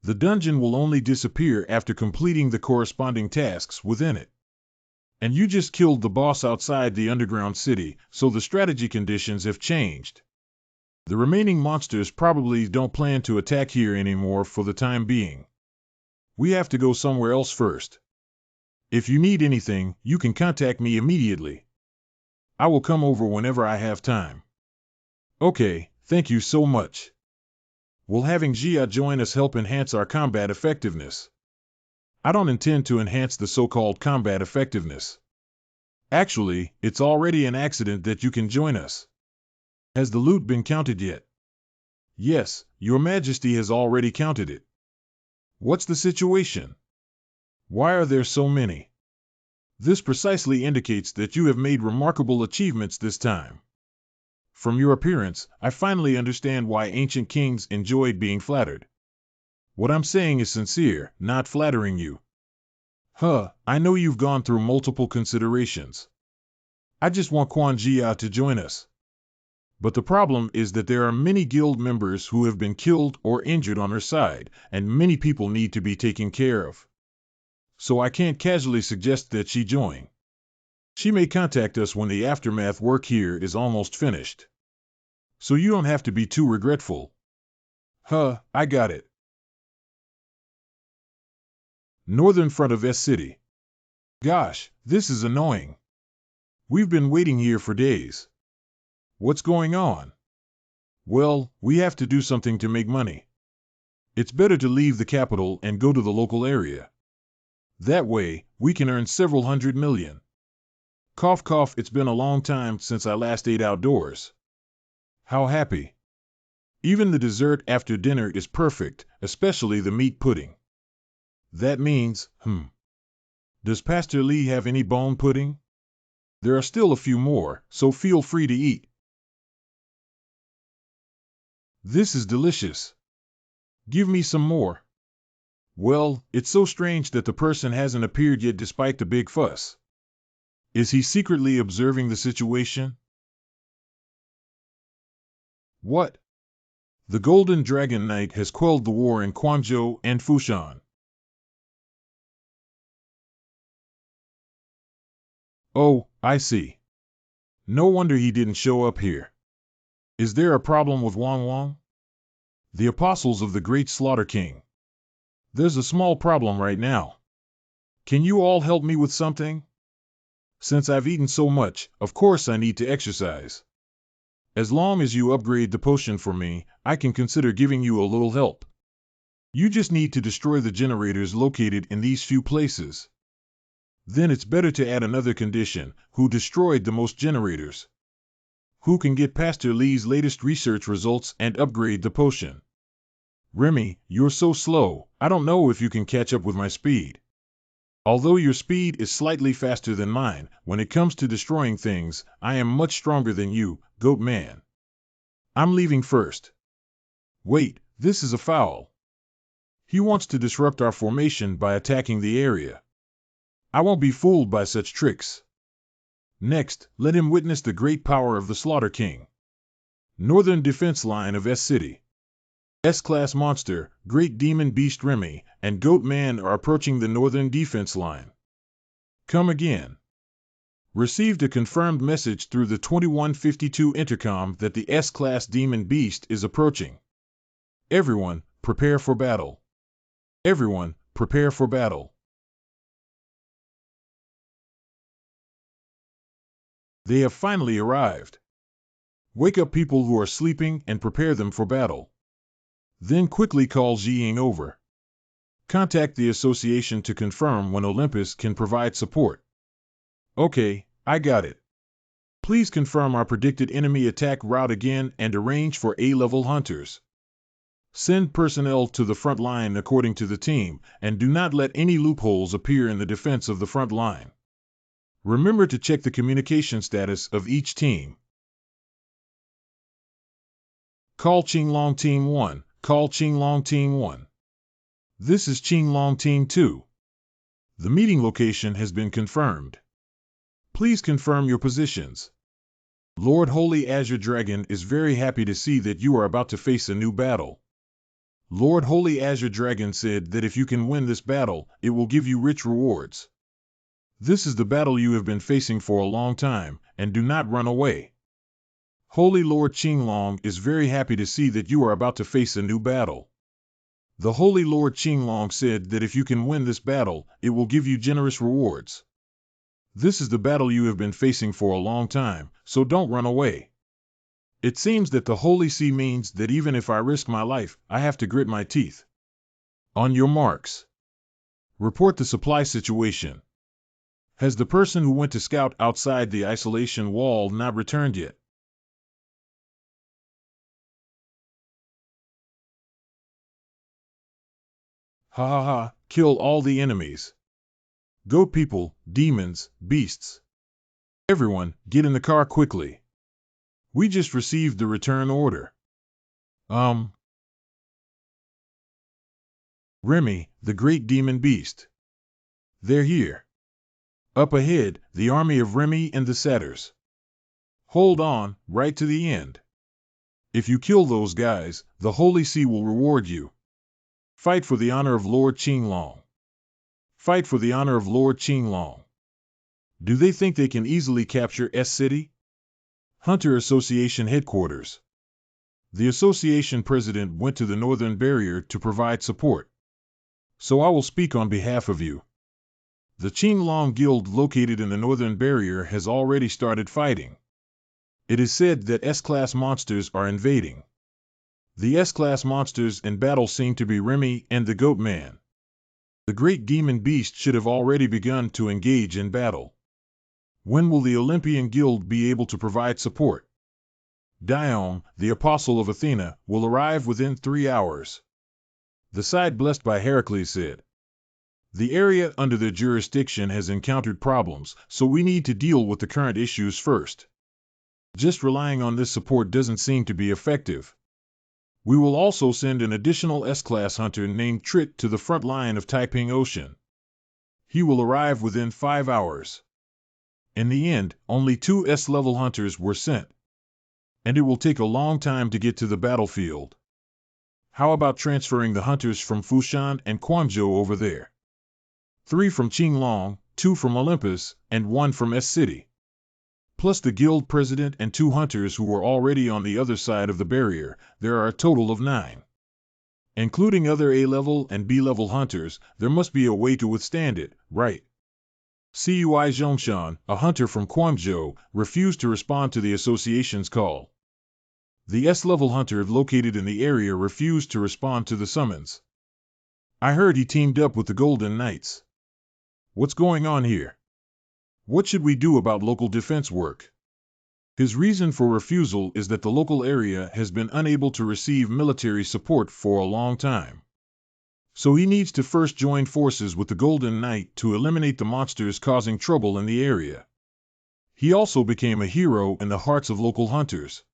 The dungeon will only disappear after completing the corresponding tasks within it. And you just killed the boss outside the underground city, so the strategy conditions have changed. The remaining monsters probably don't plan to attack here anymore for the time being. We have to go somewhere else first. If you need anything, you can contact me immediately. I will come over whenever I have time. Okay, thank you so much. Will having Jia join us help enhance our combat effectiveness? I don't intend to enhance the so-called combat effectiveness. Actually, it's already an accident that you can join us. Has the loot been counted yet? Yes, Your Majesty has already counted it. What's the situation? Why are there so many? This precisely indicates that you have made remarkable achievements this time. From your appearance, I finally understand why ancient kings enjoyed being flattered. What I'm saying is sincere, not flattering you. I know you've gone through multiple considerations. I just want Quan Jia to join us. But the problem is that there are many guild members who have been killed or injured on her side, and many people need to be taken care of. So I can't casually suggest that she join. She may contact us when the aftermath work here is almost finished. So you don't have to be too regretful. I got it. Northern front of S City. Gosh, this is annoying. We've been waiting here for days. What's going on? Well, we have to do something to make money. It's better to leave the capital and go to the local area. That way, we can earn several hundred million. Cough cough, it's been a long time since I last ate outdoors. How happy. Even the dessert after dinner is perfect, especially the meat pudding. That means, does Pastor Lee have any bone pudding? There are still a few more, so feel free to eat. This is delicious. Give me some more. Well, it's so strange that the person hasn't appeared yet despite the big fuss. Is he secretly observing the situation? What? The Golden Dragon Knight has quelled the war in Quanzhou and Fushan. Oh, I see. No wonder he didn't show up here. Is there a problem with Wang Wang? The apostles of the Great Slaughter King. There's a small problem right now. Can you all help me with something? Since I've eaten so much, of course I need to exercise. As long as you upgrade the potion for me, I can consider giving you a little help. You just need to destroy the generators located in these few places. Then it's better to add another condition: who destroyed the most generators? Who can get Pastor Lee's latest research results and upgrade the potion? Remy, you're so slow, I don't know if you can catch up with my speed. Although your speed is slightly faster than mine, when it comes to destroying things, I am much stronger than you, Goat Man. I'm leaving first. Wait, this is a foul. He wants to disrupt our formation by attacking the area. I won't be fooled by such tricks. Next, let him witness the great power of the Slaughter King. Northern defense line of S-City. S-Class Monster, Great Demon Beast Remy, and Goat Man are approaching the northern defense line. Come again. Received a confirmed message through the 2152 intercom that the S-Class Demon Beast is approaching. Everyone, prepare for battle. Everyone, prepare for battle. They have finally arrived. Wake up people who are sleeping and prepare them for battle. Then quickly call Ziying over. Contact the association to confirm when Olympus can provide support. Okay, I got it. Please confirm our predicted enemy attack route again and arrange for A-level hunters. Send personnel to the front line according to the team, and do not let any loopholes appear in the defense of the front line. Remember to check the communication status of each team. Call Qinglong Team 1. Call Qinglong Team 1. This is Qinglong Team 2. The meeting location has been confirmed. Please confirm your positions. Lord Holy Azure Dragon is very happy to see that you are about to face a new battle. Lord Holy Azure Dragon said that if you can win this battle, it will give you rich rewards. This is the battle you have been facing for a long time, and do not run away. Holy Lord Qinglong is very happy to see that you are about to face a new battle. The Holy Lord Qinglong said that if you can win this battle, it will give you generous rewards. This is the battle you have been facing for a long time, so don't run away. It seems that the Holy See means that even if I risk my life, I have to grit my teeth. On your marks. Report the supply situation. Has the person who went to scout outside the isolation wall not returned yet? Ha ha ha, kill all the enemies. Goat people, demons, beasts. Everyone, get in the car quickly. We just received the return order. Remy, the great demon beast. They're here. Up ahead, the army of Remy and the Satyrs. Hold on, right to the end. If you kill those guys, the Holy See will reward you. Fight for the honor of Lord Qinglong. Fight for the honor of Lord Qinglong. Do they think they can easily capture S-City? Hunter Association Headquarters. The association president went to the northern barrier to provide support. So I will speak on behalf of you. The Qinglong Guild located in the northern barrier has already started fighting. It is said that S-Class monsters are invading. The S-Class monsters in battle seem to be Remy and the Goat Man. The great demon beast should have already begun to engage in battle. When will the Olympian Guild be able to provide support? Dione, the apostle of Athena, will arrive within 3 hours. The side blessed by Heracles said. The area under their jurisdiction has encountered problems, so we need to deal with the current issues first. Just relying on this support doesn't seem to be effective. We will also send an additional S-Class hunter named Trit to the front line of Taiping Ocean. He will arrive within 5 hours. In the end, only 2 S-level hunters were sent. And it will take a long time to get to the battlefield. How about transferring the hunters from Fushan and Quanzhou over there? 3 from Qinglong, 2 from Olympus, and 1 from S-City. Plus the guild president and 2 hunters who were already on the other side of the barrier, there are a total of 9. Including other A-level and B-level hunters, there must be a way to withstand it, right? Cui Zhongshan, a hunter from Quanzhou, refused to respond to the association's call. The S-level hunter located in the area refused to respond to the summons. I heard he teamed up with the Golden Knights. What's going on here? What should we do about local defense work? His reason for refusal is that the local area has been unable to receive military support for a long time. So he needs to first join forces with the Golden Knight to eliminate the monsters causing trouble in the area. He also became a hero in the hearts of local hunters.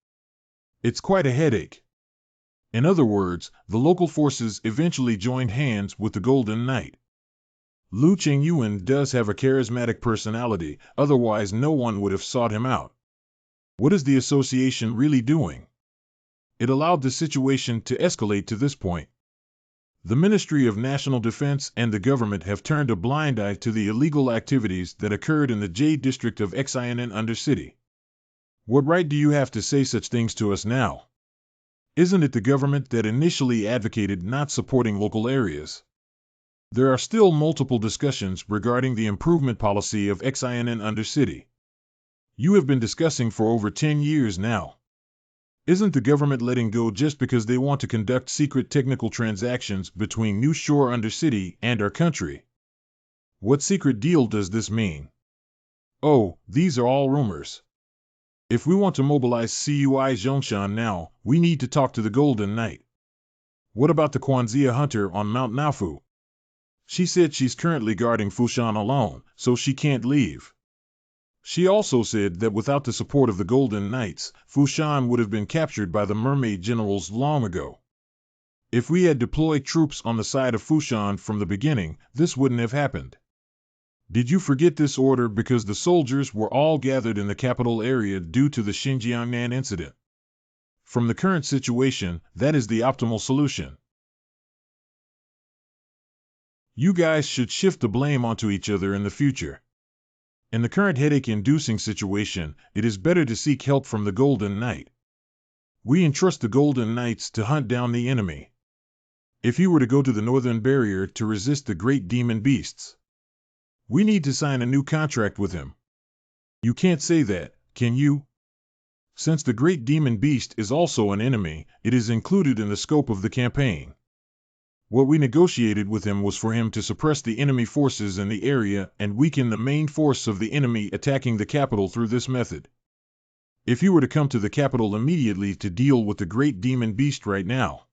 It's quite a headache. In other words, the local forces eventually joined hands with the Golden Knight. Lu Qingyuan does have a charismatic personality, otherwise no one would have sought him out. What is the association really doing? It allowed the situation to escalate to this point. The Ministry of National Defense and the government have turned a blind eye to the illegal activities that occurred in the Jade district of Xianen Undercity. What right do you have to say such things to us now? Isn't it the government that initially advocated not supporting local areas? There are still multiple discussions regarding the improvement policy of Xianen Undercity. You have been discussing for over 10 years now. Isn't the government letting go just because they want to conduct secret technical transactions between New Shore Undercity and our country? What secret deal does this mean? Oh, these are all rumors. If we want to mobilize Cui Zhongshan now, we need to talk to the Golden Knight. What about the Quanzia hunter on Mount Nafu? She said she's currently guarding Fushan alone, so she can't leave. She also said that without the support of the Golden Knights, Fushan would have been captured by the mermaid generals long ago. If we had deployed troops on the side of Fushan from the beginning, this wouldn't have happened. Did you forget this order because the soldiers were all gathered in the capital area due to the Xinjiangnan incident? From the current situation, that is the optimal solution. You guys should shift the blame onto each other in the future. In the current headache-inducing situation, it is better to seek help from the Golden Knight. We entrust the Golden Knights to hunt down the enemy. If he were to go to the northern barrier to resist the great demon beasts, we need to sign a new contract with him. You can't say that, can you? Since the great demon beast is also an enemy, it is included in the scope of the campaign. What we negotiated with him was for him to suppress the enemy forces in the area and weaken the main force of the enemy attacking the capital through this method. If he were to come to the capital immediately to deal with the great demon beast right now,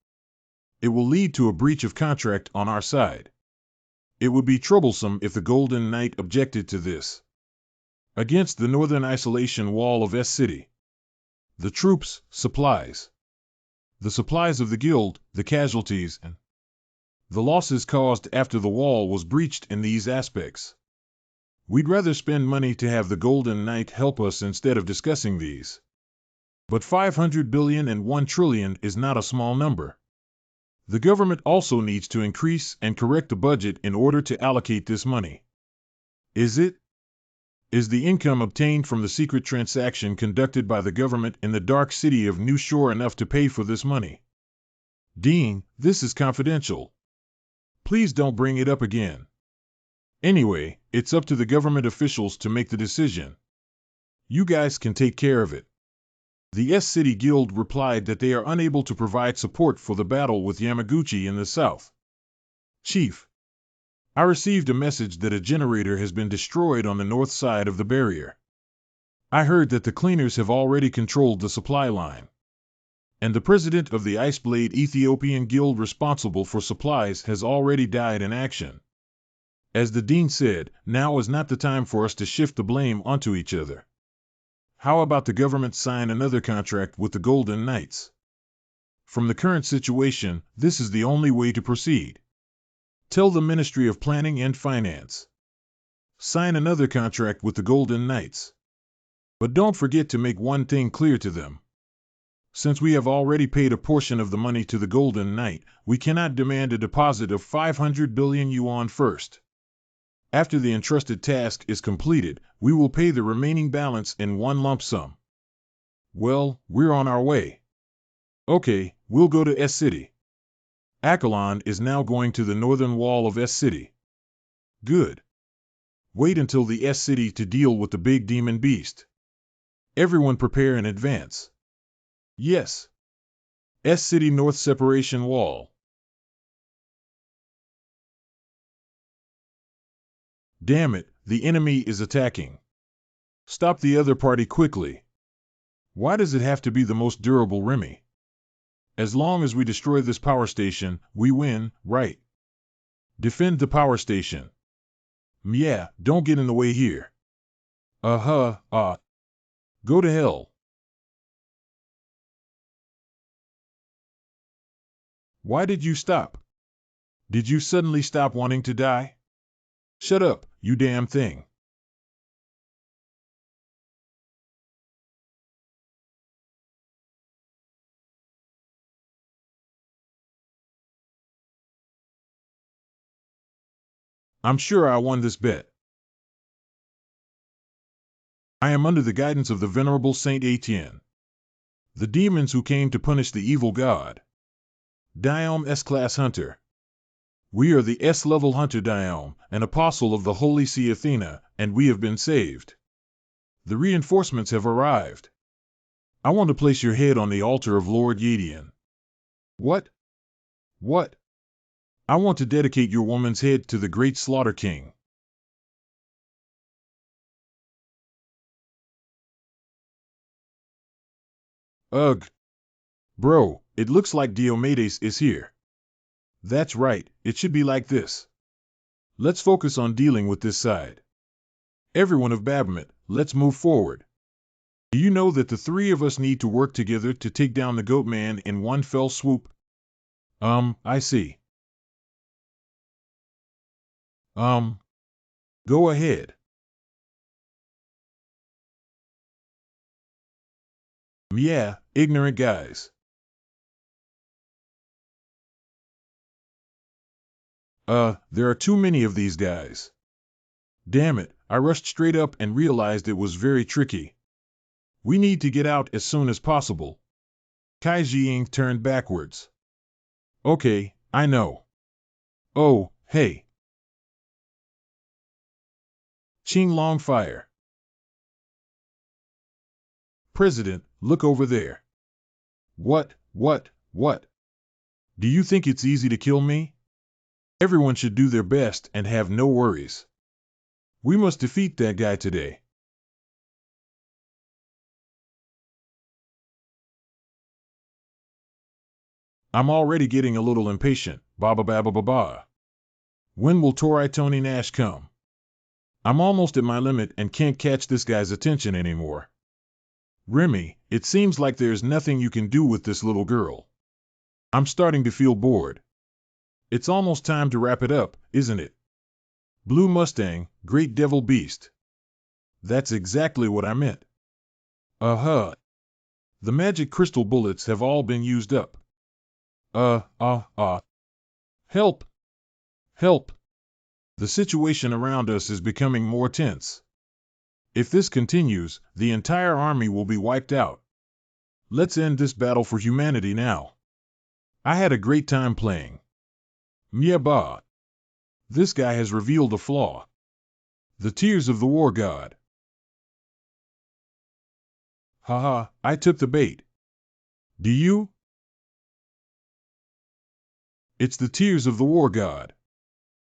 it will lead to a breach of contract on our side. It would be troublesome if the Golden Knight objected to this. Against the northern isolation wall of S-City. The troops, supplies. The supplies of the guild, the casualties, and the losses caused after the wall was breached in these aspects. We'd rather spend money to have the Golden Knight help us instead of discussing these. But 500 billion and 1 trillion is not a small number. The government also needs to increase and correct the budget in order to allocate this money. Is it? Is the income obtained from the secret transaction conducted by the government in the dark city of New Shore enough to pay for this money? Dean, this is confidential. Please don't bring it up again. Anyway, it's up to the government officials to make the decision. You guys can take care of it. The S-City Guild replied that they are unable to provide support for the battle with Yamaguchi in the south. Chief, I received a message that a generator has been destroyed on the north side of the barrier. I heard that the cleaners have already controlled the supply line. And the president of the Iceblade Ethiopian Guild responsible for supplies has already died in action. As the dean said, now is not the time for us to shift the blame onto each other. How about the government sign another contract with the Golden Knights? From the current situation, this is the only way to proceed. Tell the Ministry of Planning and Finance. Sign another contract with the Golden Knights. But don't forget to make one thing clear to them. Since we have already paid a portion of the money to the Golden Knight, we cannot demand a deposit of 500 billion yuan first. After the entrusted task is completed, we will pay the remaining balance in one lump sum. Well, we're on our way. Okay, we'll go to S-City. Akalon is now going to the northern wall of S-City. Good. Wait until the S-City to deal with the big demon beast. Everyone prepare in advance. Yes. S-City North Separation Wall. Damn it, the enemy is attacking. Stop the other party quickly. Why does it have to be the most durable Remy? As long as we destroy this power station, we win, right? Defend the power station. Yeah, don't get in the way here. Go to hell. Why did you stop? Did you suddenly stop wanting to die? Shut up, you damn thing. I'm sure I won this bet. I am under the guidance of the venerable Saint Etienne. The demons who came to punish the evil god. Diome S-Class Hunter. We are the S-level Hunter Diome, an apostle of the Holy See Athena, and we have been saved. The reinforcements have arrived. I want to place your head on the altar of Lord Yedian. What? What? I want to dedicate your woman's head to the great Slaughter King. Ugh. Bro, it looks like Diomedes is here. That's right, it should be like this. Let's focus on dealing with this side. Everyone of Baphomet, let's move forward. Do you know that the three of us need to work together to take down the Goat Man in one fell swoop? I see. Go ahead. Yeah, ignorant guys. There are too many of these guys. Damn it, I rushed straight up and realized it was very tricky. We need to get out as soon as possible. Kai Jiying turned backwards. Okay, I know. Oh, hey. Qing Long fire. President, look over there. What? Do you think it's easy to kill me? Everyone should do their best and have no worries. We must defeat that guy today. I'm already getting a little impatient. Ba. When will Torai Tony Nash come? I'm almost at my limit and can't catch this guy's attention anymore. Remy, it seems like there's nothing you can do with this little girl. I'm starting to feel bored. It's almost time to wrap it up, isn't it? Blue Mustang, Great Devil Beast. That's exactly what I meant. The magic crystal bullets have all been used up. Help! Help! The situation around us is becoming more tense. If this continues, the entire army will be wiped out. Let's end this battle for humanity now. I had a great time playing. Mia. This guy has revealed a flaw. The tears of the war god. Haha, I took the bait. Do you? It's the tears of the war god.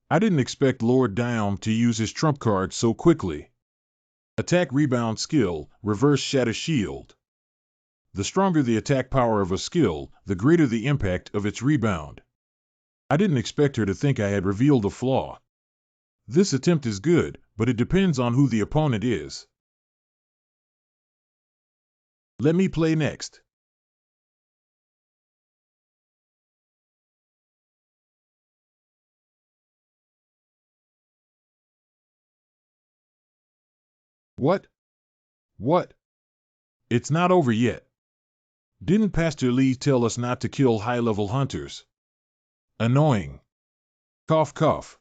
I didn't expect Lord Diome to use his trump card so quickly. Attack rebound skill, reverse shatter shield. The stronger the attack power of a skill, the greater the impact of its rebound. I didn't expect her to think I had revealed a flaw. This attempt is good, but it depends on who the opponent is. Let me play next. What? What? It's not over yet. Didn't Pastor Lee tell us not to kill high-level hunters? Annoying. Cough, cough.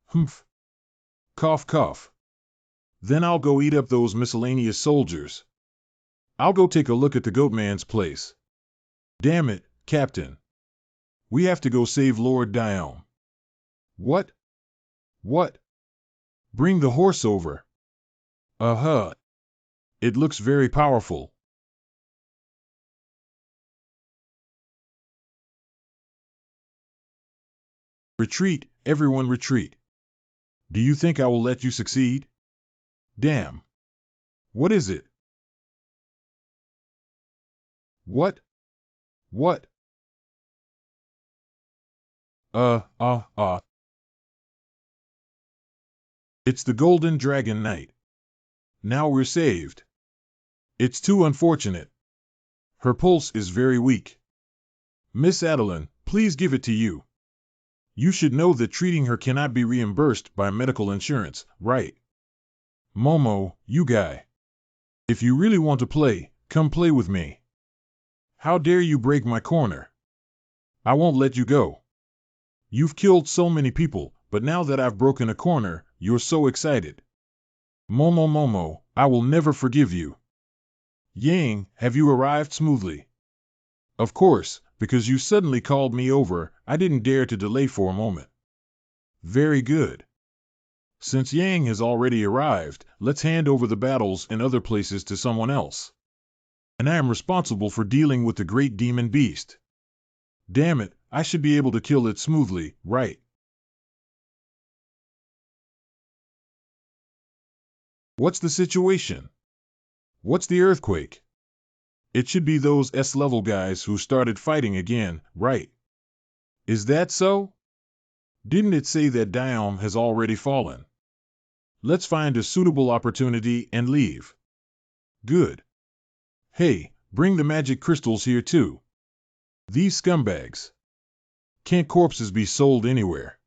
Humph. Cough, cough. Then I'll go eat up those miscellaneous soldiers. I'll go take a look at the goatman's place. Damn it, Captain. We have to go save Lord Diome. What? What? Bring the horse over. Uh-huh. It looks very powerful. Retreat, everyone retreat. Do you think I will let you succeed? Damn. What is it? What? What? It's the Golden Dragon Knight. Now we're saved. It's too unfortunate. Her pulse is very weak. Miss Adeline, please give it to you. You should know that treating her cannot be reimbursed by medical insurance, right? Momo, you guy. If you really want to play, come play with me. How dare you break my corner? I won't let you go. You've killed so many people, but now that I've broken a corner, you're so excited. Momo, I will never forgive you. Yang, have you arrived smoothly? Of course, because you suddenly called me over, I didn't dare to delay for a moment. Very good. Since Yang has already arrived, let's hand over the battles in other places to someone else. And I am responsible for dealing with the great demon beast. Damn it, I should be able to kill it smoothly, right? What's the situation? What's the earthquake? It should be those S-level guys who started fighting again, right? Is that so? Didn't it say that Diome has already fallen? Let's find a suitable opportunity and leave. Good. Hey, bring the magic crystals here too. These scumbags. Can't corpses be sold anywhere?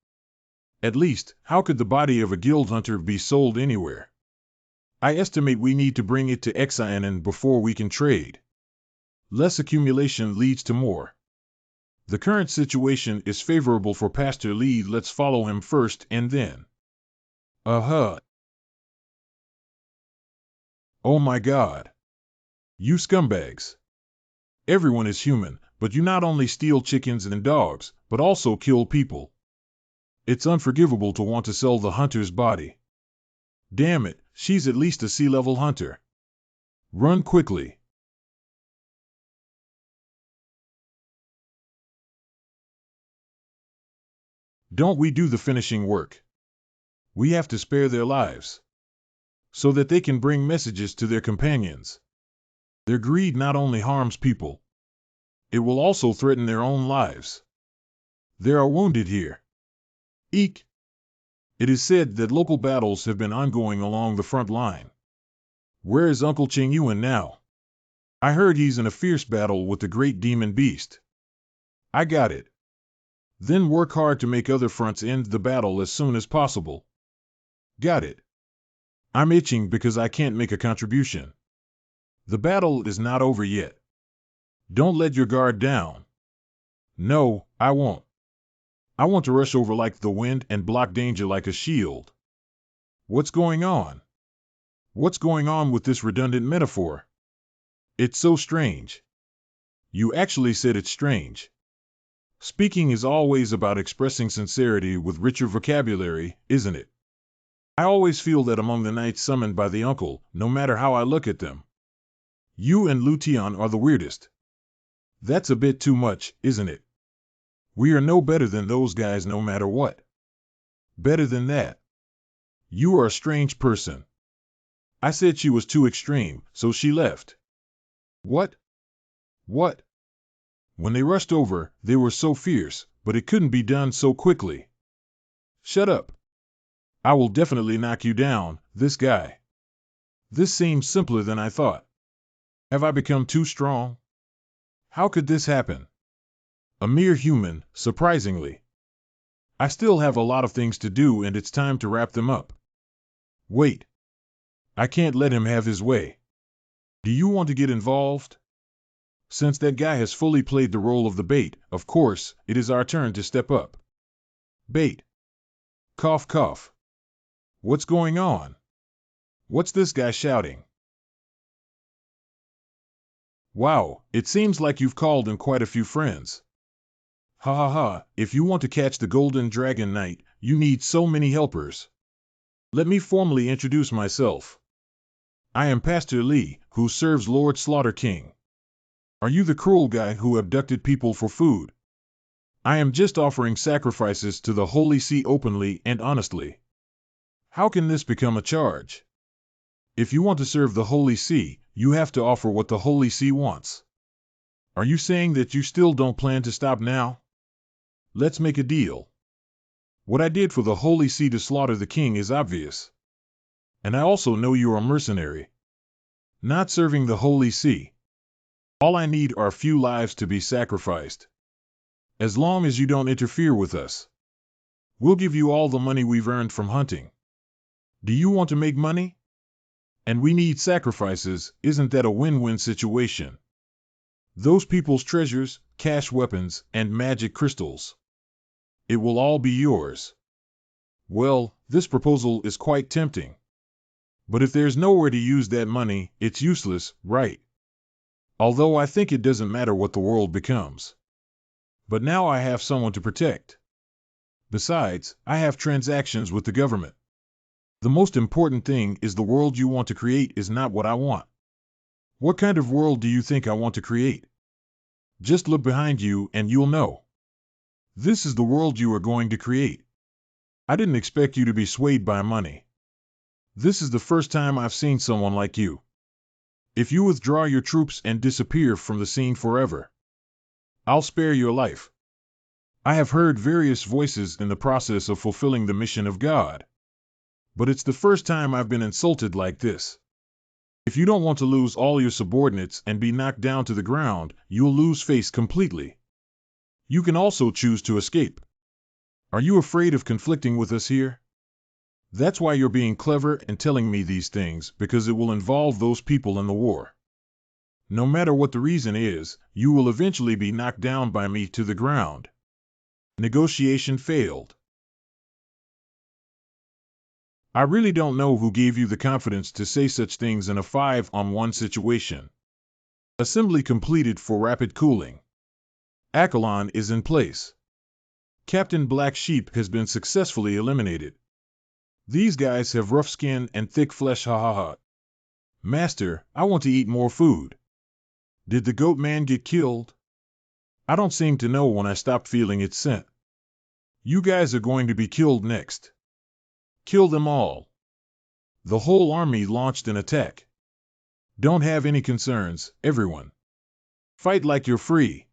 At least, how could the body of a guild hunter be sold anywhere? I estimate we need to bring it to Exanen before we can trade. Less accumulation leads to more. The current situation is favorable for Pastor Lee. Let's follow him first and then. Uh-huh. Oh my God. You scumbags. Everyone is human, but you not only steal chickens and dogs, but also kill people. It's unforgivable to want to sell the hunter's body. Damn it, she's at least a sea-level hunter. Run quickly. Don't we do the finishing work? We have to spare their lives, so that they can bring messages to their companions. Their greed not only harms people, it will also threaten their own lives. There are wounded here. Eek! It is said that local battles have been ongoing along the front line. Where is Uncle Ching Yuan now? I heard he's in a fierce battle with the great demon beast. I got it. Then work hard to make other fronts end the battle as soon as possible. Got it. I'm itching because I can't make a contribution. The battle is not over yet. Don't let your guard down. No, I won't. I want to rush over like the wind and block danger like a shield. What's going on? What's going on with this redundant metaphor? It's so strange. You actually said it's strange. Speaking is always about expressing sincerity with richer vocabulary, isn't it? I always feel that among the knights summoned by the uncle, no matter how I look at them, you and Lu Tian are the weirdest. That's a bit too much, isn't it? We are no better than those guys no matter what. Better than that. You are a strange person. I said she was too extreme, so she left. What? What? When they rushed over, they were so fierce, but it couldn't be done so quickly. Shut up. I will definitely knock you down, this guy. This seems simpler than I thought. Have I become too strong? How could this happen? A mere human, surprisingly. I still have a lot of things to do and it's time to wrap them up. Wait. I can't let him have his way. Do you want to get involved? Since that guy has fully played the role of the bait, of course, it is our turn to step up. Bait. Cough, cough. What's going on? What's this guy shouting? Wow, it seems like you've called in quite a few friends. Ha ha ha, if you want to catch the Golden Dragon Knight, you need so many helpers. Let me formally introduce myself. I am Pastor Lee, who serves Lord Slaughter King. Are you the cruel guy who abducted people for food? I am just offering sacrifices to the Holy See openly and honestly. How can this become a charge? If you want to serve the Holy See, you have to offer what the Holy See wants. Are you saying that you still don't plan to stop now? Let's make a deal. What I did for the Holy See to slaughter the king is obvious. And I also know you're a mercenary. Not serving the Holy See. All I need are a few lives to be sacrificed. As long as you don't interfere with us. We'll give you all the money we've earned from hunting. Do you want to make money? And we need sacrifices, isn't that a win-win situation? Those people's treasures, cash weapons, and magic crystals. It will all be yours. Well, this proposal is quite tempting. But if there's nowhere to use that money, it's useless, right? Although I think it doesn't matter what the world becomes. But now I have someone to protect. Besides, I have transactions with the government. The most important thing is the world you want to create is not what I want. What kind of world do you think I want to create? Just look behind you and you'll know. This is the world you are going to create. I didn't expect you to be swayed by money. This is the first time I've seen someone like you. If you withdraw your troops and disappear from the scene forever, I'll spare your life. I have heard various voices in the process of fulfilling the mission of God. But it's the first time I've been insulted like this. If you don't want to lose all your subordinates and be knocked down to the ground, you'll lose face completely. You can also choose to escape. Are you afraid of conflicting with us here? That's why you're being clever and telling me these things, because it will involve those people in the war. No matter what the reason is, you will eventually be knocked down by me to the ground. Negotiation failed. I really don't know who gave you the confidence to say such things in a 5-on-1 situation. Assembly completed for rapid cooling. Accolon is in place. Captain Black Sheep has been successfully eliminated. These guys have rough skin and thick flesh, ha ha ha. Master, I want to eat more food. Did the goat man get killed? I don't seem to know when I stopped feeling its scent. You guys are going to be killed next. Kill them all. The whole army launched an attack. Don't have any concerns, everyone. Fight like you're free.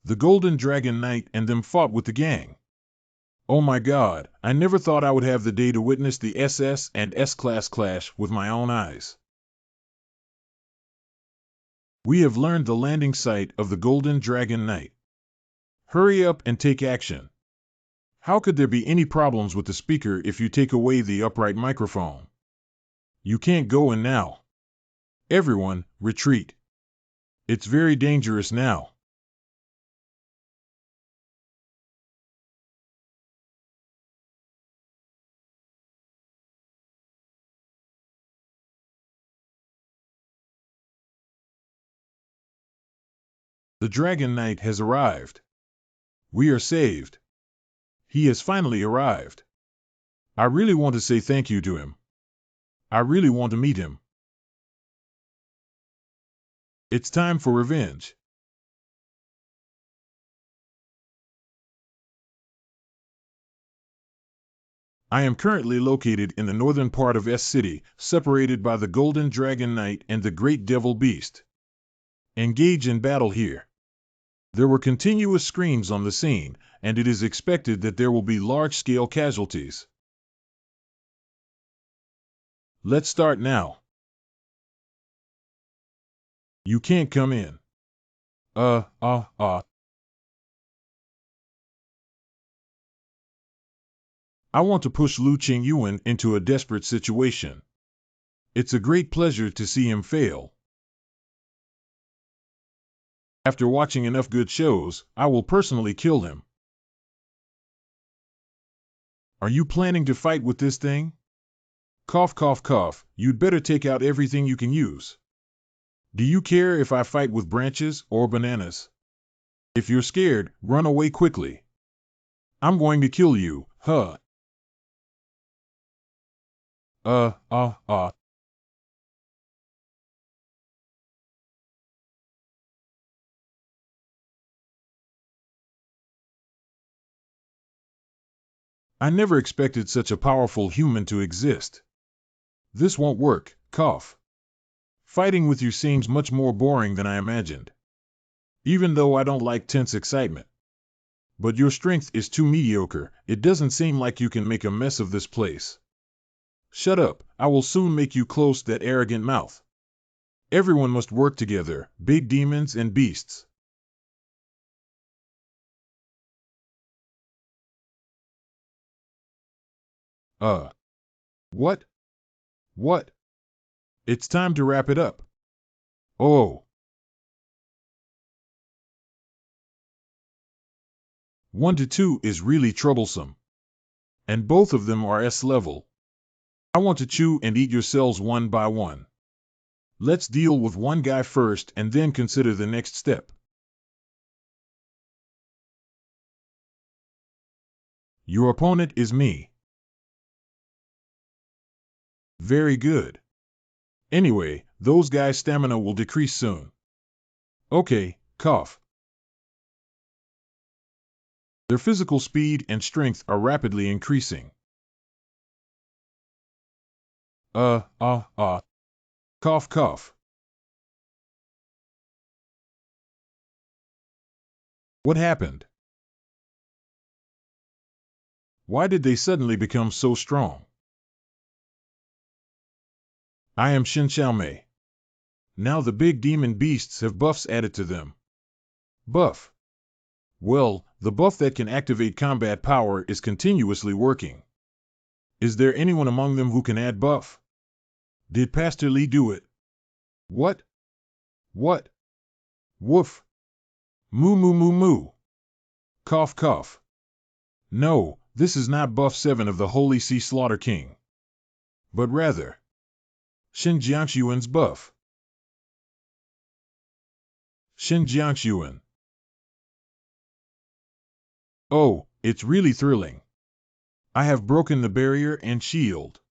The Golden Dragon Knight and them fought with the gang. Oh my God, I never thought I would have the day to witness the SS and S-Class clash with my own eyes. We have learned the landing site of the Golden Dragon Knight. Hurry up and take action. How could there be any problems with the speaker if you take away the upright microphone? You can't go in now. Everyone, retreat. It's very dangerous now. The Dragon Knight has arrived. We are saved. He has finally arrived. I really want to say thank you to him. I really want to meet him. It's time for revenge. I am currently located in the northern part of S City, separated by the Golden Dragon Knight and the Great Devil Beast. Engage in battle here. There were continuous screams on the scene, and it is expected that there will be large-scale casualties. Let's start now. You can't come in. I want to push Lu Qingyuan into a desperate situation. It's a great pleasure to see him fail. After watching enough good shows, I will personally kill him. Are you planning to fight with this thing? Cough, cough, cough, you'd better take out everything you can use. Do you care if I fight with branches or bananas? If you're scared, run away quickly. I'm going to kill you, huh? I never expected such a powerful human to exist. This won't work, cough. Fighting with you seems much more boring than I imagined. Even though I don't like tense excitement. But your strength is too mediocre, it doesn't seem like you can make a mess of this place. Shut up, I will soon make you close that arrogant mouth. Everyone must work together, big demons and beasts. What? What? It's time to wrap it up. Oh. 1 to 2 is really troublesome. And both of them are S level. I want to chew and eat your cells one by one. Let's deal with one guy first and then consider the next step. Your opponent is me. Very good. Anyway, those guys' stamina will decrease soon. Okay, cough. Their physical speed and strength are rapidly increasing. Cough, cough. What happened? Why did they suddenly become so strong? I am Xin Xiaomei. Now the big demon beasts have buffs added to them. Buff. Well, the buff that can activate combat power is continuously working. Is there anyone among them who can add buff? Did Pastor Li do it? What? What? Woof. Moo moo moo moo. Cough cough. No, this is not buff 7 of the Holy Sea Slaughter King. But rather, Xin Jiangxuan's buff. Xin Jiangxuan. Oh, it's really thrilling. I have broken the barrier and shield.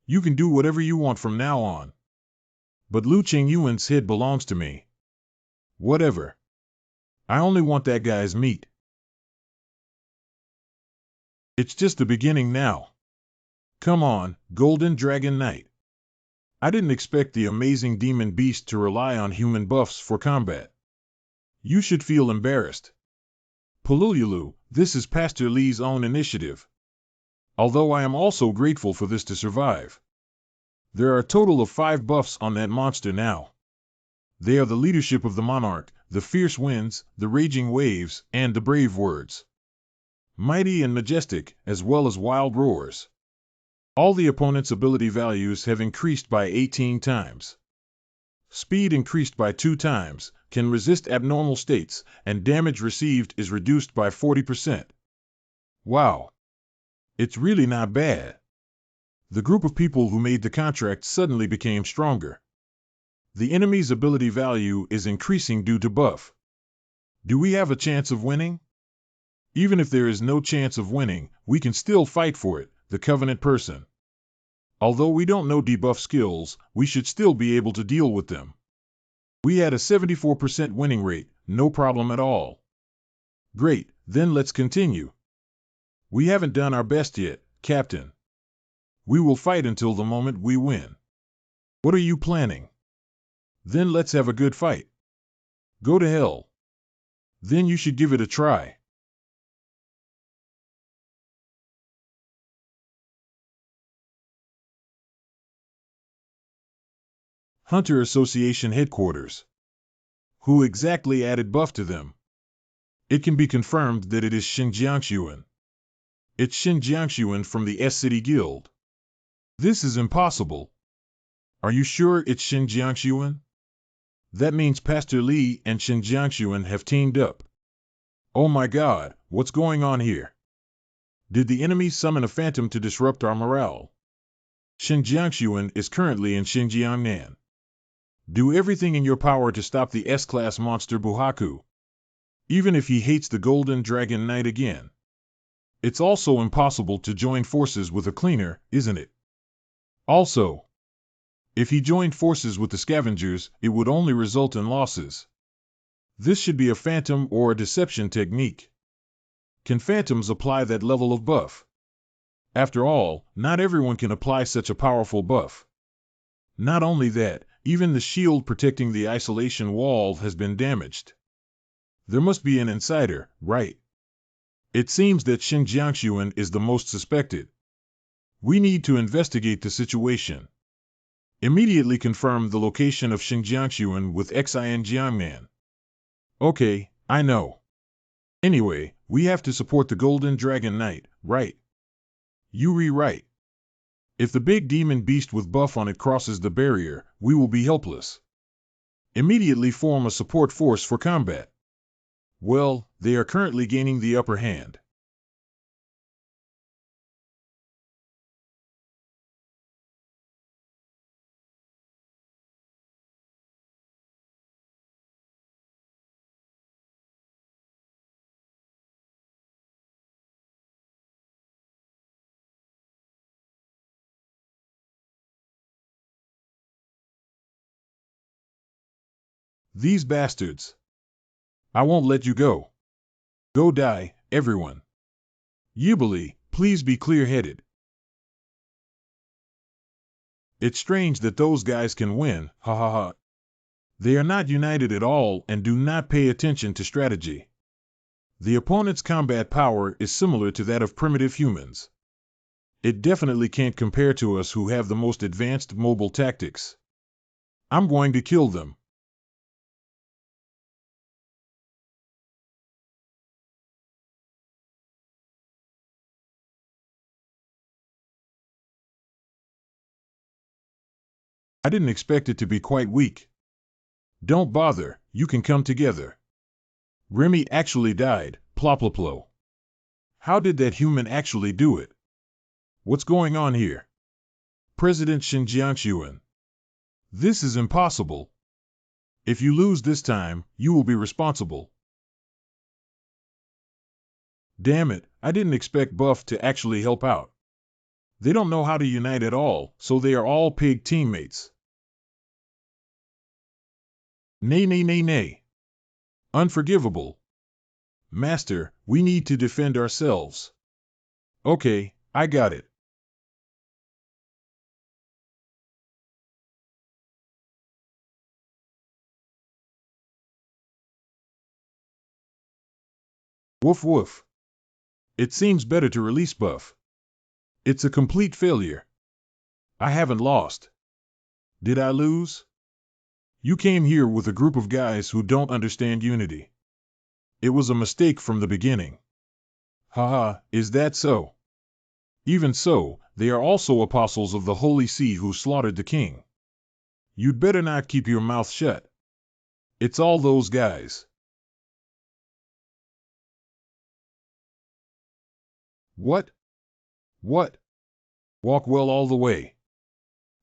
You can do whatever you want from now on. But Lu Qingyuan's head belongs to me. Whatever. I only want that guy's meat. It's just the beginning now. Come on, Golden Dragon Knight. I didn't expect the amazing demon beast to rely on human buffs for combat. You should feel embarrassed. Pulululu, this is Pastor Li's own initiative. Although I am also grateful for this to survive. There are a total of 5 buffs on that monster now. They are the leadership of the monarch, the fierce winds, the raging waves, and the brave words. Mighty and majestic, as well as wild roars. All the opponent's ability values have increased by 18 times. Speed increased by 2 times, can resist abnormal states, and damage received is reduced by 40%. Wow. It's really not bad. The group of people who made the contract suddenly became stronger. The enemy's ability value is increasing due to buff. Do we have a chance of winning? Even if there is no chance of winning, we can still fight for it, the Covenant person. Although we don't know debuff skills, we should still be able to deal with them. We had a 74% winning rate, no problem at all. Great, then let's continue. We haven't done our best yet, Captain. We will fight until the moment we win. What are you planning? Then let's have a good fight. Go to hell. Then you should give it a try. Hunter Association Headquarters. Who exactly added buff to them? It can be confirmed that it is Xinjiangshuan. It's Xinjiangshuan from the S-City Guild. This is impossible. Are you sure it's Xinjiangshuan? That means Pastor Li and Xinjiangshuan have teamed up. Oh my god, what's going on here? Did the enemy summon a phantom to disrupt our morale? Xinjiangshuan is currently in Xinjiangnan. Do everything in your power to stop the S-Class monster Buhaku. Even if he hates the Golden Dragon Knight again. It's also impossible to join forces with a cleaner, isn't it? Also, if he joined forces with the scavengers, it would only result in losses. This should be a phantom or a deception technique. Can phantoms apply that level of buff? After all, not everyone can apply such a powerful buff. Not only that, even the shield protecting the isolation wall has been damaged. There must be an insider, right? It seems that Xinjiangshuan is the most suspected. We need to investigate the situation. Immediately confirm the location of Xinjiangshuan with Xin Jiangnan. Okay, I know. Anyway, we have to support the Golden Dragon Knight, right? You right. If the big demon beast with buff on it crosses the barrier, we will be helpless. Immediately form a support force for combat. Well, they are currently gaining the upper hand. These bastards. I won't let you go. Go die, everyone. Yibali, please be clear-headed. It's strange that those guys can win, ha ha ha. They are not united at all and do not pay attention to strategy. The opponent's combat power is similar to that of primitive humans. It definitely can't compare to us who have the most advanced mobile tactics. I'm going to kill them. I didn't expect it to be quite weak. Don't bother, you can come together. Remy actually died, ploploplo. How did that human actually do it? What's going on here? President Xinjiangshuan. This is impossible. If you lose this time, you will be responsible. Damn it, I didn't expect Buff to actually help out. They don't know how to unite at all, so they are all pig teammates. Nay, nay, nay, nay. Unforgivable. Master, we need to defend ourselves. Okay, I got it. Woof woof. It seems better to release Buff. It's a complete failure. I haven't lost. Did I lose? You came here with a group of guys who don't understand unity. It was a mistake from the beginning. Haha, is that so? Even so, they are also apostles of the Holy See who slaughtered the king. You'd better not keep your mouth shut. It's all those guys. What? What? Walk well all the way.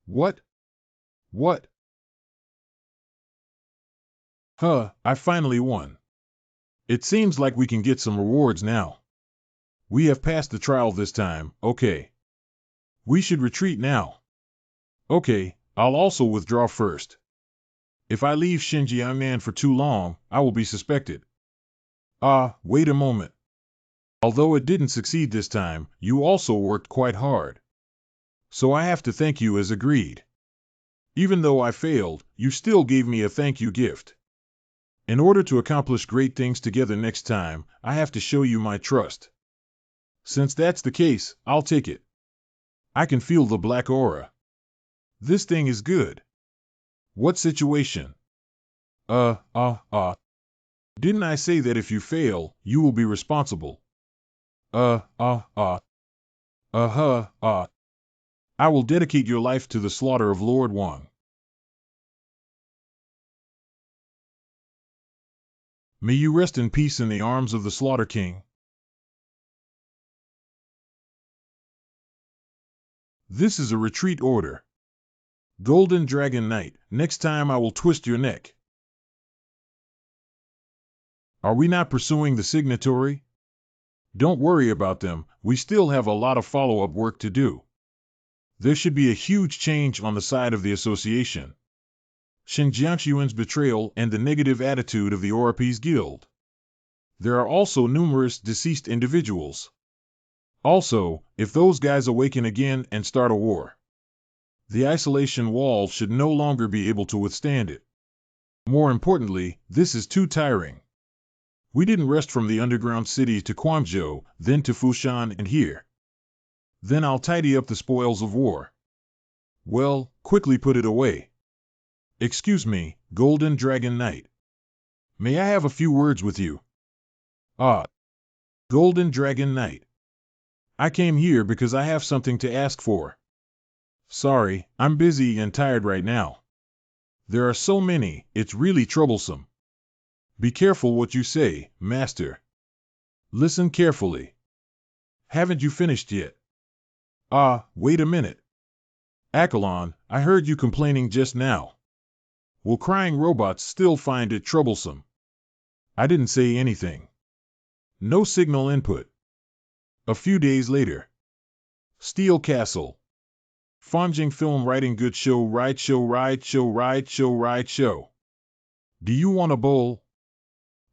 What? What? Huh, I finally won. It seems like we can get some rewards now. We have passed the trial this time, okay. We should retreat now. Okay, I'll also withdraw first. If I leave Xinjiangnan for too long, I will be suspected. Wait a moment. Although it didn't succeed this time, you also worked quite hard. So I have to thank you as agreed. Even though I failed, you still gave me a thank you gift. In order to accomplish great things together next time, I have to show you my trust. Since that's the case, I'll take it. I can feel the black aura. This thing is good. What situation? Didn't I say that if you fail, you will be responsible? I will dedicate your life to the slaughter of Lord Wang. May you rest in peace in the arms of the Slaughter King. This is a retreat order. Golden Dragon Knight, next time I will twist your neck. Are we not pursuing the signatory? Don't worry about them, we still have a lot of follow-up work to do. There should be a huge change on the side of the association. Shen Jiangxuan's betrayal and the negative attitude of the Orapese Guild. There are also numerous deceased individuals. Also, if those guys awaken again and start a war, the isolation wall should no longer be able to withstand it. More importantly, this is too tiring. We didn't rest from the underground city to Guangzhou, then to Fushan and here. Then I'll tidy up the spoils of war. Well, quickly put it away. Excuse me, Golden Dragon Knight. May I have a few words with you? Golden Dragon Knight. I came here because I have something to ask for. Sorry, I'm busy and tired right now. There are so many, it's really troublesome. Be careful what you say, Master. Listen carefully. Haven't you finished yet? Wait a minute. Accolon, I heard you complaining just now. Will crying robots still find it troublesome? I didn't say anything. No signal input. A few days later. Steel Castle. Fanjing Film Writing Good Show Ride Show Ride Show Ride Show Ride Show. Do you want a bowl?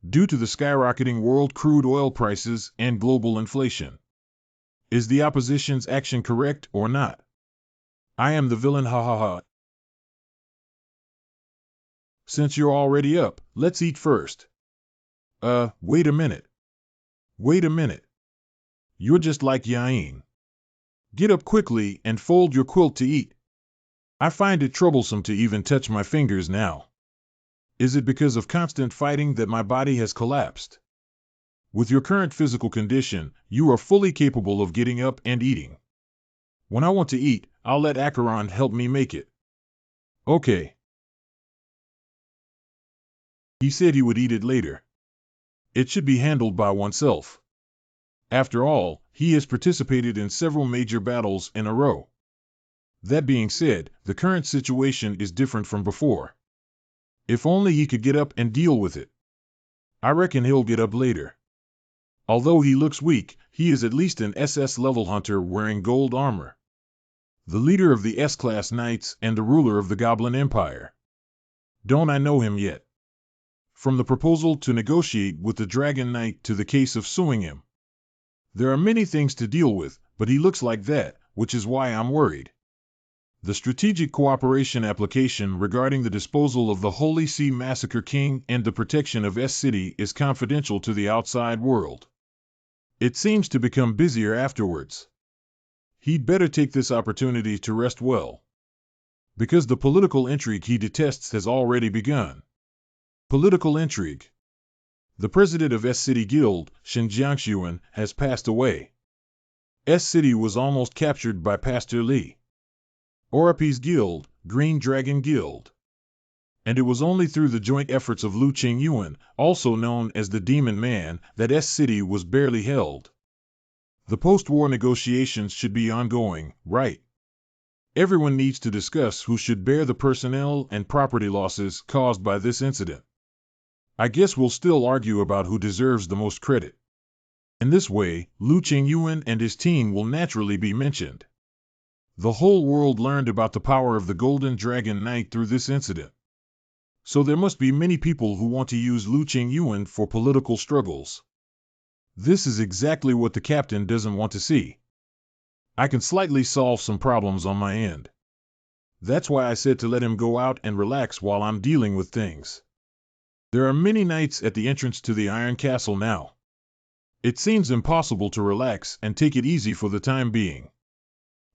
Due to the skyrocketing world crude oil prices and global inflation. Is the opposition's action correct or not? I am the villain, ha ha ha. Since you're already up, let's eat first. Wait a minute. Wait a minute. You're just like Yain. Get up quickly and fold your quilt to eat. I find it troublesome to even touch my fingers now. Is it because of constant fighting that my body has collapsed? With your current physical condition, you are fully capable of getting up and eating. When I want to eat, I'll let Acheron help me make it. Okay. He said he would eat it later. It should be handled by oneself. After all, he has participated in several major battles in a row. That being said, the current situation is different from before. If only he could get up and deal with it. I reckon he'll get up later. Although he looks weak, he is at least an SS level hunter wearing gold armor. The leader of the S-Class Knights and the ruler of the Goblin Empire. Don't I know him yet? From the proposal to negotiate with the Dragon Knight to the case of suing him. There are many things to deal with, but he looks like that, which is why I'm worried. The Strategic Cooperation Application regarding the disposal of the Holy See Massacre King and the protection of S-City is confidential to the outside world. It seems to become busier afterwards. He'd better take this opportunity to rest well. Because the political intrigue he detests has already begun. Political intrigue. The president of S-City Guild, Shen Jiangxuan, has passed away. S-City was almost captured by Pastor Li. Orapese Guild, Green Dragon Guild. And it was only through the joint efforts of Lu Qingyuan, also known as the Demon Man, that S-City was barely held. The post-war negotiations should be ongoing, right? Everyone needs to discuss who should bear the personnel and property losses caused by this incident. I guess we'll still argue about who deserves the most credit. In this way, Lu Qingyuan and his team will naturally be mentioned. The whole world learned about the power of the Golden Dragon Knight through this incident. So there must be many people who want to use Lu Qingyuan for political struggles. This is exactly what the captain doesn't want to see. I can slightly solve some problems on my end. That's why I said to let him go out and relax while I'm dealing with things. There are many knights at the entrance to the Iron Castle now. It seems impossible to relax and take it easy for the time being.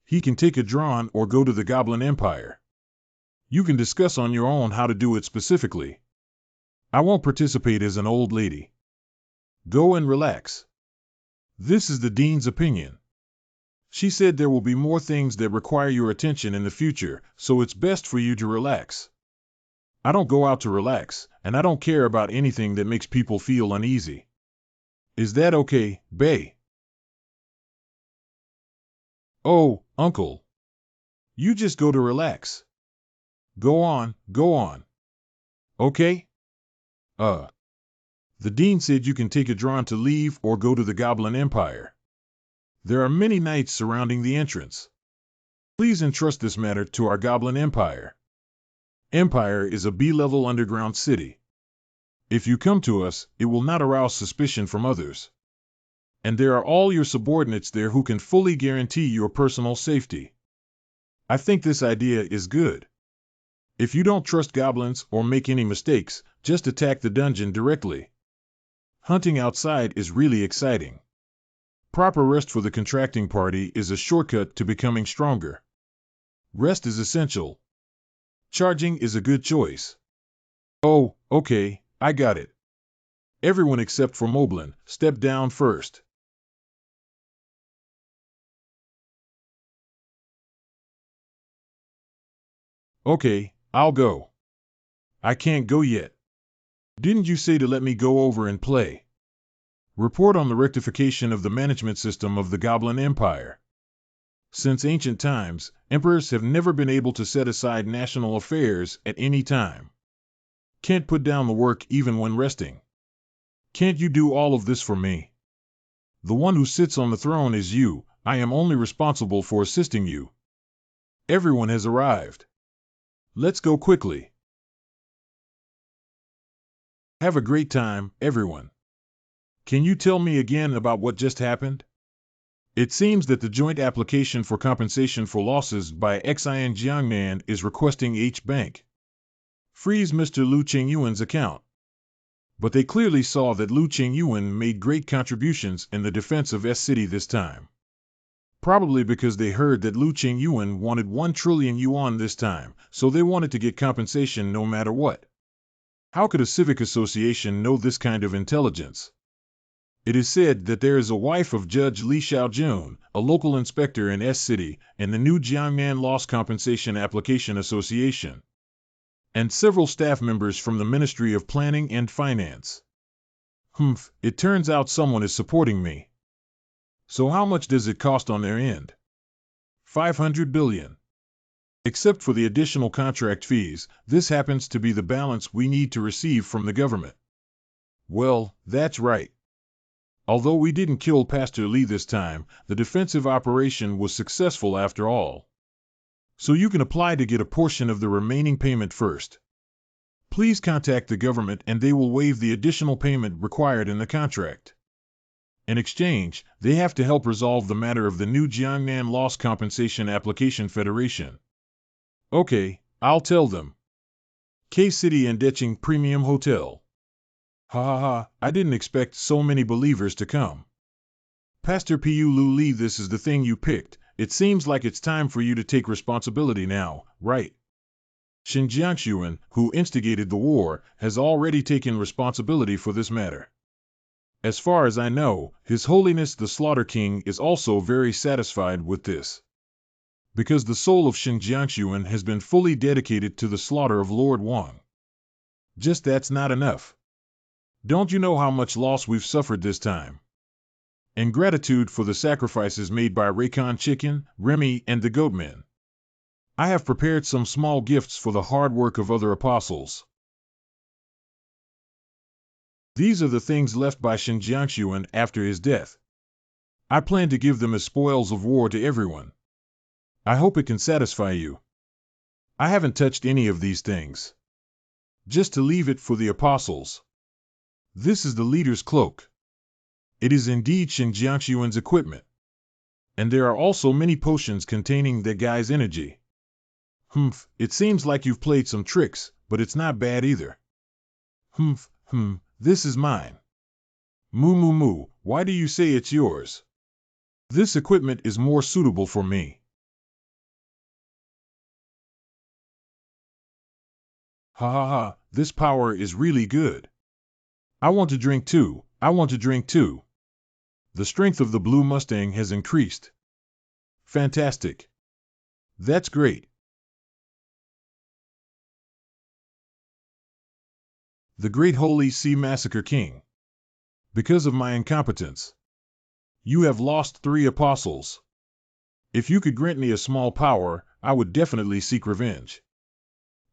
He can take a drawn or go to the Goblin Empire. You can discuss on your own how to do it specifically. I won't participate as an old lady. Go and relax. This is the Dean's opinion. She said there will be more things that require your attention in the future, so it's best for you to relax. I don't go out to relax, and I don't care about anything that makes people feel uneasy. Is that okay, Bae? Oh, Uncle. You just go to relax. Go on, go on. Okay? The Dean said you can take a drawn to leave or go to the Goblin Empire. There are many knights surrounding the entrance. Please entrust this matter to our Goblin Empire. Empire is a B-level underground city. If you come to us, it will not arouse suspicion from others. And there are all your subordinates there who can fully guarantee your personal safety. I think this idea is good. If you don't trust goblins or make any mistakes, just attack the dungeon directly. Hunting outside is really exciting. Proper rest for the contracting party is a shortcut to becoming stronger. Rest is essential. Charging is a good choice. Oh, okay, I got it. Everyone except for Moblin, step down first. Okay, I'll go. I can't go yet. Didn't you say to let me go over and play? Report on the rectification of the management system of the Goblin Empire. Since ancient times, emperors have never been able to set aside national affairs at any time. Can't put down the work even when resting. Can't you do all of this for me? The one who sits on the throne is you. I am only responsible for assisting you. Everyone has arrived. Let's go quickly. Have a great time, everyone. Can you tell me again about what just happened? It seems that the joint application for compensation for losses by Xin Jiangnan is requesting H Bank freeze Mr. Lu Qingyuan's account. But they clearly saw that Lu Qingyuan made great contributions in the defense of S-City this time. Probably because they heard that Lu Qingyuan wanted 1 trillion yuan this time, so they wanted to get compensation no matter what. How could a civic association know this kind of intelligence? It is said that there is a wife of Judge Li Xiaojun, a local inspector in S-City, and the new Jiangnan Loss Compensation Application Association, and several staff members from the Ministry of Planning and Finance. It turns out someone is supporting me. So how much does it cost on their end? 500 billion. Except for the additional contract fees, this happens to be the balance we need to receive from the government. Well, that's right. Although we didn't kill Pastor Li this time, the defensive operation was successful after all. So you can apply to get a portion of the remaining payment first. Please contact the government and they will waive the additional payment required in the contract. In exchange, they have to help resolve the matter of the new Jiangnan Loss Compensation Application Federation. Okay, I'll tell them. K-City and Deching Premium Hotel. Ha ha ha, I didn't expect so many believers to come. Pastor Pu Lu Li, this is the thing you picked. It seems like it's time for you to take responsibility now, right? Xin Jiangxuan, who instigated the war, has already taken responsibility for this matter. As far as I know, His Holiness the Slaughter King is also very satisfied with this. Because the soul of Xin Jiangxuan has been fully dedicated to the slaughter of Lord Wang. Just that's not enough. Don't you know how much loss we've suffered this time? In gratitude for the sacrifices made by Raycon Chicken, Remy, and the Goatmen, I have prepared some small gifts for the hard work of other apostles. These are the things left by Xin Jiangxuan after his death. I plan to give them as spoils of war to everyone. I hope it can satisfy you. I haven't touched any of these things. Just to leave it for the apostles. This is the leader's cloak. It is indeed Shin Jiangxuan's equipment. And there are also many potions containing that guy's energy. Humph, it seems like you've played some tricks, but it's not bad either. Humph, this is mine. Moo, why do you say it's yours? This equipment is more suitable for me. Ha, this power is really good. I want to drink too. The strength of the blue Mustang has increased. Fantastic. That's great. The Great Holy Sea Massacre King. Because of my incompetence, you have lost 3 apostles. If you could grant me a small power, I would definitely seek revenge.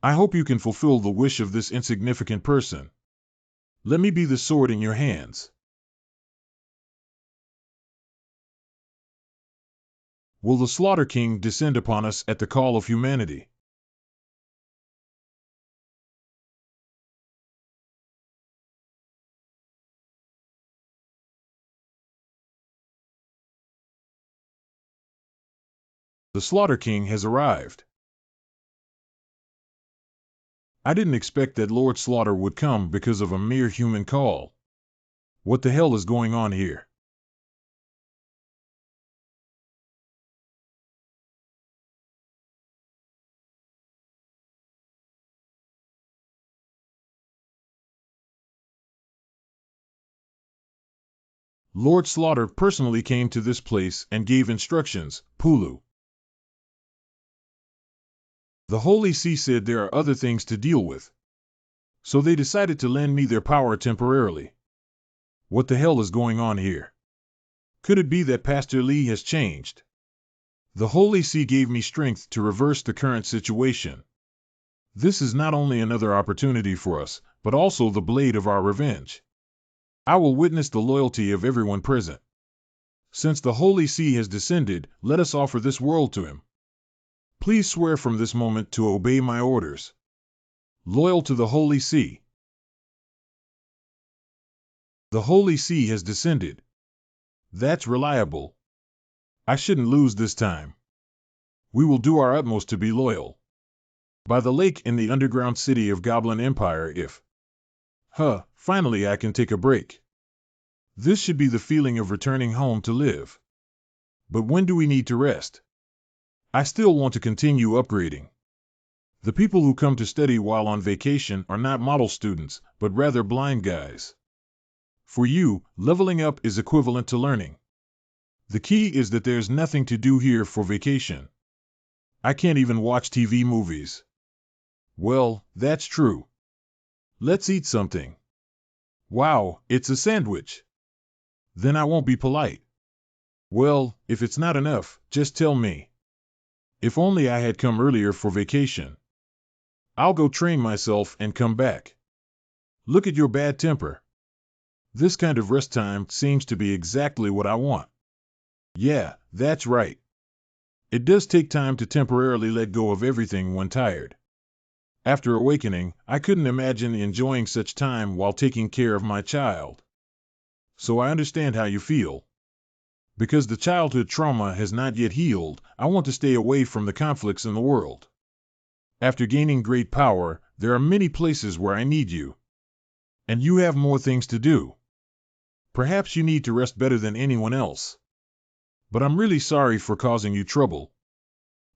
I hope you can fulfill the wish of this insignificant person. Let me be the sword in your hands. Will the Slaughter King descend upon us at the call of humanity? The Slaughter King has arrived. I didn't expect that Lord Slaughter would come because of a mere human call. What the hell is going on here? Lord Slaughter personally came to this place and gave instructions, Pulu. The Holy See said there are other things to deal with. So they decided to lend me their power temporarily. What the hell is going on here? Could it be that Pastor Lee has changed? The Holy See gave me strength to reverse the current situation. This is not only another opportunity for us, but also the blade of our revenge. I will witness the loyalty of everyone present. Since the Holy See has descended, let us offer this world to him. Please swear from this moment to obey my orders. Loyal to the Holy See. The Holy See has descended. That's reliable. I shouldn't lose this time. We will do our utmost to be loyal. By the lake in the underground city of Goblin Empire if... finally I can take a break. This should be the feeling of returning home to live. But when do we need to rest? I still want to continue upgrading. The people who come to study while on vacation are not model students, but rather blind guys. For you, leveling up is equivalent to learning. The key is that there's nothing to do here for vacation. I can't even watch TV movies. Well, that's true. Let's eat something. Wow, it's a sandwich. Then I won't be polite. Well, if it's not enough, just tell me. If only I had come earlier for vacation. I'll go train myself and come back. Look at your bad temper. This kind of rest time seems to be exactly what I want. Yeah, that's right. It does take time to temporarily let go of everything when tired. After awakening, I couldn't imagine enjoying such time while taking care of my child. So I understand how you feel. Because the childhood trauma has not yet healed, I want to stay away from the conflicts in the world. After gaining great power, there are many places where I need you. And you have more things to do. Perhaps you need to rest better than anyone else. But I'm really sorry for causing you trouble.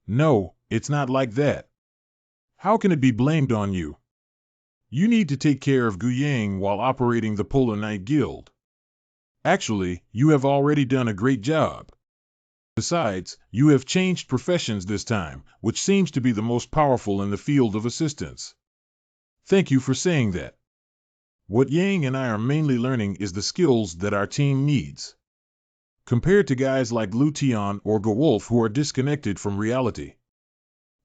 No, it's not like that. How can it be blamed on you? You need to take care of Guyang while operating the Polar Night Guild. Actually, you have already done a great job. Besides, you have changed professions this time, which seems to be the most powerful in the field of assistance. Thank you for saying that. What Yang and I are mainly learning is the skills that our team needs. Compared to guys like Lu Tian or Gewolf who are disconnected from reality.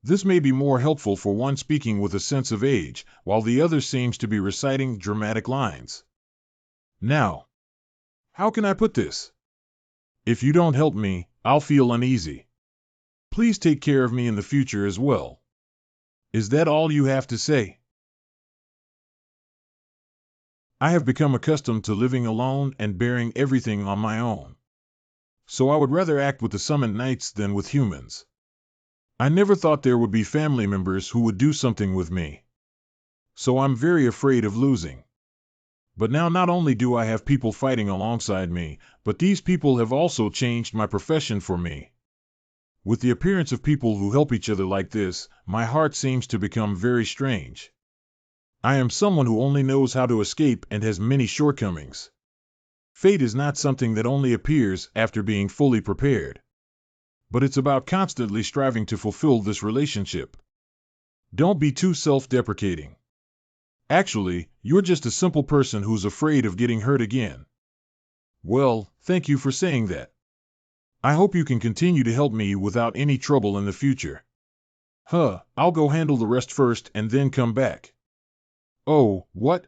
This may be more helpful for one speaking with a sense of age, while the other seems to be reciting dramatic lines. Now, how can I put this? If you don't help me, I'll feel uneasy. Please take care of me in the future as well. Is that all you have to say? I have become accustomed to living alone and bearing everything on my own. So I would rather act with the summoned knights than with humans. I never thought there would be family members who would do something with me. So I'm very afraid of losing. But now not only do I have people fighting alongside me, but these people have also changed my profession for me. With the appearance of people who help each other like this, my heart seems to become very strange. I am someone who only knows how to escape and has many shortcomings. Fate is not something that only appears after being fully prepared. But it's about constantly striving to fulfill this relationship. Don't be too self-deprecating. Actually, you're just a simple person who's afraid of getting hurt again. Well, thank you for saying that. I hope you can continue to help me without any trouble in the future. I'll go handle the rest first and then come back. Oh, what?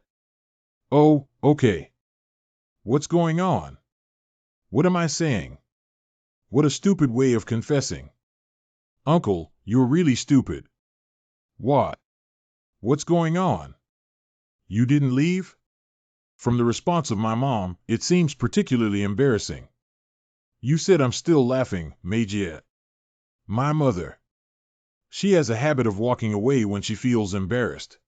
Oh, okay. What's going on? What am I saying? What a stupid way of confessing. Uncle, you're really stupid. What? What's going on? You didn't leave? From the response of my mom, it seems particularly embarrassing. You said I'm still laughing, Majie. My mother. She has a habit of walking away when she feels embarrassed.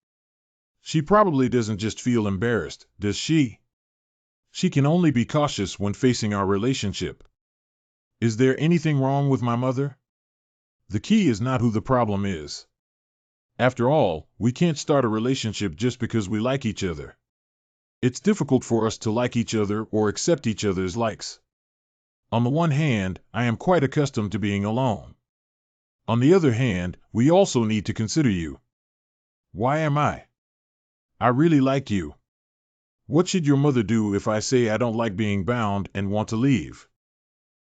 She probably doesn't just feel embarrassed, does she? She can only be cautious when facing our relationship. Is there anything wrong with my mother? The key is not who the problem is. After all, we can't start a relationship just because we like each other. It's difficult for us to like each other or accept each other's likes. On the one hand, I am quite accustomed to being alone. On the other hand, we also need to consider you. Why am I? I really like you. What should your mother do if I say I don't like being bound and want to leave?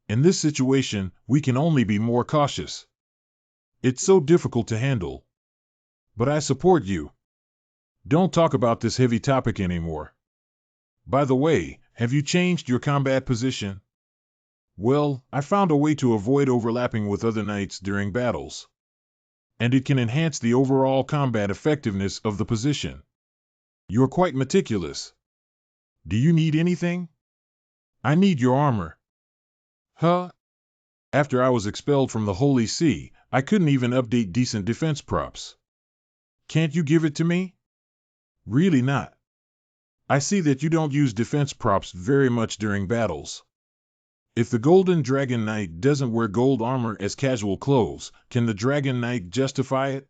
In this situation, we can only be more cautious. It's so difficult to handle. But I support you. Don't talk about this heavy topic anymore. By the way, have you changed your combat position? Well, I found a way to avoid overlapping with other knights during battles. And it can enhance the overall combat effectiveness of the position. You're quite meticulous. Do you need anything? I need your armor. After I was expelled from the Holy See, I couldn't even update decent defense props. Can't you give it to me? Really not. I see that you don't use defense props very much during battles. If the Golden Dragon Knight doesn't wear gold armor as casual clothes, can the Dragon Knight justify it?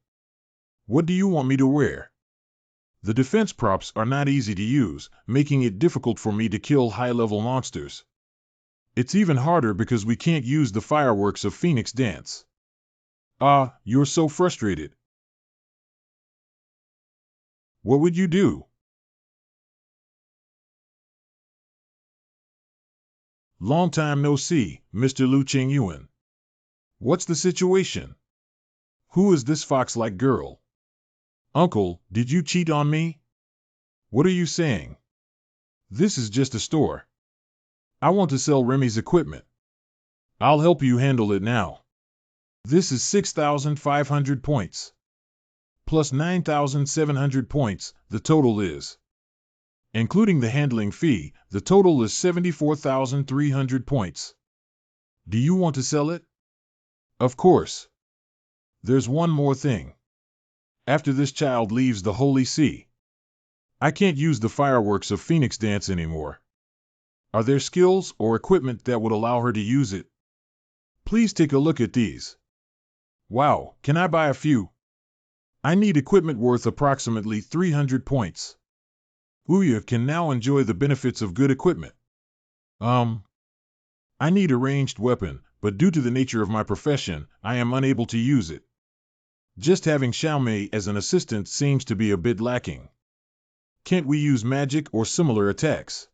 What do you want me to wear? The defense props are not easy to use, making it difficult for me to kill high-level monsters. It's even harder because we can't use the fireworks of Phoenix Dance. You're so frustrated. What would you do? Long time no see, Mr. Lu Qingyuan. What's the situation? Who is this fox-like girl? Uncle, did you cheat on me? What are you saying? This is just a store. I want to sell Remy's equipment. I'll help you handle it now. This is 6,500 points. Plus 9,700 points, the total is. Including the handling fee, the total is 74,300 points. Do you want to sell it? Of course. There's one more thing. After this child leaves the Holy See, I can't use the fireworks of Phoenix Dance anymore. Are there skills or equipment that would allow her to use it? Please take a look at these. Wow, can I buy a few? I need equipment worth approximately 300 points. Ouya can now enjoy the benefits of good equipment. I need a ranged weapon, but due to the nature of my profession, I am unable to use it. Just having Xiaomei as an assistant seems to be a bit lacking. Can't we use magic or similar attacks?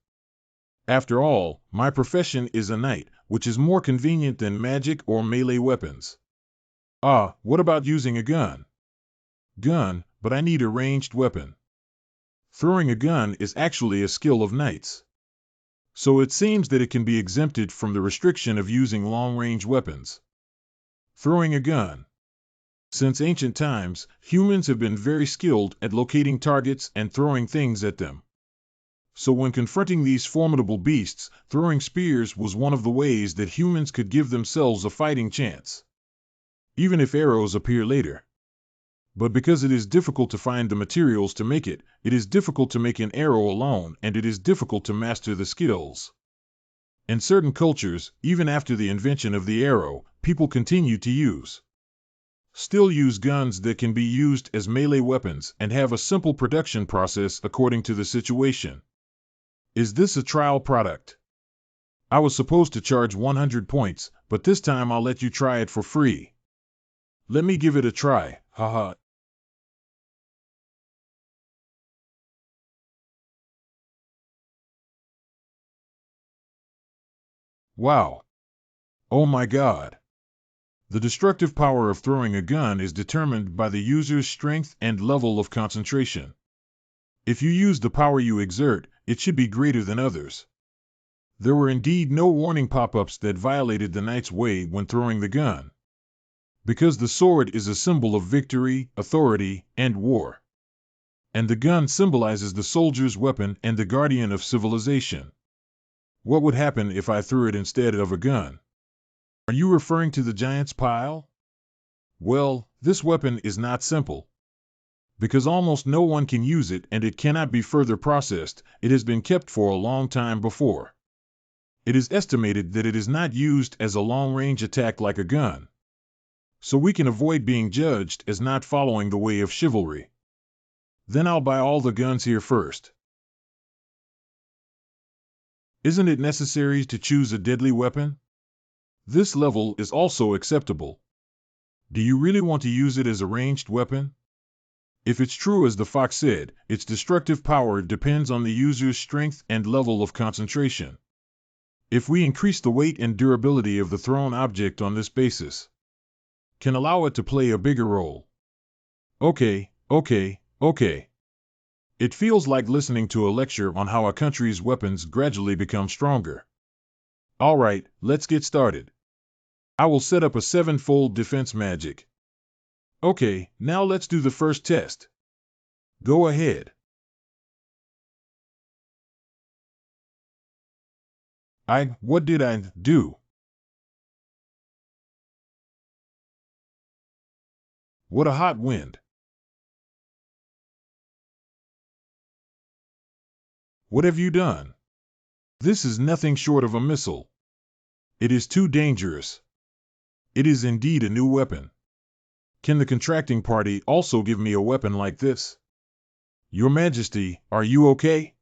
After all, my profession is a knight, which is more convenient than magic or melee weapons. What about using a gun? Gun, but I need a ranged weapon. Throwing a gun is actually a skill of knights. So it seems that it can be exempted from the restriction of using long-range weapons. Throwing a gun. Since ancient times, humans have been very skilled at locating targets and throwing things at them. So when confronting these formidable beasts, throwing spears was one of the ways that humans could give themselves a fighting chance, even if arrows appear later. But because it is difficult to find the materials to make it, it is difficult to make an arrow alone, and it is difficult to master the skills. In certain cultures, even after the invention of the arrow, people continue to still use guns that can be used as melee weapons and have a simple production process according to the situation. Is this a trial product? I was supposed to charge 100 points, but this time I'll let you try it for free. Let me give it a try, haha. Wow. Oh my God. The destructive power of throwing a gun is determined by the user's strength and level of concentration. If you use the power you exert, it should be greater than others. There were indeed no warning pop-ups that violated the knight's way when throwing the gun, because the sword is a symbol of victory, authority, and war. And the gun symbolizes the soldier's weapon and the guardian of civilization. What would happen if I threw it instead of a gun? Are you referring to the giant's pile? Well, this weapon is not simple. Because almost no one can use it and it cannot be further processed, it has been kept for a long time before. It is estimated that it is not used as a long-range attack like a gun. So we can avoid being judged as not following the way of chivalry. Then I'll buy all the guns here first. Isn't it necessary to choose a deadly weapon? This level is also acceptable. Do you really want to use it as a ranged weapon? If it's true as the fox said, its destructive power depends on the user's strength and level of concentration. If we increase the weight and durability of the thrown object on this basis, can allow it to play a bigger role. Okay. It feels like listening to a lecture on how a country's weapons gradually become stronger. All right, let's get started. I will set up a 7-fold defense magic. Okay, now let's do the first test. Go ahead. What did I do? What a hot wind. What have you done? This is nothing short of a missile. It is too dangerous. It is indeed a new weapon. Can the contracting party also give me a weapon like this? Your Majesty, are you okay?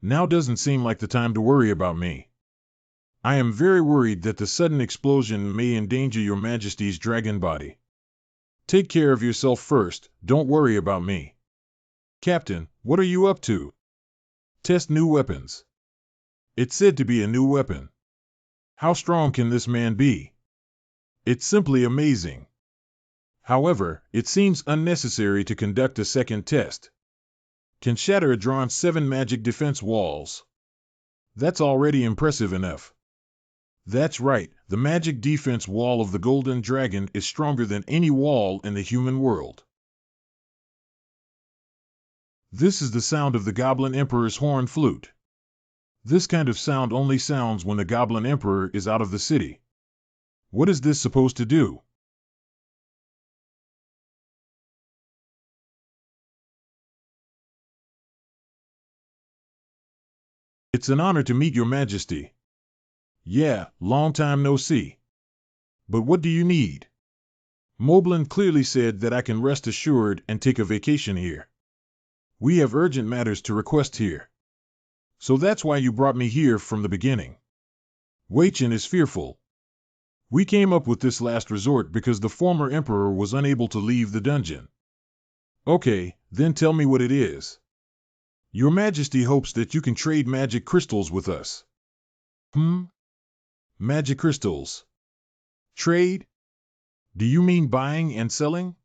Now doesn't seem like the time to worry about me. I am very worried that the sudden explosion may endanger Your Majesty's dragon body. Take care of yourself first, don't worry about me. Captain, what are you up to? Test new weapons. It's said to be a new weapon. How strong can this man be? It's simply amazing. However, it seems unnecessary to conduct a second test. Can shatter a drawn 7 magic defense walls. That's already impressive enough. That's right, the magic defense wall of the Golden Dragon is stronger than any wall in the human world. This is the sound of the Goblin Emperor's horn flute. This kind of sound only sounds when the Goblin Emperor is out of the city. What is this supposed to do? It's an honor to meet Your Majesty. Yeah, long time no see. But what do you need? Moblin clearly said that I can rest assured and take a vacation here. We have urgent matters to request here. So that's why you brought me here from the beginning. Weichin is fearful. We came up with this last resort because the former emperor was unable to leave the dungeon. Okay, then tell me what it is. Your Majesty hopes that you can trade magic crystals with us. Magic crystals. Trade? Do you mean buying and selling?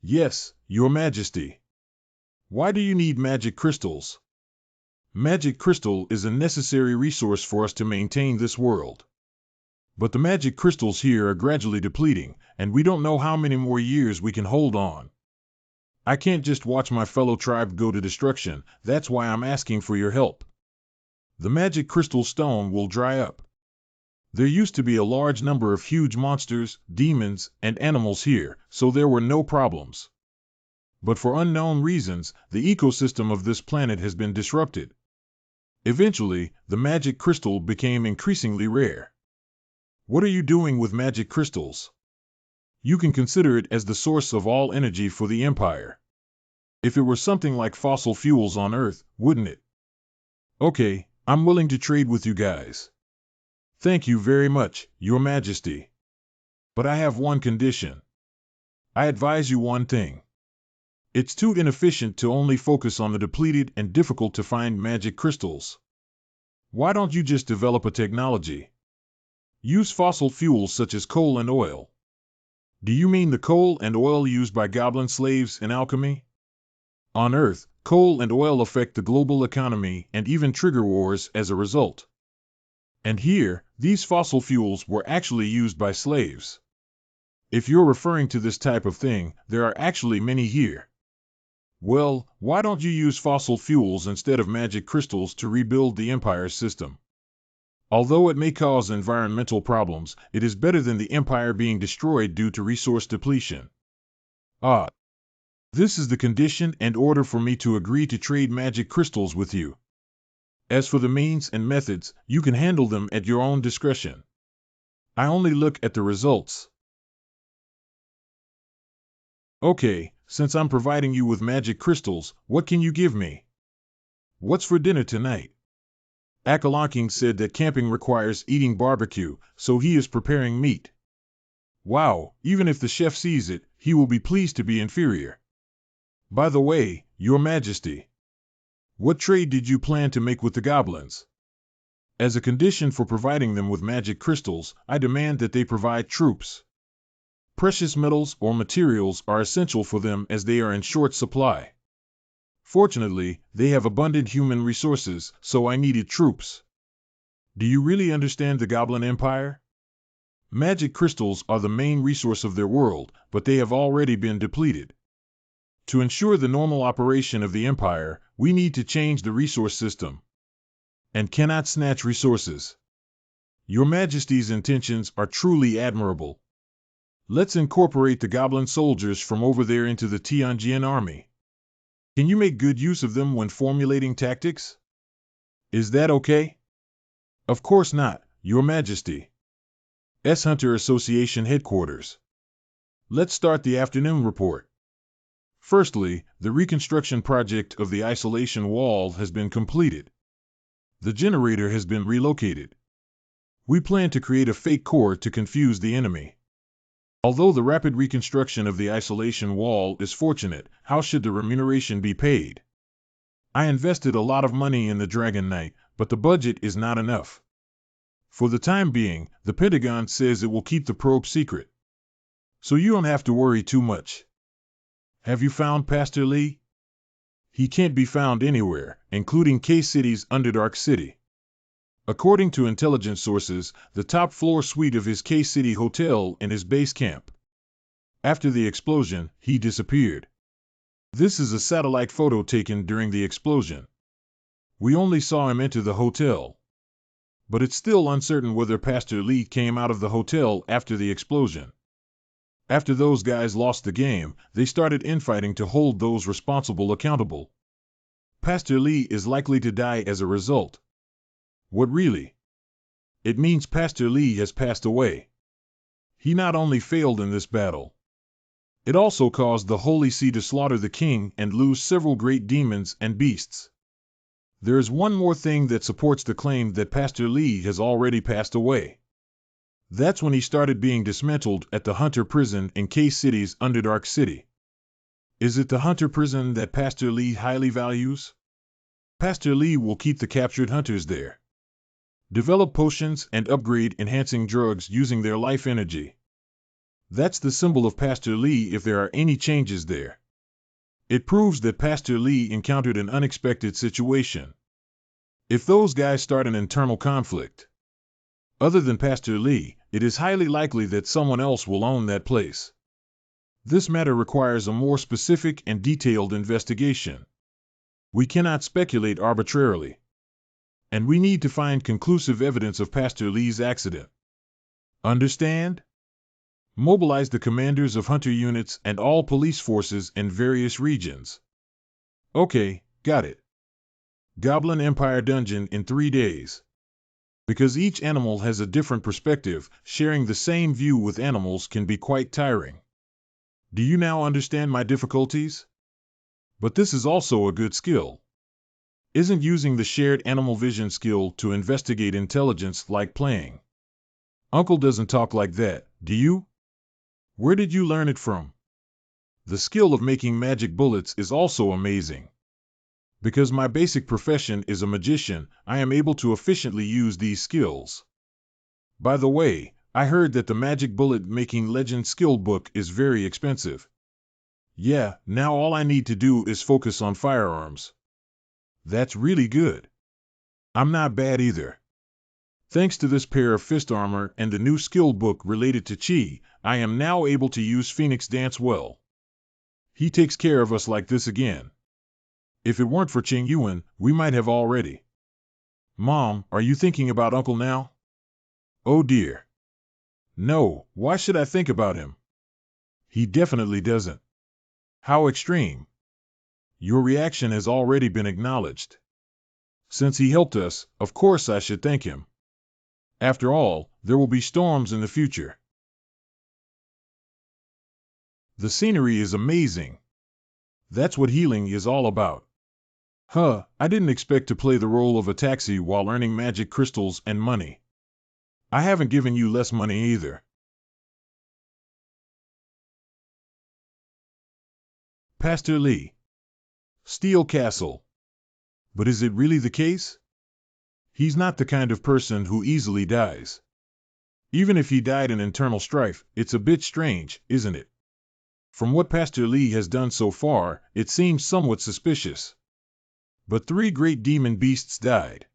Yes, Your Majesty. Why do you need magic crystals? Magic crystal is a necessary resource for us to maintain this world. But the magic crystals here are gradually depleting, and we don't know how many more years we can hold on. I can't just watch my fellow tribe go to destruction, that's why I'm asking for your help. The magic crystal stone will dry up. There used to be a large number of huge monsters, demons, and animals here, so there were no problems. But for unknown reasons, the ecosystem of this planet has been disrupted. Eventually, the magic crystal became increasingly rare. What are you doing with magic crystals? You can consider it as the source of all energy for the Empire. If it were something like fossil fuels on Earth, wouldn't it? Okay, I'm willing to trade with you guys. Thank you very much, Your Majesty. But I have one condition. I advise you one thing. It's too inefficient to only focus on the depleted and difficult to find magic crystals. Why don't you just develop a technology? Use fossil fuels such as coal and oil. Do you mean the coal and oil used by goblin slaves in alchemy? On Earth, coal and oil affect the global economy and even trigger wars as a result. And here, these fossil fuels were actually used by slaves. If you're referring to this type of thing, there are actually many here. Well, why don't you use fossil fuels instead of magic crystals to rebuild the Empire's system? Although it may cause environmental problems, it is better than the Empire being destroyed due to resource depletion. Ah, this is the condition and order for me to agree to trade magic crystals with you. As for the means and methods, you can handle them at your own discretion. I only look at the results. Okay, since I'm providing you with magic crystals, what can you give me? What's for dinner tonight? Akalonking said that camping requires eating barbecue, so he is preparing meat. Wow, even if the chef sees it, he will be pleased to be inferior. By the way, Your Majesty, what trade did you plan to make with the goblins? As a condition for providing them with magic crystals, I demand that they provide troops. Precious metals or materials are essential for them as they are in short supply. Fortunately, they have abundant human resources, so I needed troops. Do you really understand the Goblin Empire? Magic crystals are the main resource of their world, but they have already been depleted. To ensure the normal operation of the Empire, we need to change the resource system. And cannot snatch resources. Your Majesty's intentions are truly admirable. Let's incorporate the Goblin soldiers from over there into the Tianjin army. Can you make good use of them when formulating tactics? Is that okay? Of course not, Your Majesty. S-Hunter Association Headquarters. Let's start the afternoon report. Firstly, the reconstruction project of the isolation wall has been completed. The generator has been relocated. We plan to create a fake core to confuse the enemy. Although the rapid reconstruction of the isolation wall is fortunate, how should the remuneration be paid? I invested a lot of money in the Dragon Knight, but the budget is not enough. For the time being, the Pentagon says it will keep the probe secret. So you don't have to worry too much. Have you found Pastor Lee? He can't be found anywhere, including K-City's Underdark City. According to intelligence sources, the top floor suite of his K-City hotel in his base camp. After the explosion, he disappeared. This is a satellite photo taken during the explosion. We only saw him enter the hotel. But it's still uncertain whether Pastor Lee came out of the hotel after the explosion. After those guys lost the game, they started infighting to hold those responsible accountable. Pastor Lee is likely to die as a result. What really? It means Pastor Lee has passed away. He not only failed in this battle, it also caused the Holy See to slaughter the king and lose several great demons and beasts. There is one more thing that supports the claim that Pastor Lee has already passed away. That's when he started being dismantled at the Hunter prison in K-City's Underdark City. Is it the Hunter prison that Pastor Lee highly values? Pastor Lee will keep the captured hunters there. Develop potions and upgrade enhancing drugs using their life energy. That's the symbol of Pastor Lee if there are any changes there. It proves that Pastor Lee encountered an unexpected situation. If those guys start an internal conflict, other than Pastor Lee, it is highly likely that someone else will own that place. This matter requires a more specific and detailed investigation. We cannot speculate arbitrarily. And we need to find conclusive evidence of Pastor Lee's accident. Understand? Mobilize the commanders of hunter units and all police forces in various regions. Okay, got it. Goblin Empire Dungeon in 3 days. Because each animal has a different perspective, sharing the same view with animals can be quite tiring. Do you now understand my difficulties? But this is also a good skill. Isn't using the shared animal vision skill to investigate intelligence like playing? Uncle doesn't talk like that, do you? Where did you learn it from? The skill of making magic bullets is also amazing. Because my basic profession is a magician, I am able to efficiently use these skills. By the way, I heard that the magic bullet making legend skill book is very expensive. Yeah, now all I need to do is focus on firearms. That's really good. I'm not bad either. Thanks to this pair of fist armor and the new skill book related to Chi, I am now able to use Phoenix Dance well. He takes care of us like this again. If it weren't for Ching Yuan, we might have already. Mom, are you thinking about Uncle now? Oh dear. No, why should I think about him? He definitely doesn't. How extreme. Your reaction has already been acknowledged. Since he helped us, of course I should thank him. After all, there will be storms in the future. The scenery is amazing. That's what healing is all about. I didn't expect to play the role of a taxi while earning magic crystals and money. I haven't given you less money either. Pastor Lee. Steel Castle. But is it really the case? He's not the kind of person who easily dies. Even if he died in internal strife, it's a bit strange, isn't it? From what Pastor Lee has done so far, it seems somewhat suspicious. But 3 great demon beasts died.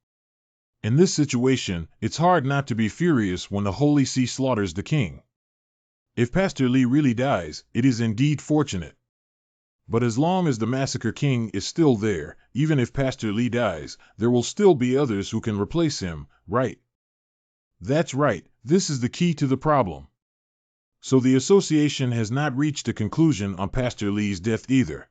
In this situation, it's hard not to be furious when the Holy See slaughters the king. If Pastor Lee really dies, it is indeed fortunate. But as long as the Massacre King is still there, even if Pastor Lee dies, there will still be others who can replace him, right? That's right, this is the key to the problem. So the association has not reached a conclusion on Pastor Lee's death either.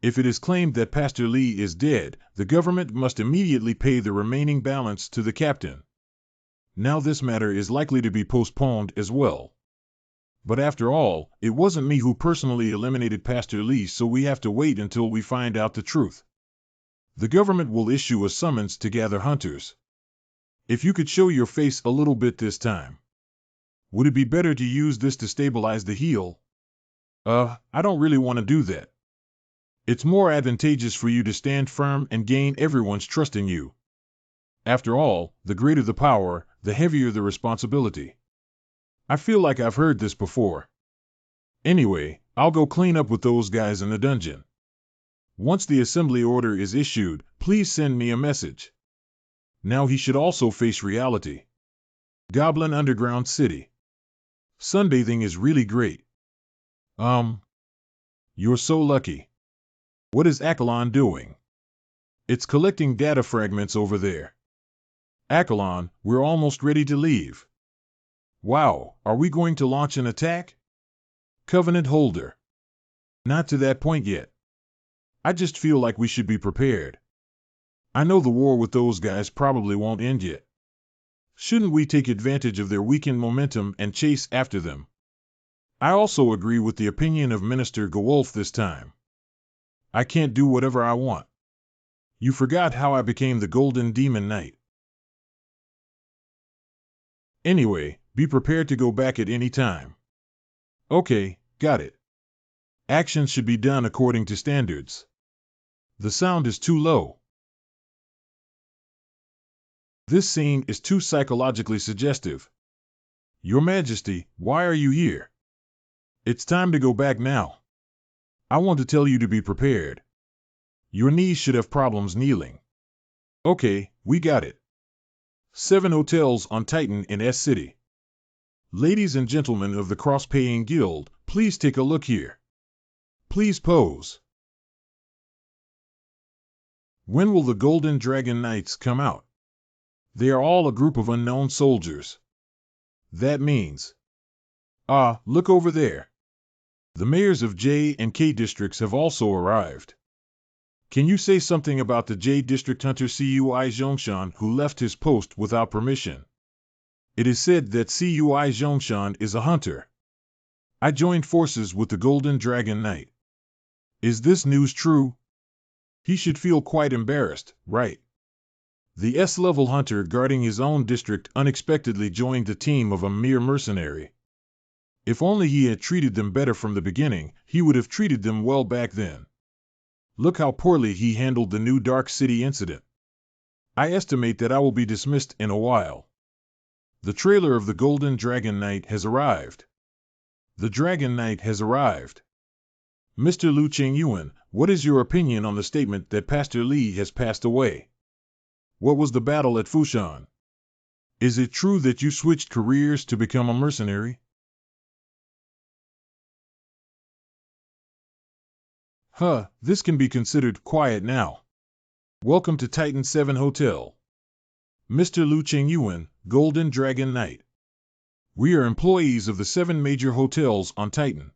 If it is claimed that Pastor Lee is dead, the government must immediately pay the remaining balance to the captain. Now this matter is likely to be postponed as well. But after all, it wasn't me who personally eliminated Pastor Lee, so we have to wait until we find out the truth. The government will issue a summons to gather hunters. If you could show your face a little bit this time. Would it be better to use this to stabilize the heel? I don't really want to do that. It's more advantageous for you to stand firm and gain everyone's trust in you. After all, the greater the power, the heavier the responsibility. I feel like I've heard this before. Anyway, I'll go clean up with those guys in the dungeon. Once the assembly order is issued, please send me a message. Now he should also face reality. Goblin Underground City. Sunbathing is really great. You're so lucky. What is Accolon doing? It's collecting data fragments over there. Accolon, we're almost ready to leave. Wow, are we going to launch an attack? Covenant Holder. Not to that point yet. I just feel like we should be prepared. I know the war with those guys probably won't end yet. Shouldn't we take advantage of their weakened momentum and chase after them? I also agree with the opinion of Minister Gewolf this time. I can't do whatever I want. You forgot how I became the Golden Demon Knight. Anyway, be prepared to go back at any time. Okay, got it. Actions should be done according to standards. The sound is too low. This scene is too psychologically suggestive. Your Majesty, why are you here? It's time to go back now. I want to tell you to be prepared. Your knees should have problems kneeling. Okay, we got it. 7 hotels on Titan in S City. Ladies and gentlemen of the Cross-Paying Guild, Please take a look here. Please pose. When will the Golden Dragon Knights come out? They are all a group of unknown soldiers. That means... Ah, look over there. The mayors of J and K districts have also arrived. Can you say something about the J district hunter Cui Zhongshan who left his post without permission? It is said that Cui Zhongshan is a hunter. I joined forces with the Golden Dragon Knight. Is this news true? He should feel quite embarrassed, right? The S-level hunter guarding his own district unexpectedly joined the team of a mere mercenary. If only he had treated them better from the beginning, he would have treated them well back then. Look how poorly he handled the new Dark City incident. I estimate that I will be dismissed in a while. The trailer of the Golden Dragon Knight has arrived. The Dragon Knight has arrived. Mr. Lu Qingyuan, what is your opinion on the statement that Pastor Li has passed away? What was the battle at Fushan? Is it true that you switched careers to become a mercenary? This can be considered quiet now. Welcome to Titan 7 Hotel. Mr. Lu Qingyuan, Golden Dragon Knight. We are employees of the 7 major hotels on Titan.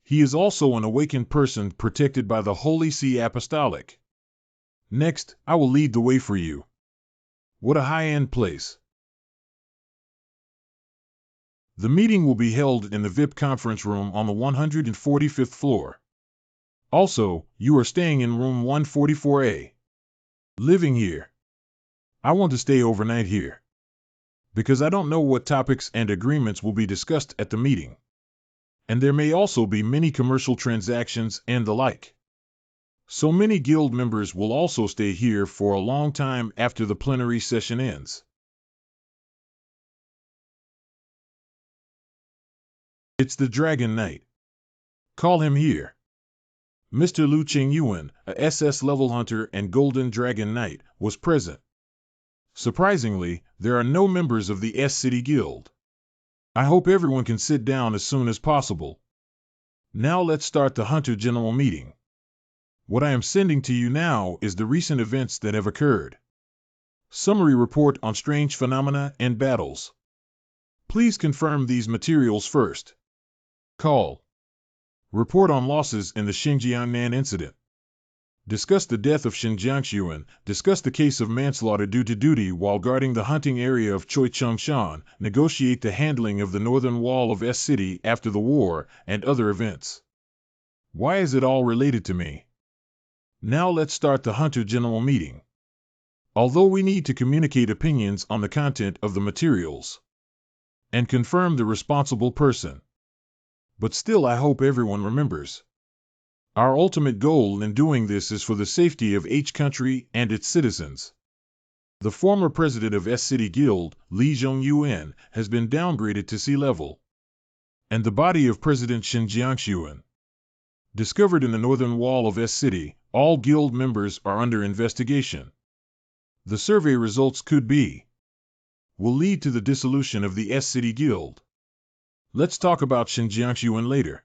He is also an awakened person protected by the Holy See Apostolic. Next, I will lead the way for you. What a high-end place. The meeting will be held in the VIP conference room on the 145th floor. Also, you are staying in room 144A. Living here. I want to stay overnight here. Because I don't know what topics and agreements will be discussed at the meeting. And there may also be many commercial transactions and the like. So many guild members will also stay here for a long time after the plenary session ends. It's the Dragon Knight. Call him here. Mr. Lu Qingyuan, a SS-level hunter and Golden Dragon Knight, was present. Surprisingly, there are no members of the S-City Guild. I hope everyone can sit down as soon as possible. Now let's start the Hunter General Meeting. What I am sending to you now is the recent events that have occurred. Summary report on strange phenomena and battles. Please confirm these materials first. Call. Report on losses in the Xinjiangnan incident. Discuss the death of Xinjiangshuan. Discuss the case of manslaughter due to duty while guarding the hunting area of Choichengshan. Negotiate the handling of the northern wall of S-City after the war, and other events. Why is it all related to me? Now let's start the Hunter General Meeting. Although we need to communicate opinions on the content of the materials and confirm the responsible person. But still I hope everyone remembers. Our ultimate goal in doing this is for the safety of H country and its citizens. The former president of S-City Guild, Li Zhongyuan, has been downgraded to sea level. And the body of President Xinjiangshuan. Discovered in the northern wall of S-City, all guild members are under investigation. The survey results could be will lead to the dissolution of the S-City Guild. Let's talk about Xinjiangshuan later.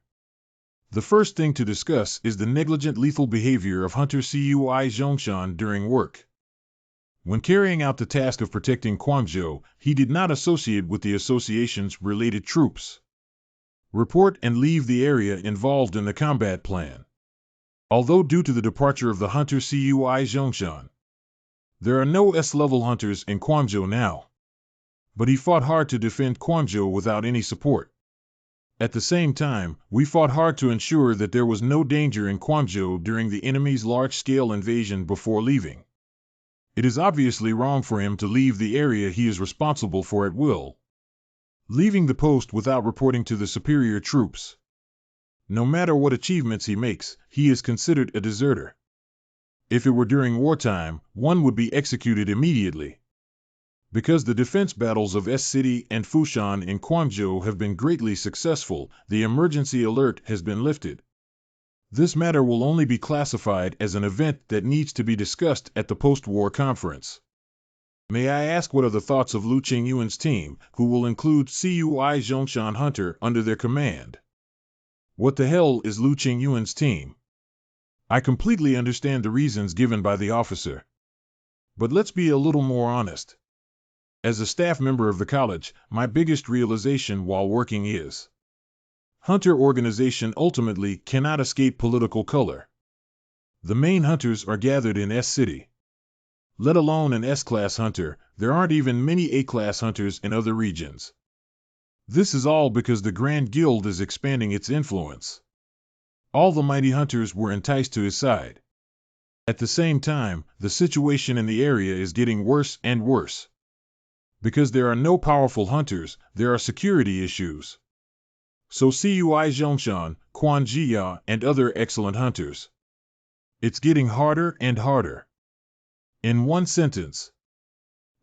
The first thing to discuss is the negligent lethal behavior of Hunter Cui Zhongshan during work. When carrying out the task of protecting Guangzhou, he did not associate with the association's related troops. Report and leave the area involved in the combat plan. Although due to the departure of the Hunter Cui Zhongshan, there are no S-level hunters in Guangzhou now. But he fought hard to defend Guangzhou without any support. At the same time, we fought hard to ensure that there was no danger in Guangzhou during the enemy's large-scale invasion before leaving. It is obviously wrong for him to leave the area he is responsible for at will, leaving the post without reporting to the superior troops. No matter what achievements he makes, he is considered a deserter. If it were during wartime, one would be executed immediately. Because the defense battles of S-City and Fushan in Guangzhou have been greatly successful, the emergency alert has been lifted. This matter will only be classified as an event that needs to be discussed at the post-war conference. May I ask what are the thoughts of Lu Qingyuan's team, who will include Cui Zhongshan Hunter under their command? What the hell is Lu Qingyuan's team? I completely understand the reasons given by the officer. But let's be a little more honest. As a staff member of the college, my biggest realization while working is hunter organization ultimately cannot escape political color. The main hunters are gathered in S-City. Let alone an S-Class hunter, there aren't even many A-Class hunters in other regions. This is all because the Grand Guild is expanding its influence. All the mighty hunters were enticed to his side. At the same time, the situation in the area is getting worse and worse. Because there are no powerful hunters, there are security issues. So Cui Zhongshan, Quan Jia, and other excellent hunters. It's getting harder and harder. In one sentence.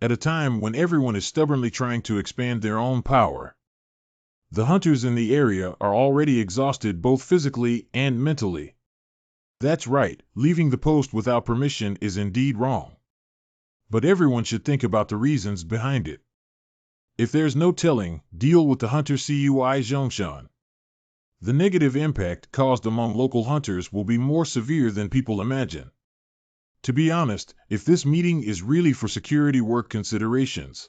At a time when everyone is stubbornly trying to expand their own power. The hunters in the area are already exhausted both physically and mentally. That's right, leaving the post without permission is indeed wrong. But everyone should think about the reasons behind it. If there's no telling, deal with the hunter Cui Zhongshan. The negative impact caused among local hunters will be more severe than people imagine. To be honest, if this meeting is really for security work considerations,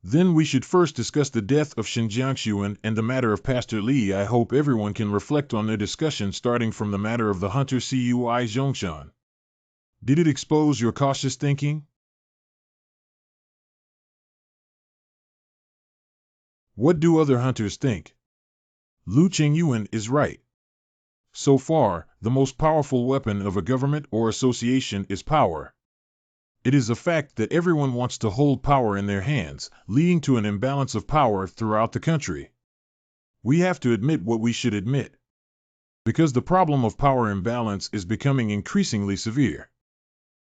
then we should first discuss the death of Xinjiangxuan and the matter of Pastor Li. I hope everyone can reflect on their discussion starting from the matter of the hunter Cui Zhongshan. Did it expose your cautious thinking? What do other hunters think? Lu Qingyuan is right. So far, the most powerful weapon of a government or association is power. It is a fact that everyone wants to hold power in their hands, leading to an imbalance of power throughout the country. We have to admit what we should admit. Because the problem of power imbalance is becoming increasingly severe.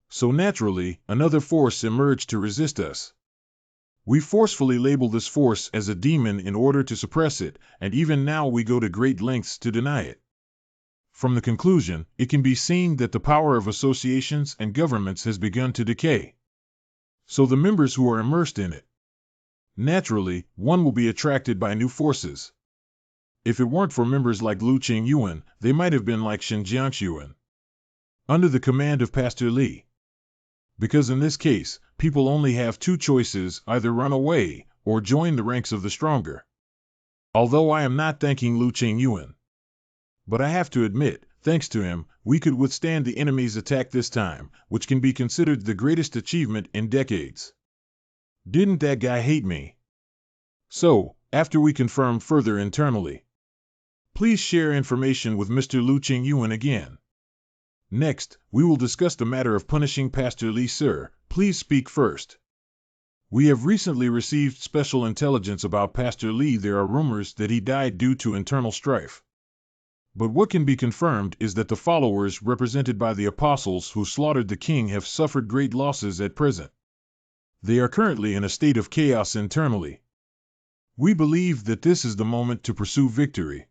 So naturally, another force emerged to resist us. We forcefully label this force as a demon in order to suppress it, and even now we go to great lengths to deny it. From the conclusion, it can be seen that the power of associations and governments has begun to decay. So the members who are immersed in it. Naturally, one will be attracted by new forces. If it weren't for members like Lu Qingyuan, they might have been like Xinjiangxuan, under the command of Pastor Li. Because in this case, people only have two choices, either run away or join the ranks of the stronger. Although I am not thanking Lu Qingyuan. But I have to admit, thanks to him, we could withstand the enemy's attack this time, which can be considered the greatest achievement in decades. Didn't that guy hate me? So, after we confirm further internally, please share information with Mr. Lu Qingyuan again. Next, we will discuss the matter of punishing Pastor Li. Sir, please speak first. We have recently received special intelligence about Pastor Li. There are rumors that he died due to internal strife. But what can be confirmed is that the followers represented by the apostles who slaughtered the king have suffered great losses at present. They are currently in a state of chaos internally. We believe that this is the moment to pursue victory.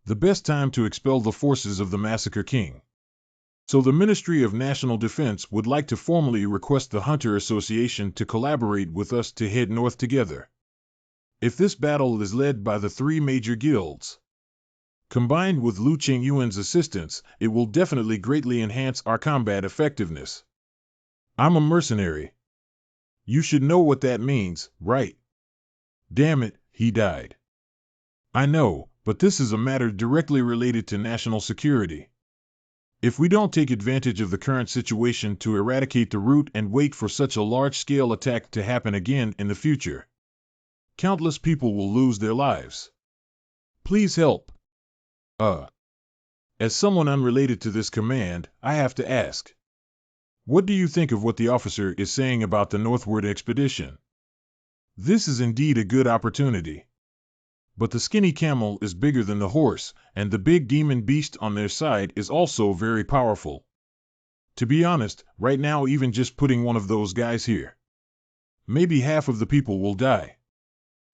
The best time to expel the forces of the massacre king. So the Ministry of National Defense would like to formally request the Hunter Association to collaborate with us to head north together. If this battle is led by the three major guilds, combined with Lu Qingyuan's assistance, it will definitely greatly enhance our combat effectiveness. I'm a mercenary. You should know what that means, right? Damn it, he died. I know, but this is a matter directly related to national security. If we don't take advantage of the current situation to eradicate the root and wait for such a large-scale attack to happen again in the future, countless people will lose their lives. Please help. As someone unrelated to this command, I have to ask. What do you think of what the officer is saying about the northward expedition? This is indeed a good opportunity. But the skinny camel is bigger than the horse, and the big demon beast on their side is also very powerful. To be honest, right now even just putting one of those guys here, maybe half of the people will die.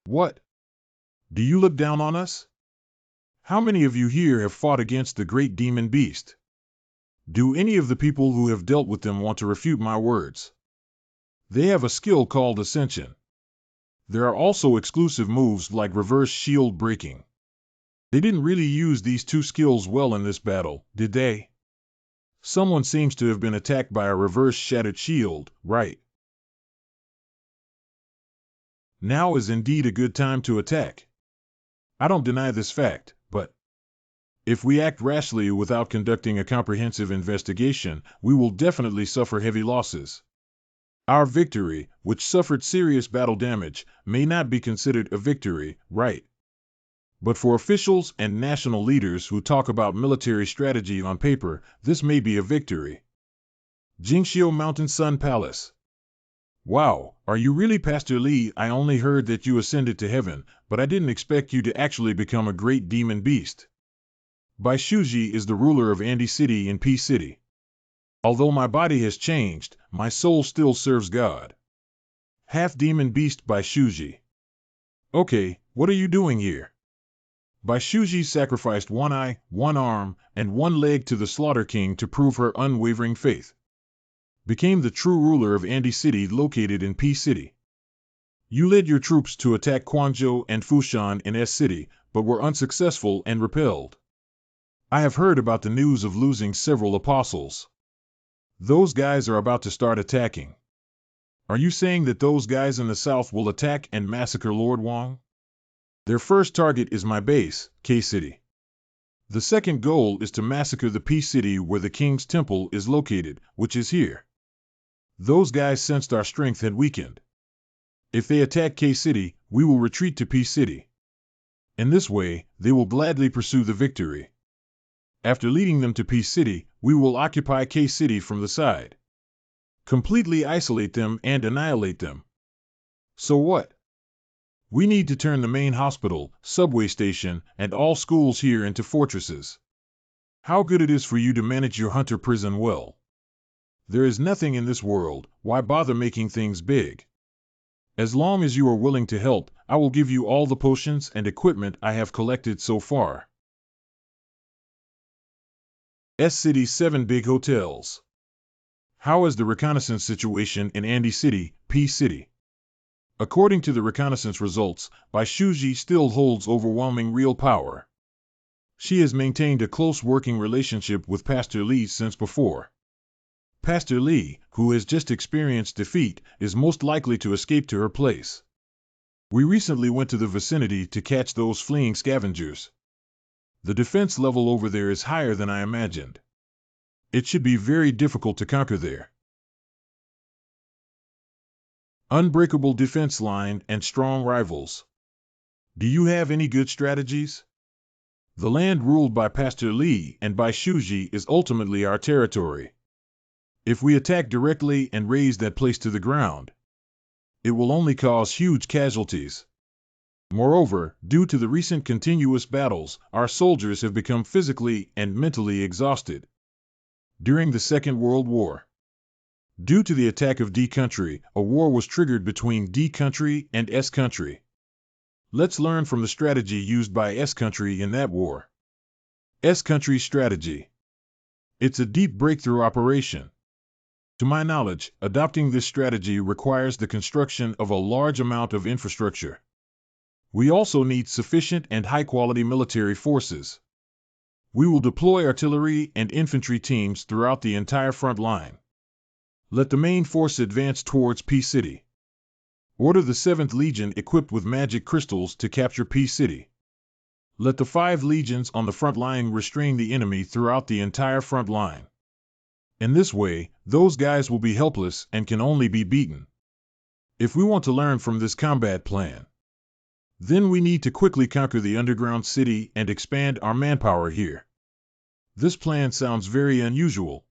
What? Do you look down on us? How many of you here have fought against the great demon beast? Do any of the people who have dealt with them want to refute my words? They have a skill called Ascension. There are also exclusive moves like reverse shield breaking. They didn't really use these two skills well in this battle, did they? Someone seems to have been attacked by a reverse shattered shield, right? Now is indeed a good time to attack. I don't deny this fact, but if we act rashly without conducting a comprehensive investigation, we will definitely suffer heavy losses. Our victory, which suffered serious battle damage, may not be considered a victory, right? But for officials and national leaders who talk about military strategy on paper, this may be a victory. Jingxiu Mountain Sun Palace. Wow, are you really Pastor Li? I only heard that you ascended to heaven, but I didn't expect you to actually become a great demon beast. Bai Shuji is the ruler of Andy City in P City. Although my body has changed, my soul still serves God. Half-demon beast Bai Shuji. Okay, what are you doing here? Bai Shuji sacrificed one eye, one arm, and one leg to the Slaughter King to prove her unwavering faith. Became the true ruler of Andy City located in P City. You led your troops to attack Guangzhou and Fushan in S City, but were unsuccessful and repelled. I have heard about the news of losing several apostles. Those guys are about to start attacking. Are you saying that those guys in the south will attack and massacre Lord Wang? Their first target is my base, K City. The second goal is to massacre the P City where the King's Temple is located, which is here. Those guys sensed our strength had weakened. If they attack K City, we will retreat to P City. In this way, they will gladly pursue the victory. After leading them to P City, we will occupy K City from the side. Completely isolate them and annihilate them. So what? We need to turn the main hospital, subway station, and all schools here into fortresses. How good it is for you to manage your hunter prison well. There is nothing in this world, why bother making things big? As long as you are willing to help, I will give you all the potions and equipment I have collected so far. S City's 7 big hotels. How is the reconnaissance situation in Andy City, P City? According to the reconnaissance results, Bai Shuji still holds overwhelming real power. She has maintained a close working relationship with Pastor Li since before. Pastor Li, who has just experienced defeat, is most likely to escape to her place. We recently went to the vicinity to catch those fleeing scavengers. The defense level over there is higher than I imagined. It should be very difficult to conquer there. Unbreakable defense line and strong rivals. Do you have any good strategies? The land ruled by Pastor Li and by Shuji is ultimately our territory. If we attack directly and raze that place to the ground, it will only cause huge casualties. Moreover, due to the recent continuous battles, our soldiers have become physically and mentally exhausted. During the Second World War, due to the attack of D Country, a war was triggered between D Country and S Country. Let's learn from the strategy used by S Country in that war. S Country's strategy. It's a deep breakthrough operation. To my knowledge, adopting this strategy requires the construction of a large amount of infrastructure. We also need sufficient and high-quality military forces. We will deploy artillery and infantry teams throughout the entire front line. Let the main force advance towards P City. Order the 7th Legion equipped with magic crystals to capture P City. Let the 5 legions on the front line restrain the enemy throughout the entire front line. In this way, those guys will be helpless and can only be beaten. If we want to learn from this combat plan, then we need to quickly conquer the underground city and expand our manpower here. This plan sounds very unusual.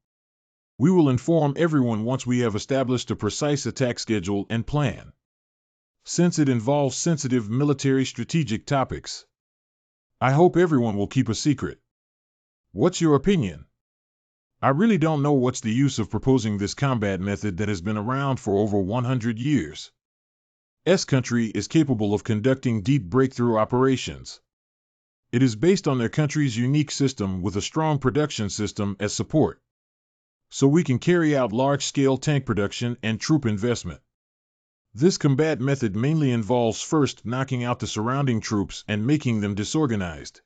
We will inform everyone once we have established a precise attack schedule and plan. Since it involves sensitive military strategic topics, I hope everyone will keep a secret. What's your opinion? I really don't know what's the use of proposing this combat method that has been around for over 100 years. S Country is capable of conducting deep breakthrough operations. It is based on their country's unique system with a strong production system as support. So we can carry out large-scale tank production and troop investment. This combat method mainly involves first knocking out the surrounding troops and making them disorganized.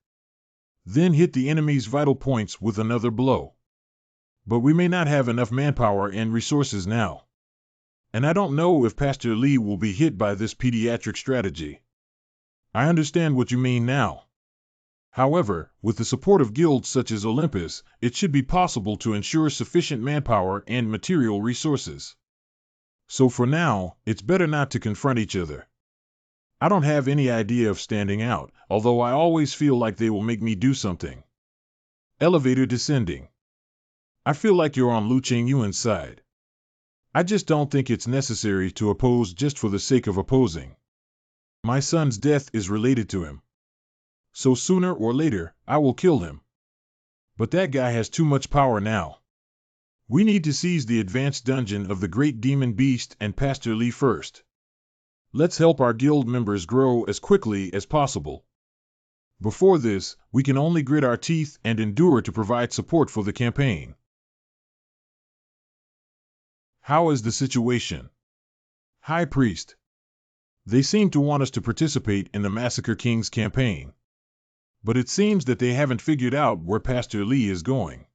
then hit the enemy's vital points with another blow. But we may not have enough manpower and resources now. And I don't know if Pastor Lee will be hit by this pediatric strategy. I understand what you mean now. However, with the support of guilds such as Olympus, it should be possible to ensure sufficient manpower and material resources. So for now, it's better not to confront each other. I don't have any idea of standing out, although I always feel like they will make me do something. Elevator descending. I feel like you're on Lu Qingyuan's side. I just don't think it's necessary to oppose just for the sake of opposing. My son's death is related to him. So sooner or later, I will kill him. But that guy has too much power now. We need to seize the advanced dungeon of the Great Demon Beast and Pastor Lee first. Let's help our guild members grow as quickly as possible. Before this, we can only grit our teeth and endure to provide support for the campaign. How is the situation? High Priest. They seem to want us to participate in the Massacre King's campaign. But it seems that they haven't figured out where Pastor Lee is going.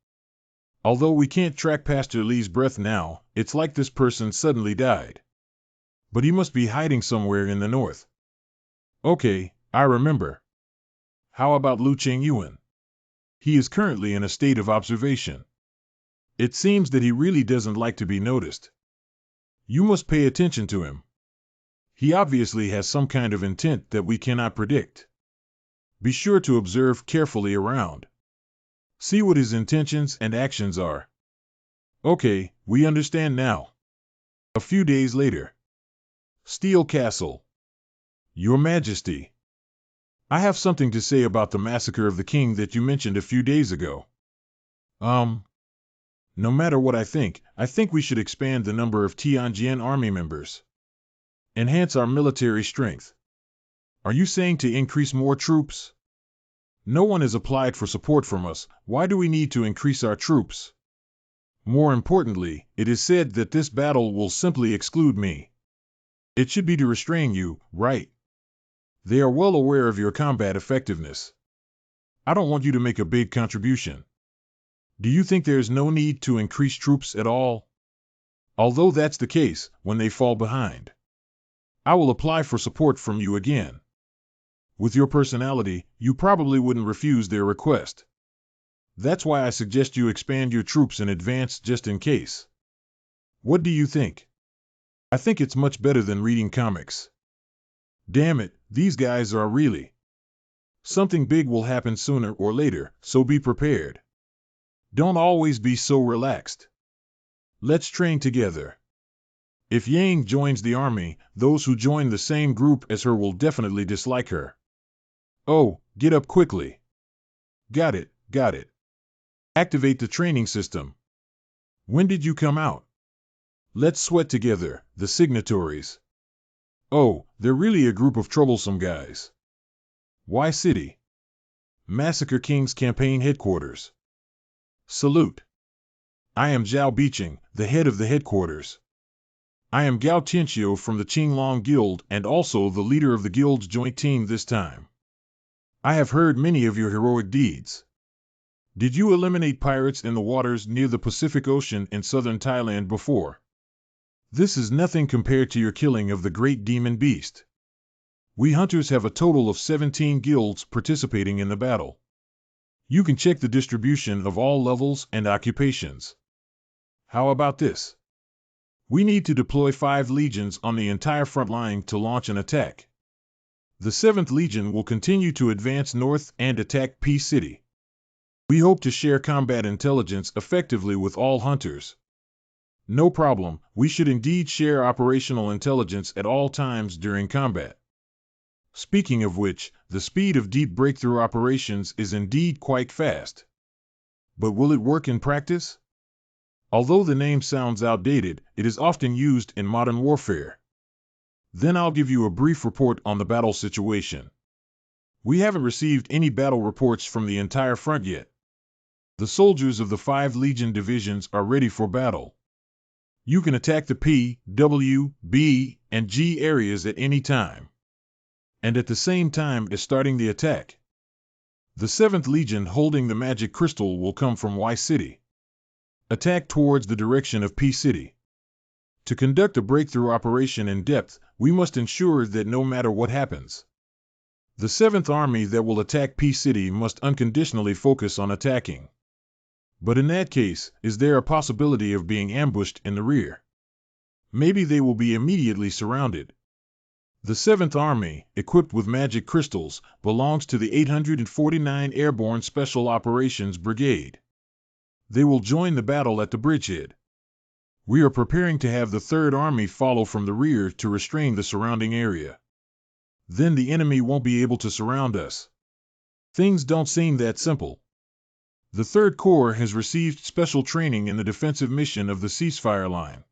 Although we can't track Pastor Lee's breath now, it's like this person suddenly died. But he must be hiding somewhere in the north. Okay, I remember. How about Lu Qingyuan? He is currently in a state of observation. It seems that he really doesn't like to be noticed. You must pay attention to him. He obviously has some kind of intent that we cannot predict. Be sure to observe carefully around. See what his intentions and actions are. Okay, we understand now. A few days later. Steel Castle. Your Majesty. I have something to say about the Massacre of the King that you mentioned a few days ago. No matter what I think we should expand the number of Tianjin army members. Enhance our military strength. Are you saying to increase more troops? No one has applied for support from us. Why do we need to increase our troops? More importantly, it is said that this battle will simply exclude me. It should be to restrain you, right? They are well aware of your combat effectiveness. I don't want you to make a big contribution. Do you think there's no need to increase troops at all? Although that's the case, when they fall behind, I will apply for support from you again. With your personality, you probably wouldn't refuse their request. That's why I suggest you expand your troops in advance just in case. What do you think? I think it's much better than reading comics. Damn it, these guys are really... Something big will happen sooner or later, so be prepared. Don't always be so relaxed. Let's train together. If Yang joins the army, those who join the same group as her will definitely dislike her. Oh, get up quickly. Got it. Activate the training system. When did you come out? Let's sweat together, the signatories. Oh, they're really a group of troublesome guys. Why City? Massacre King's campaign headquarters. Salute. I am Zhao Biqing, the head of the headquarters. I am Gao Tianxiu from the Qinglong Guild and also the leader of the guild's joint team this time. I have heard many of your heroic deeds. Did you eliminate pirates in the waters near the Pacific Ocean in southern Thailand before? This is nothing compared to your killing of the Great Demon Beast. We hunters have a total of 17 guilds participating in the battle. You can check the distribution of all levels and occupations. How about this? We need to deploy 5 legions on the entire front line to launch an attack. The 7th Legion will continue to advance north and attack P City. We hope to share combat intelligence effectively with all hunters. No problem, we should indeed share operational intelligence at all times during combat. Speaking of which, the speed of deep breakthrough operations is indeed quite fast. But will it work in practice? Although the name sounds outdated, it is often used in modern warfare. Then I'll give you a brief report on the battle situation. We haven't received any battle reports from the entire front yet. The soldiers of the 5 Legion divisions are ready for battle. You can attack the P, W, B, and G areas at any time. And at the same time as starting the attack. The 7th Legion holding the magic crystal will come from Y City. Attack towards the direction of P City. To conduct a breakthrough operation in depth, we must ensure that no matter what happens, the 7th Army that will attack P City must unconditionally focus on attacking. But in that case, is there a possibility of being ambushed in the rear? Maybe they will be immediately surrounded. The 7th Army, equipped with magic crystals, belongs to the 849 Airborne Special Operations Brigade. They will join the battle at the bridgehead. We are preparing to have the 3rd Army follow from the rear to restrain the surrounding area. Then the enemy won't be able to surround us. Things don't seem that simple. The 3rd Corps has received special training in the defensive mission of the ceasefire line.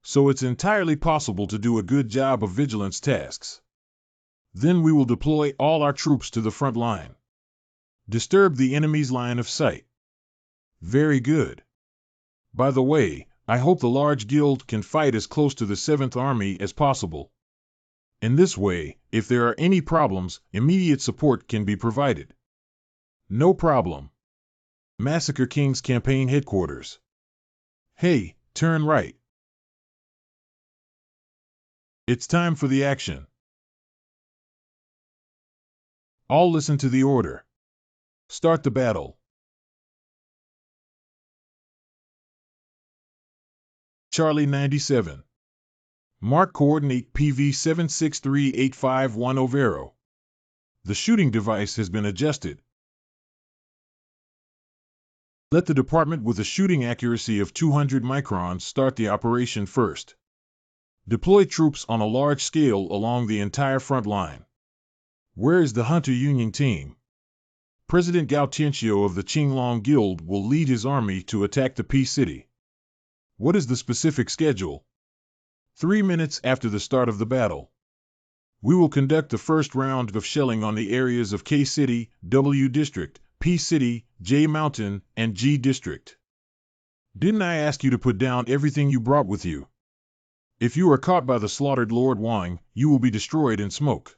So it's entirely possible to do a good job of vigilance tasks. Then we will deploy all our troops to the front line. Disturb the enemy's line of sight. Very good. By the way, I hope the large guild can fight as close to the 7th Army as possible. In this way, if there are any problems, immediate support can be provided. No problem. Massacre King's Campaign Headquarters. Hey, turn right. It's time for the action. All listen to the order. Start the battle. Charlie 97. Mark coordinate PV 7638510 Overo. The shooting device has been adjusted. Let the department with a shooting accuracy of 200 microns start the operation first. Deploy troops on a large scale along the entire front line. Where is the Hunter Union team? President Gao Tianxiu of the Qinglong Guild will lead his army to attack the P City. What is the specific schedule? 3 minutes after the start of the battle. We will conduct the first round of shelling on the areas of K City, W District, P City, J Mountain, and G District. Didn't I ask you to put down everything you brought with you? If you are caught by the slaughtered Lord Wang, you will be destroyed in smoke.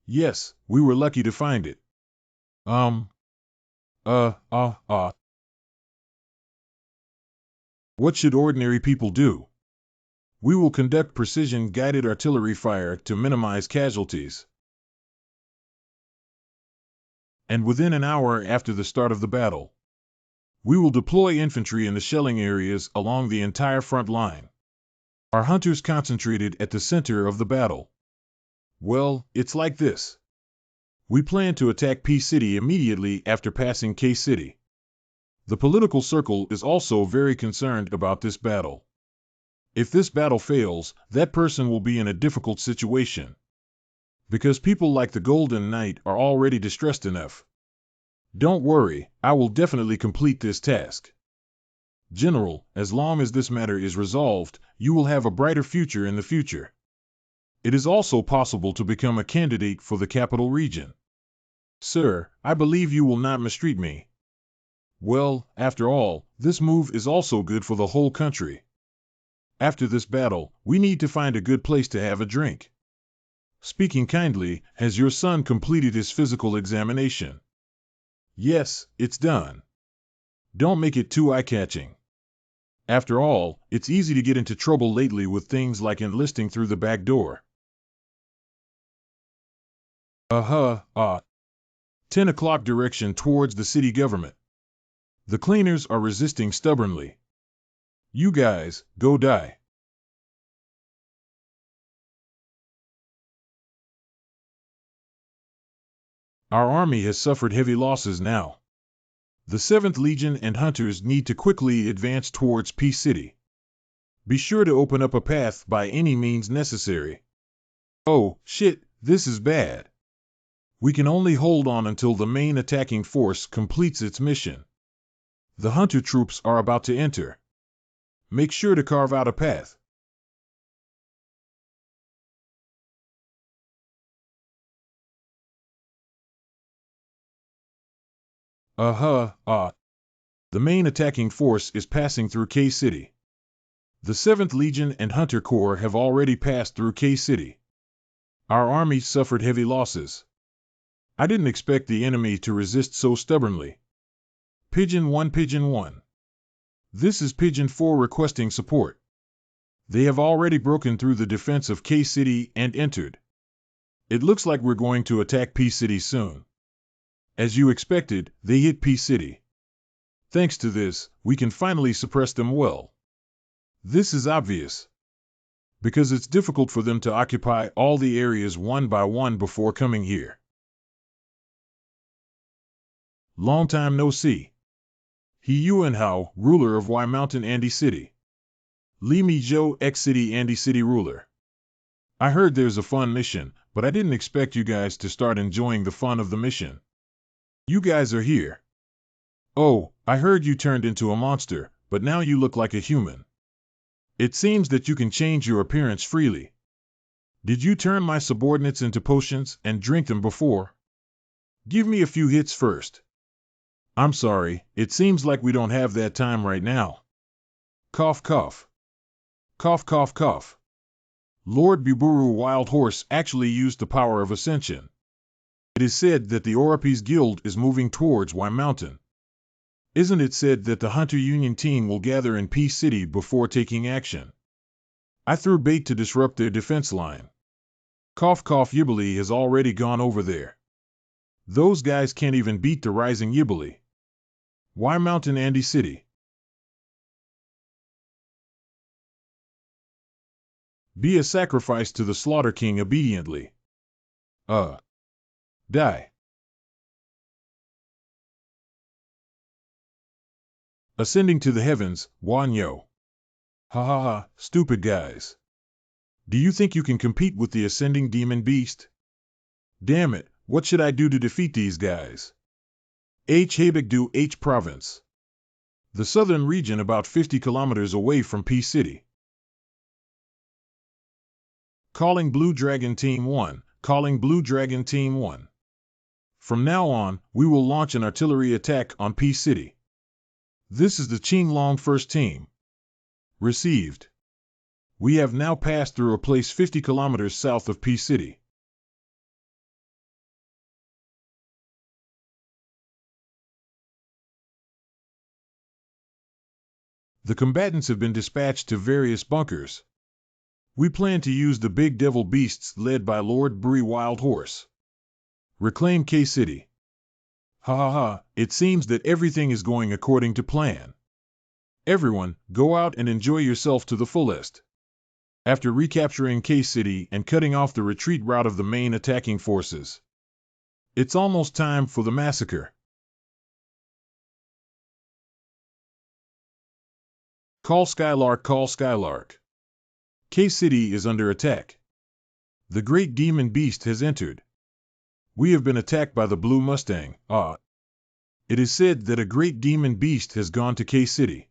Yes, we were lucky to find it. What should ordinary people do? We will conduct precision-guided artillery fire to minimize casualties. And within an hour after the start of the battle, we will deploy infantry in the shelling areas along the entire front line. Our hunters concentrated at the center of the battle. Well, it's like this. We plan to attack P City immediately after passing K City. The political circle is also very concerned about this battle. If this battle fails, that person will be in a difficult situation. Because people like the Golden Knight are already distressed enough. Don't worry, I will definitely complete this task. General, as long as this matter is resolved, you will have a brighter future in the future. It is also possible to become a candidate for the capital region. Sir, I believe you will not mistreat me. Well, after all, this move is also good for the whole country. After this battle, we need to find a good place to have a drink. Speaking kindly, has your son completed his physical examination? Yes, it's done. Don't make it too eye-catching. After all, it's easy to get into trouble lately with things like enlisting through the back door. 10 o'clock direction towards the city government. The cleaners are resisting stubbornly. You guys, go die. Our army has suffered heavy losses now. The 7th Legion and hunters need to quickly advance towards P City. Be sure to open up a path by any means necessary. Oh, shit, this is bad. We can only hold on until the main attacking force completes its mission. The hunter troops are about to enter. Make sure to carve out a path. The main attacking force is passing through K City. The 7th Legion and Hunter Corps have already passed through K City. Our army suffered heavy losses. I didn't expect the enemy to resist so stubbornly. Pigeon 1, Pigeon 1. This is Pigeon 4 requesting support. They have already broken through the defense of K-City and entered. It looks like we're going to attack P-City soon. As you expected, they hit P-City. Thanks to this, we can finally suppress them well. This is obvious, because it's difficult for them to occupy all the areas one by one before coming here. Long time no see. He Yuan Hao, ruler of Y Mountain Andy City. Li Mi Zhou, X-City Andy City ruler. I heard there's a fun mission, but I didn't expect you guys to start enjoying the fun of the mission. You guys are here. Oh, I heard you turned into a monster, but now you look like a human. It seems that you can change your appearance freely. Did you turn my subordinates into potions and drink them before? Give me a few hits first. I'm sorry, it seems like we don't have that time right now. Cough, cough. Cough, cough, cough. Lord Buburu Wild Horse actually used the power of ascension. It is said that the Orapis Guild is moving towards Y Mountain. Isn't it said that the Hunter Union team will gather in Peace City before taking action? I threw bait to disrupt their defense line. Cough, cough, Yibali has already gone over there. Those guys can't even beat the rising Yibali. Y Mountain Andy City. Be a sacrifice to the Slaughter King obediently. Die. Ascending to the heavens, Wanyo. Ha ha ha, stupid guys. Do you think you can compete with the ascending demon beast? Damn it, what should I do to defeat these guys? H. Habigdu H. Province. The southern region about 50 kilometers away from P City. Calling Blue Dragon Team 1, calling Blue Dragon Team 1. From now on, we will launch an artillery attack on P City. This is the Qinglong First Team. Received. We have now passed through a place 50 kilometers south of P City. The combatants have been dispatched to various bunkers. We plan to use the big devil beasts led by Lord Bree Wild Horse. Reclaim K-City. Ha ha ha, it seems that everything is going according to plan. Everyone, go out and enjoy yourself to the fullest. After recapturing K-City and cutting off the retreat route of the main attacking forces, it's almost time for the massacre. Call Skylark, call Skylark. K-City is under attack. The great demon beast has entered. We have been attacked by the Blue Mustang. It is said that a great demon beast has gone to K-City.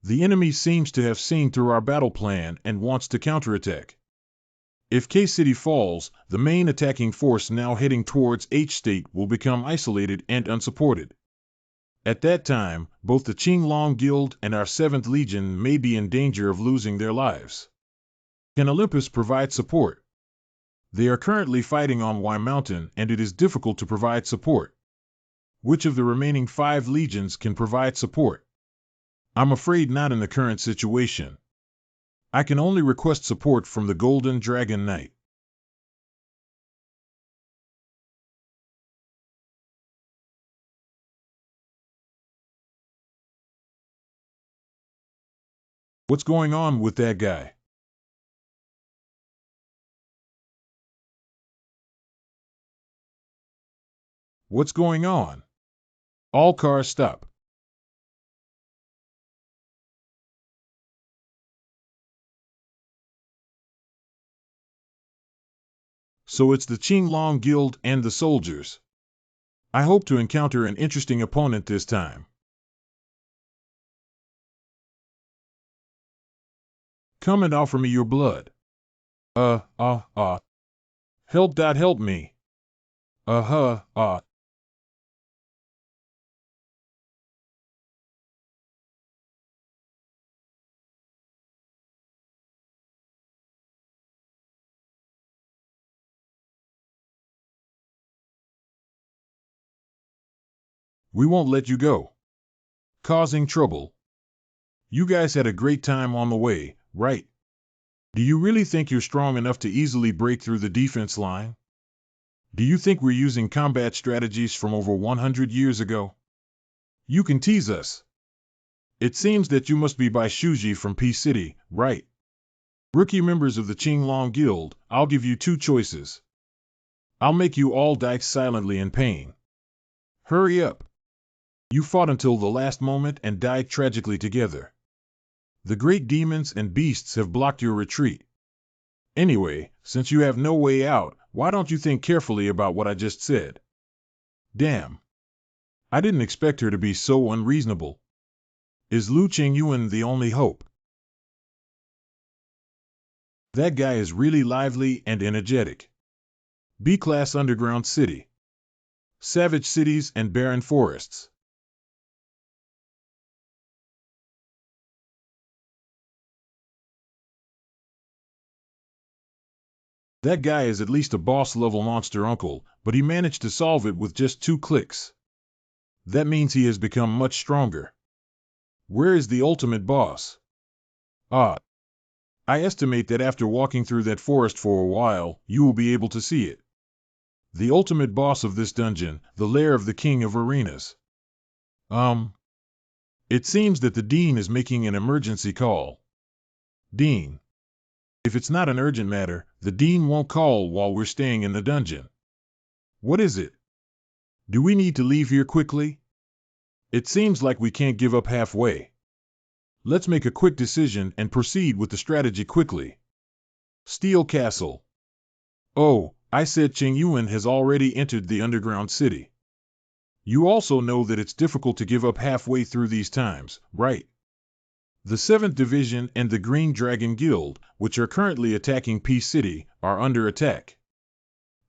The enemy seems to have seen through our battle plan and wants to counterattack. If K-City falls, the main attacking force now heading towards H-State will become isolated and unsupported. At that time, both the Qinglong Guild and our 7th Legion may be in danger of losing their lives. Can Olympus provide support? They are currently fighting on Y Mountain and it is difficult to provide support. Which of the remaining 5 legions can provide support? I'm afraid not in the current situation. I can only request support from the Golden Dragon Knight. What's going on with that guy? What's going on? All cars stop. So it's the Qinglong Guild and the soldiers. I hope to encounter an interesting opponent this time. Come and offer me your blood. Help, Dad, help me. We won't let you go. Causing trouble. You guys had a great time on the way, right? Do you really think you're strong enough to easily break through the defense line? Do you think we're using combat strategies from over 100 years ago? You can tease us. It seems that you must be by Shuji from P City, right? Rookie members of the Qinglong Guild, I'll give you two choices. I'll make you all die silently in pain. Hurry up. You fought until the last moment and died tragically together. The great demons and beasts have blocked your retreat. Anyway, since you have no way out, why don't you think carefully about what I just said? Damn. I didn't expect her to be so unreasonable. Is Lu Qingyuan the only hope? That guy is really lively and energetic. B-class underground city. Savage cities and barren forests. That guy is at least a boss-level monster uncle, but he managed to solve it with just 2 clicks. That means he has become much stronger. Where is the ultimate boss? Ah, I estimate that after walking through that forest for a while, you will be able to see it. The ultimate boss of this dungeon, the lair of the King of Arenas. It seems that the Dean is making an emergency call. Dean. If it's not an urgent matter, the Dean won't call while we're staying in the dungeon. What is it? Do we need to leave here quickly? It seems like we can't give up halfway. Let's make a quick decision and proceed with the strategy quickly. Steel Castle. Oh, I said Qingyuan has already entered the underground city. You also know that it's difficult to give up halfway through these times, right? The 7th Division and the Green Dragon Guild, which are currently attacking P City, are under attack.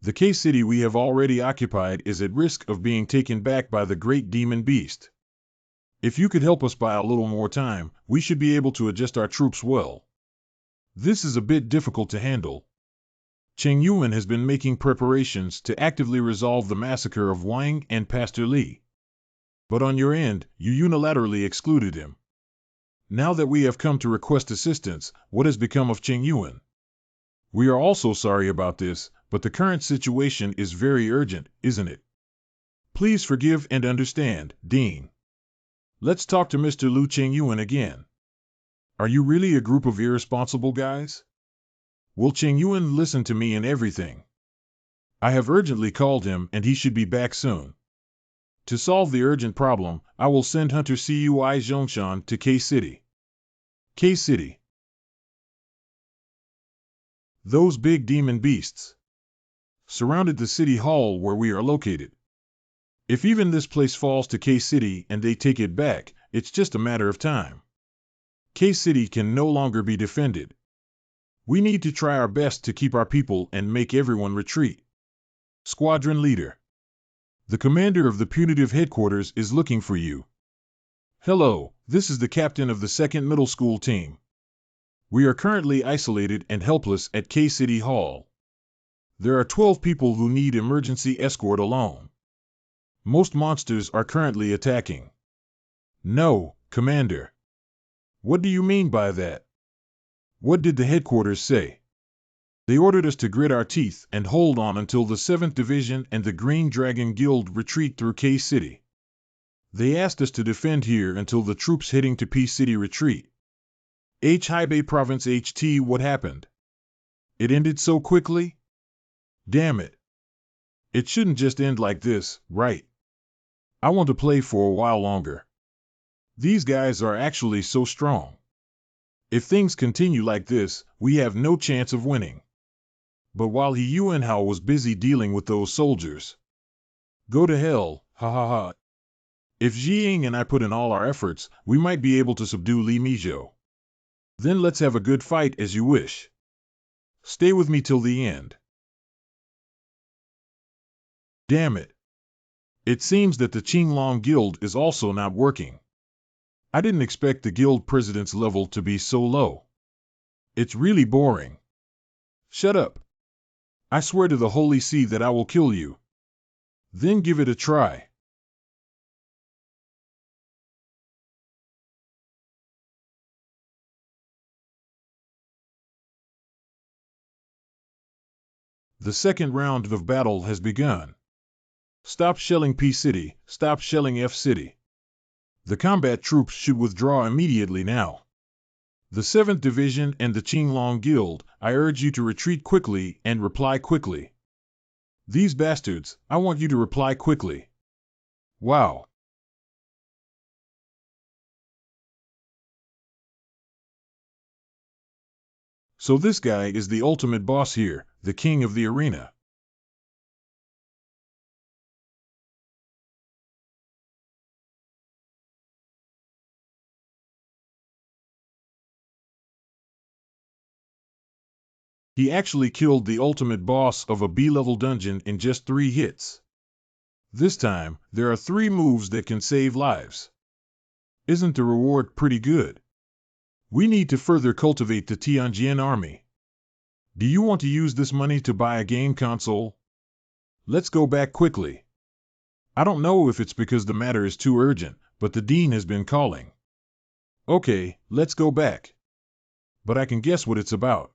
The K City we have already occupied is at risk of being taken back by the Great Demon Beast. If you could help us buy a little more time, we should be able to adjust our troops well. This is a bit difficult to handle. Qingyuan has been making preparations to actively resolve the massacre of Wang and Pastor Li. But on your end, you unilaterally excluded him. Now that we have come to request assistance, what has become of Qingyuan? We are also sorry about this, but the current situation is very urgent, isn't it? Please forgive and understand, Dean. Let's talk to Mr. Lu Qingyuan again. Are you really a group of irresponsible guys? Will Qingyuan listen to me in everything? I have urgently called him and he should be back soon. To solve the urgent problem, I will send Hunter Cui Zhongshan to K City. K City. Those big demon beasts surrounded the city hall where we are located. If even this place falls to K City and they take it back, it's just a matter of time. K City can no longer be defended. We need to try our best to keep our people and make everyone retreat. Squadron Leader. The commander of the punitive headquarters is looking for you. Hello, this is the captain of the 2nd Middle School team. We are currently isolated and helpless at K City Hall. There are 12 people who need emergency escort alone. Most monsters are currently attacking. No, Commander. What do you mean by that? What did the headquarters say? They ordered us to grit our teeth and hold on until the 7th Division and the Green Dragon Guild retreat through K City. They asked us to defend here until the troops heading to P City retreat. Hebei Province HT, what happened? It ended so quickly? Damn it. It shouldn't just end like this, right? I want to play for a while longer. These guys are actually so strong. If things continue like this, we have no chance of winning. But while He Yuanhao was busy dealing with those soldiers. Go to hell, ha ha ha. If Jiying and I put in all our efforts, we might be able to subdue Li Mizhou. Then let's have a good fight as you wish. Stay with me till the end. Damn it. It seems that the Qinglong Guild is also not working. I didn't expect the guild president's level to be so low. It's really boring. Shut up. I swear to the Holy See that I will kill you. Then give it a try. The second round of battle has begun. Stop shelling P City, stop shelling F City. The combat troops should withdraw immediately now. The 7th Division and the Qinglong Guild, I urge you to retreat quickly and reply quickly. These bastards, I want you to reply quickly. Wow. So this guy is the ultimate boss here, the king of the arena. He actually killed the ultimate boss of a B-level dungeon in just 3 hits. This time, there are 3 moves that can save lives. Isn't the reward pretty good? We need to further cultivate the Tianjin army. Do you want to use this money to buy a game console? Let's go back quickly. I don't know if it's because the matter is too urgent, but the dean has been calling. Okay, let's go back. But I can guess what it's about.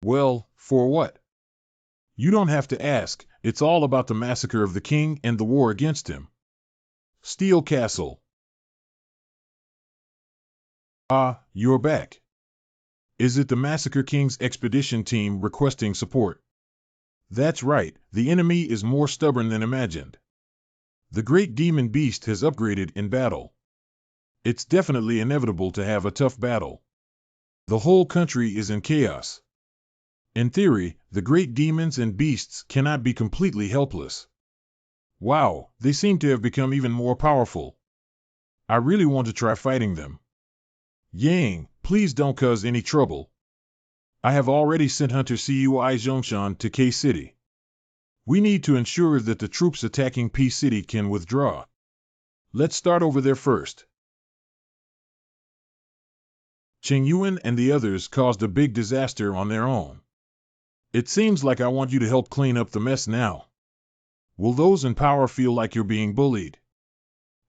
Well, for what? You don't have to ask, it's all about the massacre of the king and the war against him. Steel Castle. Ah, you're back. Is it the Massacre King's expedition team requesting support? That's right, the enemy is more stubborn than imagined. The great demon beast has upgraded in battle. It's definitely inevitable to have a tough battle. The whole country is in chaos. In theory, the great demons and beasts cannot be completely helpless. Wow, they seem to have become even more powerful. I really want to try fighting them. Yang, please don't cause any trouble. I have already sent Hunter Cui Zhongshan to K City. We need to ensure that the troops attacking P City can withdraw. Let's start over there first. Cheng Yuan and the others caused a big disaster on their own. It seems like I want you to help clean up the mess now. Will those in power feel like you're being bullied?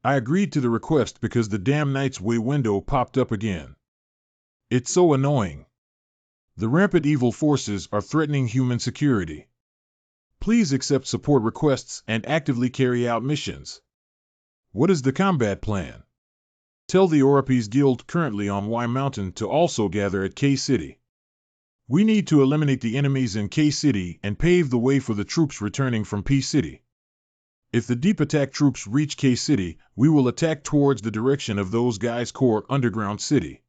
I agreed to the request because the damn Knight's Way window popped up again. It's so annoying. The rampant evil forces are threatening human security. Please accept support requests and actively carry out missions. What is the combat plan? Tell the Oripes Guild currently on Y Mountain to also gather at K City. We need to eliminate the enemies in K City and pave the way for the troops returning from P City. If the deep attack troops reach K City, we will attack towards the direction of those guys' core underground city.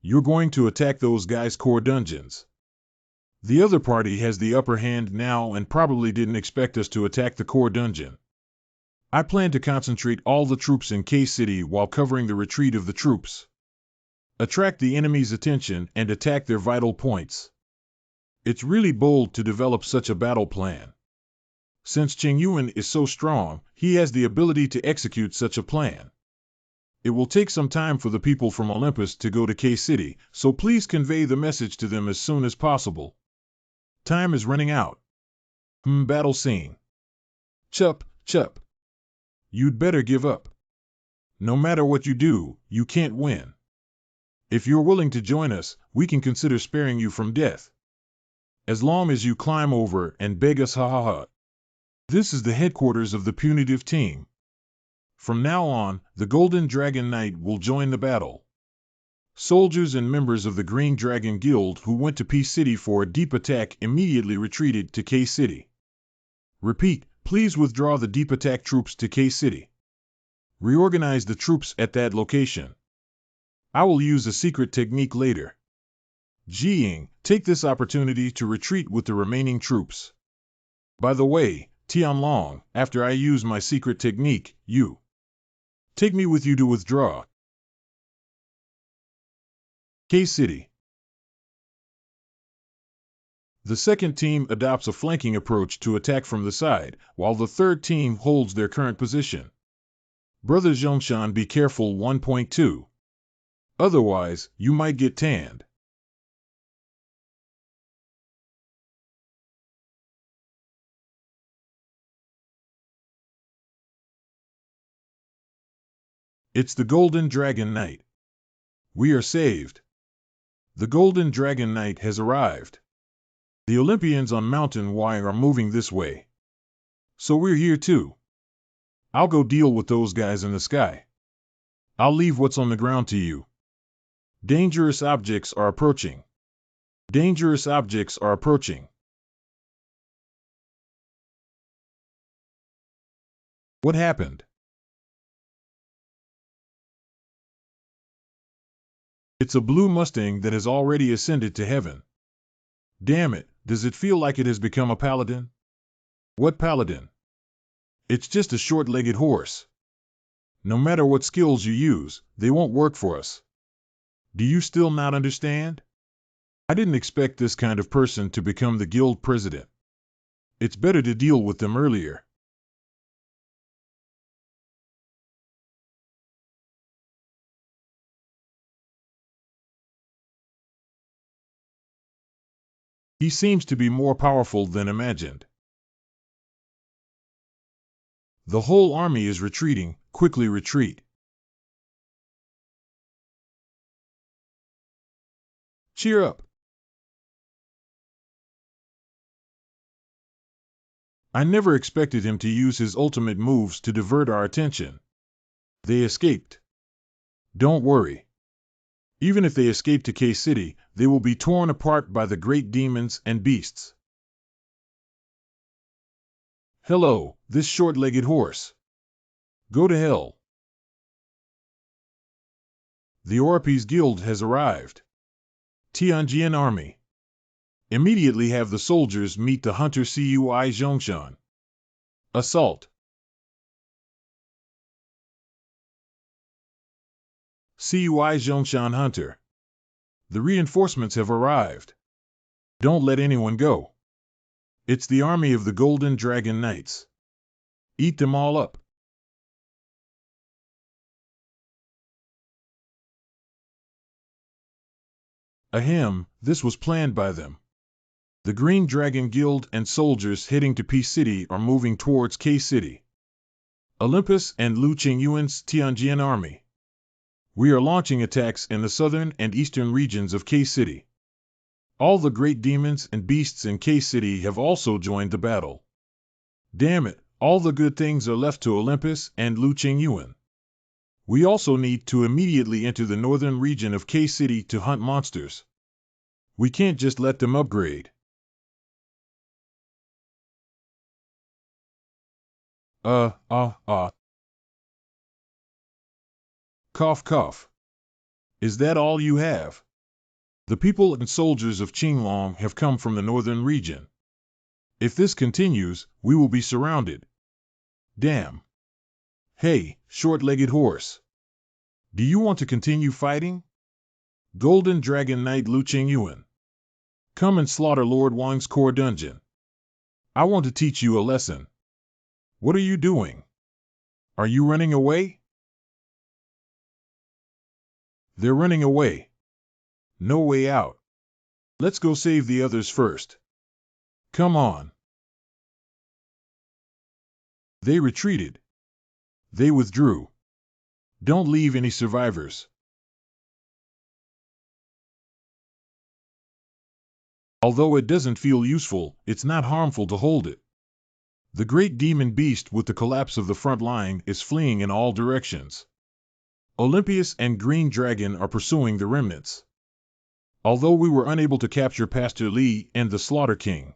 You're going to attack those guys' core dungeons. The other party has the upper hand now and probably didn't expect us to attack the core dungeon. I plan to concentrate all the troops in K City while covering the retreat of the troops. Attract the enemy's attention and attack their vital points. It's really bold to develop such a battle plan. Since Cheng Yuan is so strong, he has the ability to execute such a plan. It will take some time for the people from Olympus to go to K City, so please convey the message to them as soon as possible. Time is running out. Battle scene. Chup, chup. You'd better give up. No matter what you do, you can't win. If you're willing to join us, we can consider sparing you from death. As long as you climb over and beg us, ha ha ha. This is the headquarters of the punitive team. From now on, the Golden Dragon Knight will join the battle. Soldiers and members of the Green Dragon Guild who went to P City for a deep attack immediately retreated to K City. Repeat, please withdraw the deep attack troops to K City. Reorganize the troops at that location. I will use a secret technique later. Jiying, take this opportunity to retreat with the remaining troops. By the way, Tianlong, after I use my secret technique, you take me with you to withdraw. K City. The second team adopts a flanking approach to attack from the side, while the third team holds their current position. Brother Zhongshan, be careful 1.2. Otherwise, you might get tanned. It's the Golden Dragon Knight. We are saved. The Golden Dragon Knight has arrived. The Olympians on Mountain Y are moving this way. So we're here too. I'll go deal with those guys in the sky. I'll leave what's on the ground to you. Dangerous objects are approaching. Dangerous objects are approaching. What happened? It's a blue Mustang that has already ascended to heaven. Damn it, does it feel like it has become a paladin? What paladin? It's just a short-legged horse. No matter what skills you use, they won't work for us. Do you still not understand? I didn't expect this kind of person to become the guild president. It's better to deal with them earlier. He seems to be more powerful than imagined. The whole army is retreating. Quickly retreat. Cheer up. I never expected him to use his ultimate moves to divert our attention. They escaped. Don't worry. Even if they escape to K-City, they will be torn apart by the great demons and beasts. Hello, this short-legged horse. Go to hell. The Orpes Guild has arrived. Tianjian Army. Immediately have the soldiers meet the hunter Cui Zhongshan. Assault. Cui Zhongshan Hunter. The reinforcements have arrived. Don't let anyone go. It's the army of the Golden Dragon Knights. Eat them all up. Ahem, this was planned by them. The Green Dragon Guild and soldiers heading to P-City are moving towards K-City. Olympus and Lu Qingyuan's Tianjian Army. We are launching attacks in the southern and eastern regions of K-City. All the great demons and beasts in K-City have also joined the battle. Damn it, all the good things are left to Olympus and Lu Qingyuan. We also need to immediately enter the northern region of K-City to hunt monsters. We can't just let them upgrade. Cough, cough. Is that all you have? The people and soldiers of Qinglong have come from the northern region. If this continues, we will be surrounded. Damn. Hey, short-legged horse. Do you want to continue fighting? Golden Dragon Knight Lu Qingyuan. Come and slaughter Lord Wang's core dungeon. I want to teach you a lesson. What are you doing? Are you running away? They're running away. No way out. Let's go save the others first. Come on. They retreated. They withdrew. Don't leave any survivors. Although it doesn't feel useful, it's not harmful to hold it. The great demon beast with the collapse of the front line is fleeing in all directions. Olympius and Green Dragon are pursuing the remnants. Although we were unable to capture Pastor Li and the Slaughter King.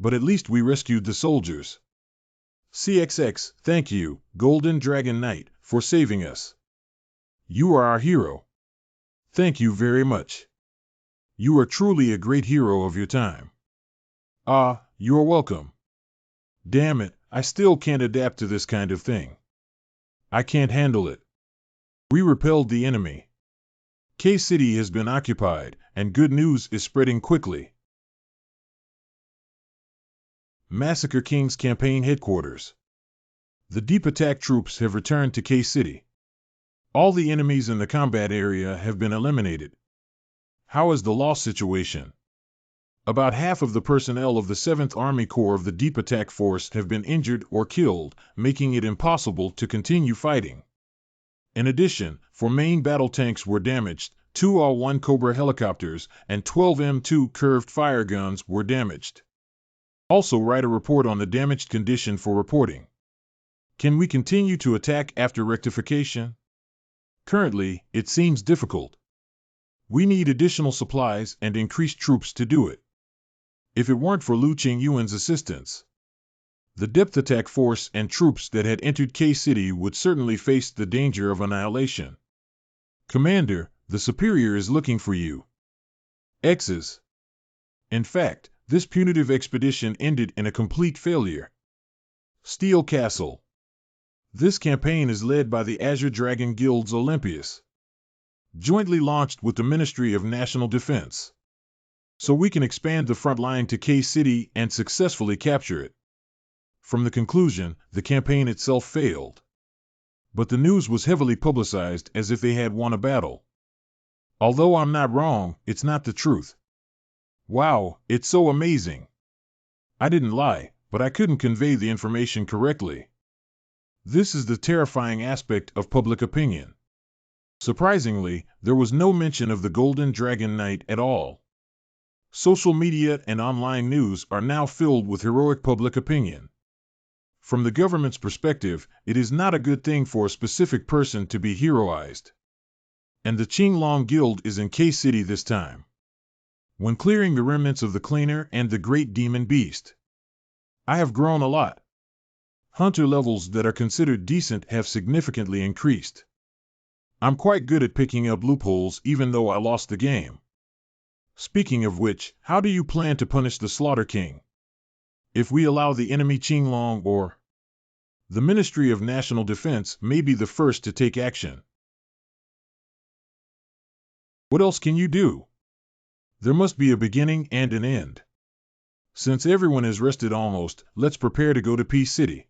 But at least we rescued the soldiers. CXX, thank you, Golden Dragon Knight, for saving us. You are our hero. Thank you very much. You are truly a great hero of your time. You're welcome. Damn it, I still can't adapt to this kind of thing. I can't handle it. We repelled the enemy. K-City has been occupied, and good news is spreading quickly. Massacre King's campaign headquarters. The deep attack troops have returned to K-City. All the enemies in the combat area have been eliminated. How is the loss situation? About half of the personnel of the 7th Army Corps of the Deep Attack Force have been injured or killed, making it impossible to continue fighting. In addition, 4 main battle tanks were damaged, 2 AW-1 Cobra helicopters, and 12 M2 curved fire guns were damaged. Also write a report on the damaged condition for reporting. Can we continue to attack after rectification? Currently, it seems difficult. We need additional supplies and increased troops to do it. If it weren't for Lu Qingyuan's assistance, the depth attack force and troops that had entered K-City would certainly face the danger of annihilation. Commander, the Superior is looking for you. X's. In fact, this punitive expedition ended in a complete failure. Steel Castle. This campaign is led by the Azure Dragon Guild's Olympius, jointly launched with the Ministry of National Defense. So we can expand the front line to K-City and successfully capture it. From the conclusion, the campaign itself failed. But the news was heavily publicized as if they had won a battle. Although I'm not wrong, it's not the truth. Wow, it's so amazing. I didn't lie, but I couldn't convey the information correctly. This is the terrifying aspect of public opinion. Surprisingly, there was no mention of the Golden Dragon Knight at all. Social media and online news are now filled with heroic public opinion. From the government's perspective, it is not a good thing for a specific person to be heroized. And the Qinglong Guild is in K-City this time, when clearing the remnants of the Cleaner and the Great Demon Beast. I have grown a lot. Hunter levels that are considered decent have significantly increased. I'm quite good at picking up loopholes even though I lost the game. Speaking of which, how do you plan to punish the Slaughter King? If we allow the enemy Qinglong or the Ministry of National Defense may be the first to take action. What else can you do? There must be a beginning and an end. Since everyone has rested almost, let's prepare to go to P-City.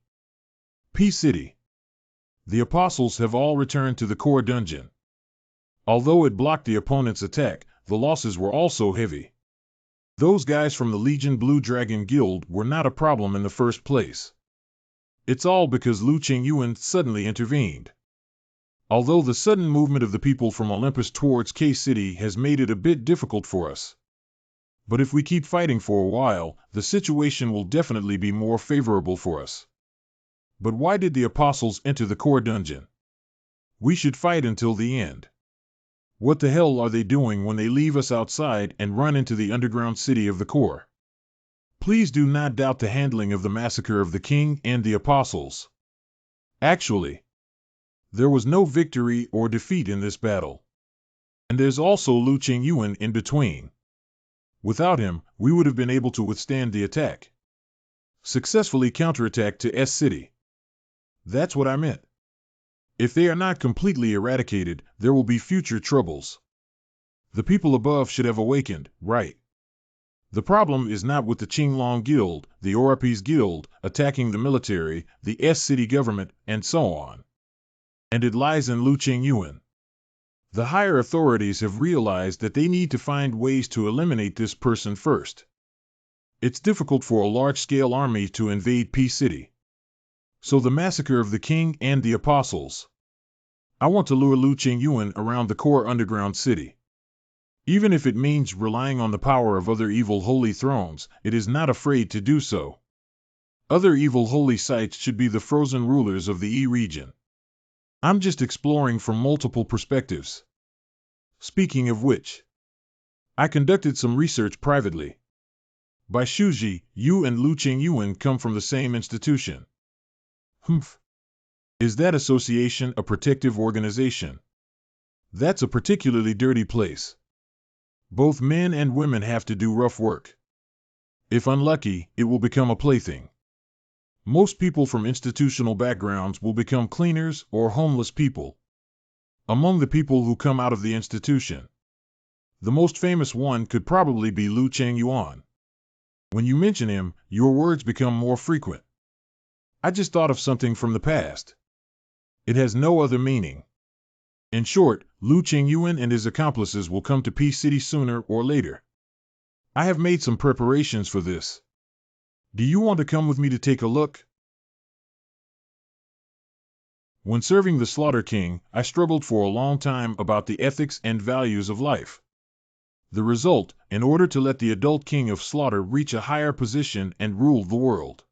P-City. The Apostles have all returned to the core dungeon. Although it blocked the opponent's attack, the losses were also heavy. Those guys from the Legion Blue Dragon Guild were not a problem in the first place. It's all because Lu Qingyuan suddenly intervened. Although the sudden movement of the people from Olympus towards K-City has made it a bit difficult for us. But if we keep fighting for a while, the situation will definitely be more favorable for us. But why did the Apostles enter the core dungeon? We should fight until the end. What the hell are they doing when they leave us outside and run into the underground city of the core? Please do not doubt the handling of the massacre of the king and the Apostles. Actually, there was no victory or defeat in this battle. And there's also Lu Qingyuan in between. Without him, we would have been able to withstand the attack. Successfully counterattack to S-City. That's what I meant. If they are not completely eradicated, there will be future troubles. The people above should have awakened, right? The problem is not with the Qinglong Guild, the Orapis Guild, attacking the military, the S-City government, and so on. And it lies in Lu Qingyuan. The higher authorities have realized that they need to find ways to eliminate this person first. It's difficult for a large-scale army to invade P-City. So the massacre of the king and the Apostles. I want to lure Lu Qingyuan around the core underground city. Even if it means relying on the power of other evil holy thrones, it is not afraid to do so. Other evil holy sites should be the frozen rulers of the E region. I'm just exploring from multiple perspectives. Speaking of which, I conducted some research privately. By Shuji, you and Lu Qingyuan come from the same institution. Humph. Is that association a protective organization? That's a particularly dirty place. Both men and women have to do rough work. If unlucky, it will become a plaything. Most people from institutional backgrounds will become cleaners or homeless people. Among the people who come out of the institution, the most famous one could probably be Lu Qingyuan. When you mention him, your words become more frequent. I just thought of something from the past. It has no other meaning. In short, Lu Qingyuan and his accomplices will come to P-City sooner or later. I have made some preparations for this. Do you want to come with me to take a look? When serving the Slaughter King, I struggled for a long time about the ethics and values of life. The result, in order to let the adult king of slaughter reach a higher position and rule the world,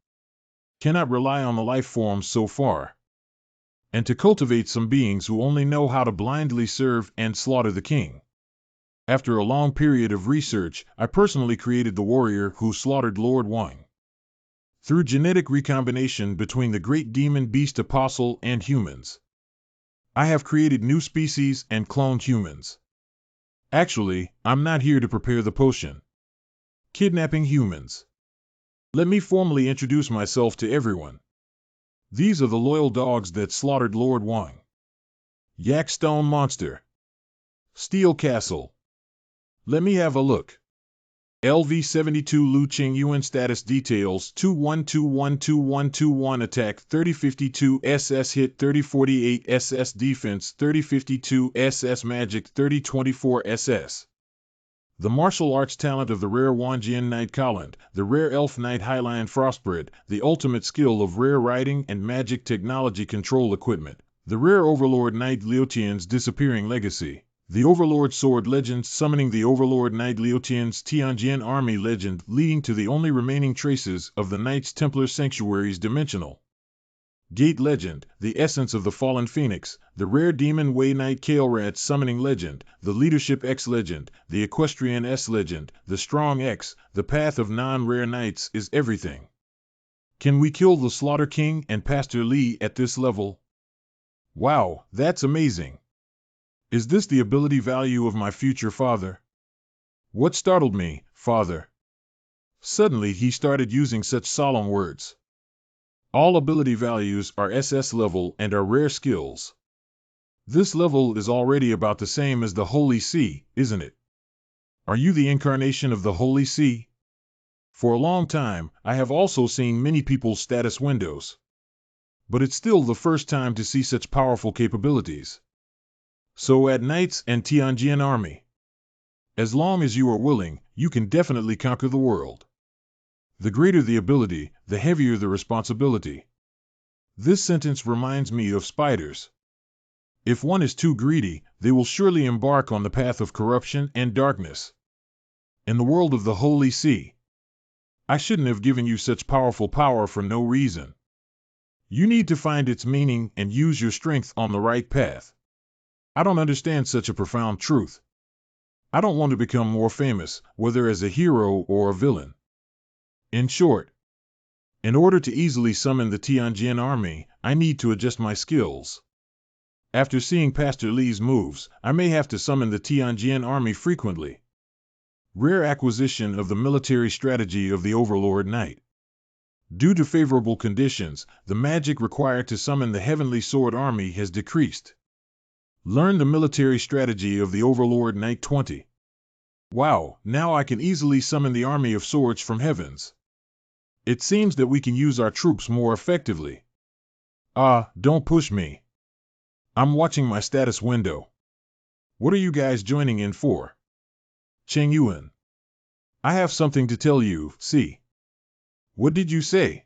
cannot rely on the life forms so far, and to cultivate some beings who only know how to blindly serve and slaughter the king. After a long period of research, I personally created the warrior who slaughtered Lord Wang. Through genetic recombination between the great demon beast apostle and humans, I have created new species and cloned humans. Actually, I'm not here to prepare the potion. Kidnapping humans. Let me formally introduce myself to everyone. These are the loyal dogs that slaughtered Lord Wang. Yakstone Monster. Steel Castle. Let me have a look. LV-72 Lu Qing Yuan status details 21212121 attack 3052 SS hit 3048 SS defense 3052 SS magic 3024 SS. The martial arts talent of the rare Wanjian Knight Colland, the rare Elf Knight Highline Frostbred, the ultimate skill of rare riding and magic technology control equipment, the rare Overlord Knight Liutian's disappearing legacy, the Overlord Sword Legend summoning the Overlord Knight Liutian's Tianjian Army legend leading to the only remaining traces of the Knights Templar Sanctuary's dimensional Gate Legend, the essence of the Fallen Phoenix, the rare Demon Way Knight Kael'Rat summoning legend, the Leadership X legend, the Equestrian S legend, the Strong X, the Path of Non-Rare Knights is everything. Can we kill the Slaughter King and Pastor Li at this level? Wow, that's amazing. Is this the ability value of my future father? What startled me, father? Suddenly he started using such solemn words. All ability values are SS level and are rare skills. This level is already about the same as the Holy See, isn't it? Are you the incarnation of the Holy See? For a long time, I have also seen many people's status windows. But it's still the first time to see such powerful capabilities. So at Knights and Tianjian Army, as long as you are willing, you can definitely conquer the world. The greater the ability, the heavier the responsibility. This sentence reminds me of spiders. If one is too greedy, they will surely embark on the path of corruption and darkness. In the world of the Holy See, I shouldn't have given you such powerful power for no reason. You need to find its meaning and use your strength on the right path. I don't understand such a profound truth. I don't want to become more famous, whether as a hero or a villain. In short, in order to easily summon the Tianjian army, I need to adjust my skills. After seeing Pastor Li's moves, I may have to summon the Tianjian army frequently. Rare acquisition of the military strategy of the Overlord Knight. Due to favorable conditions, the magic required to summon the Heavenly Sword Army has decreased. Learn the military strategy of the Overlord Knight 20. Wow, now I can easily summon the Army of Swords from Heavens. It seems that we can use our troops more effectively. Don't push me. I'm watching my status window. What are you guys joining in for? Cheng Yuan. I have something to tell you, see. What did you say?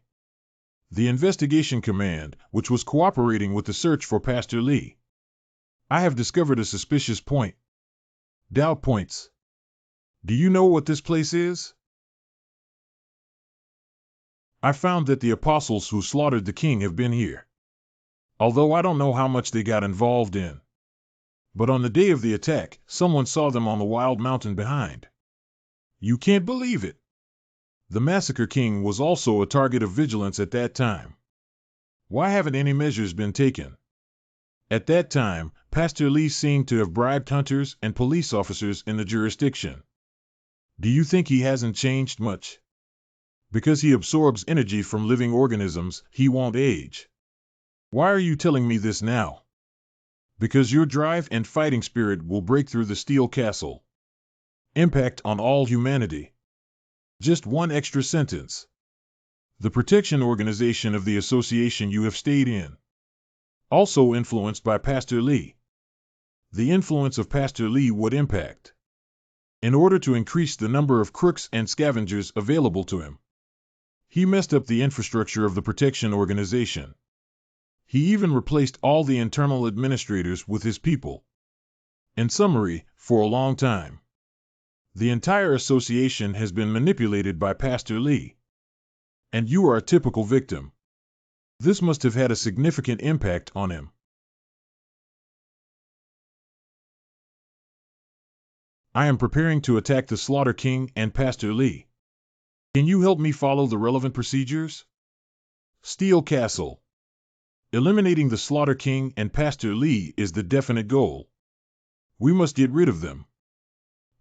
The investigation command, which was cooperating with the search for Pastor Li. I have discovered a suspicious point. Doubt points. Do you know what this place is? I found that the apostles who slaughtered the king have been here. Although I don't know how much they got involved in. But on the day of the attack, someone saw them on the wild mountain behind. You can't believe it. The Massacre King was also a target of vigilance at that time. Why haven't any measures been taken? At that time, Pastor Li seemed to have bribed hunters and police officers in the jurisdiction. Do you think he hasn't changed much? Because he absorbs energy from living organisms, he won't age. Why are you telling me this now? Because your drive and fighting spirit will break through the steel castle. Impact on all humanity. Just one extra sentence. The protection organization of the association you have stayed in. Also influenced by Pastor Li. The influence of Pastor Li would impact. In order to increase the number of crooks and scavengers available to him. He messed up the infrastructure of the protection organization. He even replaced all the internal administrators with his people. In summary, for a long time, the entire association has been manipulated by Pastor Li. And you are a typical victim. This must have had a significant impact on him. I am preparing to attack the Slaughter King and Pastor Li. Can you help me follow the relevant procedures? Steel Castle. Eliminating the Slaughter King and Pastor Li is the definite goal. We must get rid of them.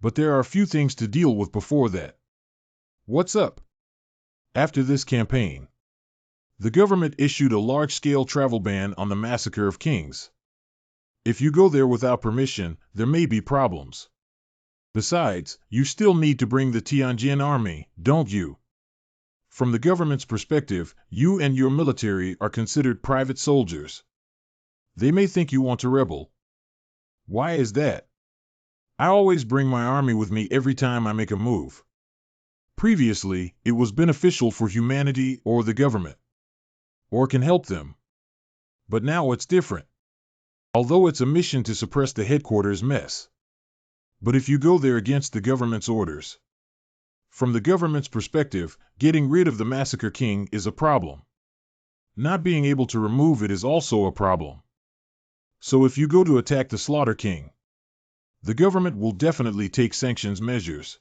But there are a few things to deal with before that. What's up? After this campaign, the government issued a large-scale travel ban on the Massacre of Kings. If you go there without permission, there may be problems. Besides, you still need to bring the Tianjin army, don't you? From the government's perspective, you and your military are considered private soldiers. They may think you want to rebel. Why is that? I always bring my army with me every time I make a move. Previously, it was beneficial for humanity or the government, or can help them. But now it's different. Although it's a mission to suppress the headquarters mess. But if you go there against the government's orders, from the government's perspective, getting rid of the Massacre King is a problem. Not being able to remove it is also a problem. So if you go to attack the Slaughter King, the government will definitely take sanctions measures.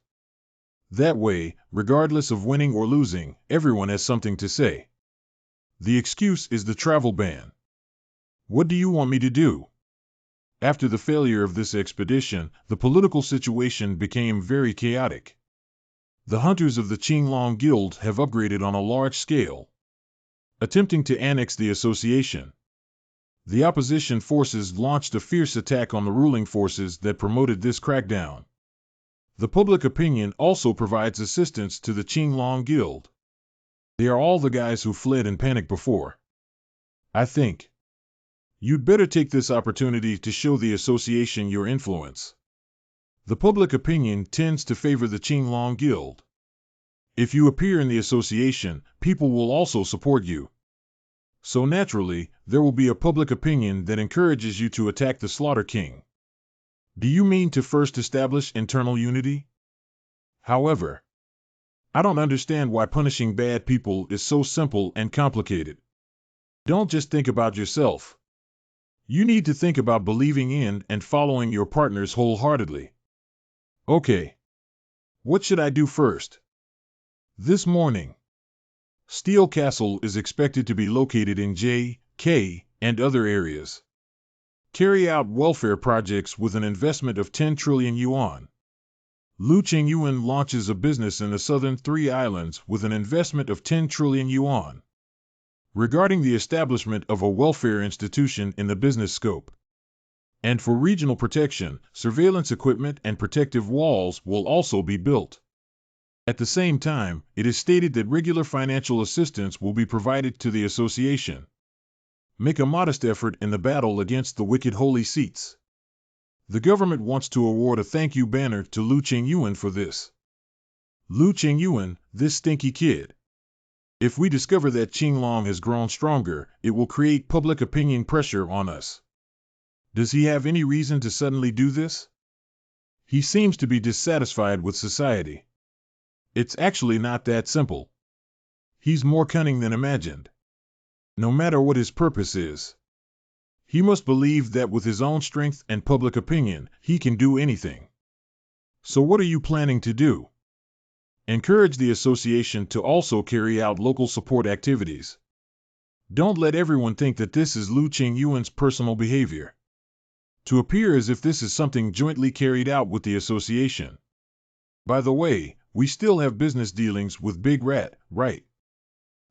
That way, regardless of winning or losing, everyone has something to say. The excuse is the travel ban. What do you want me to do? After the failure of this expedition, the political situation became very chaotic. The hunters of the Qinglong Guild have upgraded on a large scale, attempting to annex the association. The opposition forces launched a fierce attack on the ruling forces that promoted this crackdown. The public opinion also provides assistance to the Qinglong Guild. They are all the guys who fled in panic before. I think you'd better take this opportunity to show the association your influence. The public opinion tends to favor the Qinglong Guild. If you appear in the association, people will also support you. So naturally, there will be a public opinion that encourages you to attack the Slaughter King. Do you mean to first establish internal unity? However, I don't understand why punishing bad people is so simple and complicated. Don't just think about yourself. You need to think about believing in and following your partners wholeheartedly. Okay. What should I do first? This morning, Steel Castle is expected to be located in J, K, and other areas. Carry out welfare projects with an investment of 10 trillion yuan. Lu Qingyuan launches a business in the southern three islands with an investment of 10 trillion yuan. Regarding the establishment of a welfare institution in the business scope. And for regional protection, surveillance equipment and protective walls will also be built. At the same time, it is stated that regular financial assistance will be provided to the association. Make a modest effort in the battle against the wicked holy seats. The government wants to award a thank you banner to Lu Qingyuan for this. Lu Qingyuan, this stinky kid. If we discover that Qinglong has grown stronger, it will create public opinion pressure on us. Does he have any reason to suddenly do this? He seems to be dissatisfied with society. It's actually not that simple. He's more cunning than imagined. No matter what his purpose is, he must believe that with his own strength and public opinion, he can do anything. So what are you planning to do? Encourage the association to also carry out local support activities. Don't let everyone think that this is Lu Qingyuan's personal behavior. To appear as if this is something jointly carried out with the association. By the way, we still have business dealings with Big Rat, right?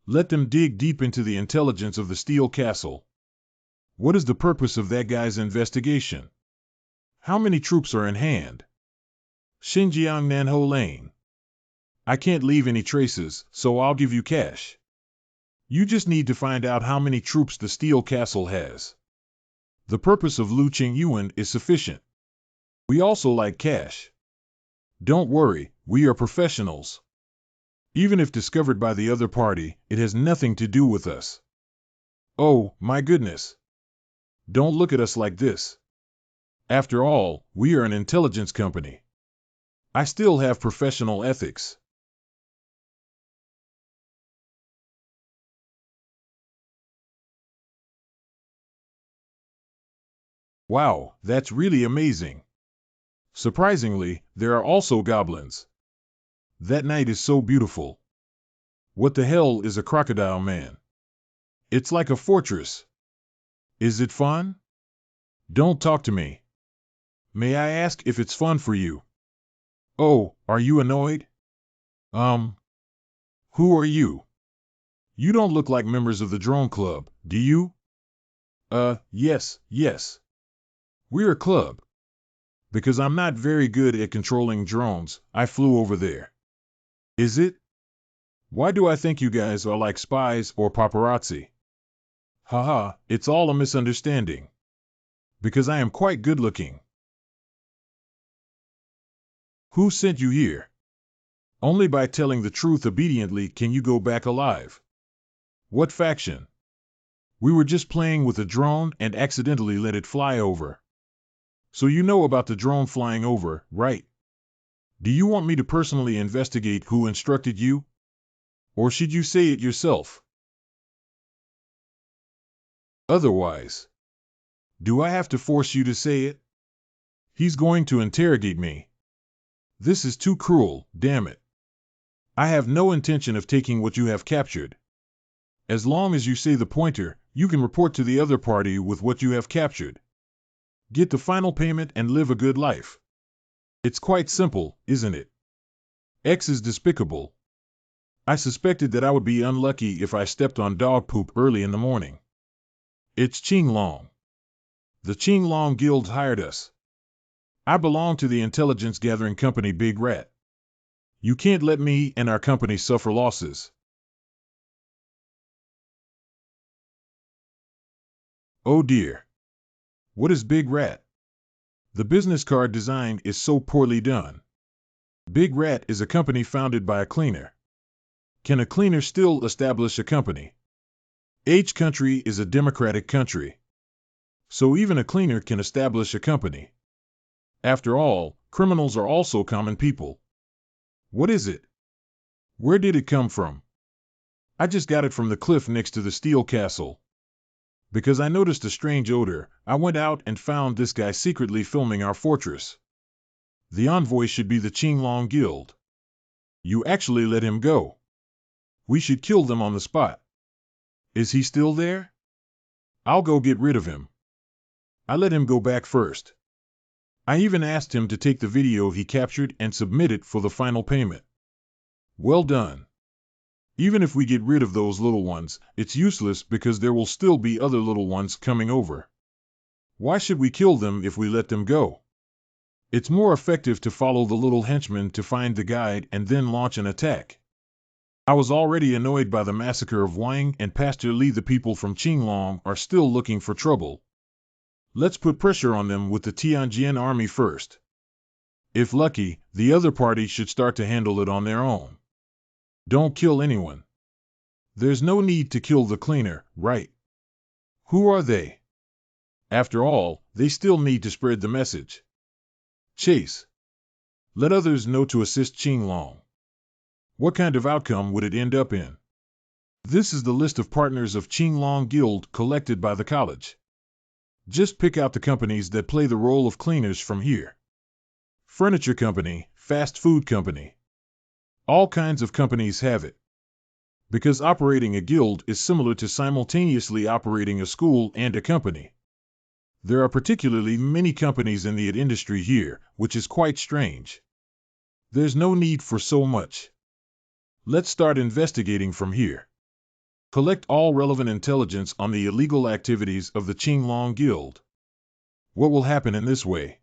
Let them dig deep into the intelligence of the Steel Castle. What is the purpose of that guy's investigation? How many troops are in hand? Xinjiang Nanhou Lane. I can't leave any traces, so I'll give you cash. You just need to find out how many troops the Steel Castle has. The purpose of Lu Qingyuan is sufficient. We also like cash. Don't worry, we are professionals. Even if discovered by the other party, it has nothing to do with us. Oh, my goodness. Don't look at us like this. After all, we are an intelligence company. I still have professional ethics. Wow, that's really amazing. Surprisingly, there are also goblins. That night is so beautiful. What the hell is a crocodile man? It's like a fortress. Is it fun? Don't talk to me. May I ask if it's fun for you? Oh, are you annoyed? Um, who are you? You don't look like members of the drone club, do you? Yes. We're a club. Because I'm not very good at controlling drones, I flew over there. Is it? Why do I think you guys are like spies or paparazzi? Haha, it's all a misunderstanding. Because I am quite good looking. Who sent you here? Only by telling the truth obediently can you go back alive. What faction? We were just playing with a drone and accidentally let it fly over. So you know about the drone flying over, right? Do you want me to personally investigate who instructed you? Or should you say it yourself? Otherwise, do I have to force you to say it? He's going to interrogate me. This is too cruel, damn it. I have no intention of taking what you have captured. As long as you say the pointer, you can report to the other party with what you have captured. Get the final payment and live a good life. It's quite simple, isn't it? X is despicable. I suspected that I would be unlucky if I stepped on dog poop early in the morning. It's Qing Long. The Qing Long Guild hired us. I belong to the intelligence gathering company Big Rat. You can't let me and our company suffer losses. Oh dear. What is Big Rat? The business card design is so poorly done. Big Rat is a company founded by a cleaner. Can a cleaner still establish a company? H country is a democratic country. So even a cleaner can establish a company. After all, criminals are also common people. What is it? Where did it come from? I just got it from the cliff next to the steel castle. Because I noticed a strange odor, I went out and found this guy secretly filming our fortress. The envoy should be the Qinglong Guild. You actually let him go. We should kill them on the spot. Is he still there? I'll go get rid of him. I let him go back first. I even asked him to take the video he captured and submit it for the final payment. Well done. Even if we get rid of those little ones, it's useless because there will still be other little ones coming over. Why should we kill them if we let them go? It's more effective to follow the little henchmen to find the guide and then launch an attack. I was already annoyed by the massacre of Wang and Pastor Li. The people from Qinglong are still looking for trouble. Let's put pressure on them with the Tianjin army first. If lucky, the other party should start to handle it on their own. Don't kill anyone. There's no need to kill the cleaner, right? Who are they? After all, they still need to spread the message. Chase. Let others know to assist Qinglong. What kind of outcome would it end up in? This is the list of partners of Qinglong Guild collected by the college. Just pick out the companies that play the role of cleaners from here. Furniture company, fast food company. All kinds of companies have it. Because operating a guild is similar to simultaneously operating a school and a company. There are particularly many companies in the industry here, which is quite strange. There's no need for so much. Let's start investigating from here. Collect all relevant intelligence on the illegal activities of the Qinglong Guild. What will happen in this way?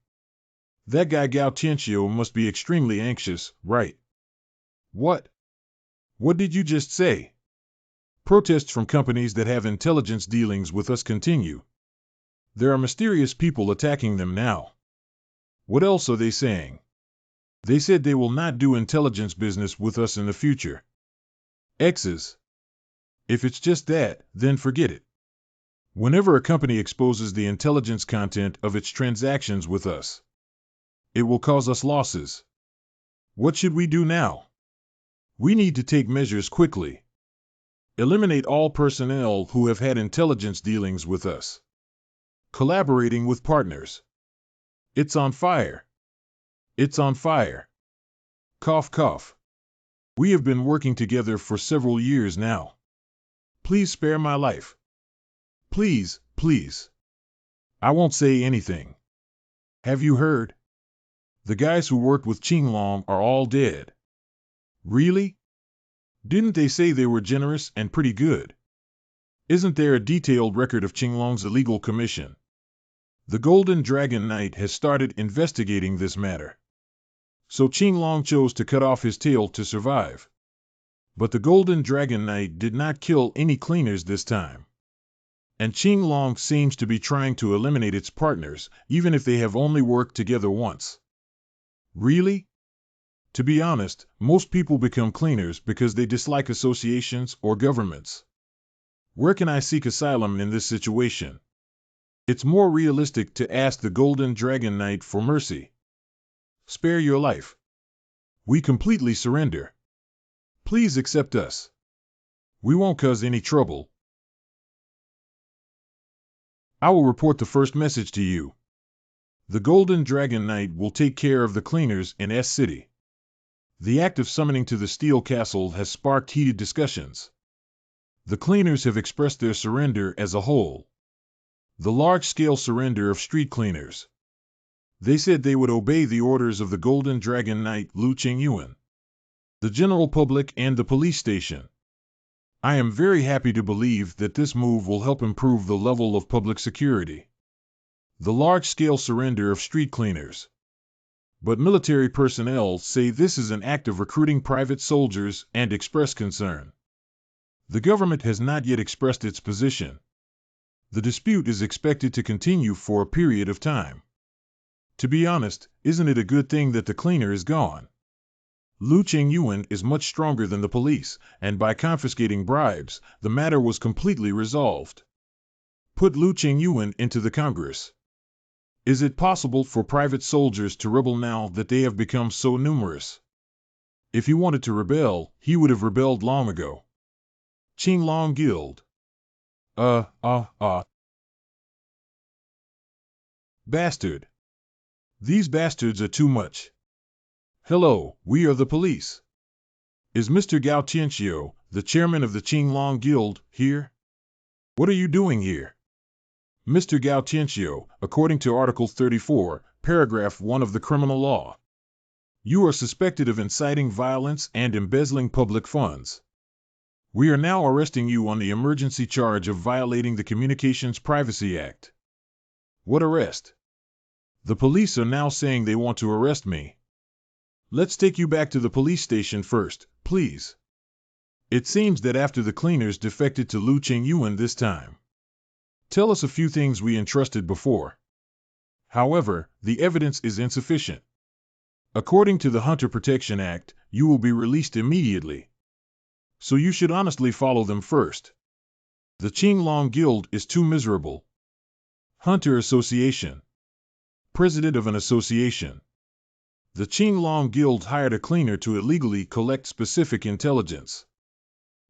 That guy Gao Tianxiu must be extremely anxious, right? What? What did you just say? Protests from companies that have intelligence dealings with us continue. There are mysterious people attacking them now. What else are they saying? They said they will not do intelligence business with us in the future. X's. If it's just that, then forget it. Whenever a company exposes the intelligence content of its transactions with us, it will cause us losses. What should we do now? We need to take measures quickly. Eliminate all personnel who have had intelligence dealings with us. Collaborating with partners. It's on fire. It's on fire. Cough, cough. We have been working together for several years now. Please spare my life. Please, please. I won't say anything. Have you heard? The guys who worked with Qinglong are all dead. Really? Didn't they say they were generous and pretty good? Isn't there a detailed record of Qinglong's illegal commission? The Golden Dragon Knight has started investigating this matter. So Qinglong chose to cut off his tail to survive. But the Golden Dragon Knight did not kill any cleaners this time. And Qinglong seems to be trying to eliminate its partners, even if they have only worked together once. Really? To be honest, most people become cleaners because they dislike associations or governments. Where can I seek asylum in this situation? It's more realistic to ask the Golden Dragon Knight for mercy. Spare your life. We completely surrender. Please accept us. We won't cause any trouble. I will report the first message to you. The Golden Dragon Knight will take care of the cleaners in S City. The act of summoning to the Steel Castle has sparked heated discussions. The cleaners have expressed their surrender as a whole. The large-scale surrender of street cleaners. They said they would obey the orders of the Golden Dragon Knight Lu Qingyuan, the general public and the police station. I am very happy to believe that this move will help improve the level of public security. The large-scale surrender of street cleaners. But military personnel say this is an act of recruiting private soldiers and express concern. The government has not yet expressed its position. The dispute is expected to continue for a period of time. To be honest, isn't it a good thing that the cleaner is gone? Lu Qingyuan is much stronger than the police, and by confiscating bribes, the matter was completely resolved. Put Lu Qingyuan into the Congress. Is it possible for private soldiers to rebel now that they have become so numerous? If he wanted to rebel, he would have rebelled long ago. Qinglong Guild. Bastard. These bastards are too much. Hello, we are the police. Is Mr. Gao Tianxiu, the chairman of the Qinglong Guild, here? What are you doing here? Mr. Gao Tianxiu, according to Article 34, Paragraph 1 of the criminal law, you are suspected of inciting violence and embezzling public funds. We are now arresting you on the emergency charge of violating the Communications Privacy Act. What arrest? The police are now saying they want to arrest me. Let's take you back to the police station first, please. It seems that after the cleaners defected to Lu Qingyuan this time. Tell us a few things we entrusted before. However, the evidence is insufficient. According to the Hunter Protection Act, you will be released immediately. So you should honestly follow them first. The Qinglong Guild is too miserable. Hunter Association. President of an association. The Qinglong Guild hired a cleaner to illegally collect specific intelligence.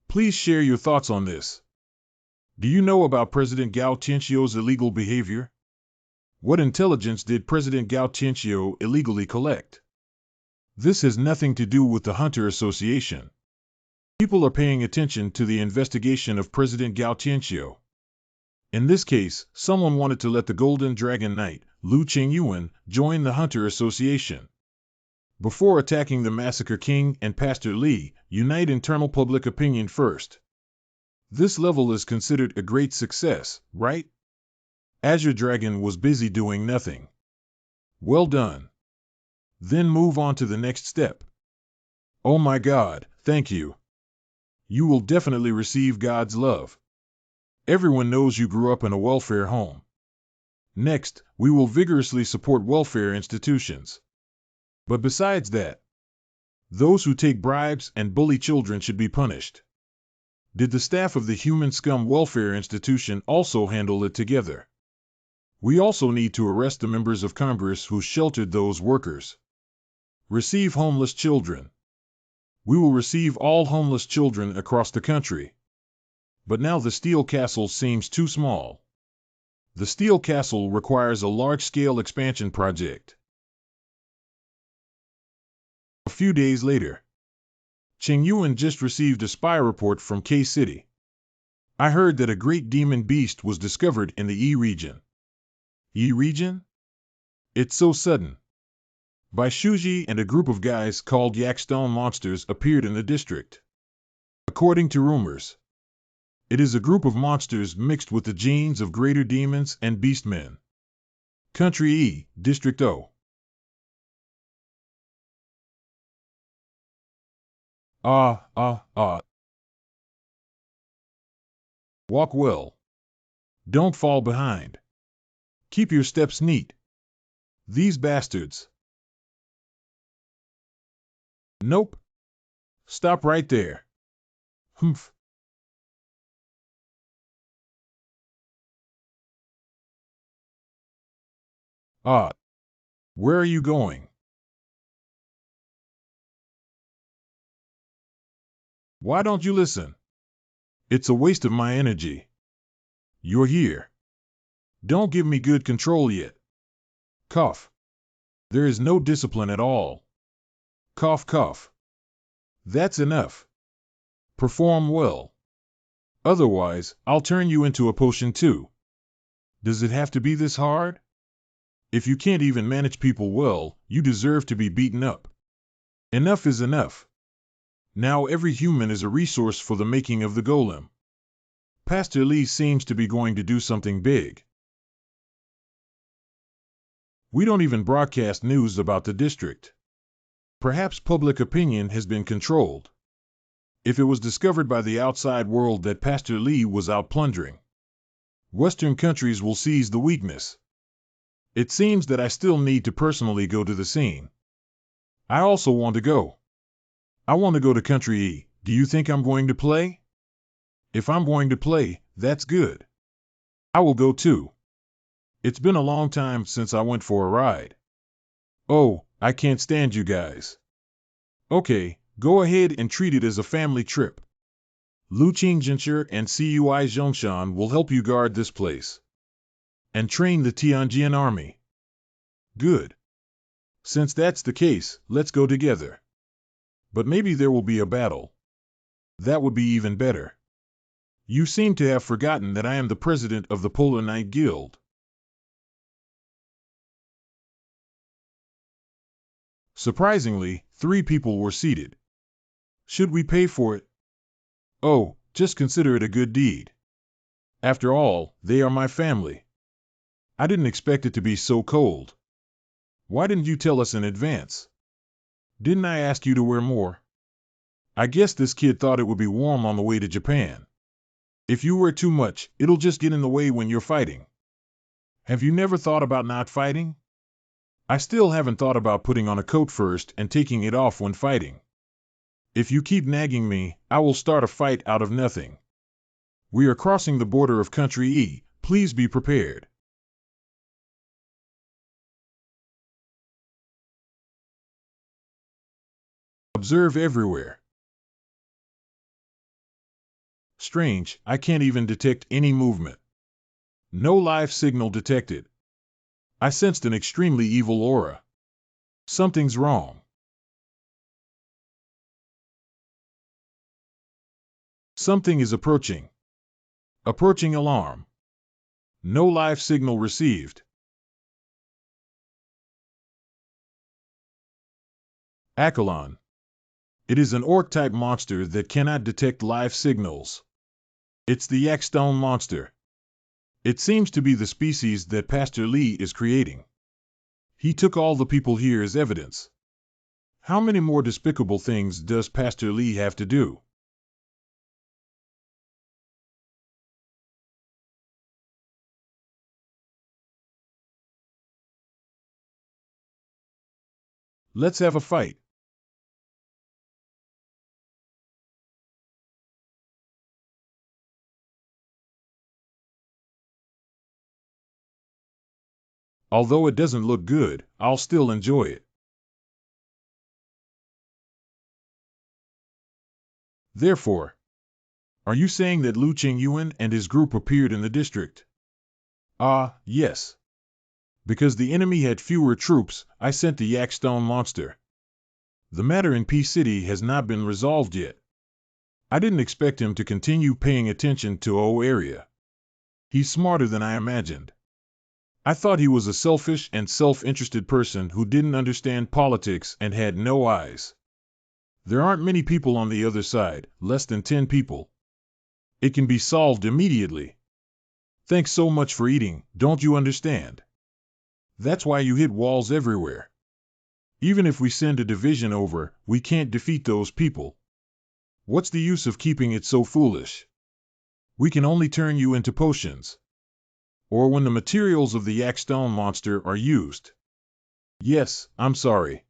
Please share your thoughts on this. Do you know about President Gao Tianxiu's illegal behavior? What intelligence did President Gao Tianxiu illegally collect? This has nothing to do with the Hunter Association. People are paying attention to the investigation of President Gao Tianxiu. In this case, someone wanted to let the Golden Dragon Knight, Lu Qingyuan, join the Hunter Association. Before attacking the Massacre King and Pastor Li, unite internal public opinion first. This level is considered a great success, right? Azure Dragon was busy doing nothing. Well done. Then move on to the next step. Oh my God, thank you. You will definitely receive God's love. Everyone knows you grew up in a welfare home. Next, we will vigorously support welfare institutions. But besides that, those who take bribes and bully children should be punished. Did the staff of the Human Scum Welfare Institution also handle it together? We also need to arrest the members of Congress who sheltered those workers. Receive homeless children. We will receive all homeless children across the country. But now the steel castle seems too small. The steel castle requires a large-scale expansion project. A few days later, Cheng Yuan just received a spy report from K-City. I heard that a great demon beast was discovered in the E region. E region? It's so sudden. Bai Shuji and a group of guys called Yakstone monsters appeared in the district. According to rumors, it is a group of monsters mixed with the genes of greater demons and beastmen. Country E, District O. Walk well. Don't fall behind. Keep your steps neat. These bastards. Nope. Stop right there. Humph. Where are you going? Why don't you listen? It's a waste of my energy. You're here. Don't give me good control yet. Cough. There is no discipline at all. Cough, cough. That's enough. Perform well. Otherwise, I'll turn you into a potion too. Does it have to be this hard? If you can't even manage people well, you deserve to be beaten up. Enough is enough. Now every human is a resource for the making of the golem. Pastor Lee seems to be going to do something big. We don't even broadcast news about the district. Perhaps public opinion has been controlled. If it was discovered by the outside world that Pastor Lee was out plundering, Western countries will seize the weakness. It seems that I still need to personally go to the scene. I also want to go. I want to go to Country E. Do you think I'm going to play? If I'm going to play, that's good. I will go too. It's been a long time since I went for a ride. Oh, I can't stand you guys. Okay, go ahead and treat it as a family trip. Lu Qingjianshi and Cui Zhongshan will help you guard this place. And train the Tianjin army. Good. Since that's the case, let's go together. But maybe there will be a battle. That would be even better. You seem to have forgotten that I am the president of the Polar Knight Guild. Surprisingly, 3 people were seated. Should we pay for it? Oh, just consider it a good deed. After all, they are my family. I didn't expect it to be so cold. Why didn't you tell us in advance? Didn't I ask you to wear more? I guess this kid thought it would be warm on the way to Japan. If you wear too much, it'll just get in the way when you're fighting. Have you never thought about not fighting? I still haven't thought about putting on a coat first and taking it off when fighting. If you keep nagging me, I will start a fight out of nothing. We are crossing the border of Country E. Please be prepared. Observe everywhere. Strange, I can't even detect any movement. No live signal detected. I sensed an extremely evil aura. Something's wrong. Something is approaching. Approaching alarm. No live signal received. Akalon. It is an orc-type monster that cannot detect live signals. It's the Yakstone monster. It seems to be the species that Pastor Lee is creating. He took all the people here as evidence. How many more despicable things does Pastor Lee have to do? Let's have a fight. Although it doesn't look good, I'll still enjoy it. Therefore, are you saying that Lu Qingyuan and his group appeared in the district? Ah, yes. Because the enemy had fewer troops, I sent the Yakstone monster. The matter in P City has not been resolved yet. I didn't expect him to continue paying attention to O area. He's smarter than I imagined. I thought he was a selfish and self-interested person who didn't understand politics and had no eyes. There aren't many people on the other side, less than 10 people. It can be solved immediately. Thanks so much for eating, don't you understand? That's why you hit walls everywhere. Even if we send a division over, we can't defeat those people. What's the use of keeping it so foolish? We can only turn you into potions. Or when the materials of the Yakstone monster are used. Yes, I'm sorry.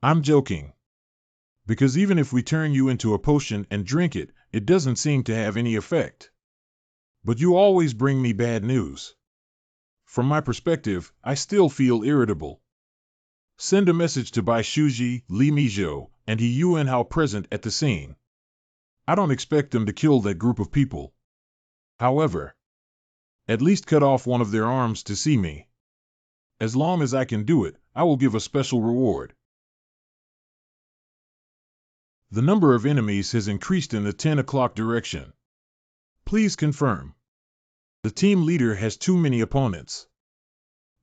I'm joking. Because even if we turn you into a potion and drink it, it doesn't seem to have any effect. But you always bring me bad news. From my perspective, I still feel irritable. Send a message to Bai Shuji, Li Mizhou, and He Yuan Hao present at the scene. I don't expect them to kill that group of people. However, at least cut off one of their arms to see me. As long as I can do it, I will give a special reward. The number of enemies has increased in the 10 o'clock direction. Please confirm. The team leader has too many opponents.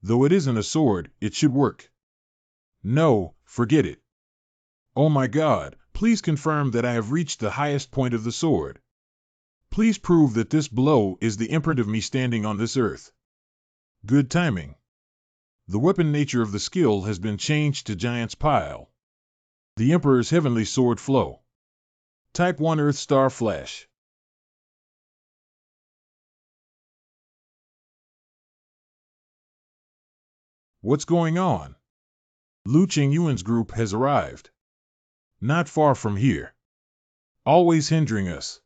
Though it isn't a sword, it should work. No, forget it. Oh my God, please confirm that I have reached the highest point of the sword. Please prove that this blow is the imprint of me standing on this earth. Good timing. The weapon nature of the skill has been changed to Giant's Pile. The Emperor's Heavenly Sword Flow. Type 1 Earth Star Flash. What's going on? Lu Qingyuan's group has arrived. Not far from here. Always hindering us.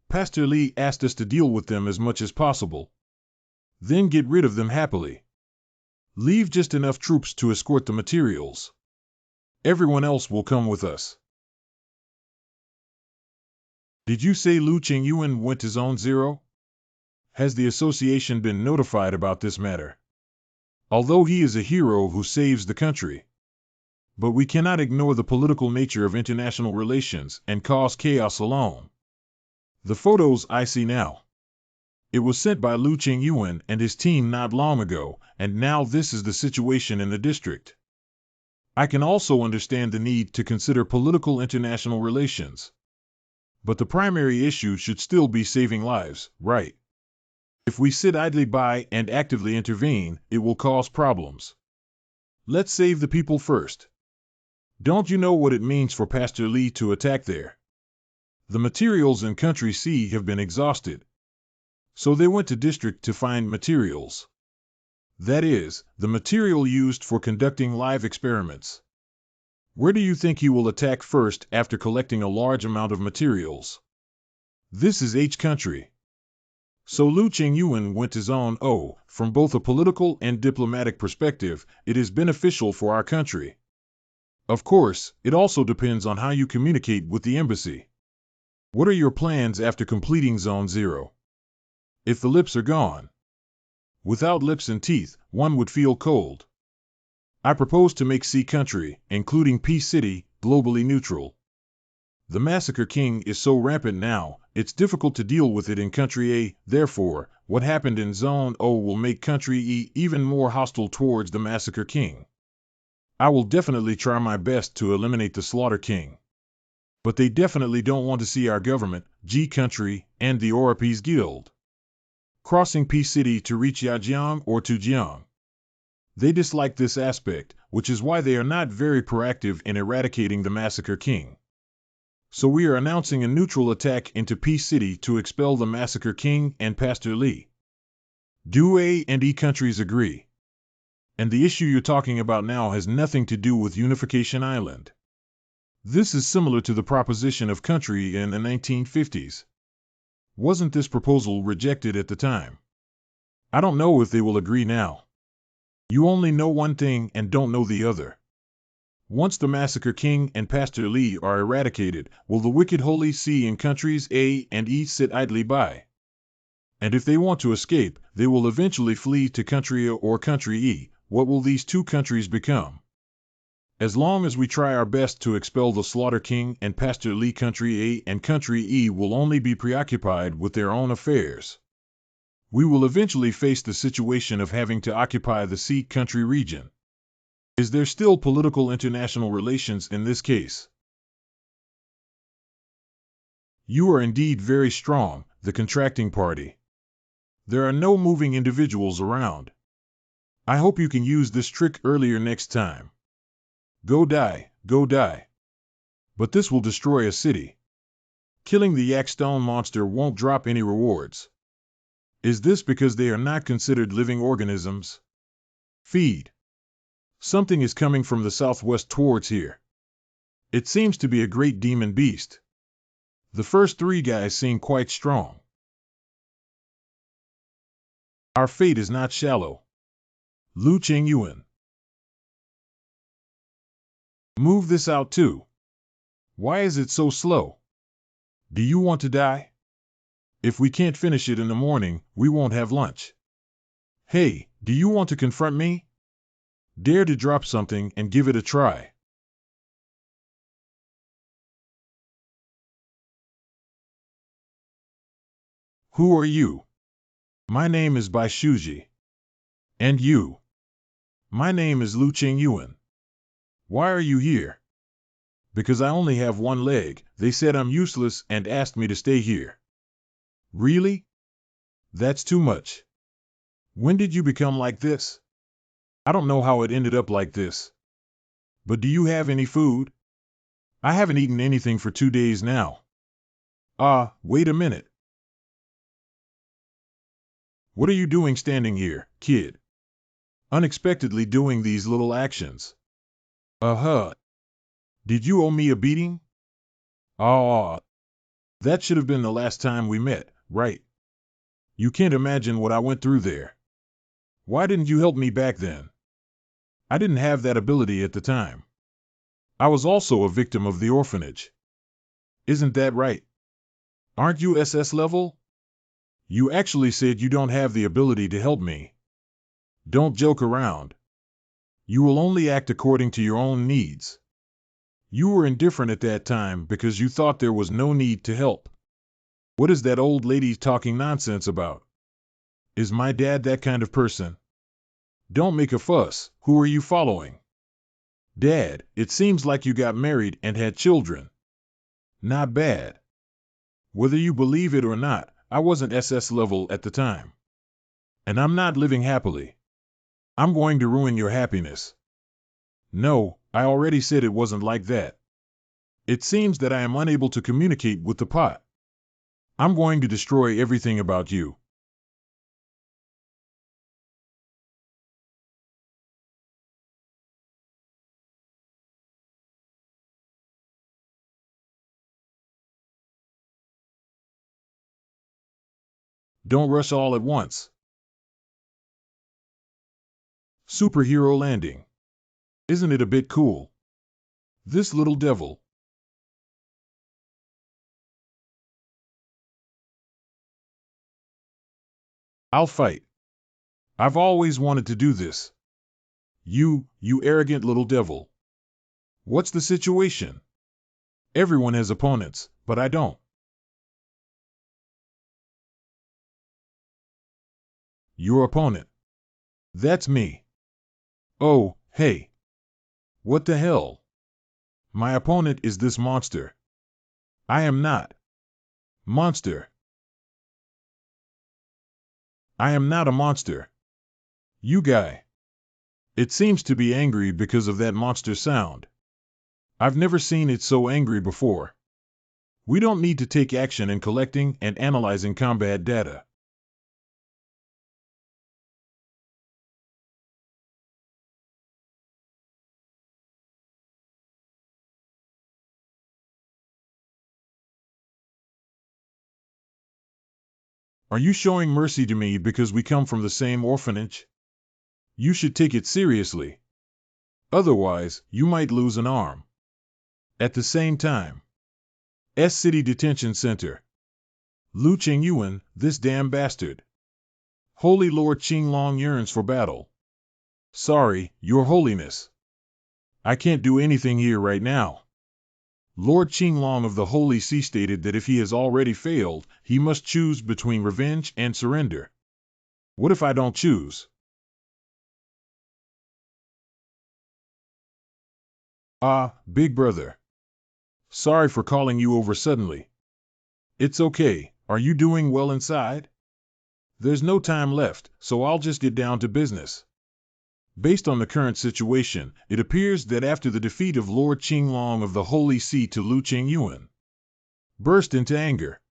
Pastor Li asked us to deal with them as much as possible. Then get rid of them happily. Leave just enough troops to escort the materials. Everyone else will come with us. Did you say Lu Qingyuan went to Zone 0? Has the association been notified about this matter? Although he is a hero who saves the country. But we cannot ignore the political nature of international relations and cause chaos alone. The photos I see now. It was sent by Lu Qingyuan and his team not long ago, and now this is the situation in the district. I can also understand the need to consider political international relations. But the primary issue should still be saving lives, right? If we sit idly by and actively intervene, it will cause problems. Let's save the people first. Don't you know what it means for Pastor Li to attack there? The materials in Country C have been exhausted. So they went to District to find materials. That is, the material used for conducting live experiments. Where do you think he will attack first after collecting a large amount of materials? This is H Country. So Lu Qingyuan went to Zone O. From both a political and diplomatic perspective, it is beneficial for our country. Of course, it also depends on how you communicate with the embassy. What are your plans after completing Zone 0? If the lips are gone. Without lips and teeth, one would feel cold. I propose to make C Country, including P City, globally neutral. The Massacre King is so rampant now, it's difficult to deal with it in Country A, therefore, what happened in Zone O will make Country E even more hostile towards the Massacre King. I will definitely try my best to eliminate the Slaughter King. But they definitely don't want to see our government, G Country, and the Orapese Guild crossing P City to reach Yajiang or Tujiang. They dislike this aspect, which is why they are not very proactive in eradicating the Massacre King. So we are announcing a neutral attack into P City to expel the Massacre King and Pastor Li. Do A and E countries agree? And the issue you're talking about now has nothing to do with Unification Island. This is similar to the proposition of country in the 1950s. Wasn't this proposal rejected at the time? I don't know if they will agree now. You only know one thing and don't know the other. Once the Massacre King and Pastor Lee are eradicated, will the wicked Holy See in countries A and E sit idly by? And if they want to escape, they will eventually flee to country A or country E. What will these two countries become? As long as we try our best to expel the Slaughter King and Pastor Lee, country A and country E will only be preoccupied with their own affairs. We will eventually face the situation of having to occupy the C country region. Is there still political international relations in this case? You are indeed very strong, the contracting party. There are no moving individuals around. I hope you can use this trick earlier next time. Go die, go die. But this will destroy a city. Killing the Yakstone monster won't drop any rewards. Is this because they are not considered living organisms? Feed. Something is coming from the southwest towards here. It seems to be a great demon beast. The first three guys seem quite strong. Our fate is not shallow. Lu Qingyuan. Move this out too. Why is it so slow? Do you want to die? If we can't finish it in the morning, we won't have lunch. Hey, do you want to confront me? Dare to drop something and give it a try. Who are you? My name is Bai Shuji. And you? My name is Lu Qingyuan. Why are you here? Because I only have one leg. They said I'm useless and asked me to stay here. Really? That's too much. When did you become like this? I don't know how it ended up like this. But do you have any food? I haven't eaten anything for 2 days now. Wait a minute. What are you doing standing here, kid? Unexpectedly doing these little actions. Did you owe me a beating? That should have been the last time we met, right? You can't imagine what I went through there. Why didn't you help me back then? I didn't have that ability at the time. I was also a victim of the orphanage. Isn't that right? Aren't you SS level? You actually said you don't have the ability to help me. Don't joke around. You will only act according to your own needs. You were indifferent at that time because you thought there was no need to help. What is that old lady talking nonsense about? Is my dad that kind of person? Don't make a fuss. Who are you following? Dad, it seems like you got married and had children. Not bad. Whether you believe it or not, I wasn't SS level at the time. And I'm not living happily. I'm going to ruin your happiness. No, I already said it wasn't like that. It seems that I am unable to communicate with the pot. I'm going to destroy everything about you. Don't rush all at once. Superhero landing. Isn't it a bit cool? This little devil. I'll fight. I've always wanted to do this. You arrogant little devil. What's the situation? Everyone has opponents, but I don't. Your opponent. That's me. Oh, hey. What the hell? My opponent is this monster. I am not. Monster. I am not a monster. You guy. It seems to be angry because of that monster sound. I've never seen it so angry before. We don't need to take action in collecting and analyzing combat data. Are you showing mercy to me because we come from the same orphanage? You should take it seriously. Otherwise, you might lose an arm. At the same time, City Detention Center. Lu Qingyuan, this damn bastard. Holy Lord Qinglong yearns for battle. Sorry, Your Holiness. I can't do anything here right now. Lord Qinglong of the Holy See stated that if he has already failed, he must choose between revenge and surrender. What if I don't choose? Big brother. Sorry for calling you over suddenly. It's okay, are you doing well inside? There's no time left, so I'll just get down to business. Based on the current situation, it appears that after the defeat of Lord Qinglong of the Holy See to Lu Qingyuan, burst into anger.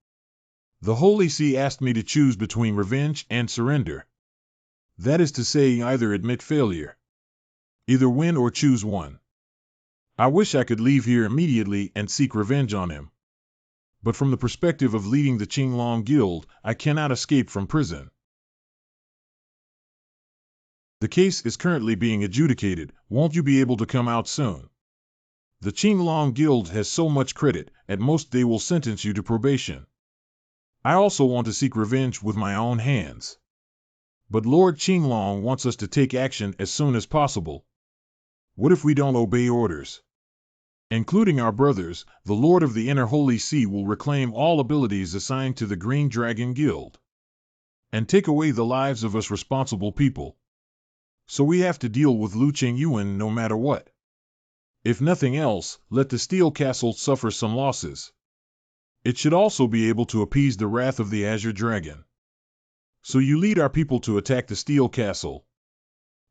The Holy See asked me to choose between revenge and surrender. That is to say, either admit failure. Either win or choose one. I wish I could leave here immediately and seek revenge on him. But from the perspective of leading the Qinglong Guild, I cannot escape from prison. The case is currently being adjudicated. Won't you be able to come out soon? The Qinglong Guild has so much credit, at most they will sentence you to probation. I also want to seek revenge with my own hands. But Lord Qinglong wants us to take action as soon as possible. What if we don't obey orders? Including our brothers, the Lord of the Inner Holy See will reclaim all abilities assigned to the Green Dragon Guild and take away the lives of us responsible people. So we have to deal with Lu Qingyuan no matter what. If nothing else, let the Steel Castle suffer some losses. It should also be able to appease the wrath of the Azure Dragon. So you lead our people to attack the Steel Castle.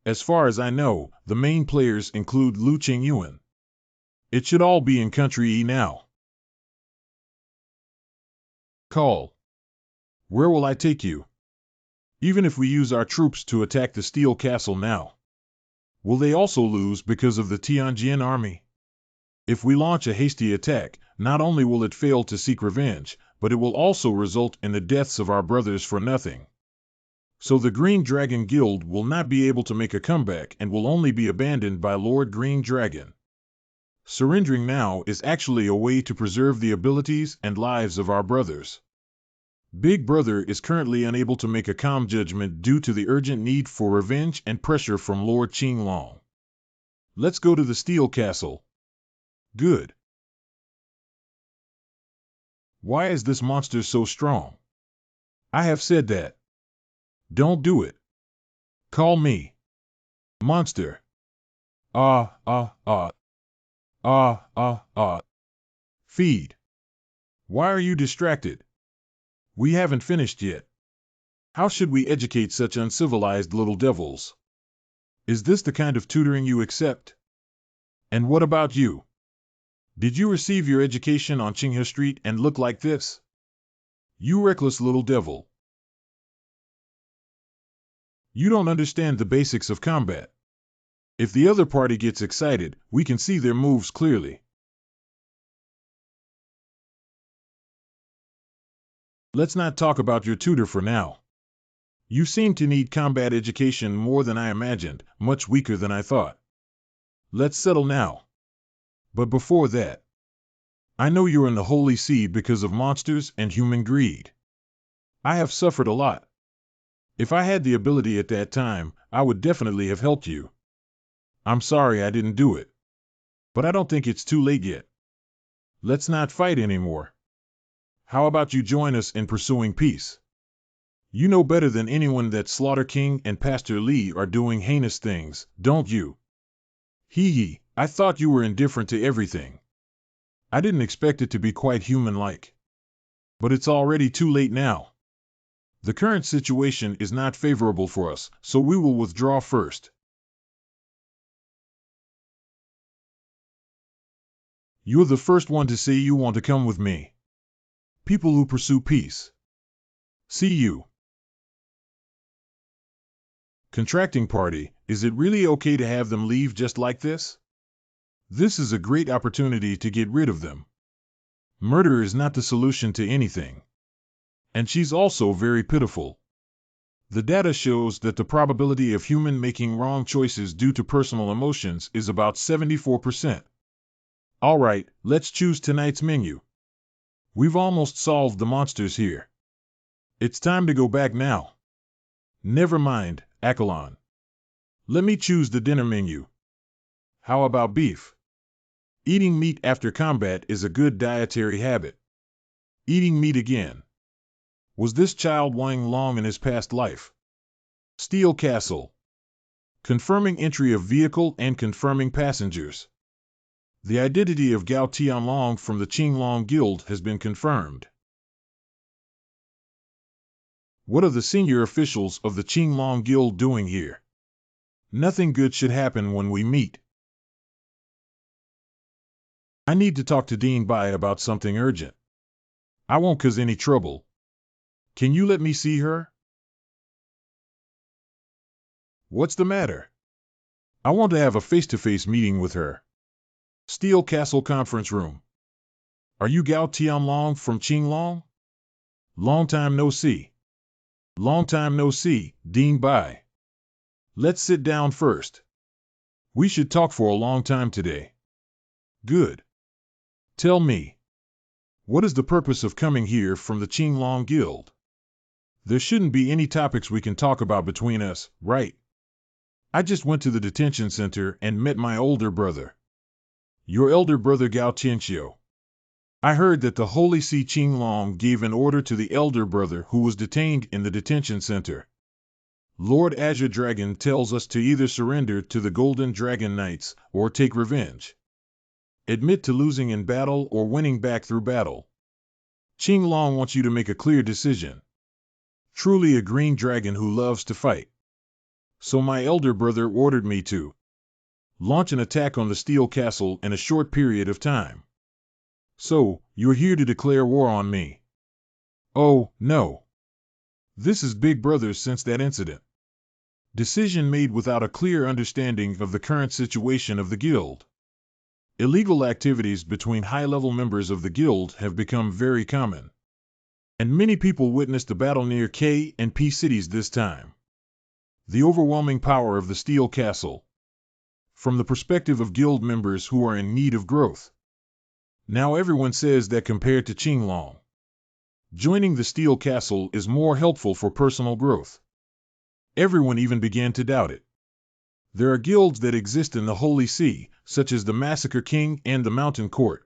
As far as I know, the main players include Lu Qingyuan. It should all be in Country E now. Call. Where will I take you? Even if we use our troops to attack the Steel Castle now, will they also lose because of the Tianjin army? If we launch a hasty attack, not only will it fail to seek revenge, but it will also result in the deaths of our brothers for nothing. So the Green Dragon Guild will not be able to make a comeback and will only be abandoned by Lord Green Dragon. Surrendering now is actually a way to preserve the abilities and lives of our brothers. Big Brother is currently unable to make a calm judgment due to the urgent need for revenge and pressure from Lord Qinglong. Let's go to the Steel Castle. Good. Why is this monster so strong? I have said that. Don't do it. Call me. Monster. Feed. Why are you distracted? We haven't finished yet. How should we educate such uncivilized little devils? Is this the kind of tutoring you accept? And what about you? Did you receive your education on Qinghe Street and look like this? You reckless little devil. You don't understand the basics of combat. If the other party gets excited, we can see their moves clearly. Let's not talk about your tutor for now. You seem to need combat education more than I imagined, much weaker than I thought. Let's settle now. But before that, I know you're in the Holy See because of monsters and human greed. I have suffered a lot. If I had the ability at that time, I would definitely have helped you. I'm sorry I didn't do it. But I don't think it's too late yet. Let's not fight anymore. How about you join us in pursuing peace? You know better than anyone that Slaughter King and Pastor Lee are doing heinous things, don't you? Hee, I thought you were indifferent to everything. I didn't expect it to be quite human-like. But it's already too late now. The current situation is not favorable for us, so we will withdraw first. You're the first one to say you want to come with me. People who pursue peace. See you. Contracting party, is it really okay to have them leave just like this? This is a great opportunity to get rid of them. Murder is not the solution to anything. And she's also very pitiful. The data shows that the probability of human making wrong choices due to personal emotions is about 74%. All right, let's choose tonight's menu. We've almost solved the monsters here. It's time to go back now. Never mind, Akalon. Let me choose the dinner menu. How about beef? Eating meat after combat is a good dietary habit. Eating meat again. Was this child Wang Long in his past life? Steel Castle. Confirming entry of vehicle and confirming passengers. The identity of Gao Tianlong from the Qinglong Guild has been confirmed. What are the senior officials of the Qinglong Guild doing here? Nothing good should happen when we meet. I need to talk to Dean Bai about something urgent. I won't cause any trouble. Can you let me see her? What's the matter? I want to have a face-to-face meeting with her. Steel Castle Conference Room. Are you Gao Tianlong from Qinglong? Long time no see. Long time no see, Dean Bai. Let's sit down first. We should talk for a long time today. Good. Tell me, what is the purpose of coming here from the Qinglong Guild? There shouldn't be any topics we can talk about between us, right? I just went to the detention center and met my older brother. Your elder brother Gao Tianxiu. I heard that the Holy See Qinglong gave an order to the elder brother who was detained in the detention center. Lord Azure Dragon tells us to either surrender to the Golden Dragon Knights or take revenge. Admit to losing in battle or winning back through battle. Qinglong wants you to make a clear decision. Truly a green dragon who loves to fight. So my elder brother ordered me to launch an attack on the Steel Castle in a short period of time. So, you're here to declare war on me? Oh, no. This is Big Brother since that incident. Decision made without a clear understanding of the current situation of the guild. Illegal activities between high-level members of the guild have become very common. And many people witnessed the battle near K and P cities this time. The overwhelming power of the Steel Castle. From the perspective of guild members who are in need of growth. Now everyone says that compared to Qinglong, joining the Steel Castle is more helpful for personal growth. Everyone even began to doubt it. There are guilds that exist in the Holy See, such as the Massacre King and the Mountain Court.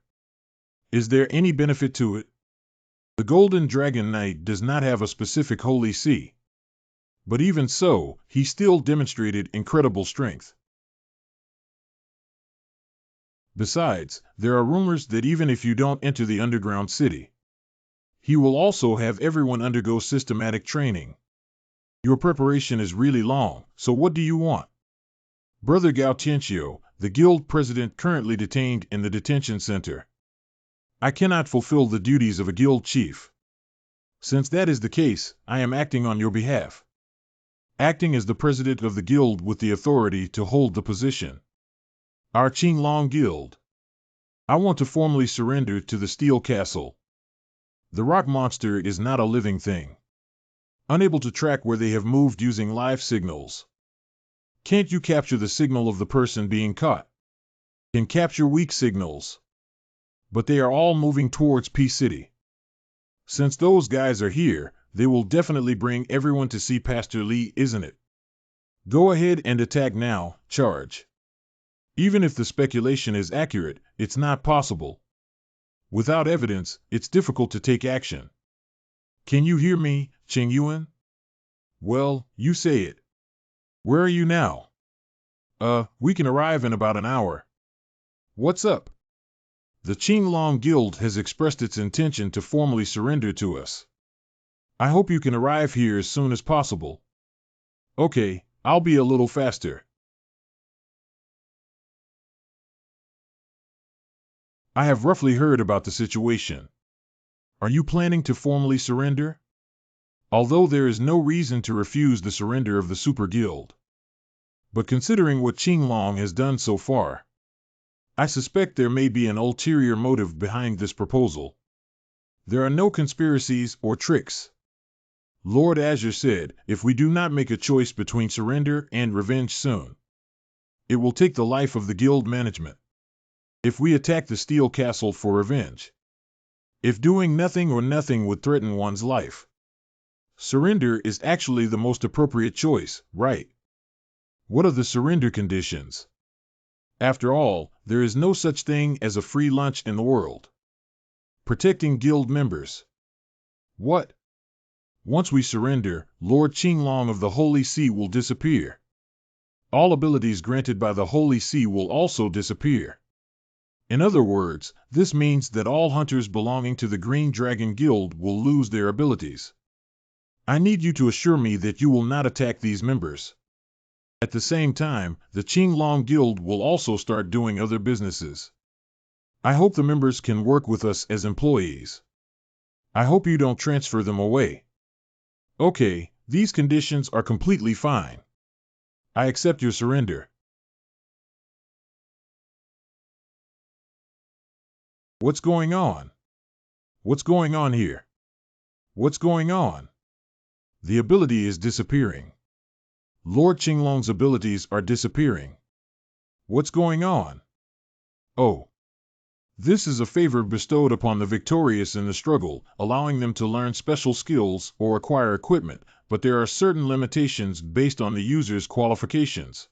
Is there any benefit to it? The Golden Dragon Knight does not have a specific Holy See. But even so, he still demonstrated incredible strength. Besides, there are rumors that even if you don't enter the underground city, he will also have everyone undergo systematic training. Your preparation is really long, so what do you want? Brother Gao Tianxiu, the guild president currently detained in the detention center. I cannot fulfill the duties of a guild chief. Since that is the case, I am acting on your behalf. Acting as the president of the guild with the authority to hold the position. Our Qinglong Guild. I want to formally surrender to the Steel Castle. The rock monster is not a living thing. Unable to track where they have moved using live signals. Can't you capture the signal of the person being caught? Can capture weak signals. But they are all moving towards P City. Since those guys are here, they will definitely bring everyone to see Pastor Li, isn't it? Go ahead and attack now, charge. Even if the speculation is accurate, it's not possible. Without evidence, it's difficult to take action. Can you hear me, Cheng Yuan? Well, you say it. Where are you now? We can arrive in about an hour. What's up? The Qinglong Guild has expressed its intention to formally surrender to us. I hope you can arrive here as soon as possible. Okay, I'll be a little faster. I have roughly heard about the situation. Are you planning to formally surrender? Although there is no reason to refuse the surrender of the Super Guild. But considering what Qinglong has done so far, I suspect there may be an ulterior motive behind this proposal. There are no conspiracies or tricks. Lord Azure said, if we do not make a choice between surrender and revenge soon, it will take the life of the guild management. If we attack the Steel Castle for revenge, if doing nothing or nothing would threaten one's life, surrender is actually the most appropriate choice, right? What are the surrender conditions? After all, there is no such thing as a free lunch in the world. Protecting guild members. What? Once we surrender, Lord Qinglong of the Holy See will disappear. All abilities granted by the Holy See will also disappear. In other words, this means that all hunters belonging to the Green Dragon Guild will lose their abilities. I need you to assure me that you will not attack these members. At the same time, the Qinglong Guild will also start doing other businesses. I hope the members can work with us as employees. I hope you don't transfer them away. Okay, these conditions are completely fine. I accept your surrender. What's going on? What's going on here? What's going on? The ability is disappearing. Lord Qinglong's abilities are disappearing. What's going on? Oh. This is a favor bestowed upon the victorious in the struggle, allowing them to learn special skills or acquire equipment, but there are certain limitations based on the user's qualifications.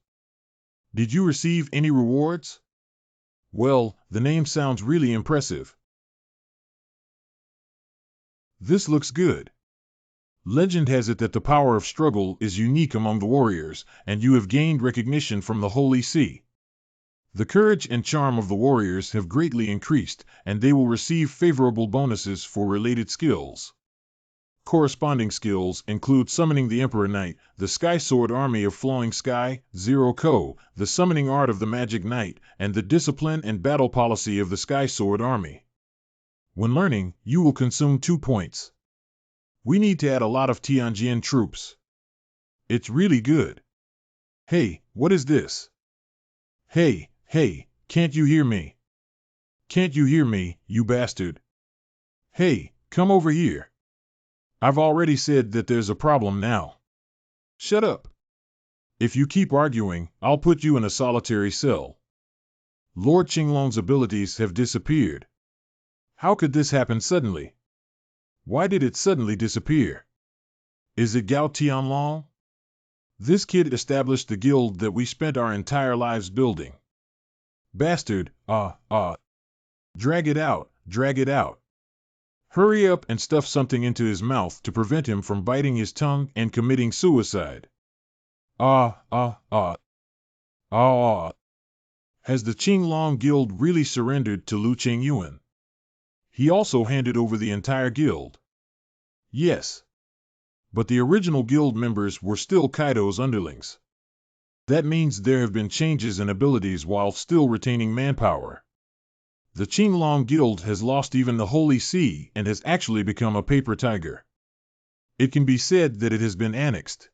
Did you receive any rewards? Well, the name sounds really impressive. This looks good. Legend has it that the power of struggle is unique among the warriors, and you have gained recognition from the Holy See. The courage and charm of the warriors have greatly increased, and they will receive favorable bonuses for related skills. Corresponding skills include Summoning the Emperor Knight, the Sky Sword Army of Flowing Sky, Zero Ko, the Summoning Art of the Magic Knight, and the Discipline and Battle Policy of the Sky Sword Army. When learning, you will consume 2 points. We need to add a lot of Tianjin troops. It's really good. Hey, what is this? Hey, can't you hear me? Can't you hear me, you bastard? Hey, come over here. I've already said that there's a problem now. Shut up. If you keep arguing, I'll put you in a solitary cell. Lord Qinglong's abilities have disappeared. How could this happen suddenly? Why did it suddenly disappear? Is it Gao Tianlong? This kid established the guild that we spent our entire lives building. Bastard, drag it out, drag it out. Hurry up and stuff something into his mouth to prevent him from biting his tongue and committing suicide. Has the Qinglong Guild really surrendered to Lu Qingyuan? He also handed over the entire guild. Yes. But the original guild members were still Kaido's underlings. That means there have been changes in abilities while still retaining manpower. The Qinglong Guild has lost even the Holy See and has actually become a paper tiger. It can be said that it has been annexed.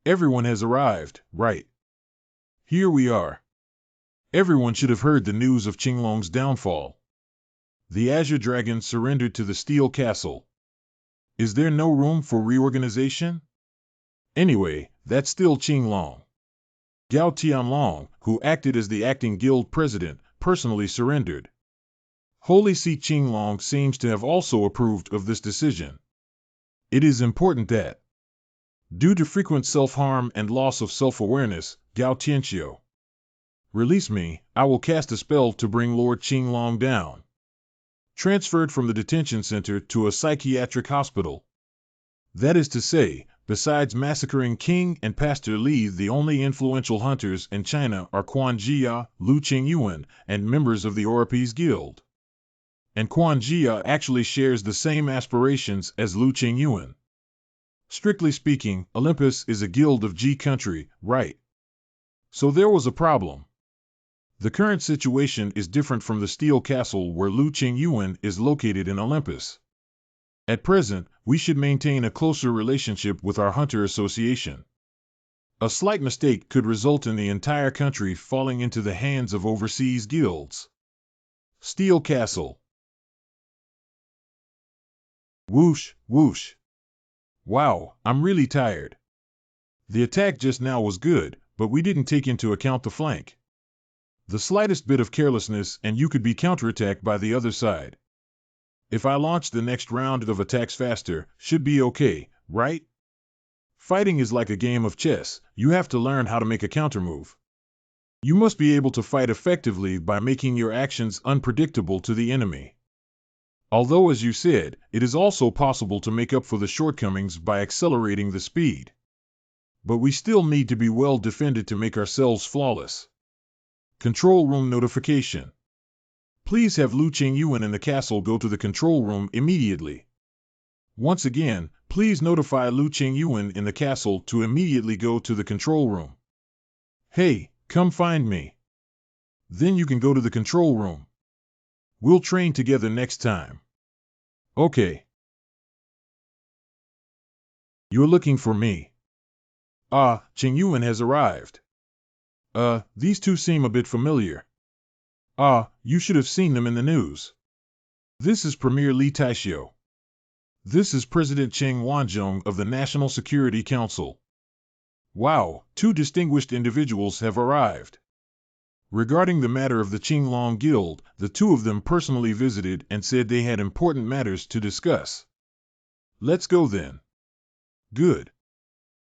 Everyone has arrived, right? Here we are. Everyone should have heard the news of Qinglong's downfall. The Azure Dragon surrendered to the Steel Castle. Is there no room for reorganization? Anyway, that's still Qinglong. Gao Tianlong, who acted as the acting guild president, personally surrendered. Holy See Qinglong seems to have also approved of this decision. It is important that, due to frequent self-harm and loss of self-awareness, Gao Tianxiu, release me. I will cast a spell to bring Lord Qinglong down. Transferred from the detention center to a psychiatric hospital. That is to say, besides massacring King and Pastor Li, the only influential hunters in China are Quan Jia, Lu Qingyuan, and members of the Oripes Guild. And Quan Jia actually shares the same aspirations as Lu Qingyuan. Strictly speaking, Olympus is a guild of Ji country, right? So there was a problem. The current situation is different from the Steel Castle where Lu Qingyuan is located in Olympus. At present, we should maintain a closer relationship with our hunter association. A slight mistake could result in the entire country falling into the hands of overseas guilds. Steel Castle. Whoosh, whoosh. Wow, I'm really tired. The attack just now was good, but we didn't take into account the flank. The slightest bit of carelessness and you could be counterattacked by the other side. If I launch the next round of attacks faster, should be okay, right? Fighting is like a game of chess. You have to learn how to make a countermove. You must be able to fight effectively by making your actions unpredictable to the enemy. Although, as you said, it is also possible to make up for the shortcomings by accelerating the speed. But we still need to be well defended to make ourselves flawless. Control room notification. Please have Lu Qingyuan in the castle go to the control room immediately. Once again, please notify Lu Qingyuan in the castle to immediately go to the control room. Hey, come find me. Then you can go to the control room. We'll train together next time. Okay. You're looking for me. Ah, Qingyuan has arrived. These two seem a bit familiar. Ah, you should have seen them in the news. This is Premier Li Taixio. This is President Cheng Wanzhong of the National Security Council. Wow, two distinguished individuals have arrived. Regarding the matter of the Qinglong Guild, the two of them personally visited and said they had important matters to discuss. Let's go then. Good.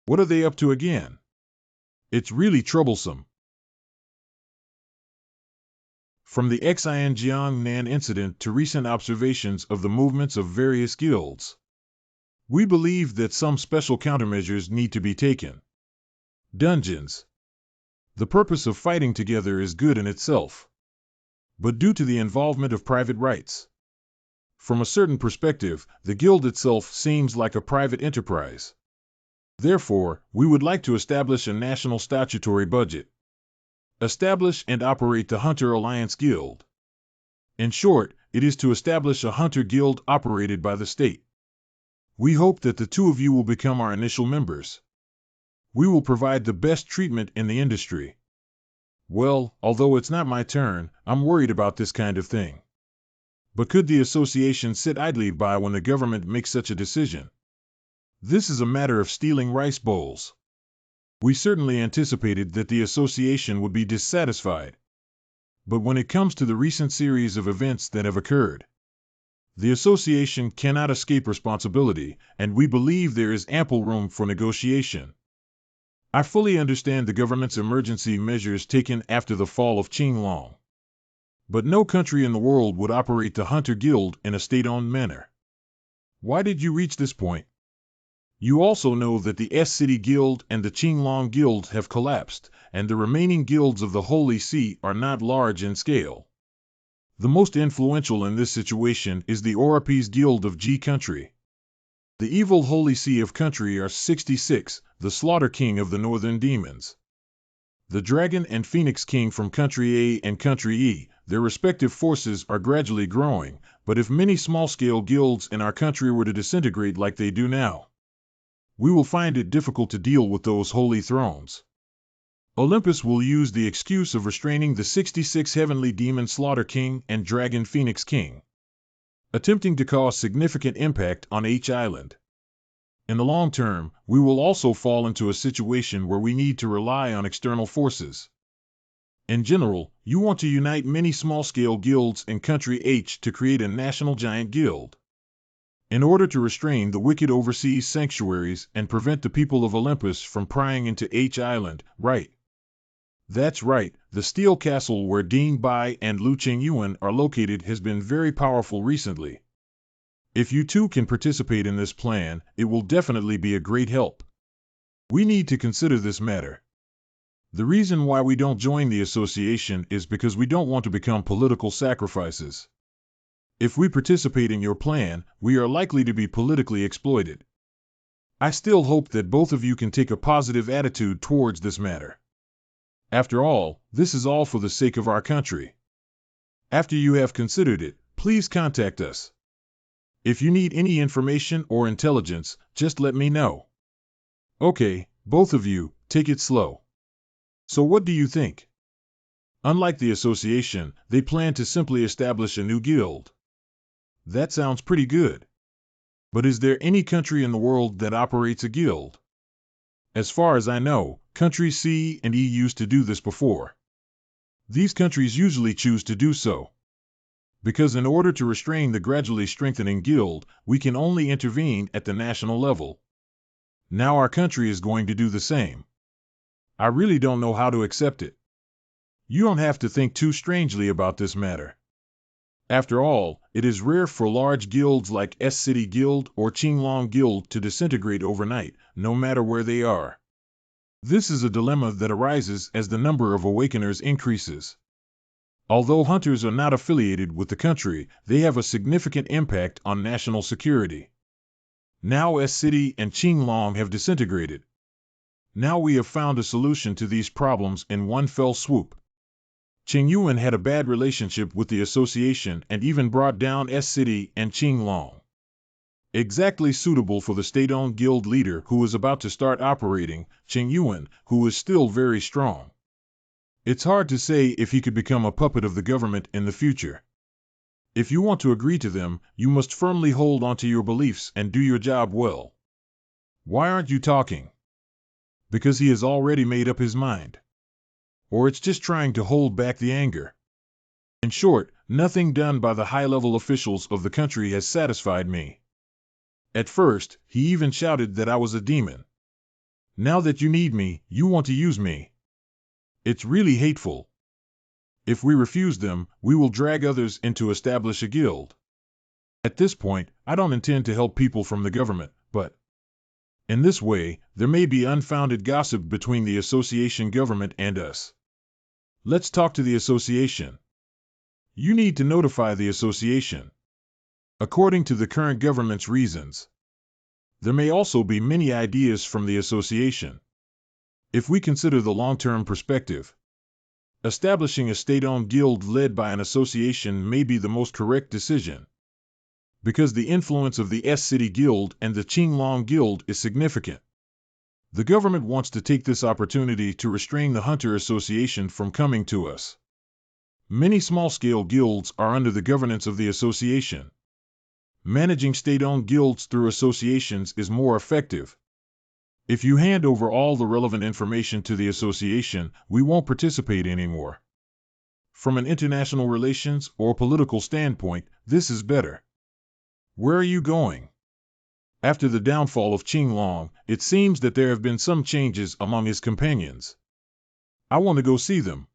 What are they up to again? It's really troublesome. From the Xinjiang-Nan incident to recent observations of the movements of various guilds, we believe that some special countermeasures need to be taken. Dungeons. The purpose of fighting together is good in itself, but due to the involvement of private rights. From a certain perspective, the guild itself seems like a private enterprise. Therefore, we would like to establish a national statutory budget. Establish and operate the Hunter Alliance Guild. In short, it is to establish a hunter guild operated by the state. We hope that the two of you will become our initial members. We will provide the best treatment in the industry. Well, although it's not my turn, I'm worried about this kind of thing. But could the association sit idly by when the government makes such a decision? This is a matter of stealing rice bowls. We certainly anticipated that the association would be dissatisfied. But when it comes to the recent series of events that have occurred, the association cannot escape responsibility, and we believe there is ample room for negotiation. I fully understand the government's emergency measures taken after the fall of Qinglong. But no country in the world would operate the Hunter Guild in a state-owned manner. Why did you reach this point? You also know that the S-City Guild and the Qinglong Guild have collapsed, and the remaining guilds of the Holy See are not large in scale. The most influential in this situation is the Orapese Guild of G Country. The evil Holy See of Country are 66, the Slaughter King of the Northern Demons. The Dragon and Phoenix King from Country A and Country E, their respective forces are gradually growing, but if many small-scale guilds in our country were to disintegrate like they do now, we will find it difficult to deal with those holy thrones. Olympus will use the excuse of restraining the 66 Heavenly Demon Slaughter King and Dragon Phoenix King, attempting to cause significant impact on H Island. In the long term, we will also fall into a situation where we need to rely on external forces. In general, you want to unite many small-scale guilds in Country H to create a national giant guild, in order to restrain the wicked overseas sanctuaries and prevent the people of Olympus from prying into H Island, right? That's right, the steel castle where Ding Bai and Lu Qingyuan are located has been very powerful recently. If you too can participate in this plan, it will definitely be a great help. We need to consider this matter. The reason why we don't join the association is because we don't want to become political sacrifices. If we participate in your plan, we are likely to be politically exploited. I still hope that both of you can take a positive attitude towards this matter. After all, this is all for the sake of our country. After you have considered it, please contact us. If you need any information or intelligence, just let me know. Okay, both of you, take it slow. So what do you think? Unlike the association, they plan to simply establish a new guild. That sounds pretty good. But is there any country in the world that operates a guild? As far as I know, countries C and E used to do this before. These countries usually choose to do so because in order to restrain the gradually strengthening guild, we can only intervene at the national level. Now our country is going to do the same. I really don't know how to accept it. You don't have to think too strangely about this matter. After all, it is rare for large guilds like S-City Guild or Qinglong Guild to disintegrate overnight, no matter where they are. This is a dilemma that arises as the number of awakeners increases. Although hunters are not affiliated with the country, they have a significant impact on national security. Now S-City and Qinglong have disintegrated. Now we have found a solution to these problems in one fell swoop. Qingyuan had a bad relationship with the association and even brought down S-City and Qinglong. Exactly suitable for the state-owned guild leader who is about to start operating, Qingyuan, who is still very strong. It's hard to say if he could become a puppet of the government in the future. If you want to agree to them, you must firmly hold onto your beliefs and do your job well. Why aren't you talking? Because he has already made up his mind. Or it's just trying to hold back the anger. In short, nothing done by the high-level officials of the country has satisfied me. At first, he even shouted that I was a demon. Now that you need me, you want to use me. It's really hateful. If we refuse them, we will drag others in to establish a guild. At this point, I don't intend to help people from the government, but in this way, there may be unfounded gossip between the association government and us. Let's talk to the association. You need to notify the association. According to the current government's reasons, there may also be many ideas from the association. If we consider the long-term perspective, establishing a state-owned guild led by an association may be the most correct decision. Because the influence of the S-City Guild and the Qinglong Guild is significant. The government wants to take this opportunity to restrain the Hunter Association from coming to us. Many small-scale guilds are under the governance of the association. Managing state-owned guilds through associations is more effective. If you hand over all the relevant information to the association, we won't participate anymore. From an international relations or political standpoint, this is better. Where are you going? After the downfall of Qinglong, it seems that there have been some changes among his companions. I want to go see them.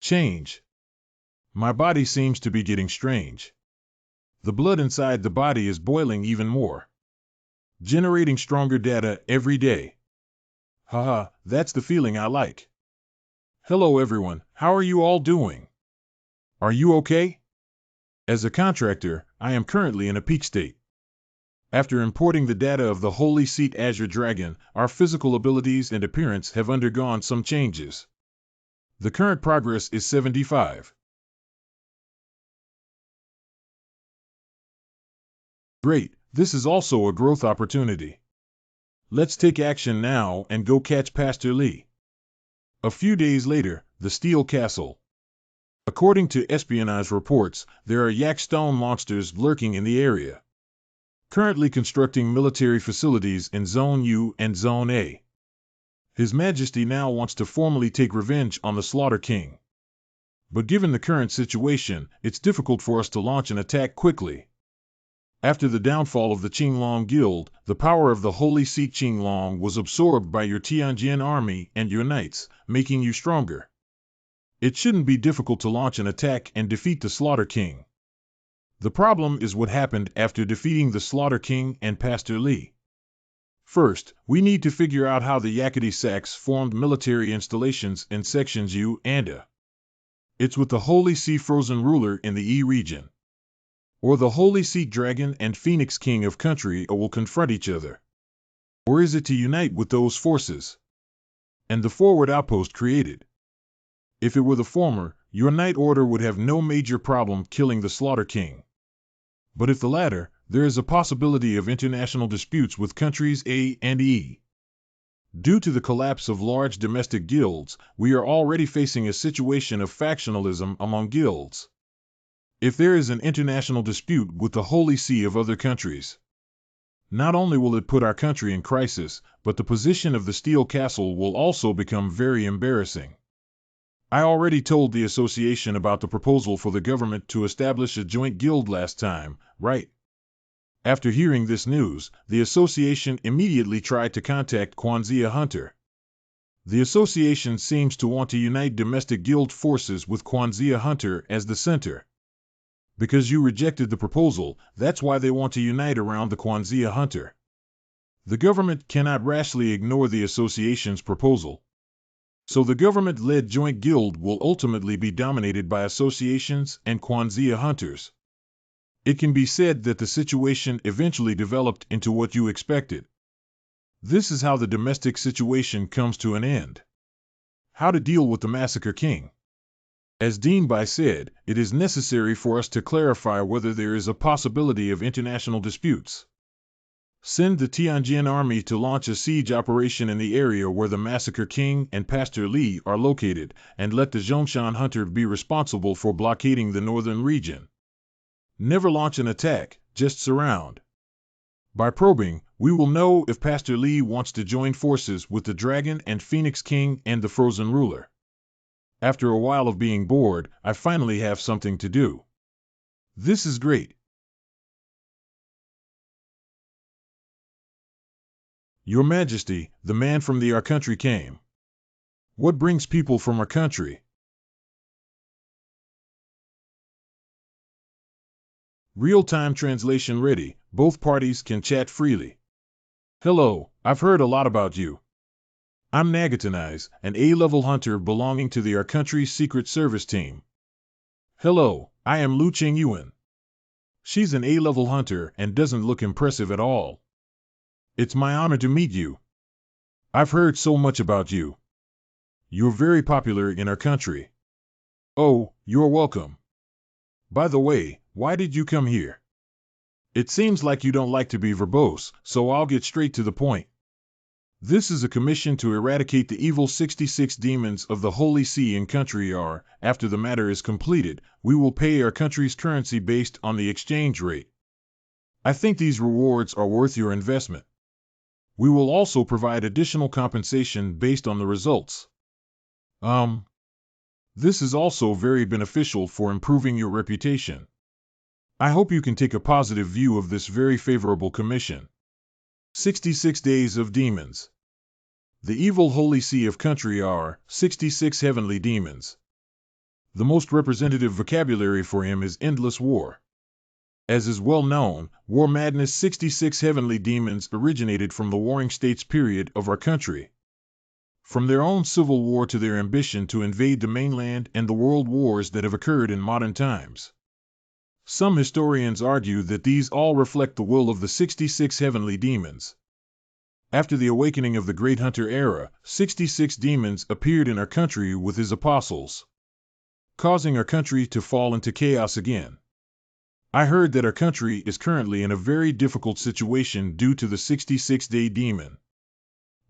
Change. My body seems to be getting strange. The blood inside the body is boiling even more. Generating stronger data every day. Haha, that's the feeling I like. Hello everyone, how are you all doing? Are you okay? As a contractor, I am currently in a peak state. After importing the data of the Holy Seat Azure Dragon, our physical abilities and appearance have undergone some changes. The current progress is 75. Great, this is also a growth opportunity. Let's take action now and go catch Pastor Lee. A few days later, the Steel Castle. According to espionage reports, there are yak stone monsters lurking in the area. Currently constructing military facilities in Zone U and Zone A. His Majesty now wants to formally take revenge on the Slaughter King. But given the current situation, it's difficult for us to launch an attack quickly. After the downfall of the Qinglong Guild, the power of the Holy Seat Qinglong was absorbed by your Tianjin army and your knights, making you stronger. It shouldn't be difficult to launch an attack and defeat the Slaughter King. The problem is what happened after defeating the Slaughter King and Pastor Lee. First, we need to figure out how the Yakety Sacs formed military installations in sections U and A. It's with the Holy Sea Frozen Ruler in the E region. Or the Holy Seat Dragon and Phoenix King of Country will confront each other. Or is it to unite with those forces? And the forward outpost created. If it were the former, your Knight Order would have no major problem killing the Slaughter King. But if the latter, there is a possibility of international disputes with countries A and E. Due to the collapse of large domestic guilds, we are already facing a situation of factionalism among guilds. If there is an international dispute with the Holy See of other countries, Not only will it put our country in crisis, but the position of the Steel Castle will also become very embarrassing. I already told the association about the proposal for the government to establish a joint guild last time, right? After hearing this news, the association immediately tried to contact Kwanzaa Hunter. The association seems to want to unite domestic guild forces with Kwanzaa Hunter as the center. Because you rejected the proposal, that's why they want to unite around the Kwanzaa Hunter. The government cannot rashly ignore the association's proposal. So the government-led joint guild will ultimately be dominated by associations and Kwanzaa hunters. It can be said that the situation eventually developed into what you expected. This is how the domestic situation comes to an end. How to deal with the Massacre King. As Dean Bai said, it is necessary for us to clarify whether there is a possibility of international disputes. Send the Tianjin army to launch a siege operation in the area where the Massacre King and Pastor Li are located, and let the Zhongshan Hunter be responsible for blockading the northern region. Never launch an attack, just surround. By probing, we will know if Pastor Li wants to join forces with the Dragon and Phoenix King and the Frozen Ruler. After a while of being bored, I finally have something to do. This is great. Your Majesty, the man from our country came. What brings people from our country? Real-time translation ready. Both parties can chat freely. Hello, I've heard a lot about you. I'm Nagatanais, an A-level hunter belonging to our country's Secret Service team. Hello, I am Lu Qingyuan. She's an A-level hunter and doesn't look impressive at all. It's my honor to meet you. I've heard so much about you. You're very popular in our country. Oh, you're welcome. By the way, why did you come here? It seems like you don't like to be verbose, so I'll get straight to the point. This is a commission to eradicate the evil 66 demons of the Holy See in country R. After the matter is completed, we will pay our country's currency based on the exchange rate. I think these rewards are worth your investment. We will also provide additional compensation based on the results. This is also very beneficial for improving your reputation. I hope you can take a positive view of this very favorable commission. 66 Days of Demons. The evil Holy See of country are 66 heavenly demons. The most representative vocabulary for him is endless war. As is well known, War Madness 66 heavenly demons originated from the Warring States period of our country. From their own civil war to their ambition to invade the mainland and the world wars that have occurred in modern times. Some historians argue that these all reflect the will of the 66 heavenly demons. After the awakening of the Great Hunter era, 66 demons appeared in our country with his apostles, causing our country to fall into chaos again. I heard that our country is currently in a very difficult situation due to the 66-day demon.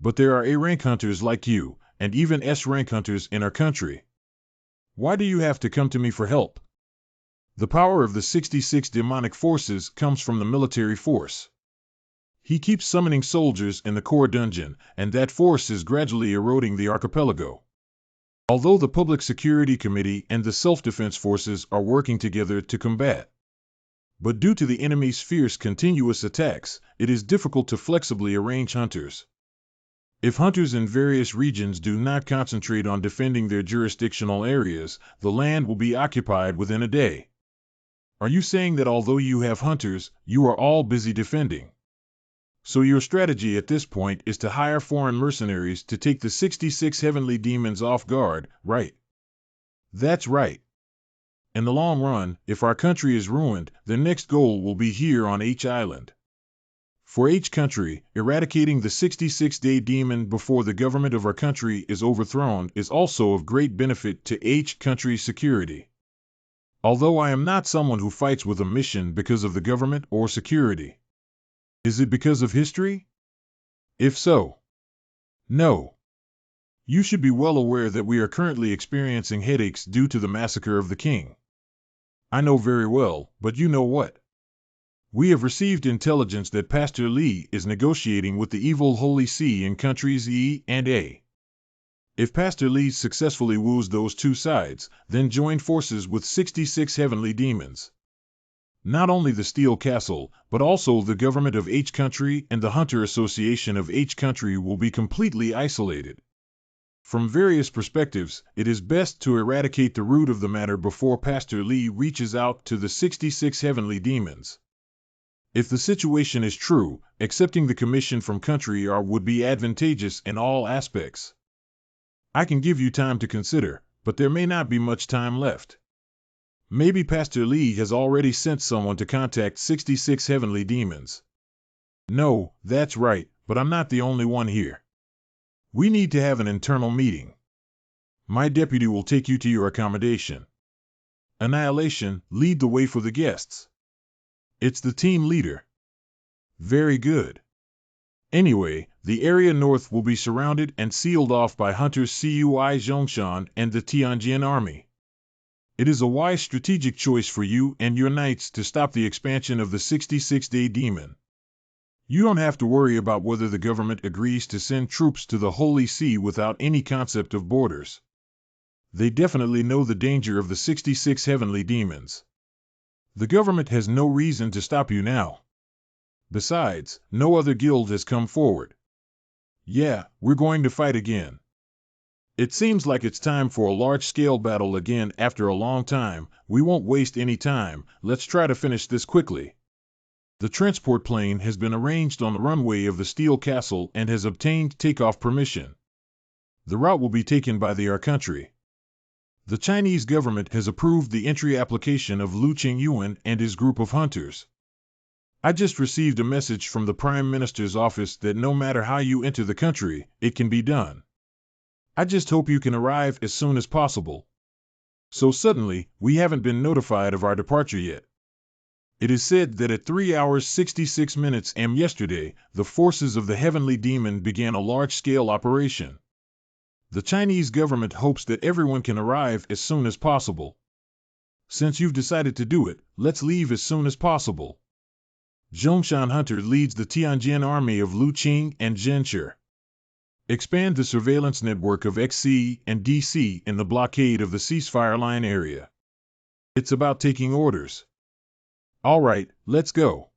But there are A-rank hunters like you, and even S-rank hunters in our country. Why do you have to come to me for help? The power of the 66 demonic forces comes from the military force. He keeps summoning soldiers in the core dungeon, and that force is gradually eroding the archipelago. Although the Public Security Committee and the Self-Defense Forces are working together to combat. But due to the enemy's fierce continuous attacks, it is difficult to flexibly arrange hunters. If hunters in various regions do not concentrate on defending their jurisdictional areas, the land will be occupied within a day. Are you saying that although you have hunters, you are all busy defending? So your strategy at this point is to hire foreign mercenaries to take the 66 heavenly demons off guard, right? That's right. In the long run, if our country is ruined, the next goal will be here on H Island. For H country, eradicating the 66-day demon before the government of our country is overthrown is also of great benefit to H country's security. Although I am not someone who fights with a mission because of the government or security. Is it because of history? If so, no. You should be well aware that we are currently experiencing headaches due to the massacre of the king. I know very well, but you know what? We have received intelligence that Pastor Li is negotiating with the evil Holy See in countries E and A. If Pastor Li successfully woos those two sides, then join forces with 66 heavenly demons. Not only the Steel Castle, but also the government of H country and the Hunter Association of H country will be completely isolated. From various perspectives, it is best to eradicate the root of the matter before Pastor Li reaches out to the 66 heavenly demons. If the situation is true, accepting the commission from country R would be advantageous in all aspects. I can give you time to consider, but there may not be much time left. Maybe Pastor Li has already sent someone to contact 66 heavenly demons. No, that's right, but I'm not the only one here. We need to have an internal meeting. My deputy will take you to your accommodation. Annihilation, lead the way for the guests. It's the team leader. Very good. Anyway, the area north will be surrounded and sealed off by hunters Cui Zhongshan and the Tianjin army. It is a wise strategic choice for you and your knights to stop the expansion of the 66-day demon. You don't have to worry about whether the government agrees to send troops to the Holy See without any concept of borders. They definitely know the danger of the 66 heavenly demons. The government has no reason to stop you now. Besides, no other guild has come forward. Yeah, we're going to fight again. It seems like it's time for a large-scale battle again after a long time. We won't waste any time, let's try to finish this quickly. The transport plane has been arranged on the runway of the Steel Castle and has obtained takeoff permission. The route will be taken by the R country. The Chinese government has approved the entry application of Lu Qingyuan and his group of hunters. I just received a message from the Prime Minister's office that no matter how you enter the country, it can be done. I just hope you can arrive as soon as possible. So suddenly, we haven't been notified of our departure yet. It is said that at 3 hours 66 minutes am yesterday, the forces of the Heavenly Demon began a large-scale operation. The Chinese government hopes that everyone can arrive as soon as possible. Since you've decided to do it, let's leave as soon as possible. Zhongshan Hunter leads the Tianjin army of Lu Qing and Zhenshi. Expand the surveillance network of XC and DC in the blockade of the ceasefire line area. It's about taking orders. All right, let's go.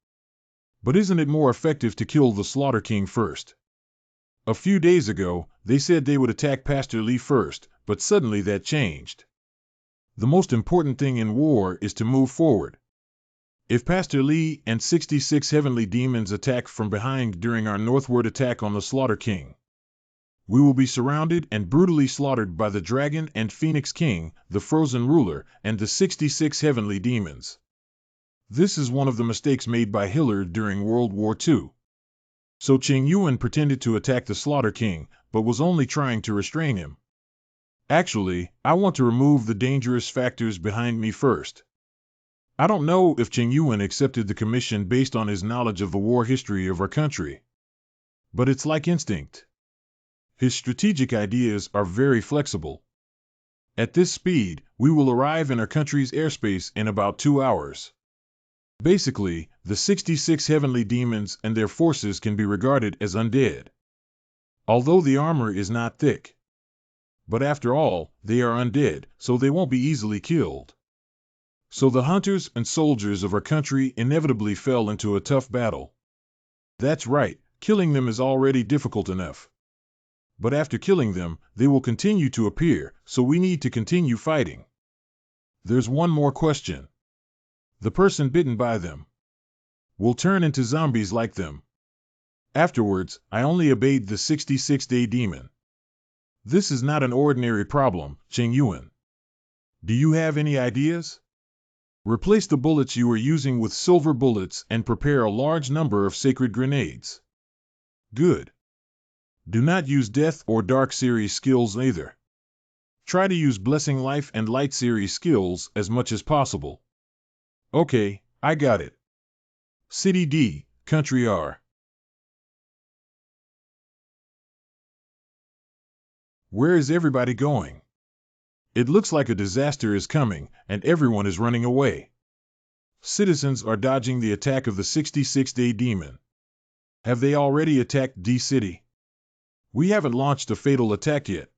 But isn't it more effective to kill the Slaughter King first? A few days ago, they said they would attack Pastor Li first, but suddenly that changed. The most important thing in war is to move forward. If Pastor Li and 66 heavenly demons attack from behind during our northward attack on the Slaughter King, we will be surrounded and brutally slaughtered by the Dragon and Phoenix King, the Frozen Ruler, and the 66 heavenly demons. This is one of the mistakes made by Hitler during World War II. So Qingyuan pretended to attack the Slaughter King, but was only trying to restrain him. Actually, I want to remove the dangerous factors behind me first. I don't know if Qingyuan accepted the commission based on his knowledge of the war history of our country. But it's like instinct. His strategic ideas are very flexible. At this speed, we will arrive in our country's airspace in about 2 hours. Basically, the 66 heavenly demons and their forces can be regarded as undead. Although the armor is not thick. But after all, they are undead, so they won't be easily killed. So the hunters and soldiers of our country inevitably fell into a tough battle. That's right, killing them is already difficult enough. But after killing them, they will continue to appear, so we need to continue fighting. There's one more question. The person bitten by them will turn into zombies like them. Afterwards, I only obeyed the 66-day demon. This is not an ordinary problem, Qingyuan. Do you have any ideas? Replace the bullets you are using with silver bullets and prepare a large number of sacred grenades. Good. Do not use Death or Dark series skills either. Try to use Blessing Life and Light series skills as much as possible. Okay, I got it. City D, Country R. Where is everybody going? It looks like a disaster is coming, and everyone is running away. Citizens are dodging the attack of the 66-day demon. Have they already attacked D-City? We haven't launched a fatal attack yet.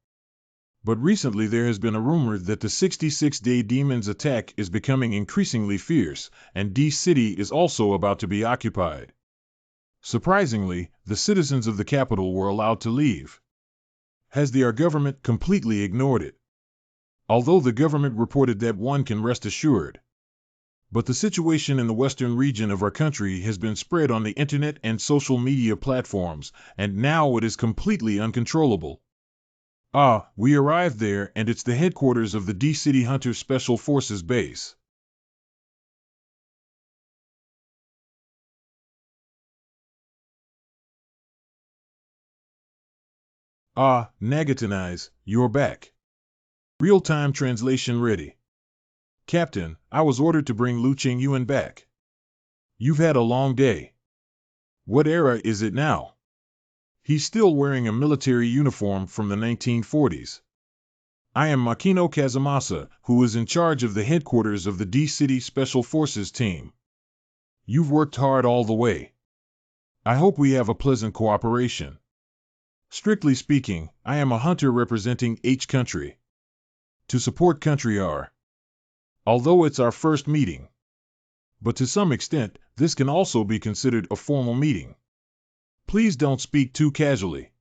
But recently there has been a rumor that the 66-day demon's attack is becoming increasingly fierce, and D-City is also about to be occupied. Surprisingly, the citizens of the capital were allowed to leave. Has our government completely ignored it? Although the government reported that, one can rest assured. But the situation in the western region of our country has been spread on the internet and social media platforms, and now it is completely uncontrollable. We arrived there, and it's the headquarters of the D-City Hunter Special Forces base. Nagatanize, you're back. Real-time translation ready. Captain, I was ordered to bring Lu Qingyuan back. You've had a long day. What era is it now? He's still wearing a military uniform from the 1940s. I am Makino Kazumasa, who is in charge of the headquarters of the D-City Special Forces team. You've worked hard all the way. I hope we have a pleasant cooperation. Strictly speaking, I am a hunter representing H country. To support country R. Although it's our first meeting. But to some extent, this can also be considered a formal meeting. Please don't speak too casually.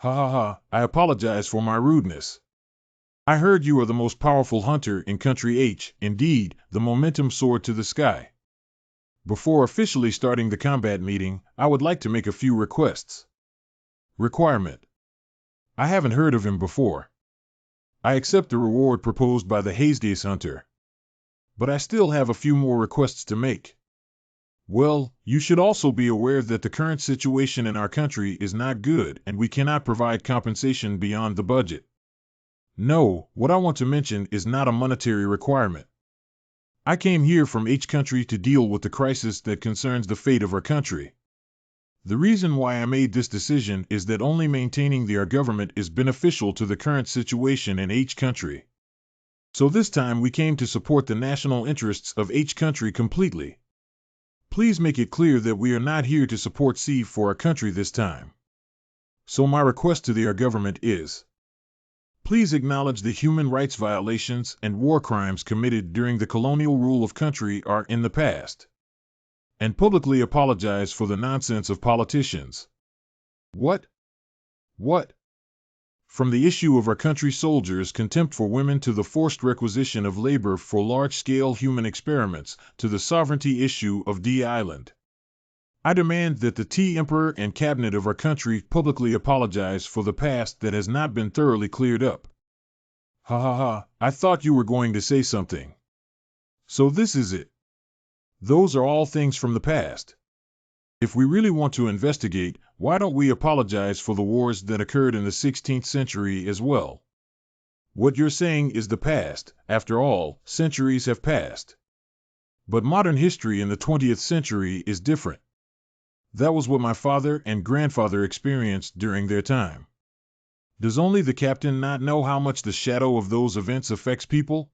I apologize for my rudeness. I heard you are the most powerful hunter in country H. Indeed, the momentum soared to the sky. Before officially starting the combat meeting, I would like to make a few requests. Requirement. I haven't heard of him before. I accept the reward proposed by the Hazedius hunter. But I still have a few more requests to make. Well, you should also be aware that the current situation in our country is not good, and we cannot provide compensation beyond the budget. No, what I want to mention is not a monetary requirement. I came here from H country to deal with the crisis that concerns the fate of our country. The reason why I made this decision is that only maintaining our government is beneficial to the current situation in H country. So this time we came to support the national interests of H country completely. Please make it clear that we are not here to support C for our country this time. So my request to our government is, please acknowledge the human rights violations and war crimes committed during the colonial rule of country are in the past. And publicly apologize for the nonsense of politicians. What? From the issue of our country soldiers' contempt for women to the forced requisition of labor for large-scale human experiments to the sovereignty issue of D Island. I demand that the T-Emperor and cabinet of our country publicly apologize for the past that has not been thoroughly cleared up. I thought you were going to say something. So this is it. Those are all things from the past. If we really want to investigate, why don't we apologize for the wars that occurred in the 16th century as well? What you're saying is the past. After all, centuries have passed. But modern history in the 20th century is different. That was what my father and grandfather experienced during their time. Does only the captain not know how much the shadow of those events affects people?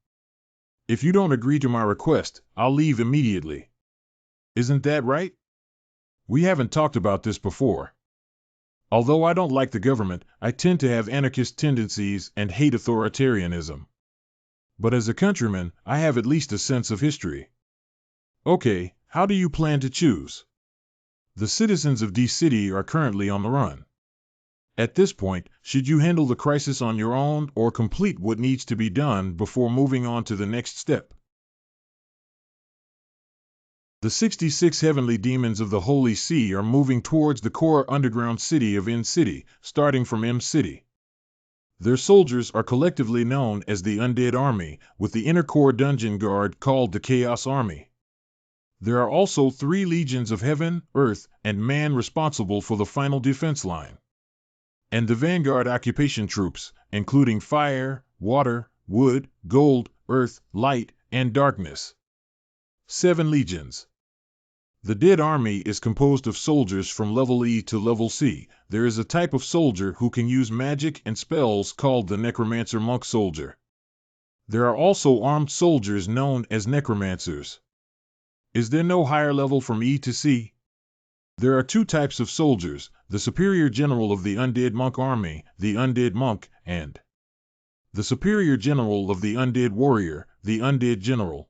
If you don't agree to my request, I'll leave immediately. Isn't that right? We haven't talked about this before. Although I don't like the government, I tend to have anarchist tendencies and hate authoritarianism. But as a countryman, I have at least a sense of history. Okay, how do you plan to choose? The citizens of D-City are currently on the run. At this point, should you handle the crisis on your own or complete what needs to be done before moving on to the next step? The 66 heavenly demons of the Holy See are moving towards the core underground city of N-City, starting from M-City. Their soldiers are collectively known as the Undead Army, with the inner core dungeon guard called the Chaos Army. There are also 3 legions of heaven, earth, and man responsible for the final defense line. And the vanguard occupation troops, including fire, water, wood, gold, earth, light, and darkness. 7 legions. The Dead Army is composed of soldiers from level E to level C. There is a type of soldier who can use magic and spells called the Necromancer Monk Soldier. There are also armed soldiers known as Necromancers. Is there no higher level from E to C? There are two types of soldiers, the superior general of the undead monk army, the undead monk, and the superior general of the undead warrior, the undead general.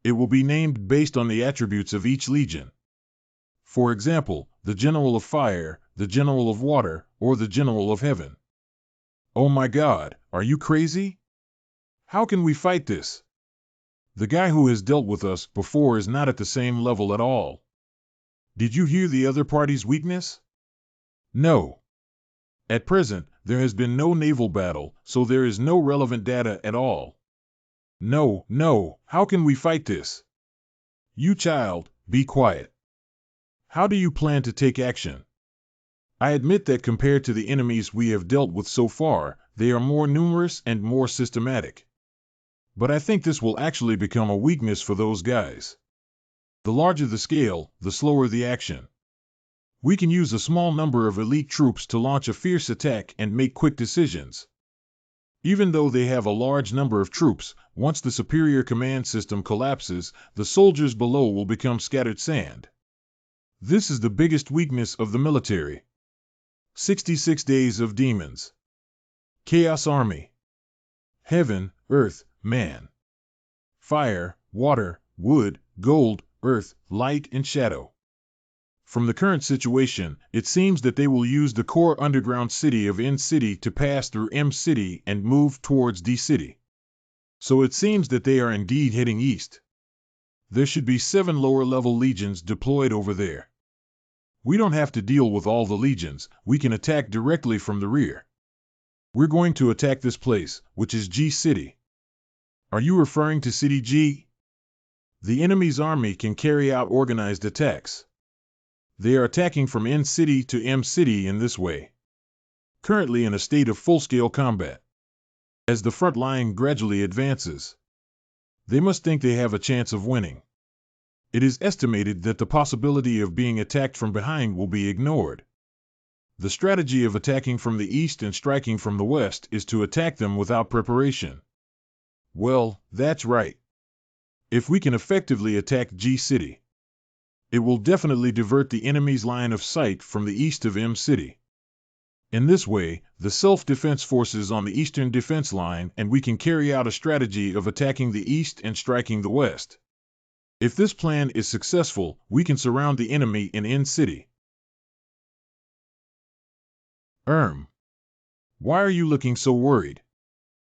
It will be named based on the attributes of each legion. For example, the general of fire, the general of water, or the general of heaven. Oh my God, are you crazy? How can we fight this? The guy who has dealt with us before is not at the same level at all. Did you hear the other party's weakness? No. At present, there has been no naval battle, so there is no relevant data at all. No, how can we fight this? You child, be quiet. How do you plan to take action? I admit that compared to the enemies we have dealt with so far, they are more numerous and more systematic. But I think this will actually become a weakness for those guys. The larger the scale, the slower the action. We can use a small number of elite troops to launch a fierce attack and make quick decisions. Even though they have a large number of troops, once the superior command system collapses, the soldiers below will become scattered sand. This is the biggest weakness of the military. 66 Days of Demons. Chaos Army. Heaven, earth, man. Fire, water, wood, gold, earth, light, and shadow. From the current situation, it seems that they will use the core underground city of N City to pass through M City and move towards D City. So it seems that they are indeed heading east. There should be 7 lower-level legions deployed over there. We don't have to deal with all the legions, we can attack directly from the rear. We're going to attack this place, which is G City. Are you referring to City G? The enemy's army can carry out organized attacks. They are attacking from N City to M City in this way. Currently in a state of full-scale combat. As the front line gradually advances, they must think they have a chance of winning. It is estimated that the possibility of being attacked from behind will be ignored. The strategy of attacking from the east and striking from the west is to attack them without preparation. Well, that's right. If we can effectively attack G City, it will definitely divert the enemy's line of sight from the east of M City. In this way, the self-defense forces on the eastern defense line and we can carry out a strategy of attacking the east and striking the west. If this plan is successful, we can surround the enemy in N City. Why are you looking so worried?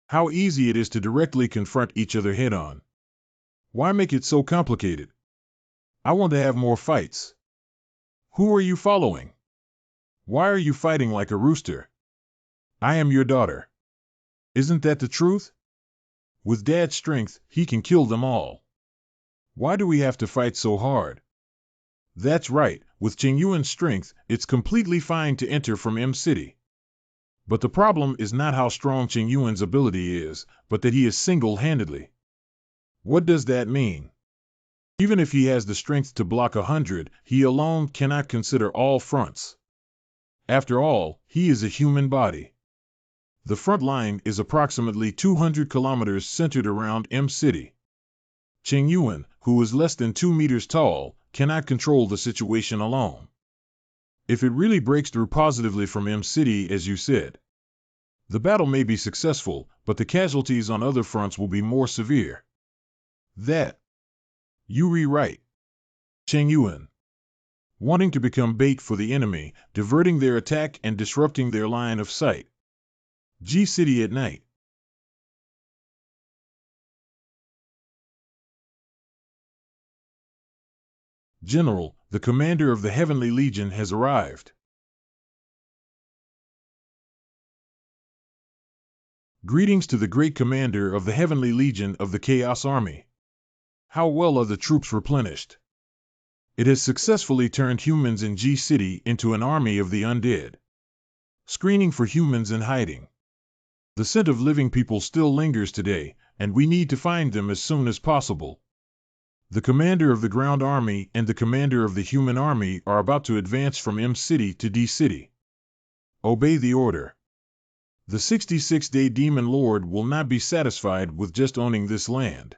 How easy it is to directly confront each other head-on. Why make it so complicated? I want to have more fights. Who are you following? Why are you fighting like a rooster? I am your daughter. Isn't that the truth? With Dad's strength, he can kill them all. Why do we have to fight so hard? That's right, with Qingyuan's strength, it's completely fine to enter from M City. But the problem is not how strong Qingyuan's ability is, but that he is single-handedly. What does that mean? Even if he has the strength to block 100, he alone cannot consider all fronts. After all, he is a human body. The front line is approximately 200 kilometers centered around M City. Qingyuan, who is less than 2 meters tall, cannot control the situation alone. If it really breaks through positively from M City, as you said, the battle may be successful, but the casualties on other fronts will be more severe. You rewrite. Qingyuan. Wanting to become bait for the enemy, diverting their attack and disrupting their line of sight. G City at night. General, the commander of the Heavenly Legion has arrived. Greetings to the great commander of the Heavenly Legion of the Chaos Army. How well are the troops replenished? It has successfully turned humans in G City into an army of the undead. Screening for humans in hiding. The scent of living people still lingers today, and we need to find them as soon as possible. The commander of the ground army and the commander of the human army are about to advance from M City to D City. Obey the order. The 66-day demon lord will not be satisfied with just owning this land.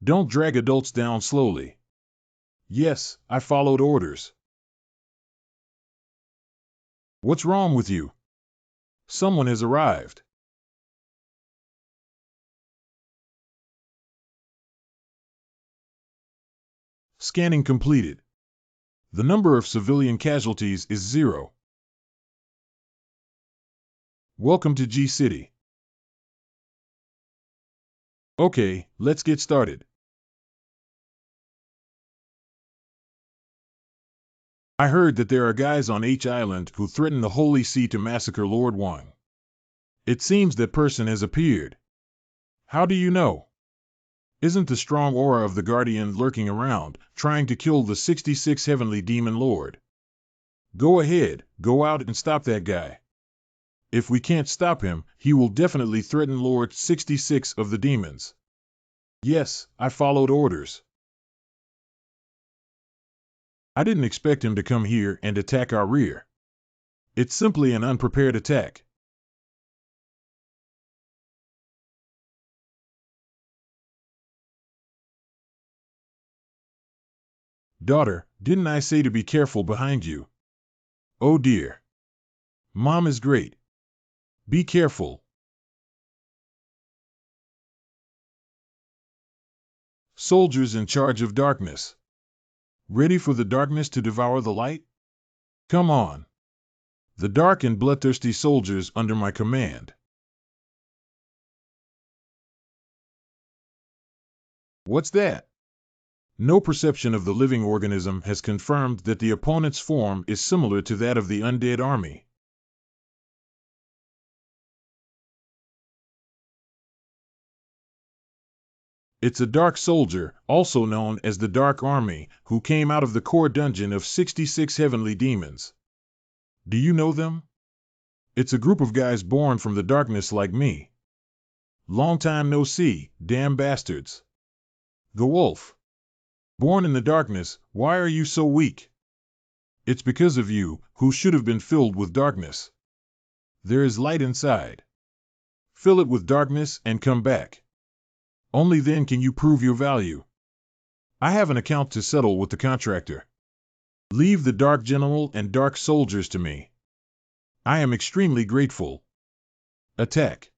Don't drag adults down slowly. Yes, I followed orders. What's wrong with you? Someone has arrived. Scanning completed. The number of civilian casualties is 0. Welcome to G City. Okay, let's get started. I heard that there are guys on H Island who threaten the Holy See to massacre Lord Wang. It seems that person has appeared. How do you know? Isn't the strong aura of the Guardian lurking around, trying to kill the 66 Heavenly Demon Lord? Go ahead, go out and stop that guy. If we can't stop him, he will definitely threaten Lord 66 of the demons. Yes, I followed orders. I didn't expect him to come here and attack our rear. It's simply an unprepared attack. Daughter, didn't I say to be careful behind you? Oh dear. Mom is great. Be careful. Soldiers in charge of darkness. Ready for the darkness to devour the light? Come on. The dark and bloodthirsty soldiers under my command. What's that? No perception of the living organism has confirmed that the opponent's form is similar to that of the undead army. It's a dark soldier, also known as the Dark Army, who came out of the core dungeon of 66 heavenly demons. Do you know them? It's a group of guys born from the darkness like me. Long time no see, damn bastards. The wolf. Born in the darkness, why are you so weak? It's because of you, who should have been filled with darkness. There is light inside. Fill it with darkness and come back. Only then can you prove your value. I have an account to settle with the contractor. Leave the Dark General and Dark Soldiers to me. I am extremely grateful. Attack.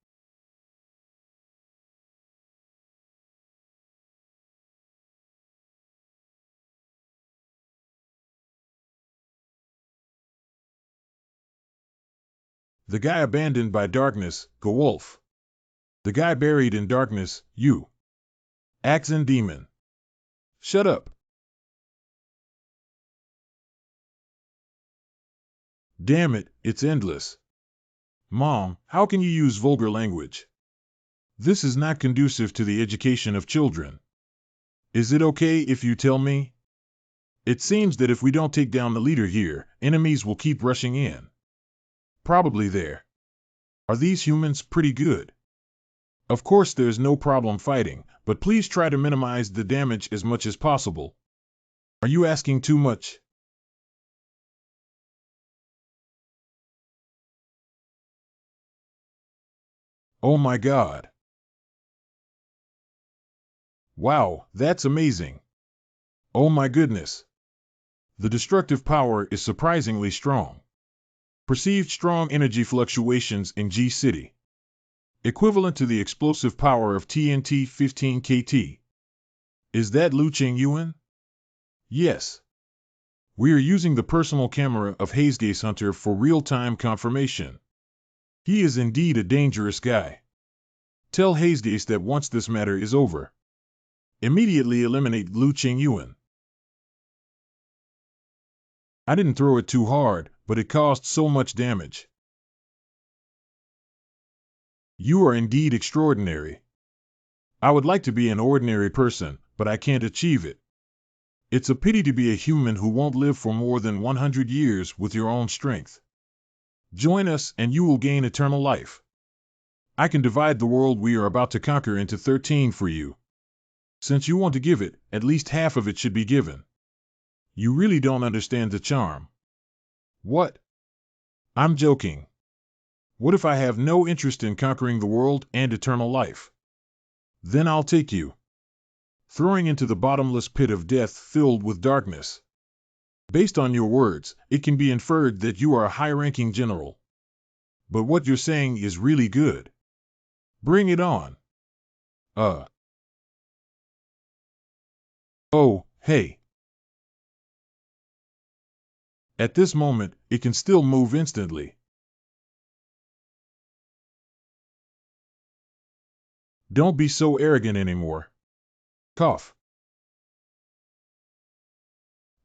The guy abandoned by darkness, Gewolf. The guy buried in darkness, you. Axon Demon. Shut up. Damn it, it's endless. Mom, how can you use vulgar language? This is not conducive to the education of children. Is it okay if you tell me? It seems that if we don't take down the leader here, enemies will keep rushing in. Probably there. Are these humans pretty good? Of course there's no problem fighting, but please try to minimize the damage as much as possible. Are you asking too much? Oh my God. Wow, that's amazing. Oh my goodness. The destructive power is surprisingly strong. Perceived strong energy fluctuations in G City. Equivalent to the explosive power of TNT 15 KT. Is that Lu Qingyuan? Yes. We are using the personal camera of Hazegaze Hunter for real-time confirmation. He is indeed a dangerous guy. Tell Hazegaze that once this matter is over, immediately eliminate Lu Qingyuan. I didn't throw it too hard, but it caused so much damage. You are indeed extraordinary. I would like to be an ordinary person, but I can't achieve it. It's a pity to be a human who won't live for more than 100 years with your own strength. Join us and you will gain eternal life. I can divide the world we are about to conquer into 13 for you. Since you want to give it, at least half of it should be given. You really don't understand the charm. What? I'm joking. What if I have no interest in conquering the world and eternal life? Then I'll take you. throwing into the bottomless pit of death filled with darkness. Based on your words, it can be inferred that you are a high-ranking general. But what you're saying is really good. Bring it on. Oh, hey. At this moment, it can still move instantly. Don't be so arrogant anymore. Cough.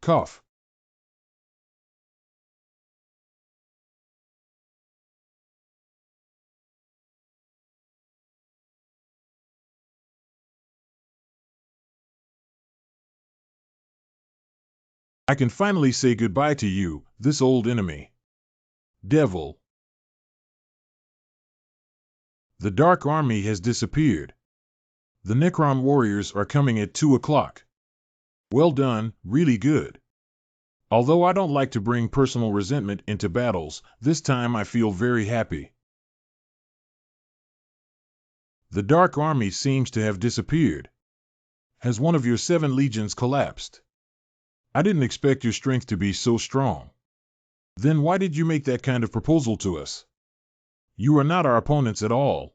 Cough. I can finally say goodbye to you, this old enemy. Devil. The Dark Army has disappeared. The Necron warriors are coming at 2 o'clock. Well done, really good. Although I don't like to bring personal resentment into battles, this time I feel very happy. The Dark Army seems to have disappeared. Has one of your 7 legions collapsed? I didn't expect your strength to be so strong. Then why did you make that kind of proposal to us? You are not our opponents at all.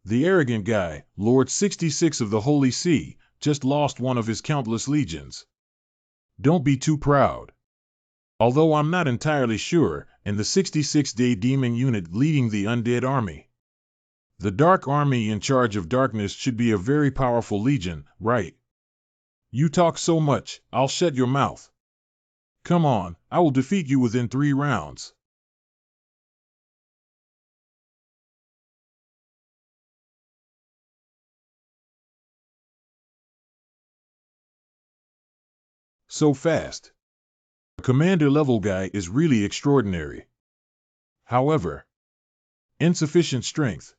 The arrogant guy, Lord 66 of the Holy See, just lost one of his countless legions. Don't be too proud. Although I'm not entirely sure, and the 66-day demon unit leading the undead army. The Dark Army in charge of darkness should be a very powerful legion, right? You talk so much, I'll shut your mouth. Come on, I will defeat you within 3 rounds. So fast. A commander-level guy is really extraordinary. However, insufficient strength.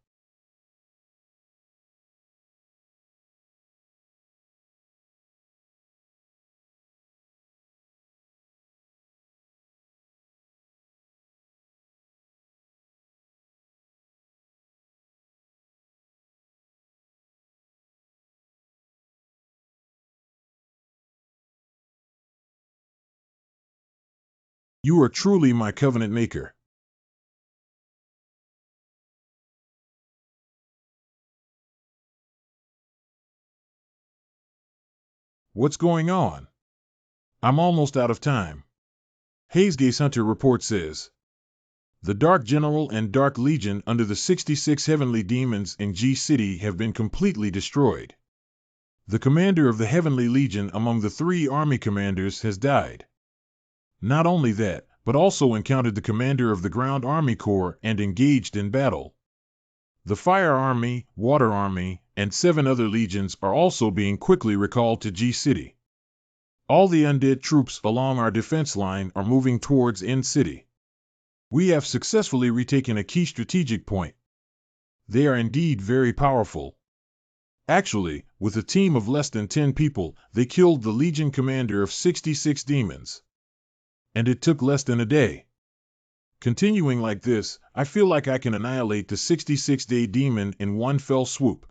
You are truly my covenant maker. What's going on? I'm almost out of time. Hazegate's Hunter report says, the Dark General and Dark Legion under the 66 Heavenly Demons in G-City have been completely destroyed. The commander of the Heavenly Legion among the 3 army commanders has died. Not only that, but also encountered the commander of the Ground Army Corps and engaged in battle. The Fire Army, Water Army, and 7 other legions are also being quickly recalled to G-City. All the undead troops along our defense line are moving towards N-City. We have successfully retaken a key strategic point. They are indeed very powerful. Actually, with a team of less than 10 people, they killed the Legion commander of 66 demons. And it took less than a day. Continuing like this, I feel like I can annihilate the 66-day demon in one fell swoop.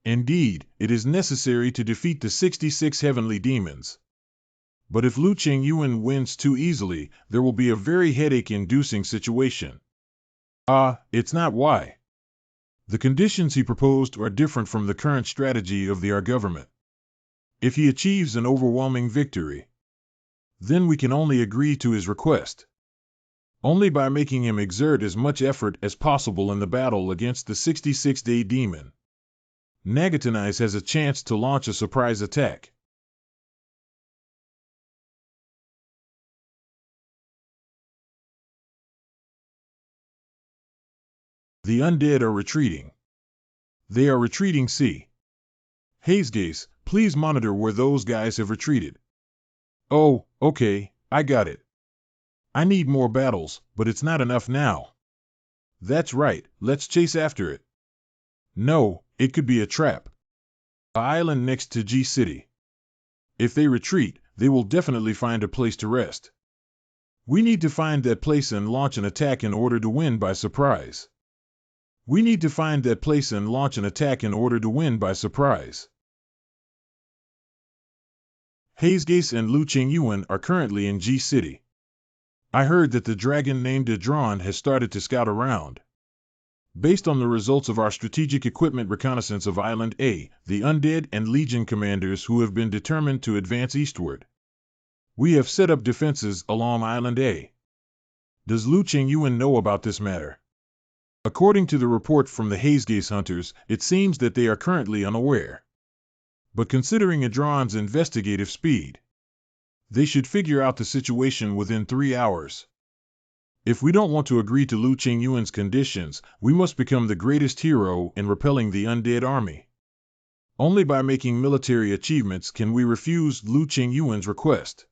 Indeed, it is necessary to defeat the 66 heavenly demons. But if Lu Qingyuan wins too easily, there will be a very headache-inducing situation. It's not why. The conditions he proposed are different from the current strategy of our government. If he achieves an overwhelming victory, then we can only agree to his request. Only by making him exert as much effort as possible in the battle against the 66-day demon. Nagatanais has a chance to launch a surprise attack. The undead are retreating. They are retreating. See. Hazegase, please monitor where those guys have retreated. Oh, okay, I got it. I need more battles, but it's not enough now. That's right, let's chase after it. No, it could be a trap. An island next to G-City. If they retreat, they will definitely find a place to rest. We need to find that place and launch an attack in order to win by surprise. We need to find that place and launch an attack in order to win by surprise. Hazegase and Lu Qingyuan are currently in G City. I heard that the dragon named Adron has started to scout around. Based on the results of our strategic equipment reconnaissance of Island A, the Undead and Legion commanders who have been determined to advance eastward, we have set up defenses along Island A. Does Lu Qingyuan know about this matter? According to the report from the Hazegase hunters, it seems that they are currently unaware. But considering Adron's investigative speed, they should figure out the situation within 3 hours. If we don't want to agree to Lu Qingyuan's conditions, we must become the greatest hero in repelling the undead army. Only by making military achievements can we refuse Lu Qingyuan's request.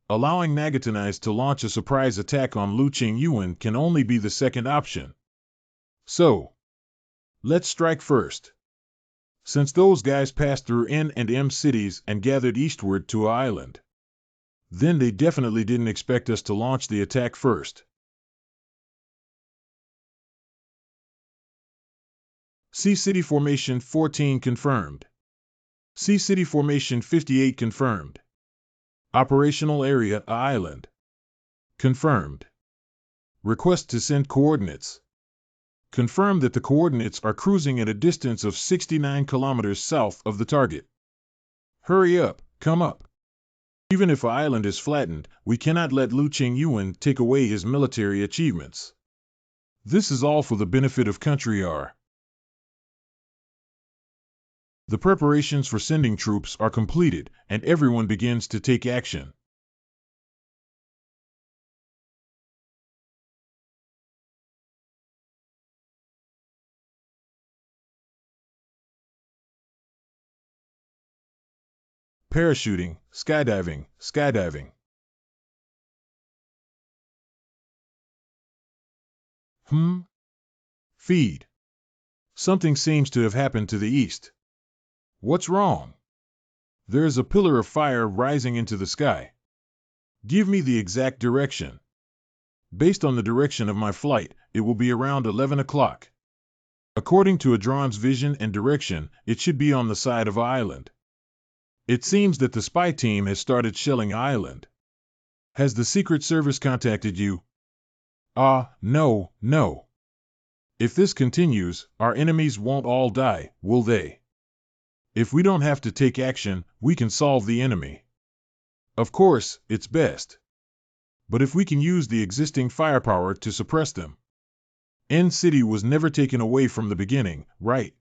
Allowing Nagatanais to launch a surprise attack on Lu Qingyuan can only be the second option. So, let's strike first. Since those guys passed through N and M cities and gathered eastward to an island, then they definitely didn't expect us to launch the attack first. C City Formation 14 confirmed. C City Formation 58 confirmed. Operational Area Island. Confirmed. Request to send coordinates. Confirm that the coordinates are cruising at a distance of 69 kilometers south of the target. Hurry up, come up. Even if an island is flattened, we cannot let Lu Qingyuan take away his military achievements. This is all for the benefit of Country R. The preparations for sending troops are completed, and everyone begins to take action. Parachuting, skydiving, skydiving. Feed. Something seems to have happened to the east. What's wrong? There is a pillar of fire rising into the sky. Give me the exact direction. Based on the direction of my flight, it will be around 11 o'clock. According to Adron's vision and direction, it should be on the side of an island. It seems that the spy team has started shelling island. Has the Secret Service contacted you? No. If this continues, our enemies won't all die, will they? If we don't have to take action, we can solve the enemy. Of course, it's best. But if we can use the existing firepower to suppress them. N City was never taken away from the beginning, right?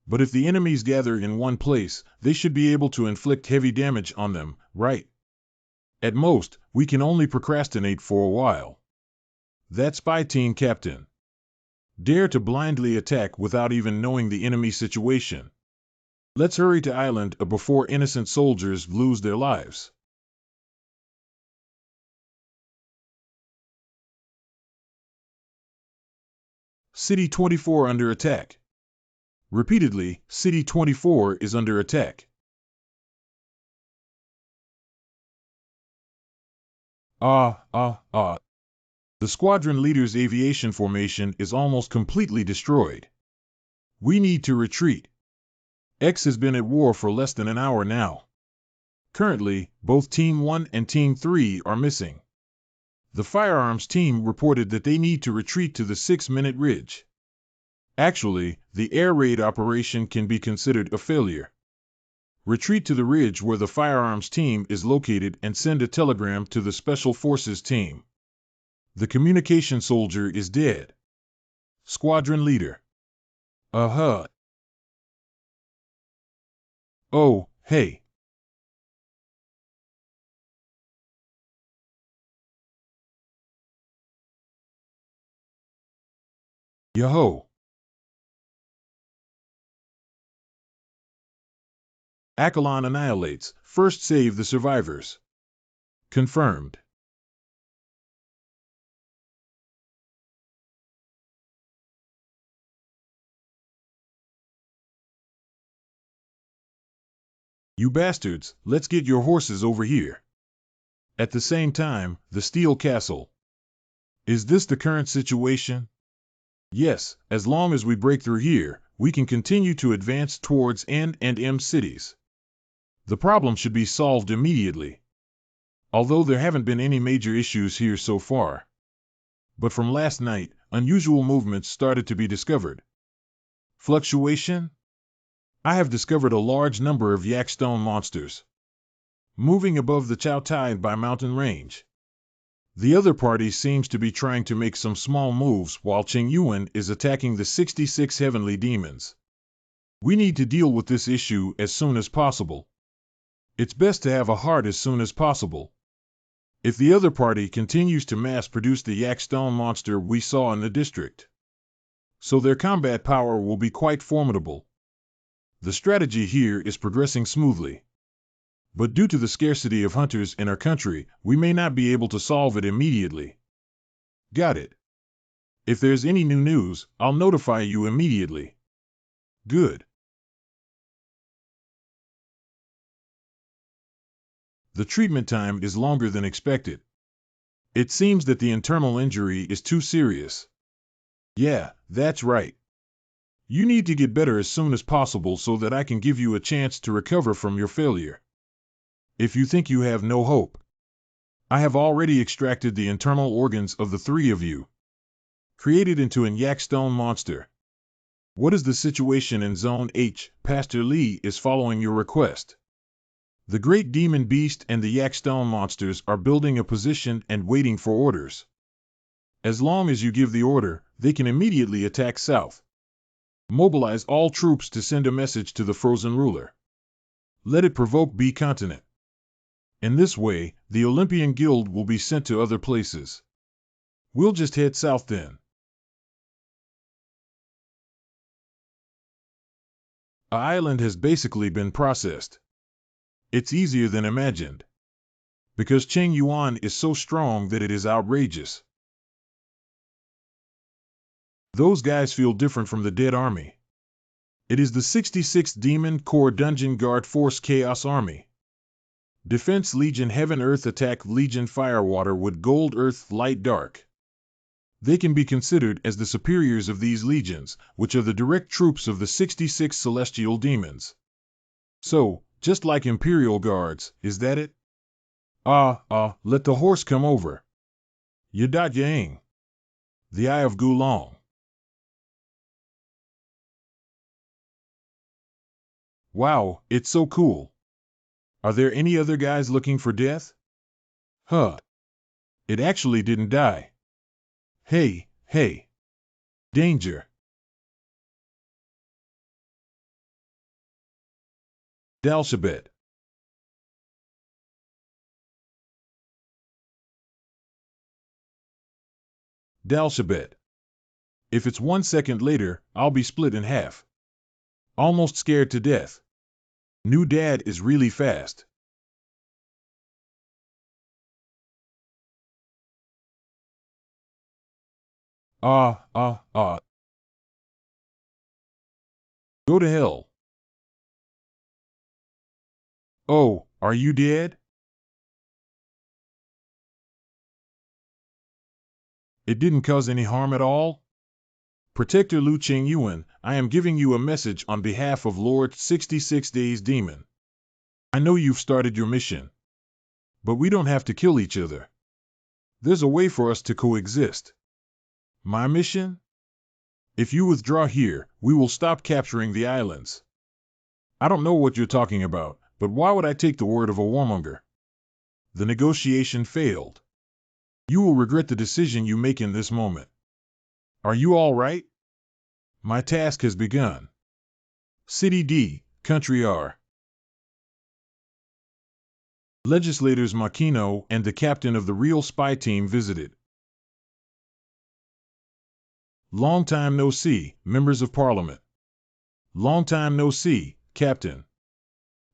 But if the enemies gather in one place, they should be able to inflict heavy damage on them, right? At most, we can only procrastinate for a while. That spy team captain. Dare to blindly attack without even knowing the enemy situation. Let's hurry to island before innocent soldiers lose their lives. City 24 under attack. Repeatedly, City 24 is under attack. The squadron leader's aviation formation is almost completely destroyed. We need to retreat. X has been at war for less than an hour now. Currently, both Team 1 and Team 3 are missing. The firearms team reported that they need to retreat to the 6-minute ridge. Actually, the air raid operation can be considered a failure. Retreat to the ridge where the firearms team is located and send a telegram to the Special Forces team. The communication soldier is dead. Squadron leader. Oh, hey. Yo-ho. Accolon annihilates. First save the survivors. Confirmed. You bastards, let's get your horses over here. At the same time, the Steel Castle. Is this the current situation? Yes, as long as we break through here, we can continue to advance towards N and M cities. The problem should be solved immediately. Although there haven't been any major issues here so far. But from last night, unusual movements started to be discovered. Fluctuation? I have discovered a large number of yakstone monsters moving above the Chao by mountain range. The other party seems to be trying to make some small moves while Qingyuan is attacking the 66 heavenly demons. We need to deal with this issue as soon as possible. It's best to have a heart as soon as possible. If the other party continues to mass-produce the yakstone monster we saw in the district, so their combat power will be quite formidable. The strategy here is progressing smoothly. But due to the scarcity of hunters in our country, we may not be able to solve it immediately. Got it. If there's any new news, I'll notify you immediately. Good. The treatment time is longer than expected. It seems that the internal injury is too serious. Yeah, that's right. You need to get better as soon as possible so that I can give you a chance to recover from your failure. If you think you have no hope, I have already extracted the internal organs of the three of you, created into an yakstone monster. What is the situation in Zone H? Pastor Li is following your request. The Great Demon Beast and the yakstone monsters are building a position and waiting for orders. As long as you give the order, they can immediately attack south. Mobilize all troops to send a message to the frozen ruler. Let it provoke B continent. In this way, the Olympian Guild will be sent to other places. We'll just head south then. An island has basically been processed. It's easier than imagined. Because Cheng Yuan is so strong that it is outrageous. Those guys feel different from the dead army. It is the 66th Demon Corps Dungeon Guard Force Chaos Army. Defense Legion Heaven Earth Attack Legion Firewater Wood Gold Earth Light Dark. They can be considered as the superiors of these legions, which are the direct troops of the 66 celestial demons. So, just like Imperial Guards, is that it? Let the horse come over. Yadat Yang. The Eye of Gulong. Wow, it's so cool. Are there any other guys looking for death? Huh. It actually didn't die. Hey. Danger. Dalshabet. Dalshabet. If it's 1 second later, I'll be split in half. Almost scared to death. New dad is really fast. Go to hell. Oh, are you dead? It didn't cause any harm at all? Protector Lu Qingyuan, I am giving you a message on behalf of Lord 66 Days Demon. I know you've started your mission. But we don't have to kill each other. There's a way for us to coexist. My mission? If you withdraw here, we will stop capturing the islands. I don't know what you're talking about, but why would I take the word of a warmonger? The negotiation failed. You will regret the decision you make in this moment. Are you all right? My task has begun. City D, Country R. Legislators Makino and the captain of the real spy team visited. Long time no see, members of parliament. Long time no see, Captain.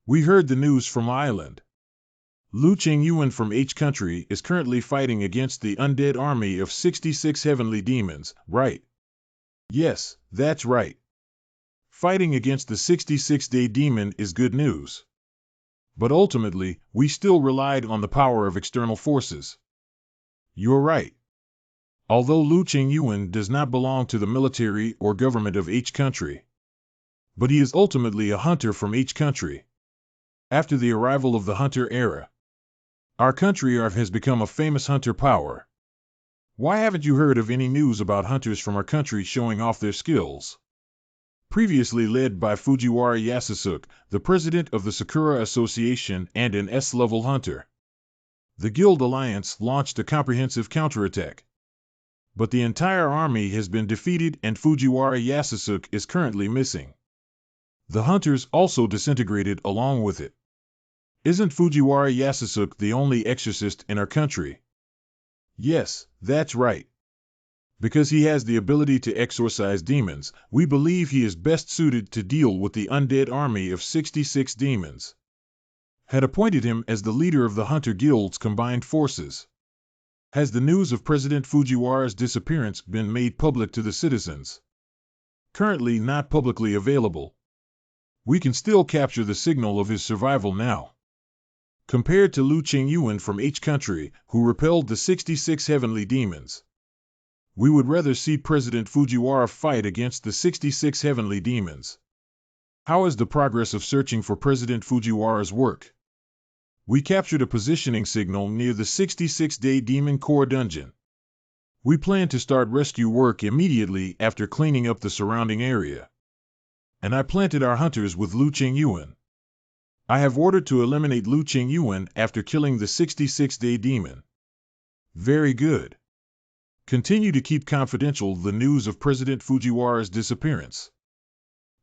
We heard the news from Island. Lu Qingyuan from H country is currently fighting against the undead army of 66 heavenly demons, right? Yes, that's right. Fighting against the 66-day demon is good news. But ultimately, we still relied on the power of external forces. You're right. Although Lu Qingyuan does not belong to the military or government of H country, but he is ultimately a hunter from H country. After the arrival of the hunter era, our country has become a famous hunter power. Why haven't you heard of any news about hunters from our country showing off their skills? Previously led by Fujiwara Yasusuke, the president of the Sakura Association and an S-level hunter, the Guild Alliance launched a comprehensive counterattack. But the entire army has been defeated and Fujiwara Yasusuke is currently missing. The hunters also disintegrated along with it. Isn't Fujiwara Yasusuke the only exorcist in our country? Yes, that's right. Because he has the ability to exorcise demons, we believe he is best suited to deal with the undead army of 66 demons. Had appointed him as the leader of the Hunter Guild's combined forces. Has the news of President Fujiwara's disappearance been made public to the citizens? Currently not publicly available. We can still capture the signal of his survival now. Compared to Lu Qingyuan from H country, who repelled the 66 heavenly demons, we would rather see President Fujiwara fight against the 66 heavenly demons. How is the progress of searching for President Fujiwara's work? We captured a positioning signal near the 66-day Demon Core dungeon. We plan to start rescue work immediately after cleaning up the surrounding area. And I planted our hunters with Lu Qingyuan. I have ordered to eliminate Lu Qingyuan after killing the 66-day demon. Very good. Continue to keep confidential the news of President Fujiwara's disappearance.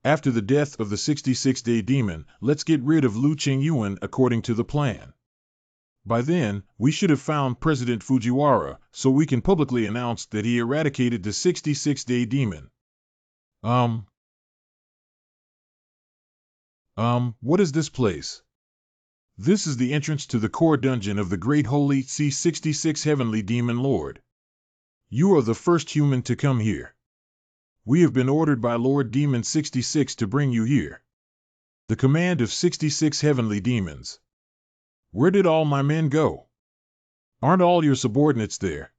After the death of the 66-day demon, let's get rid of Lu Qingyuan according to the plan. By then, we should have found President Fujiwara, so we can publicly announce that he eradicated the 66-day demon. What is this place? This is the entrance to the core dungeon of the Great Holy C66 Heavenly Demon Lord. You are the first human to come here. We have been ordered by Lord Demon 66 to bring you here. The command of 66 heavenly demons. Where did all my men go? Aren't all your subordinates there?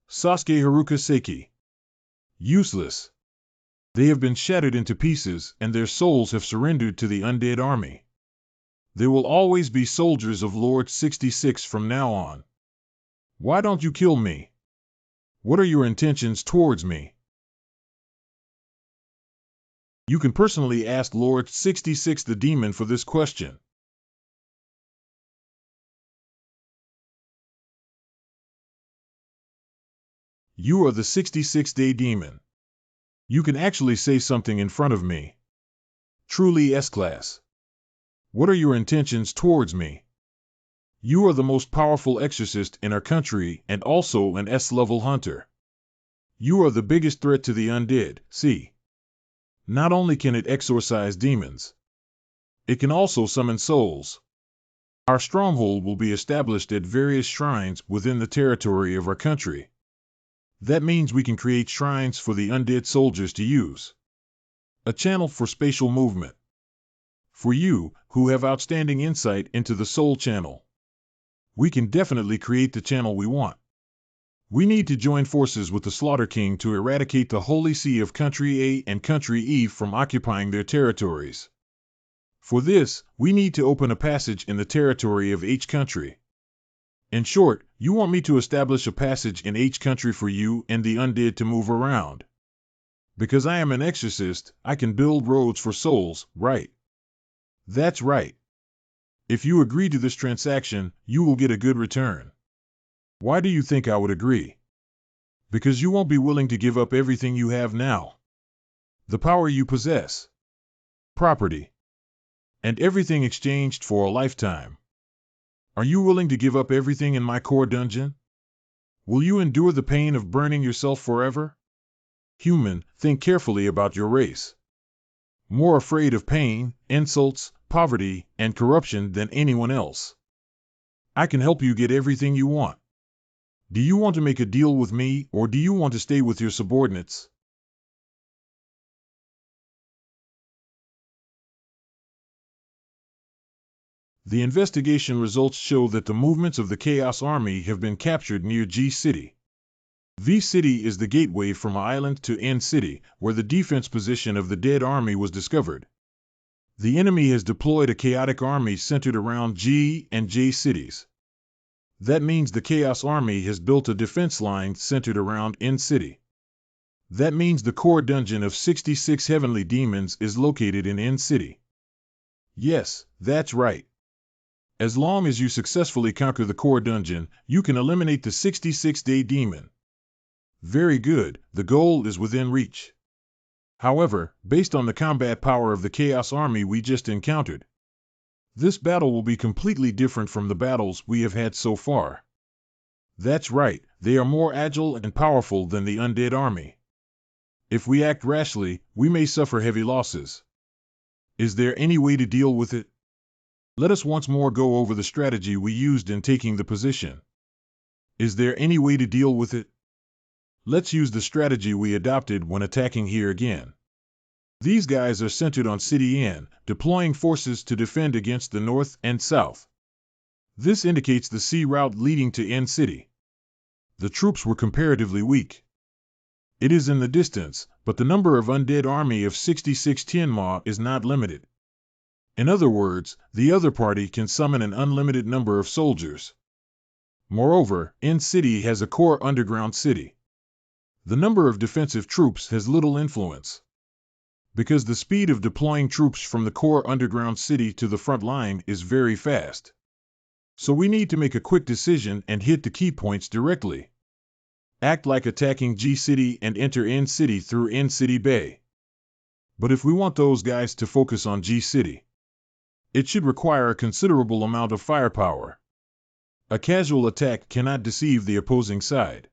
Sasuke Haruka Seiki. Useless. They have been shattered into pieces and their souls have surrendered to the undead army. They will always be soldiers of Lord 66 from now on. Why don't you kill me? What are your intentions towards me? You can personally ask Lord 66 the demon for this question. You are the 66-day demon. You can actually say something in front of me. Truly S-Class. What are your intentions towards me? You are the most powerful exorcist in our country and also an S-level hunter. You are the biggest threat to the undead, see. Not only can it exorcise demons, it can also summon souls. Our stronghold will be established at various shrines within the territory of our country. That means we can create shrines for the undead soldiers to use. A channel for spatial movement. For you, who have outstanding insight into the soul channel, we can definitely create the channel we want. We need to join forces with the Slaughter King to eradicate the Holy See of Country A and Country E from occupying their territories. For this, we need to open a passage in the territory of H country. In short, you want me to establish a passage in H country for you and the undead to move around. Because I am an exorcist, I can build roads for souls, right? That's right. If you agree to this transaction, you will get a good return. Why do you think I would agree? Because you won't be willing to give up everything you have now. The power you possess. Property. And everything exchanged for a lifetime. Are you willing to give up everything in my core dungeon? Will you endure the pain of burning yourself forever? Human, think carefully about your race. More afraid of pain, insults, poverty, and corruption than anyone else. I can help you get everything you want. Do you want to make a deal with me, or do you want to stay with your subordinates? The investigation results show that the movements of the Chaos Army have been captured near G City. V City is the gateway from Island to N City, where the defense position of the dead army was discovered. The enemy has deployed a chaotic army centered around G and J cities. That means the Chaos Army has built a defense line centered around N city. That means the core dungeon of 66 heavenly demons is located in N city. Yes, that's right. As long as you successfully conquer the core dungeon, you can eliminate the 66-day demon. Very good, the goal is within reach. However, based on the combat power of the Chaos Army we just encountered, this battle will be completely different from the battles we have had so far. That's right, they are more agile and powerful than the undead army. If we act rashly, we may suffer heavy losses. Is there any way to deal with it? Let us once more go over the strategy we used in taking the position. Is there any way to deal with it? Let's use the strategy we adopted when attacking here again. These guys are centered on City N, deploying forces to defend against the north and south. This indicates the sea route leading to N City. The troops were comparatively weak. It is in the distance, but the number of undead army of 66 Tianma is not limited. In other words, the other party can summon an unlimited number of soldiers. Moreover, N City has a core underground city. The number of defensive troops has little influence, because the speed of deploying troops from the core underground city to the front line is very fast. So we need to make a quick decision and hit the key points directly. Act like attacking G City and enter N City through N City Bay. But if we want those guys to focus on G City, it should require a considerable amount of firepower. A casual attack cannot deceive the opposing side.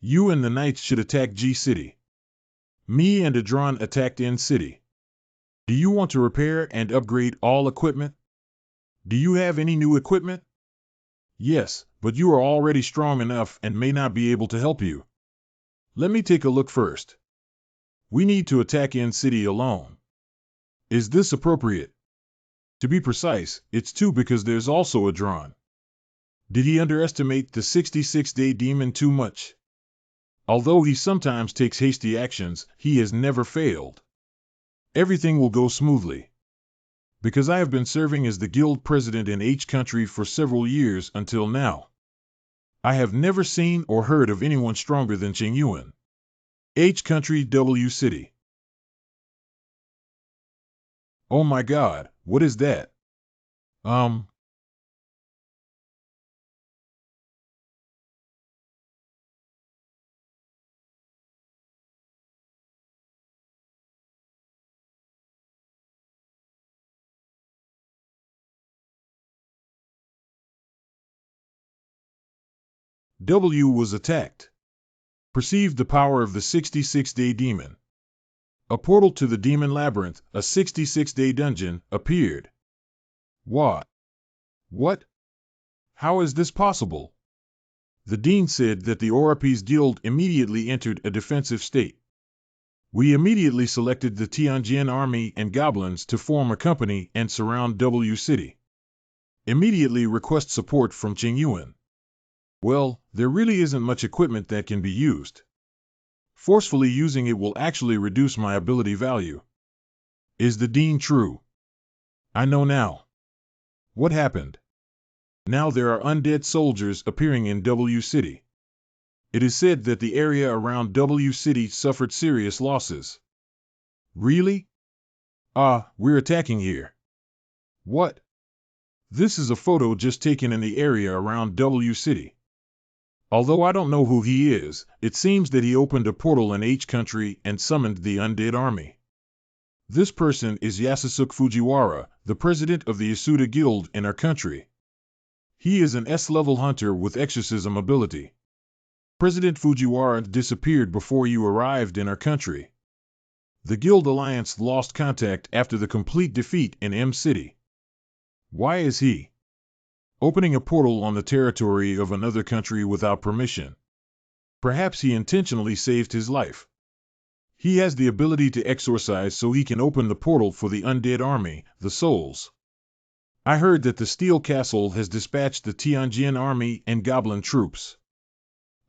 You and the Knights should attack G City. Me and Adron attacked N City. Do you want to repair and upgrade all equipment? Do you have any new equipment? Yes, but you are already strong enough and may not be able to help you. Let me take a look first. We need to attack N City alone. Is this appropriate? To be precise, it's 2 because there's also Adron. Did he underestimate the 66-day demon too much? Although he sometimes takes hasty actions, he has never failed. Everything will go smoothly. Because I have been serving as the guild president in H country for several years until now, I have never seen or heard of anyone stronger than Cheng Yuan. H country W city. Oh my god, what is that? W was attacked. Perceived the power of the 66-day demon. A portal to the demon labyrinth, a 66-day dungeon, appeared. What? What? How is this possible? The dean said that the Orapes Guild immediately entered a defensive state. We immediately selected the Tianjin army and goblins to form a company and surround W City. Immediately request support from Cheng Yuan. Well, there really isn't much equipment that can be used. Forcefully using it will actually reduce my ability value. Is the dean true? I know now. What happened? Now there are undead soldiers appearing in W City. It is said that the area around W City suffered serious losses. Really? We're attacking here. What? This is a photo just taken in the area around W City. Although I don't know who he is, it seems that he opened a portal in H country and summoned the undead army. This person is Yasasuke Fujiwara, the president of the Yasuda Guild in our country. He is an S-level hunter with exorcism ability. President Fujiwara disappeared before you arrived in our country. The Guild Alliance lost contact after the complete defeat in M City. Why is he opening a portal on the territory of another country without permission? Perhaps he intentionally saved his life. He has the ability to exorcise so he can open the portal for the undead army, the souls. I heard that the Steel Castle has dispatched the Tianjin army and goblin troops.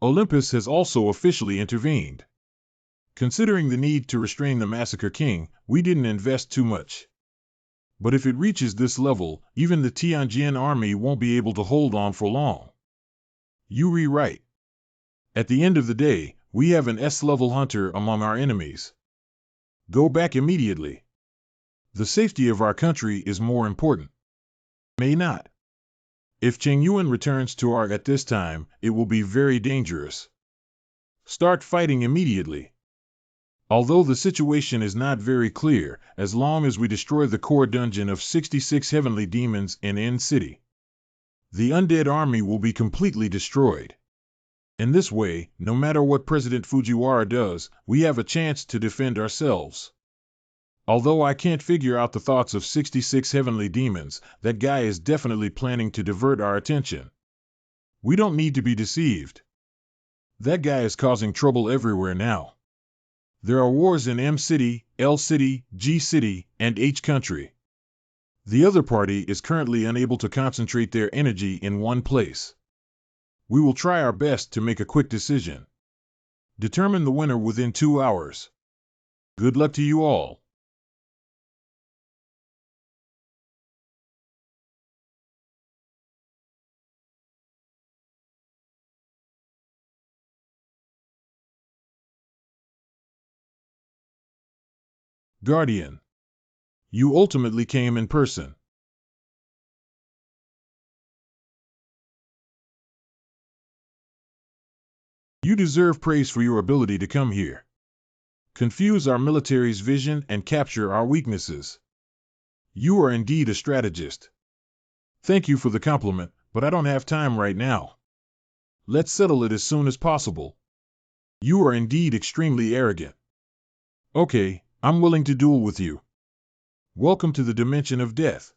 Olympus has also officially intervened. Considering the need to restrain the Massacre King, we didn't invest too much. But if it reaches this level, even the Tianjin army won't be able to hold on for long. You rewrite. At the end of the day, we have an S-level hunter among our enemies. Go back immediately. The safety of our country is more important. May not. If Cheng Yuan returns to our at this time, it will be very dangerous. Start fighting immediately. Although the situation is not very clear, as long as we destroy the core dungeon of 66 heavenly demons in N City, the undead army will be completely destroyed. In this way, no matter what President Fujiwara does, we have a chance to defend ourselves. Although I can't figure out the thoughts of 66 heavenly demons, that guy is definitely planning to divert our attention. We don't need to be deceived. That guy is causing trouble everywhere now. There are wars in M City, L City, G City, and H Country. The other party is currently unable to concentrate their energy in one place. We will try our best to make a quick decision. Determine the winner within 2 hours. Good luck to you all. Guardian. You ultimately came in person. You deserve praise for your ability to come here. Confuse our military's vision and capture our weaknesses. You are indeed a strategist. Thank you for the compliment, but I don't have time right now. Let's settle it as soon as possible. You are indeed extremely arrogant. Okay, I'm willing to duel with you. Welcome to the dimension of death.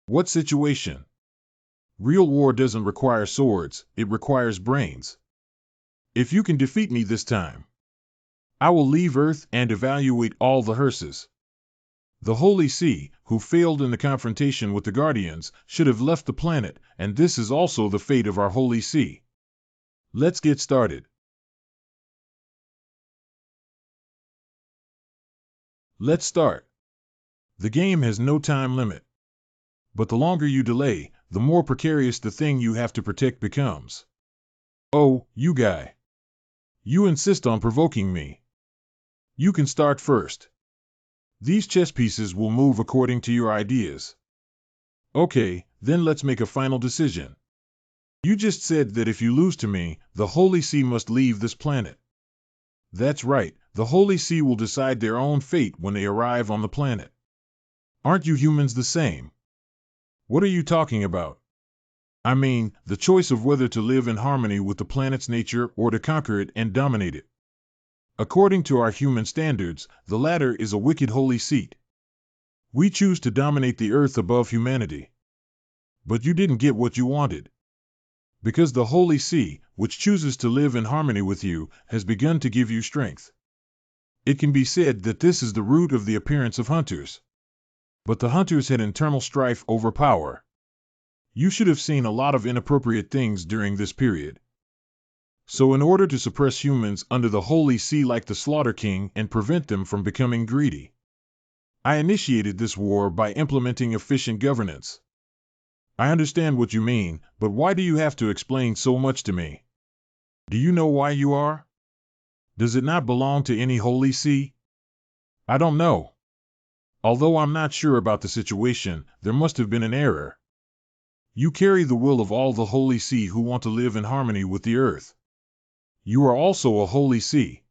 What situation? Real war doesn't require swords, it requires brains. If you can defeat me this time, I will leave Earth and evaluate all the hearses. The Holy See, who failed in the confrontation with the Guardians, should have left the planet, and this is also the fate of our Holy See. Let's get started. Let's start. The game has no time limit. But the longer you delay, the more precarious the thing you have to protect becomes. Oh, you guy. You insist on provoking me. You can start first. These chess pieces will move according to your ideas. Okay, then let's make a final decision. You just said that if you lose to me, the Holy See must leave this planet. That's right, the Holy See will decide their own fate when they arrive on the planet. Aren't you humans the same? What are you talking about? I mean, the choice of whether to live in harmony with the planet's nature or to conquer it and dominate it. According to our human standards, the latter is a wicked holy seat. We choose to dominate the earth above humanity. But you didn't get what you wanted. Because the Holy See, which chooses to live in harmony with you, has begun to give you strength. It can be said that this is the root of the appearance of hunters. But the hunters had internal strife over power. You should have seen a lot of inappropriate things during this period. So in order to suppress humans under the Holy See like the Slaughter King and prevent them from becoming greedy, I initiated this war by implementing efficient governance. I understand what you mean, but why do you have to explain so much to me? Do you know why you are? Does it not belong to any Holy See? I don't know. Although I'm not sure about the situation, there must have been an error. You carry the will of all the Holy See who want to live in harmony with the earth. You are also a Holy See.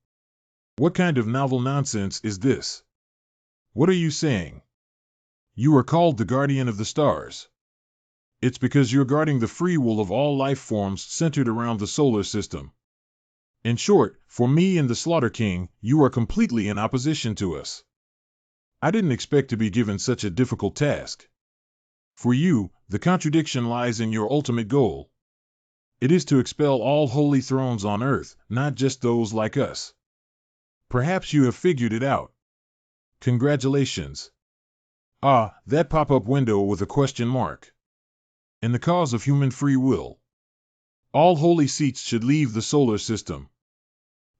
What kind of novel nonsense is this? What are you saying? You are called the Guardian of the Stars. It's because you're guarding the free will of all life forms centered around the solar system. In short, for me and the Slaughter King, you are completely in opposition to us. I didn't expect to be given such a difficult task. For you, the contradiction lies in your ultimate goal. It is to expel all holy thrones on earth, not just those like us. Perhaps you have figured it out. Congratulations. Ah, that pop-up window with a question mark. In the cause of human free will, all holy seats should leave the solar system.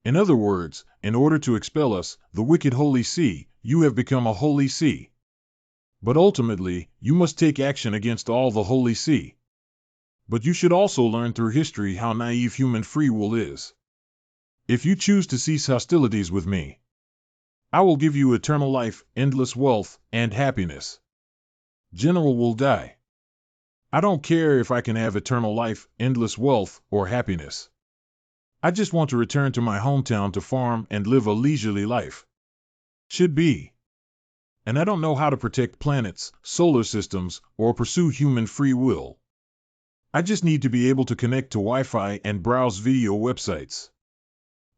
In other words, in order to expel us, the wicked Holy See, you have become a holy see. But ultimately, you must take action against all the holy see. But you should also learn through history how naive human free will is. If you choose to cease hostilities with me, I will give you eternal life, endless wealth, and happiness. General will die. I don't care if I can have eternal life, endless wealth, or happiness. I just want to return to my hometown to farm and live a leisurely life. Should be. And I don't know how to protect planets, solar systems, or pursue human free will. I just need to be able to connect to Wi-Fi and browse video websites.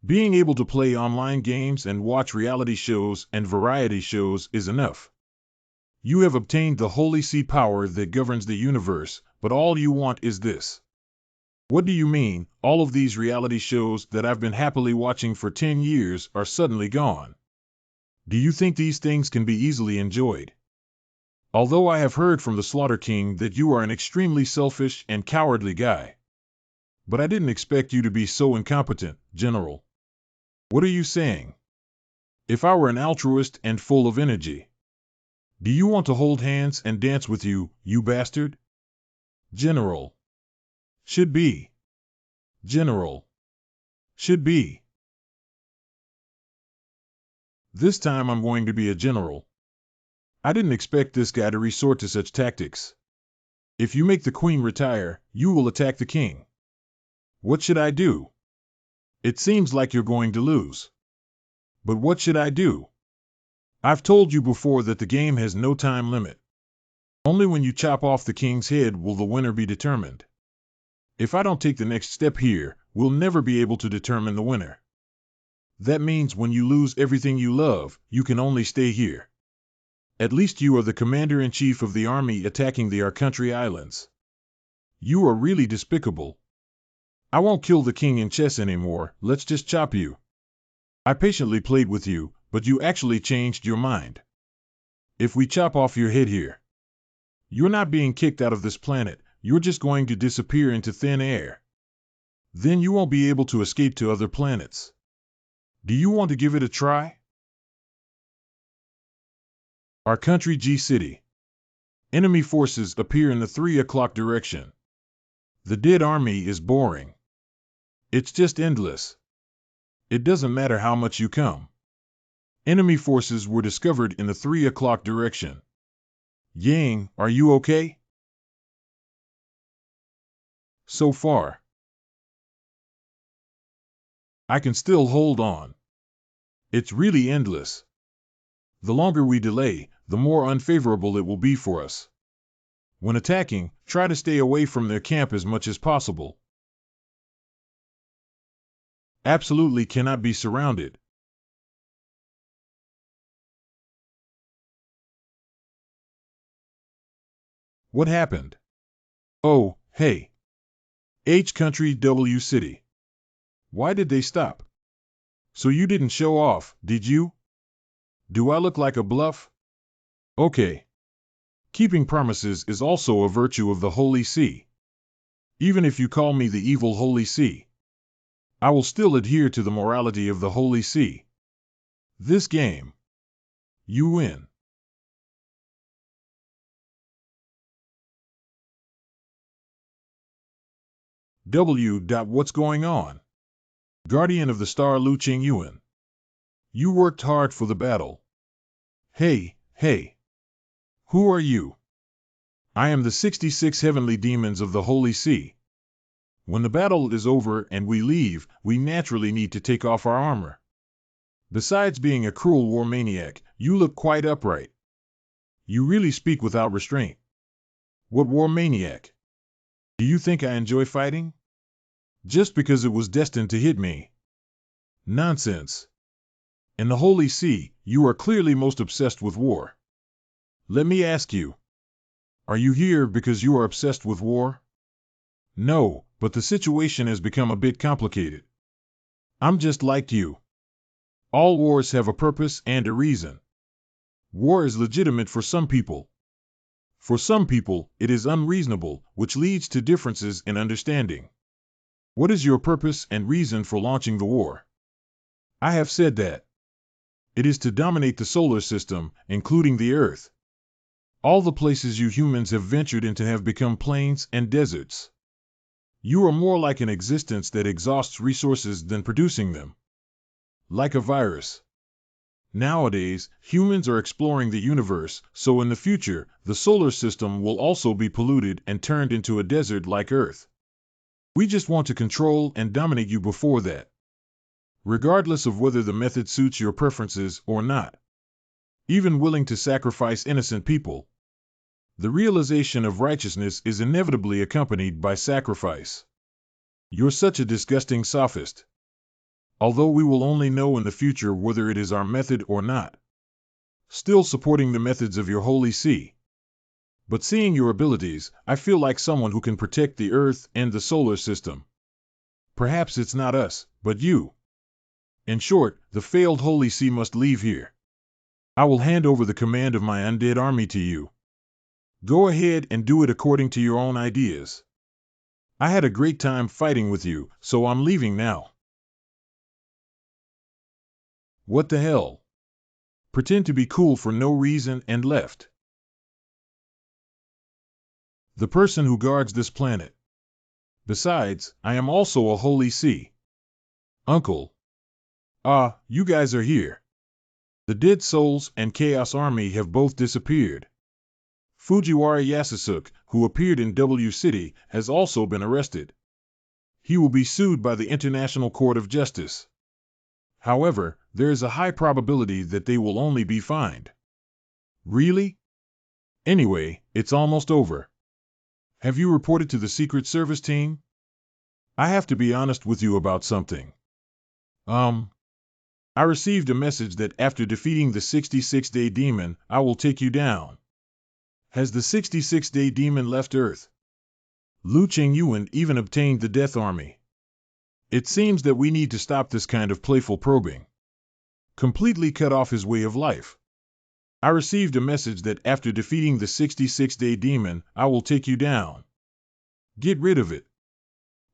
Being able to play online games and watch reality shows and variety shows is enough. You have obtained the holy see power that governs the universe, but all you want is this. What do you mean, all of these reality shows that I've been happily watching for 10 years are suddenly gone? Do you think these things can be easily enjoyed? Although I have heard from the Slaughter King that you are an extremely selfish and cowardly guy. But I didn't expect you to be so incompetent, General. What are you saying? If I were an altruist and full of energy, do you want to hold hands and dance with you, you bastard? General. Should be. General. Should be. This time I'm going to be a general. I didn't expect this guy to resort to such tactics. If you make the queen retire, you will attack the king. What should I do? It seems like you're going to lose. But what should I do? I've told you before that the game has no time limit. Only when you chop off the king's head will the winner be determined. If I don't take the next step here, we'll never be able to determine the winner. That means when you lose everything you love, you can only stay here. At least you are the commander-in-chief of the army attacking the Our Country Islands. You are really despicable. I won't kill the king in chess anymore, let's just chop you. I patiently played with you, but you actually changed your mind. If we chop off your head here, you're not being kicked out of this planet, you're just going to disappear into thin air. Then you won't be able to escape to other planets. Do you want to give it a try? Our country G City. Enemy forces appear in the 3 o'clock direction. The dead army is boring. It's just endless. It doesn't matter how much you come. Enemy forces were discovered in the 3 o'clock direction. Yang, are you okay? So far. I can still hold on. It's really endless. The longer we delay, the more unfavorable it will be for us. When attacking, try to stay away from their camp as much as possible. Absolutely cannot be surrounded. What happened? Oh, hey. H Country W City. Why did they stop? So you didn't show off, did you? Do I look like a bluff? Okay. Keeping promises is also a virtue of the Holy See. Even if you call me the evil Holy See, I will still adhere to the morality of the Holy See. This game. You win. What's going on? Guardian of the Star Lu Ching Yuan. You worked hard for the battle. Hey. Who are you? I am the 66 heavenly demons of the Holy See. When the battle is over and we leave, we naturally need to take off our armor. Besides being a cruel war maniac, you look quite upright. You really speak without restraint. What war maniac? Do you think I enjoy fighting? Just because it was destined to hit me. Nonsense. In the Holy See, you are clearly most obsessed with war. Let me ask you. Are you here because you are obsessed with war? No, but the situation has become a bit complicated. I'm just like you. All wars have a purpose and a reason. War is legitimate for some people. For some people, it is unreasonable, which leads to differences in understanding. What is your purpose and reason for launching the war? I have said that. It is to dominate the solar system, including the Earth. All the places you humans have ventured into have become plains and deserts. You are more like an existence that exhausts resources than producing them. Like a virus. Nowadays, humans are exploring the universe, so in the future, the solar system will also be polluted and turned into a desert like Earth. We just want to control and dominate you before that. Regardless of whether the method suits your preferences or not. Even willing to sacrifice innocent people. The realization of righteousness is inevitably accompanied by sacrifice. You're such a disgusting sophist. Although we will only know in the future whether it is our method or not. Still supporting the methods of your holy see. But seeing your abilities, I feel like someone who can protect the Earth and the solar system. Perhaps it's not us, but you. In short, the failed holy see must leave here. I will hand over the command of my undead army to you. Go ahead and do it according to your own ideas. I had a great time fighting with you, so I'm leaving now. What the hell? Pretend to be cool for no reason and left. The person who guards this planet. Besides, I am also a holy see. Uncle. Ah, you guys are here. The Dead Souls and Chaos Army have both disappeared. Fujiwara Yasusuke, who appeared in W City, has also been arrested. He will be sued by the International Court of Justice. However, there is a high probability that they will only be fined. Really? Anyway, it's almost over. Have you reported to the Secret Service team? I have to be honest with you about something. I received a message that after defeating the 66-day demon, I will take you down. Has the 66-day demon left Earth? Lu Qingyuan even obtained the Death Army. It seems that we need to stop this kind of playful probing. Completely cut off his way of life. I received a message that after defeating the 66-day demon, I will take you down. Get rid of it.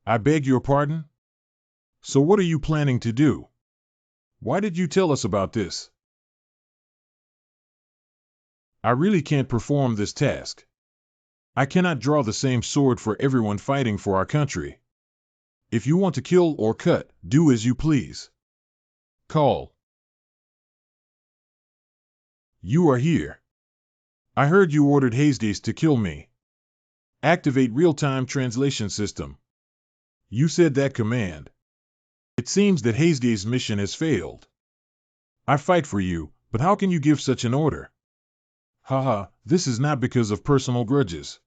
I beg your pardon? So what are you planning to do? Why did you tell us about this? I really can't perform this task. I cannot draw the same sword for everyone fighting for our country. If you want to kill or cut, do as you please. Call. You are here. I heard you ordered Hayesdays to kill me. Activate real-time translation system. You said that command. It seems that Hayesdays' mission has failed. I fight for you, but how can you give such an order? Haha, this is not because of personal grudges.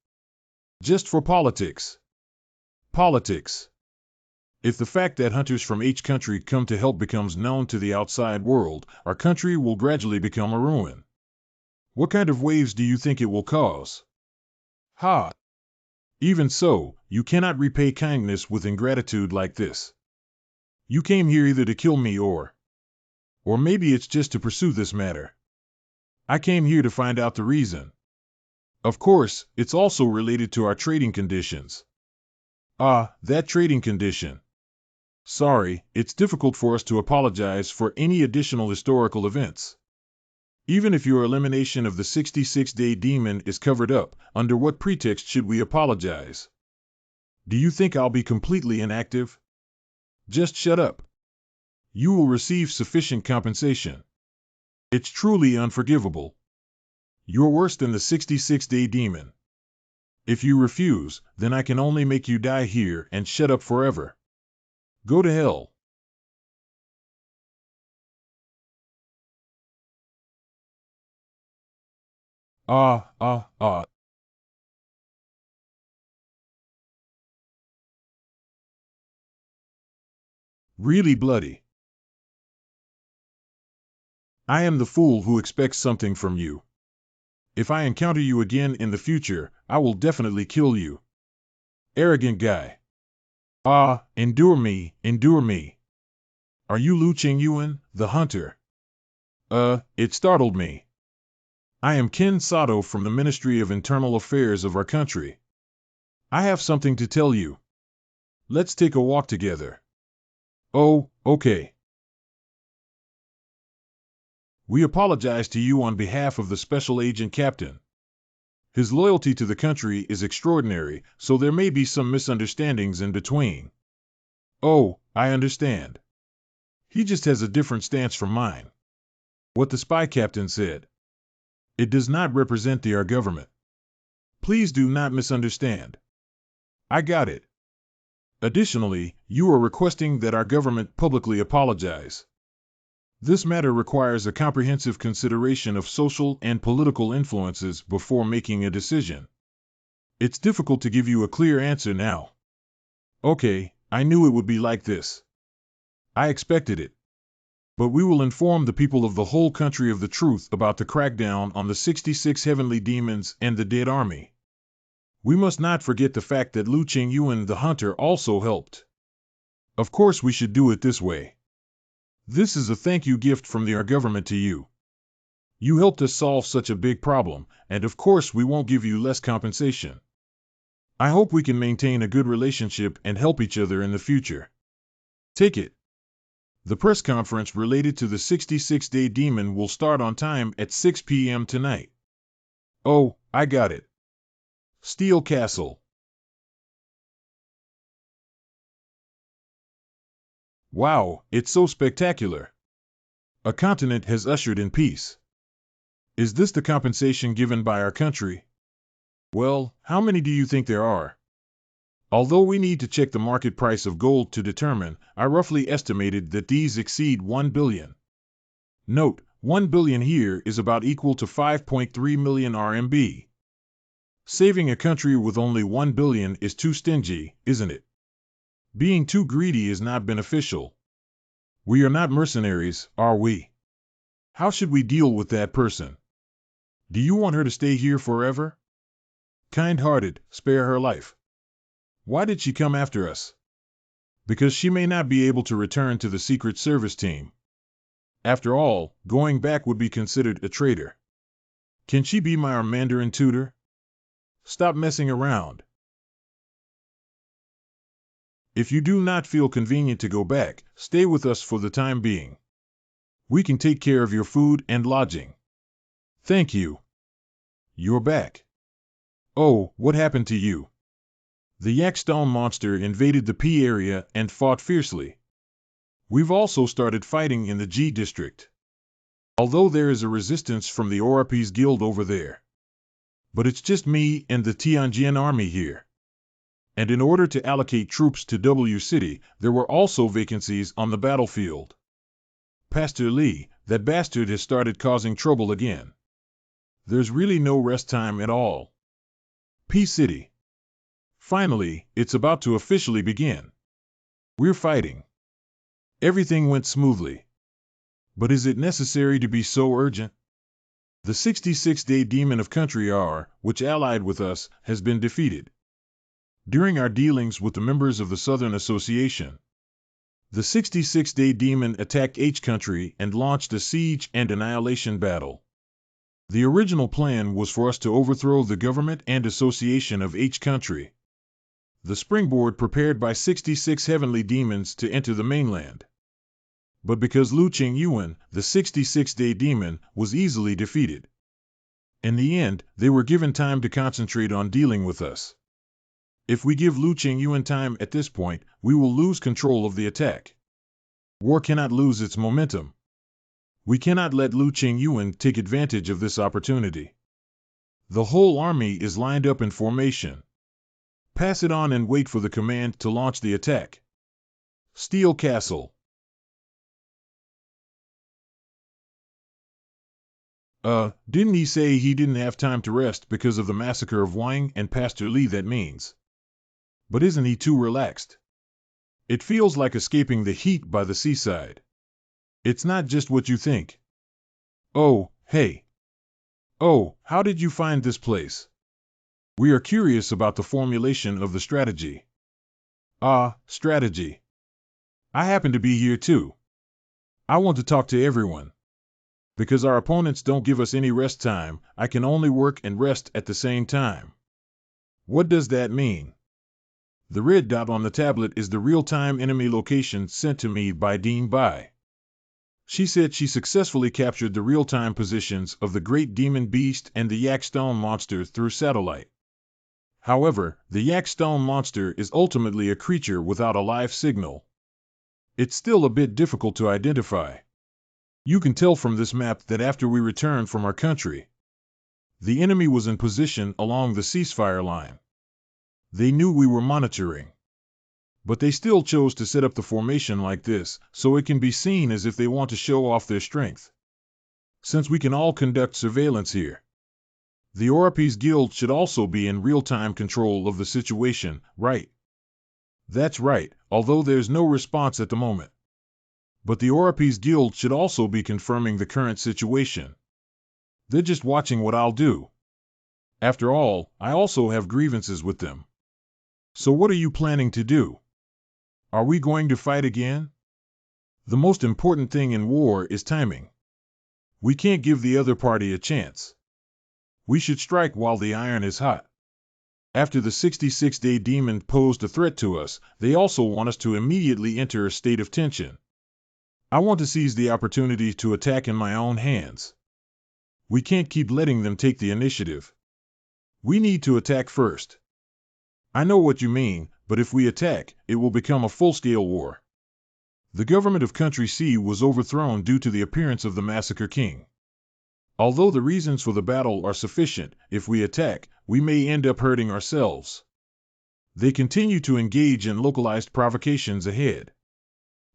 Just for politics. Politics. If the fact that hunters from each country come to help becomes known to the outside world, our country will gradually become a ruin. What kind of waves do you think it will cause? Ha! Even so, you cannot repay kindness with ingratitude like this. You came here either to kill me or maybe it's just to pursue this matter. I came here to find out the reason. Of course, it's also related to our trading conditions. Ah, that trading condition. Sorry, it's difficult for us to apologize for any additional historical events. Even if your elimination of the 66-day demon is covered up, under what pretext should we apologize? Do you think I'll be completely inactive? Just shut up. You will receive sufficient compensation. It's truly unforgivable. You're worse than the 66-day demon. If you refuse, then I can only make you die here and shut up forever. Go to hell. Ah. Really bloody. I am the fool who expects something from you. If I encounter you again in the future, I will definitely kill you. Arrogant guy. Ah, endure me, endure me. Are you Lu Qingyuan, the hunter? It startled me. I am Ken Sato from the Ministry of Internal Affairs of our country. I have something to tell you. Let's take a walk together. Oh, okay. We apologize to you on behalf of the Special Agent Captain. His loyalty to the country is extraordinary, so there may be some misunderstandings in between. Oh, I understand. He just has a different stance from mine. What the spy captain said. It does not represent our government. Please do not misunderstand. I got it. Additionally, you are requesting that our government publicly apologize. This matter requires a comprehensive consideration of social and political influences before making a decision. It's difficult to give you a clear answer now. Okay, I knew it would be like this. I expected it. But we will inform the people of the whole country of the truth about the crackdown on the 66 heavenly demons and the dead army. We must not forget the fact that Lu Qingyuan the hunter also helped. Of course we should do it this way. This is a thank you gift from our government to you. You helped us solve such a big problem, and of course we won't give you less compensation. I hope we can maintain a good relationship and help each other in the future. Take it. The press conference related to the 66-day demon will start on time at 6 p.m. tonight. Oh, I got it. Steel Castle. Wow, it's so spectacular. A continent has ushered in peace. Is this the compensation given by our country? Well, how many do you think there are? Although we need to check the market price of gold to determine, I roughly estimated that these exceed 1 billion. Note, 1 billion here is about equal to 5.3 million RMB. Saving a country with only 1 billion is too stingy, isn't it? Being too greedy is not beneficial. We are not mercenaries, are we? How should we deal with that person? Do you want her to stay here forever? Kind-hearted, spare her life. Why did she come after us? Because she may not be able to return to the Secret Service team. After all, going back would be considered a traitor. Can she be my Mandarin tutor? Stop messing around. If you do not feel convenient to go back, stay with us for the time being. We can take care of your food and lodging. Thank you. You're back. Oh, what happened to you? The Yakstone monster invaded the P area and fought fiercely. We've also started fighting in the G district. Although there is a resistance from the Orapis Guild over there. But it's just me and the Tianjin army here. And in order to allocate troops to W City, there were also vacancies on the battlefield. Pastor Li, that bastard has started causing trouble again. There's really no rest time at all. P City. Finally, it's about to officially begin. We're fighting. Everything went smoothly. But is it necessary to be so urgent? The 66-day demon of country R, which allied with us, has been defeated. During our dealings with the members of the Southern Association, the 66-day demon attacked H country and launched a siege and annihilation battle. The original plan was for us to overthrow the government and association of H country. The springboard prepared by 66 heavenly demons to enter the mainland. But because Lu Qingyuan, the 66-day demon, was easily defeated. In the end, they were given time to concentrate on dealing with us. If we give Lu Qingyuan time at this point, we will lose control of the attack. War cannot lose its momentum. We cannot let Lu Qingyuan take advantage of this opportunity. The whole army is lined up in formation. Pass it on and wait for the command to launch the attack. Steel Castle. Didn't he say he didn't have time to rest because of the massacre of Wang and Pastor Li? That means. But isn't he too relaxed? It feels like escaping the heat by the seaside. It's not just what you think. Oh, hey. Oh, how did you find this place? We are curious about the formulation of the strategy. Strategy. I happen to be here too. I want to talk to everyone. Because our opponents don't give us any rest time, I can only work and rest at the same time. What does that mean? The red dot on the tablet is the real-time enemy location sent to me by Dean Bai. She said she successfully captured the real-time positions of the Great Demon Beast and the Yakstone Monster through satellite. However, the Yakstone Monster is ultimately a creature without a live signal. It's still a bit difficult to identify. You can tell from this map that after we returned from our country, the enemy was in position along the ceasefire line. They knew we were monitoring. But they still chose to set up the formation like this, so it can be seen as if they want to show off their strength. Since we can all conduct surveillance here, the Orapis Guild should also be in real-time control of the situation, right? That's right, although there's no response at the moment. But the Orapis Guild should also be confirming the current situation. They're just watching what I'll do. After all, I also have grievances with them. So what are you planning to do? Are we going to fight again? The most important thing in war is timing. We can't give the other party a chance. We should strike while the iron is hot. After the 66-day demon posed a threat to us, they also want us to immediately enter a state of tension. I want to seize the opportunity to attack in my own hands. We can't keep letting them take the initiative. We need to attack first. I know what you mean, but if we attack, it will become a full-scale war. The government of Country C was overthrown due to the appearance of the Massacre King. Although the reasons for the battle are sufficient, if we attack, we may end up hurting ourselves. They continue to engage in localized provocations ahead.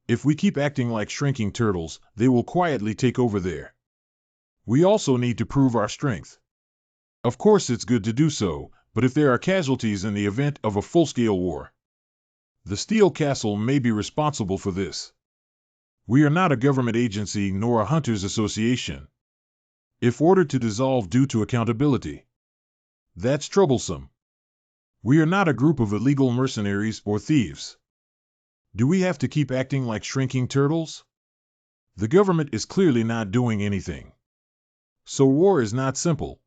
If we keep acting like shrinking turtles, they will quietly take over there. We also need to prove our strength. Of course it's good to do so, but if there are casualties in the event of a full-scale war, the Steel Castle may be responsible for this. We are not a government agency nor a hunters association. If ordered to dissolve due to accountability, that's troublesome. We are not a group of illegal mercenaries or thieves. Do we have to keep acting like shrinking turtles? The government is clearly not doing anything. So war is not simple.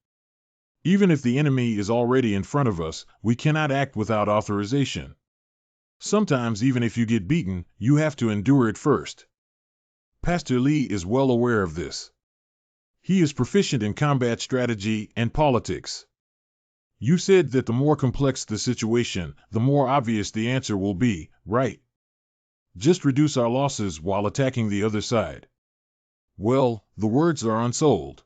Even if the enemy is already in front of us, we cannot act without authorization. Sometimes even if you get beaten, you have to endure it first. Pastor Lee is well aware of this. He is proficient in combat strategy and politics. You said that the more complex the situation, the more obvious the answer will be, right? Just reduce our losses while attacking the other side. Well, the words are unsold.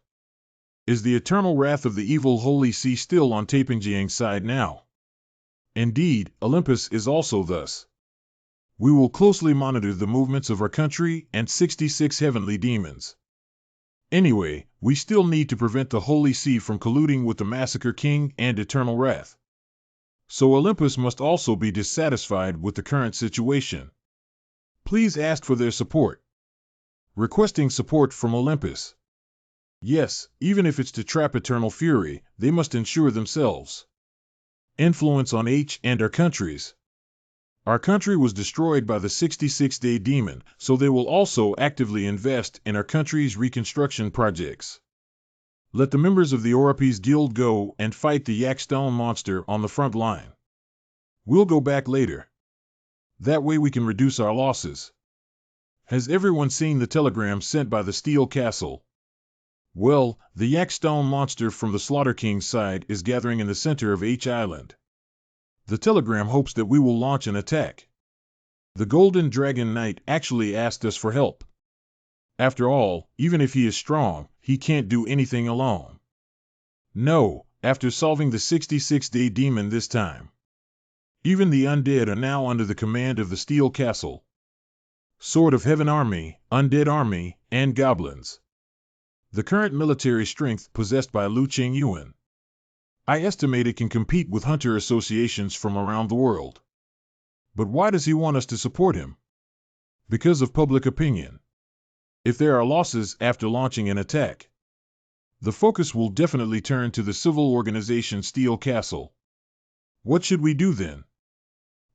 Is the eternal wrath of the evil Holy See still on Taipingjiang's side now? Indeed, Olympus is also thus. We will closely monitor the movements of our country and 66 heavenly demons. Anyway, we still need to prevent the Holy See from colluding with the Massacre King and Eternal Wrath. So Olympus must also be dissatisfied with the current situation. Please ask for their support. Requesting support from Olympus. Yes, even if it's to trap eternal fury, they must ensure themselves. Influence on H and our countries. Our country was destroyed by the 66-day demon, so they will also actively invest in our country's reconstruction projects. Let the members of the Orapis Guild go and fight the Yakstone Monster on the front line. We'll go back later. That way we can reduce our losses. Has everyone seen the telegram sent by the Steel Castle? Well, the Yakstone Monster from the Slaughter King's side is gathering in the center of H Island. The telegram hopes that we will launch an attack. The Golden Dragon Knight actually asked us for help. After all, even if he is strong, he can't do anything alone. No, after solving the 66-day demon this time. Even the undead are now under the command of the Steel Castle. Sword of Heaven Army, Undead Army, and Goblins. The current military strength possessed by Lu Qingyuan, I estimate it can compete with hunter associations from around the world. But why does he want us to support him? Because of public opinion. If there are losses after launching an attack, the focus will definitely turn to the civil organization Steel Castle. What should we do then?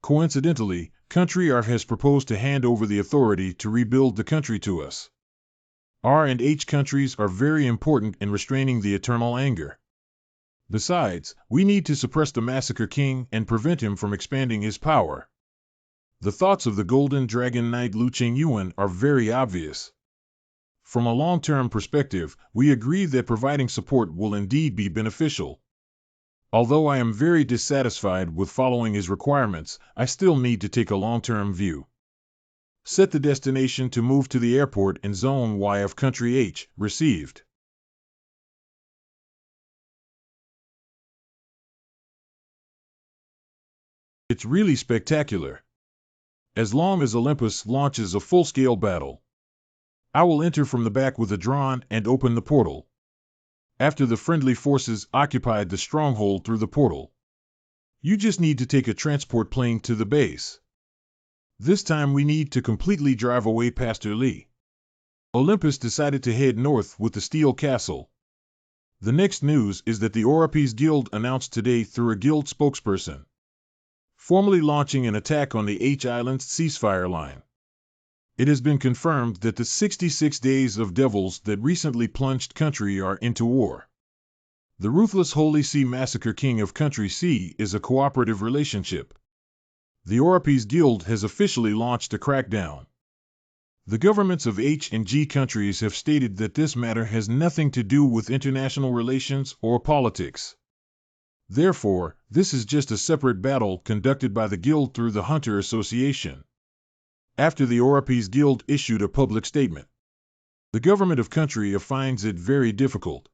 Coincidentally, Country R has proposed to hand over the authority to rebuild the country to us. R and H countries are very important in restraining the eternal anger. Besides, we need to suppress the Massacre King and prevent him from expanding his power. The thoughts of the Golden Dragon Knight Lu Qingyuan are very obvious. From a long-term perspective, we agree that providing support will indeed be beneficial. Although I am very dissatisfied with following his requirements, I still need to take a long-term view. Set the destination to move to the airport in Zone Y of Country H. Received. It's really spectacular. As long as Olympus launches a full-scale battle, I will enter from the back with a drone and open the portal. After the friendly forces occupied the stronghold through the portal, you just need to take a transport plane to the base. This time we need to completely drive away Pastor Lee. Olympus decided to head north with the Steel Castle. The next news is that the Orapes Guild announced today through a guild spokesperson, formally launching an attack on the H Islands ceasefire line. It has been confirmed that the 66 days of devils that recently plunged country are into war. The ruthless Holy See Massacre King of Country C is a cooperative relationship. The Orapes Guild has officially launched a crackdown. The governments of H and G countries have stated that this matter has nothing to do with international relations or politics. Therefore, this is just a separate battle conducted by the Guild through the Hunter Association. After the Orapes Guild issued a public statement, the government of country finds it very difficult,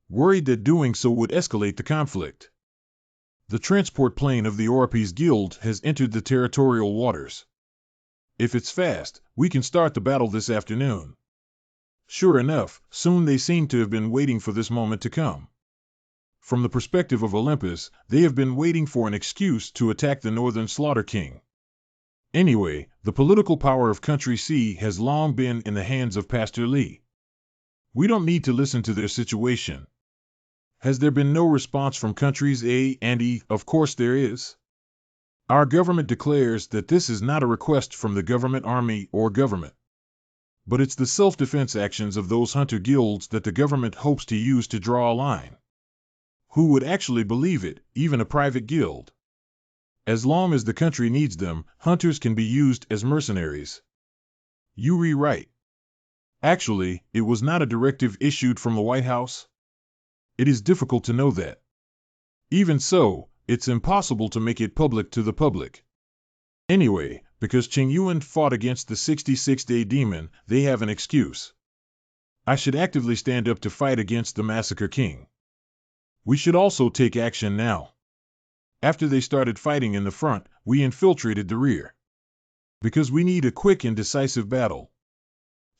worried that doing so would escalate the conflict. The transport plane of the Orapes Guild has entered the territorial waters. If it's fast, we can start the battle this afternoon. Sure enough, soon they seem to have been waiting for this moment to come. From the perspective of Olympus, they have been waiting for an excuse to attack the Northern Slaughter King. Anyway, the political power of Country C has long been in the hands of Pastor Lee. We don't need to listen to their situation. Has there been no response from countries A and E? Of course there is. Our government declares that this is not a request from the government army or government, but it's the self-defense actions of those hunter guilds that the government hopes to use to draw a line. Who would actually believe it, even a private guild? As long as the country needs them, hunters can be used as mercenaries. You rewrite. Actually, it was not a directive issued from the White House. It is difficult to know that. Even so, it's impossible to make it public to the public. Anyway, because Qing Yuan fought against the 66-day demon, they have an excuse. I should actively stand up to fight against the Massacre King. We should also take action now. After they started fighting in the front, we infiltrated the rear. Because we need a quick and decisive battle.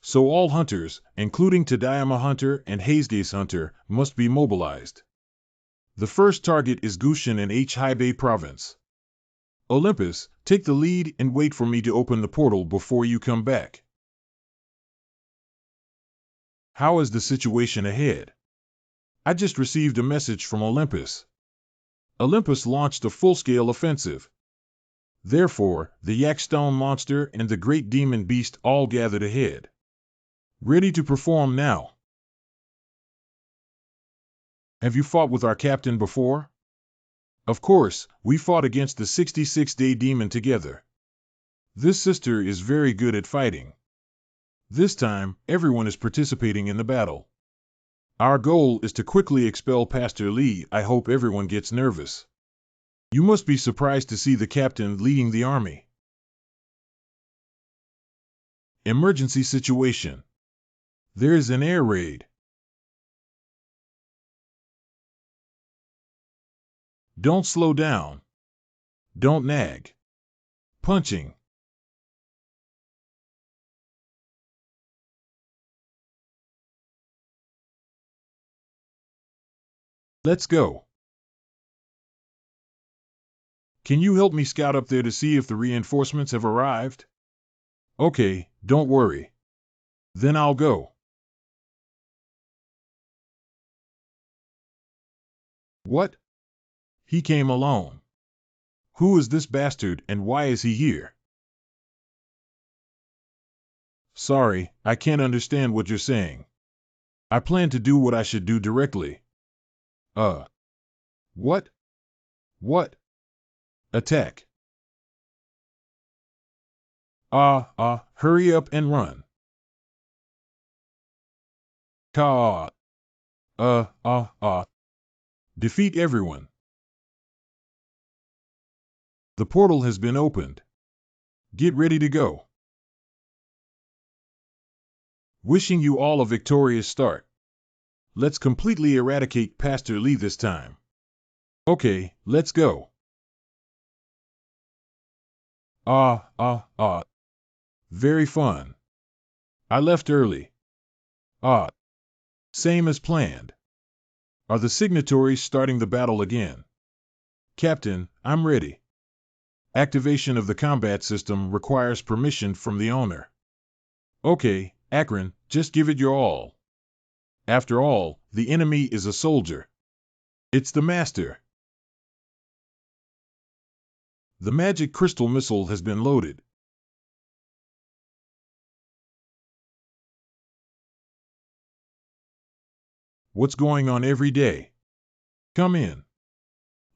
So all hunters, including Tadayama Hunter and Hazegaze Hunter, must be mobilized. The first target is Gushin in H-Haibei Province. Olympus, take the lead and wait for me to open the portal before you come back. How is the situation ahead? I just received a message from Olympus. Olympus launched a full-scale offensive. Therefore, the Yakstone monster and the great demon beast all gathered ahead. Ready to perform now. Have you fought with our captain before? Of course, we fought against the 66-day demon together. This sister is very good at fighting. This time, everyone is participating in the battle. Our goal is to quickly expel Pastor Lee. I hope everyone gets nervous. You must be surprised to see the captain leading the army. Emergency situation. There is an air raid. Don't slow down. Don't nag. Punching. Let's go. Can you help me scout up there to see if the reinforcements have arrived? Okay, don't worry. Then I'll go. What? He came alone. Who is this bastard and why is he here? Sorry, I can't understand what you're saying. I plan to do what I should do directly. What? What? Attack. Hurry up and run. Ka. Defeat everyone. The portal has been opened. Get ready to go. Wishing you all a victorious start. Let's completely eradicate Pastor Lee this time. Okay, let's go. Very fun. I left early. Same as planned. Are the signatories starting the battle again? Captain, I'm ready. Activation of the combat system requires permission from the owner. Okay, Akron, just give it your all. After all, the enemy is a soldier. It's the master. The magic crystal missile has been loaded. What's going on every day? Come in.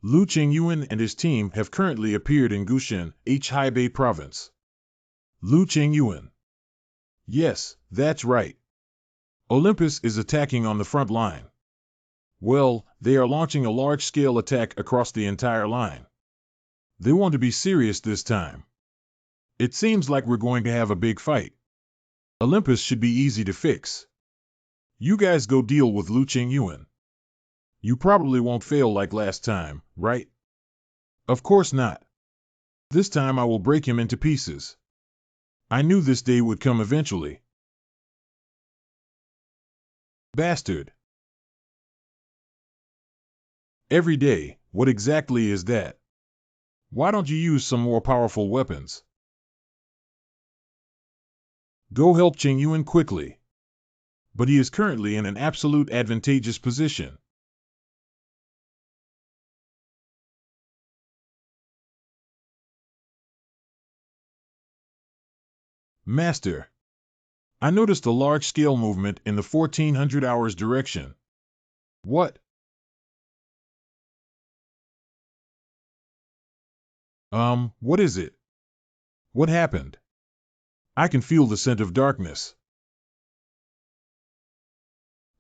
Lu Qingyuan and his team have currently appeared in Gushan, Hebei province. Lu Qingyuan. Yes, that's right. Olympus is attacking on the front line. Well, they are launching a large-scale attack across the entire line. They want to be serious this time. It seems like we're going to have a big fight. Olympus should be easy to fix. You guys go deal with Lu Qingyuan. You probably won't fail like last time, right? Of course not. This time I will break him into pieces. I knew this day would come eventually. Bastard. Every day, what exactly is that? Why don't you use some more powerful weapons? Go help Qingyuan quickly. But he is currently in an absolute advantageous position. Master. I noticed a large-scale movement in the 1400 hours direction. What? What is it? What happened? I can feel the scent of darkness.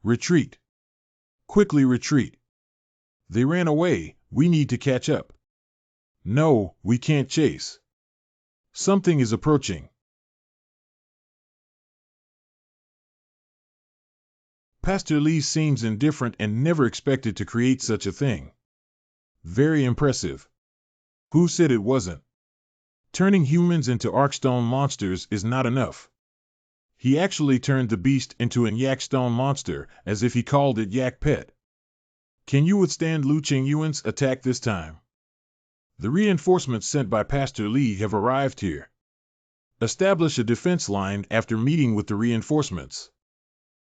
Retreat. Quickly retreat. They ran away, we need to catch up. No, we can't chase. Something is approaching. Pastor Lee seems indifferent and never expected to create such a thing. Very impressive. Who said it wasn't? Turning humans into Arkstone monsters is not enough. He actually turned the beast into an Yakstone monster, as if he called it Yak Pet. Can you withstand Lu Qingyuan's attack this time? The reinforcements sent by Pastor Lee have arrived here. Establish a defense line after meeting with the reinforcements.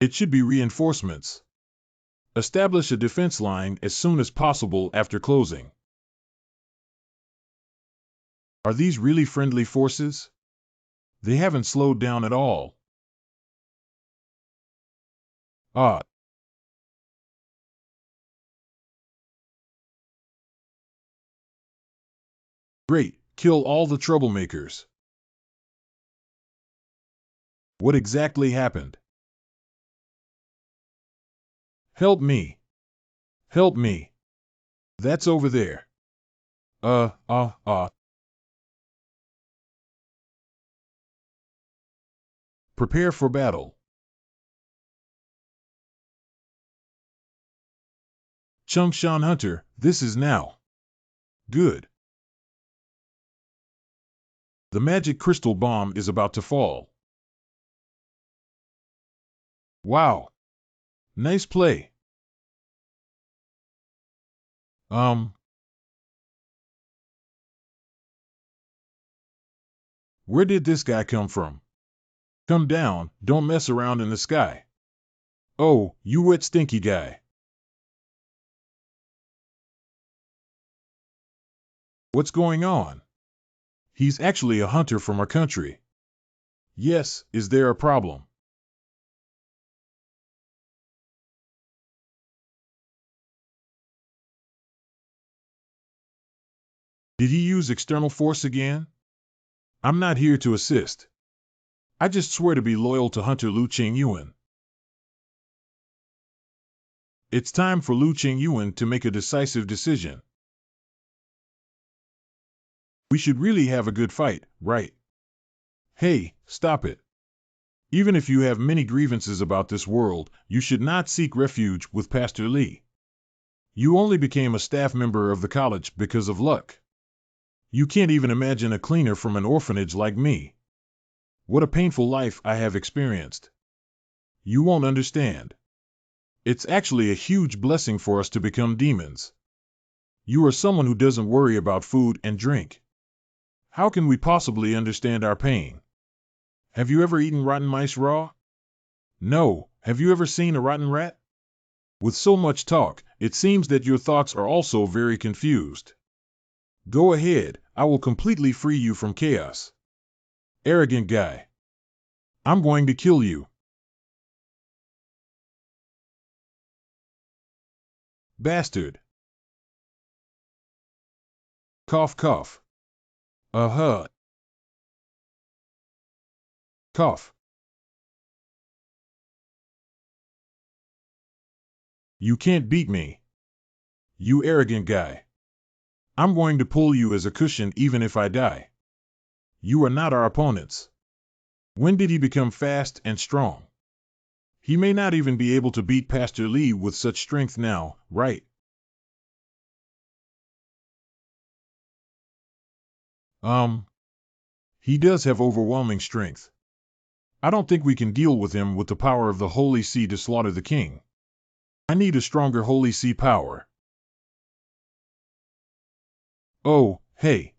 It should be reinforcements. Establish a defense line as soon as possible after closing. Are these really friendly forces? They haven't slowed down at all. Great, kill all the troublemakers. What exactly happened? Help me. Help me. That's over there. Prepare for battle. Chung-Shan Hunter, this is now. Good. The magic crystal bomb is about to fall. Wow. Nice play. Where did this guy come from? Come down, don't mess around in the sky. Oh, you wet stinky guy. What's going on? He's actually a hunter from our country. Yes, is there a problem? Did he use external force again? I'm not here to assist. I just swear to be loyal to Hunter Lu Qingyuan. It's time for Lu Qingyuan to make a decisive decision. We should really have a good fight, right? Hey, stop it. Even if you have many grievances about this world, you should not seek refuge with Pastor Li. You only became a staff member of the college because of luck. You can't even imagine a cleaner from an orphanage like me. What a painful life I have experienced. You won't understand. It's actually a huge blessing for us to become demons. You are someone who doesn't worry about food and drink. How can we possibly understand our pain? Have you ever eaten rotten mice raw? No. Have you ever seen a rotten rat? With so much talk, it seems that your thoughts are also very confused. Go ahead, I will completely free you from chaos. Arrogant guy. I'm going to kill you. Bastard. Cough, cough. Uh-huh. Cough. You can't beat me. You arrogant guy. I'm going to pull you as a cushion even if I die. You are not our opponents. When did he become fast and strong? He may not even be able to beat Pastor Li with such strength now, right? He does have overwhelming strength. I don't think we can deal with him with the power of the Holy See to slaughter the king. I need a stronger Holy See power. Oh, hey.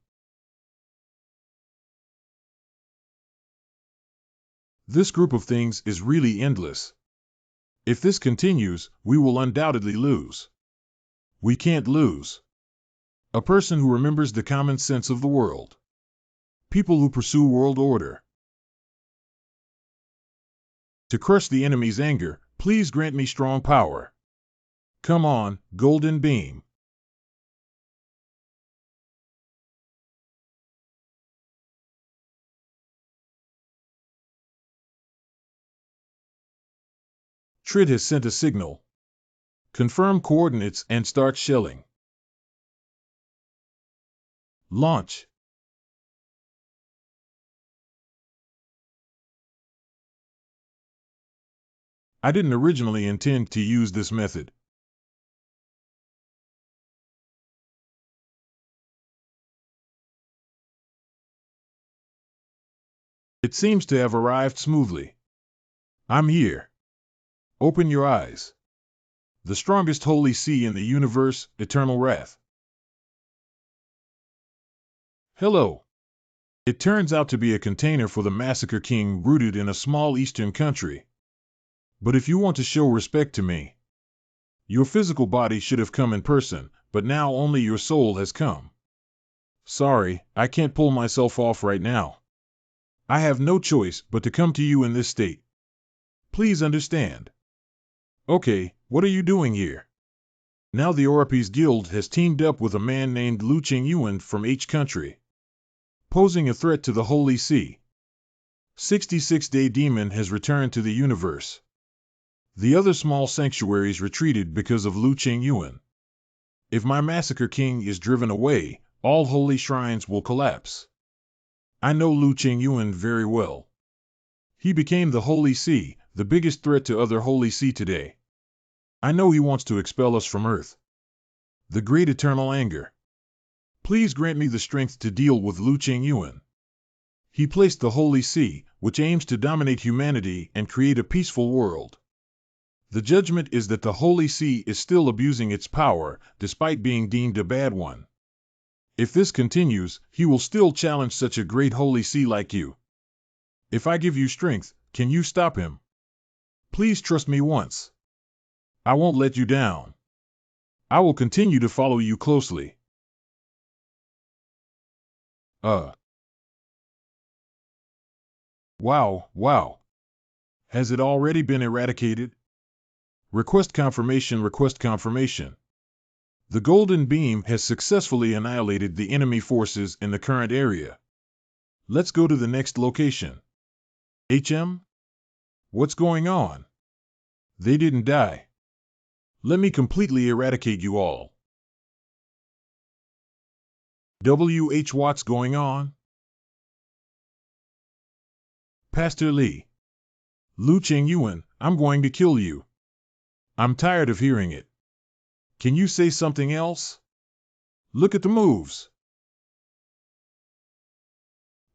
This group of things is really endless. If this continues, we will undoubtedly lose. We can't lose. A person who remembers the common sense of the world. People who pursue world order. To crush the enemy's anger, please grant me strong power. Come on, golden beam. Trid has sent a signal. Confirm coordinates and start shelling. Launch. I didn't originally intend to use this method. It seems to have arrived smoothly. I'm here. Open your eyes. The strongest holy see in the universe, eternal wrath. Hello. It turns out to be a container for the Massacre King rooted in a small eastern country. But if you want to show respect to me, your physical body should have come in person, but now only your soul has come. Sorry, I can't pull myself off right now. I have no choice but to come to you in this state. Please understand. Okay, what are you doing here? Now the Oripes Guild has teamed up with a man named Lu Qingyuan from H country, posing a threat to the Holy See. 66-day demon has returned to the universe. The other small sanctuaries retreated because of Lu Qingyuan. If my Massacre King is driven away, all holy shrines will collapse. I know Lu Qingyuan very well. He became the Holy See, the biggest threat to other Holy See today. I know he wants to expel us from Earth. The great eternal anger. Please grant me the strength to deal with Lu Qingyuan. He placed the Holy See, which aims to dominate humanity and create a peaceful world. The judgment is that the Holy See is still abusing its power, despite being deemed a bad one. If this continues, he will still challenge such a great Holy See like you. If I give you strength, can you stop him? Please trust me once. I won't let you down. I will continue to follow you closely. Wow. Has it already been eradicated? Request confirmation. The golden beam has successfully annihilated the enemy forces in the current area. Let's go to the next location. HM? What's going on? They didn't die. Let me completely eradicate you all. W.H. What's going on? Pastor Lee. Lu Chengyuan, I'm going to kill you. I'm tired of hearing it. Can you say something else? Look at the moves.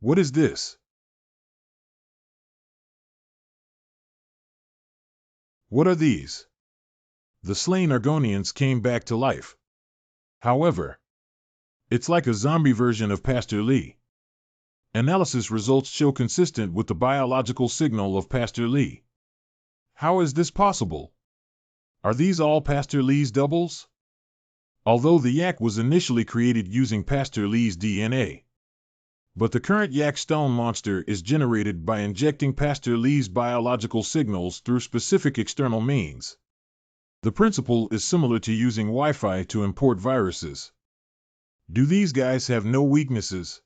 What is this? What are these? The slain Argonians came back to life. However, it's like a zombie version of Pastor Lee. Analysis results show consistent with the biological signal of Pastor Lee. How is this possible? Are these all Pastor Lee's doubles? Although the yak was initially created using Pastor Lee's DNA. But the current yak stone monster is generated by injecting Pastor Lee's biological signals through specific external means. The principle is similar to using Wi-Fi to import viruses. Do these guys have no weaknesses?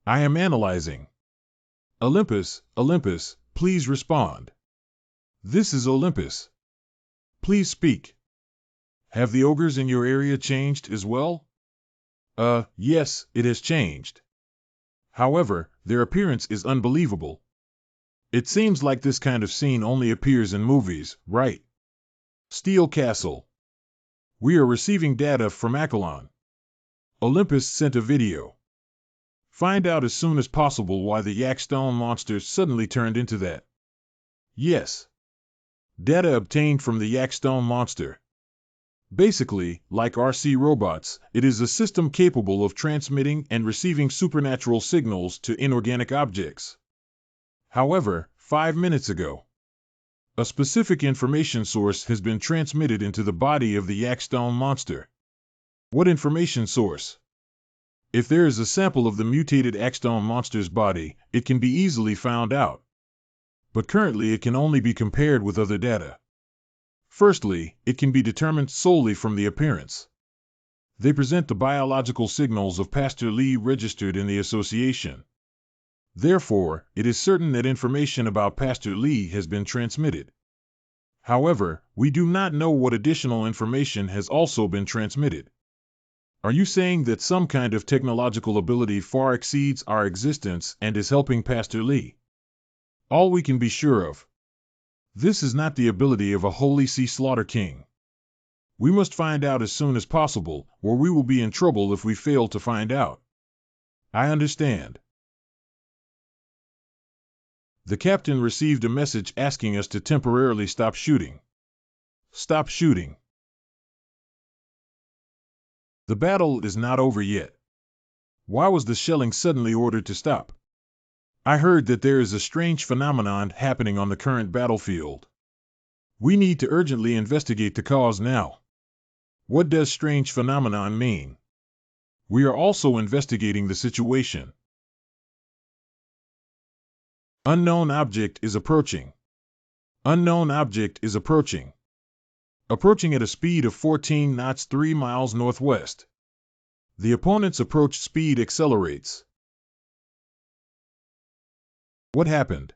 I am analyzing. Olympus, please respond. This is Olympus. Please speak. Have the ogres in your area changed as well? Yes, it has changed. However, their appearance is unbelievable. It seems like this kind of scene only appears in movies, right? Steel Castle. We are receiving data from Akalon. Olympus sent a video. Find out as soon as possible why the Yakstone monster suddenly turned into that. Yes. Data obtained from the Yakstone monster. Basically, like RC robots, it is a system capable of transmitting and receiving supernatural signals to inorganic objects. However, 5 minutes ago, a specific information source has been transmitted into the body of the Yakstone monster. What information source? If there is a sample of the mutated Yakstone monster's body, it can be easily found out. But currently it can only be compared with other data. Firstly, it can be determined solely from the appearance. They present the biological signals of Pastor Lee registered in the association. Therefore, it is certain that information about Pastor Lee has been transmitted. However, we do not know what additional information has also been transmitted. Are you saying that some kind of technological ability far exceeds our existence and is helping Pastor Lee? All we can be sure of. This is not the ability of a Holy Sea Slaughter King. We must find out as soon as possible, or we will be in trouble if we fail to find out. I understand. The captain received a message asking us to temporarily stop shooting. Stop shooting. The battle is not over yet. Why was the shelling suddenly ordered to stop? I heard that there is a strange phenomenon happening on the current battlefield. We need to urgently investigate the cause now. What does strange phenomenon mean? We are also investigating the situation. Unknown object is approaching. Unknown object is approaching. Approaching at a speed of 14 knots 3 miles northwest. The opponent's approach speed accelerates. What happened?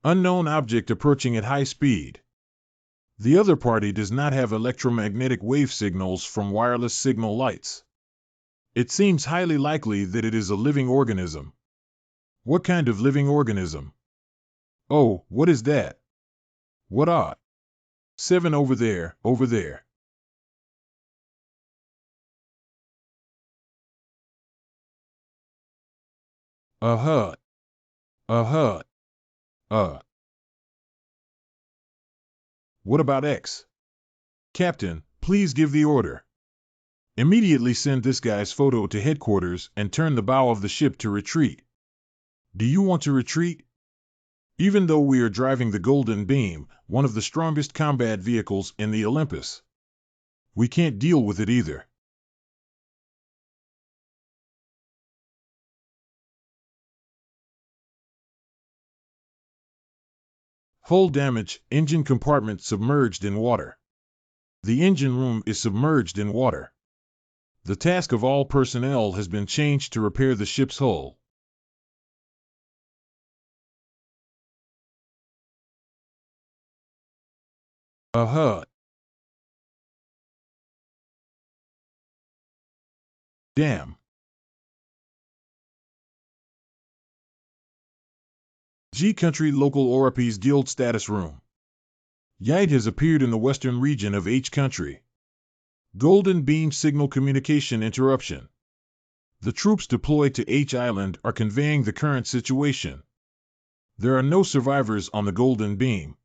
Unknown object approaching at high speed. The other party does not have electromagnetic wave signals from wireless signal lights. It seems highly likely that it is a living organism. What kind of living organism? Oh, what is that? What are? 7 over there, over there. Uh-huh. Uh-huh. What about X? Captain, please give the order. Immediately send this guy's photo to headquarters and turn the bow of the ship to retreat. Do you want to retreat? Even though we are driving the Golden Beam, one of the strongest combat vehicles in the Olympus. We can't deal with it either. Hull damage, engine compartment submerged in water. The engine room is submerged in water. The task of all personnel has been changed to repair the ship's hull. Uh-huh. Damn. G Country Local ORP's Guild Status Room. Yite has appeared in the western region of H Country. Golden Beam Signal Communication Interruption. The troops deployed to H Island are conveying the current situation. There are no survivors on the Golden Beam.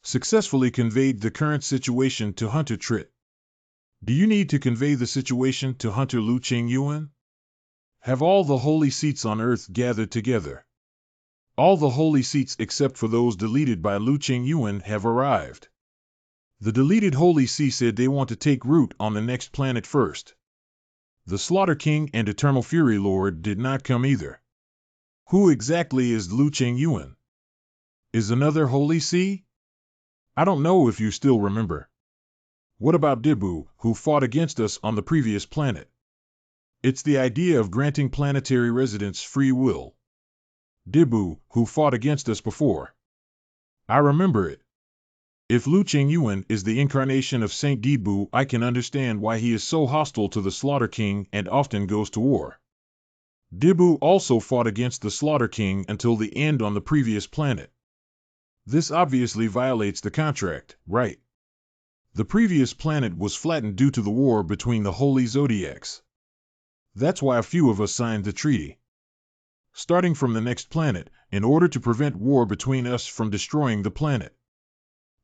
Successfully conveyed the current situation to Hunter Trit. Do you need to convey the situation to Hunter Lu Ching Yuan? Have all the holy seats on Earth gathered together. All the holy seats except for those deleted by Lu Ching Yuan have arrived. The deleted holy see said they want to take root on the next planet first. The Slaughter King and Eternal Fury Lord did not come either. Who exactly is Lu Ching Yuan? Is another holy see? I don't know if you still remember. What about Dibu, who fought against us on the previous planet? It's the idea of granting planetary residents free will. Dibu, who fought against us before. I remember it. If Lu Ching Yuan is the incarnation of Saint Dibu, I can understand why he is so hostile to the Slaughter King and often goes to war. Dibu also fought against the Slaughter King until the end on the previous planet. This obviously violates the contract, right? The previous planet was flattened due to the war between the Holy Zodiacs. That's why a few of us signed the treaty. Starting from the next planet, in order to prevent war between us from destroying the planet.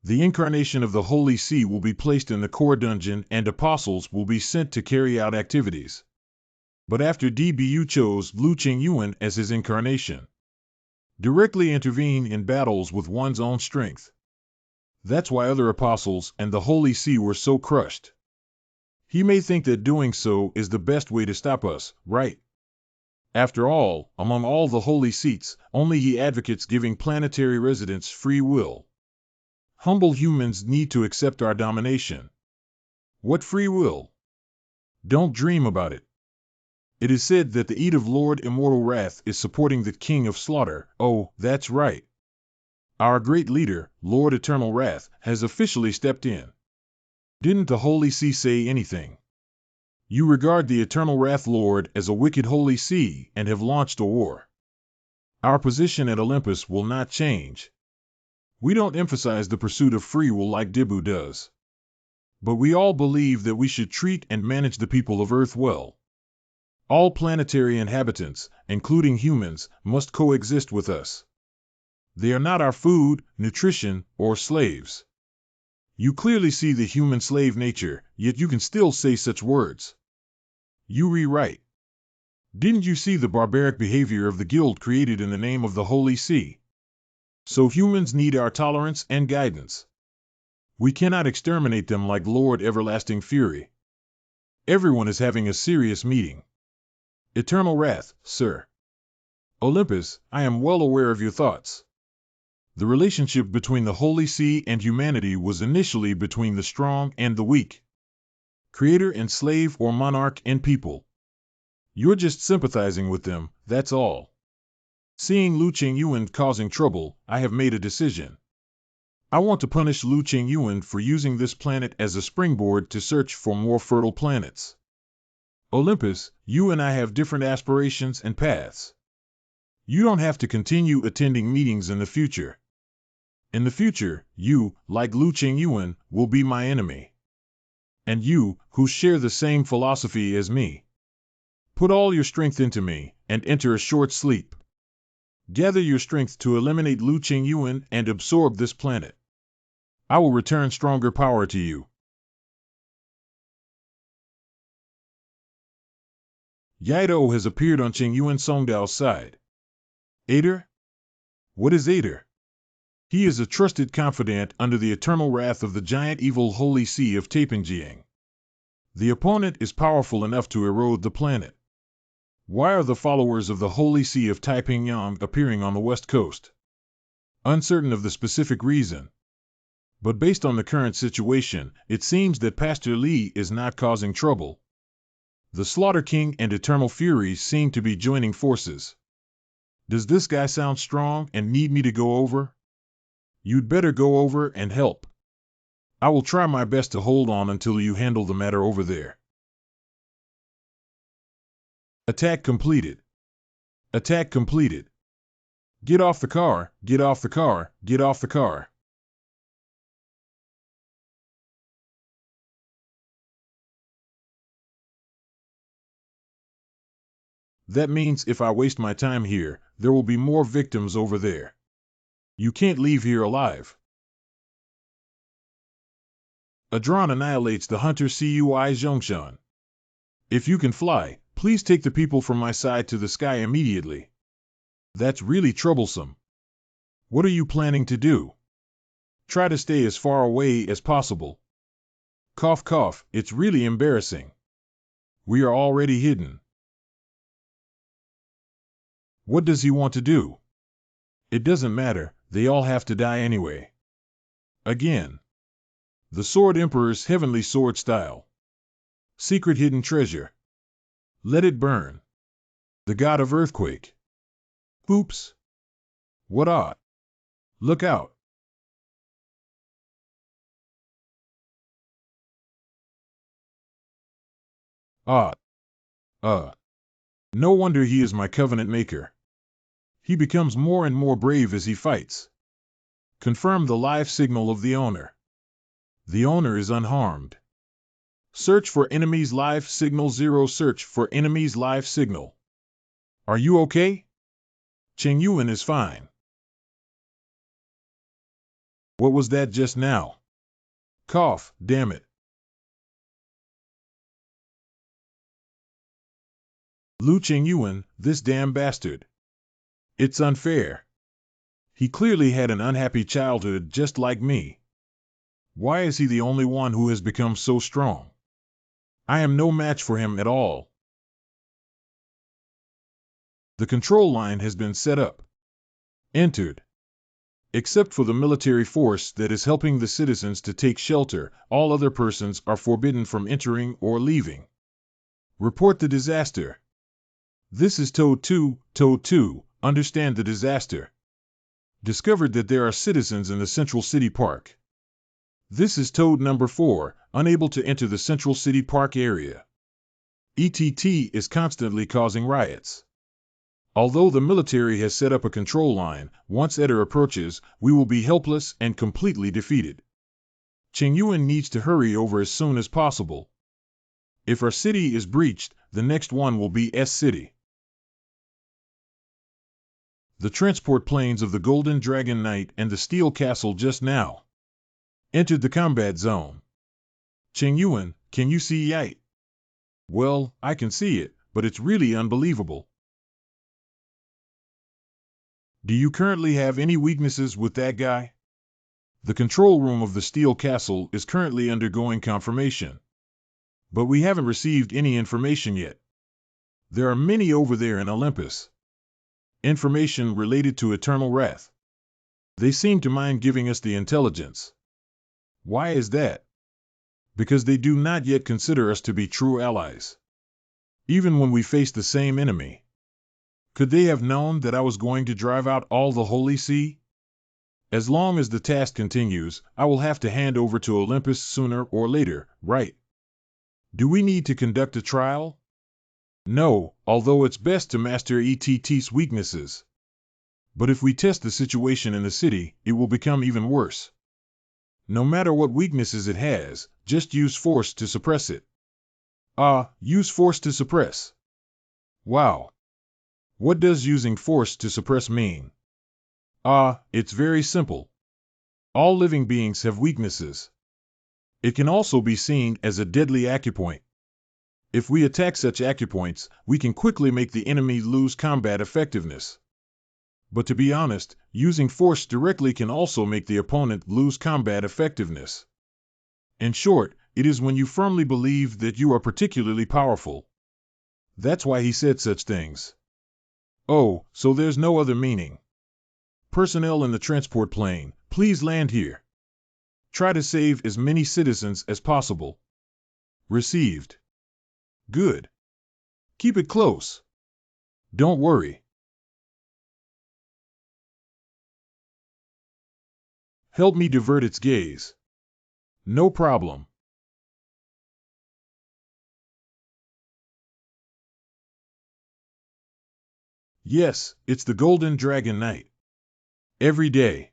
The incarnation of the Holy See will be placed in the core dungeon and apostles will be sent to carry out activities. But after DBU chose Lu Ching Yuan as his incarnation. Directly intervene in battles with one's own strength. That's why other apostles and the Holy See were so crushed. He may think that doing so is the best way to stop us, right? After all, among all the holy seats, only he advocates giving planetary residents free will. Humble humans need to accept our domination. What free will? Don't dream about it. It is said that the Eid of Lord Immortal Wrath is supporting the King of Slaughter. Oh, that's right. Our great leader, Lord Eternal Wrath, has officially stepped in. Didn't the Holy See say anything? You regard the Eternal Wrath Lord as a wicked Holy See and have launched a war. Our position at Olympus will not change. We don't emphasize the pursuit of free will like Dibu does. But we all believe that we should treat and manage the people of Earth well. All planetary inhabitants, including humans, must coexist with us. They are not our food, nutrition, or slaves. You clearly see the human slave nature, yet you can still say such words. You rewrite. Didn't you see the barbaric behavior of the guild created in the name of the Holy See? So humans need our tolerance and guidance. We cannot exterminate them like Lord Everlasting Fury. Everyone is having a serious meeting. Eternal Wrath, sir. Olympus, I am well aware of your thoughts. The relationship between the Holy See and humanity was initially between the strong and the weak. Creator and slave or monarch and people. You're just sympathizing with them, that's all. Seeing Lu Ching Yuan causing trouble, I have made a decision. I want to punish Lu Ching Yuan for using this planet as a springboard to search for more fertile planets. Olympus, you and I have different aspirations and paths. You don't have to continue attending meetings in the future. In the future, you, like Lu Ching Yuan, will be my enemy. And you, who share the same philosophy as me. Put all your strength into me, and enter a short sleep. Gather your strength to eliminate Lu Ching Yuan and absorb this planet. I will return stronger power to you. Yaido has appeared on Ching Yuan Songdao's side. Ader? What is Ader? He is a trusted confidant under the eternal wrath of the giant evil Holy See of Taipingjiang. The opponent is powerful enough to erode the planet. Why are the followers of the Holy See of Taipingyang appearing on the west coast? Uncertain of the specific reason. But based on the current situation, it seems that Pastor Li is not causing trouble. The Slaughter King and Eternal Fury seem to be joining forces. Does this guy sound strong and need me to go over? You'd better go over and help. I will try my best to hold on until you handle the matter over there. Attack completed. Attack completed. Get off the car, get off the car, get off the car. That means if I waste my time here, there will be more victims over there. You can't leave here alive. A drone annihilates the hunter Cui Zhongshan. If you can fly, please take the people from my side to the sky immediately. That's really troublesome. What are you planning to do? Try to stay as far away as possible. Cough cough, it's really embarrassing. We are already hidden. What does he want to do? It doesn't matter, they all have to die anyway. Again. The Sword Emperor's heavenly sword style. Secret hidden treasure. Let it burn. The god of earthquake. Oops. What odd. Look out. Odd. No wonder he is my covenant maker. He becomes more and more brave as he fights. Confirm the live signal of the owner. The owner is unharmed. Search for enemy's live signal 0. Search for enemy's live signal. Are you okay? Cheng Yuan is fine. What was that just now? Cough, damn it. Lu Cheng Yuan, this damn bastard. It's unfair. He clearly had an unhappy childhood just like me. Why is he the only one who has become so strong? I am no match for him at all. The control line has been set up. Entered. Except for the military force that is helping the citizens to take shelter, all other persons are forbidden from entering or leaving. Report the disaster. This is Toad 2, Toad 2, understand the disaster. Discovered that there are citizens in the Central City Park. This is Toad number 4, unable to enter the Central City Park area. ETT is constantly causing riots. Although the military has set up a control line, once Eder approaches, we will be helpless and completely defeated. Cheng Yuan needs to hurry over as soon as possible. If our city is breached, the next one will be S City. The transport planes of the Golden Dragon Knight and the Steel Castle just now entered the combat zone. Cheng Yuan, can you see it? Well, I can see it, but it's really unbelievable. Do you currently have any weaknesses with that guy? The control room of the Steel Castle is currently undergoing confirmation. But we haven't received any information yet. There are many over there in Olympus. Information related to eternal wrath. They seem to mind giving us the intelligence. Why is that? Because they do not yet consider us to be true allies. Even when we face the same enemy. Could they have known that I was going to drive out all the Holy See? As long as the task continues, I will have to hand over to Olympus sooner or later, right? Do we need to conduct a trial? No, although it's best to master ETT's weaknesses. But if we test the situation in the city, it will become even worse. No matter what weaknesses it has, just use force to suppress it. Use force to suppress. Wow. What does using force to suppress mean? It's very simple. All living beings have weaknesses. It can also be seen as a deadly acupoint. If we attack such acupoints, we can quickly make the enemy lose combat effectiveness. But to be honest, using force directly can also make the opponent lose combat effectiveness. In short, it is when you firmly believe that you are particularly powerful. That's why he said such things. Oh, so there's no other meaning. Personnel in the transport plane, please land here. Try to save as many citizens as possible. Received. Good. Keep it close. Don't worry. Help me divert its gaze. No problem. Yes, it's the Golden Dragon Knight. Every day.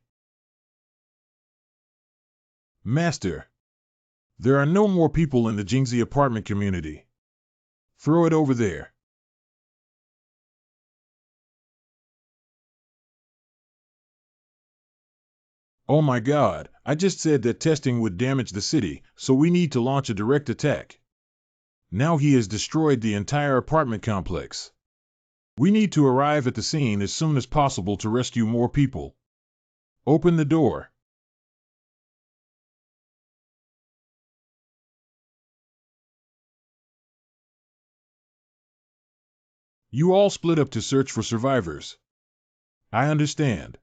Master, there are no more people in the Jingzi apartment community. Throw it over there. Oh my god, I just said that testing would damage the city, so we need to launch a direct attack. Now he has destroyed the entire apartment complex. We need to arrive at the scene as soon as possible to rescue more people. Open the door. You all split up to search for survivors. I understand.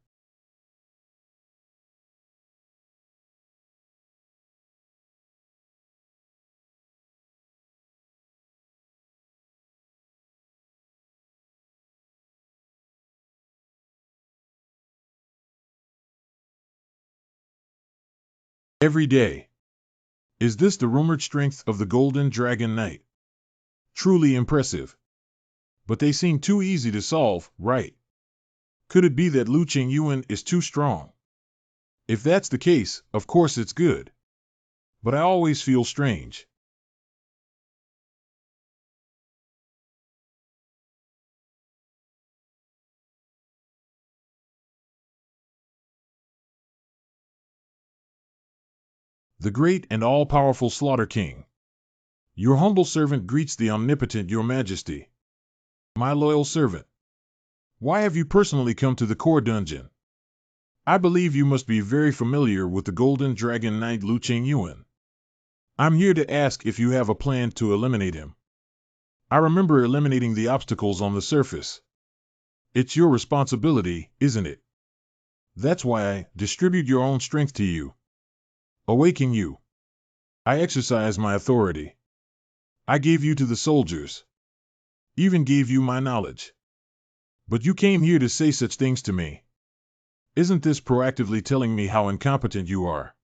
Every day. Is this the rumored strength of the Golden Dragon Knight? Truly impressive. But they seem too easy to solve, right? Could it be that Lu Qingyuan is too strong? If that's the case, of course it's good. But I always feel strange. The great and all-powerful Slaughter King. Your humble servant greets the omnipotent Your Majesty. My loyal servant. Why have you personally come to the core dungeon? I believe you must be very familiar with the Golden Dragon Knight Lu Qingyuan. I'm here to ask if you have a plan to eliminate him. I remember eliminating the obstacles on the surface. It's your responsibility, isn't it? That's why I distribute your own strength to you. Awaken you. I exercise my authority. I gave you to the soldiers. Even gave you my knowledge. But you came here to say such things to me. Isn't this proactively telling me how incompetent you are?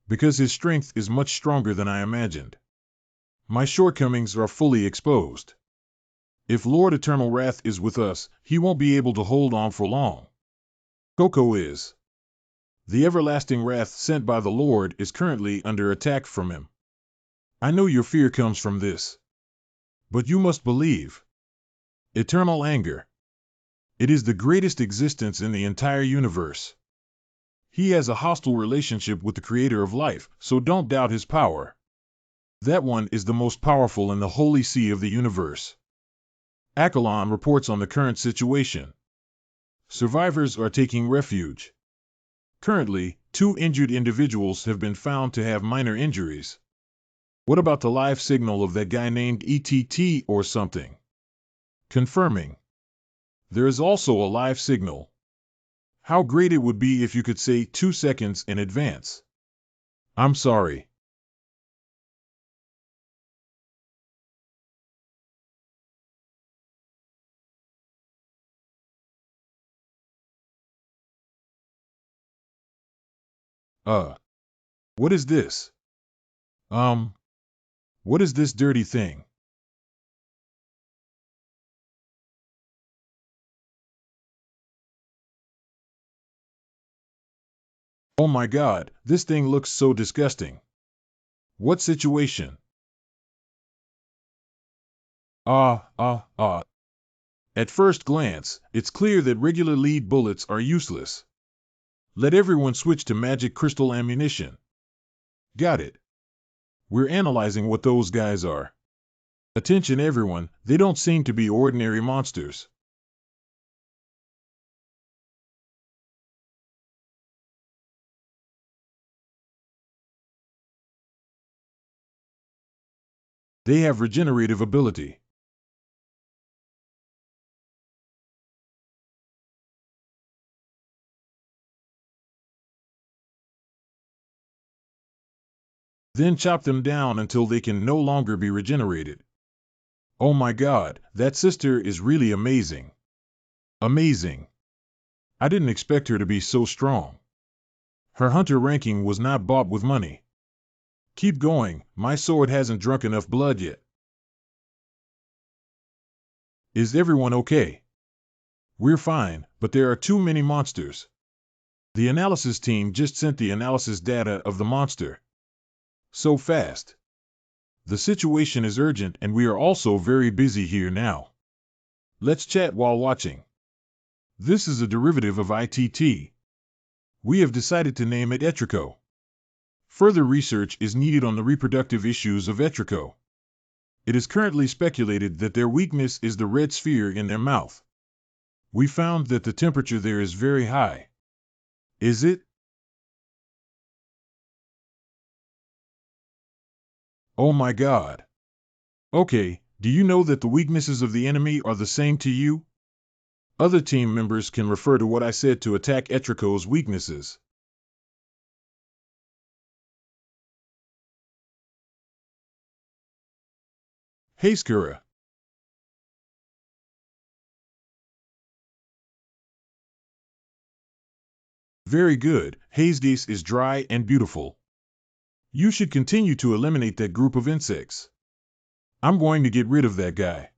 Because his strength is much stronger than I imagined. My shortcomings are fully exposed. If Lord Eternal Wrath is with us, he won't be able to hold on for long. Coco is. The everlasting wrath sent by the Lord is currently under attack from him. I know your fear comes from this. But you must believe. Eternal anger. It is the greatest existence in the entire universe. He has a hostile relationship with the creator of life, so don't doubt his power. That one is the most powerful in the holy sea of the universe. Akalon reports on the current situation. Survivors are taking refuge. Currently, 2 injured individuals have been found to have minor injuries. What about the live signal of that guy named ETT or something? Confirming. There is also a live signal. How great it would be if you could say 2 seconds in advance. I'm sorry. What is this? What is this dirty thing? Oh my god, this thing looks so disgusting. What situation? At first glance, it's clear that regular lead bullets are useless. Let everyone switch to magic crystal ammunition. Got it. We're analyzing what those guys are. Attention everyone, they don't seem to be ordinary monsters. They have regenerative ability. Then chop them down until they can no longer be regenerated. Oh my god, that sister is really amazing. Amazing. I didn't expect her to be so strong. Her hunter ranking was not bought with money. Keep going, my sword hasn't drunk enough blood yet. Is everyone okay? We're fine, but there are too many monsters. The analysis team just sent the analysis data of the monster. So fast. The situation is urgent and we are also very busy here now. Let's chat while watching. This is a derivative of ITT. We have decided to name it Etrico. Further research is needed on the reproductive issues of Etrico. It is currently speculated that their weakness is the red sphere in their mouth. We found that the temperature there is very high. Is it? Oh my God. Okay, do you know that the weaknesses of the enemy are the same to you? Other team members can refer to what I said to attack Etrico's weaknesses. Hey Skura. Very good, Hades is dry and beautiful. You should continue to eliminate that group of insects. I'm going to get rid of that guy.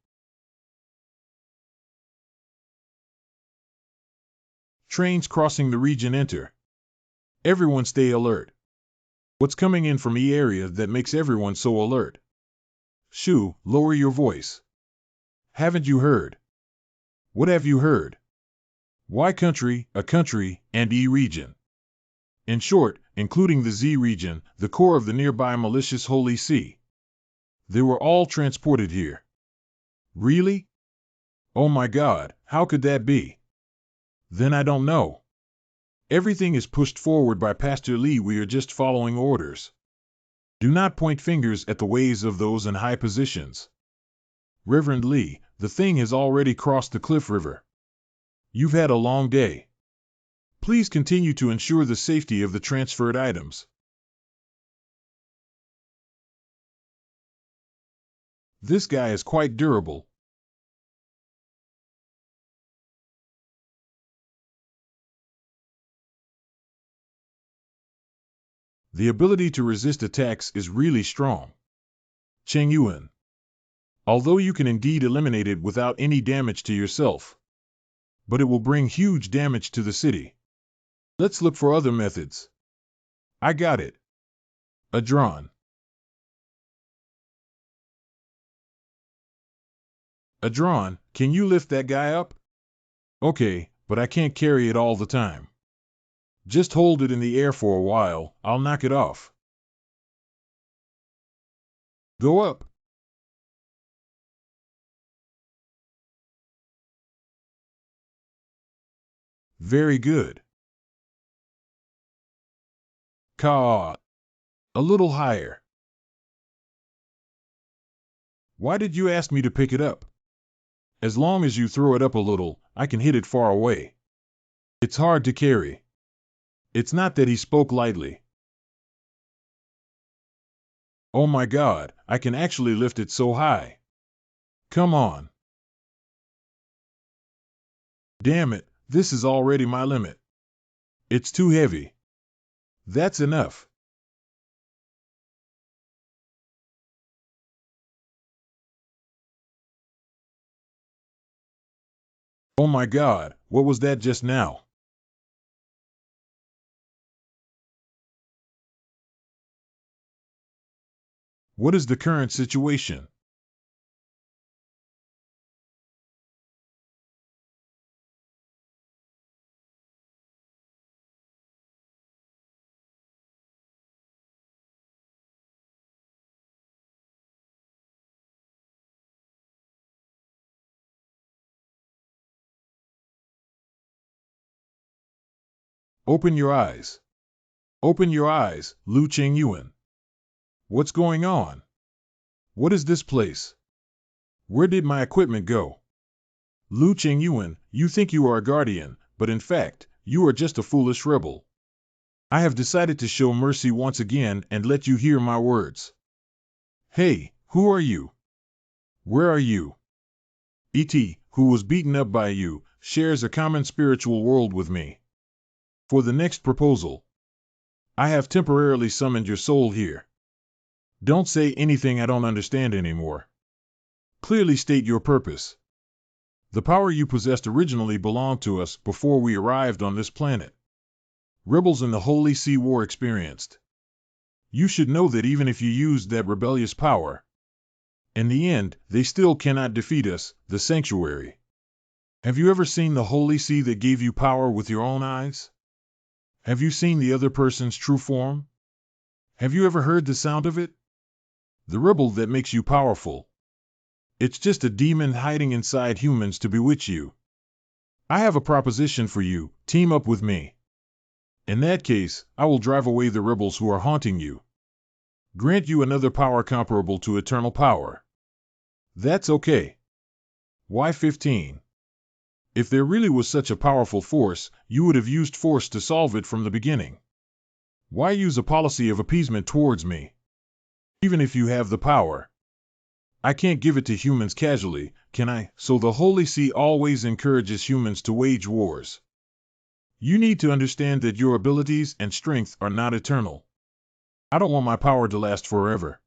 Trains crossing the region enter. Everyone stay alert. What's coming in from E area that makes everyone so alert? Shoo, lower your voice. Haven't you heard? What have you heard? Y country, a country, and E region. In short, including the Z region, the core of the nearby malicious Holy See. They were all transported here. Really? Oh my God, how could that be? Then I don't know. Everything is pushed forward by Pastor Lee. We are just following orders. Do not point fingers at the ways of those in high positions. Reverend Lee, the thing has already crossed the Cliff River. You've had a long day. Please continue to ensure the safety of the transferred items. This guy is quite durable. The ability to resist attacks is really strong. Cheng Yuan. Although you can indeed eliminate it without any damage to yourself. But it will bring huge damage to the city. Let's look for other methods. I got it. Adron. Adron, can you lift that guy up? Okay, but I can't carry it all the time. Just hold it in the air for a while, I'll knock it off. Go up. Very good. Ka. A little higher. Why did you ask me to pick it up? As long as you throw it up a little, I can hit it far away. It's hard to carry. It's not that he spoke lightly. Oh my God, I can actually lift it so high. Come on. Damn it, this is already my limit. It's too heavy. That's enough. Oh my God, what was that just now? What is the current situation? Open your eyes. Open your eyes, Lu Qingyuan. What's going on? What is this place? Where did my equipment go? Lu Qingyuan, you think you are a guardian, but in fact, you are just a foolish rebel. I have decided to show mercy once again and let you hear my words. Hey, who are you? Where are you? E.T., who was beaten up by you, shares a common spiritual world with me. For the next proposal, I have temporarily summoned your soul here. Don't say anything I don't understand anymore. Clearly state your purpose. The power you possessed originally belonged to us before we arrived on this planet. Rebels in the Holy Sea War experienced. You should know that even if you used that rebellious power, in the end, they still cannot defeat us, the Sanctuary. Have you ever seen the Holy Sea that gave you power with your own eyes? Have you seen the other person's true form? Have you ever heard the sound of it? The rebel that makes you powerful. It's just a demon hiding inside humans to bewitch you. I have a proposition for you, team up with me. In that case, I will drive away the rebels who are haunting you. Grant you another power comparable to eternal power. That's okay. Why 15? If there really was such a powerful force, you would have used force to solve it from the beginning. Why use a policy of appeasement towards me? Even if you have the power, I can't give it to humans casually, can I? So the Holy See always encourages humans to wage wars. You need to understand that your abilities and strength are not eternal. I don't want my power to last forever.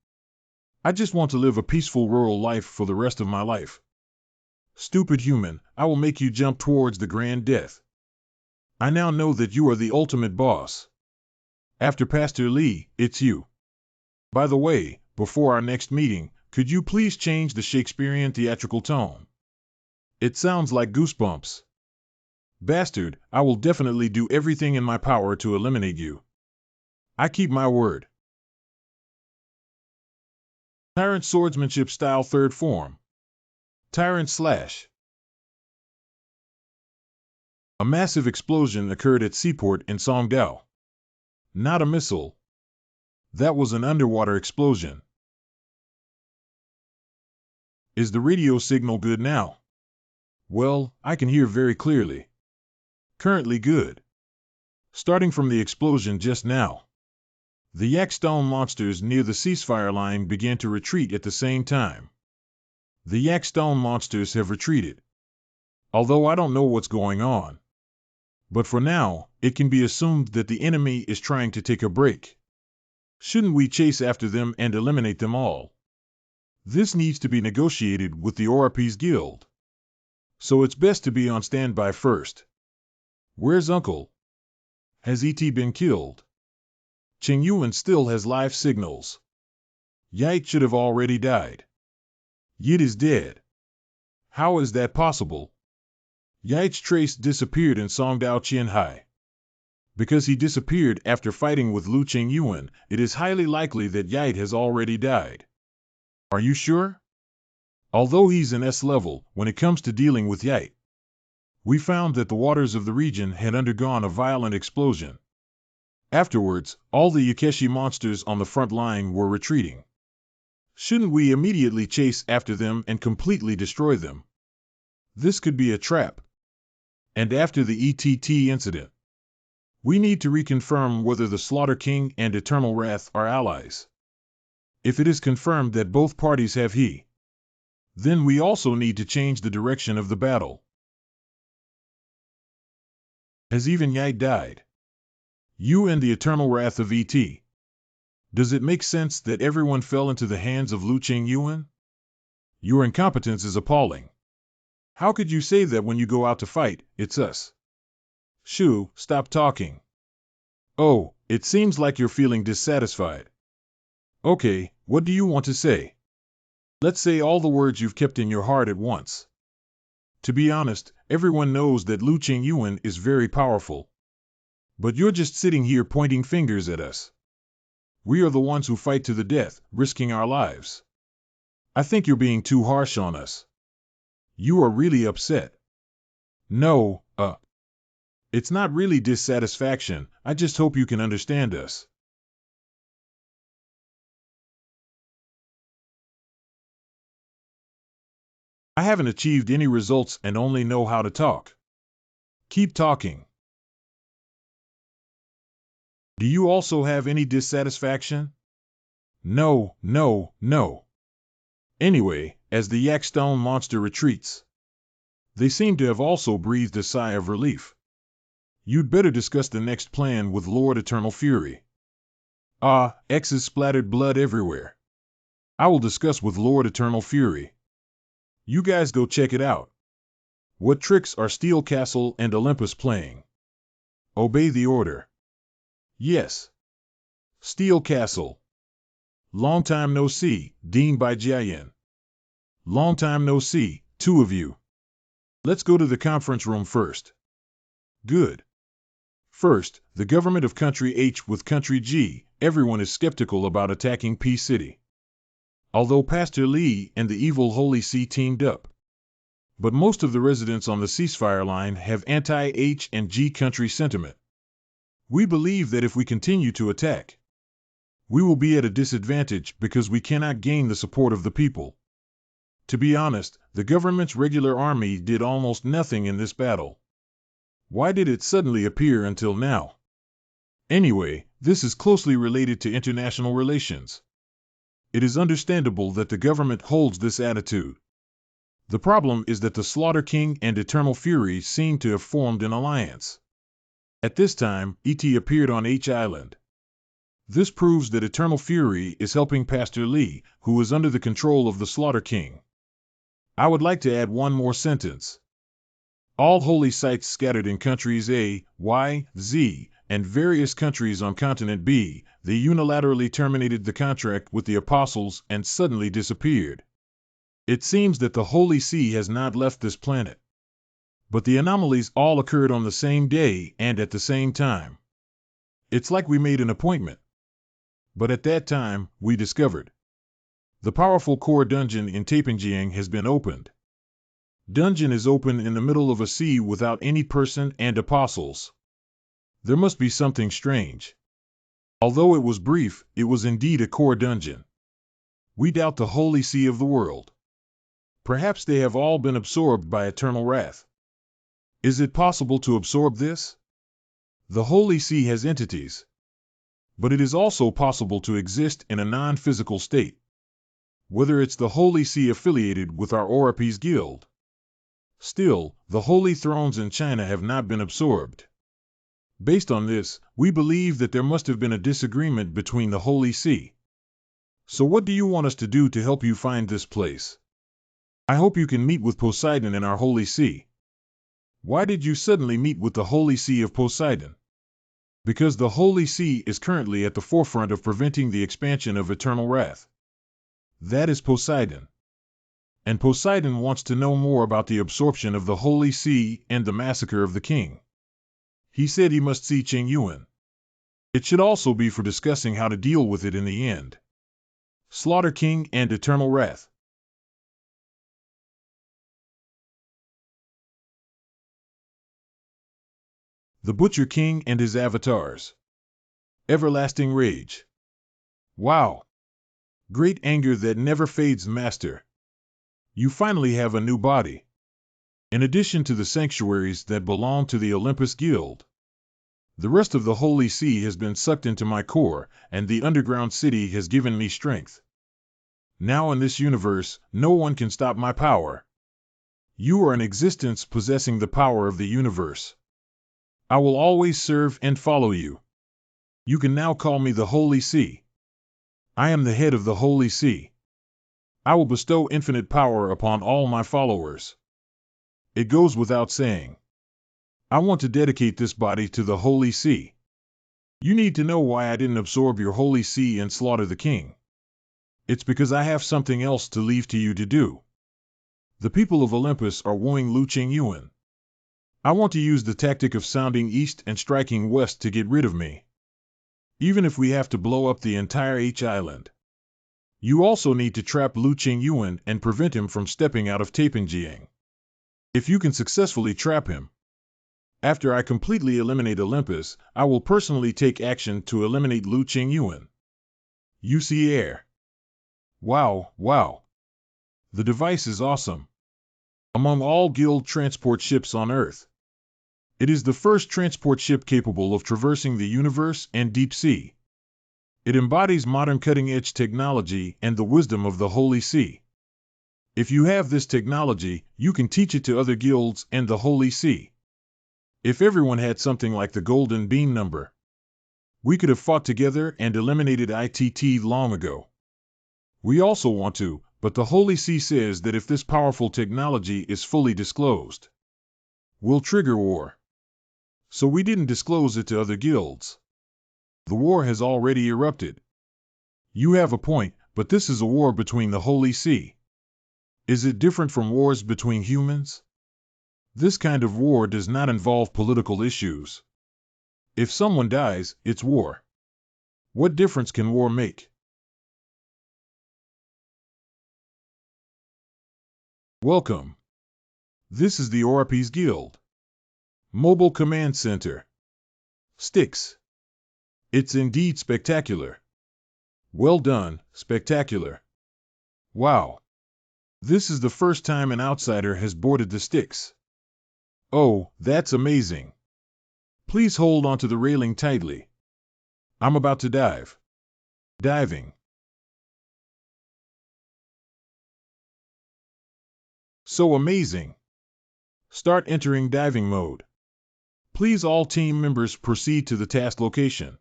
I just want to live a peaceful rural life for the rest of my life. Stupid human, I will make you jump towards the grand death. I now know that you are the ultimate boss. After Pastor Lee, it's you. By the way, before our next meeting, could you please change the Shakespearean theatrical tone? It sounds like goosebumps. Bastard, I will definitely do everything in my power to eliminate you. I keep my word. Tyrant Swordsmanship Style Third Form. Tyrant Slash. A massive explosion occurred at Seaport in Songdao. Not a missile. That was an underwater explosion. Is the radio signal good now? Well, I can hear very clearly. Currently good. Starting from the explosion just now. The Yakstone monsters near the ceasefire line began to retreat at the same time. The Yakstone monsters have retreated. Although I don't know what's going on. But for now, it can be assumed that the enemy is trying to take a break. Shouldn't we chase after them and eliminate them all? This needs to be negotiated with the Orapis Guild. So it's best to be on standby first. Where's Uncle? Has E.T. been killed? Cheng Yuan still has life signals. Yite should have already died. Yit is dead. How is that possible? Yite's trace disappeared in Songdao Qianhai. Because he disappeared after fighting with Lu Cheng Yuan, it is highly likely that Yite has already died. Are you sure? Although he's an S level, when it comes to dealing with Yite, we found that the waters of the region had undergone a violent explosion. Afterwards, all the Yakeshi monsters on the front line were retreating. Shouldn't we immediately chase after them and completely destroy them? This could be a trap. And after the ETT incident, we need to reconfirm whether the Slaughter King and Eternal Wrath are allies. If it is confirmed that both parties have he, then we also need to change the direction of the battle. Has even Yite died? You and the Eternal Wrath of E.T. Does it make sense that everyone fell into the hands of Lu Cheng Yuan? Your incompetence is appalling. How could you say that when you go out to fight, it's us? Shu, stop talking. Oh, it seems like you're feeling dissatisfied. Okay, what do you want to say? Let's say all the words you've kept in your heart at once. To be honest, everyone knows that Lu Cheng Yuan is very powerful. But you're just sitting here pointing fingers at us. We are the ones who fight to the death, risking our lives. I think you're being too harsh on us. You are really upset. No, it's not really dissatisfaction, I just hope you can understand us. I haven't achieved any results and only know how to talk. Keep talking. Do you also have any dissatisfaction? No, no, no. Anyway, as the Yakstone monster retreats, they seem to have also breathed a sigh of relief. You'd better discuss the next plan with Lord Eternal Fury. X's splattered blood everywhere. I will discuss with Lord Eternal Fury. You guys go check it out. What tricks are Steel Castle and Olympus playing? Obey the order. Yes. Steel Castle. Long time no see, Dean by Jiayin. Long time no see, two of you. Let's go to the conference room first. Good. First, the government of Country H with Country G. Everyone is skeptical about attacking P City. Although Pastor Li and the evil Holy See teamed up. But most of the residents on the ceasefire line have anti-H and G country sentiment. We believe that if we continue to attack, we will be at a disadvantage because we cannot gain the support of the people. To be honest, the government's regular army did almost nothing in this battle. Why did it suddenly appear until now? Anyway, this is closely related to international relations. It is understandable that the government holds this attitude. The problem is that the Slaughter King and Eternal Fury seem to have formed an alliance. At this time, E.T. appeared on H Island. This proves that Eternal Fury is helping Pastor Li, who is under the control of the Slaughter King. I would like to add one more sentence. All holy sites scattered in countries A, Y, Z, and various countries on continent B, they unilaterally terminated the contract with the apostles and suddenly disappeared. It seems that the Holy See has not left this planet. But the anomalies all occurred on the same day and at the same time. It's like we made an appointment. But at that time, we discovered the powerful core dungeon in Taipingjiang has been opened. Dungeon is open in the middle of a sea without any person and apostles. There must be something strange. Although it was brief, it was indeed a core dungeon. We doubt the Holy See of the world. Perhaps they have all been absorbed by eternal wrath. Is it possible to absorb this? The Holy See has entities. But it is also possible to exist in a non-physical state. Whether it's the Holy See affiliated with our Orapes Guild. Still, the holy thrones in China have not been absorbed. Based on this, we believe that there must have been a disagreement between the Holy See. So what do you want us to do to help you find this place? I hope you can meet with Poseidon in our Holy See. Why did you suddenly meet with the Holy See of Poseidon? Because the Holy See is currently at the forefront of preventing the expansion of eternal wrath. That is Poseidon. And Poseidon wants to know more about the absorption of the Holy See and the massacre of the king. He said he must see Qing Yuan. It should also be for discussing how to deal with it in the end. Slaughter King and Eternal Wrath. The Butcher King and his avatars. Everlasting Rage. Wow! Great anger that never fades, Master. You finally have a new body. In addition to the sanctuaries that belong to the Olympus Guild, the rest of the Holy See has been sucked into my core, and the underground city has given me strength. Now in this universe, no one can stop my power. You are an existence possessing the power of the universe. I will always serve and follow you. You can now call me the Holy See. I am the head of the Holy See. I will bestow infinite power upon all my followers. It goes without saying. I want to dedicate this body to the Holy See. You need to know why I didn't absorb your Holy See and slaughter the king. It's because I have something else to leave to you to do. The people of Olympus are wooing Lu Qingyuan. I want to use the tactic of sounding east and striking west to get rid of me. Even if we have to blow up the entire H Island. You also need to trap Lu Qingyuan and prevent him from stepping out of Taipingjiang. If you can successfully trap him, after I completely eliminate Olympus, I will personally take action to eliminate Lu Qingyuan. UC Air. Wow, wow. The device is awesome. Among all guild transport ships on Earth, it is the first transport ship capable of traversing the universe and deep sea. It embodies modern cutting-edge technology and the wisdom of the Holy See. If you have this technology, you can teach it to other guilds and the Holy See. If everyone had something like the Golden Beam number, we could have fought together and eliminated ITT long ago. We also want to, but the Holy See says that if this powerful technology is fully disclosed, will trigger war. So we didn't disclose it to other guilds. The war has already erupted. You have a point, but this is a war between the Holy See. Is it different from wars between humans? This kind of war does not involve political issues. If someone dies, it's war. What difference can war make? Welcome. This is the ORP's Guild. Mobile Command Center. Sticks. It's indeed spectacular. Well done, spectacular. Wow. This is the first time an outsider has boarded the Sticks. Oh, that's amazing. Please hold onto the railing tightly. I'm about to dive. Diving. So amazing. Start entering diving mode. Please all team members proceed to the task location.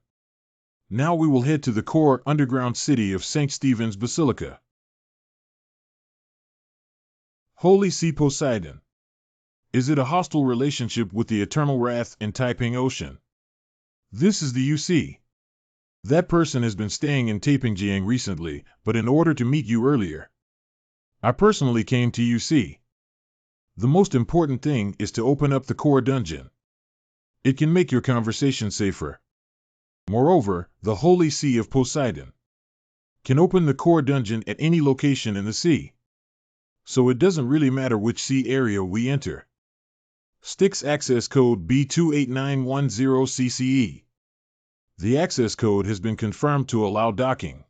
Now we will head to the core underground city of St. Stephen's Basilica. Holy See Poseidon. Is it a hostile relationship with the Eternal Wrath in Taiping Ocean? This is the UC. That person has been staying in Taipingjiang recently, but in order to meet you earlier, I personally came to UC. The most important thing is to open up the core dungeon. It can make your conversation safer. Moreover, the Holy See of Poseidon can open the core dungeon at any location in the sea. So it doesn't really matter which sea area we enter. Sticks access code B28910CCE. The access code has been confirmed to allow docking.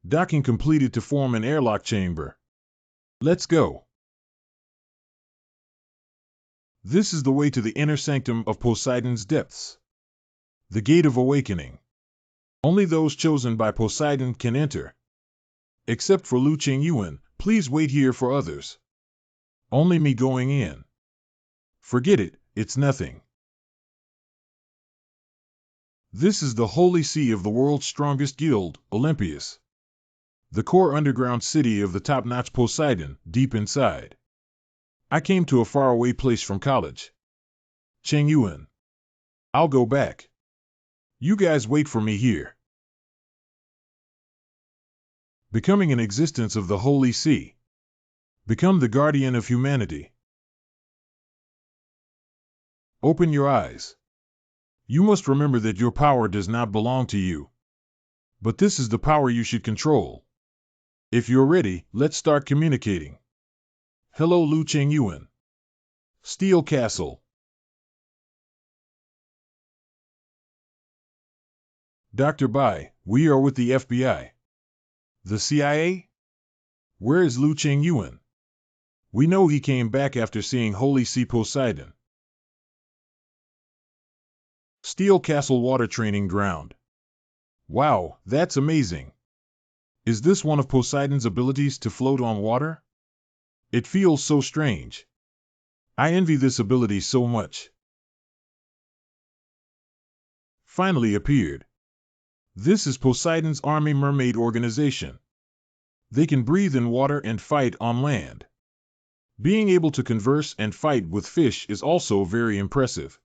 Docking completed to form an airlock chamber. Let's go. This is the way to the inner sanctum of Poseidon's depths. The Gate of Awakening. Only those chosen by Poseidon can enter. Except for Lu Qingyuan, please wait here for others. Only me going in. Forget it, it's nothing. This is the Holy See of the world's strongest guild, Olympias. The core underground city of the top-notch Poseidon, deep inside. I came to a faraway place from college. Qingyuan. I'll go back. You guys wait for me here. Becoming an existence of the Holy See. Become the guardian of humanity. Open your eyes. You must remember that your power does not belong to you. But this is the power you should control. If you're ready, let's start communicating. Hello Lu Qingyuan. Steel Castle. Dr. Bai, we are with the FBI. The CIA? Where is Lu Qingyuan? We know he came back after seeing Holy See Poseidon. Steel Castle Water Training Ground. Wow, that's amazing. Is this one of Poseidon's abilities to float on water? It feels so strange. I envy this ability so much. Finally appeared. This is Poseidon's Army Mermaid Organization. They can breathe in water and fight on land. Being able to converse and fight with fish is also very impressive.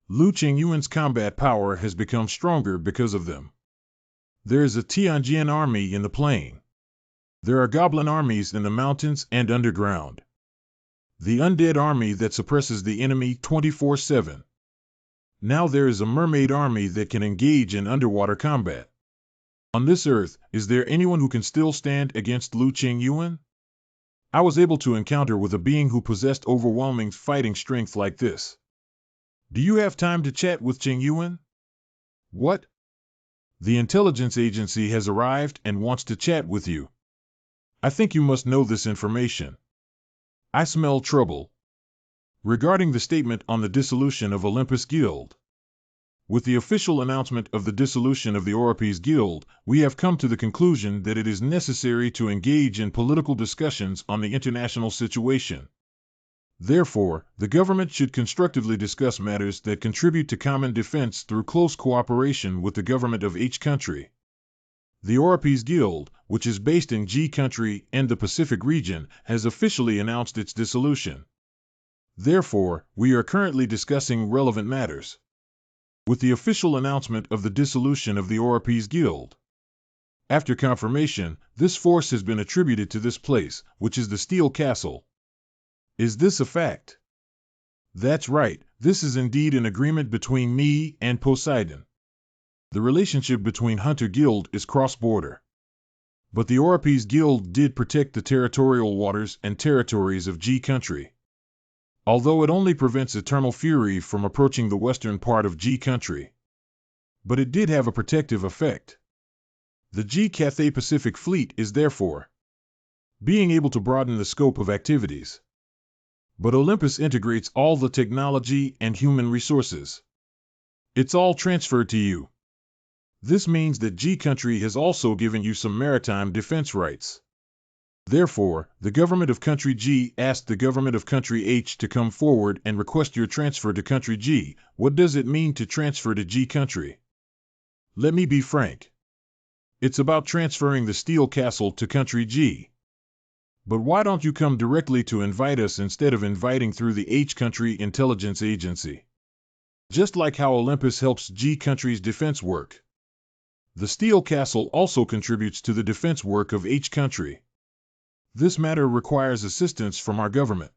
Lu Qingyuan's combat power has become stronger because of them. There is a Tianjian army in the plain. There are goblin armies in the mountains and underground. The undead army that suppresses the enemy 24/7. Now there is a mermaid army that can engage in underwater combat. On this earth, is there anyone who can still stand against Lu Qingyuan? I was able to encounter with a being who possessed overwhelming fighting strength like this. Do you have time to chat with Qingyuan? What? The intelligence agency has arrived and wants to chat with you. I think you must know this information. I smell trouble. Regarding the statement on the dissolution of Olympus Guild. With the official announcement of the dissolution of the Orpes Guild, we have come to the conclusion that it is necessary to engage in political discussions on the international situation. Therefore, the government should constructively discuss matters that contribute to common defense through close cooperation with the government of each country. The Orpes Guild, which is based in G country and the Pacific region, has officially announced its dissolution. Therefore, we are currently discussing relevant matters. With the official announcement of the dissolution of the Orpes Guild. After confirmation, this force has been attributed to this place, which is the Steel Castle. Is this a fact? That's right, this is indeed an agreement between me and Poseidon. The relationship between Hunter Guild is cross-border. But the Orpes Guild did protect the territorial waters and territories of G country. Although it only prevents Eternal Fury from approaching the western part of G country. But it did have a protective effect. The G Cathay Pacific Fleet is therefore being able to broaden the scope of activities. But Olympus integrates all the technology and human resources. It's all transferred to you. This means that G country has also given you some maritime defense rights. Therefore, the government of country G asked the government of country H to come forward and request your transfer to country G. What does it mean to transfer to G country? Let me be frank. It's about transferring the Steel Castle to country G. But why don't you come directly to invite us instead of inviting through the H country intelligence agency? Just like how Olympus helps G country's defense work. The Steel Castle also contributes to the defense work of H country. This matter requires assistance from our government.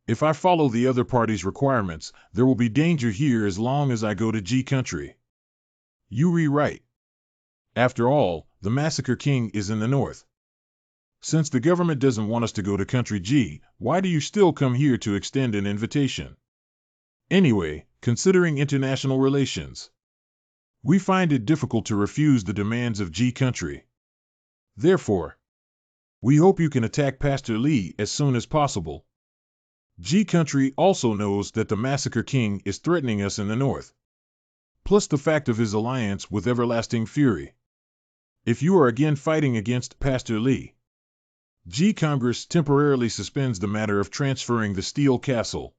If I follow the other party's requirements, there will be danger here as long as I go to G country. You rewrite. After all, the Massacre King is in the north. Since the government doesn't want us to go to country G, why do you still come here to extend an invitation? Anyway, considering international relations, we find it difficult to refuse the demands of G country. Therefore, we hope you can attack Pastor Lee as soon as possible. G country also knows that the Massacre King is threatening us in the north. Plus the fact of his alliance with Everlasting Fury. If you are again fighting against Pastor Lee, G Congress temporarily suspends the matter of transferring the Steel Castle.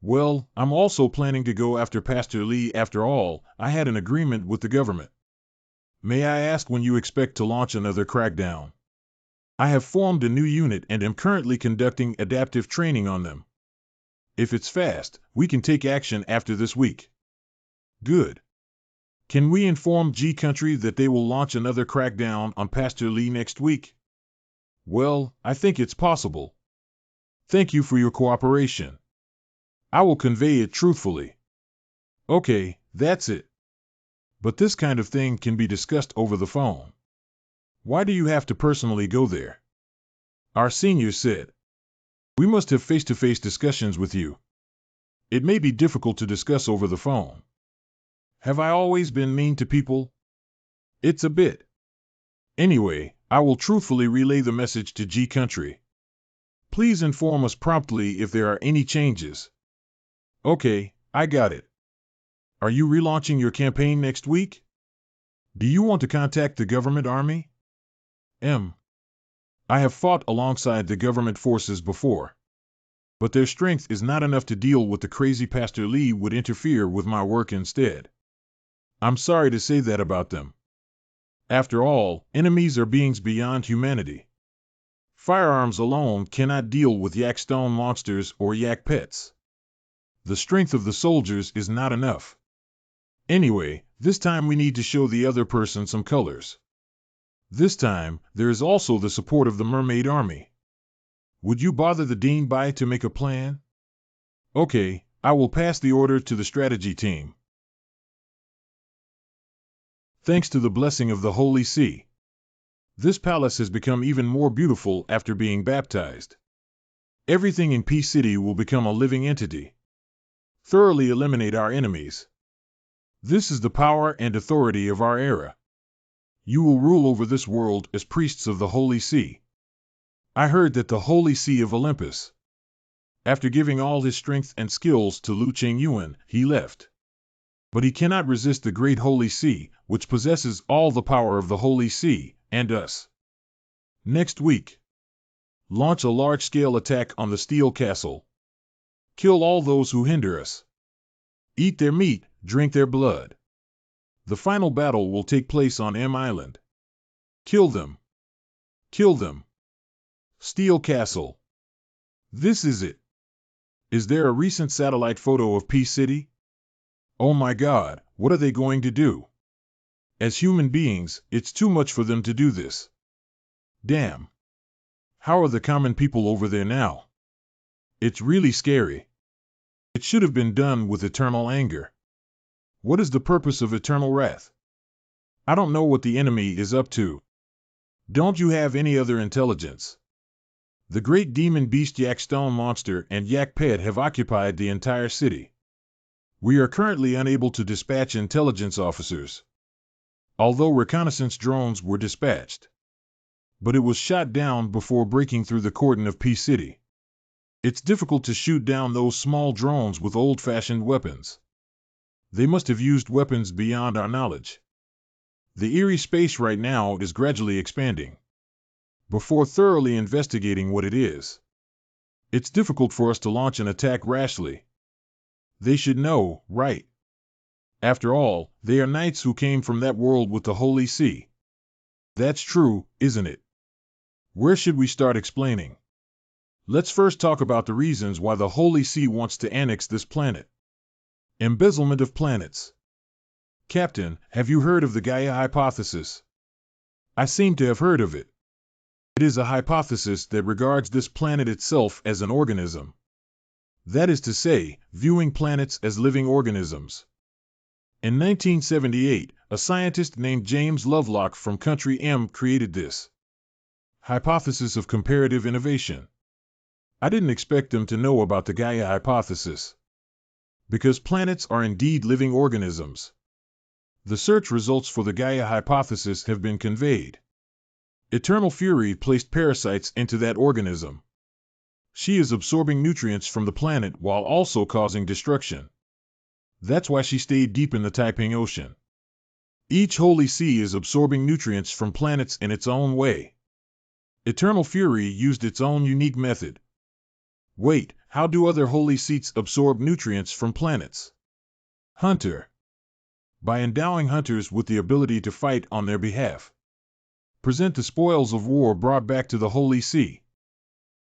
Well, I'm also planning to go after Pastor Lee. After all, I had an agreement with the government. May I ask when you expect to launch another crackdown? I have formed a new unit and am currently conducting adaptive training on them. If it's fast, we can take action after this week. Good. Can we inform G country that they will launch another crackdown on Pastor Lee next week? Well, I think it's possible. Thank you for your cooperation. I will convey it truthfully. Okay, that's it. But this kind of thing can be discussed over the phone. Why do you have to personally go there? Our senior said. We must have face-to-face discussions with you. It may be difficult to discuss over the phone. Have I always been mean to people? It's a bit. Anyway, I will truthfully relay the message to G country. Please inform us promptly if there are any changes. Okay, I got it. Are you relaunching your campaign next week? Do you want to contact the government army? I have fought alongside the government forces before. But their strength is not enough to deal with the crazy Pastor Lee would interfere with my work instead. I'm sorry to say that about them. After all, enemies are beings beyond humanity. Firearms alone cannot deal with yak stone monsters or yak pets. The strength of the soldiers is not enough. Anyway, this time we need to show the other person some colors. This time, there is also the support of the Mermaid Army. Would you bother the Dean Bai to make a plan? Okay, I will pass the order to the strategy team. Thanks to the blessing of the Holy See, this palace has become even more beautiful after being baptized. Everything in P City will become a living entity. Thoroughly eliminate our enemies. This is the power and authority of our era. You will rule over this world as priests of the Holy See. I heard that the Holy See of Olympus, after giving all his strength and skills to Lu Chengyuan, he left. But he cannot resist the great Holy See, which possesses all the power of the Holy See, and us. Next week, launch a large-scale attack on the Steel Castle. Kill all those who hinder us. Eat their meat, drink their blood. The final battle will take place on M Island. Kill them. Kill them. Steel Castle. This is it. Is there a recent satellite photo of Peace City? Oh my God, what are they going to do? As human beings, it's too much for them to do this. Damn. How are the common people over there now? It's really scary. It should have been done with eternal anger. What is the purpose of eternal wrath? I don't know what the enemy is up to. Don't you have any other intelligence? The great demon beast Yak Stone Monster and Yak Pet have occupied the entire city. We are currently unable to dispatch intelligence officers, although reconnaissance drones were dispatched. But it was shot down before breaking through the cordon of Peace City. It's difficult to shoot down those small drones with old-fashioned weapons. They must have used weapons beyond our knowledge. The eerie space right now is gradually expanding. Before thoroughly investigating what it is, it's difficult for us to launch an attack rashly. They should know, right? After all, they are knights who came from that world with the Holy See. That's true, isn't it? Where should we start explaining? Let's first talk about the reasons why the Holy See wants to annex this planet. Embezzlement of planets. Captain, have you heard of the Gaia hypothesis? I seem to have heard of it. It is a hypothesis that regards this planet itself as an organism. That is to say, viewing planets as living organisms. In 1978, a scientist named James Lovelock from Country M created this hypothesis of comparative innovation. I didn't expect them to know about the Gaia hypothesis, because planets are indeed living organisms. The search results for the Gaia hypothesis have been conveyed. Eternal Fury placed parasites into that organism. She is absorbing nutrients from the planet while also causing destruction. That's why she stayed deep in the Taiping Ocean. Each Holy See is absorbing nutrients from planets in its own way. Eternal Fury used its own unique method. Wait, how do other Holy Seats absorb nutrients from planets? Hunter. By endowing hunters with the ability to fight on their behalf. Present the spoils of war brought back to the Holy See.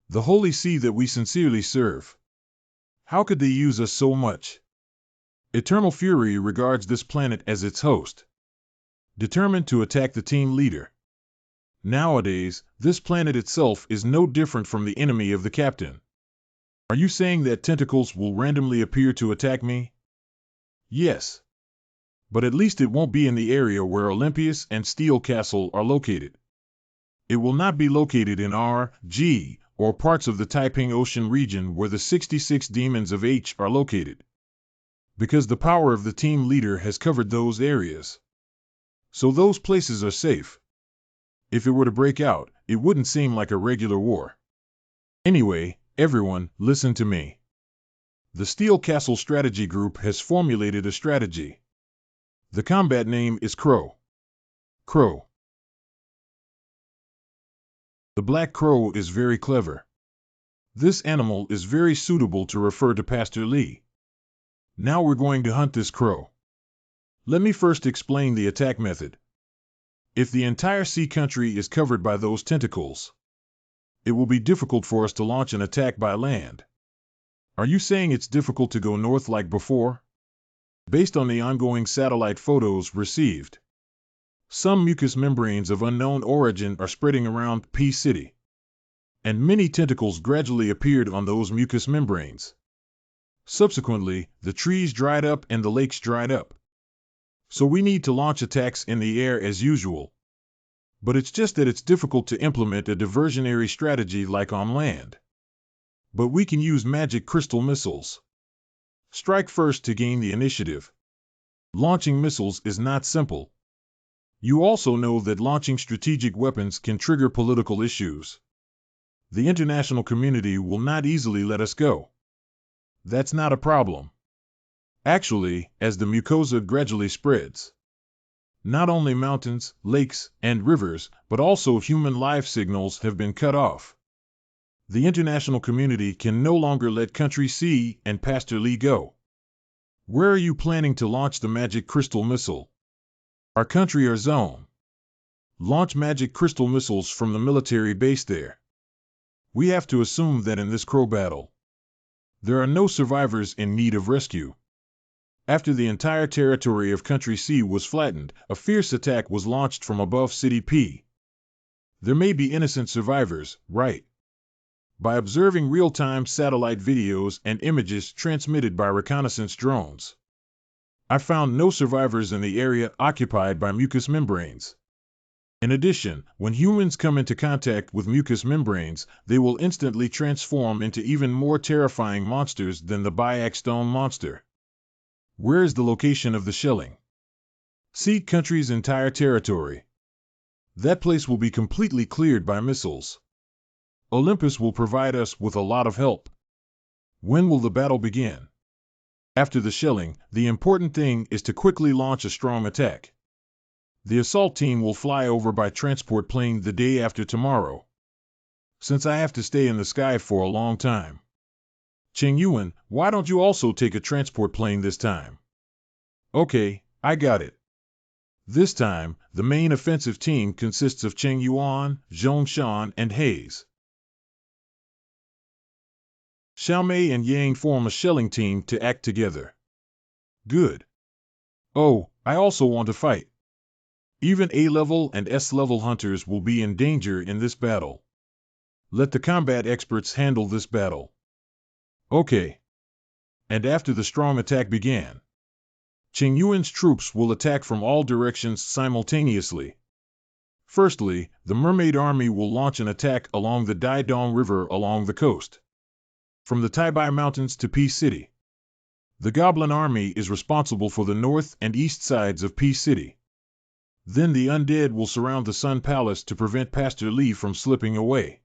The Holy See that we sincerely serve. How could they use us so much? Eternal Fury regards this planet as its host, determined to attack the team leader. Nowadays, this planet itself is no different from the enemy of the captain. Are you saying that tentacles will randomly appear to attack me? Yes. But at least it won't be in the area where Olympius and Steel Castle are located. It will not be located in R, G, or parts of the Taiping Ocean region where the 66 demons of H are located, because the power of the team leader has covered those areas. So those places are safe. If it were to break out, it wouldn't seem like a regular war. Anyway, everyone, listen to me. The Steel Castle Strategy Group has formulated a strategy. The combat name is Crow. Crow. The black crow is very clever. This animal is very suitable to refer to Pastor Lee. Now we're going to hunt this crow. Let me first explain the attack method. If the entire sea country is covered by those tentacles, it will be difficult for us to launch an attack by land. Are you saying it's difficult to go north like before? Based on the ongoing satellite photos received, some mucous membranes of unknown origin are spreading around Peace City, and many tentacles gradually appeared on those mucous membranes. Subsequently, the trees dried up and the lakes dried up. So we need to launch attacks in the air as usual. But it's just that it's difficult to implement a diversionary strategy like on land. But we can use magic crystal missiles. Strike first to gain the initiative. Launching missiles is not simple. You also know that launching strategic weapons can trigger political issues. The international community will not easily let us go. That's not a problem. Actually, as the mucosa gradually spreads, not only mountains, lakes, and rivers, but also human life signals have been cut off. The international community can no longer let Country C and Pastor Lee go. Where are you planning to launch the magic crystal missile? Our country or zone? Launch magic crystal missiles from the military base there. We have to assume that in this crow battle, There are no survivors in need of rescue. After the entire territory of Country C was flattened, a fierce attack was launched from above City P. There may be innocent survivors, right? By observing real-time satellite videos and images transmitted by reconnaissance drones, I found no survivors in the area occupied by mucous membranes. In addition, when humans come into contact with mucous membranes, they will instantly transform into even more terrifying monsters than the Biaxstone monster. Where is the location of the shelling? See country's entire territory. That place will be completely cleared by missiles. Olympus will provide us with a lot of help. When will the battle begin? After the shelling, the important thing is to quickly launch a strong attack. The assault team will fly over by transport plane the day after tomorrow, since I have to stay in the sky for a long time. Cheng Yuan, why don't you also take a transport plane this time? Okay, I got it. This time, the main offensive team consists of Cheng Yuan, Zhongshan, and Hayes. Xiaomei and Yang form a shelling team to act together. Good. Oh, I also want to fight. Even A-level and S-level hunters will be in danger in this battle. Let the combat experts handle this battle. Okay. And after the strong attack began, Cheng Yuan's troops will attack from all directions simultaneously. Firstly, the Mermaid Army will launch an attack along the Daidong River along the coast, from the Taibai Mountains to Peace City. The Goblin Army is responsible for the north and east sides of Peace City. Then the undead will surround the Sun Palace to prevent Pastor Li from slipping away.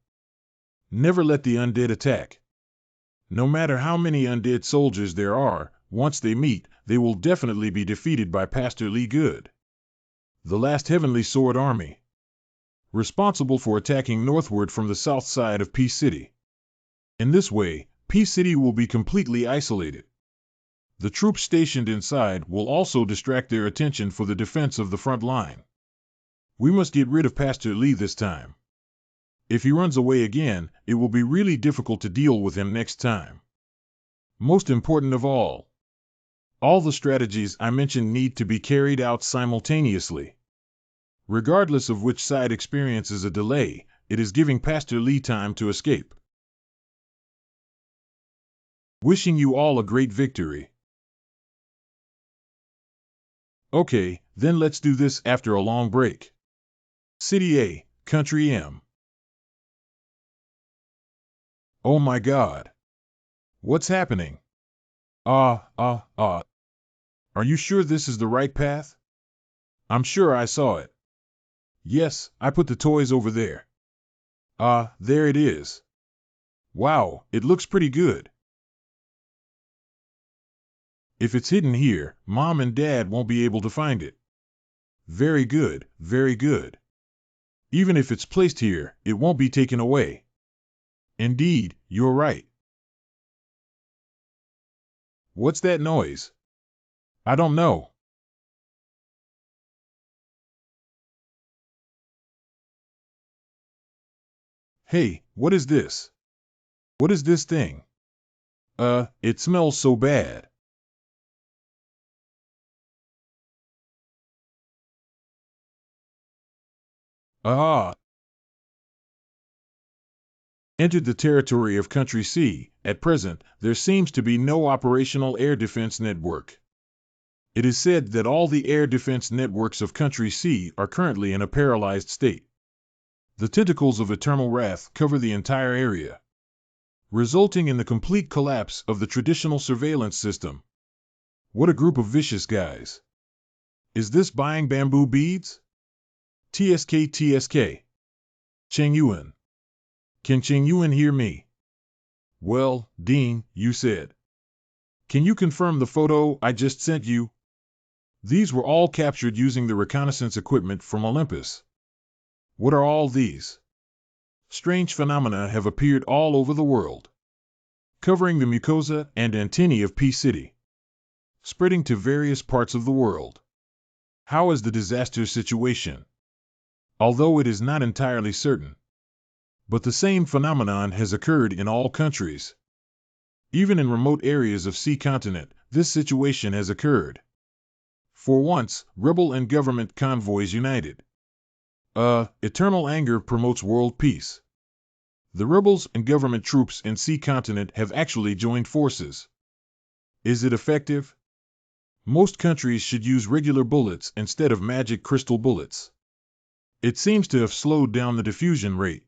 Never let the undead attack. No matter how many undead soldiers there are, once they meet, they will definitely be defeated by Pastor Li Good. The last Heavenly Sword Army, responsible for attacking northward from the south side of Peace City. In this way, Peace City will be completely isolated. The troops stationed inside will also distract their attention for the defense of the front line. We must get rid of Pastor Li this time. If he runs away again, it will be really difficult to deal with him next time. Most important of all the strategies I mentioned need to be carried out simultaneously. Regardless of which side experiences a delay, it is giving Pastor Li time to escape. Wishing you all a great victory. Okay, then let's do this after a long break. City A, Country M. Oh my God. What's happening? Are you sure this is the right path? I'm sure I saw it. Yes, I put the toys over there. There it is. Wow, it looks pretty good. If it's hidden here, Mom and Dad won't be able to find it. Very good, very good. Even if it's placed here, it won't be taken away. Indeed, you're right. What's that noise? I don't know. Hey, what is this? What is this thing? It smells so bad. Entered the territory of Country C. At present, there seems to be no operational air defense network. It is said that all the air defense networks of Country C are currently in a paralyzed state. The tentacles of eternal wrath cover the entire area, resulting in the complete collapse of the traditional surveillance system. What a group of vicious guys. Is this buying bamboo beads? TSK. Cheng Yuan. Can Cheng Yuan hear me? Well, Dean, you said. Can you confirm the photo I just sent you? These were all captured using the reconnaissance equipment from Olympus. What are all these? Strange phenomena have appeared all over the world, covering the mucosa and antennae of Peace City, spreading to various parts of the world. How is the disaster situation? Although it is not entirely certain, but the same phenomenon has occurred in all countries. Even in remote areas of sea continent, this situation has occurred. For once, rebel and government convoys united. Eternal anger promotes world peace. The rebels and government troops in sea continent have actually joined forces. Is it effective? Most countries should use regular bullets instead of magic crystal bullets. It seems to have slowed down the diffusion rate.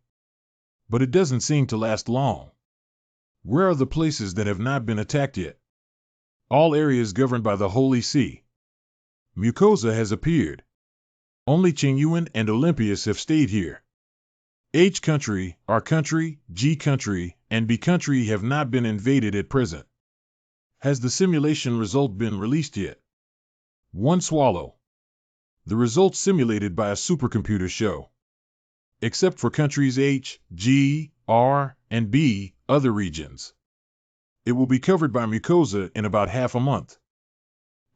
But it doesn't seem to last long. Where are the places that have not been attacked yet? All areas governed by the Holy See. Mucosa has appeared. Only Qingyuan and Olympias have stayed here. H country, R country, G country, and B country have not been invaded at present. Has the simulation result been released yet? One swallow. The results simulated by a supercomputer show. Except for countries H, G, R, and B, other regions. It will be covered by mucosa in about half a month.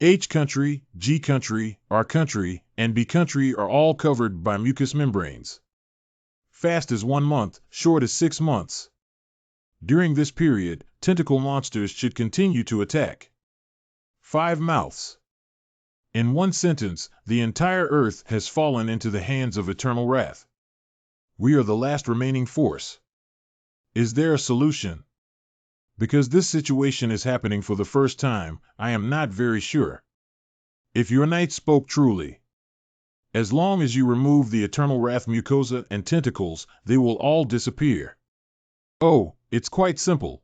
H country, G country, R country, and B country are all covered by mucous membranes. Fast as 1 month, short as 6 months. During this period, tentacle monsters should continue to attack. 5 mouths. In one sentence, the entire earth has fallen into the hands of eternal wrath. We are the last remaining force. Is there a solution? Because this situation is happening for the first time, I am not very sure. If your knight spoke truly, as long as you remove the eternal wrath mucosa and tentacles, they will all disappear. Oh, it's quite simple.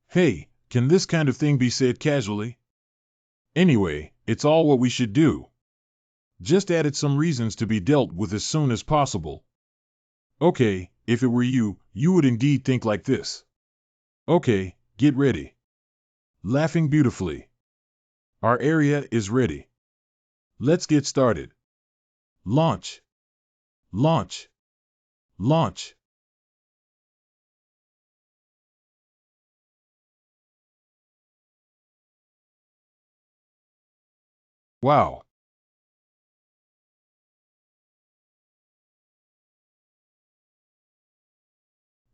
Hey, can this kind of thing be said casually? Anyway, it's all what we should do. Just added some reasons to be dealt with as soon as possible. Okay, if it were you, you would indeed think like this. Okay, get ready. Laughing beautifully. Our area is ready. Let's get started. Launch. Launch. Launch. Wow.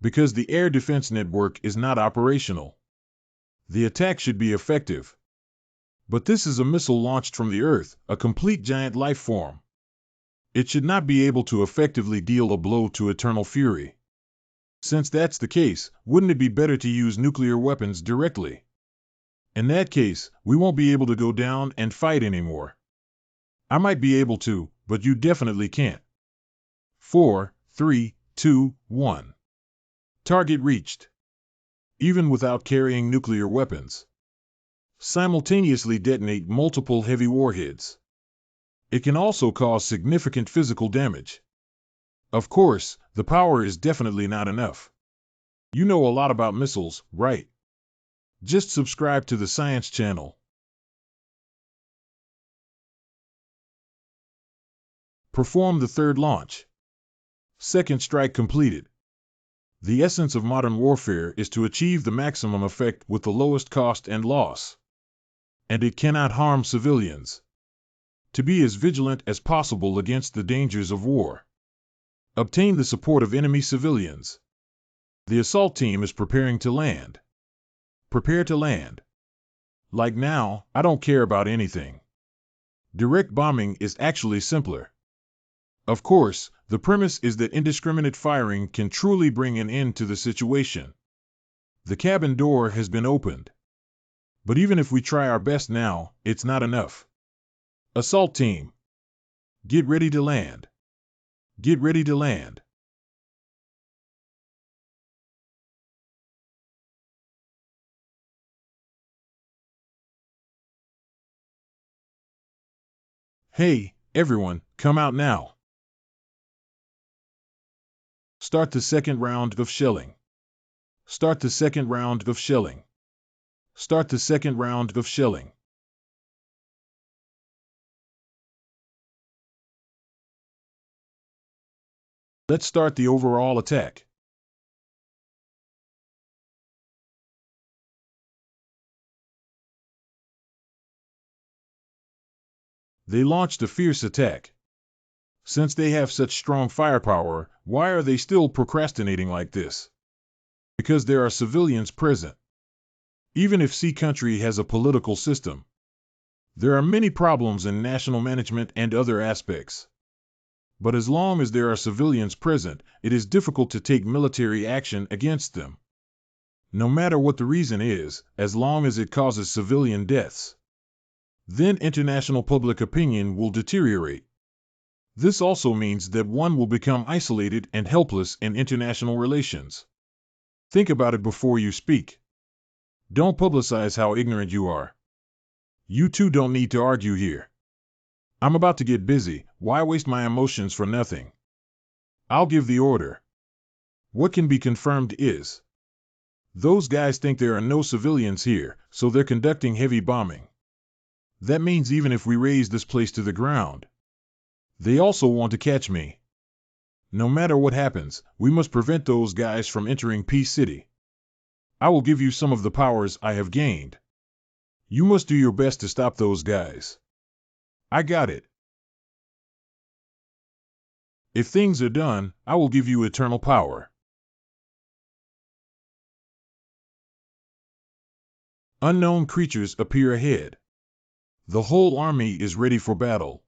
Because the air defense network is not operational. The attack should be effective. But this is a missile launched from the Earth, a complete giant life form. It should not be able to effectively deal a blow to eternal fury. Since that's the case, wouldn't it be better to use nuclear weapons directly? In that case, we won't be able to go down and fight anymore. I might be able to, but you definitely can't. 4, 3, 2, 1. Target reached. Even without carrying nuclear weapons. Simultaneously detonate multiple heavy warheads. It can also cause significant physical damage. Of course, the power is definitely not enough. You know a lot about missiles, right? Just subscribe to the Science channel. Perform the third launch. Second strike completed. The essence of modern warfare is to achieve the maximum effect with the lowest cost and loss. And it cannot harm civilians. To be as vigilant as possible against the dangers of war. Obtain the support of enemy civilians. The assault team is preparing to land. Prepare to land. Like now, I don't care about anything. Direct bombing is actually simpler. Of course, the premise is that indiscriminate firing can truly bring an end to the situation. The cabin door has been opened. But even if we try our best now, it's not enough. Assault team. Get ready to land. Get ready to land. Hey, everyone, come out now. Start the second round of shelling. Start the second round of shelling. Start the second round of shelling. Let's start the overall attack. They launched a fierce attack. Since they have such strong firepower, why are they still procrastinating like this? Because there are civilians present. Even if C country has a political system, there are many problems in national management and other aspects. But as long as there are civilians present, it is difficult to take military action against them. No matter what the reason is, as long as it causes civilian deaths, then international public opinion will deteriorate. This also means that one will become isolated and helpless in international relations. Think about it before you speak. Don't publicize how ignorant you are. You two don't need to argue here. I'm about to get busy. Why waste my emotions for nothing? I'll give the order. What can be confirmed is, those guys think there are no civilians here, so they're conducting heavy bombing. That means even if we raze this place to the ground, they also want to catch me. No matter what happens, we must prevent those guys from entering Peace City. I will give you some of the powers I have gained. You must do your best to stop those guys. I got it. If things are done, I will give you eternal power. Unknown creatures appear ahead. The whole army is ready for battle.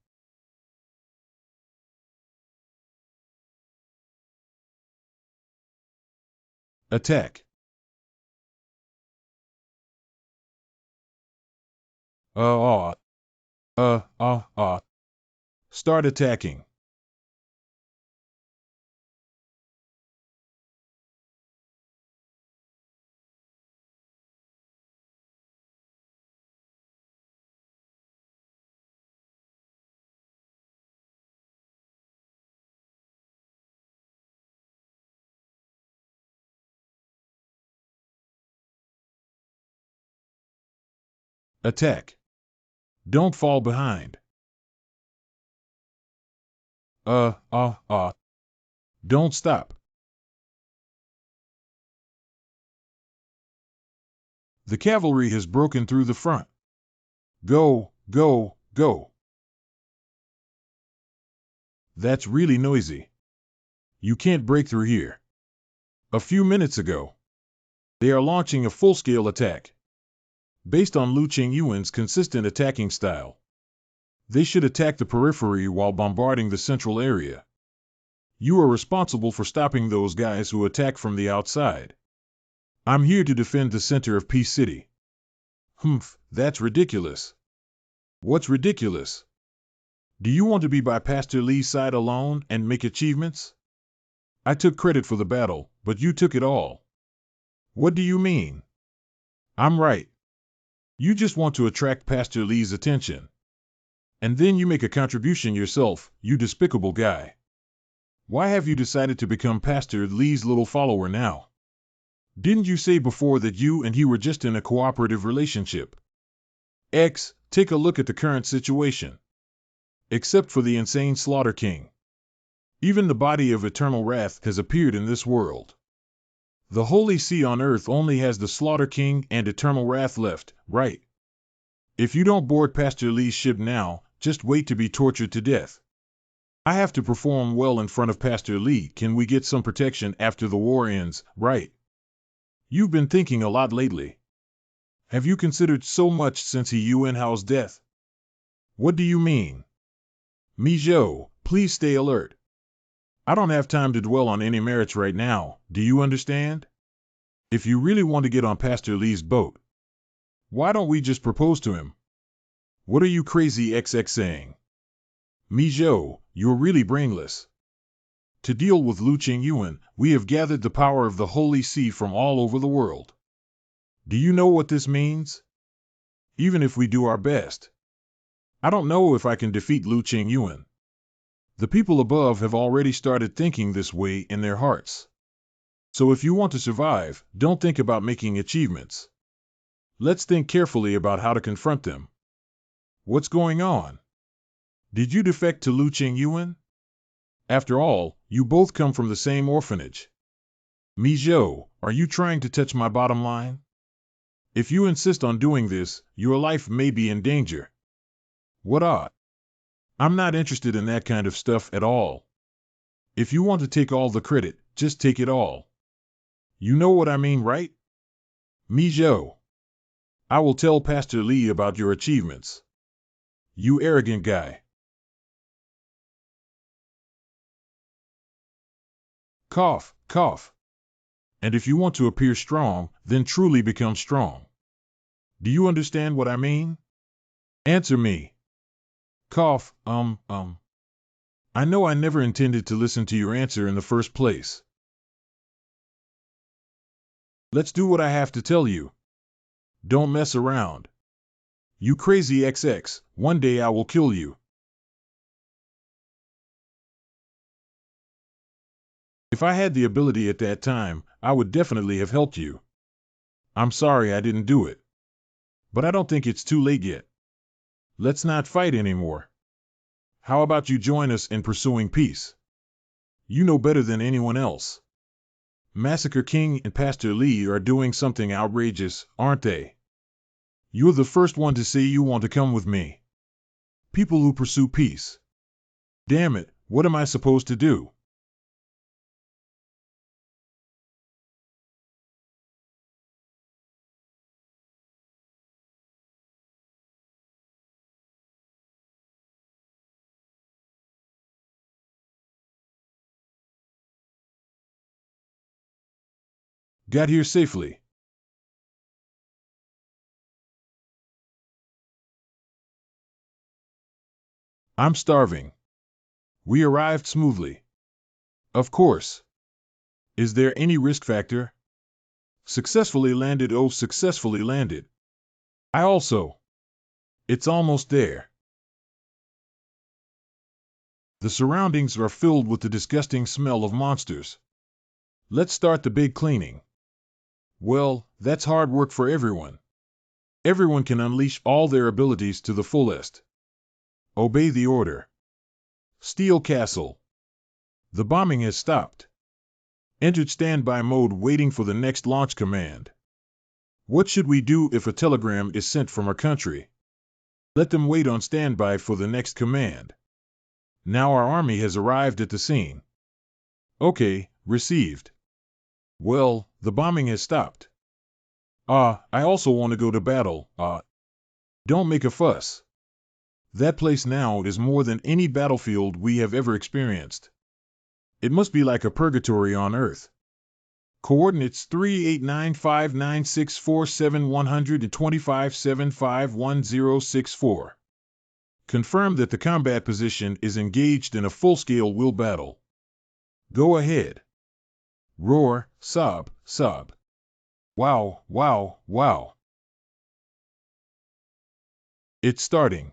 Attack. Start attacking. Attack. Don't fall behind. Don't stop. The cavalry has broken through the front. Go, go, go. That's really noisy. You can't break through here. A few minutes ago, they are launching a full-scale attack. Based on Lu Qingyuan's consistent attacking style, they should attack the periphery while bombarding the central area. You are responsible for stopping those guys who attack from the outside. I'm here to defend the center of Peace City. That's ridiculous. What's ridiculous? Do you want to be by Pastor Li's side alone and make achievements? I took credit for the battle, but you took it all. What do you mean? I'm right. You just want to attract Pastor Li's attention. And then you make a contribution yourself, you despicable guy. Why have you decided to become Pastor Li's little follower now? Didn't you say before that you and he were just in a cooperative relationship? Take a look at the current situation. Except for the insane Slaughter King, even the body of eternal wrath has appeared in this world. The Holy See on earth only has the Slaughter King and eternal wrath left, right? If you don't board Pastor Li's ship now, just wait to be tortured to death. I have to perform well in front of Pastor Li. Can we get some protection after the war ends, right? You've been thinking a lot lately. Have you considered so much since He Yuanhao's death? What do you mean? Mi Zhou, please stay alert. I don't have time to dwell on any merits right now, do you understand? If you really want to get on Pastor Li's boat, why don't we just propose to him? What are you crazy XX saying? Mi Zhou, you're really brainless. To deal with Lu Qingyuan, we have gathered the power of the Holy See from all over the world. Do you know what this means? Even if we do our best, I don't know if I can defeat Lu Qingyuan. The people above have already started thinking this way in their hearts. So if you want to survive, don't think about making achievements. Let's think carefully about how to confront them. What's going on? Did you defect to Lu Qingyuan? After all, you both come from the same orphanage. Mi Zhou, are you trying to touch my bottom line? If you insist on doing this, your life may be in danger. What odd? I'm not interested in that kind of stuff at all. If you want to take all the credit, just take it all. You know what I mean, right? Mi Zhou. I will tell Pastor Lee about your achievements. You arrogant guy. Cough, cough. And if you want to appear strong, then truly become strong. Do you understand what I mean? Answer me. Cough, I know I never intended to listen to your answer in the first place. Let's do what I have to tell you. Don't mess around. You crazy XX, one day I will kill you. If I had the ability at that time, I would definitely have helped you. I'm sorry I didn't do it. But I don't think it's too late yet. Let's not fight anymore. How about you join us in pursuing peace? You know better than anyone else. Massacre King and Pastor Lee are doing something outrageous, aren't they? You're the first one to say you want to come with me. People who pursue peace. Damn it, what am I supposed to do? Got here safely. I'm starving. We arrived smoothly. Of course. Is there any risk factor? Successfully landed, oh, successfully landed. I also. It's almost there. The surroundings are filled with the disgusting smell of monsters. Let's start the big cleaning. Well, that's hard work for everyone. Everyone can unleash all their abilities to the fullest. Obey the order. Steel Castle. The bombing has stopped. Entered standby mode waiting for the next launch command. What should we do if a telegram is sent from our country? Let them wait on standby for the next command. Now our army has arrived at the scene. Okay, received. Well, the bombing has stopped. I also want to go to battle. Don't make a fuss. That place now is more than any battlefield we have ever experienced. It must be like a purgatory on Earth. Coordinates 38959647125751064. Confirm that the combat position is engaged in a full-scale will battle. Go ahead. Roar, sob, sob. Wow, wow, wow. It's starting.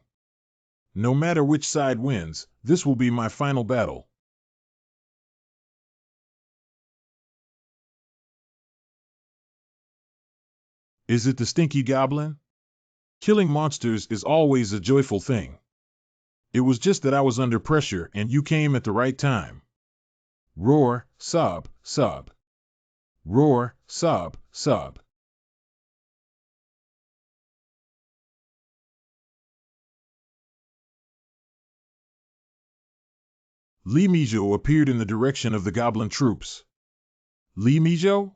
No matter which side wins, this will be my final battle. Is it the stinky goblin? Killing monsters is always a joyful thing. It was just that I was under pressure and you came at the right time. Roar, sob, sob. Roar, sob, sob. Li Mijo appeared in the direction of the goblin troops. Li Mijo?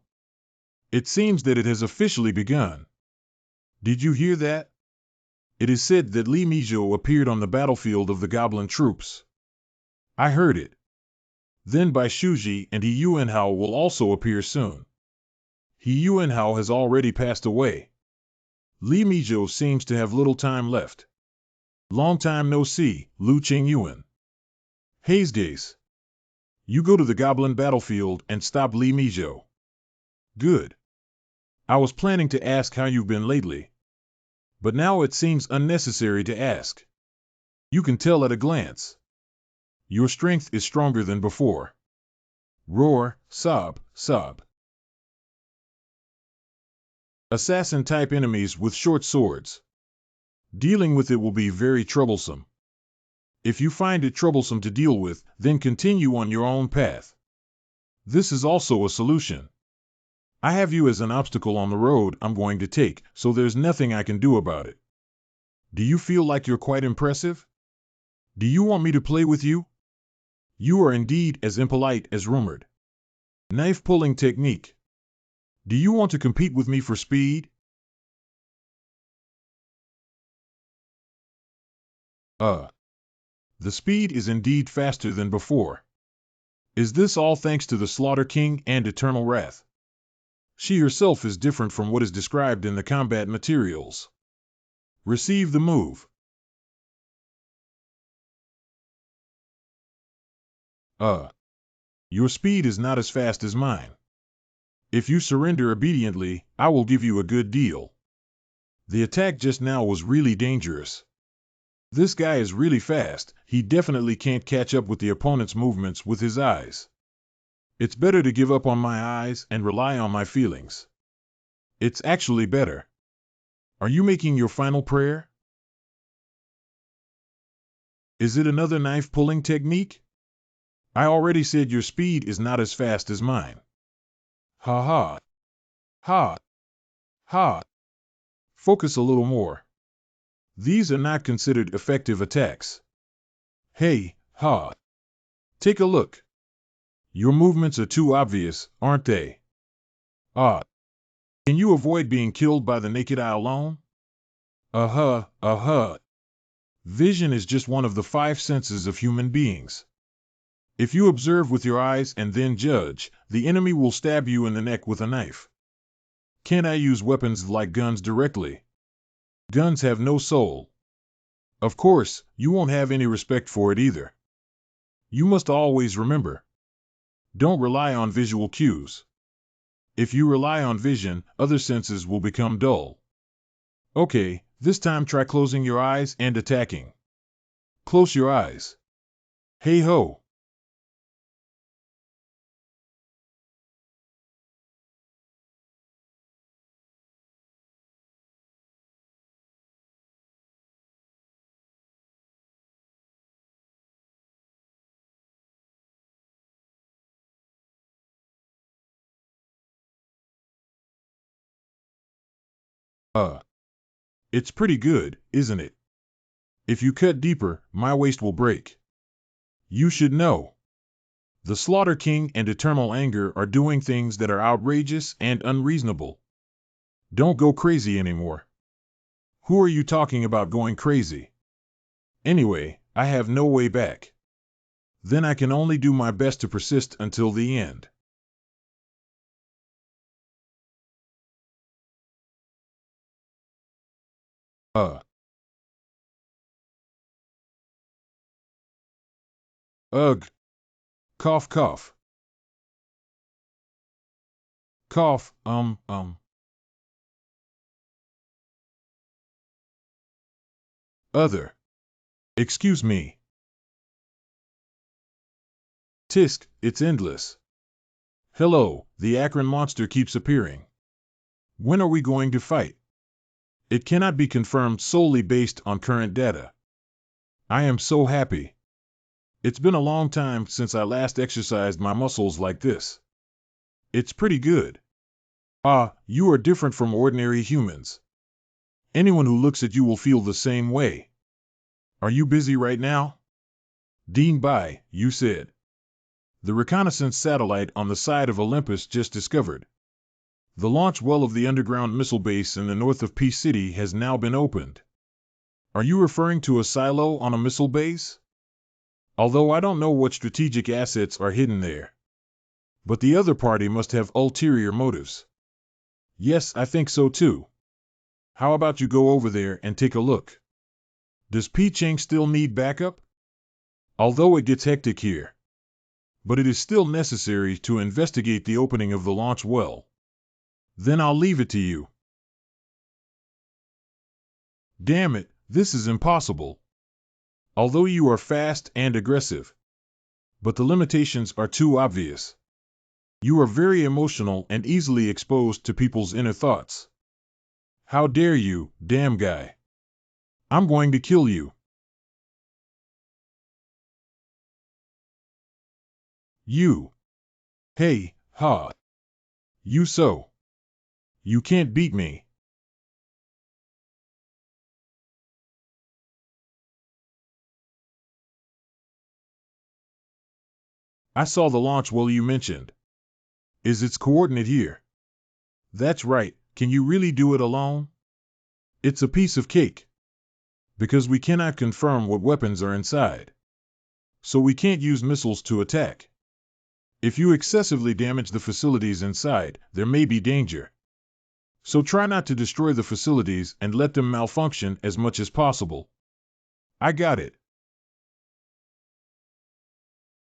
It seems that it has officially begun. Did you hear that? It is said that Li Mijo appeared on the battlefield of the goblin troops. I heard it. Then Bai Shuji and He Yuanhao will also appear soon. He Yuanhao has already passed away. Li Mijo seems to have little time left. Long time no see, Lu Qingyuan. Haze days. You go to the goblin battlefield and stop Li Mijo. Good. I was planning to ask how you've been lately. But now it seems unnecessary to ask. You can tell at a glance. Your strength is stronger than before. Roar, sob, sob. Assassin-type enemies with short swords. Dealing with it will be very troublesome. If you find it troublesome to deal with, then continue on your own path. This is also a solution. I have you as an obstacle on the road I'm going to take, so there's nothing I can do about it. Do you feel like you're quite impressive? Do you want me to play with you? You are indeed as impolite as rumored. Knife-pulling technique. Do you want to compete with me for speed? Uh, the speed is indeed faster than before. Is this all thanks to the Slaughter King and Eternal Wrath? She herself is different from what is described in the combat materials. Receive the move. Your speed is not as fast as mine. If you surrender obediently, I will give you a good deal. The attack just now was really dangerous. This guy is really fast. He definitely can't catch up with the opponent's movements with his eyes. It's better to give up on my eyes and rely on my feelings. It's actually better. Are you making your final prayer? Is it another knife-pulling technique? I already said your speed is not as fast as mine. Ha ha. Ha. Ha. Focus a little more. These are not considered effective attacks. Hey, ha. Take a look. Your movements are too obvious, aren't they? Ah. Can you avoid being killed by the naked eye alone? Vision is just one of the 5 senses of human beings. If you observe with your eyes and then judge, the enemy will stab you in the neck with a knife. Can't I use weapons like guns directly? Guns have no soul. Of course, you won't have any respect for it either. You must always remember. Don't rely on visual cues. If you rely on vision, other senses will become dull. Okay, this time try closing your eyes and attacking. Close your eyes. Hey ho. It's pretty good, isn't it? If you cut deeper, my waist will break. You should know. The Slaughter King and Eternal Anger are doing things that are outrageous and unreasonable. Don't go crazy anymore. Who are you talking about going crazy? Anyway, I have no way back. Then I can only do my best to persist until the end. Ugh. Cough, cough. Cough, Other. Excuse me. Tisk, it's endless. Hello, the Akron monster keeps appearing. When are we going to fight? It cannot be confirmed solely based on current data. I am so happy. It's been a long time since I last exercised my muscles like this. It's pretty good. You are different from ordinary humans. Anyone who looks at you will feel the same way. Are you busy right now? Dean Bai, you said. The reconnaissance satellite on the side of Olympus just discovered. The launch well of the underground missile base in the north of Peace City has now been opened. Are you referring to a silo on a missile base? Although I don't know what strategic assets are hidden there. But the other party must have ulterior motives. Yes, I think so too. How about you go over there and take a look? Does P-Chang still need backup? Although it gets hectic here. But it is still necessary to investigate the opening of the launch well. Then I'll leave it to you. Damn it, this is impossible. Although you are fast and aggressive. But the limitations are too obvious. You are very emotional and easily exposed to people's inner thoughts. How dare you, damn guy. I'm going to kill you. You. Hey, ha. You so. You can't beat me. I saw the launch well you mentioned. Is its coordinate here? That's right, can you really do it alone? It's a piece of cake. because we cannot confirm what weapons are inside. So we can't use missiles to attack. If you excessively damage the facilities inside, there may be danger. So try not to destroy the facilities and let them malfunction as much as possible. I got it.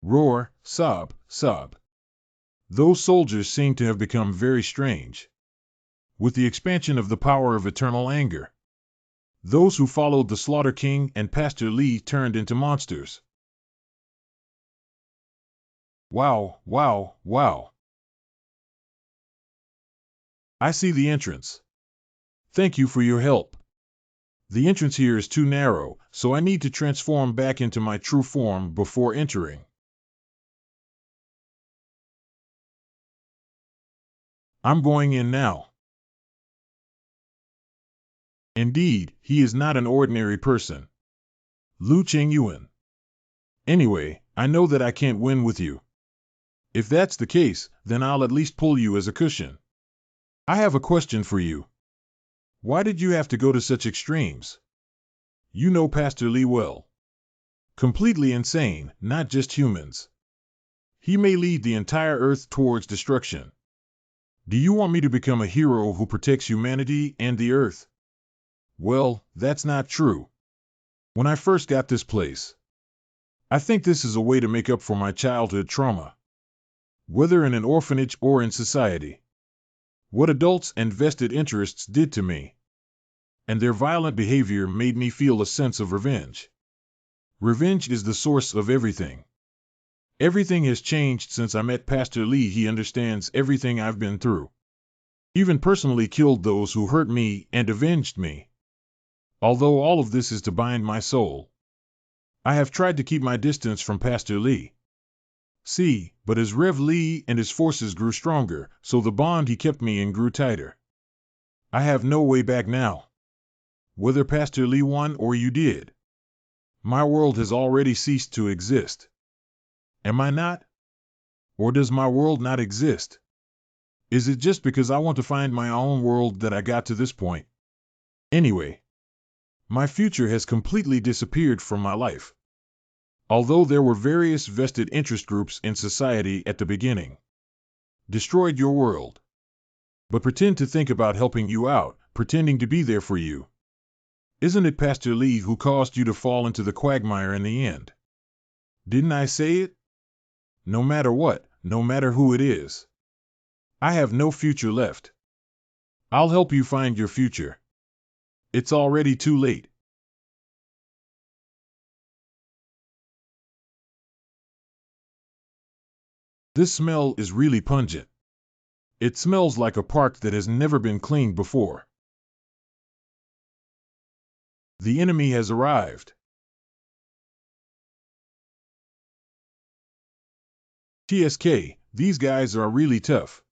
Roar, sob, sob. Those soldiers seem to have become very strange. With the expansion of the power of eternal anger, those who followed the Slaughter King and Pastor Lee turned into monsters. Wow, wow, wow. I see the entrance. Thank you for your help. The entrance here is too narrow, so I need to transform back into my true form before entering. I'm going in now. Indeed, he is not an ordinary person. Lu Chengyuan. Anyway, I know that I can't win with you. If that's the case, then I'll at least pull you as a cushion. I have a question for you. Why did you have to go to such extremes? You know Pastor Lee well. Completely insane, not just humans. He may lead the entire Earth towards destruction. Do you want me to become a hero who protects humanity and the Earth? Well, that's not true. When I first got this place, I think this is a way to make up for my childhood trauma. Whether in an orphanage or in society. What adults and vested interests did to me. And their violent behavior made me feel a sense of revenge. Revenge is the source of everything. Everything has changed since I met Pastor Lee. He understands everything I've been through. Even personally killed those who hurt me and avenged me. Although all of this is to bind my soul, I have tried to keep my distance from Pastor Lee. See, but as Rev Lee and his forces grew stronger, so the bond he kept me in grew tighter. I have no way back now. Whether Pastor Lee won or you did, my world has already ceased to exist. Am I not? Or does my world not exist? Is it just because I want to find my own world that I got to this point? Anyway, my future has completely disappeared from my life. Although there were various vested interest groups in society at the beginning. Destroyed your world. But pretend to think about helping you out, pretending to be there for you. Isn't it Pastor Lee who caused you to fall into the quagmire in the end? Didn't I say it? No matter what, no matter who it is. I have no future left. I'll help you find your future. It's already too late. This smell is really pungent. It smells like a park that has never been cleaned before. The enemy has arrived. TSK, these guys are really tough.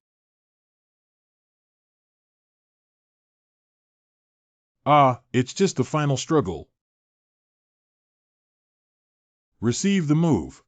Ah, it's just the final struggle. Receive the move.